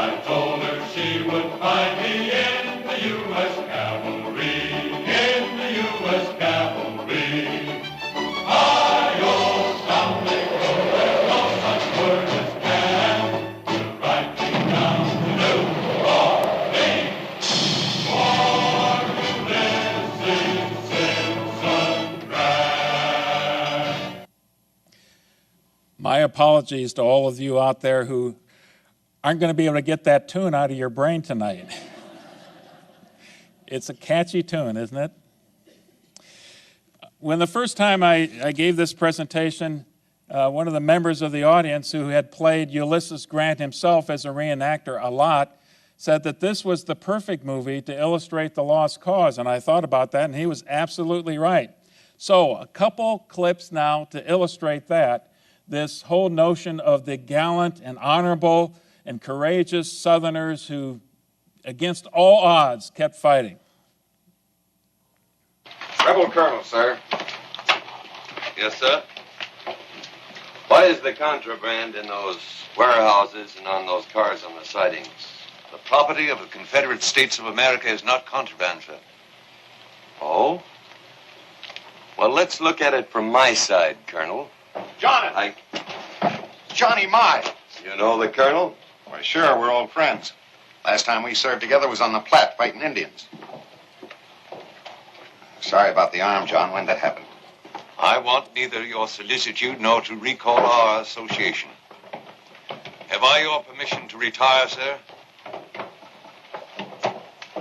I told her she would find me in the U.S. Cavalry, in the U.S. Cavalry. I-oh, down they go, there's no such word as can. We'll ride me down to New Orleans. For Ulysses Simpson Grant. My apologies to all of you out there who aren't going to be able to get that tune out of your brain tonight. It's a catchy tune, isn't it? When the first time I gave this presentation, one of the members of the audience who had played Ulysses Grant himself as a reenactor a lot said that this was the perfect movie to illustrate the lost cause, and I thought about that, and he was absolutely right. So a couple clips now to illustrate that, this whole notion of the gallant and honorable and courageous Southerners who, against all odds, kept fighting. Rebel Colonel, sir. Yes, sir? What is the contraband in those warehouses and on those cars on the sidings? The property of the Confederate States of America is not contraband, sir. Oh? Well, let's look at it from my side, Colonel. Johnny! Johnny Miles. You know the Colonel? Why, sure, we're old friends. Last time we served together was on the Platte fighting Indians. Sorry about the arm, John. When that happened? I want neither your solicitude nor to recall our association. Have I your permission to retire, sir?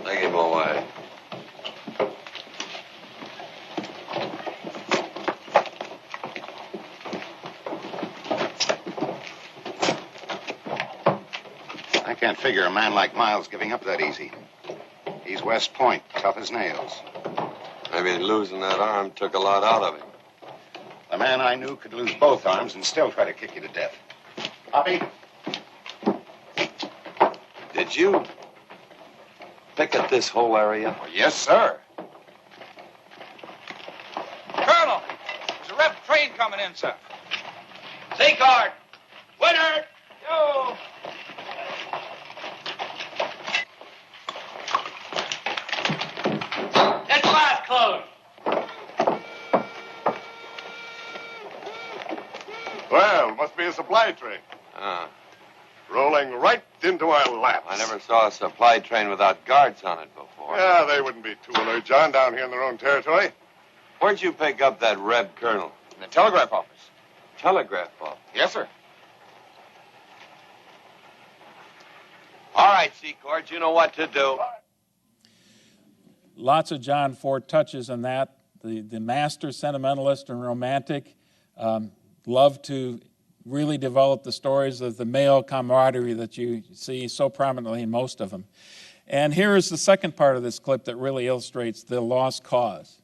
Take him away. I can't figure a man like Miles giving up that easy. He's West Point, tough as nails. Maybe losing that arm took a lot out of him. The man I knew could lose both arms and still try to kick you to death. Poppy? Did you picket this whole area? Oh, yes, sir. Colonel, there's a Reb train coming in, sir. Seacard! Winner! Yo! That glass closed. Well, must be a supply train. Rolling right into our laps. I never saw a supply train without guards on it before. Yeah, they wouldn't be too alert, John, down here in their own territory. Where'd you pick up that Reb Colonel? In the telegraph office. Telegraph office? Yes, sir. All right, Secord, you know what to do. Lots of John Ford touches on that. The master sentimentalist and romantic loved to really develop the stories of the male camaraderie that you see so prominently in most of them. And here is the second part of this clip that really illustrates the lost cause.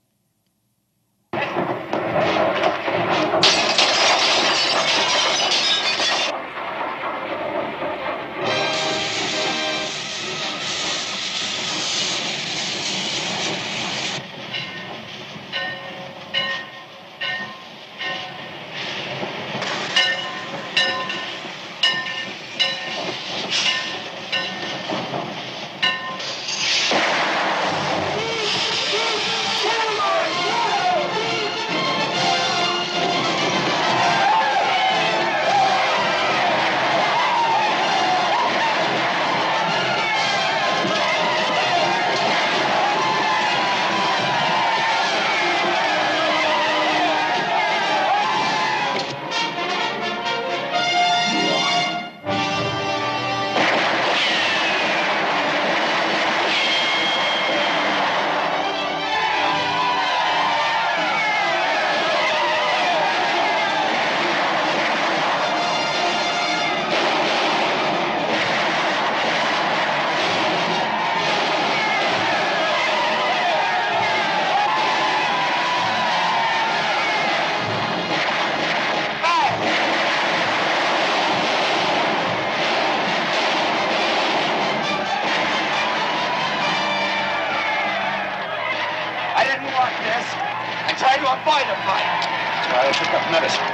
Try to avoid a fight. That's why I took up medicine.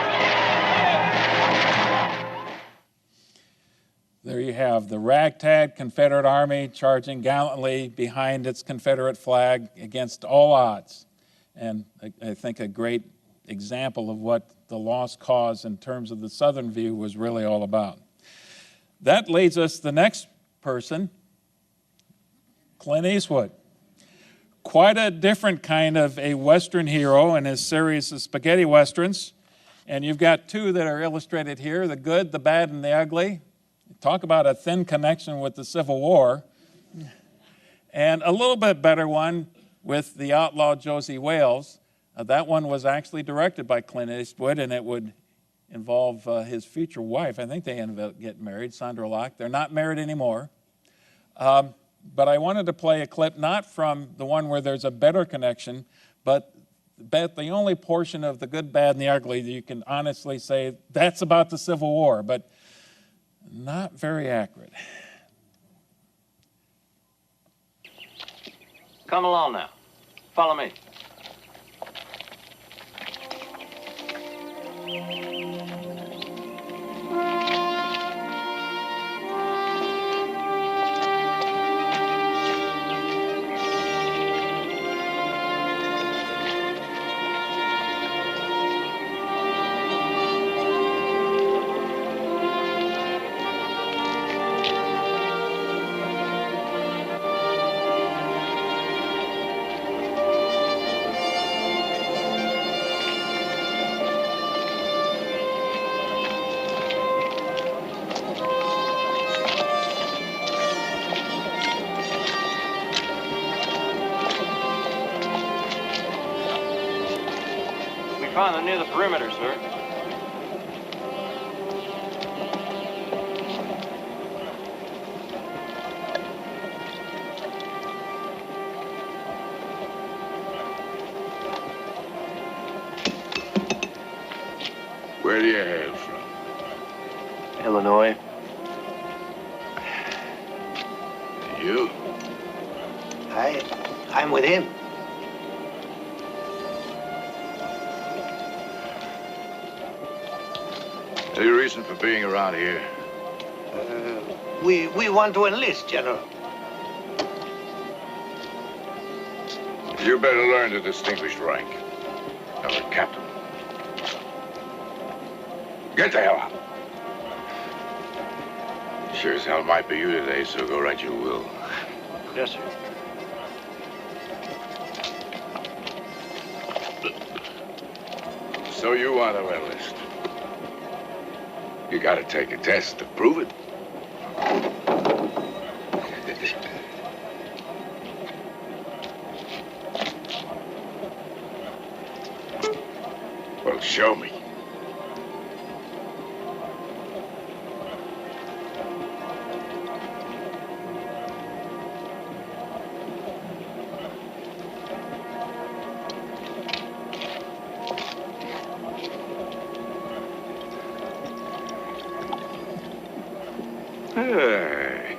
There you have the ragtag Confederate Army charging gallantly behind its Confederate flag against all odds. And I think a great example of what the lost cause in terms of the Southern view was really all about. That leads us to the next person, Clint Eastwood. Quite a different kind of a Western hero in his series of spaghetti westerns. And you've got two that are illustrated here, the good, the bad, and the ugly. Talk about a thin connection with the Civil War. And a little bit better one with the outlaw Josie Wales. That one was actually directed by Clint Eastwood, and it would involve his future wife. I think they ended up getting married, Sandra Locke. They're not married anymore. But I wanted to play a clip not from the one where there's a better connection, but the only portion of the good, bad, and the ugly that you can honestly say that's about the Civil War, but not very accurate. Come along now. Follow me. Found them near the perimeter, sir. Where do you hail from? Illinois. You? I'm with him. Any reason for being around here? We want to enlist, General. You better learn the distinguished rank of a captain. Get the hell out. Sure as hell might be you today, so go right you will. Yes, sir. So you want to enlist? You gotta take a test to prove it. Well, show me. Hey.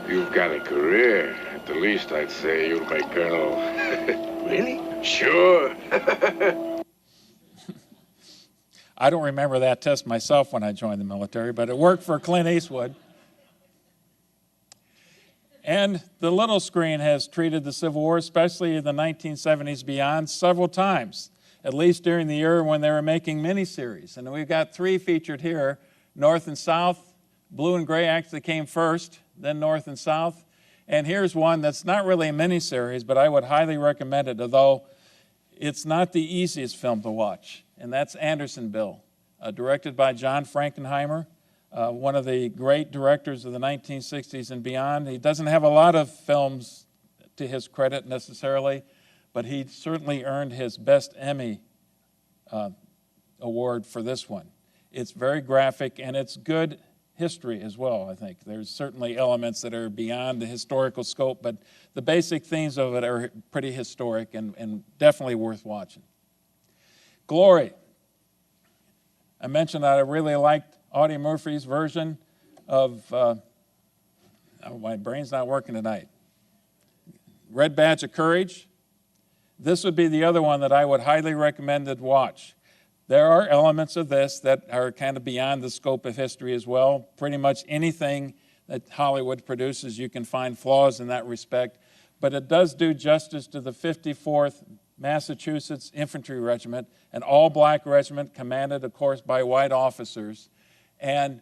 You've got a career. At the least, I'd say you'll make colonel. Really? Sure. I don't remember that test myself when I joined the military, but it worked for Clint Eastwood. And the little screen has treated the Civil War, especially in the 1970s beyond, several times, at least during the era when they were making miniseries. And we've got three featured here, North and South. Blue and Gray actually came first, then North and South. And here's one that's not really a miniseries, but I would highly recommend it, although it's not the easiest film to watch. And that's Andersonville, directed by John Frankenheimer, one of the great directors of the 1960s and beyond. He doesn't have a lot of films to his credit necessarily, but he certainly earned his Best Emmy award for this one. It's very graphic, and it's good history as well, I think. There's certainly elements that are beyond the historical scope, but the basic themes of it are pretty historic and definitely worth watching. Glory. I mentioned that I really liked Audie Murphy's version of, oh, my brain's not working tonight. Red Badge of Courage. This would be the other one that I would highly recommend to watch. There are elements of this that are kind of beyond the scope of history as well. Pretty much anything that Hollywood produces, you can find flaws in that respect. But it does do justice to the 54th Massachusetts Infantry Regiment, an all-black regiment commanded, of course, by white officers. And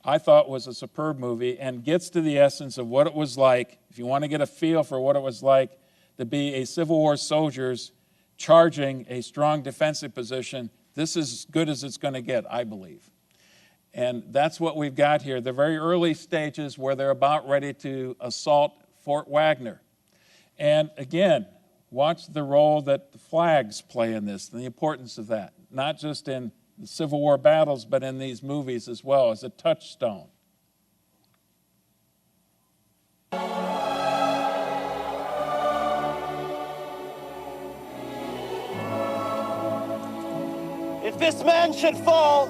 I thought was a superb movie and gets to the essence of what it was like, if you want to get a feel for what it was like to be a Civil War soldiers charging a strong defensive position. This is as good as it's going to get, I believe. And that's what we've got here, the very early stages where they're about ready to assault Fort Wagner. And again, watch the role that the flags play in this, and the importance of that, not just in the Civil War battles, but in these movies as well, as a touchstone. If this man should fall,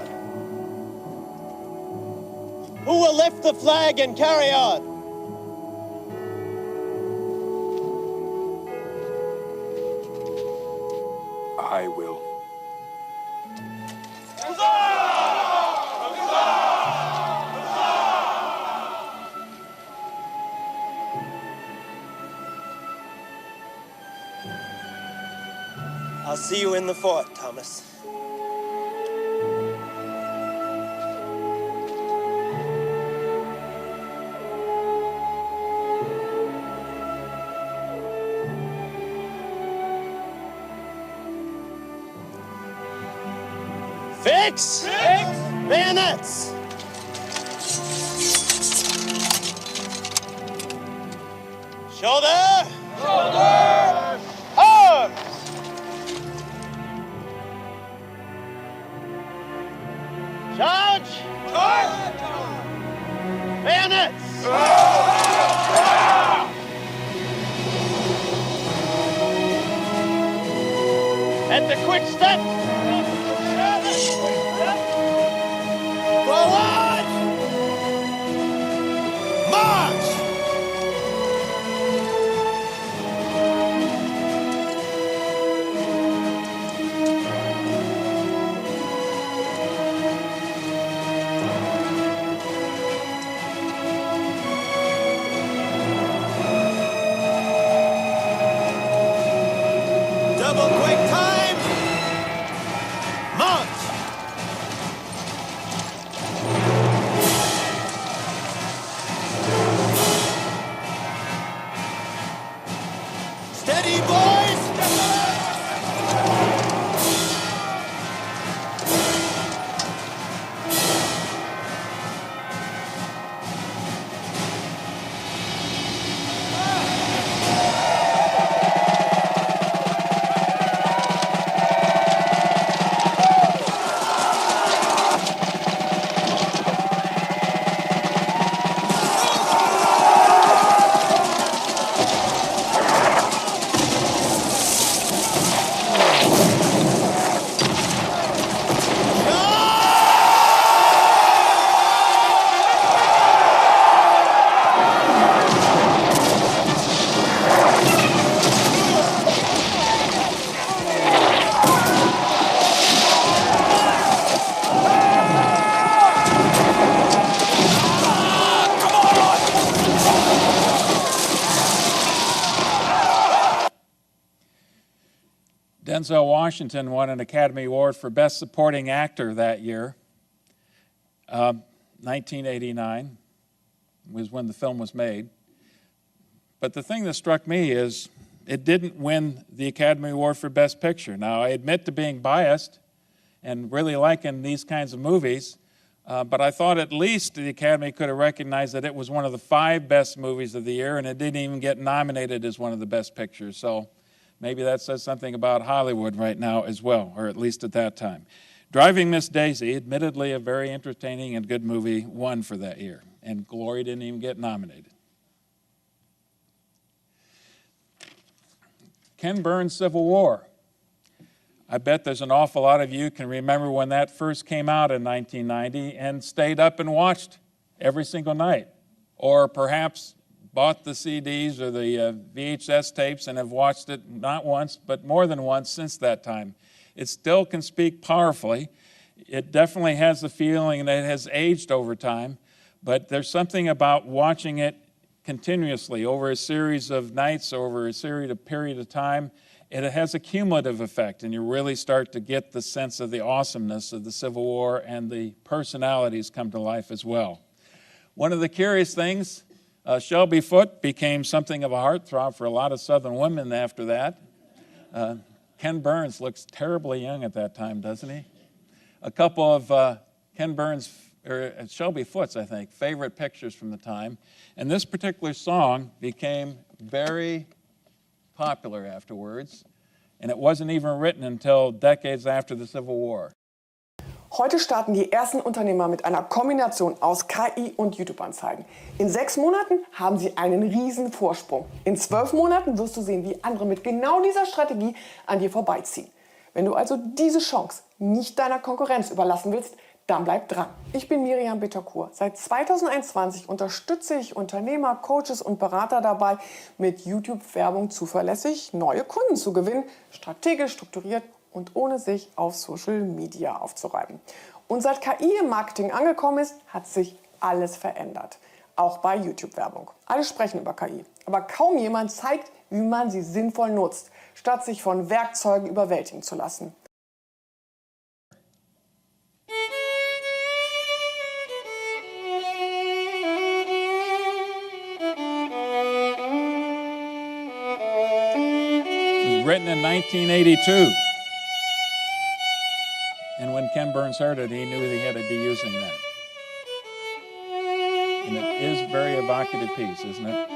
who will lift the flag and carry on? I will. I'll see you in the fort, Thomas. Fix! Bayonets! Shoulder! Arms! Charge! Bayonets! At the quick step! Forward! March! Double quick time! March! Steady, boys! Denzel Washington won an Academy Award for Best Supporting Actor that year. 1989 was when the film was made. But the thing that struck me is it didn't win the Academy Award for Best Picture. Now, I admit to being biased and really liking these kinds of movies, but I thought at least the Academy could have recognized that it was one of the 5 best movies of the year, and it didn't even get nominated as one of the best pictures. So maybe that says something about Hollywood right now as well, or at least at that time. Driving Miss Daisy, admittedly a very entertaining and good movie, won for that year, and Glory didn't even get nominated. Ken Burns' Civil War. I bet there's an awful lot of you can remember when that first came out in 1990 and stayed up and watched every single night, or perhaps bought the CDs or the VHS tapes and have watched it not once, but more than once since that time. it still can speak powerfully. It definitely has the feeling that it has aged over time, but there's something about watching it continuously over a series of nights, over a period of time. It has a cumulative effect, and you really start to get the sense of the awesomeness of the Civil War, and the personalities come to life as well. One of the curious things, Shelby Foote became something of a heartthrob for a lot of Southern women after that. Ken Burns looks terribly young at that time, doesn't he? A couple of Ken Burns, or Shelby Foote's, I think, favorite pictures from the time. And this particular song became very popular afterwards, and it wasn't even written until decades after the Civil War. Heute starten die ersten Unternehmer mit einer Kombination aus KI und YouTube-Anzeigen. In 6 Monaten haben sie einen riesen Vorsprung. In 12 Monaten wirst du sehen, wie andere mit genau dieser Strategie an dir vorbeiziehen. Wenn du also diese Chance nicht deiner Konkurrenz überlassen willst, dann bleib dran. Ich bin Miriam Bittercourt. Seit 2021 unterstütze ich Unternehmer, Coaches und Berater dabei, mit YouTube-Werbung zuverlässig neue Kunden zu gewinnen, strategisch, strukturiert und ohne sich auf Social Media aufzureiben. Und seit KI im Marketing angekommen ist, hat sich alles verändert. Auch bei YouTube-Werbung. Alle sprechen über KI, aber kaum jemand zeigt, wie man sie sinnvoll nutzt, statt sich von Werkzeugen überwältigen zu lassen. Written in 1982. And when Ken Burns heard it, he knew he had to be using that. And it is a very evocative piece, isn't it?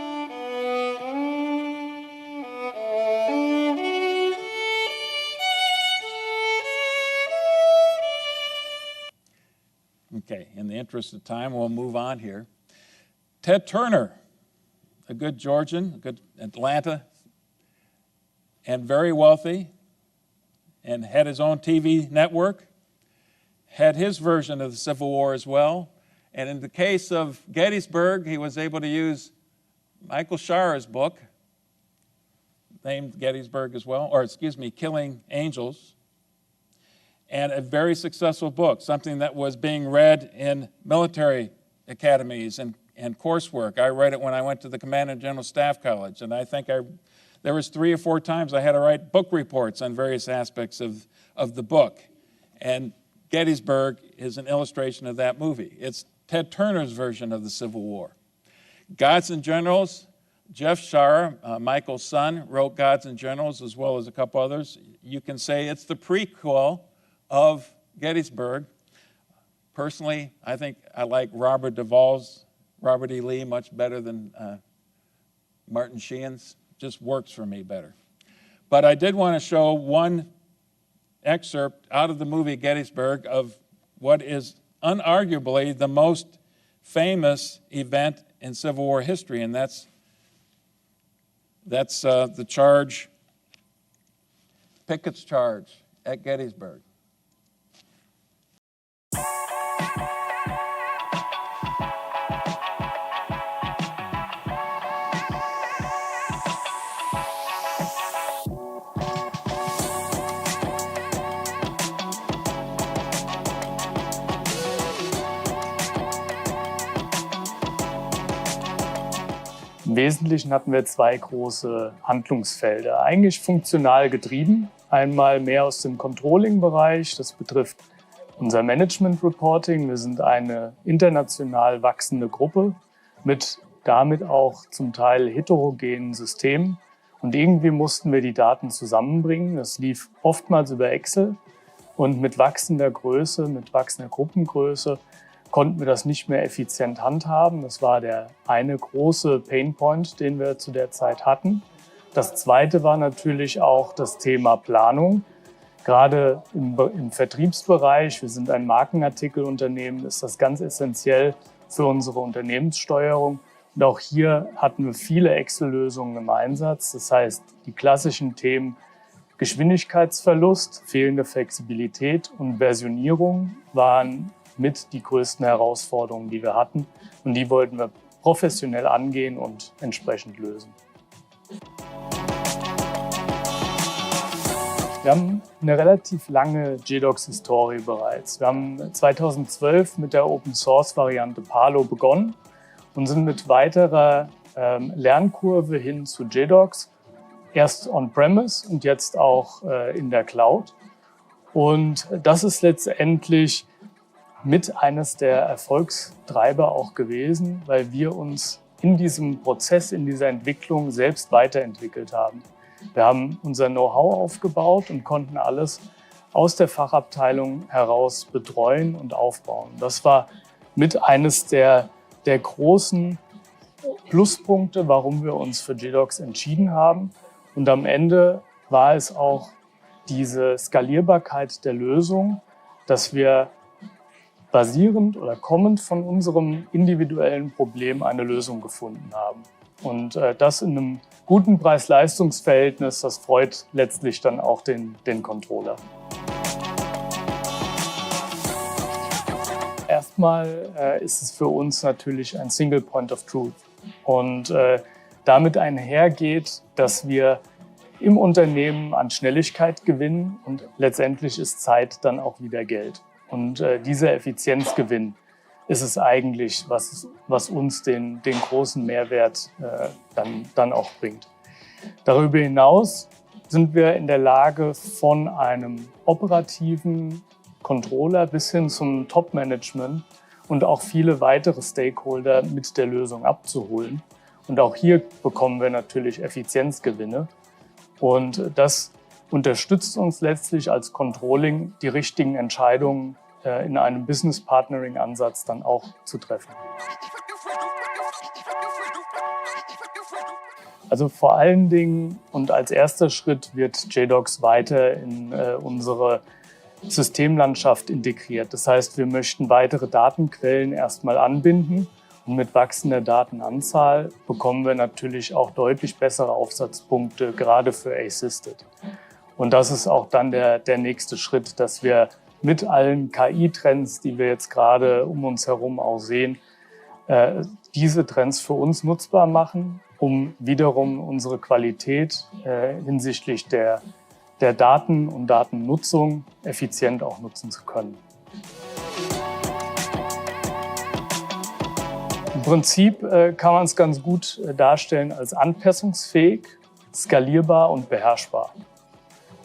Okay, in the interest of time, we'll move on here. Ted Turner, a good Georgian, a good Atlanta, and very wealthy, and had his own TV network, had his version of the Civil War as well. And in the case of Gettysburg, he was able to use Michael Scharer's book, named Gettysburg as well, or excuse me, Killing Angels, and a very successful book, something that was being read in military academies and coursework. I read it when I went to the Command and General Staff College, and I think there was 3 or 4 times I had to write book reports on various aspects of the book. And Gettysburg is an illustration of that movie. It's Ted Turner's version of the Civil War. Gods and Generals, Jeff Sharer, Michael's son, wrote Gods and Generals as well as a couple others. You can say it's the prequel of Gettysburg. Personally, I think I like Robert Duvall's Robert E. Lee much better than Martin Sheehan's. Just works for me better. But I did want to show one excerpt out of the movie Gettysburg of what is unarguably the most famous event in Civil War history, and that's the charge, Pickett's charge at Gettysburg. Im Wesentlichen hatten wir 2 große Handlungsfelder, eigentlich funktional getrieben. Einmal mehr aus dem Controlling-Bereich, das betrifft unser Management-Reporting. Wir sind eine international wachsende Gruppe mit damit auch zum Teil heterogenen Systemen. Und irgendwie mussten wir die Daten zusammenbringen. Das lief oftmals über Excel. Und mit wachsender Größe, mit wachsender Gruppengröße konnten wir das nicht mehr effizient handhaben. Das war der eine große Painpoint, den wir zu der Zeit hatten. Das zweite war natürlich auch das Thema Planung. Gerade im Vertriebsbereich, wir sind ein Markenartikelunternehmen, ist das ganz essentiell für unsere Unternehmenssteuerung. Und auch hier hatten wir viele Excel-Lösungen im Einsatz. Das heißt, die klassischen Themen Geschwindigkeitsverlust, fehlende Flexibilität und Versionierung waren mit die größten Herausforderungen, die wir hatten. Und die wollten wir professionell angehen und entsprechend lösen. Wir haben eine relativ lange JDocs-Historie bereits. Wir haben 2012 mit der Open-Source-Variante Palo begonnen und sind mit weiterer Lernkurve hin zu JDocs, erst on-premise und jetzt auch in der Cloud. Und das ist letztendlich mit eines der Erfolgstreiber auch gewesen, weil wir uns in diesem Prozess, in dieser Entwicklung selbst weiterentwickelt haben. Wir haben unser Know-how aufgebaut und konnten alles aus der Fachabteilung heraus betreuen und aufbauen. Das war mit eines der großen Pluspunkte, warum wir uns für JDocs entschieden haben. Und am Ende war es auch diese Skalierbarkeit der Lösung, dass wir basierend oder kommend von unserem individuellen Problem eine Lösung gefunden haben. Und das in einem guten Preis-Leistungs-Verhältnis, das freut letztlich dann auch den Controller. Erstmal ist es für uns natürlich ein Single Point of Truth. Und damit einhergeht, dass wir im Unternehmen an Schnelligkeit gewinnen und letztendlich ist Zeit dann auch wieder Geld. Und dieser Effizienzgewinn ist es eigentlich, was uns den großen Mehrwert dann auch bringt. Darüber hinaus sind wir in der Lage, von einem operativen Controller bis hin zum Top-Management und auch viele weitere Stakeholder mit der Lösung abzuholen. Und auch hier bekommen wir natürlich Effizienzgewinne. Und das unterstützt uns letztlich als Controlling, die richtigen Entscheidungen in einem Business-Partnering-Ansatz dann auch zu treffen. Also vor allen Dingen und als erster Schritt wird JDocs weiter in unsere Systemlandschaft integriert. Das heißt, wir möchten weitere Datenquellen erstmal anbinden und mit wachsender Datenanzahl bekommen wir natürlich auch deutlich bessere Aufsatzpunkte, gerade für Assisted. Und das ist auch dann der nächste Schritt, dass wir mit allen KI-Trends, die wir jetzt gerade um uns herum auch sehen, diese Trends für uns nutzbar machen, um wiederum unsere Qualität hinsichtlich der Daten und Datennutzung effizient auch nutzen zu können. Im Prinzip kann man es ganz gut darstellen als anpassungsfähig, skalierbar und beherrschbar.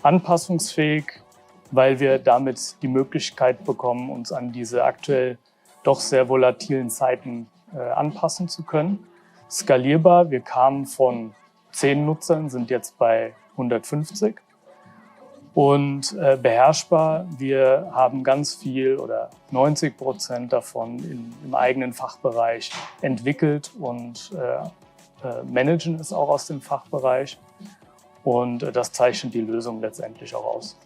Anpassungsfähig, weil wir damit die Möglichkeit bekommen, uns an diese aktuell doch sehr volatilen Zeiten anpassen zu können. Skalierbar, wir kamen von 10 Nutzern, sind jetzt bei 150. Und beherrschbar, wir haben ganz viel oder 90% davon im eigenen Fachbereich entwickelt und managen es auch aus dem Fachbereich. Und das zeichnet die Lösung letztendlich auch aus.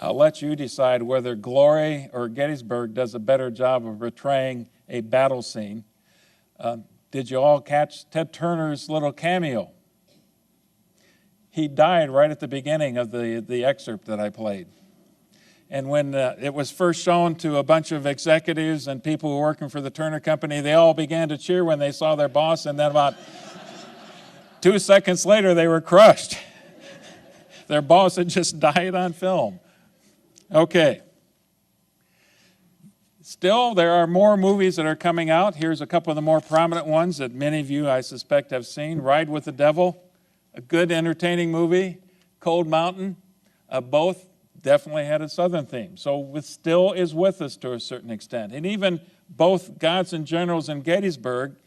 I'll let you decide whether Glory or Gettysburg does a better job of portraying a battle scene. Did you all catch Ted Turner's little cameo? He died right at the beginning of the excerpt that I played. And when it was first shown to a bunch of executives and people who were working for the Turner Company, they all began to cheer when they saw their boss, and then about 2 seconds later, they were crushed. Their boss had just died on film. Okay. Still, there are more movies that are coming out. Here's a couple of the more prominent ones that many of you, I suspect, have seen. Ride with the Devil, a good, entertaining movie. Cold Mountain, both definitely had a Southern theme. So it still is with us to a certain extent. And even both Gods and Generals and Gettysburg,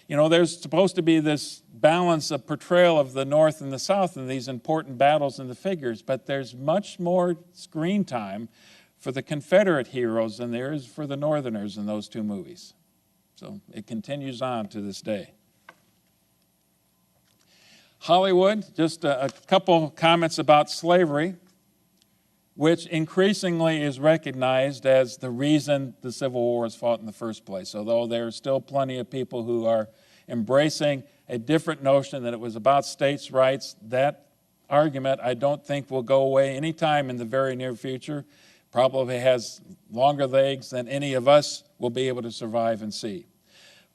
you know, there's supposed to be this balance of portrayal of the North and the South in these important battles and the figures, but there's much more screen time for the Confederate heroes than there is for the Northerners in those two movies. So it continues on to this day. Hollywood, just a couple comments about slavery, which increasingly is recognized as the reason the Civil War was fought in the first place, although there are still plenty of people who are embracing a different notion that it was about states' rights. That argument I don't think will go away anytime in the very near future. Probably has longer legs than any of us will be able to survive and see.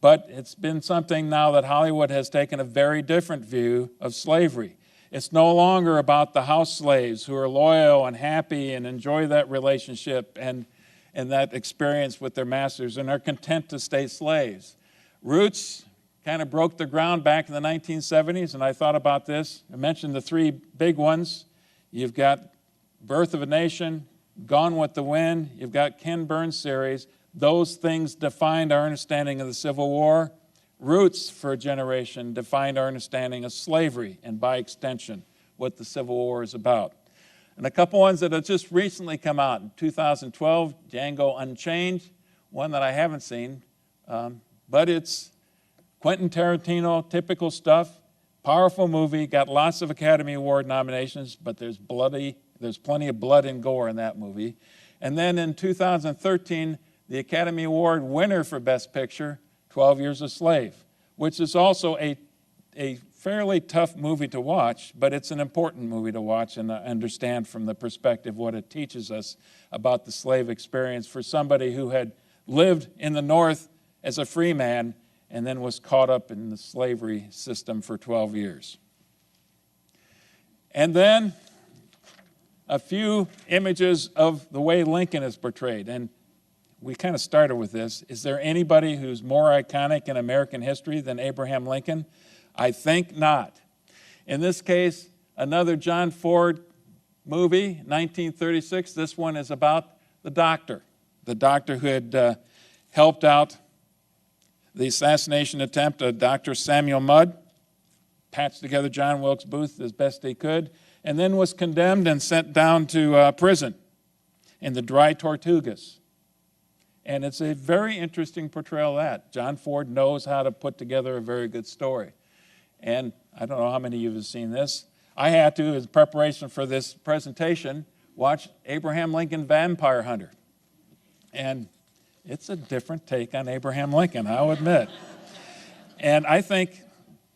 But it's been something now that Hollywood has taken a very different view of slavery. It's no longer about the house slaves who are loyal and happy and enjoy that relationship and that experience with their masters and are content to stay slaves. Roots kind of broke the ground back in the 1970s, and I thought about this. I mentioned the three big ones. You've got Birth of a Nation, Gone with the Wind, you've got Ken Burns' series. Those things defined our understanding of the Civil War. Roots, for a generation, defined our understanding of slavery and, by extension, what the Civil War is about. And a couple ones that have just recently come out. In 2012, Django Unchained, one that I haven't seen, but it's Quentin Tarantino, typical stuff, powerful movie, got lots of Academy Award nominations, but there's plenty of blood and gore in that movie. And then in 2013, the Academy Award winner for Best Picture, 12 Years a Slave, which is also a fairly tough movie to watch, but it's an important movie to watch and understand from the perspective what it teaches us about the slave experience for somebody who had lived in the North as a free man and then was caught up in the slavery system for 12 years. And then a few images of the way Lincoln is portrayed. And we kind of started with this. Is there anybody who's more iconic in American history than Abraham Lincoln? I think not. In this case, another John Ford movie, 1936. This one is about the doctor who had helped out the assassination attempt of Dr. Samuel Mudd, patched together John Wilkes Booth as best he could, and then was condemned and sent down to prison in the Dry Tortugas. And it's a very interesting portrayal of that. John Ford knows how to put together a very good story. And I don't know how many of you have seen this. I had to, as preparation for this presentation, watch Abraham Lincoln Vampire Hunter. And it's a different take on Abraham Lincoln, I'll admit. And I think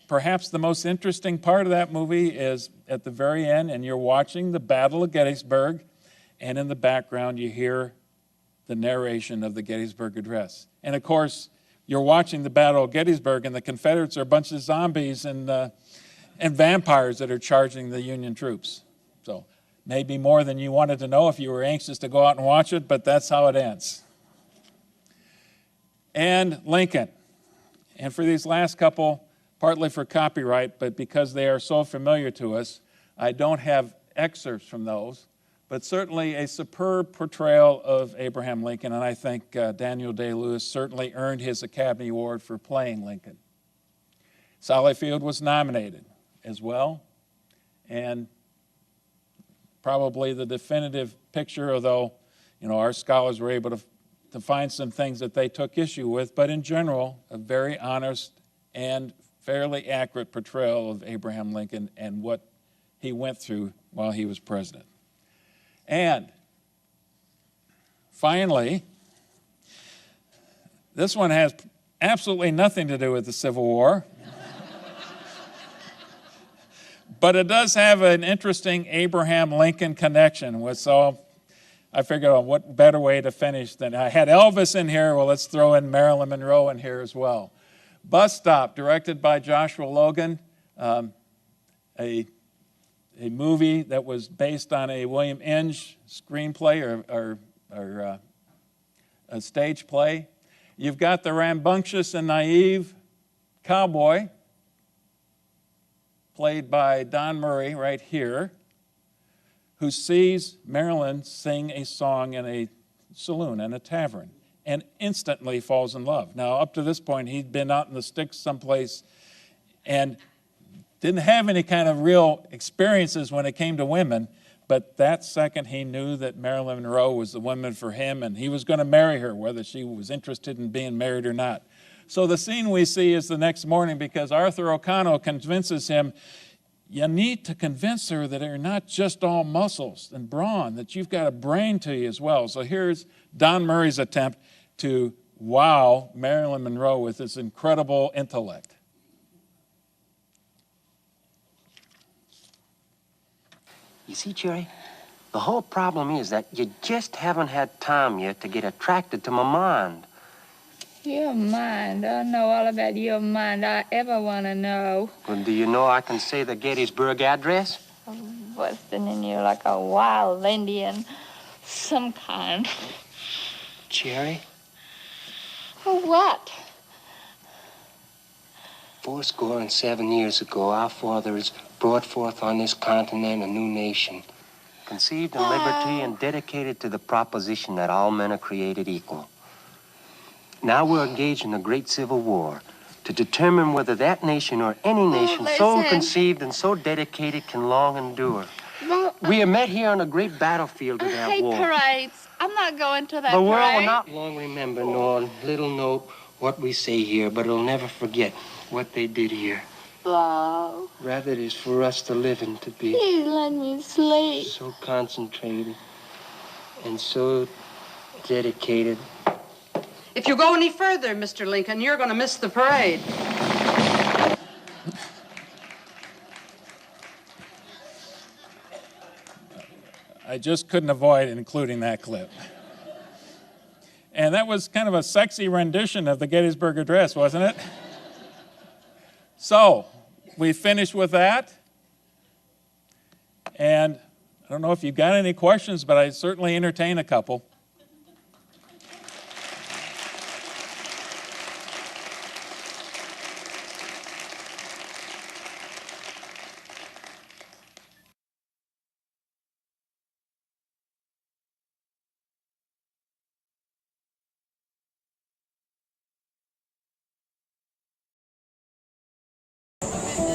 perhaps the most interesting part of that movie is at the very end, and you're watching the Battle of Gettysburg, and in the background you hear the narration of the Gettysburg Address. And of course, you're watching the Battle of Gettysburg, and the Confederates are a bunch of zombies and vampires that are charging the Union troops. So maybe more than you wanted to know if you were anxious to go out and watch it, but that's how it ends. And Lincoln. And for these last couple, partly for copyright, but because they are so familiar to us, I don't have excerpts from those, but certainly a superb portrayal of Abraham Lincoln, and I think Daniel Day-Lewis certainly earned his Academy Award for playing Lincoln. Sally Field was nominated as well, and probably the definitive picture, although our scholars were able to find some things that they took issue with, but in general, a very honest and fairly accurate portrayal of Abraham Lincoln and what he went through while he was president. And finally, this one has absolutely nothing to do with the Civil War, but it does have an interesting Abraham Lincoln connection. So I figured, what better way to finish than I had Elvis in here. Well, let's throw in Marilyn Monroe in here as well. Bus Stop, directed by Joshua Logan, a movie that was based on a William Inge screenplay or a stage play. You've got the rambunctious and naive cowboy, played by Don Murray right here, who sees Marilyn sing a song in a saloon, in a tavern, and instantly falls in love. Now, up to this point, he'd been out in the sticks someplace and didn't have any kind of real experiences when it came to women, but that second he knew that Marilyn Monroe was the woman for him, and he was going to marry her, whether she was interested in being married or not. So the scene we see is the next morning, because Arthur O'Connell convinces him, you need to convince her that you're not just all muscles and brawn, that you've got a brain to you as well. So here's Don Murray's attempt to wow Marilyn Monroe with his incredible intellect. You see, Cherry, the whole problem is that you just haven't had time yet to get attracted to my mind. Your mind? I know all about your mind I ever want to know. Well, do you know I can say the Gettysburg Address? Busting in you like a wild Indian, some kind. Cherry? What? 77 years ago, our fathers brought forth on this continent a new nation, conceived in liberty and dedicated to the proposition that all men are created equal. Now we're engaged in a great civil war to determine whether that nation or any nation so conceived and so dedicated can long endure. Well, we are met here on a great battlefield of that I hate war. parades. I'm not going to that The world parade. will not long remember nor little know what we say here, but it'll never forget what they did here. Wow. Rather, it is for us to live and to be Please let me sleep. so concentrated and so dedicated. If you go any further, Mr. Lincoln, you're going to miss the parade. I just couldn't avoid including that clip. And that was kind of a sexy rendition of the Gettysburg Address, wasn't it? So, we finished with that. And I don't know if you've got any questions, but I certainly entertain a couple.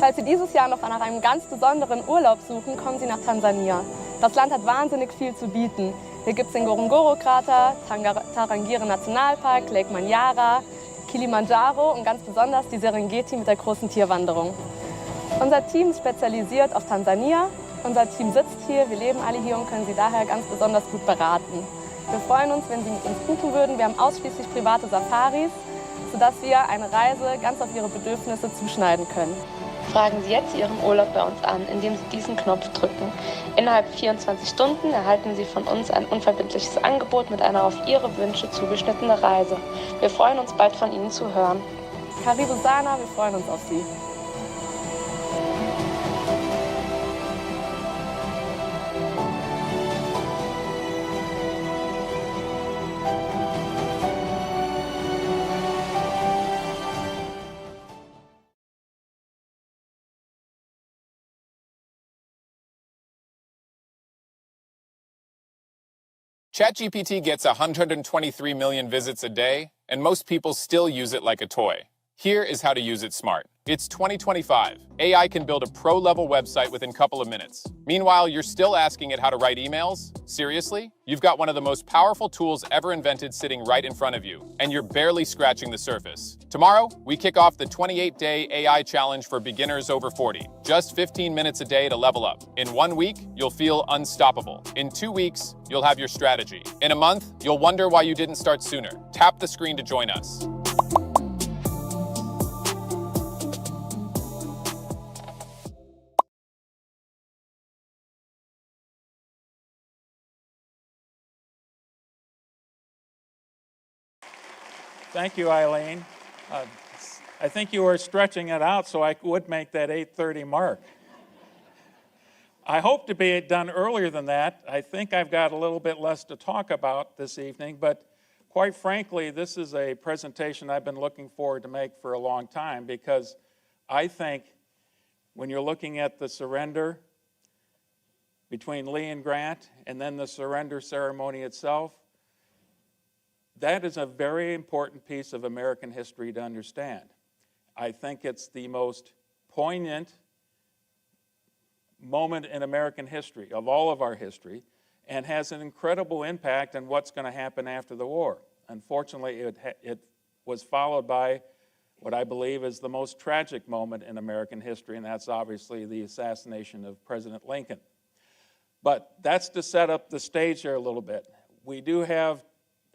Falls Sie dieses Jahr noch nach einem ganz besonderen Urlaub suchen, kommen Sie nach Tansania. Das Land hat wahnsinnig viel zu bieten. Hier gibt es den Ngorongoro-Krater, Tarangire-Nationalpark, Lake Manyara, Kilimanjaro und ganz besonders die Serengeti mit der großen Tierwanderung. Unser Team ist spezialisiert auf Tansania. Unser Team sitzt hier, wir leben alle hier und können Sie daher ganz besonders gut beraten. Wir freuen uns, wenn Sie mit uns buchen würden. Wir haben ausschließlich private Safaris, sodass wir eine Reise ganz auf Ihre Bedürfnisse zuschneiden können. Fragen Sie jetzt Ihren Urlaub bei uns an, indem Sie diesen Knopf drücken. Innerhalb 24 Stunden erhalten Sie von uns ein unverbindliches Angebot mit einer auf Ihre Wünsche zugeschnittenen Reise. Wir freuen uns, bald von Ihnen zu hören. Karibu Sana, wir freuen uns auf Sie. ChatGPT gets 123 million visits a day, and most people still use it like a toy. Here is how to use it smart. It's 2025. AI can build a pro-level website within a couple of minutes. Meanwhile, you're still asking it how to write emails? Seriously? You've got one of the most powerful tools ever invented sitting right in front of you, and you're barely scratching the surface. Tomorrow, we kick off the 28-day AI challenge for beginners over 40. Just 15 minutes a day to level up. In 1 week, you'll feel unstoppable. In 2 weeks, you'll have your strategy. In a month, you'll wonder why you didn't start sooner. Tap the screen to join us. Thank you, Eileen. I think you were stretching it out so I would make that 8:30 mark. I hope to be done earlier than that. I think I've got a little bit less to talk about this evening, but quite frankly, this is a presentation I've been looking forward to make for a long time, because I think when you're looking at the surrender between Lee and Grant and then the surrender ceremony itself, that is a very important piece of American history to understand. I think it's the most poignant moment in American history, of all of our history, and has an incredible impact on what's going to happen after the war. Unfortunately, it was followed by what I believe is the most tragic moment in American history, and that's obviously the assassination of President Lincoln. But that's to set up the stage here a little bit.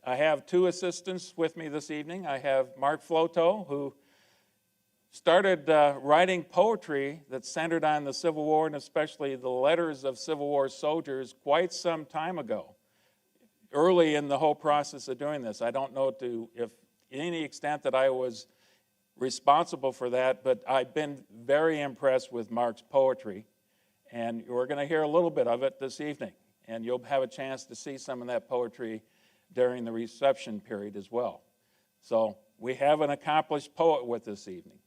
I have two assistants with me this evening. I have Mark Floto, who started writing poetry that centered on the Civil War and especially the letters of Civil War soldiers quite some time ago, early in the whole process of doing this. I don't know to any extent that I was responsible for that, but I've been very impressed with Mark's poetry, and we're going to hear a little bit of it this evening, and you'll have a chance to see some of that poetry during the reception period as well. So we have an accomplished poet with this evening.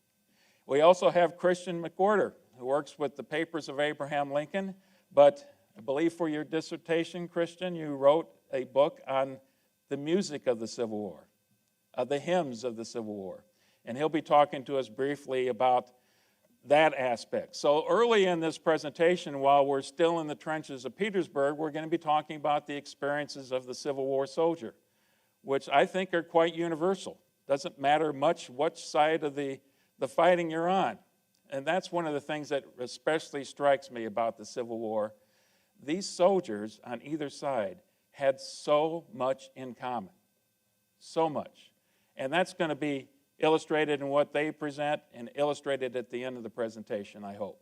We also have Christian McWhorter, who works with the Papers of Abraham Lincoln, but I believe for your dissertation, Christian, you wrote a book on the music of the Civil War, the hymns of the Civil War. And he'll be talking to us briefly about that aspect. So early in this presentation, while we're still in the trenches of Petersburg, we're going to be talking about the experiences of the Civil War soldier, which I think are quite universal. Doesn't matter much which side of the fighting you're on. And that's one of the things that especially strikes me about the Civil War. These soldiers on either side had so much in common, so much. And that's going to be illustrated in what they present and illustrated at the end of the presentation, I hope.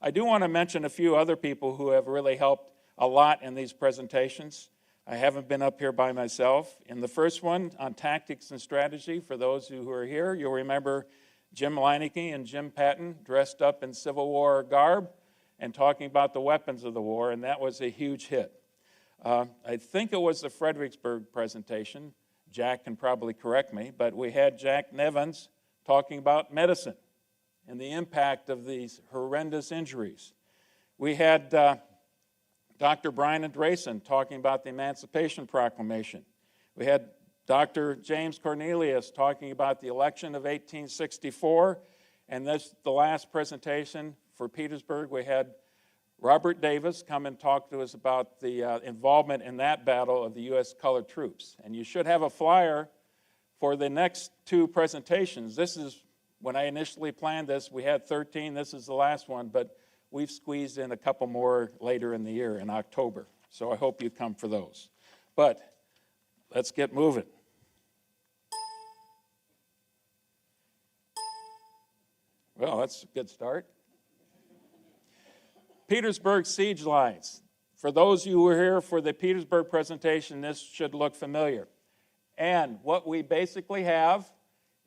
I do want to mention a few other people who have really helped a lot in these presentations. I haven't been up here by myself. In the first one, on tactics and strategy, for those who are here, you'll remember Jim Leineke and Jim Patton dressed up in Civil War garb and talking about the weapons of the war, and that was a huge hit. I think it was the Fredericksburg presentation. Jack can probably correct me, but we had Jack Nevins talking about medicine and the impact of these horrendous injuries. We had Dr. Brian Andresen talking about the Emancipation Proclamation. We had Dr. James Cornelius talking about the election of 1864, and the last presentation for Petersburg, we had Robert Davis come and talk to us about the involvement in that battle of the U.S. colored troops. And you should have a flyer for the next two presentations. This is, when I initially planned this, we had 13. This is the last one, but we've squeezed in a couple more later in the year, in October. So I hope you come for those. But let's get moving. Well, that's a good start. Petersburg siege lines. For those of you who were here for the Petersburg presentation, this should look familiar. And what we basically have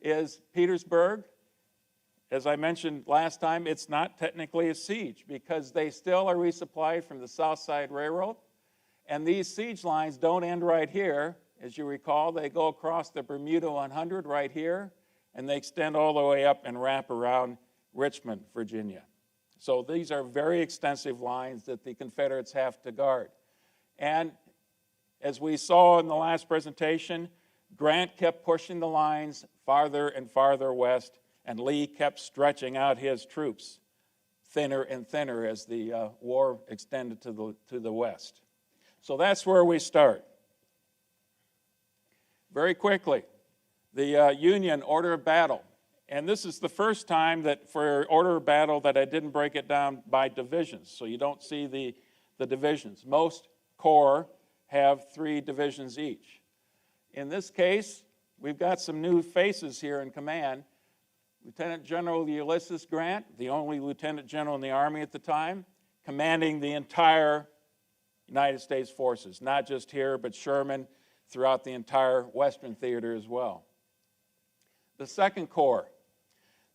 is Petersburg. As I mentioned last time, it's not technically a siege because they still are resupplied from the South Side Railroad. And these siege lines don't end right here. As you recall, they go across the Bermuda 100 right here, and they extend all the way up and wrap around Richmond, Virginia. So these are very extensive lines that the Confederates have to guard. And as we saw in the last presentation, Grant kept pushing the lines farther and farther west, and Lee kept stretching out his troops thinner and thinner as the war extended to the west. So that's where we start. Very quickly, the Union order of battle. And this is the first time that for order of battle that I didn't break it down by divisions. So you don't see the divisions. Most corps have 3 divisions each. In this case, we've got some new faces here in command. Lieutenant General Ulysses Grant, the only lieutenant general in the Army at the time, commanding the entire United States forces, not just here, but Sherman throughout the entire Western theater as well. The Second Corps,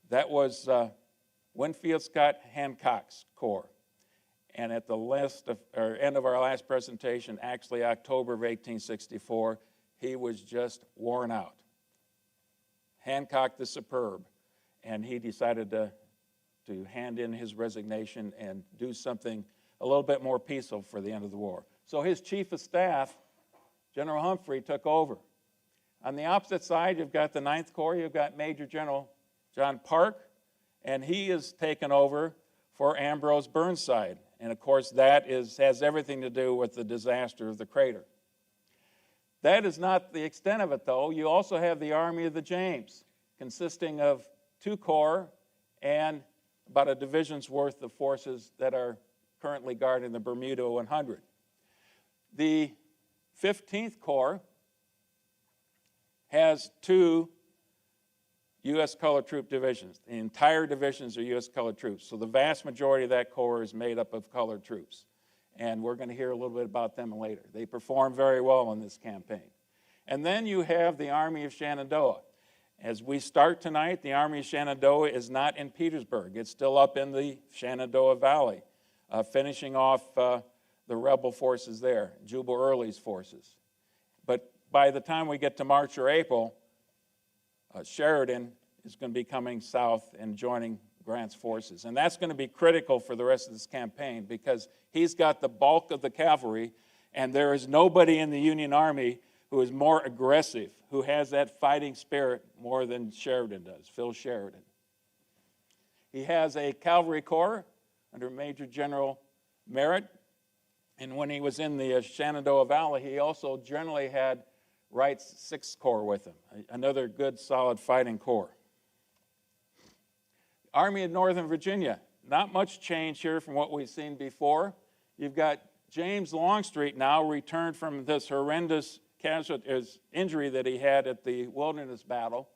that was Winfield Scott Hancock's Corps. And at the end of our last presentation, actually October of 1864, he was just worn out. Hancock the Superb. And he decided to hand in his resignation and do something a little bit more peaceful for the end of the war. So his chief of staff, General Humphrey, took over. On the opposite side, you've got the Ninth Corps, you've got Major General John Parke, and he is taken over for Ambrose Burnside. And of course, that has everything to do with the disaster of the Crater. That is not the extent of it, though. You also have the Army of the James, consisting of 2 corps and about a division's worth of forces that are currently guarding the Bermuda 100. The 15th Corps has 2 U.S. colored troop divisions. The entire divisions are U.S. colored troops. So the vast majority of that corps is made up of colored troops. And we're going to hear a little bit about them later. They performed very well in this campaign. And then you have the Army of Shenandoah. As we start tonight, the Army of Shenandoah is not in Petersburg. It's still up in the Shenandoah Valley, finishing off the rebel forces there, Jubal Early's forces. But by the time we get to March or April, Sheridan is going to be coming south and joining Grant's forces. And that's going to be critical for the rest of this campaign because he's got the bulk of the cavalry, and there is nobody in the Union Army who is more aggressive, who has that fighting spirit more than Sheridan does, Phil Sheridan. He has a cavalry corps under Major General Merritt, and when he was in the Shenandoah Valley, he also generally had Wright's 6th Corps with him, another good, solid fighting corps. Army of Northern Virginia, not much change here from what we've seen before. You've got James Longstreet now returned from this horrendous injury that he had at the Wilderness Battle.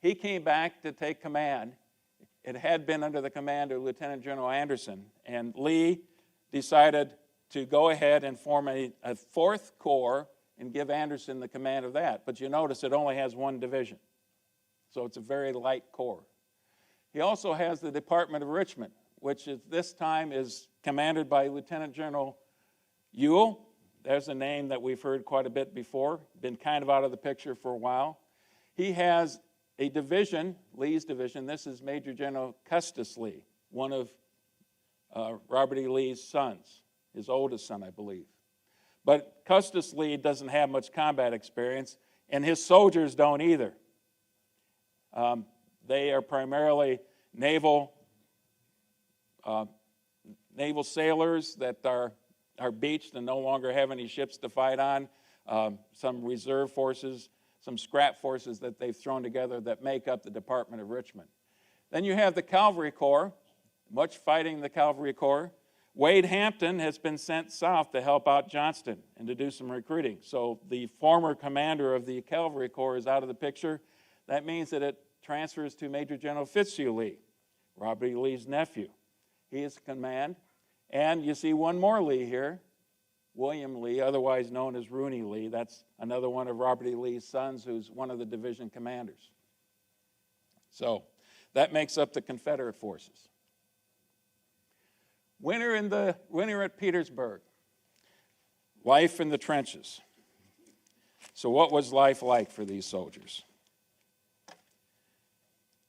He came back to take command. It had been under the command of Lieutenant General Anderson, and Lee decided to go ahead and form a 4th Corps and give Anderson the command of that. But you notice it only has 1 division, so it's a very light corps. He also has the Department of Richmond, which at this time is commanded by Lieutenant General Ewell. There's a name that we've heard quite a bit before, been kind of out of the picture for a while. He has a division, Lee's division. This is Major General Custis Lee, one of Robert E. Lee's sons, his oldest son, I believe. But Custis Lee doesn't have much combat experience, and his soldiers don't either. They are primarily naval sailors that are beached and no longer have any ships to fight on, some reserve forces, some scrap forces that they've thrown together that make up the Department of Richmond. Then you have the Cavalry Corps, much fighting in the Cavalry Corps. Wade Hampton has been sent south to help out Johnston and to do some recruiting. So the former commander of the Cavalry Corps is out of the picture. That means that it transfers to Major General Fitzhugh Lee, Robert E. Lee's nephew. He is command. And you see one more Lee here, William Lee, otherwise known as Rooney Lee. That's another one of Robert E. Lee's sons who's one of the division commanders. So that makes up the Confederate forces. Winter at Petersburg. Life in the trenches. So what was life like for these soldiers?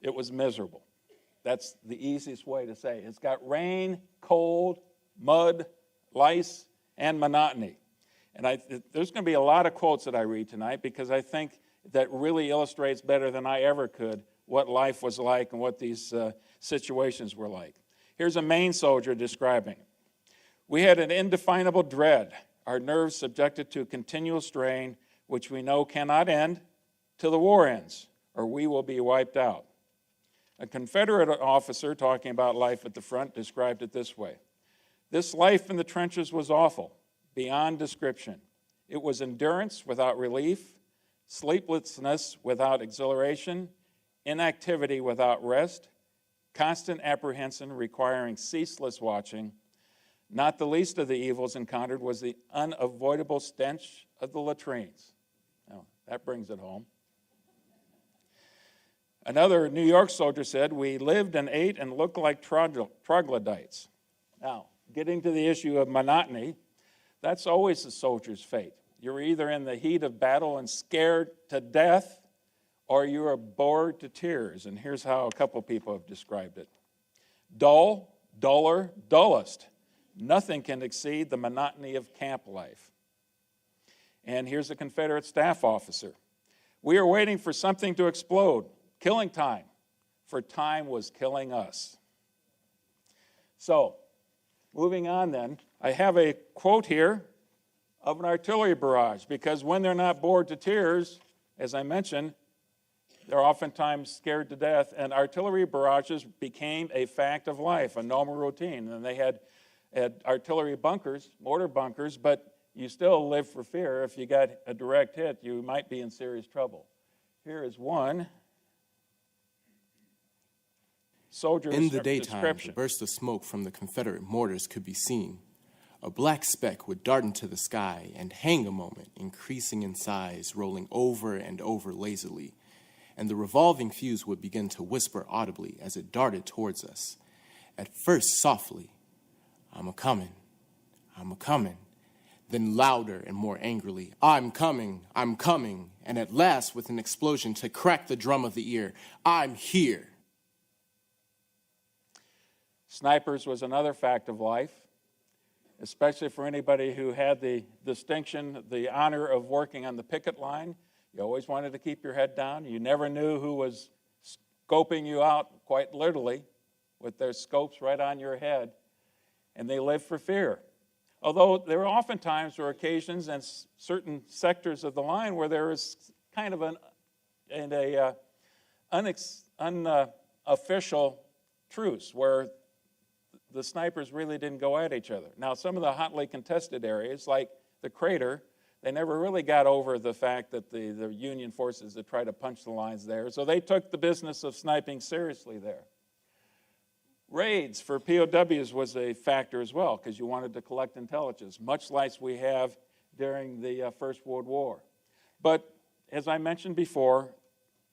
It was miserable. That's the easiest way to say it. It's got rain, cold, mud, lice, and monotony. And there's going to be a lot of quotes that I read tonight because I think that really illustrates better than I ever could what life was like and what these situations were like. Here's a Maine soldier describing it. We had an indefinable dread, our nerves subjected to continual strain, which we know cannot end till the war ends, or we will be wiped out. A Confederate officer talking about life at the front described it this way. This life in the trenches was awful, beyond description. It was endurance without relief, sleeplessness without exhilaration, inactivity without rest, constant apprehension requiring ceaseless watching. Not the least of the evils encountered was the unavoidable stench of the latrines. Now, that brings it home. Another New York soldier said, we lived and ate and looked like troglodytes. Now, getting to the issue of monotony, that's always the soldier's fate. You're either in the heat of battle and scared to death, or you are bored to tears. And here's how a couple people have described it. Dull, duller, dullest. Nothing can exceed the monotony of camp life. And here's a Confederate staff officer. We are waiting for something to explode. Killing time, for time was killing us. So, moving on then, I have a quote here of an artillery barrage, because when they're not bored to tears, as I mentioned, they're oftentimes scared to death, and artillery barrages became a fact of life, a normal routine. And they had artillery bunkers, mortar bunkers, but you still live for fear. If you got a direct hit, you might be in serious trouble. Here is one. soldier In the daytime, the description. burst of smoke from the Confederate mortars could be seen. A black speck would dart into the sky and hang a moment, increasing in size, rolling over and over lazily, and the revolving fuse would begin to whisper audibly as it darted towards us. At first softly, "I'm a-comin', I'm a-comin'," then louder and more angrily, I'm coming," and at last with an explosion to crack the drum of the ear, "I'm here." Snipers was another fact of life, especially for anybody who had the distinction, the honor of working on the picket line. You always wanted to keep your head down. You never knew who was scoping you out, quite literally, with their scopes right on your head, and they lived for fear. Although there were oftentimes or occasions and certain sectors of the line where there was kind of an unofficial truce where the snipers really didn't go at each other. Now, some of the hotly contested areas, like the crater, they never really got over the fact that the Union forces had tried to punch the lines there, so they took the business of sniping seriously there. Raids for POWs was a factor as well, because you wanted to collect intelligence, much like we have during the First World War. But as I mentioned before,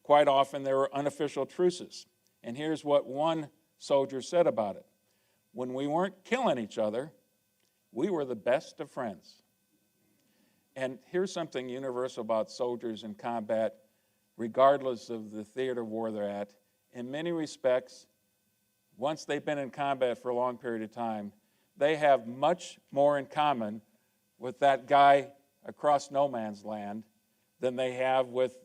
quite often there were unofficial truces. And here's what one soldier said about it. When we weren't killing each other, we were the best of friends. And here's something universal about soldiers in combat, regardless of the theater of war they're at. In many respects, once they've been in combat for a long period of time, they have much more in common with that guy across no man's land than they have with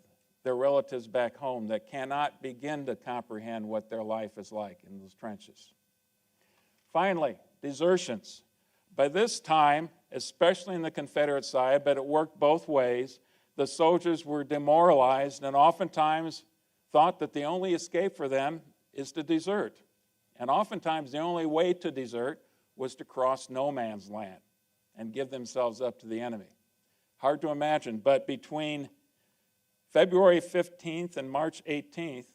their relatives back home that cannot begin to comprehend what their life is like in those trenches. Finally, desertions. By this time, especially in the Confederate side, but it worked both ways, the soldiers were demoralized and oftentimes thought that the only escape for them is to desert. And oftentimes the only way to desert was to cross no man's land and give themselves up to the enemy. Hard to imagine, but between February 15th and March 18th,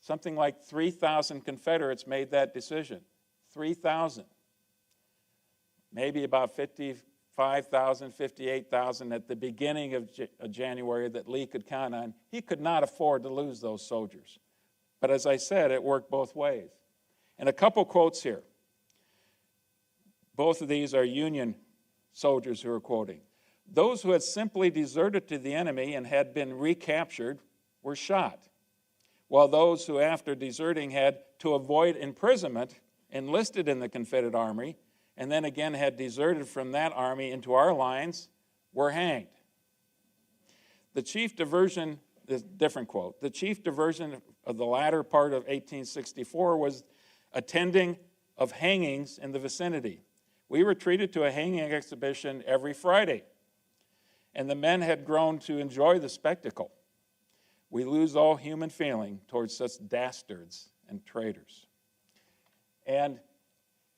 something like 3,000 Confederates made that decision. 3,000. Maybe about 55,000, 58,000 at the beginning of January that Lee could count on. He could not afford to lose those soldiers. But as I said, it worked both ways. And a couple quotes here. Both of these are Union soldiers who are quoting. Those who had simply deserted to the enemy and had been recaptured were shot, while those who, after deserting, had to avoid imprisonment, enlisted in the Confederate Army, and then again had deserted from that army into our lines, were hanged. The chief diversion, different quote, the chief diversion of the latter part of 1864 was attending of hangings in the vicinity. We were treated to a hanging exhibition every Friday, and the men had grown to enjoy the spectacle. We lose all human feeling towards such dastards and traitors. And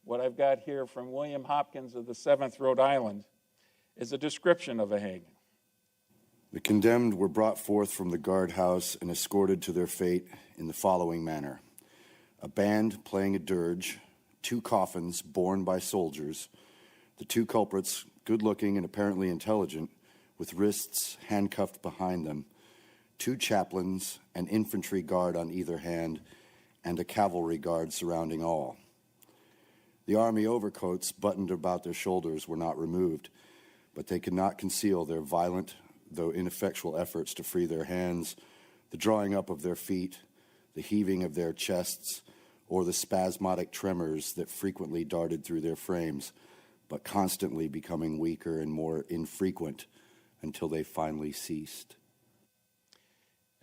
what I've got here from William Hopkins of the 7th Rhode Island is a description of a hanging. The condemned were brought forth from the guardhouse and escorted to their fate in the following manner. A band playing a dirge, 2 coffins borne by soldiers, the 2 culprits, good-looking and apparently intelligent, with wrists handcuffed behind them, 2 chaplains, an infantry guard on either hand, and a cavalry guard surrounding all. The army overcoats buttoned about their shoulders were not removed, but they could not conceal their violent, though ineffectual efforts to free their hands, the drawing up of their feet, the heaving of their chests, or the spasmodic tremors that frequently darted through their frames, but constantly becoming weaker and more infrequent until they finally ceased.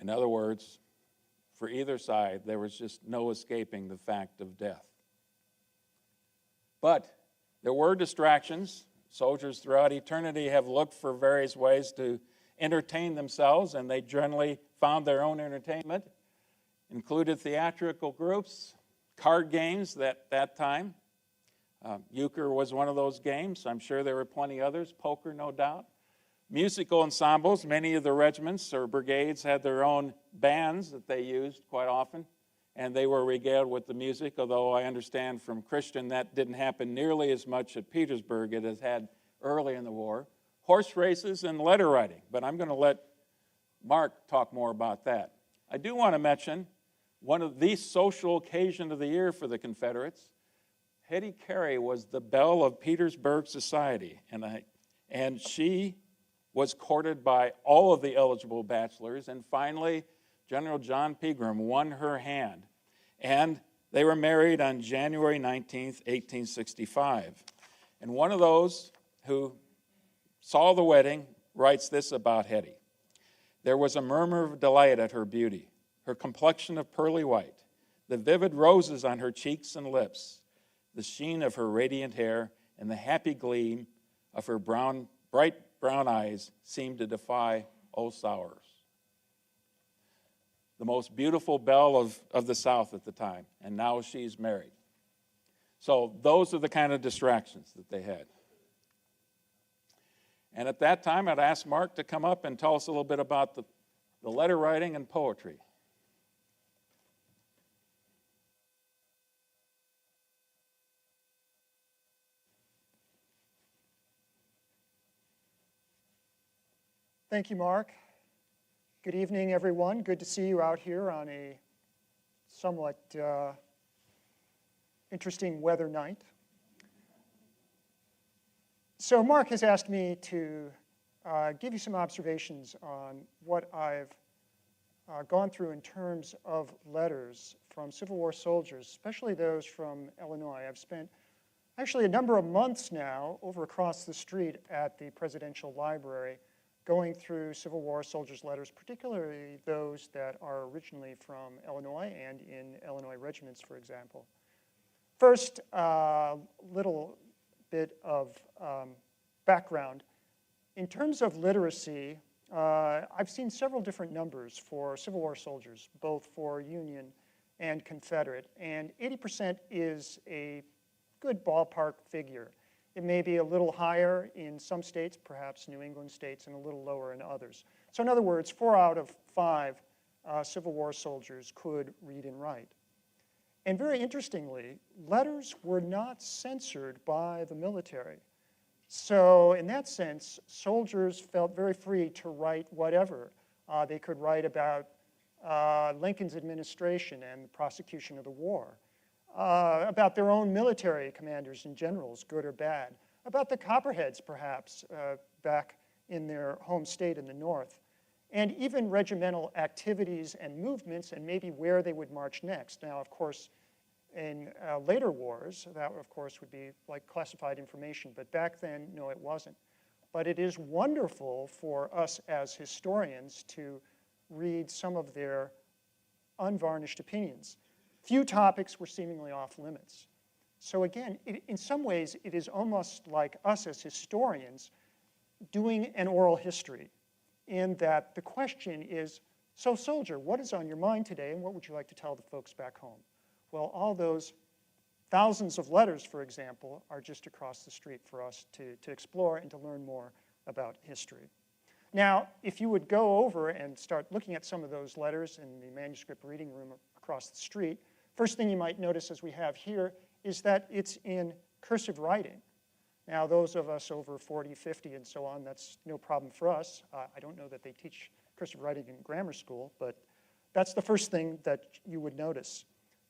In other words, for either side, there was just no escaping the fact of death. But there were distractions. Soldiers throughout eternity have looked for various ways to entertain themselves, and they generally found their own entertainment, included theatrical groups, card games that time. Euchre was one of those games. I'm sure there were plenty others. Poker, no doubt. Musical ensembles. Many of the regiments or brigades had their own bands that they used quite often. and they were regaled with the music, although I understand from Christian that didn't happen nearly as much at Petersburg as it had early in the war. Horse races and letter writing, but I'm going to let Mark talk more about that. I do want to mention one of the social occasions of the year for the Confederates. Hetty Carey was the belle of Petersburg society, and she was courted by all of the eligible bachelors, and finally General John Pegram won her hand, and they were married on January 19th, 1865. And one of those who saw the wedding writes this about Hetty. There was a murmur of delight at her beauty, her complexion of pearly white, the vivid roses on her cheeks and lips, the sheen of her radiant hair, and the happy gleam of her bright brown eyes seemed to defy old sours. The most beautiful belle of the South at the time, and now she's married. So those are the kind of distractions that they had. And at that time, I'd ask Mark to come up and tell us a little bit about the letter writing and poetry. Thank you, Mark. Good evening, everyone. Good to see you out here on a somewhat interesting weather night. So Mark has asked me to give you some observations on what I've gone through in terms of letters from Civil War soldiers, especially those from Illinois. I've spent actually a number of months now over across the street at the Presidential Library going through Civil War soldiers' letters, particularly those that are originally from Illinois and in Illinois regiments, for example. First, a little bit of background. In terms of literacy, I've seen several different numbers for Civil War soldiers, both for Union and Confederate, and 80% is a good ballpark figure. It may be a little higher in some states, perhaps New England states, and a little lower in others. So in other words, 4 out of 5 Civil War soldiers could read and write. And very interestingly, letters were not censored by the military. So in that sense, soldiers felt very free to write whatever. They could write about Lincoln's administration and the prosecution of the war, about their own military commanders and generals, good or bad, about the Copperheads, perhaps, back in their home state in the North, and even regimental activities and movements and maybe where they would march next. Now, of course, in later wars, that, of course, would be like classified information, but back then, no, it wasn't. But it is wonderful for us as historians to read some of their unvarnished opinions. Few topics were seemingly off limits. So again, in some ways, it is almost like us as historians doing an oral history, in that the question is, so soldier, what is on your mind today, and what would you like to tell the folks back home? Well, all those thousands of letters, for example, are just across the street for us to explore and to learn more about history. Now, if you would go over and start looking at some of those letters in the manuscript reading room across the street, first thing you might notice, as we have here, is that it's in cursive writing. Now, those of us over 40, 50, and so on, that's no problem for us. I don't know that they teach cursive writing in grammar school, but that's the first thing that you would notice.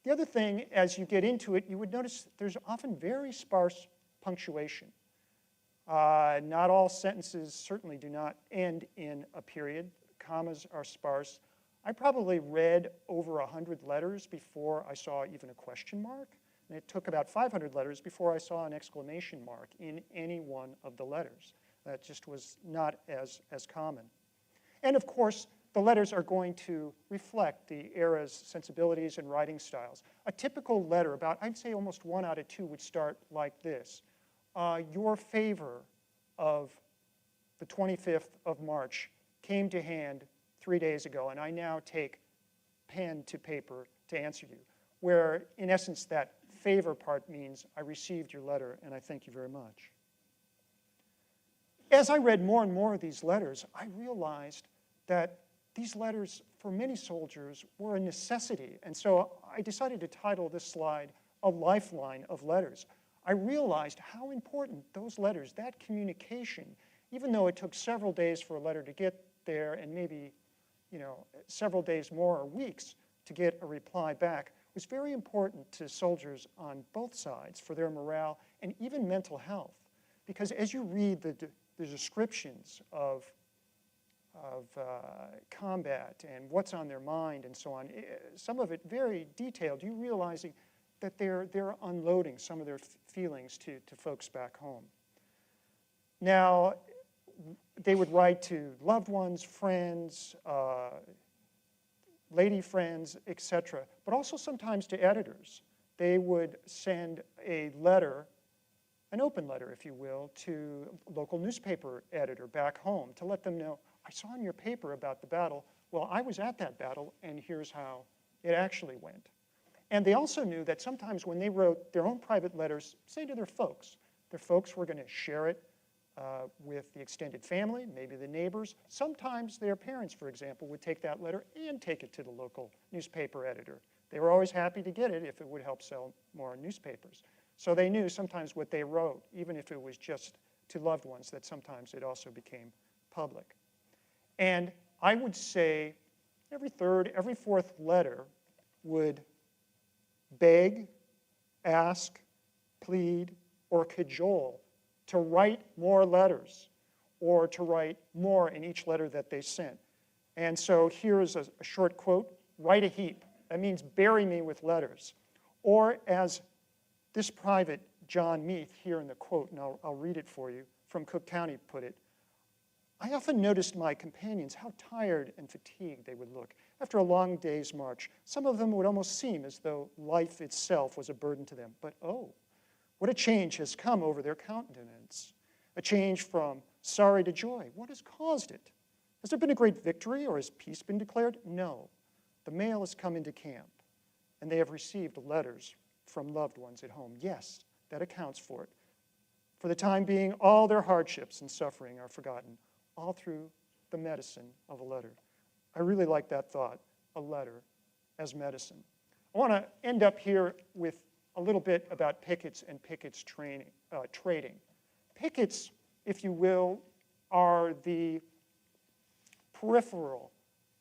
The other thing, as you get into it, you would notice there's often very sparse punctuation. Not all sentences certainly do not end in a period. Commas are sparse. I probably read over 100 letters before I saw even a question mark, and it took about 500 letters before I saw an exclamation mark in any one of the letters. That just was not as common. And of course, the letters are going to reflect the era's sensibilities and writing styles. A typical letter, about, I'd say almost 1 out of 2, would start like this. Your favor of the 25th of March came to hand 3 days ago, and I now take pen to paper to answer you, where in essence that favor part means I received your letter and I thank you very much. As I read more and more of these letters, I realized that these letters, for many soldiers, were a necessity. And so I decided to title this slide, A Lifeline of Letters. I realized how important those letters, that communication, even though it took several days for a letter to get there and maybe, several days more or weeks to get a reply back, was very important to soldiers on both sides for their morale and even mental health. Because as you read the descriptions of combat and what's on their mind and so on, some of it very detailed, you realizing that they're unloading some of their feelings to folks back home. Now, they would write to loved ones, friends, lady friends, etc., but also sometimes to editors. They would send a letter, an open letter, if you will, to a local newspaper editor back home to let them know, I saw in your paper about the battle. Well, I was at that battle, and here's how it actually went. And they also knew that sometimes when they wrote their own private letters, say to their folks were going to share it with the extended family, maybe the neighbors. Sometimes their parents, for example, would take that letter and take it to the local newspaper editor. They were always happy to get it if it would help sell more newspapers. So they knew sometimes what they wrote, even if it was just to loved ones, that sometimes it also became public. And I would say every third, every fourth letter would beg, ask, plead, or cajole to write more letters or to write more in each letter that they sent. And so here is a short quote, write a heap. That means bury me with letters. Or as this private John Meath here in the quote, and I'll read it for you, from Cook County put it, I often noticed my companions how tired and fatigued they would look after a long day's march. Some of them would almost seem as though life itself was a burden to them. But oh, what a change has come over their countenance. A change from sorry to joy. What has caused it? Has there been a great victory or has peace been declared? No. The mail has come into camp and they have received letters from loved ones at home. Yes, that accounts for it. For the time being, all their hardships and suffering are forgotten, all through the medicine of a letter. I really like that thought, a letter as medicine. I want to end up here with a little bit about pickets and pickets trading. Pickets, if you will, are the peripheral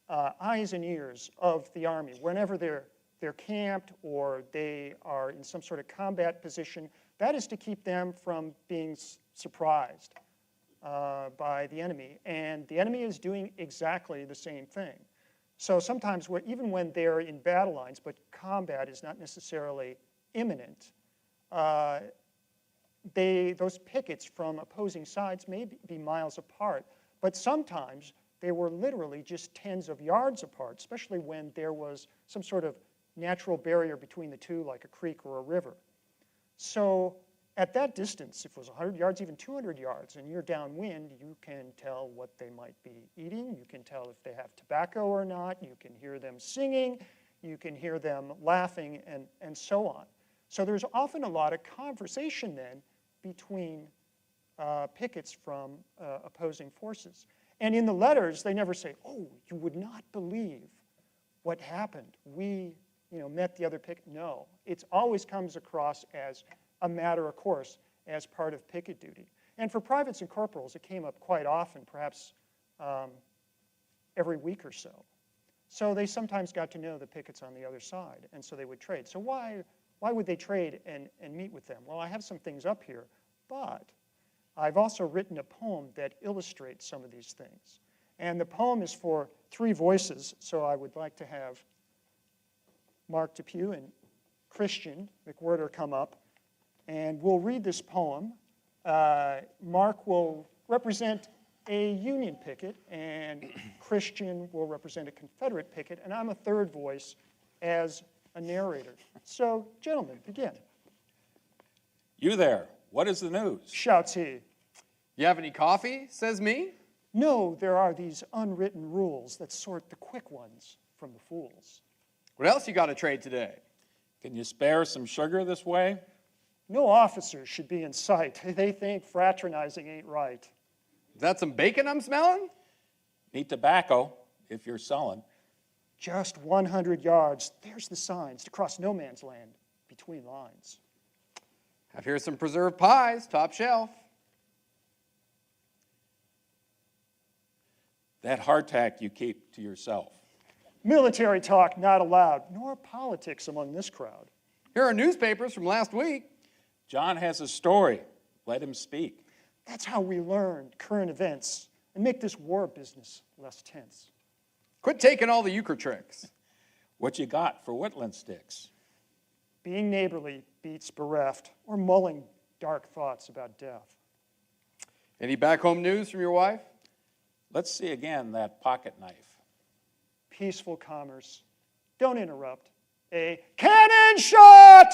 eyes and ears of the Army. Whenever they're camped or they are in some sort of combat position, that is to keep them from being surprised by the enemy. And the enemy is doing exactly the same thing. So sometimes, even when they're in battle lines, but combat is not necessarily imminent, those pickets from opposing sides may be miles apart, but sometimes they were literally just tens of yards apart, especially when there was some sort of natural barrier between the two, like a creek or a river. So at that distance, if it was 100 yards, even 200 yards, and you're downwind, you can tell what they might be eating. You can tell if they have tobacco or not. You can hear them singing. You can hear them laughing, and so on. So there's often a lot of conversation then between pickets from opposing forces. And in the letters, they never say, oh, you would not believe what happened. We met the other picket. No, it always comes across as a matter of course, as part of picket duty. And for privates and corporals, it came up quite often, perhaps every week or so. So they sometimes got to know the pickets on the other side, and so they would trade. So why would they trade and meet with them? Well, I have some things up here, but I've also written a poem that illustrates some of these things. And the poem is for three voices, so I would like to have Mark Depew and Christian McWhirter come up, and we'll read this poem. Mark will represent a Union picket, and Christian will represent a Confederate picket, and I'm a third voice as a narrator. So, gentlemen, begin. You there, what is the news? Shouts he. You have any coffee, says me? No, there are these unwritten rules that sort the quick ones from the fools. What else you got to trade today? Can you spare some sugar this way? No officers should be in sight. They think fraternizing ain't right. Is that some bacon I'm smelling? Need tobacco. if you're selling. Just 100 yards. There's the signs to cross no man's land between lines. Have here some preserved pies, top shelf. That hardtack you keep to yourself. Military talk not allowed, nor politics among this crowd. Here are newspapers from last week. John has a story. Let him speak. That's how we learn current events and make this war business less tense. Quit taking all the euchre tricks. What you got for whittling sticks? Being neighborly beats bereft or mulling dark thoughts about death. Any back home news from your wife? Let's see again that pocket knife. Peaceful commerce. Don't interrupt. A cannon shot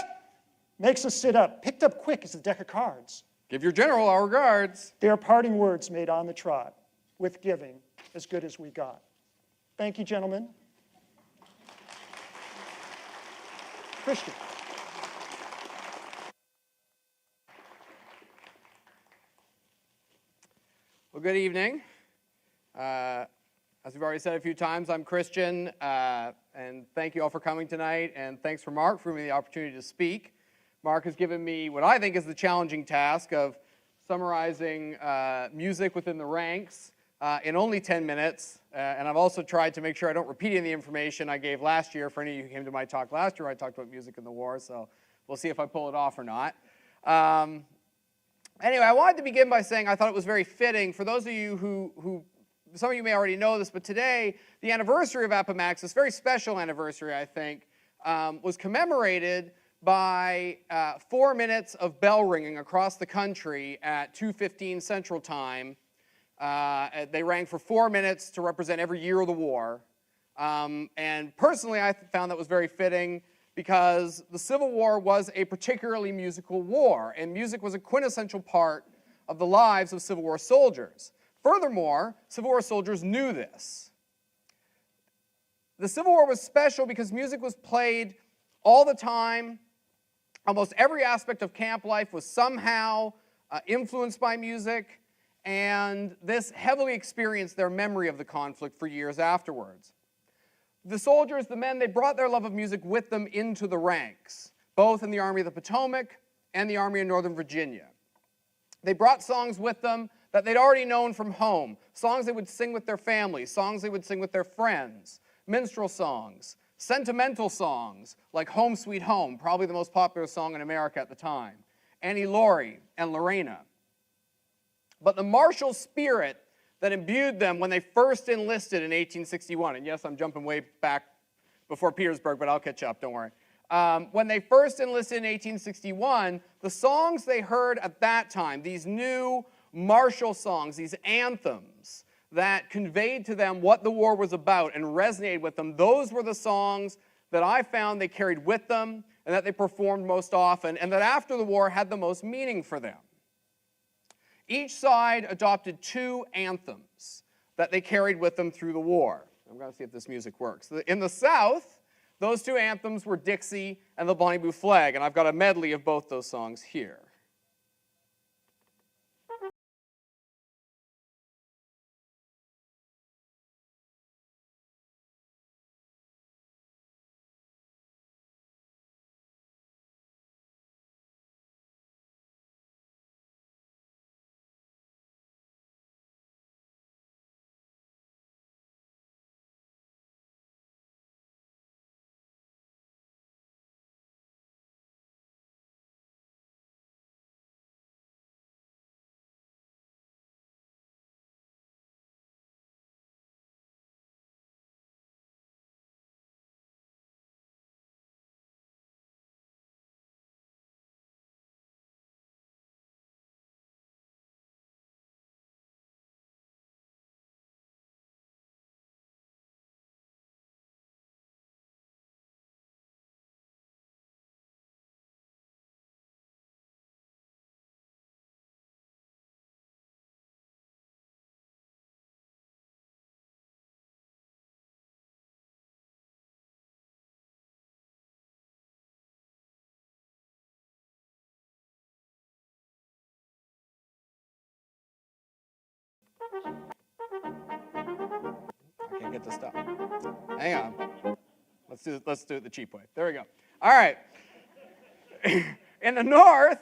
makes us sit up, picked up quick as a deck of cards. Give your general our regards. They are parting words made on the trot, with giving as good as we got. Thank you, gentlemen. Christian. Well, good evening. As we've already said a few times, I'm Christian, and thank you all for coming tonight, and thanks for Mark for giving me the opportunity to speak. Mark has given me what I think is the challenging task of summarizing music within the ranks in only 10 minutes, and I've also tried to make sure I don't repeat any of the information I gave last year. For any of you who came to my talk last year, I talked about music in the war, so we'll see if I pull it off or not. Anyway, I wanted to begin by saying I thought it was very fitting, for those of you who some of you may already know this, but today, the anniversary of Appomattox, this very special anniversary, I think, was commemorated by 4 minutes of bell ringing across the country at 2:15 Central Time. They rang for 4 minutes to represent every year of the war. And personally, I found that was very fitting because the Civil War was a particularly musical war, and music was a quintessential part of the lives of Civil War soldiers. Furthermore, Civil War soldiers knew this. The Civil War was special because music was played all the time. Almost every aspect of camp life was somehow influenced by music, and this heavily experienced their memory of the conflict for years afterwards. The soldiers, the men, they brought their love of music with them into the ranks, both in the Army of the Potomac and the Army of Northern Virginia. They brought songs with them that they'd already known from home, songs they would sing with their families, songs they would sing with their friends, minstrel songs, sentimental songs like Home Sweet Home, probably the most popular song in America at the time, Annie Laurie and Lorena. But the martial spirit that imbued them when they first enlisted in 1861, and yes, I'm jumping way back before Petersburg, but I'll catch up, don't worry. When they first enlisted in 1861, the songs they heard at that time, these new martial songs, these anthems that conveyed to them what the war was about and resonated with them, those were the songs that I found they carried with them and that they performed most often and that after the war had the most meaning for them. Each side adopted 2 anthems that they carried with them through the war. I'm going to see if this music works. In the South, those 2 anthems were Dixie and the Bonnie Blue Flag, and I've got a medley of both those songs here. can get this stuff. Hang on. Let's do it the cheap way. There we go. All right. In the North,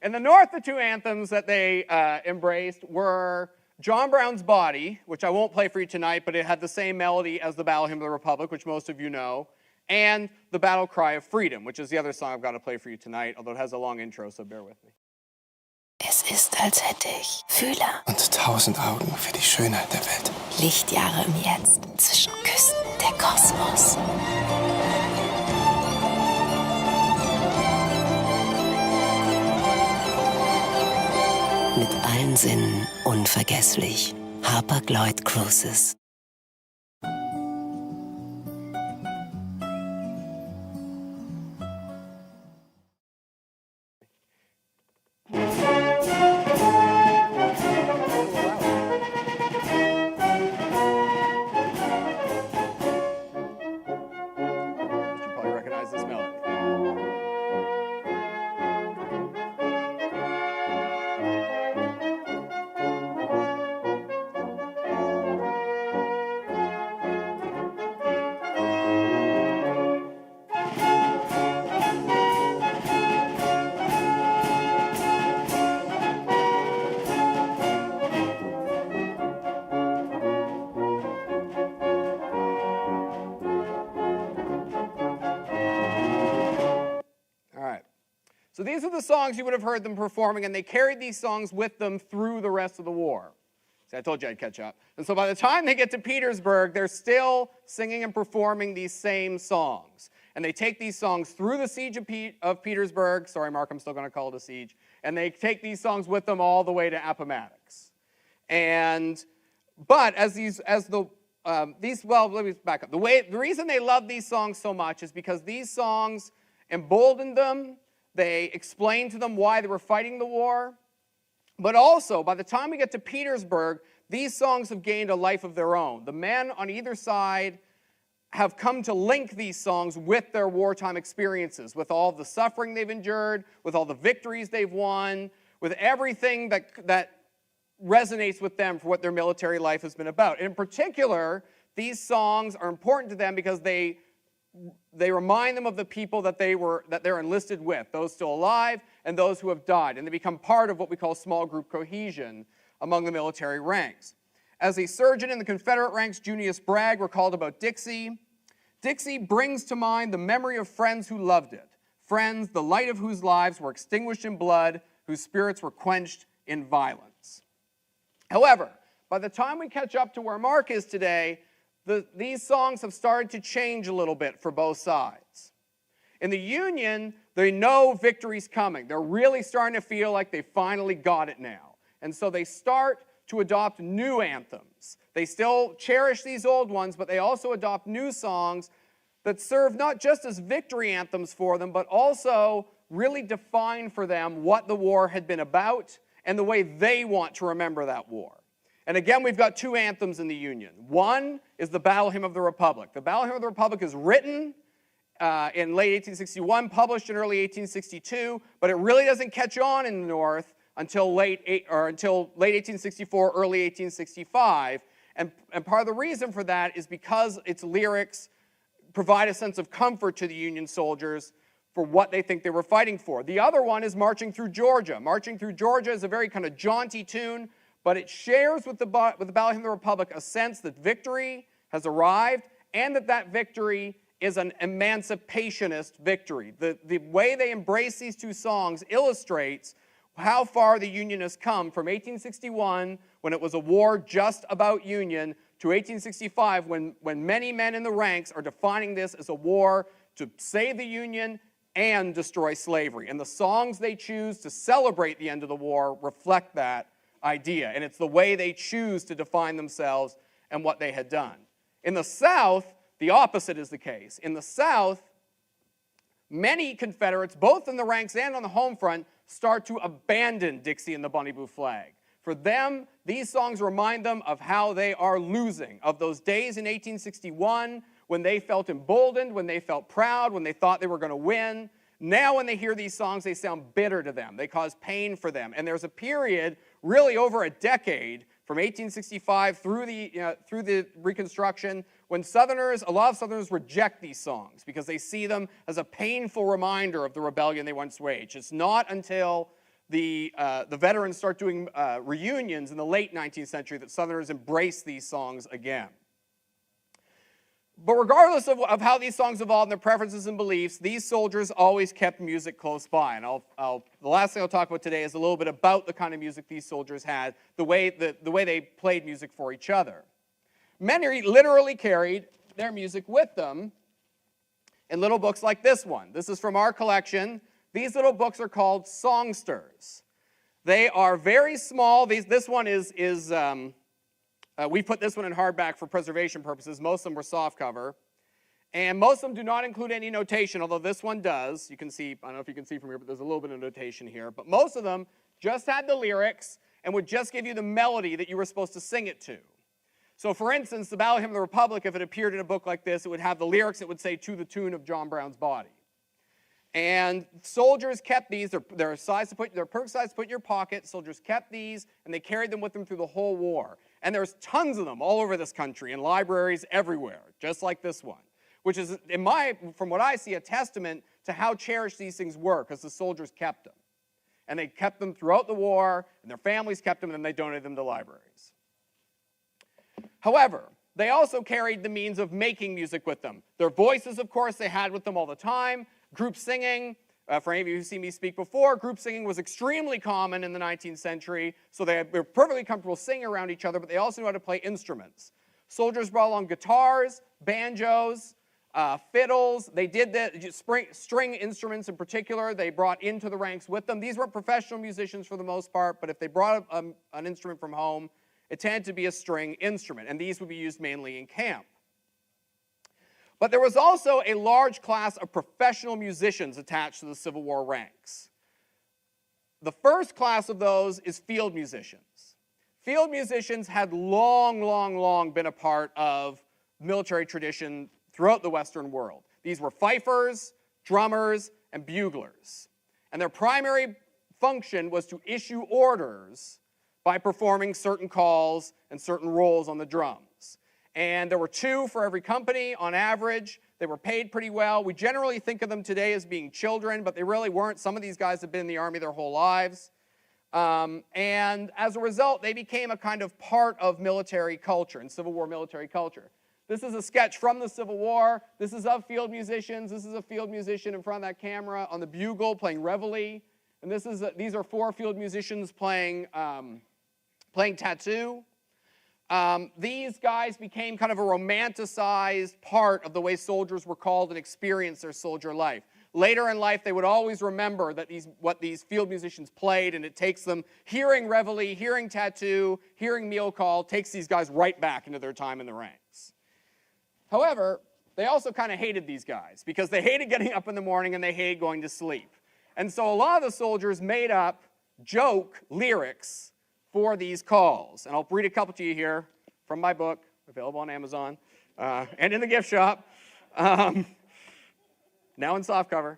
the two anthems that they embraced were John Brown's Body, which I won't play for you tonight, but it had the same melody as the Battle Hymn of the Republic, which most of you know, and the Battle Cry of Freedom, which is the other song I've got to play for you tonight, although it has a long intro, so bear with me. Es ist, als hätte ich Fühler und 1000 Augen für die Schönheit der Welt. Lichtjahre im Jetzt zwischen Küsten der Kosmos. Mit allen Sinnen unvergesslich. Hapag-Lloyd Cruises. So these are the songs you would have heard them performing, and they carried these songs with them through the rest of the war. See, I told you I'd catch up. And so by the time they get to Petersburg, they're still singing and performing these same songs. And they take these songs through the siege of Petersburg. Sorry, Mark, I'm still going to call it a siege. And they take these songs with them all the way to Appomattox. But let me back up. The reason they love these songs so much is because these songs emboldened them. They explained to them why they were fighting the war. But also, by the time we get to Petersburg, these songs have gained a life of their own. The men on either side have come to link these songs with their wartime experiences, with all the suffering they've endured, with all the victories they've won, with everything that resonates with them for what their military life has been about. And in particular, these songs are important to them because they remind them of the people that they're enlisted with, those still alive and those who have died. And they become part of what we call small group cohesion among the military ranks. As a surgeon in the Confederate ranks, Junius Bragg recalled about Dixie. Dixie brings to mind the memory of friends who loved it, friends the light of whose lives were extinguished in blood, whose spirits were quenched in violence. However, by the time we catch up to where Mark is today, these songs have started to change a little bit for both sides. In the Union, they know victory's coming. They're really starting to feel like they finally got it now. And so they start to adopt new anthems. They still cherish these old ones, but they also adopt new songs that serve not just as victory anthems for them, but also really define for them what the war had been about and the way they want to remember that war. And again, we've got two anthems in the Union. One is the Battle Hymn of the Republic. The Battle Hymn of the Republic is written in late 1861, published in early 1862, but it really doesn't catch on in the North until late 1864, early 1865. And part of the reason for that is because its lyrics provide a sense of comfort to the Union soldiers for what they think they were fighting for. The other one is Marching Through Georgia. Marching Through Georgia is a very kind of jaunty tune, but it shares with the Battle Hymn of the Republic a sense that victory has arrived and that victory is an emancipationist victory. The way they embrace these two songs illustrates how far the Union has come from 1861, when it was a war just about Union, to 1865, when many men in the ranks are defining this as a war to save the Union and destroy slavery. And the songs they choose to celebrate the end of the war reflect that idea. And it's the way they choose to define themselves and what they had done. In the South, the opposite is the case. In the South, many Confederates, both in the ranks and on the home front, start to abandon Dixie and the Bonnie Blue Flag. For them, these songs remind them of how they are losing, of those days in 1861 when they felt emboldened, when they felt proud, when they thought they were going to win. Now when they hear these songs, they sound bitter to them. They cause pain for them. And there's a period, really over a decade, from 1865 through the Reconstruction, when a lot of Southerners reject these songs because they see them as a painful reminder of the rebellion they once waged. It's not until the veterans start doing reunions in the late 19th century that Southerners embrace these songs again. But regardless of how these songs evolved and their preferences and beliefs, these soldiers always kept music close by. And the last thing I'll talk about today is a little bit about the kind of music these soldiers had, the way they played music for each other. Many literally carried their music with them in little books like this one. This is from our collection. These little books are called songsters. They are very small. This one we put this one in hardback for preservation purposes. Most of them were softcover. And most of them do not include any notation, although this one does. You can see, I don't know if you can see from here, but there's a little bit of notation here. But most of them just had the lyrics and would just give you the melody that you were supposed to sing it to. So for instance, the Battle Hymn of the Republic, if it appeared in a book like this, it would have the lyrics that would say, "To the tune of John Brown's body." And soldiers kept these. They're perfect size to put in your pocket. Soldiers kept these, and they carried them with them through the whole war. And there's tons of them all over this country in libraries everywhere, just like this one, which is, from what I see, a testament to how cherished these things were, because the soldiers kept them. And they kept them throughout the war, and their families kept them, and they donated them to libraries. However, they also carried the means of making music with them. Their voices, of course, they had with them all the time. Group singing, for any of you who've seen me speak before, group singing was extremely common in the 19th century, so they were perfectly comfortable singing around each other, but they also knew how to play instruments. Soldiers brought along guitars, banjos, fiddles. They did the string instruments in particular. They brought into the ranks with them. These weren't professional musicians for the most part, but if they brought an instrument from home, it tended to be a string instrument, and these would be used mainly in camp. But there was also a large class of professional musicians attached to the Civil War ranks. The first class of those is field musicians. Field musicians had long been a part of military tradition throughout the Western world. These were fifers, drummers, and buglers. And their primary function was to issue orders by performing certain calls and certain rolls on the drums. And there were 2 for every company on average. They were paid pretty well. We generally think of them today as being children, but they really weren't. Some of these guys have been in the Army their whole lives. And as a result, they became a kind of part of military culture and Civil War military culture. This is a sketch from the Civil War. This is of field musicians. This is a field musician in front of that camera on the bugle playing reveille. And these are 4 field musicians playing tattoo. These guys became kind of a romanticized part of the way soldiers were called and experienced their soldier life. Later in life, they would always remember that what these field musicians played, and it takes them, hearing reveille, hearing tattoo, hearing meal call, takes these guys right back into their time in the ranks. However, they also kind of hated these guys because they hated getting up in the morning and they hated going to sleep. And so a lot of the soldiers made up joke lyrics for these calls. And I'll read a couple to you here from my book, available on Amazon, and in the gift shop, now in softcover.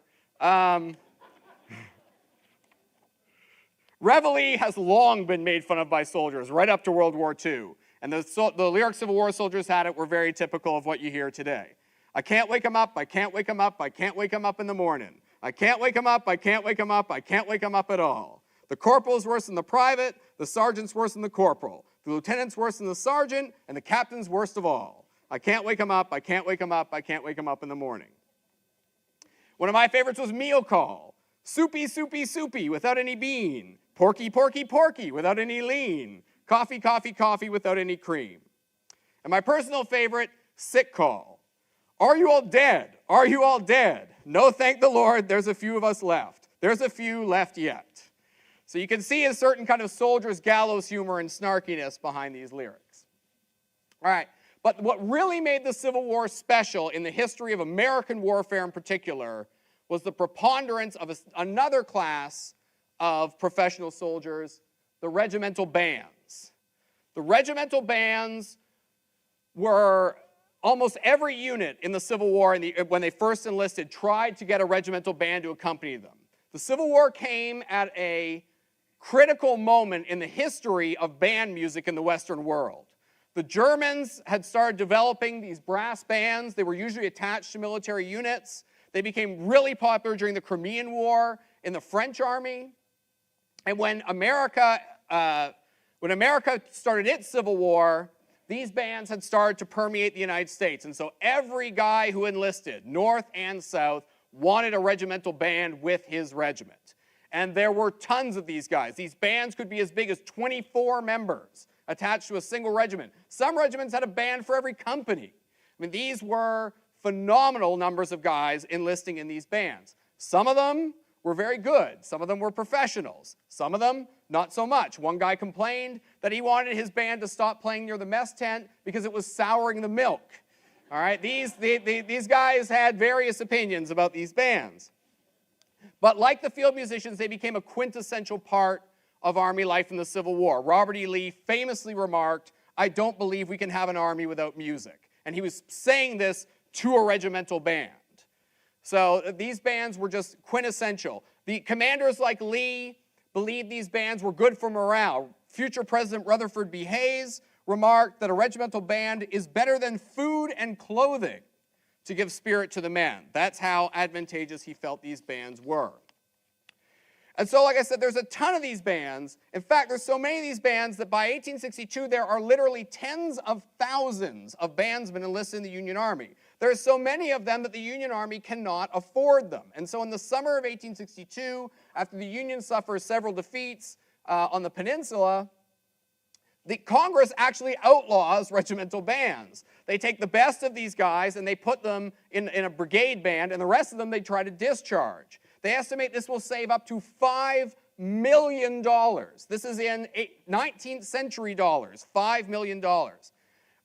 Reveille has long been made fun of by soldiers, right up to World War II. And the lyrics Civil War soldiers had it were very typical of what you hear today. I can't wake him up, I can't wake him up, I can't wake him up in the morning. I can't wake him up, I can't wake him up, I can't wake him up at all. The corporal's worse than the private, the sergeant's worse than the corporal, the lieutenant's worse than the sergeant, and the captain's worst of all. I can't wake him up, I can't wake him up, I can't wake him up in the morning. One of my favorites was meal call. Soupy, soupy, soupy, without any bean. Porky, porky, porky, without any lean. Coffee, coffee, coffee, without any cream. And my personal favorite, sick call. Are you all dead? Are you all dead? No, thank the Lord, there's a few of us left. There's a few left yet. So you can see a certain kind of soldier's gallows humor and snarkiness behind these lyrics. All right, but what really made the Civil War special in the history of American warfare in particular was the preponderance of another class of professional soldiers, the regimental bands. The regimental bands were almost every unit in the Civil War when they first enlisted tried to get a regimental band to accompany them. The Civil War came at a critical moment in the history of band music in the Western world. The Germans had started developing these brass bands. They were usually attached to military units. They became really popular during the Crimean War in the French army. And when America started its civil war, these bands had started to permeate the United States. And so every guy who enlisted, North and South, wanted a regimental band with his regiment. And there were tons of these guys. These bands could be as big as 24 members attached to a single regiment. Some regiments had a band for every company. I mean, these were phenomenal numbers of guys enlisting in these bands. Some of them were very good. Some of them were professionals. Some of them, not so much. One guy complained that he wanted his band to stop playing near the mess tent because it was souring the milk. All right, these guys had various opinions about these bands. But like the field musicians, they became a quintessential part of Army life in the Civil War. Robert E. Lee famously remarked, "I don't believe we can have an army without music." And he was saying this to a regimental band. So these bands were just quintessential. The commanders like Lee believed these bands were good for morale. Future President Rutherford B. Hayes remarked that a regimental band is better than food and clothing to give spirit to the men. That's how advantageous he felt these bands were. And so, like I said, there's a ton of these bands. In fact, there's so many of these bands that by 1862, there are literally tens of thousands of bandsmen enlisted in the Union Army. There are so many of them that the Union Army cannot afford them. And so in the summer of 1862, after the Union suffers several defeats on the peninsula, the Congress actually outlaws regimental bands. They take the best of these guys and they put them in a brigade band, and the rest of them they try to discharge. They estimate this will save up to $5 million. This is in 19th century dollars, $5 million.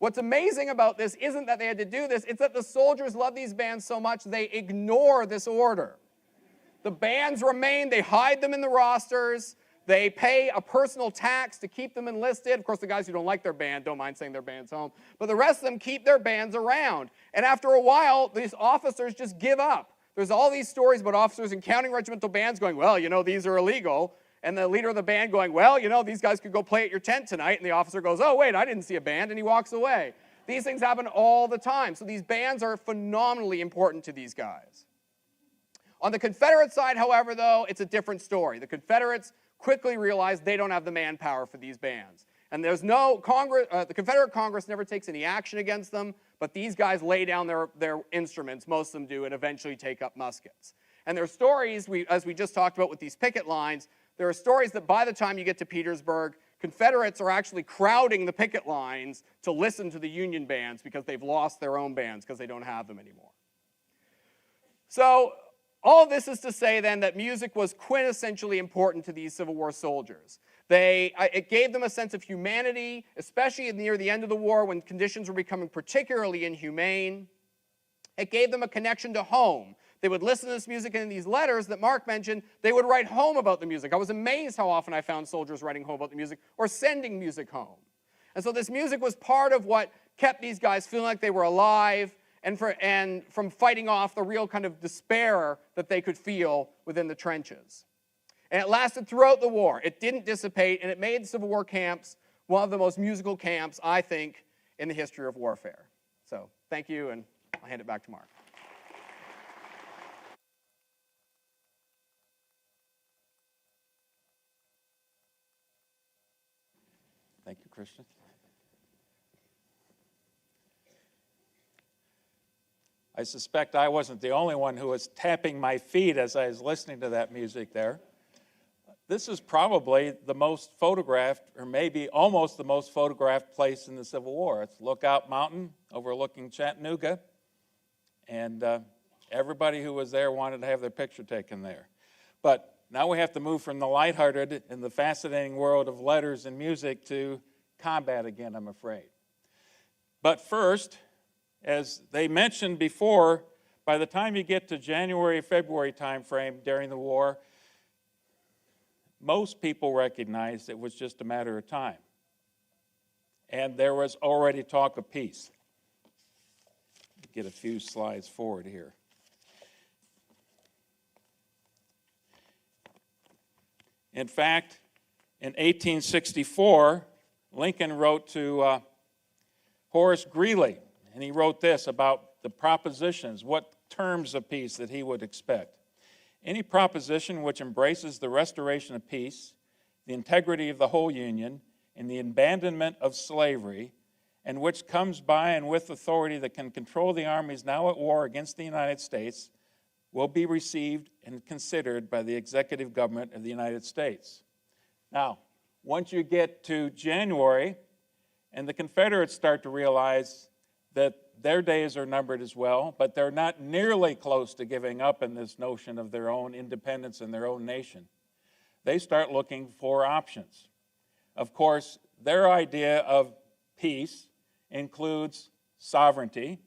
What's amazing about this isn't that they had to do this, it's that the soldiers love these bands so much they ignore this order. The bands remain, they hide them in the rosters, they pay a personal tax to keep them enlisted. Of course, the guys who don't like their band don't mind sending their bands home, but the rest of them keep their bands around. And after a while, these officers just give up. There's all these stories about officers encountering regimental bands going, well, you know, these are illegal. And the leader of the band going, well, you know, these guys could go play at your tent tonight. And the officer goes, oh, wait, I didn't see a band. And he walks away. These things happen all the time. So these bands are phenomenally important to these guys. On the Confederate side, however, though, it's a different story. The Confederates quickly realized they don't have the manpower for these bands. And there's no Congress, the Confederate Congress never takes any action against them, but these guys lay down their instruments, most of them do, and eventually take up muskets. And there are stories, as we just talked about with these picket lines, there are stories that by the time you get to Petersburg, Confederates are actually crowding the picket lines to listen to the Union bands because they've lost their own bands because they don't have them anymore. So all of this is to say then that music was quintessentially important to these Civil War soldiers. It gave them a sense of humanity, especially near the end of the war when conditions were becoming particularly inhumane. It gave them a connection to home. They would listen to this music, and in these letters that Mark mentioned, they would write home about the music. I was amazed how often I found soldiers writing home about the music or sending music home. And so this music was part of what kept these guys feeling like they were alive and from fighting off the real kind of despair that they could feel within the trenches. And it lasted throughout the war. It didn't dissipate, and it made Civil War camps one of the most musical camps, I think, in the history of warfare. So thank you, and I'll hand it back to Mark. Thank you, Christian. I suspect I wasn't the only one who was tapping my feet as I was listening to that music there. This is probably the most photographed, or maybe almost the most photographed place in the Civil War. It's Lookout Mountain overlooking Chattanooga, and everybody who was there wanted to have their picture taken there. But now we have to move from the lighthearted and the fascinating world of letters and music to combat again, I'm afraid. But first, as they mentioned before, by the time you get to January, February timeframe during the war, most people recognized it was just a matter of time. And there was already talk of peace. Get a few slides forward here. In fact, In 1864, Lincoln wrote to Horace Greeley, and he wrote this about the propositions, what terms of peace that he would expect. Any proposition which embraces the restoration of peace, the integrity of the whole Union, and the abandonment of slavery, and which comes by and with authority that can control the armies now at war against the United States, will be received and considered by the executive government of the United States. Now, once you get to January, and the Confederates start to realize that their days are numbered as well, but they're not nearly close to giving up in this notion of their own independence and their own nation, they start looking for options. Of course, their idea of peace includes sovereignty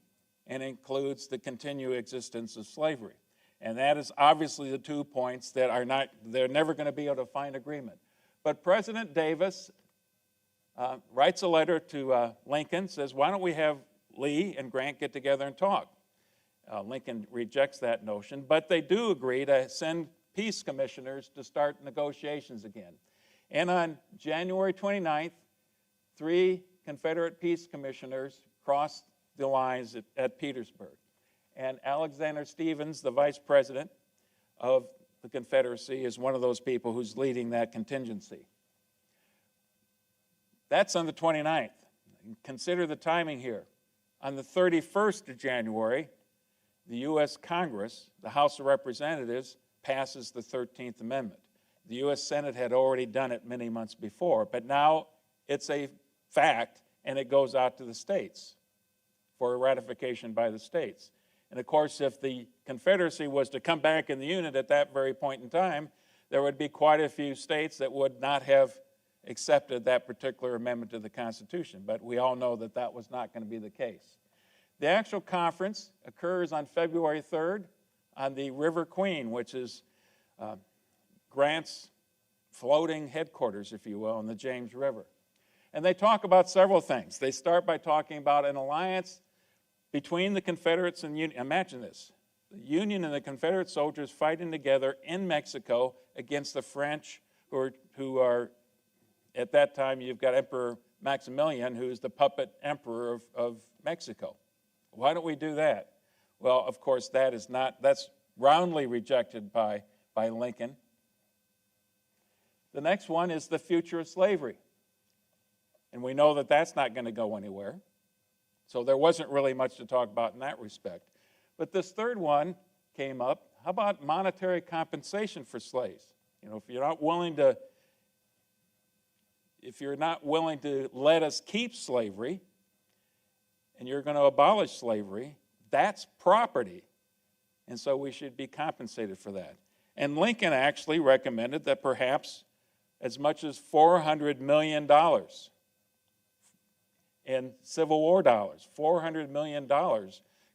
and includes the continued existence of slavery. And that is obviously the 2 points that are not, they're never going to be able to find agreement. But President Davis writes a letter to Lincoln, says, why don't we have Lee and Grant get together and talk? Lincoln rejects that notion, but they do agree to send peace commissioners to start negotiations again. And on January 29th, 3 Confederate peace commissioners crossed the lines at Petersburg. And Alexander Stephens, the vice president of the Confederacy, is one of those people who's leading that contingency. That's on the 29th. Consider the timing here. On the 31st of January, the U.S. Congress, the House of Representatives, passes the 13th Amendment. The U.S. Senate had already done it many months before, but now it's a fact, and it goes out to the states for ratification by the states. And of course, if the Confederacy was to come back in the Union at that very point in time, there would be quite a few states that would not have accepted that particular amendment to the Constitution. But we all know that that was not going to be the case. The actual conference occurs on February 3rd on the River Queen, which is Grant's floating headquarters, if you will, on the James River. And they talk about several things. They start by talking about an alliance between the Confederates and Union. Imagine this. The Union and the Confederate soldiers fighting together in Mexico against the French, who are at that time, you've got Emperor Maximilian, who's the puppet emperor of Mexico. Why don't we do that? Well, of course, that's roundly rejected by Lincoln. The next one is the future of slavery. And we know that that's not going to go anywhere. So there wasn't really much to talk about in that respect. But this third one came up. How about monetary compensation for slaves? You know, if you're not willing to let us keep slavery, and you're going to abolish slavery, that's property. And so we should be compensated for that. And Lincoln actually recommended that perhaps as much as $400 million in Civil War dollars, $400 million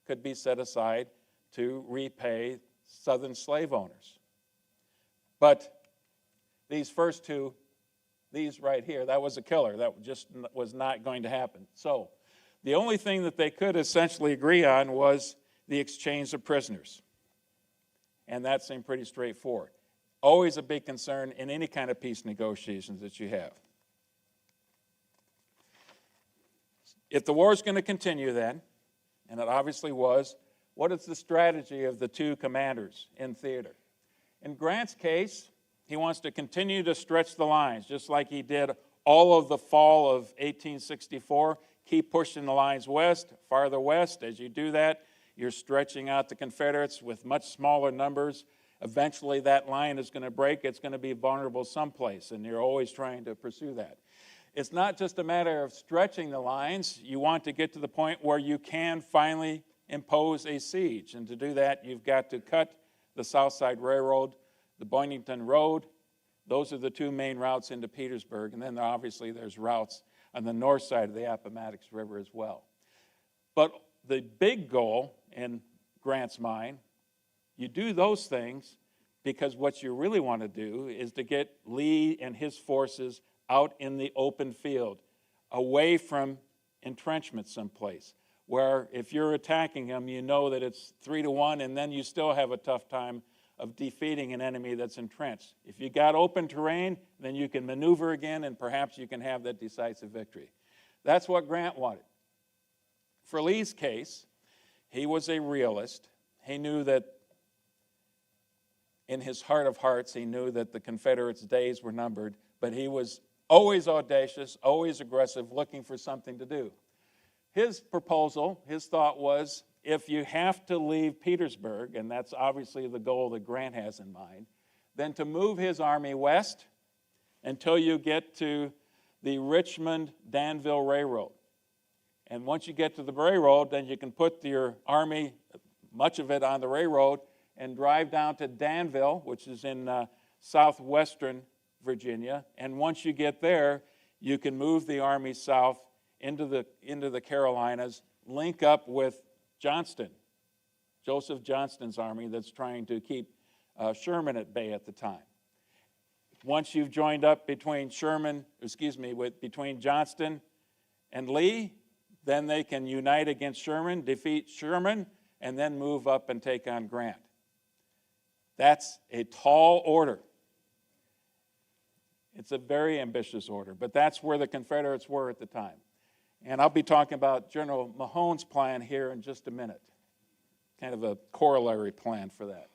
could be set aside to repay Southern slave owners. But these first two, these right here, that was a killer. That just was not going to happen. So the only thing that they could essentially agree on was the exchange of prisoners. And that seemed pretty straightforward. Always a big concern in any kind of peace negotiations that you have. If the war is going to continue then, and it obviously was, what is the strategy of the two commanders in theater? In Grant's case, he wants to continue to stretch the lines, just like he did all of the fall of 1864. Keep pushing the lines west, farther west. As you do that, you're stretching out the Confederates with much smaller numbers. Eventually, that line is going to break. It's going to be vulnerable someplace, and you're always trying to pursue that. It's not just a matter of stretching the lines. You want to get to the point where you can finally impose a siege. And to do that, you've got to cut the South Side Railroad, the Boynton Road. Those are the two main routes into Petersburg. And then obviously there's routes on the north side of the Appomattox River as well. But the big goal in Grant's mind, you do those things because what you really want to do is to get Lee and his forces out in the open field, away from entrenchment someplace, where if you're attacking them, you know that it's 3-1, and then you still have a tough time of defeating an enemy that's entrenched. If you got open terrain, then you can maneuver again, and perhaps you can have that decisive victory. That's what Grant wanted. For Lee's case, he was a realist. He knew that in his heart of hearts, he knew that the Confederates' days were numbered, but he was always audacious, always aggressive, looking for something to do. His proposal, his thought was, if you have to leave Petersburg, and that's obviously the goal that Grant has in mind, then to move his army west until you get to the Richmond-Danville Railroad. And once you get to the railroad, then you can put your army, much of it on the railroad, and drive down to Danville, which is in southwestern Virginia. And once you get there, you can move the army south into the Carolinas, link up with Johnston, Joseph Johnston's army that's trying to keep Sherman at bay at the time. Once you've joined up between between Johnston and Lee, then they can unite against Sherman, defeat Sherman, and then move up and take on Grant. That's a tall order. It's a very ambitious order, but that's where the Confederates were at the time. And I'll be talking about General Mahone's plan here in just a minute, kind of a corollary plan for that.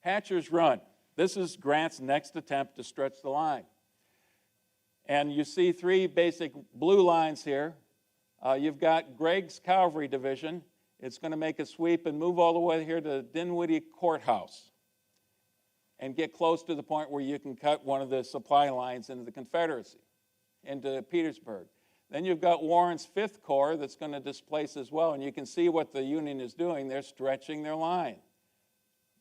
Hatcher's Run. This is Grant's next attempt to stretch the line. And you see three basic blue lines here. You've got Gregg's Cavalry Division. It's going to make a sweep and move all the way here to Dinwiddie Courthouse and get close to the point where you can cut one of the supply lines into the Confederacy, into Petersburg. Then you've got Warren's 5th Corps that's going to displace as well, and you can see what the Union is doing. They're stretching their line.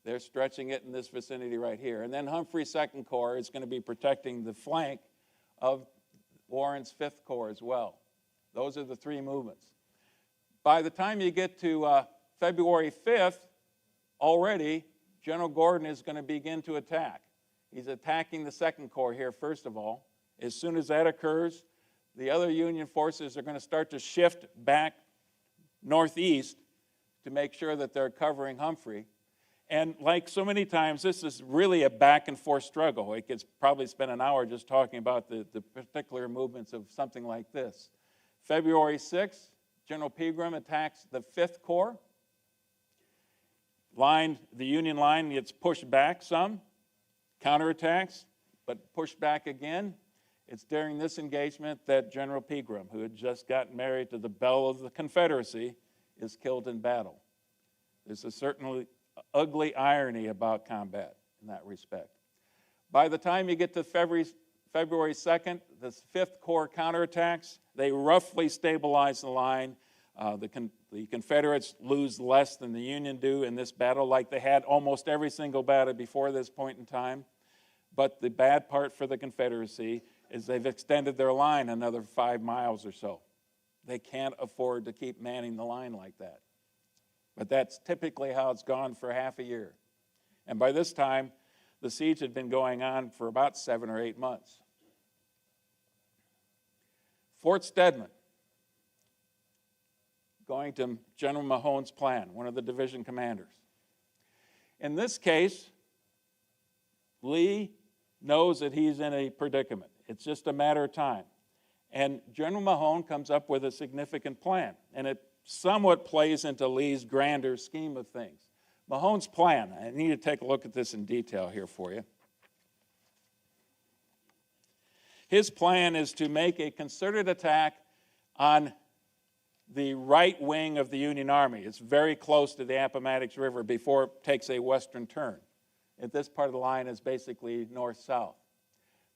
They're stretching it in this vicinity right here. And then Humphrey's 2nd Corps is going to be protecting the flank of Warren's 5th Corps as well. Those are the three movements. By the time you get to February 5th, already General Gordon is going to begin to attack. He's attacking the 2nd Corps here, first of all. As soon as that occurs, the other Union forces are going to start to shift back northeast to make sure that they're covering Humphrey. And like so many times, this is really a back and forth struggle. We could probably spend an hour just talking about the particular movements of something like this. February 6th, General Pegram attacks the 5th Corps. The Union line gets pushed back some, counterattacks, but pushed back again. It's during this engagement that General Pegram, who had just gotten married to the belle of the Confederacy, is killed in battle. There's a certainly ugly irony about combat in that respect. By the time you get to February 2nd, the 5th Corps counterattacks. They roughly stabilize the line. The Confederates lose less than the Union do in this battle, like they had almost every single battle before this point in time. But the bad part for the Confederacy is they've extended their line another 5 miles or so. They can't afford to keep manning the line like that. But that's typically how it's gone for half a year. And by this time, the siege had been going on for about 7 or 8 months. Fort Stedman, going to General Mahone's plan, one of the division commanders. In this case, Lee knows that he's in a predicament. It's just a matter of time. And General Mahone comes up with a significant plan, and it somewhat plays into Lee's grander scheme of things. Mahone's plan, I need to take a look at this in detail here for you. His plan is to make a concerted attack on the right wing of the Union Army. It's very close to the Appomattox River before it takes a western turn. At this part of the line is basically north-south.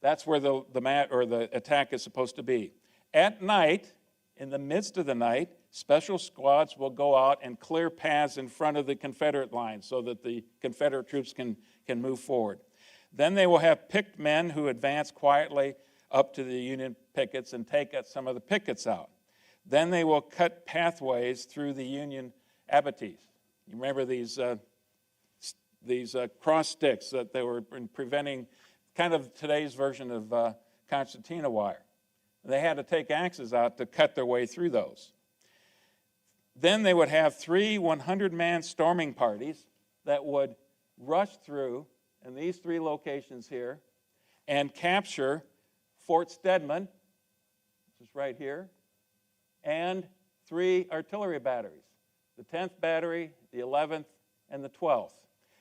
That's where the attack is supposed to be. At night, in the midst of the night, special squads will go out and clear paths in front of the Confederate line so that the Confederate troops can move forward. Then they will have picked men who advance quietly up to the Union pickets and take some of the pickets out. Then they will cut pathways through the Union abatis. You remember these cross sticks that they were preventing, kind of today's version of concertina wire. They had to take axes out to cut their way through those. Then they would have 3 100-man storming parties that would rush through in these three locations here and capture Fort Stedman, which is right here, and 3 artillery batteries, the 10th battery, the 11th, and the 12th.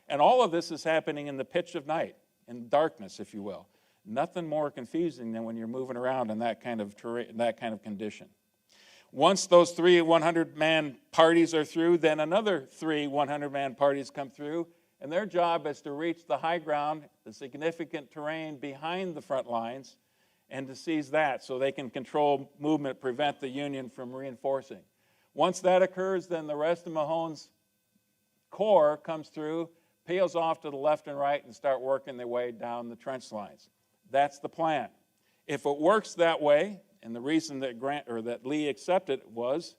And all of this is happening in the pitch of night, in darkness, if you will. Nothing more confusing than when you're moving around in that kind of terrain, that kind of condition. Once those 3 100-man parties are through, then another 3 100-man parties come through, and their job is to reach the high ground, the significant terrain behind the front lines, and to seize that so they can control movement, prevent the Union from reinforcing. Once that occurs, then the rest of Mahone's corps comes through, peels off to the left and right, and start working their way down the trench lines. That's the plan. If it works that way, and the reason that that Lee accepted was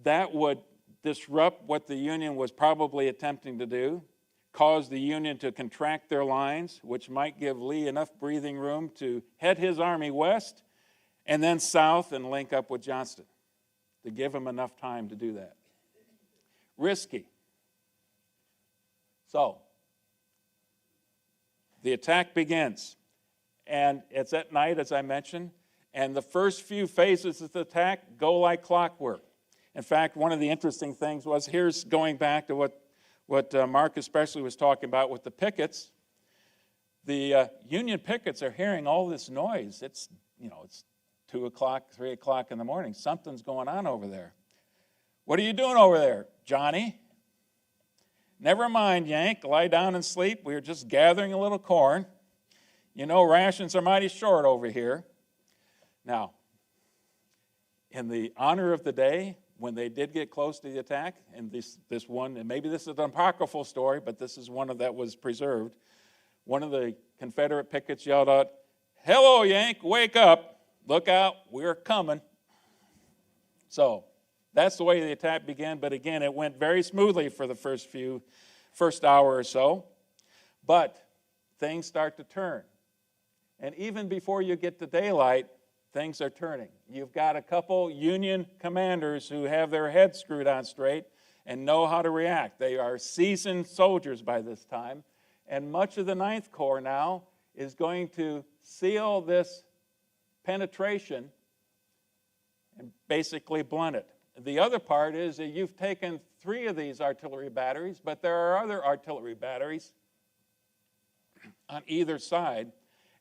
that would disrupt what the Union was probably attempting to do, cause the Union to contract their lines, which might give Lee enough breathing room to head his army west and then south and link up with Johnston, to give him enough time to do that. Risky. So, the attack begins, and it's at night, as I mentioned, and the first few phases of the attack go like clockwork. In fact, one of the interesting things was, here's going back to what Mark especially was talking about with the pickets. The Union pickets are hearing all this noise. It's 2 o'clock, 3 o'clock in the morning. Something's going on over there. What are you doing over there, Johnny? Never mind, Yank, lie down and sleep. We were just gathering a little corn. You know, rations are mighty short over here. Now, in the honor of the day, when they did get close to the attack, and this one, and maybe this is an apocryphal story, but this is one that was preserved, one of the Confederate pickets yelled out, "Hello, Yank, wake up. Look out, we're coming." So that's the way the attack began, but again, it went very smoothly for the first hour or so. But things start to turn. And even before you get to daylight, things are turning. You've got a couple Union commanders who have their heads screwed on straight and know how to react. They are seasoned soldiers by this time. And much of the Ninth Corps now is going to seal this penetration and basically blunt it. The other part is that you've taken 3 of these artillery batteries, but there are other artillery batteries on either side,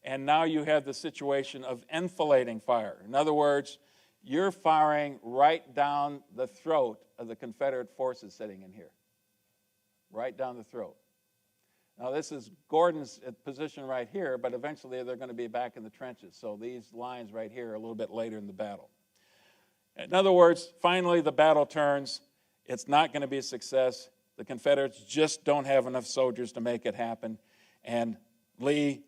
and now you have the situation of enfilading fire. In other words, you're firing right down the throat of the Confederate forces sitting in here. Right down the throat. Now this is Gordon's position right here, but eventually they're going to be back in the trenches. So these lines right here are a little bit later in the battle. In other words, finally the battle turns. It's not going to be a success. The Confederates just don't have enough soldiers to make it happen. And Lee,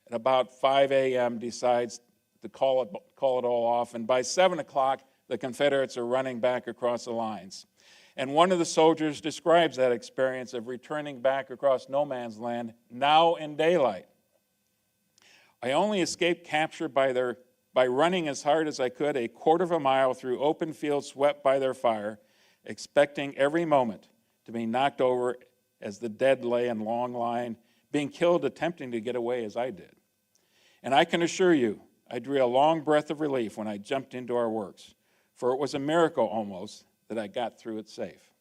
at about 5 a.m., decides to call it all off. And by 7 o'clock, the Confederates are running back across the lines. And one of the soldiers describes that experience of returning back across no man's land, now in daylight. "I only escaped capture by running as hard as I could a quarter of a mile through open fields swept by their fire, expecting every moment to be knocked over as the dead lay in long line, being killed attempting to get away as I did. And I can assure you, I drew a long breath of relief when I jumped into our works, for it was a miracle almost that I got through it safe."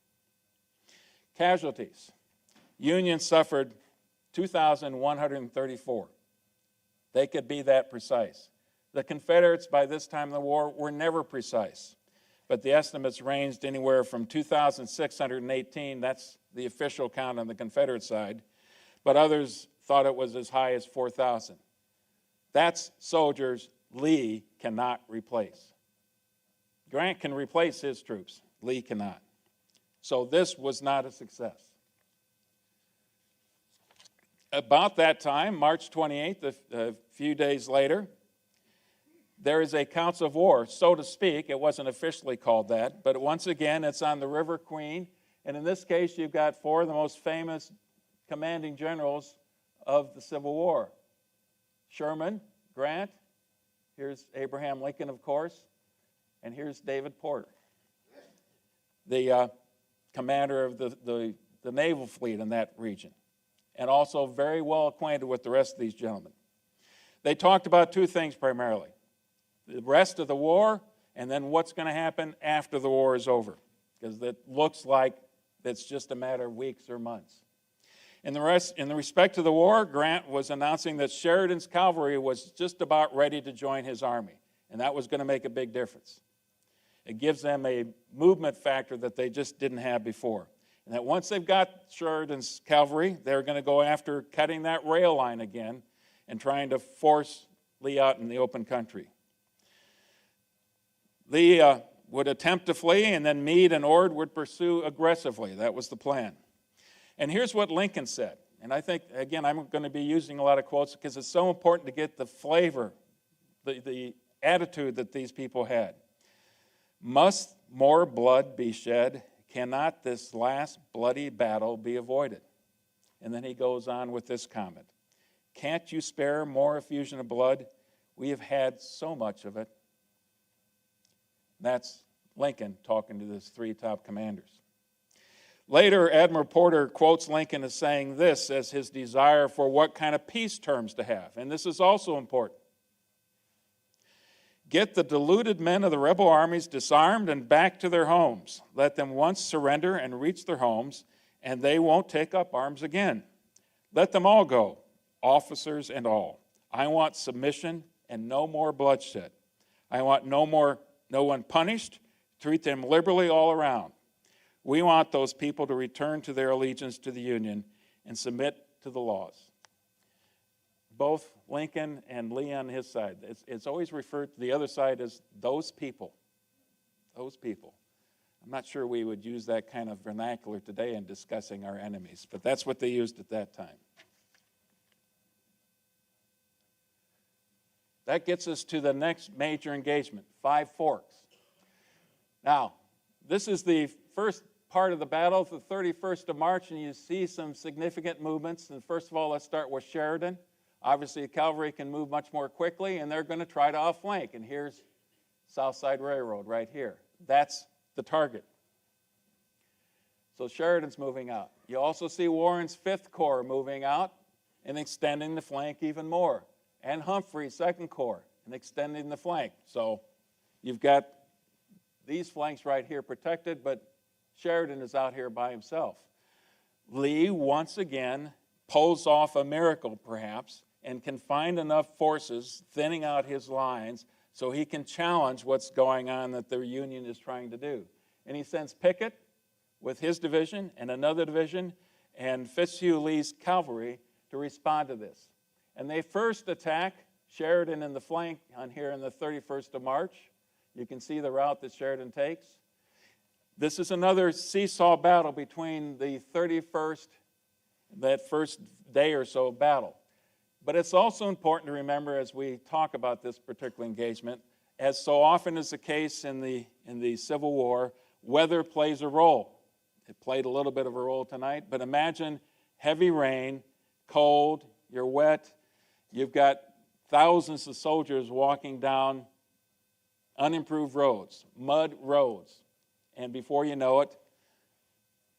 Casualties. Union suffered 2,134. They could be that precise. The Confederates, by this time in the war, were never precise, but the estimates ranged anywhere from 2,618, that's the official count on the Confederate side, but others thought it was as high as 4,000. That's soldiers Lee cannot replace. Grant can replace his troops. Lee cannot. So this was not a success. About that time, March 28th, a few days later, there is a council of war, so to speak. It wasn't officially called that, but once again, it's on the River Queen. And in this case, you've got 4 of the most famous commanding generals of the Civil War. Sherman, Grant, here's Abraham Lincoln, of course, and here's David Porter, the commander of the the naval fleet in that region, and also very well acquainted with the rest of these gentlemen. They talked about two things primarily: the rest of the war, and then what's going to happen after the war is over, because it looks like it's just a matter of weeks or months. In the respect to the war, Grant was announcing that Sheridan's cavalry was just about ready to join his army, and that was going to make a big difference. It gives them a movement factor that they just didn't have before. And that once they've got Sheridan's cavalry, they're going to go after cutting that rail line again and trying to force Lee out in the open country. Lee would attempt to flee, and then Meade and Ord would pursue aggressively. That was the plan. And here's what Lincoln said. And I think, again, I'm going to be using a lot of quotes because it's so important to get the flavor, the attitude that these people had. Must more blood be shed? Cannot this last bloody battle be avoided? And then he goes on with this comment. Can't you spare more effusion of blood? We have had so much of it. That's Lincoln talking to his three top commanders. Later, Admiral Porter quotes Lincoln as saying this as his desire for what kind of peace terms to have. And this is also important. Get the deluded men of the rebel armies disarmed and back to their homes. Let them once surrender and reach their homes, and they won't take up arms again. Let them all go, officers and all. I want submission and no more bloodshed. I want no one punished. Treat them liberally all around. We want those people to return to their allegiance to the Union and submit to the laws. Both Lincoln and Lee on his side, it's always referred to the other side as those people. Those people. I'm not sure we would use that kind of vernacular today in discussing our enemies, but that's what they used at that time. That gets us to the next major engagement, Five Forks. Now, this is the first part of the battle, the 31st of March, and you see some significant movements. And first of all, let's start with Sheridan. Obviously, the cavalry can move much more quickly, and they're going to try to outflank. And here's Southside Railroad right here. That's the target. So Sheridan's moving out. You also see Warren's 5th Corps moving out and extending the flank even more. And Humphrey's 2nd Corps and extending the flank. So you've got these flanks right here protected, but Sheridan is out here by himself. Lee, once again, pulls off a miracle, perhaps, and can find enough forces thinning out his lines so he can challenge what's going on that the Union is trying to do. And he sends Pickett with his division and another division and Fitzhugh Lee's cavalry to respond to this. And they first attack Sheridan in the flank on here on the 31st of March. You can see the route that Sheridan takes. This is another seesaw battle between the 31st, that first day or so battle. But it's also important to remember as we talk about this particular engagement, as so often is the case in the Civil War, weather plays a role. It played a little bit of a role tonight, but imagine heavy rain, cold, you're wet, you've got thousands of soldiers walking down unimproved roads, mud roads. And before you know it,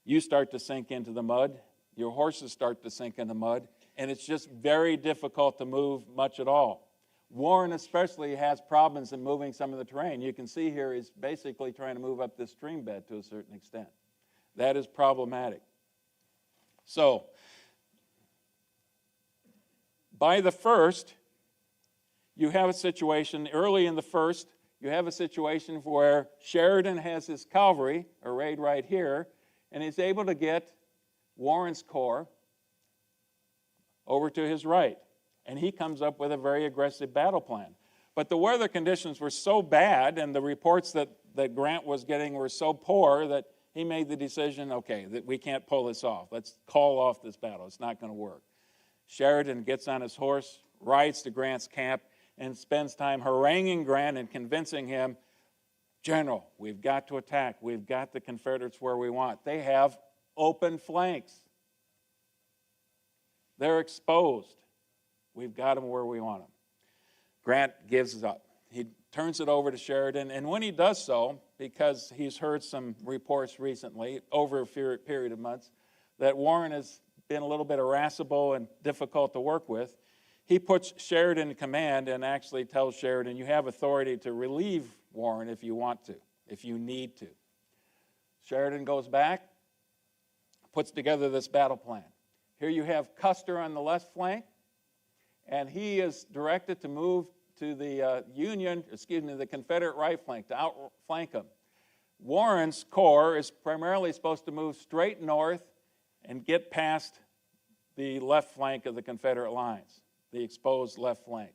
you start to sink into the mud, your horses start to sink in the mud, and it's just very difficult to move much at all. Warren especially has problems in moving some of the terrain. You can see here he's basically trying to move up this stream bed to a certain extent. That is problematic. So, by the 1st, you have a situation, early in the 1st, you have a situation where Sheridan has his cavalry arrayed right here, and he's able to get Warren's corps over to his right. And he comes up with a very aggressive battle plan. But the weather conditions were so bad, and the reports that Grant was getting were so poor that he made the decision, okay, that we can't pull this off. Let's call off this battle. It's not going to work. Sheridan gets on his horse, rides to Grant's camp, and spends time haranguing Grant and convincing him, General, we've got to attack. We've got the Confederates where we want. They have open flanks. They're exposed. We've got them where we want them. Grant gives up. He turns it over to Sheridan, and when he does so, because he's heard some reports recently over a period of months, that Warren has been a little bit irascible and difficult to work with, he puts Sheridan in command and actually tells Sheridan, you have authority to relieve Warren if you want to, if you need to. Sheridan goes back, puts together this battle plan. Here you have Custer on the left flank, and he is directed to move to the the Confederate right flank, to outflank them. Warren's corps is primarily supposed to move straight north and get past the left flank of the Confederate lines, the exposed left flank.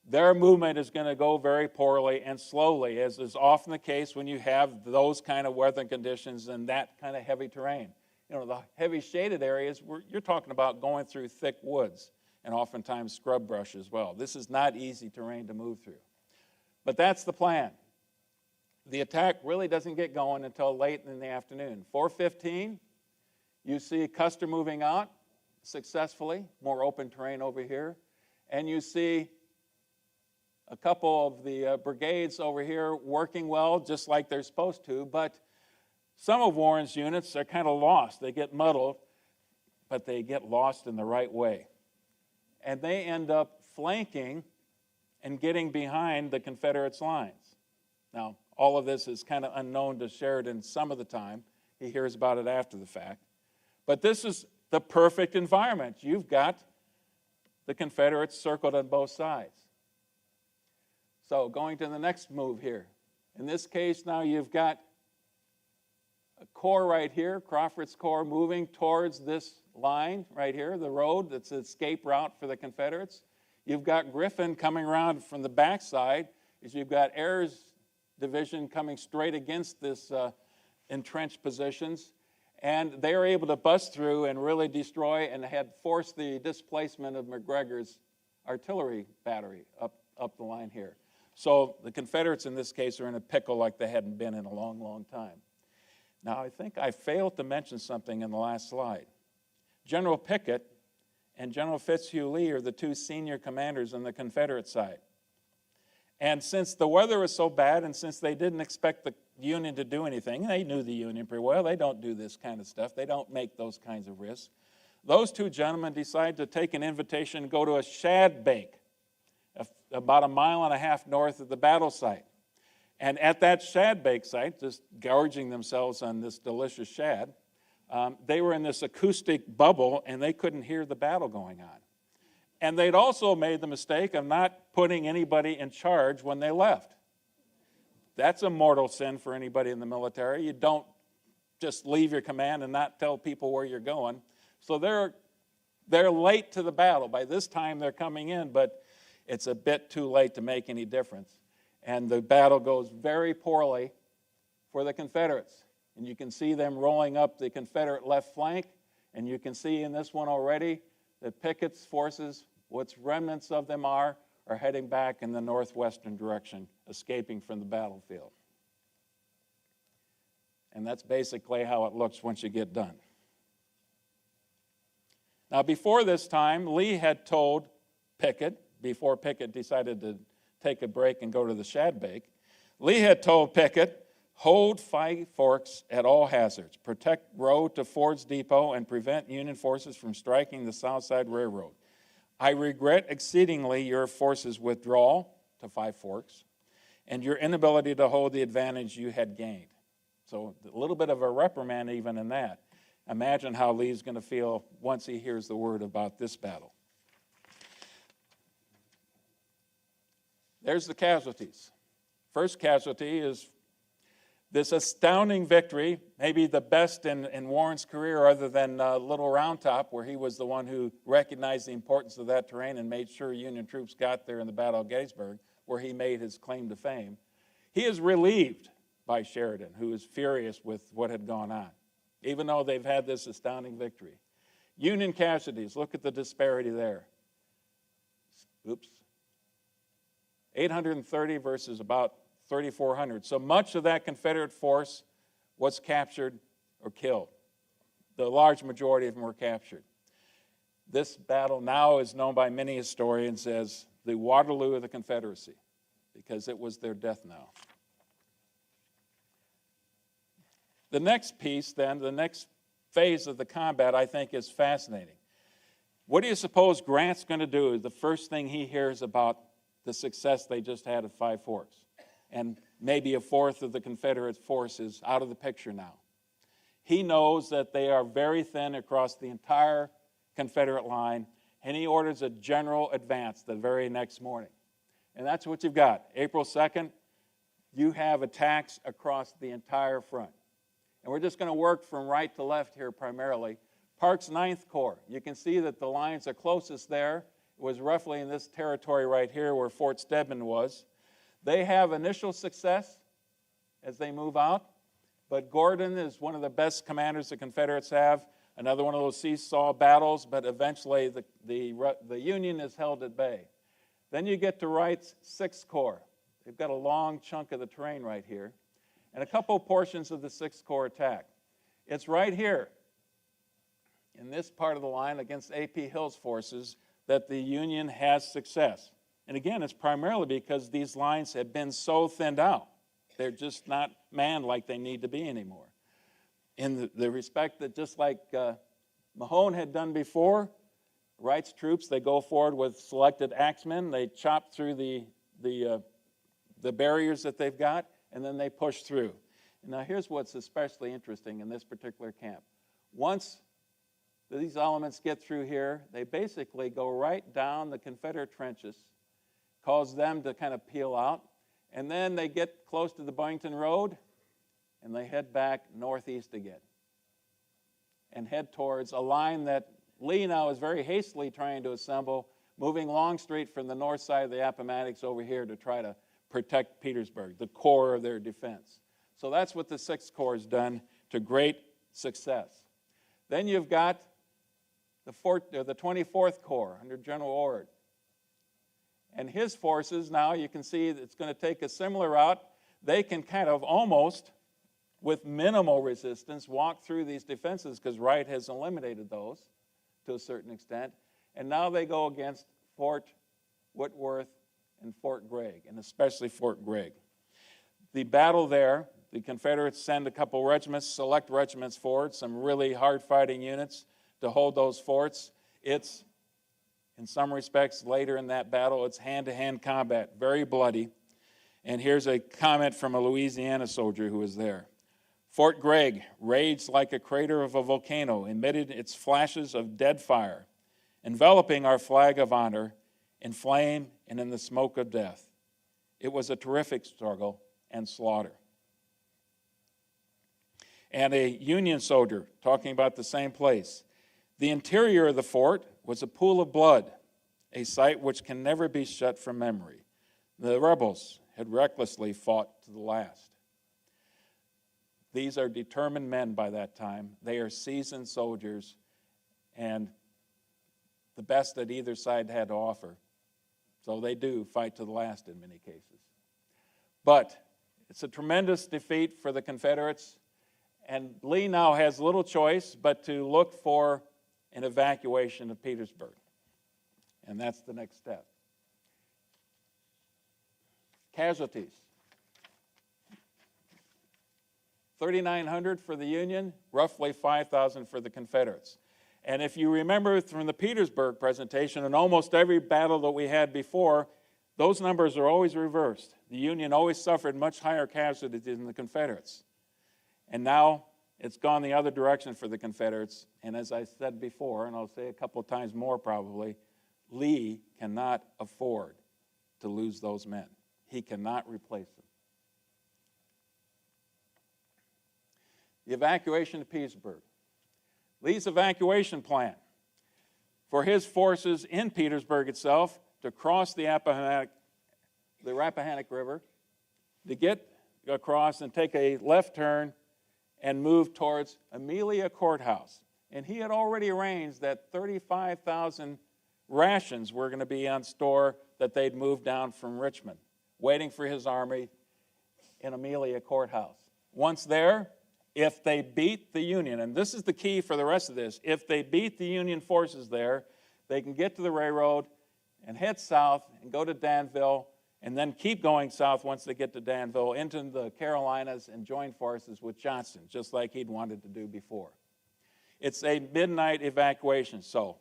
Their movement is going to go very poorly and slowly, as is often the case when you have those kind of weather conditions and that kind of heavy terrain. You know, the heavy shaded areas, you're talking about going through thick woods and oftentimes scrub brush as well. This is not easy terrain to move through. But that's the plan. The attack really doesn't get going until late in the afternoon. 4:15, you see Custer moving out successfully, more open terrain over here, and you see a couple of the brigades over here working well, just like they're supposed to, but some of Warren's units are kind of lost. They get muddled, but they get lost in the right way. And they end up flanking and getting behind the Confederates' lines. Now, all of this is kind of unknown to Sheridan some of the time. He hears about it after the fact. But this is the perfect environment. You've got the Confederates circled on both sides. So going to the next move here. In this case, now you've got a corps right here, Crawford's corps, moving towards this line right here, the road that's the escape route for the Confederates. You've got Griffin coming around from the backside, as you've got Ayers' division coming straight against this entrenched positions. And they are able to bust through and really destroy and had forced the displacement of McGregor's artillery battery up the line here. So the Confederates in this case are in a pickle like they hadn't been in a long, long time. Now, I think I failed to mention something in the last slide. General Pickett and General Fitzhugh Lee are the two senior commanders on the Confederate side. And since the weather was so bad and since they didn't expect the Union to do anything, they knew the Union pretty well, they don't do this kind of stuff, they don't make those kinds of risks, those two gentlemen decided to take an invitation and go to a shad bake about 1.5 miles north of the battle site. And at that shad bake site, just gorging themselves on this delicious shad, they were in this acoustic bubble and they couldn't hear the battle going on. And they'd also made the mistake of not putting anybody in charge when they left. That's a mortal sin for anybody in the military. You don't just leave your command and not tell people where you're going. So they're late to the battle. By this time they're coming in, but it's a bit too late to make any difference. And the battle goes very poorly for the Confederates. And you can see them rolling up the Confederate left flank. And you can see in this one already that Pickett's forces, what's remnants of them are heading back in the northwestern direction, escaping from the battlefield. And that's basically how it looks once you get done. Now, before this time, Lee had told Pickett, before Pickett decided to take a break and go to the shad bake, Lee had told Pickett, hold Five Forks at all hazards, protect road to Ford's Depot, and prevent Union forces from striking the Southside Railroad. I regret exceedingly your forces' withdrawal to Five Forks and your inability to hold the advantage you had gained. So a little bit of a reprimand even in that. Imagine how Lee's going to feel once he hears the word about this battle. There's the casualties. First casualty is this astounding victory, maybe the best in Warren's career other than Little Round Top, where he was the one who recognized the importance of that terrain and made sure Union troops got there in the Battle of Gettysburg, where he made his claim to fame. He is relieved by Sheridan, who is furious with what had gone on, even though they've had this astounding victory. Union casualties, look at the disparity there. Oops. 830 versus about 3,400. So much of that Confederate force was captured or killed. The large majority of them were captured. This battle now is known by many historians as the Waterloo of the Confederacy, because it was their death knell. The next piece then, the next phase of the combat, I think, is fascinating. What do you suppose Grant's going to do? The first thing he hears about the success they just had at Five Forks, and maybe a fourth of the Confederate force is out of the picture now. He knows that they are very thin across the entire Confederate line, and he orders a general advance the very next morning. And that's what you've got. April 2nd, you have attacks across the entire front. And we're just going to work from right to left here primarily. Park's 9th Corps, you can see that the lines are closest there. It was roughly in this territory right here where Fort Stedman was. They have initial success as they move out, but Gordon is one of the best commanders the Confederates have. Another one of those seesaw battles, but eventually the Union is held at bay. Then you get to Wright's 6th Corps. They've got a long chunk of the terrain right here, and a couple portions of the 6th Corps attack. It's right here, in this part of the line against A.P. Hill's forces, that the Union has success. And again, it's primarily because these lines have been so thinned out. They're just not manned like they need to be anymore. In the respect that just like Mahone had done before, Wright's troops, they go forward with selected axemen, they chop through the barriers that they've got, and then they push through. And now here's what's especially interesting in this particular camp. Once these elements get through here, they basically go right down the Confederate trenches, cause them to kind of peel out, and then they get close to the Boynton Road, and they head back northeast again and head towards a line that Lee now is very hastily trying to assemble, moving Longstreet from the north side of the Appomattox over here to try to protect Petersburg, the core of their defense. So that's what the 6th Corps has done to great success. Then you've got the 24th Corps under General Ord. And his forces, now you can see it's going to take a similar route. They can kind of almost, with minimal resistance, walk through these defenses because Wright has eliminated those to a certain extent. And now they go against Fort Whitworth and Fort Gregg, and especially Fort Gregg. The battle there, the Confederates send a couple regiments, select regiments forward, some really hard-fighting units to hold those forts. It's, in some respects, later in that battle, it's hand-to-hand combat, very bloody. And here's a comment from a Louisiana soldier who was there. Fort Gregg raged like a crater of a volcano, emitted its flashes of dead fire, enveloping our flag of honor in flame and in the smoke of death. It was a terrific struggle and slaughter. And a Union soldier talking about the same place. The interior of the fort was a pool of blood, a sight which can never be shut from memory. The rebels had recklessly fought to the last. These are determined men by that time. They are seasoned soldiers and the best that either side had to offer. So they do fight to the last in many cases. But it's a tremendous defeat for the Confederates, and Lee now has little choice but to look for an evacuation of Petersburg. And that's the next step. Casualties. 3,900 for the Union, roughly 5,000 for the Confederates. And if you remember from the Petersburg presentation, in almost every battle that we had before, those numbers are always reversed. The Union always suffered much higher casualties than the Confederates. And now it's gone the other direction for the Confederates. And as I said before, and I'll say a couple of times more probably, Lee cannot afford to lose those men. He cannot replace them. The evacuation of Petersburg. Lee's evacuation plan for his forces in Petersburg itself to cross the Rappahannock River, to get across and take a left turn and move towards Amelia Courthouse. And he had already arranged that 35,000 rations were going to be on store that they'd moved down from Richmond, waiting for his army in Amelia Courthouse. Once there, if they beat the Union, and this is the key for the rest of this, if they beat the Union forces there, they can get to the railroad and head south and go to Danville and then keep going south once they get to Danville into the Carolinas and join forces with Johnston, just like he'd wanted to do before. It's a midnight evacuation. So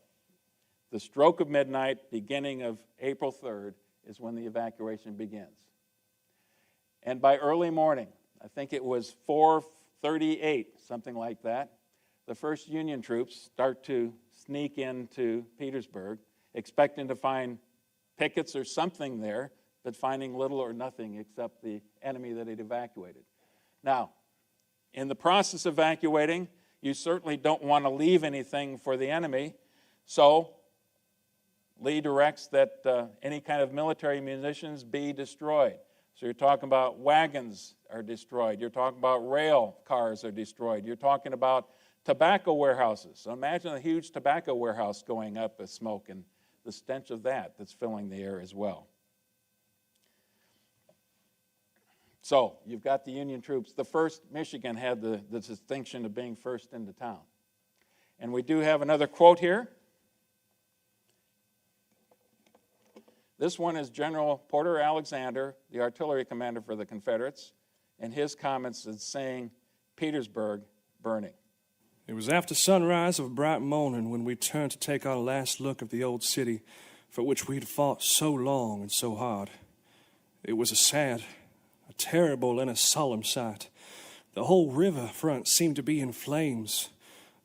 the stroke of midnight, beginning of April 3rd, is when the evacuation begins. And by early morning, I think it was 4:38, something like that, the first Union troops start to sneak into Petersburg, expecting to find pickets or something there, but finding little or nothing except the enemy that had evacuated. Now, in the process of evacuating, you certainly don't want to leave anything for the enemy, so Lee directs that any kind of military munitions be destroyed. So you're talking about wagons are destroyed. You're talking about rail cars are destroyed. You're talking about tobacco warehouses. So imagine a huge tobacco warehouse going up with smoke and the stench of that's filling the air as well. So you've got the Union troops. The 1st Michigan had the distinction of being first into town. And we do have another quote here. This one is General Porter Alexander, the artillery commander for the Confederates, and his comments is saying, Petersburg burning. It was after sunrise of a bright morning when we turned to take our last look at the old city for which we had fought so long and so hard. It was a sad, a terrible, and a solemn sight. The whole river front seemed to be in flames,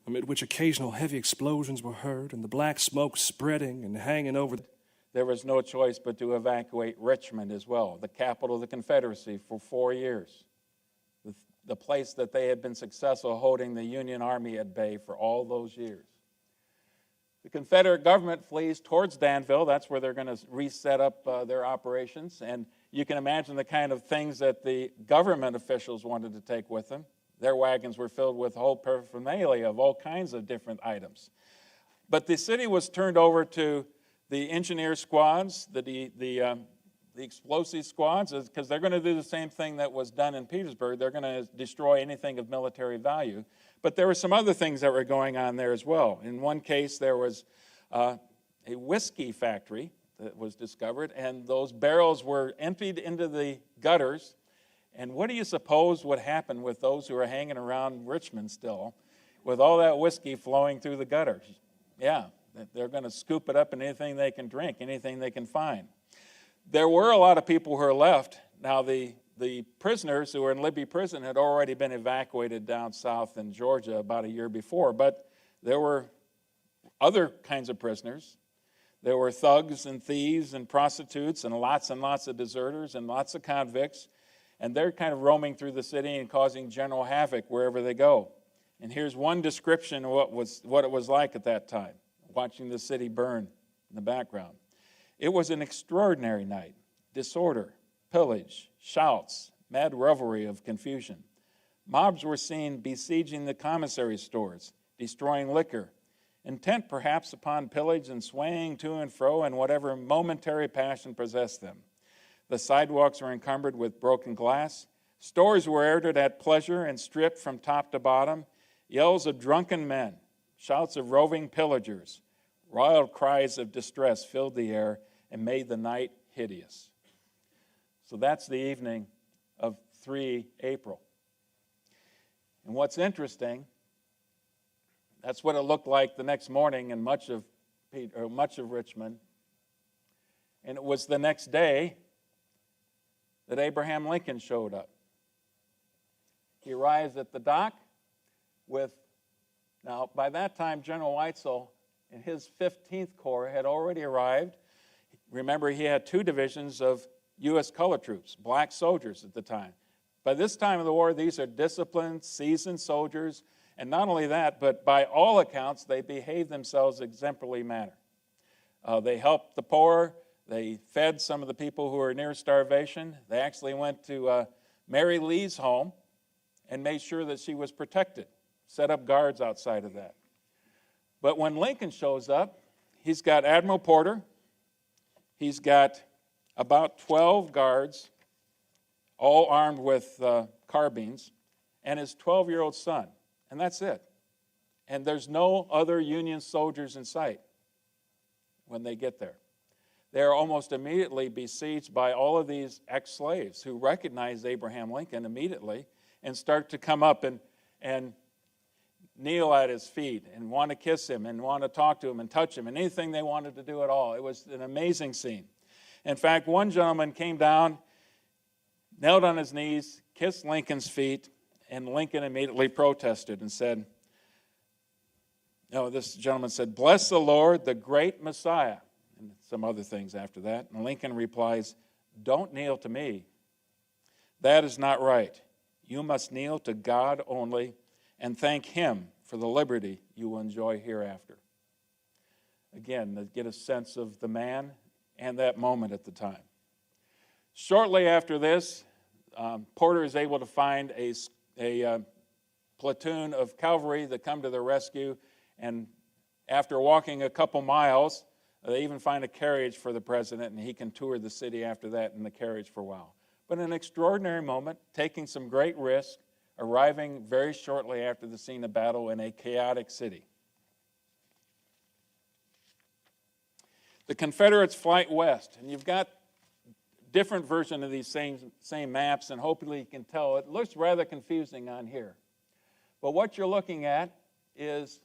amid which occasional heavy explosions were heard, and the black smoke spreading and hanging over There was no choice but to evacuate Richmond as well, the capital of the Confederacy, for 4 years. The place that they had been successful holding the Union Army at bay for all those years. The Confederate government flees towards Danville. That's where they're going to reset up their operations. And you can imagine the kind of things that the government officials wanted to take with them. Their wagons were filled with whole paraphernalia of all kinds of different items. But the city was turned over to the engineer squads, the explosive squads, because they're going to do the same thing that was done in Petersburg. They're going to destroy anything of military value. But there were some other things that were going on there as well. In one case, there was a whiskey factory that was discovered, and those barrels were emptied into the gutters. And what do you suppose would happen with those who are hanging around Richmond still, with all that whiskey flowing through the gutters? Yeah, they're going to scoop it up in anything they can drink, anything they can find. There were a lot of people who are left. Now, the prisoners who were in Libby Prison had already been evacuated down south in Georgia about a year before, but there were other kinds of prisoners. There were thugs and thieves and prostitutes and lots of deserters and lots of convicts, and they're kind of roaming through the city and causing general havoc wherever they go. And here's one description of what it was like at that time, watching the city burn in the background. It was an extraordinary night. Disorder, pillage, shouts, mad revelry of confusion. Mobs were seen besieging the commissary stores, destroying liquor, intent perhaps upon pillage and swaying to and fro in whatever momentary passion possessed them. The sidewalks were encumbered with broken glass. Stores were entered at pleasure and stripped from top to bottom. Yells of drunken men, shouts of roving pillagers, wild cries of distress filled the air and made the night hideous. So that's the evening of 3 April. And what's interesting, that's what it looked like the next morning in much of Richmond. And it was the next day that Abraham Lincoln showed up. He arrives at the dock with, now by that time General Weitzel and his 15th Corps had already arrived. Remember, he had 2 divisions of U.S. colored troops, black soldiers at the time. By this time of the war, these are disciplined, seasoned soldiers, and not only that, but by all accounts, they behaved themselves exemplary manner. They helped the poor. They fed some of the people who were near starvation. They actually went to Mary Lee's home and made sure that she was protected, set up guards outside of that. But when Lincoln shows up, he's got Admiral Porter. He's got about 12 guards, all armed with carbines, and his 12-year-old son. And that's it. And there's no other Union soldiers in sight when they get there. They're almost immediately besieged by all of these ex-slaves who recognize Abraham Lincoln immediately and start to come up and kneel at his feet and want to kiss him and want to talk to him and touch him and anything they wanted to do at all. It was an amazing scene. In fact, one gentleman came down, knelt on his knees, kissed Lincoln's feet, and Lincoln immediately protested and said, this gentleman said, "Bless the Lord, the great Messiah," and some other things after that. And Lincoln replies, "Don't kneel to me. That is not right. You must kneel to God only and thank Him for the liberty you will enjoy hereafter." Again, to get a sense of the man and that moment at the time. Shortly after this, Porter is able to find a platoon of cavalry that come to their rescue, and after walking a couple miles, they even find a carriage for the president, and he can tour the city after that in the carriage for a while. But an extraordinary moment, taking some great risk, arriving very shortly after the scene of battle in a chaotic city. The Confederates' flight west, and you've got different version of these same maps, and hopefully you can tell. It looks rather confusing on here. But what you're looking at is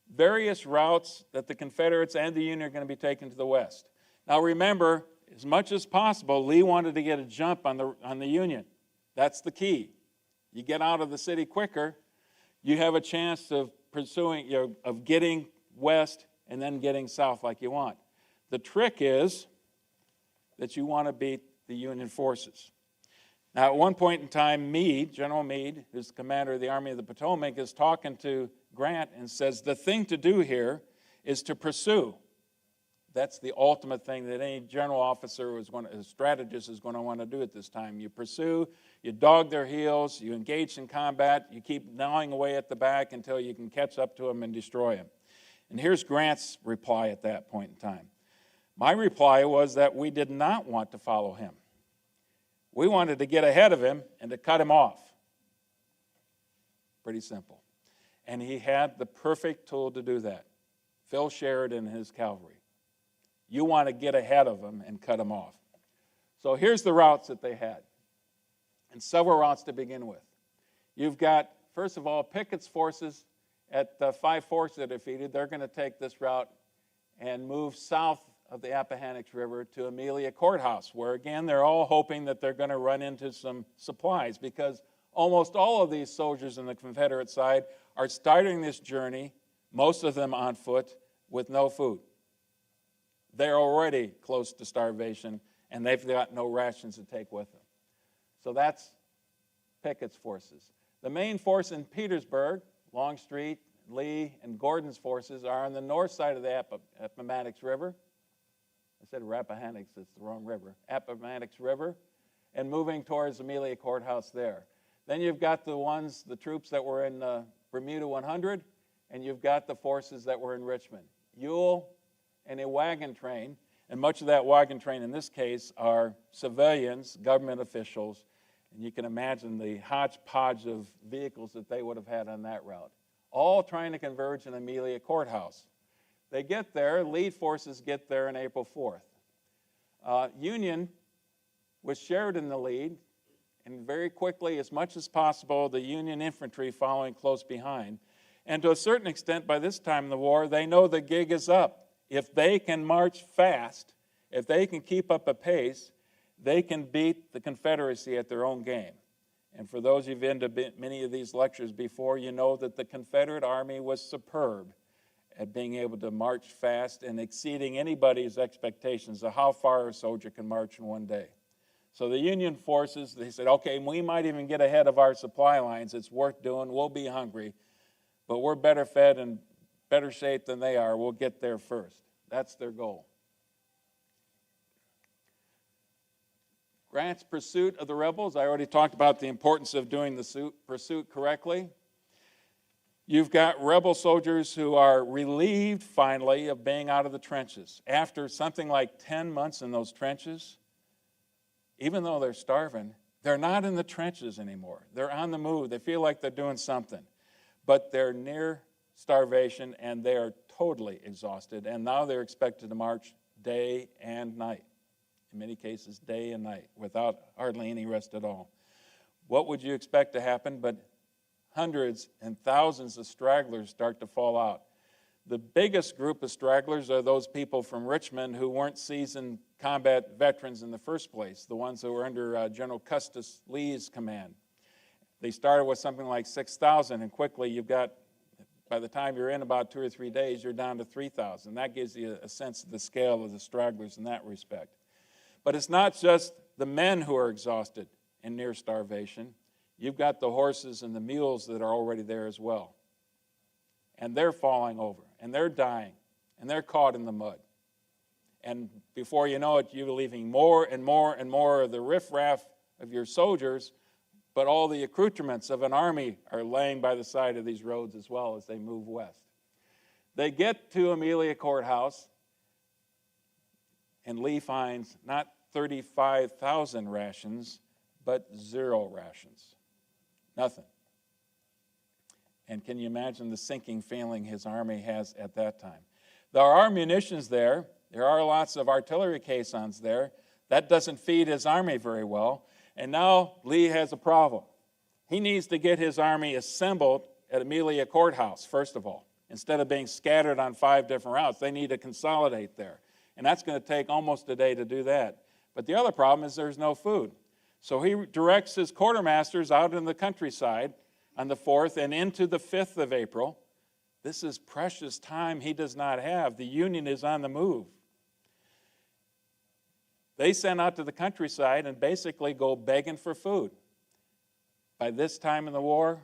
various routes that the Confederates and the Union are going to be taking to the west. Now remember, as much as possible, Lee wanted to get a jump on the Union. That's the key. You get out of the city quicker, you have a chance of pursuing, of getting west and then getting south like you want. The trick is that you want to beat the Union forces. Now, at one point in time, Meade, General Meade, who's the commander of the Army of the Potomac, is talking to Grant and says, the thing to do here is to pursue. That's the ultimate thing that any general officer, a strategist, is going to want to do at this time. You pursue, you dog their heels, you engage in combat, you keep gnawing away at the back until you can catch up to them and destroy them. And here's Grant's reply at that point in time. My reply was that we did not want to follow him. We wanted to get ahead of him and to cut him off. Pretty simple. And he had the perfect tool to do that. Phil Sheridan and his cavalry. You want to get ahead of him and cut him off. So here's the routes that they had. And several routes to begin with. You've got, first of all, Pickett's forces at the 5 forts that are defeated. They're going to take this route and move south of the Appomattox River to Amelia Courthouse, where again they're all hoping that they're going to run into some supplies, because almost all of these soldiers on the Confederate side are starting this journey, most of them on foot, with no food. They're already close to starvation, and they've got no rations to take with them. So that's Pickett's forces. The main force in Petersburg, Longstreet, Lee, and Gordon's forces are on the north side of the Appomattox River. I said Rappahannock, it's the wrong river. Appomattox River, and moving towards Amelia Courthouse there. Then you've got the troops that were in Bermuda 100, and you've got the forces that were in Richmond. Ewell and a wagon train, and much of that wagon train in this case are civilians, government officials, and you can imagine the hodgepodge of vehicles that they would have had on that route, all trying to converge in Amelia Courthouse. They get there, lead forces get there on April 4th. Union, with Sheridan in the lead, and very quickly, as much as possible, the Union infantry following close behind. And to a certain extent, by this time in the war, they know the gig is up. If they can march fast, if they can keep up a pace, they can beat the Confederacy at their own game. And for those who've been to many of these lectures before, you know that the Confederate Army was superb at being able to march fast and exceeding anybody's expectations of how far a soldier can march in one day. So the Union forces, they said, okay, we might even get ahead of our supply lines. It's worth doing. We'll be hungry, but we're better fed and better shape than they are. We'll get there first. That's their goal. Grant's pursuit of the rebels, I already talked about the importance of doing the pursuit correctly. You've got rebel soldiers who are relieved, finally, of being out of the trenches. After something like 10 months in those trenches, even though they're starving, they're not in the trenches anymore. They're on the move. They feel like they're doing something. But they're near starvation, and they are totally exhausted. And now they're expected to march day and night. In many cases, day and night, without hardly any rest at all. What would you expect to happen? But hundreds and thousands of stragglers start to fall out. The biggest group of stragglers are those people from Richmond who weren't seasoned combat veterans in the first place, the ones who were under General Custis Lee's command. They started with something like 6,000, and quickly you've got, by the time you're in about 2 or 3 days, you're down to 3,000. That gives you a sense of the scale of the stragglers in that respect. But it's not just the men who are exhausted and near starvation. You've got the horses and the mules that are already there as well. And they're falling over, and they're dying, and they're caught in the mud. And before you know it, you're leaving more and more and more of the riffraff of your soldiers, but all the accoutrements of an army are laying by the side of these roads as well as they move west. They get to Amelia Courthouse, and Lee finds not 35,000 rations, but 0 rations. Nothing. And can you imagine the sinking feeling his army has at that time? There are munitions there. There are lots of artillery caissons there. That doesn't feed his army very well. And now Lee has a problem. He needs to get his army assembled at Amelia Courthouse, first of all. Instead of being scattered on 5 different routes, they need to consolidate there. And that's going to take almost a day to do that. But the other problem is there's no food. So he directs his quartermasters out in the countryside on the 4th and into the 5th of April. This is precious time he does not have. The Union is on the move. They send out to the countryside and basically go begging for food. By this time in the war,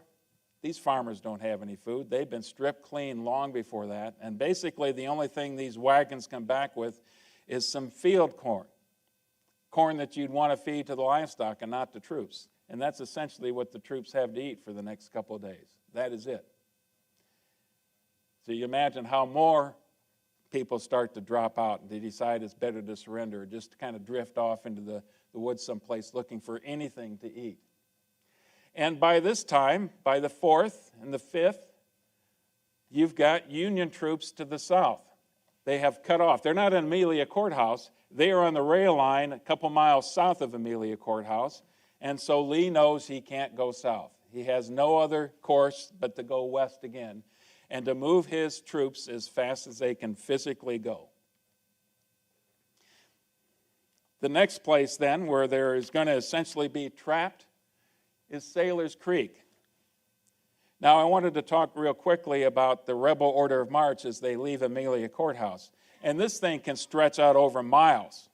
these farmers don't have any food. They've been stripped clean long before that. And basically the only thing these wagons come back with is some field corn. Corn that you'd want to feed to the livestock and not the troops. And that's essentially what the troops have to eat for the next couple of days. That is it. So you imagine how more people start to drop out and they decide it's better to surrender or just to kind of drift off into the woods someplace looking for anything to eat. And by this time, by the 4th and the 5th, you've got Union troops to the south. They have cut off. They're not in Amelia Courthouse. They are on the rail line a couple miles south of Amelia Courthouse. And so Lee knows he can't go south. He has no other course but to go west again and to move his troops as fast as they can physically go. The next place then where there is going to essentially be trapped is Sailor's Creek. Now I wanted to talk real quickly about the rebel order of march as they leave Amelia Courthouse. And this thing can stretch out over miles.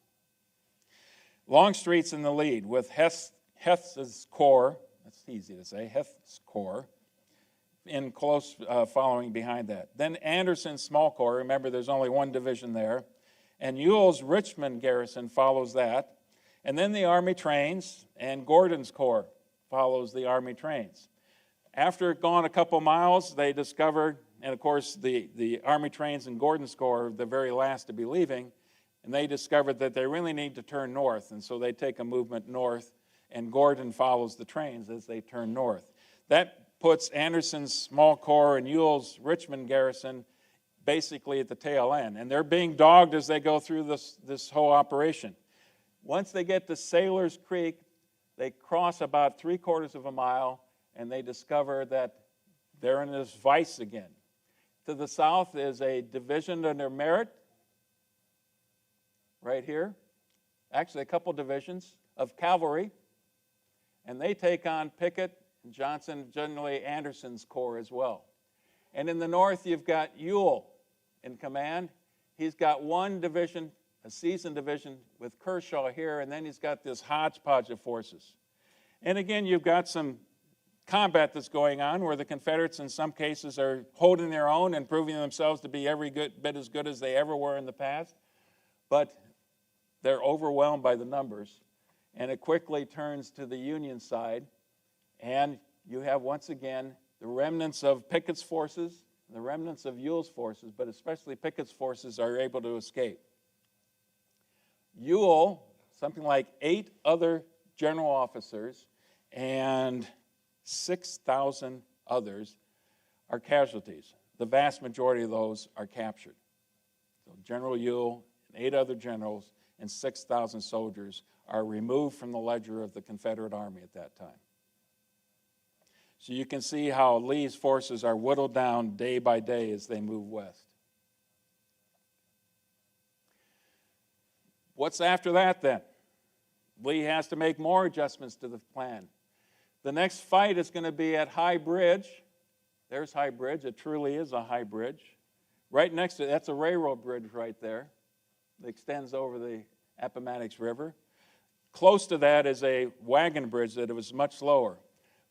Longstreet's in the lead with Heth's corps, that's easy to say, Heth's corps, in close following behind that. Then Anderson's small corps, remember there's only 1 division there, and Ewell's Richmond garrison follows that. And then the Army trains, and Gordon's corps follows the Army trains. After going a couple miles, they discovered, and of course the Army trains and Gordon's corps are the very last to be leaving, and they discovered that they really need to turn north, and so they take a movement north, and Gordon follows the trains as they turn north. That puts Anderson's small corps and Ewell's Richmond garrison basically at the tail end, and they're being dogged as they go through this whole operation. Once they get to Sailor's Creek, they cross about 3/4 of a mile, and they discover that they're in this vise again. To the south is a division under Merritt, right here. Actually, a couple divisions of cavalry, and they take on Pickett, Johnson, generally Anderson's corps as well. And in the north, you've got Ewell in command. He's got 1 division, a seasoned division with Kershaw here, and then he's got this hodgepodge of forces. And again, you've got some combat that's going on where the Confederates in some cases are holding their own and proving themselves to be every bit as good as they ever were in the past, but they're overwhelmed by the numbers. And it quickly turns to the Union side, and you have once again the remnants of Pickett's forces, the remnants of Ewell's forces, but especially Pickett's forces are able to escape. Ewell, something like 8 other general officers and 6,000 others are casualties. The vast majority of those are captured. So General Ewell and 8 other generals and 6,000 soldiers are removed from the ledger of the Confederate Army at that time. So you can see how Lee's forces are whittled down day by day as they move west. What's after that then? Lee has to make more adjustments to the plan. The next fight is going to be at High Bridge. There's High Bridge. It truly is a high bridge. Right next to it, that's a railroad bridge right there that extends over the Appomattox River. Close to that is a wagon bridge that was much lower.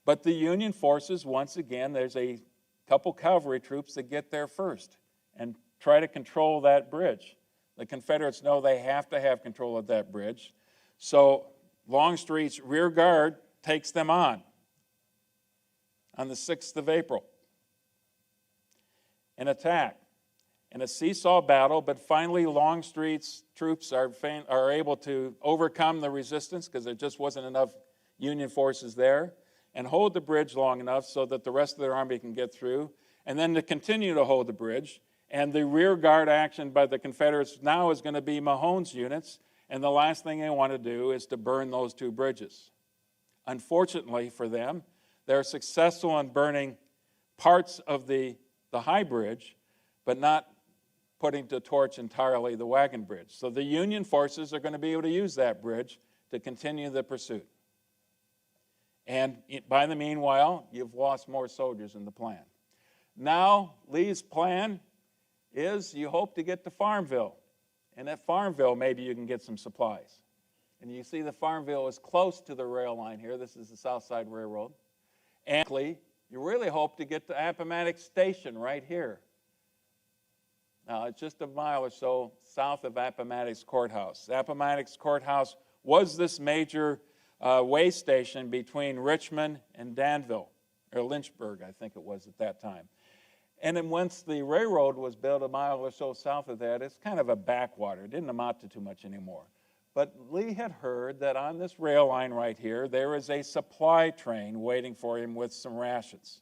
But the Union forces, once again, there's a couple cavalry troops that get there first and try to control that bridge. The Confederates know they have to have control of that bridge. So Longstreet's rear guard takes them on the 6th of April. An attack and a seesaw battle, but finally Longstreet's troops are able to overcome the resistance because there just wasn't enough Union forces there, and hold the bridge long enough so that the rest of their army can get through, and then to continue to hold the bridge. And the rear guard action by the Confederates now is going to be Mahone's units, and the last thing they want to do is to burn those two bridges. Unfortunately for them, they're successful in burning parts of the High Bridge, but not putting to torch entirely the wagon bridge. So the Union forces are going to be able to use that bridge to continue the pursuit. And by the meanwhile, you've lost more soldiers in the plan. Now, Lee's plan is you hope to get to Farmville. And at Farmville, maybe you can get some supplies. And you see the Farmville is close to the rail line here. This is the South Side Railroad. And you really hope to get to Appomattox Station right here. Now, it's just a mile or so south of Appomattox Courthouse. Appomattox Courthouse was this major way station between Richmond and Danville, or Lynchburg, I think it was at that time. And then once the railroad was built a mile or so south of that, it's kind of a backwater. It didn't amount to too much anymore. But Lee had heard that on this rail line right here, there is a supply train waiting for him with some rations.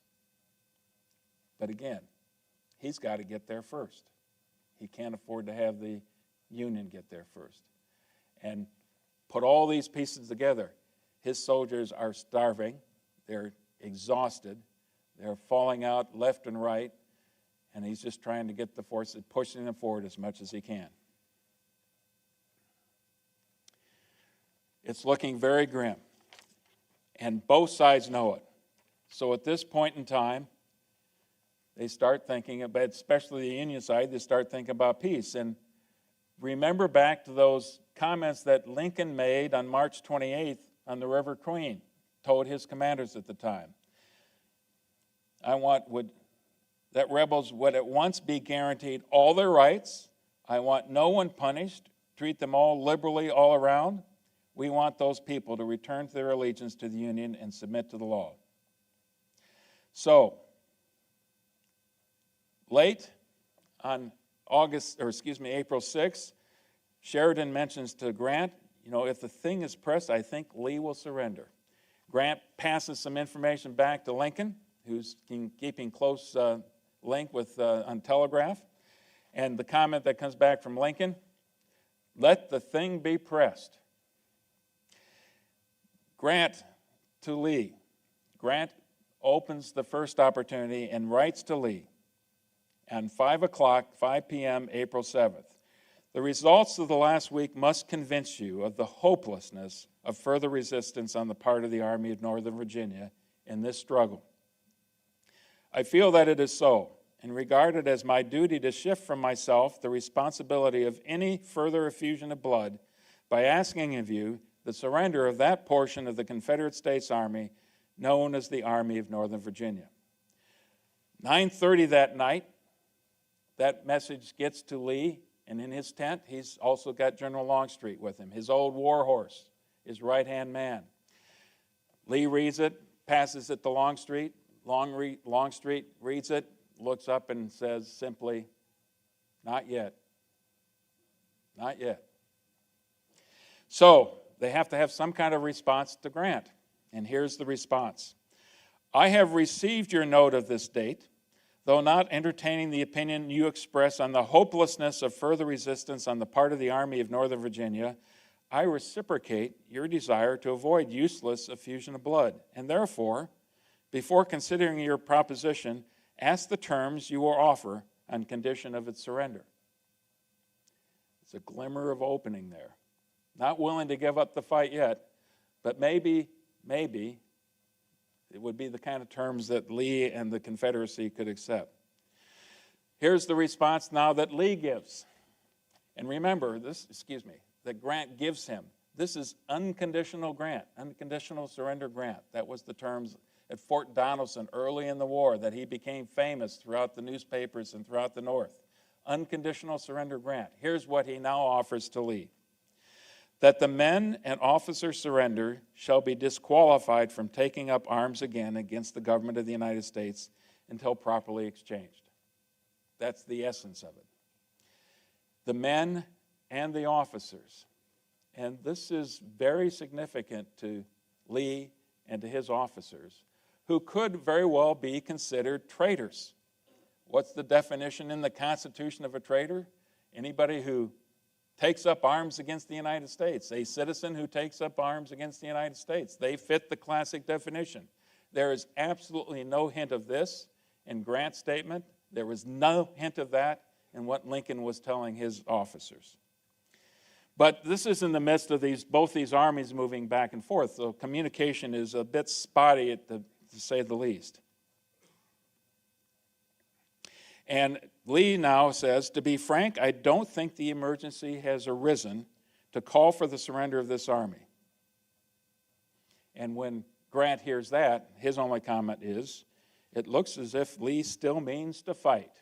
But again, he's got to get there first. He can't afford to have the Union get there first. And put all these pieces together. His soldiers are starving. They're exhausted. They're falling out left and right. And he's just trying to get the forces, pushing them forward as much as he can. It's looking very grim. And both sides know it. So at this point in time, they start thinking about, especially the Union side, they start thinking about peace. And remember back to those comments that Lincoln made on March 28th on the River Queen, told his commanders at the time. That rebels would at once be guaranteed all their rights. I want no one punished. Treat them all liberally all around. We want those people to return their allegiance to the Union and submit to the law. So, late on April 6th, Sheridan mentions to Grant, if the thing is pressed, I think Lee will surrender. Grant passes some information back to Lincoln, who's keeping close link with on telegraph. And the comment that comes back from Lincoln, let the thing be pressed. Grant to Lee. Grant opens the first opportunity and writes to Lee on 5 p.m., April 7th. The results of the last week must convince you of the hopelessness of further resistance on the part of the Army of Northern Virginia in this struggle. I feel that it is so, and regard it as my duty to shift from myself the responsibility of any further effusion of blood by asking of you the surrender of that portion of the Confederate States Army known as the Army of Northern Virginia. 9:30 that night, that message gets to Lee, and in his tent, he's also got General Longstreet with him, his old war horse, his right-hand man. Lee reads it, passes it to Longstreet. Longstreet reads it, looks up and says simply, not yet. Not yet. So they have to have some kind of response to Grant. And here's the response. I have received your note of this date, though not entertaining the opinion you express on the hopelessness of further resistance on the part of the Army of Northern Virginia. I reciprocate your desire to avoid useless effusion of blood, and therefore Before considering your proposition, ask the terms you will offer on condition of its surrender. It's a glimmer of opening there. Not willing to give up the fight yet, but maybe it would be the kind of terms that Lee and the Confederacy could accept. Here's the response now that Lee gives. And remember, that Grant gives him. This is unconditional grant, unconditional surrender grant. That was the terms at Fort Donelson early in the war that he became famous throughout the newspapers and throughout the North. Unconditional surrender grant. Here's what he now offers to Lee. That the men and officers surrender shall be disqualified from taking up arms again against the government of the United States until properly exchanged. That's the essence of it. The men and the officers. And this is very significant to Lee and to his officers, who could very well be considered traitors. What's the definition in the Constitution of a traitor? Anybody who takes up arms against the United States, a citizen who takes up arms against the United States. They fit the classic definition. There is absolutely no hint of this in Grant's statement. There was no hint of that in what Lincoln was telling his officers. But this is in the midst of both these armies moving back and forth, so communication is a bit spotty, to say the least. And Lee now says, to be frank, I don't think the emergency has arisen to call for the surrender of this army. And when Grant hears that, his only comment is, it looks as if Lee still means to fight.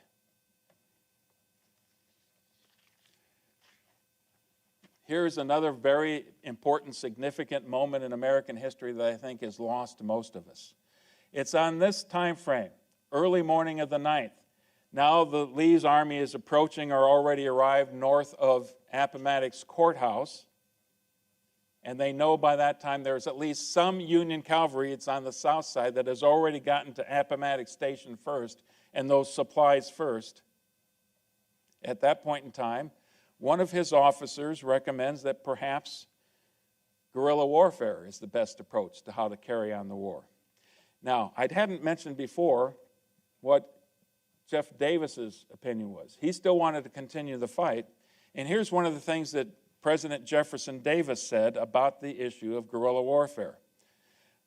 Here's another very important, significant moment in American history that I think is lost to most of us. It's on this time frame, early morning of the 9th. Now the Lee's army is approaching or already arrived north of Appomattox Courthouse, and they know by that time there's at least some Union cavalry, it's on the south side, that has already gotten to Appomattox Station first, and those supplies first. At that point in time, one of his officers recommends that perhaps guerrilla warfare is the best approach to how to carry on the war. Now, I hadn't mentioned before what Jeff Davis's opinion was. He still wanted to continue the fight, and here's one of the things that President Jefferson Davis said about the issue of guerrilla warfare.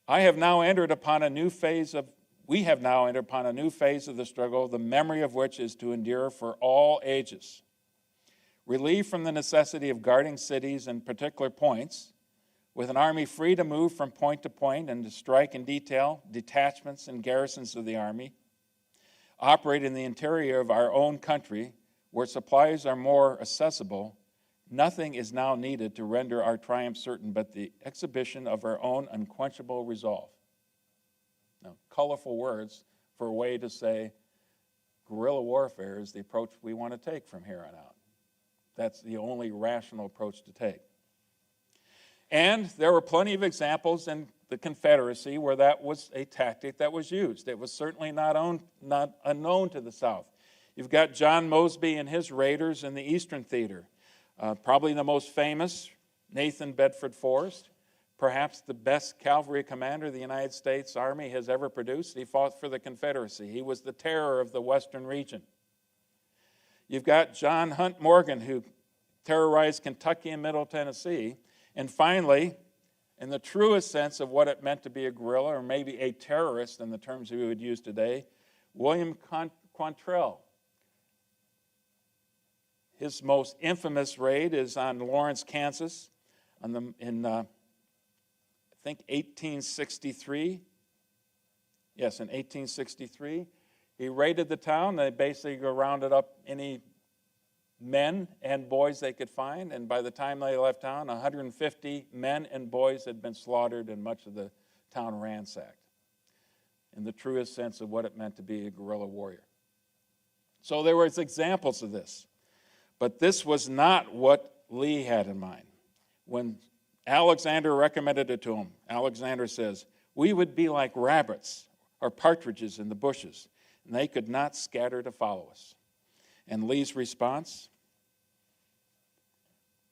We have now entered upon a new phase of the struggle, the memory of which is to endure for all ages. Relieved from the necessity of guarding cities and particular points, with an army free to move from point to point and to strike and detail detachments and garrisons of the army, operate in the interior of our own country, where supplies are more accessible, nothing is now needed to render our triumph certain but the exhibition of our own unquenchable resolve. Now, colorful words for a way to say guerrilla warfare is the approach we want to take from here on out. That's the only rational approach to take. And there were plenty of examples in the Confederacy where that was a tactic that was used. It was certainly not unknown to the South. You've got John Mosby and his raiders in the Eastern Theater. Probably the most famous, Nathan Bedford Forrest, perhaps the best cavalry commander the United States Army has ever produced. He fought for the Confederacy. He was the terror of the Western region. You've got John Hunt Morgan, who terrorized Kentucky and Middle Tennessee. And finally, in the truest sense of what it meant to be a guerrilla, or maybe a terrorist in the terms we would use today, William Quantrell. His most infamous raid is on Lawrence, Kansas, in I think 1863. Yes, in 1863. He raided the town. They basically rounded up any men and boys they could find, and by the time they left town, 150 men and boys had been slaughtered and much of the town ransacked, in the truest sense of what it meant to be a guerrilla warrior. So there was examples of this, but this was not what Lee had in mind. When Alexander recommended it to him, Alexander says, "We would be like rabbits or partridges in the bushes, and they could not scatter to follow us." And Lee's response,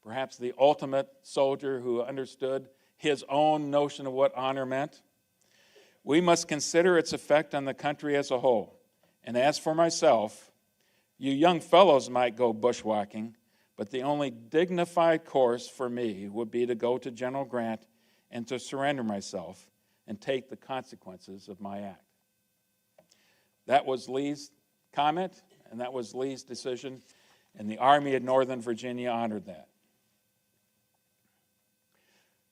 perhaps the ultimate soldier who understood his own notion of what honor meant, We must consider its effect on the country as a whole. And as for myself, you young fellows might go bushwhacking, but the only dignified course for me would be to go to General Grant and to surrender myself and take the consequences of my act. That was Lee's comment, and that was Lee's decision, and the Army of Northern Virginia honored that.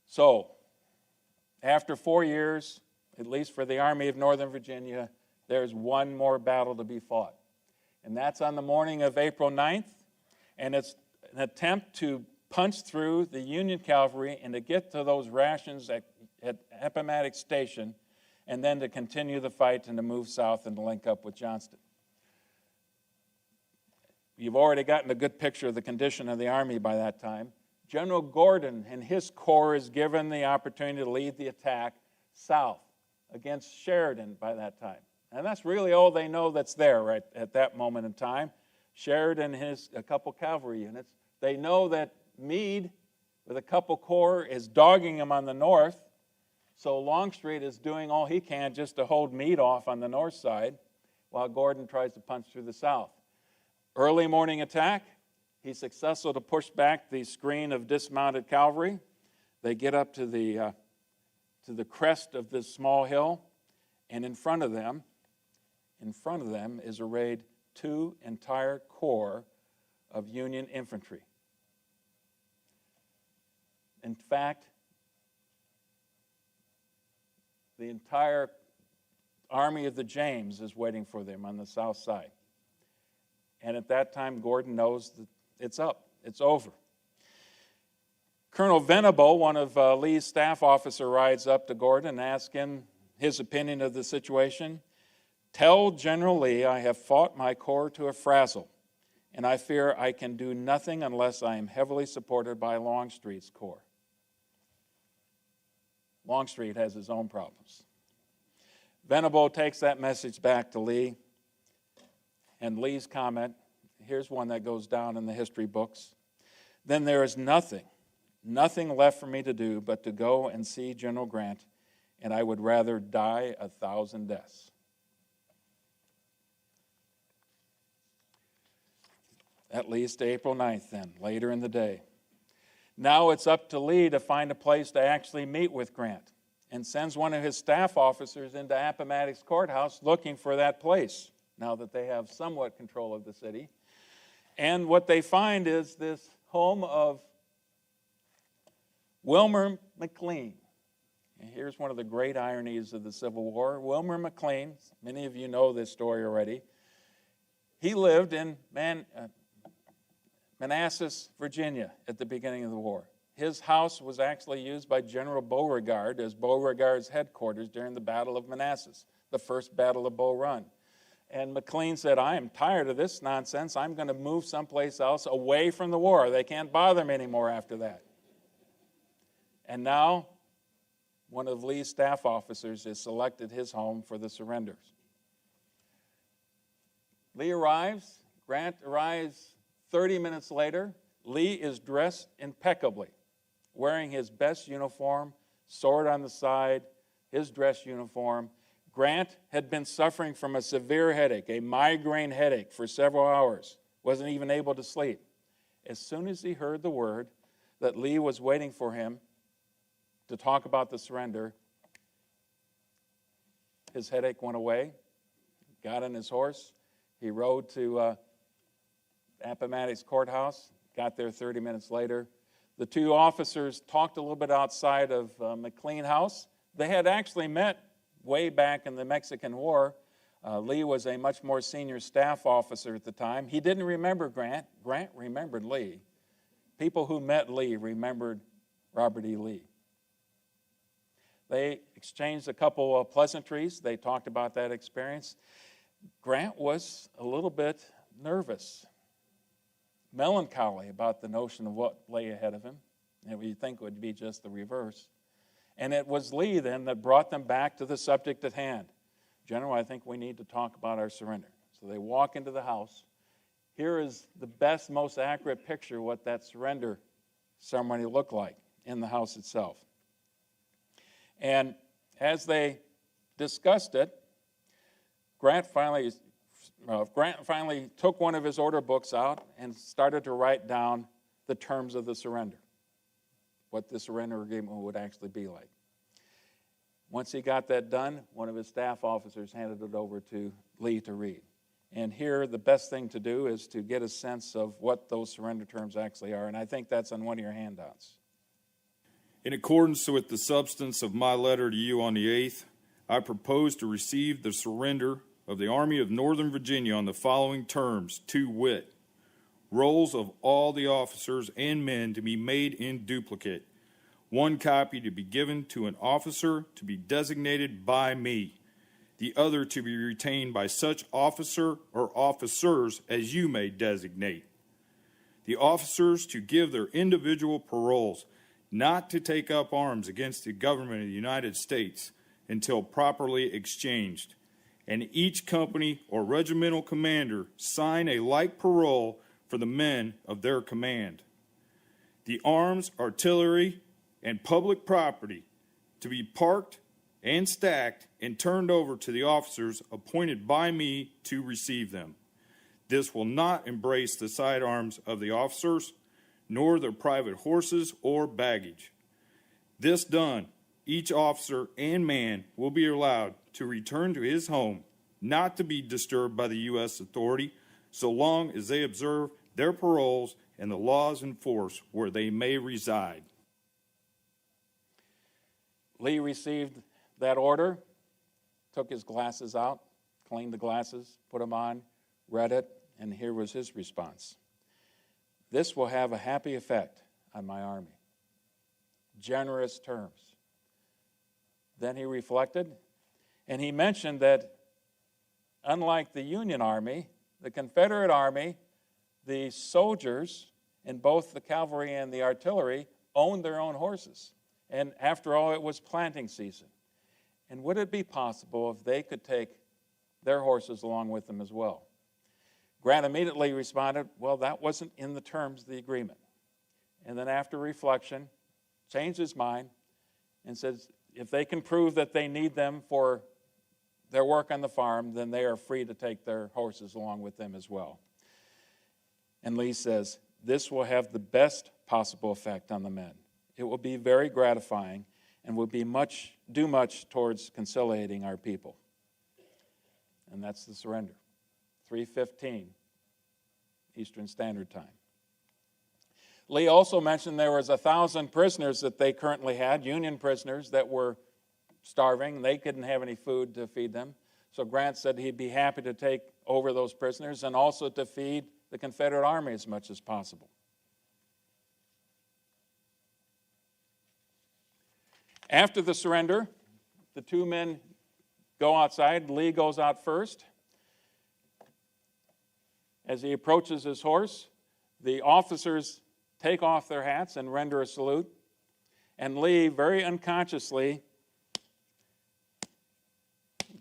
So, after 4 years, at least for the Army of Northern Virginia, there's one more battle to be fought. And that's on the morning of April 9th, and it's an attempt to punch through the Union cavalry and to get to those rations at Appomattox Station, and then to continue the fight and to move south and to link up with Johnston. You've already gotten a good picture of the condition of the Army by that time. General Gordon and his corps is given the opportunity to lead the attack south against Sheridan by that time. And that's really all they know that's there right at that moment in time. Sheridan and a couple cavalry units. They know that Meade, with a couple corps, is dogging him on the north. So Longstreet is doing all he can just to hold Meade off on the north side, while Gordon tries to punch through the south. Early morning attack, he's successful to push back the screen of dismounted cavalry. They get up to the crest of this small hill, and in front of them is arrayed 2 entire corps of Union infantry. In fact, the entire Army of the James is waiting for them on the south side. And at that time, Gordon knows that it's up, it's over. Colonel Venable, one of Lee's staff officers, rides up to Gordon and asks him his opinion of the situation. Tell General Lee I have fought my corps to a frazzle, and I fear I can do nothing unless I am heavily supported by Longstreet's corps. Longstreet has his own problems. Venable takes that message back to Lee, and Lee's comment, here's one that goes down in the history books. Then there is nothing left for me to do but to go and see General Grant, and I would rather die 1,000 deaths. That leads to April 9th then, later in the day. Now it's up to Lee to find a place to actually meet with Grant, and sends one of his staff officers into Appomattox Courthouse looking for that place, now that they have somewhat control of the city. And what they find is this home of Wilmer McLean. And here's one of the great ironies of the Civil War. Wilmer McLean, many of you know this story already, he lived in Manassas, Virginia at the beginning of the war. His house was actually used by General Beauregard as Beauregard's headquarters during the Battle of Manassas, the first Battle of Bull Run. And McLean said, I am tired of this nonsense. I'm going to move someplace else away from the war. They can't bother me anymore after that. And now, one of Lee's staff officers has selected his home for the surrenders. Lee arrives. Grant arrives 30 minutes later. Lee is dressed impeccably, wearing his best uniform, sword on the side, his dress uniform. Grant had been suffering from a severe headache, a migraine headache, for several hours, wasn't even able to sleep. As soon as he heard the word that Lee was waiting for him to talk about the surrender, his headache went away, got on his horse, he rode to Appomattox Courthouse, got there 30 minutes later. The two officers talked a little bit outside of McLean House. They had actually met way back in the Mexican War. Lee was a much more senior staff officer at the time. He didn't remember Grant. Grant remembered Lee. People who met Lee remembered Robert E. Lee. They exchanged a couple of pleasantries. They talked about that experience. Grant was a little bit nervous, melancholy about the notion of what lay ahead of him, and we think would be just the reverse. And it was Lee then that brought them back to the subject at hand. General, I think we need to talk about our surrender. So they walk into the house. Here is the best, most accurate picture of what that surrender ceremony looked like in the house itself. And as they discussed it, Grant finally took one of his order books out and started to write down the terms of the surrender, what the surrender agreement would actually be like. Once he got that done, one of his staff officers handed it over to Lee to read. And here, the best thing to do is to get a sense of what those surrender terms actually are, and I think that's on one of your handouts. In accordance with the substance of my letter to you on the 8th, I propose to receive the surrender of the Army of Northern Virginia on the following terms, to wit, rolls of all the officers and men to be made in duplicate, one copy to be given to an officer to be designated by me, the other to be retained by such officer or officers as you may designate. The officers to give their individual paroles not to take up arms against the government of the United States until properly exchanged, and each company or regimental commander sign a like parole for the men of their command. The arms, artillery, and public property to be parked and stacked and turned over to the officers appointed by me to receive them. This will not embrace the sidearms of the officers, nor their private horses or baggage. This done, each officer and man will be allowed to return to his home, not to be disturbed by the U.S. authority, so long as they observe their paroles and the laws in force where they may reside. Lee received that order, took his glasses out, cleaned the glasses, put them on, read it, and here was his response. This will have a happy effect on my army. Generous terms. Then he reflected, and he mentioned that unlike the Union Army, the Confederate Army, the soldiers in both the cavalry and the artillery owned their own horses. And after all, it was planting season. And would it be possible if they could take their horses along with them as well? Grant immediately responded, well, that wasn't in the terms of the agreement. And then after reflection, changed his mind and says, if they can prove that they need them for their work on the farm, then they are free to take their horses along with them as well. And Lee says, this will have the best possible effect on the men. It will be very gratifying and will be do much towards conciliating our people. And that's the surrender. 3:15 Eastern Standard Time. Lee also mentioned there was 1,000 prisoners that they currently had, Union prisoners that were starving. They couldn't have any food to feed them. So Grant said he'd be happy to take over those prisoners and also to feed the Confederate Army as much as possible. After the surrender, the two men go outside. Lee goes out first. As he approaches his horse, the officers take off their hats and render a salute. And Lee, very unconsciously,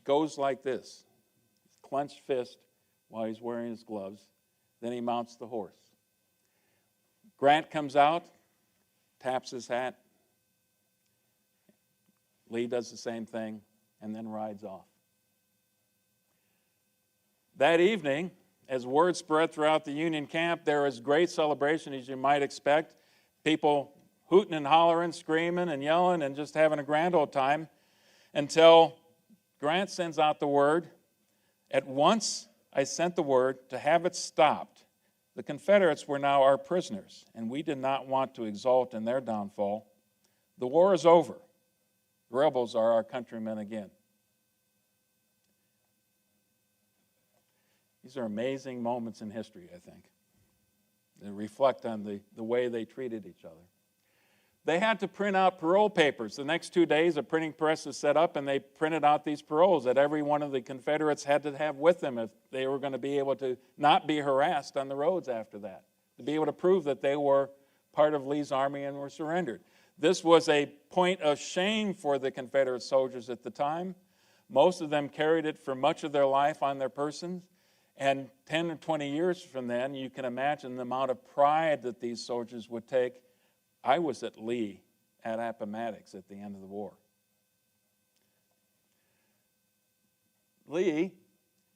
goes like this, clenched fist while he's wearing his gloves. Then he mounts the horse. Grant comes out, taps his hat. Lee does the same thing and then rides off. That evening, as word spread throughout the Union camp, there was great celebration, as you might expect. People hooting and hollering, screaming and yelling and just having a grand old time until Grant sends out the word. At once, I sent the word to have it stopped. The Confederates were now our prisoners, and we did not want to exult in their downfall. The war is over. The rebels are our countrymen again. These are amazing moments in history, I think. They reflect on the way they treated each other. They had to print out parole papers. The next 2 days, a printing press is set up, and they printed out these paroles that every one of the Confederates had to have with them if they were going to be able to not be harassed on the roads after that, to be able to prove that they were part of Lee's army and were surrendered. This was a point of shame for the Confederate soldiers at the time. Most of them carried it for much of their life on their persons. And 10 or 20 years from then, you can imagine the amount of pride that these soldiers would take. I was at Lee at Appomattox at the end of the war. Lee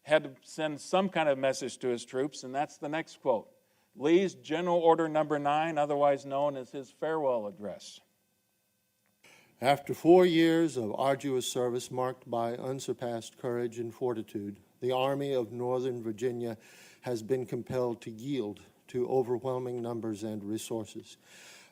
had to send some kind of message to his troops, and that's the next quote. Lee's General Order Number 9, otherwise known as his farewell address. After 4 years of arduous service marked by unsurpassed courage and fortitude, the Army of Northern Virginia has been compelled to yield to overwhelming numbers and resources.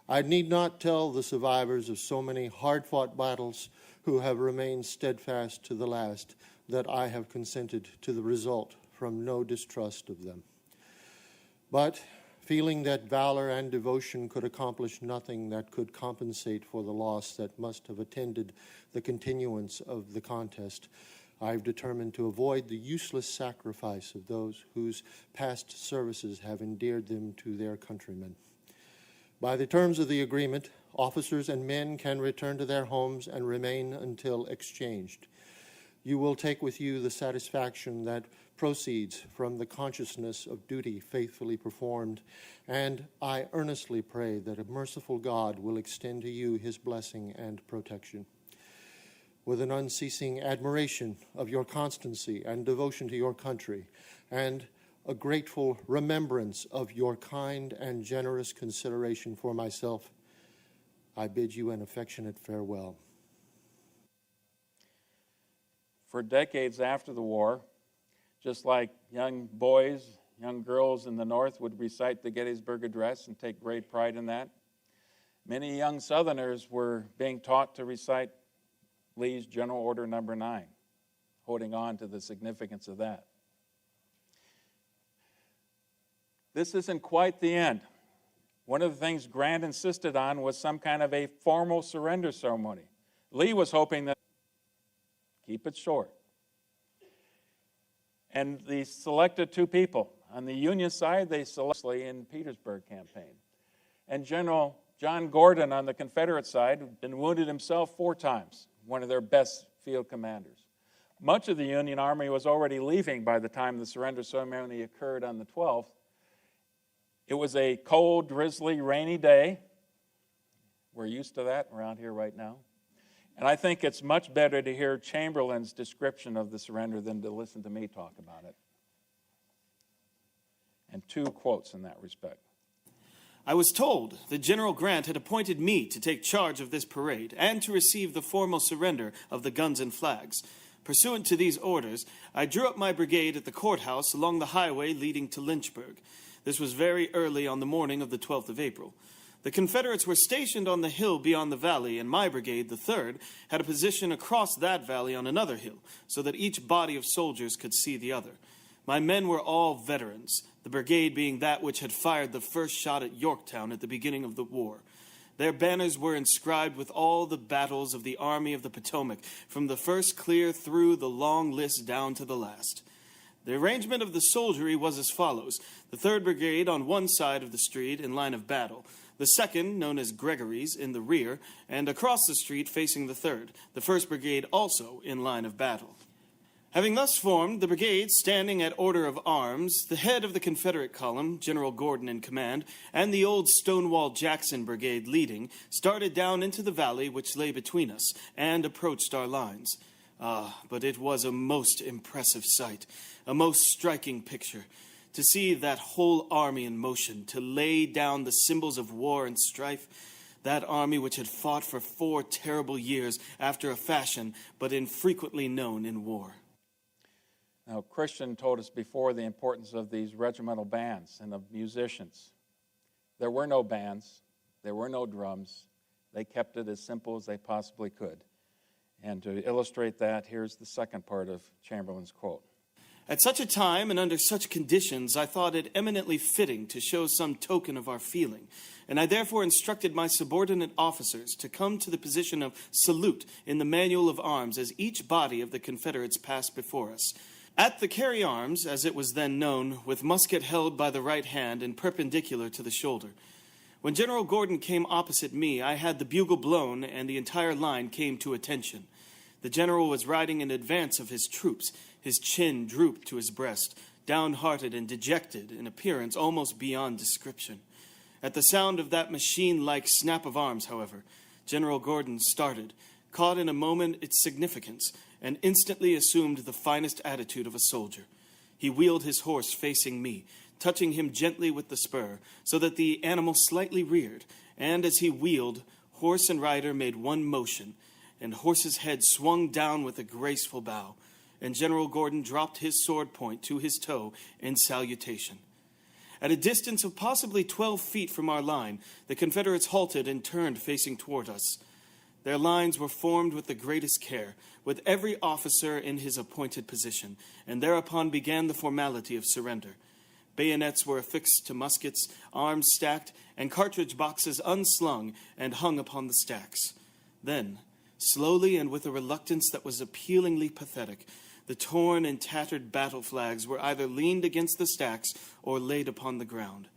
I need not tell the survivors of so many hard-fought battles who have remained steadfast to the last that I have consented to the result from no distrust of them. But feeling that valor and devotion could accomplish nothing that could compensate for the loss that must have attended the continuance of the contest, I've determined to avoid the useless sacrifice of those whose past services have endeared them to their countrymen. By the terms of the agreement, officers and men can return to their homes and remain until exchanged. You will take with you the satisfaction that proceeds from the consciousness of duty faithfully performed, and I earnestly pray that a merciful God will extend to you his blessing and protection. With an unceasing admiration of your constancy and devotion to your country, and a grateful remembrance of your kind and generous consideration for myself, I bid you an affectionate farewell. For decades after the war, just like young boys, young girls in the North would recite the Gettysburg Address and take great pride in that, many young Southerners were being taught to recite Lee's General Order Number 9, holding on to the significance of that. This isn't quite the end. One of the things Grant insisted on was some kind of a formal surrender ceremony. Lee was hoping that, keep it short. And they selected two people. On the Union side, they selected in Petersburg campaign. And General John Gordon on the Confederate side had been wounded himself 4 times, one of their best field commanders. Much of the Union Army was already leaving by the time the surrender ceremony occurred on the 12th. It was a cold, drizzly, rainy day. We're used to that around here right now. And I think it's much better to hear Chamberlain's description of the surrender than to listen to me talk about it. And 2 quotes in that respect. I was told that General Grant had appointed me to take charge of this parade and to receive the formal surrender of the guns and flags. Pursuant to these orders, I drew up my brigade at the courthouse along the highway leading to Lynchburg. This was very early on the morning of the 12th of April. The Confederates were stationed on the hill beyond the valley, and my brigade, the 3rd, had a position across that valley on another hill, so that each body of soldiers could see the other. My men were all veterans, the brigade being that which had fired the first shot at Yorktown at the beginning of the war. Their banners were inscribed with all the battles of the Army of the Potomac, from the first clear through the long list down to the last. The arrangement of the soldiery was as follows: the 3rd Brigade on one side of the street in line of battle, the 2nd, known as Gregory's, in the rear, and across the street facing the 3rd, the 1st Brigade also in line of battle. Having thus formed the brigades standing at order of arms, the head of the Confederate column, General Gordon in command, and the old Stonewall Jackson Brigade leading, started down into the valley which lay between us and approached our lines. But it was a most impressive sight, a most striking picture, to see that whole army in motion, to lay down the symbols of war and strife, that army which had fought for 4 terrible years after a fashion but infrequently known in war. Now, Christian told us before the importance of these regimental bands and of musicians. There were no bands. There were no drums. They kept it as simple as they possibly could. And to illustrate that, here's the second part of Chamberlain's quote. At such a time and under such conditions, I thought it eminently fitting to show some token of our feeling, and I therefore instructed my subordinate officers to come to the position of salute in the manual of arms as each body of the Confederates passed before us. At the carry arms, as it was then known, with musket held by the right hand and perpendicular to the shoulder. When General Gordon came opposite me, I had the bugle blown, and the entire line came to attention. The general was riding in advance of his troops, his chin drooped to his breast, downhearted and dejected in appearance almost beyond description. At the sound of that machine-like snap of arms, however, General Gordon started, caught in a moment its significance, and instantly assumed the finest attitude of a soldier. He wheeled his horse facing me, touching him gently with the spur, so that the animal slightly reared, and as he wheeled, horse and rider made one motion, and horse's head swung down with a graceful bow, and General Gordon dropped his sword point to his toe in salutation. At a distance of possibly 12 feet from our line, the Confederates halted and turned facing toward us. Their lines were formed with the greatest care, with every officer in his appointed position, and thereupon began the formality of surrender. Bayonets were affixed to muskets, arms stacked, and cartridge boxes unslung and hung upon the stacks. Then, slowly and with a reluctance that was appealingly pathetic, the torn and tattered battle flags were either leaned against the stacks or laid upon the ground.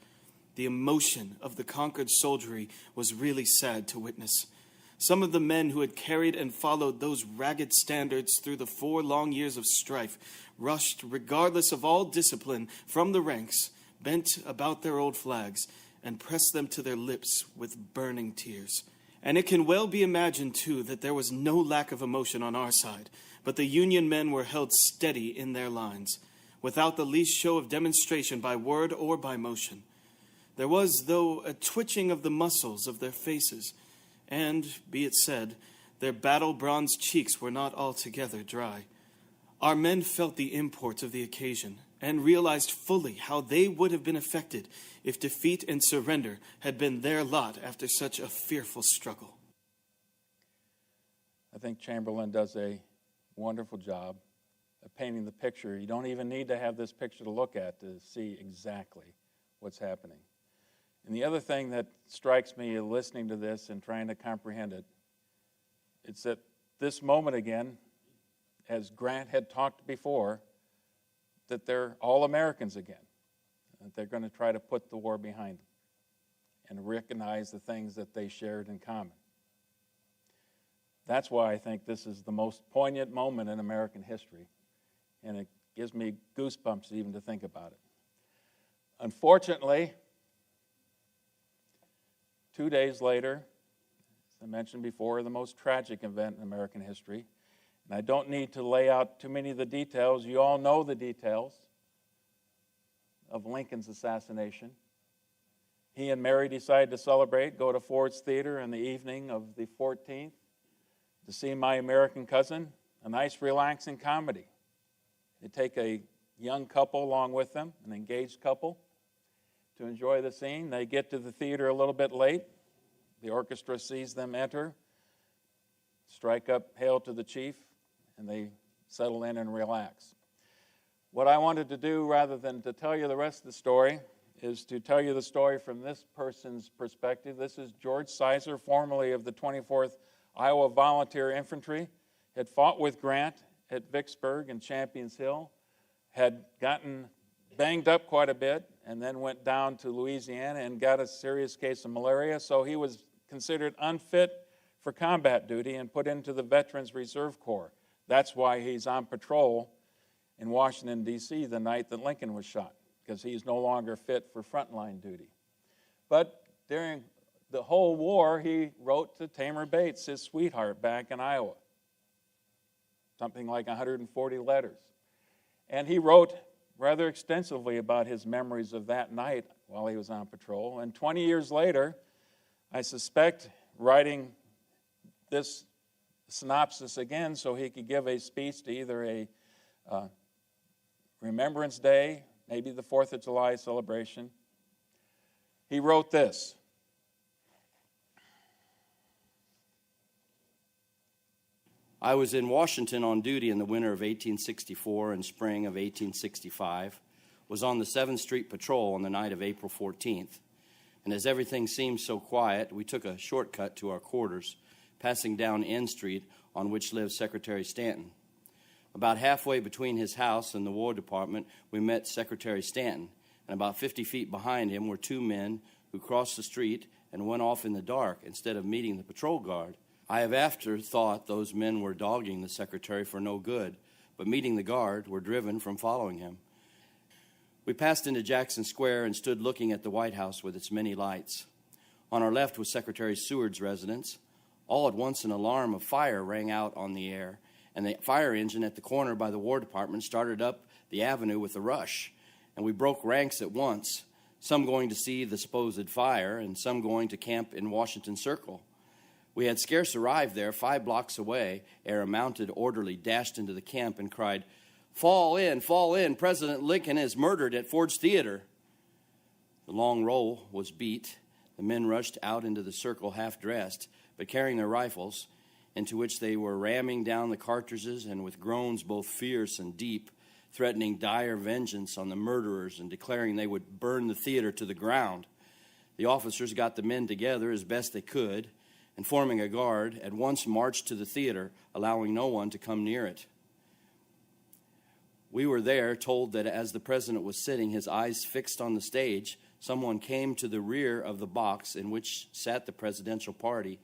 The emotion of the conquered soldiery was really sad to witness. Some of the men who had carried and followed those ragged standards through the 4 long years of strife rushed, regardless of all discipline, from the ranks, bent about their old flags, and pressed them to their lips with burning tears. And it can well be imagined, too, that there was no lack of emotion on our side, but the Union men were held steady in their lines, without the least show of demonstration by word or by motion. There was, though, a twitching of the muscles of their faces, and, be it said, their battle-bronzed cheeks were not altogether dry. Our men felt the import of the occasion, and realized fully how they would have been affected if defeat and surrender had been their lot after such a fearful struggle. I think Chamberlain does a wonderful job of painting the picture. You don't even need to have this picture to look at to see exactly what's happening. And the other thing that strikes me listening to this and trying to comprehend it, it's that this moment again, as Grant had talked before, that they're all Americans again, that they're going to try to put the war behind them and recognize the things that they shared in common. That's why I think this is the most poignant moment in American history, and it gives me goosebumps even to think about it. Unfortunately, 2 days later, as I mentioned before, the most tragic event in American history, and I don't need to lay out too many of the details. You all know the details of Lincoln's assassination. He and Mary decided to celebrate, go to Ford's Theater on the evening of the 14th to see My American Cousin, a nice relaxing comedy. They take a young couple along with them, an engaged couple, to enjoy the scene. They get to the theater a little bit late. The orchestra sees them enter, strike up Hail to the Chief, and they settle in and relax. What I wanted to do, rather than to tell you the rest of the story, is to tell you the story from this person's perspective. This is George Sizer, formerly of the 24th Iowa Volunteer Infantry, had fought with Grant at Vicksburg and Champions Hill, had gotten banged up quite a bit, and then went down to Louisiana and got a serious case of malaria, so he was considered unfit for combat duty and put into the Veterans Reserve Corps. That's why he's on patrol in Washington, D.C. the night that Lincoln was shot, because he's no longer fit for frontline duty. But during the whole war, he wrote to Tamar Bates, his sweetheart, back in Iowa, something like 140 letters. And he wrote rather extensively about his memories of that night while he was on patrol. And 20 years later, I suspect, writing this synopsis again so he could give a speech to either a Remembrance Day, maybe the 4th of July celebration, he wrote this: I was in Washington on duty in the winter of 1864 and spring of 1865, was on the 7th Street Patrol on the night of April 14th, and as everything seemed so quiet, we took a shortcut to our quarters, passing down N Street, on which lived Secretary Stanton. About halfway between his house and the War Department, we met Secretary Stanton, and about 50 feet behind him were 2 men who crossed the street and went off in the dark instead of meeting the patrol guard. I have after thought those men were dogging the Secretary for no good, but meeting the guard were driven from following him. We passed into Jackson Square and stood looking at the White House with its many lights. On our left was Secretary Seward's residence. All at once an alarm of fire rang out on the air, and the fire engine at the corner by the War Department started up the avenue with a rush, and we broke ranks at once, some going to see the supposed fire and some going to camp in Washington Circle. We had scarce arrived there 5 blocks away ere a mounted orderly dashed into the camp and cried, fall in, President Lincoln is murdered at Ford's Theater." The long roll was beat. The men rushed out into the circle half-dressed, but carrying their rifles, into which they were ramming down the cartridges and with groans both fierce and deep, threatening dire vengeance on the murderers and declaring they would burn the theater to the ground. The officers got the men together as best they could, and forming a guard, at once marched to the theater, allowing no one to come near it. We were there told that as the president was sitting, his eyes fixed on the stage, someone came to the rear of the box in which sat the presidential party.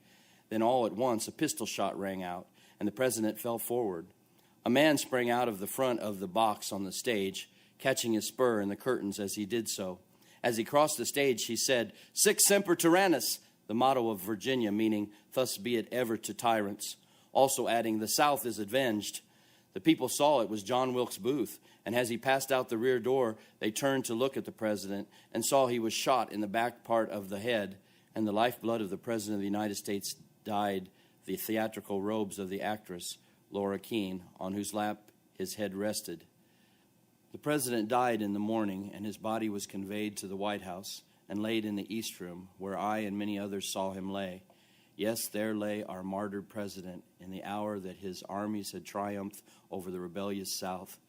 Then all at once a pistol shot rang out, and the president fell forward. A man sprang out of the front of the box on the stage, catching his spur in the curtains as he did so. As he crossed the stage, he said, "Sic semper tyrannis," the motto of Virginia, meaning, "Thus be it ever to tyrants," also adding, "The South is avenged." The people saw it was John Wilkes Booth, and as he passed out the rear door, they turned to look at the president and saw he was shot in the back part of the head, and the lifeblood of the President of the United States dyed the theatrical robes of the actress, Laura Keene, on whose lap his head rested. The president died in the morning, and his body was conveyed to the White House and laid in the East Room, where I and many others saw him lay. Yes, there lay our martyred president in the hour that his armies had triumphed over the rebellious South,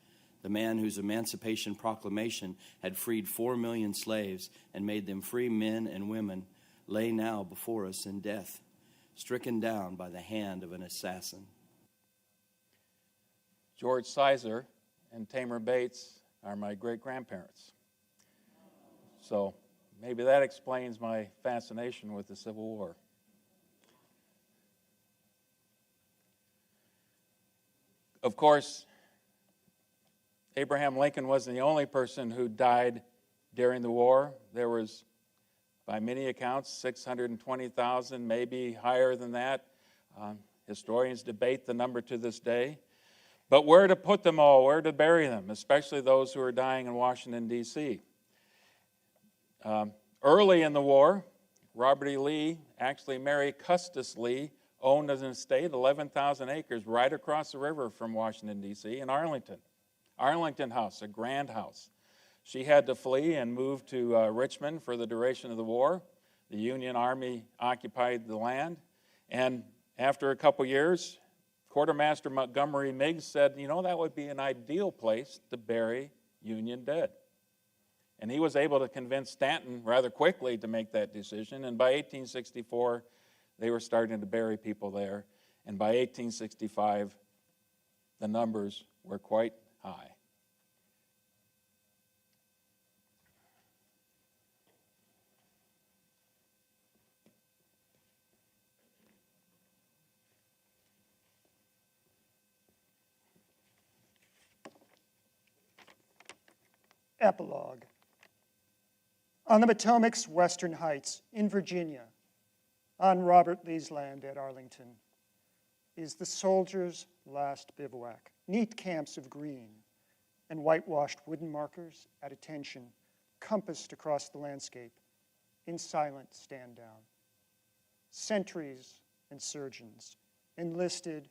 the man whose Emancipation Proclamation had freed 4 million slaves and made them free men and women, lay now before us in death, stricken down by the hand of an assassin. George Sizer and Tamar Bates are my great-grandparents. So maybe that explains my fascination with the Civil War. Of course, Abraham Lincoln wasn't the only person who died during the war. There was, by many accounts, 620,000, maybe higher than that. Historians debate the number to this day. But where to put them all, where to bury them, especially those who are dying in Washington, D.C. Early in the war, Robert E. Lee, actually Mary Custis Lee, owned an estate, 11,000 acres, right across the river from Washington, D.C., in Arlington. Arlington House, a grand house. She had to flee and move to Richmond for the duration of the war. The Union Army occupied the land. And after a couple years, Quartermaster Montgomery Meigs said, you know, that would be an ideal place to bury Union dead. And he was able to convince Stanton rather quickly to make that decision. And by 1864, they were starting to bury people there. And by 1865, the numbers were quite high. Epilogue. On the Potomac's western heights in Virginia, on Robert Lee's land at Arlington, is the soldiers' last bivouac. Neat camps of green and whitewashed wooden markers at attention, compassed across the landscape in silent stand down. Sentries and surgeons, enlisted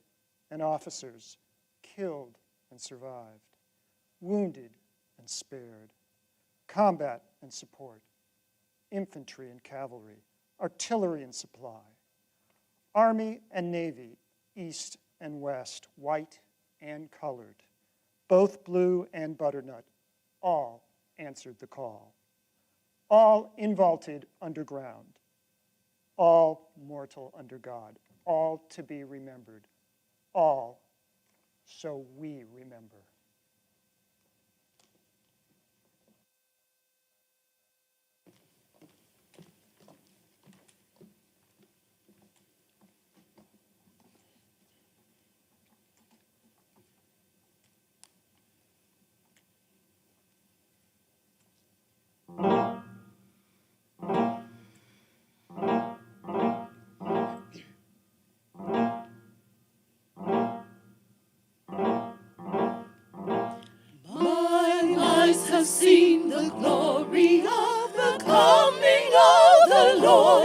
and officers, killed and survived, wounded and spared, combat and support, infantry and cavalry, artillery and supply, Army and Navy, east and west, white and colored, both blue and butternut, all answered the call. All invaulted underground, all mortal under God, all to be remembered, all so we remember.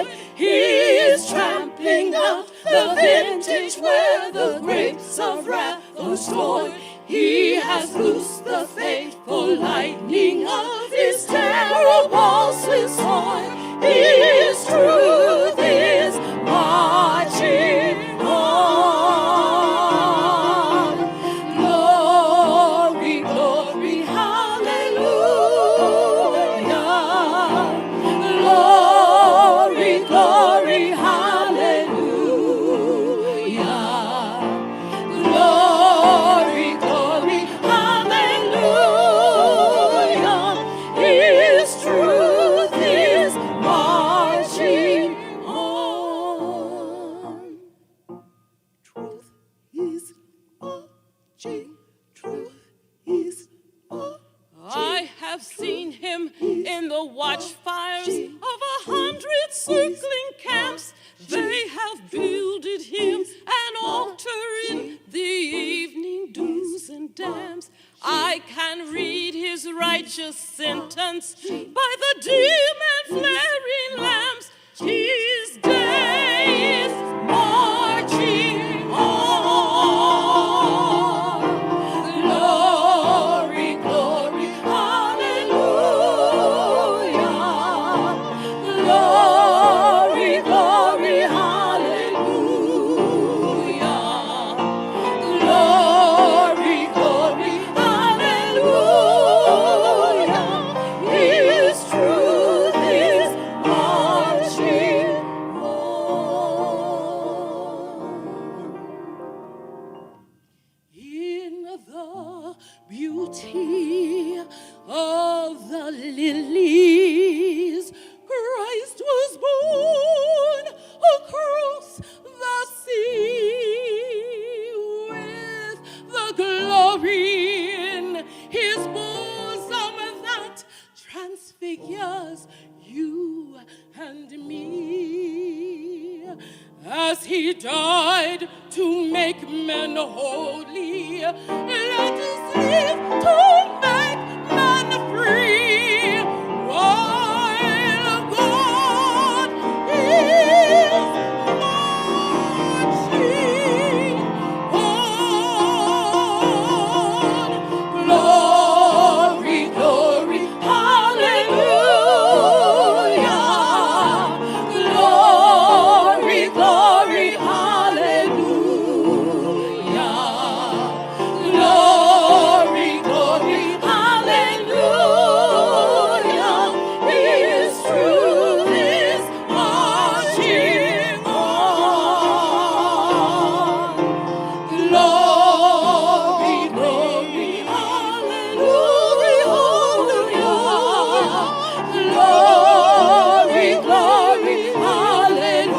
destroyed. He is trampling out the vintage where the grapes of wrath were stored. He has loosed the fateful lightning of his terrible sword. His truth is marching on. Glory, glory, hallelujah. Glory, glory, hallelujah. Glory, glory, hallelujah. His truth is marching on. Truth is marching. Truth is marching. I have seen him in the watchfires of 100 circling camps. They have builded him an altar in the evening dews and dams. I can read his righteous sentence by the dim and flaring lamps. His day is marching on. Glory, glory, hallelujah. Glory, glory, hallelujah. Glory, glory, hallelujah. His truth is marching on. In the beauty of the lilies, Christ was born across the sea with the glory in his bosom that transfigures you and me. As he died to make men holy, let us live to make men free. While God is marching on. Glory, glory, hallelujah. Glory, glory, hallelujah. Glory, glory, hallelujah. His truth is marching on. Glory, glory, hallelujah. Glory, glory, hallelujah.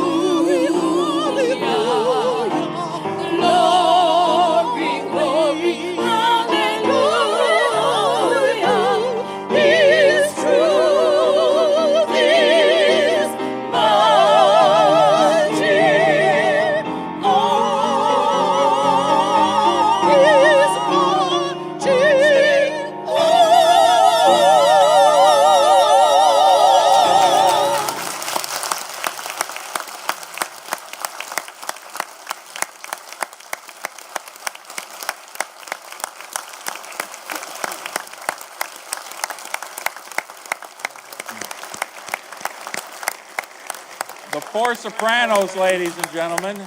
Glory, glory, hallelujah. His truth is marching on. Is marching The four sopranos, ladies and gentlemen.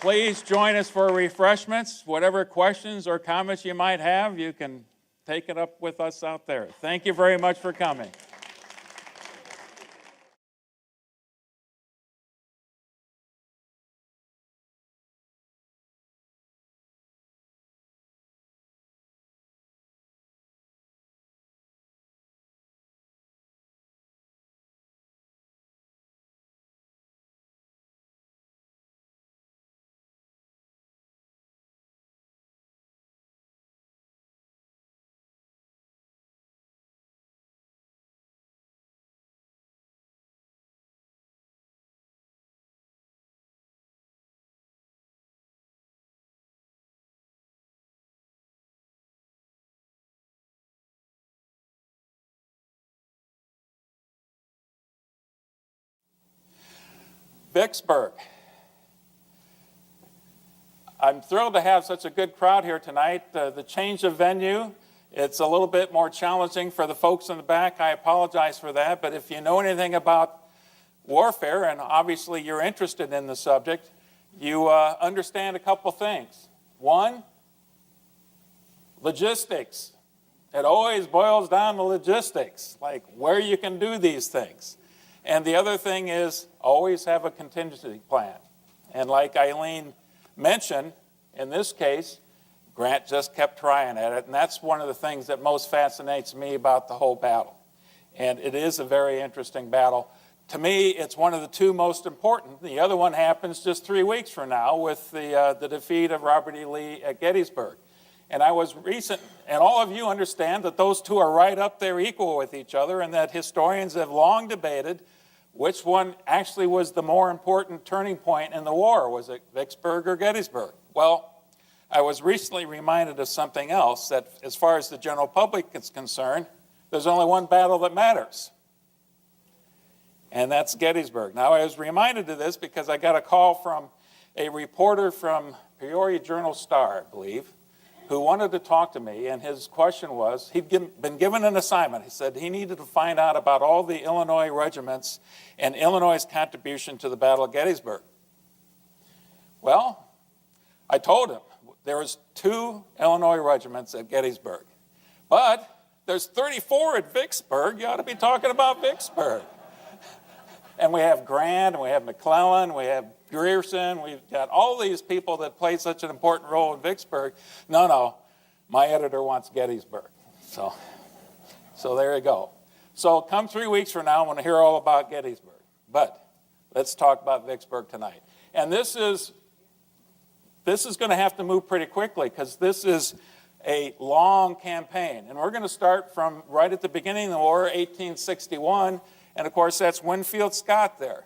Please join us for refreshments. Whatever questions or comments you might have, you can take it up with us out there. Thank you very much for coming. Vicksburg. I'm thrilled to have such a good crowd here tonight. The change of venue, it's a little bit more challenging for the folks in the back. I apologize for that, but if you know anything about warfare, and obviously you're interested in the subject, you understand a couple things. One, logistics. It always boils down to logistics, like where you can do these things. And the other thing is always have a contingency plan. And like Eileen mentioned, in this case, Grant just kept trying at it, and that's one of the things that most fascinates me about the whole battle. And it is a very interesting battle. To me, it's one of the two most important. The other one happens just 3 weeks from now with the defeat of Robert E. Lee at Gettysburg. And and all of you understand that those two are right up there equal with each other, and that historians have long debated which one actually was the more important turning point in the war. Was it Vicksburg or Gettysburg? Well, I was recently reminded of something else, that as far as the general public is concerned, there's only one battle that matters, and that's Gettysburg. Now, I was reminded of this because I got a call from a reporter from Peoria Journal-Star, I believe, who wanted to talk to me, and his question was, he'd been given an assignment. He said he needed to find out about all the Illinois regiments and Illinois' contribution to the Battle of Gettysburg. Well, I told him there was 2 Illinois regiments at Gettysburg, but there's 34 at Vicksburg. You ought to be talking about Vicksburg. And we have Grant, and we have McClellan, we have Grierson, we've got all these people that played such an important role in Vicksburg. No, my editor wants Gettysburg. So there you go. So come 3 weeks from now, I want to hear all about Gettysburg. But let's talk about Vicksburg tonight. And this is going to have to move pretty quickly because this is a long campaign. And we're going to start from right at the beginning of the war, 1861. And, of course, that's Winfield Scott there,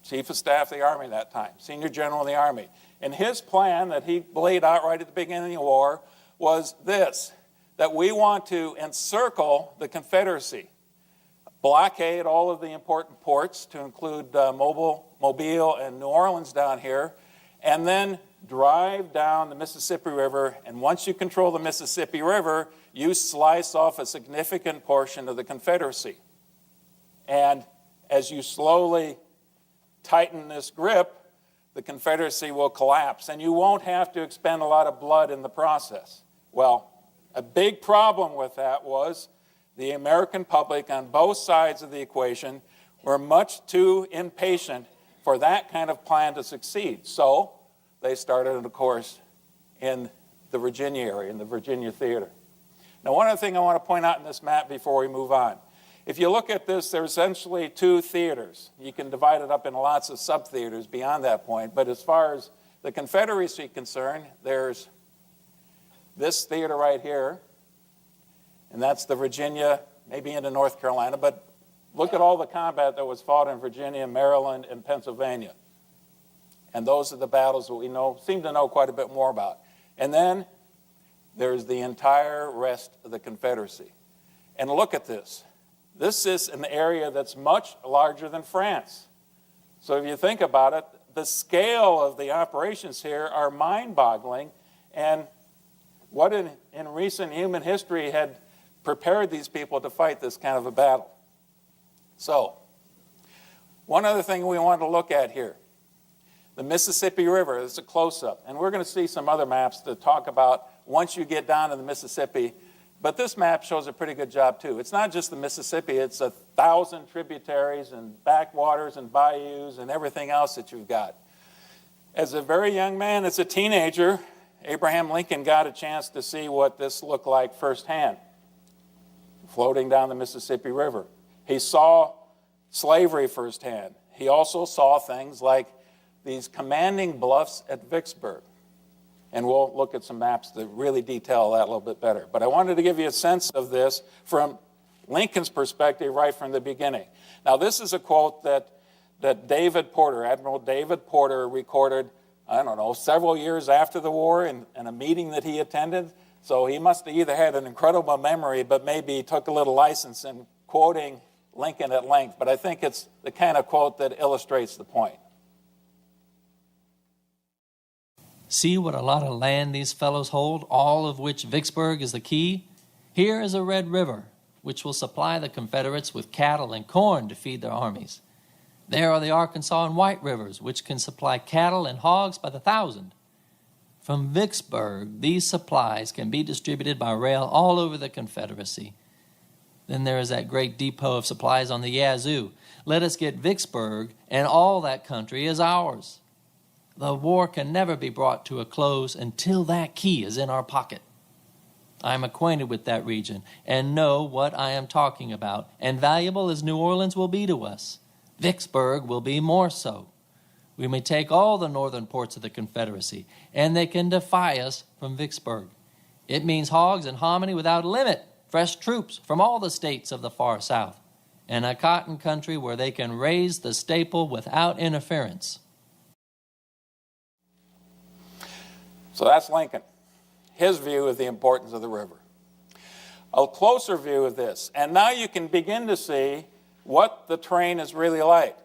Chief of Staff of the Army that time, Senior General of the Army. And his plan that he laid out right at the beginning of the war was this, that we want to encircle the Confederacy, blockade all of the important ports to include Mobile and New Orleans down here, and then drive down the Mississippi River. And once you control the Mississippi River, you slice off a significant portion of the Confederacy. And as you slowly tighten this grip, the Confederacy will collapse, and you won't have to expend a lot of blood in the process. Well, a big problem with that was the American public on both sides of the equation were much too impatient for that kind of plan to succeed. So they started, of course, in the Virginia area, in the Virginia theater. Now, one other thing I want to point out in this map before we move on. If you look at this, there's essentially 2 theaters. You can divide it up into lots of sub-theaters beyond that point. But as far as the Confederacy is concerned, there's this theater right here, and that's the Virginia, maybe into North Carolina. But look at all the combat that was fought in Virginia, Maryland, and Pennsylvania. And those are the battles that we seem to know quite a bit more about. And then there's the entire rest of the Confederacy. And look at this. This is an area that's much larger than France. So if you think about it, the scale of the operations here are mind-boggling. And what in recent human history had prepared these people to fight this kind of a battle? So, one other thing we want to look at here. The Mississippi River is a close-up. And we're going to see some other maps that talk about once you get down to the Mississippi. But this map shows a pretty good job, too. It's not just the Mississippi. It's 1,000 tributaries and backwaters and bayous and everything else that you've got. As a very young man, as a teenager, Abraham Lincoln got a chance to see what this looked like firsthand, floating down the Mississippi River. He saw slavery firsthand. He also saw things like these commanding bluffs at Vicksburg. And we'll look at some maps that really detail that a little bit better. But I wanted to give you a sense of this from Lincoln's perspective right from the beginning. Now, this is a quote that David Porter, Admiral David Porter, recorded, several years after the war in a meeting that he attended. So he must have either had an incredible memory, but maybe he took a little license in quoting Lincoln at length, but I think it's the kind of quote that illustrates the point. See what a lot of land these fellows hold, all of which Vicksburg is the key? Here is a Red River, which will supply the Confederates with cattle and corn to feed their armies. There are the Arkansas and White Rivers, which can supply cattle and hogs by the thousand. From Vicksburg, these supplies can be distributed by rail all over the Confederacy. Then there is that great depot of supplies on the Yazoo. Let us get Vicksburg, and all that country is ours. The war can never be brought to a close until that key is in our pocket. I am acquainted with that region and know what I am talking about, and valuable as New Orleans will be to us, Vicksburg will be more so. We may take all the northern ports of the Confederacy, and they can defy us from Vicksburg. It means hogs and hominy without limit, fresh troops from all the states of the far south, and a cotton country where they can raise the staple without interference. So that's Lincoln, his view of the importance of the river. A closer view of this, and now you can begin to see what the terrain is really like.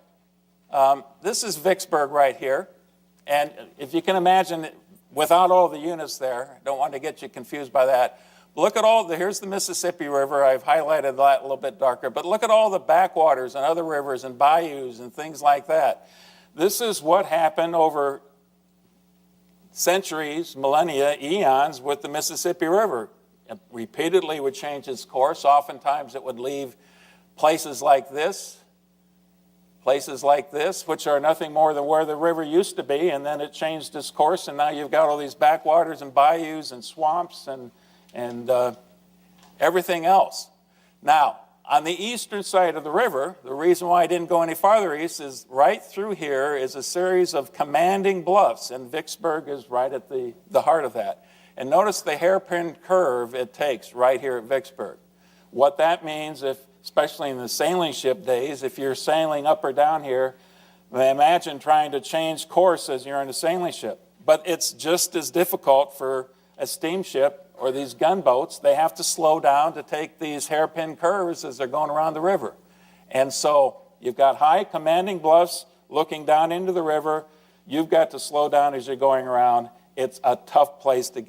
This is Vicksburg right here, and if you can imagine, without all the units there, I don't want to get you confused by that. Look at here's the Mississippi River. I've highlighted that a little bit darker, but look at all the backwaters and other rivers and bayous and things like that. This is what happened over centuries, millennia, eons with the Mississippi River. It repeatedly would change its course. Oftentimes it would leave places like this, which are nothing more than where the river used to be, and then it changed its course, and now you've got all these backwaters and bayous and swamps and everything else. Now, on the eastern side of the river, the reason why I didn't go any farther east is right through here is a series of commanding bluffs, and Vicksburg is right at the heart of that. And notice the hairpin curve it takes right here at Vicksburg. What that means, especially in the sailing ship days, if you're sailing up or down here, imagine trying to change course as you're in a sailing ship. But it's just as difficult for a steamship or these gunboats. They have to slow down to take these hairpin curves as they're going around the river. And so you've got high commanding bluffs looking down into the river. You've got to slow down as you're going around. It's a tough place to get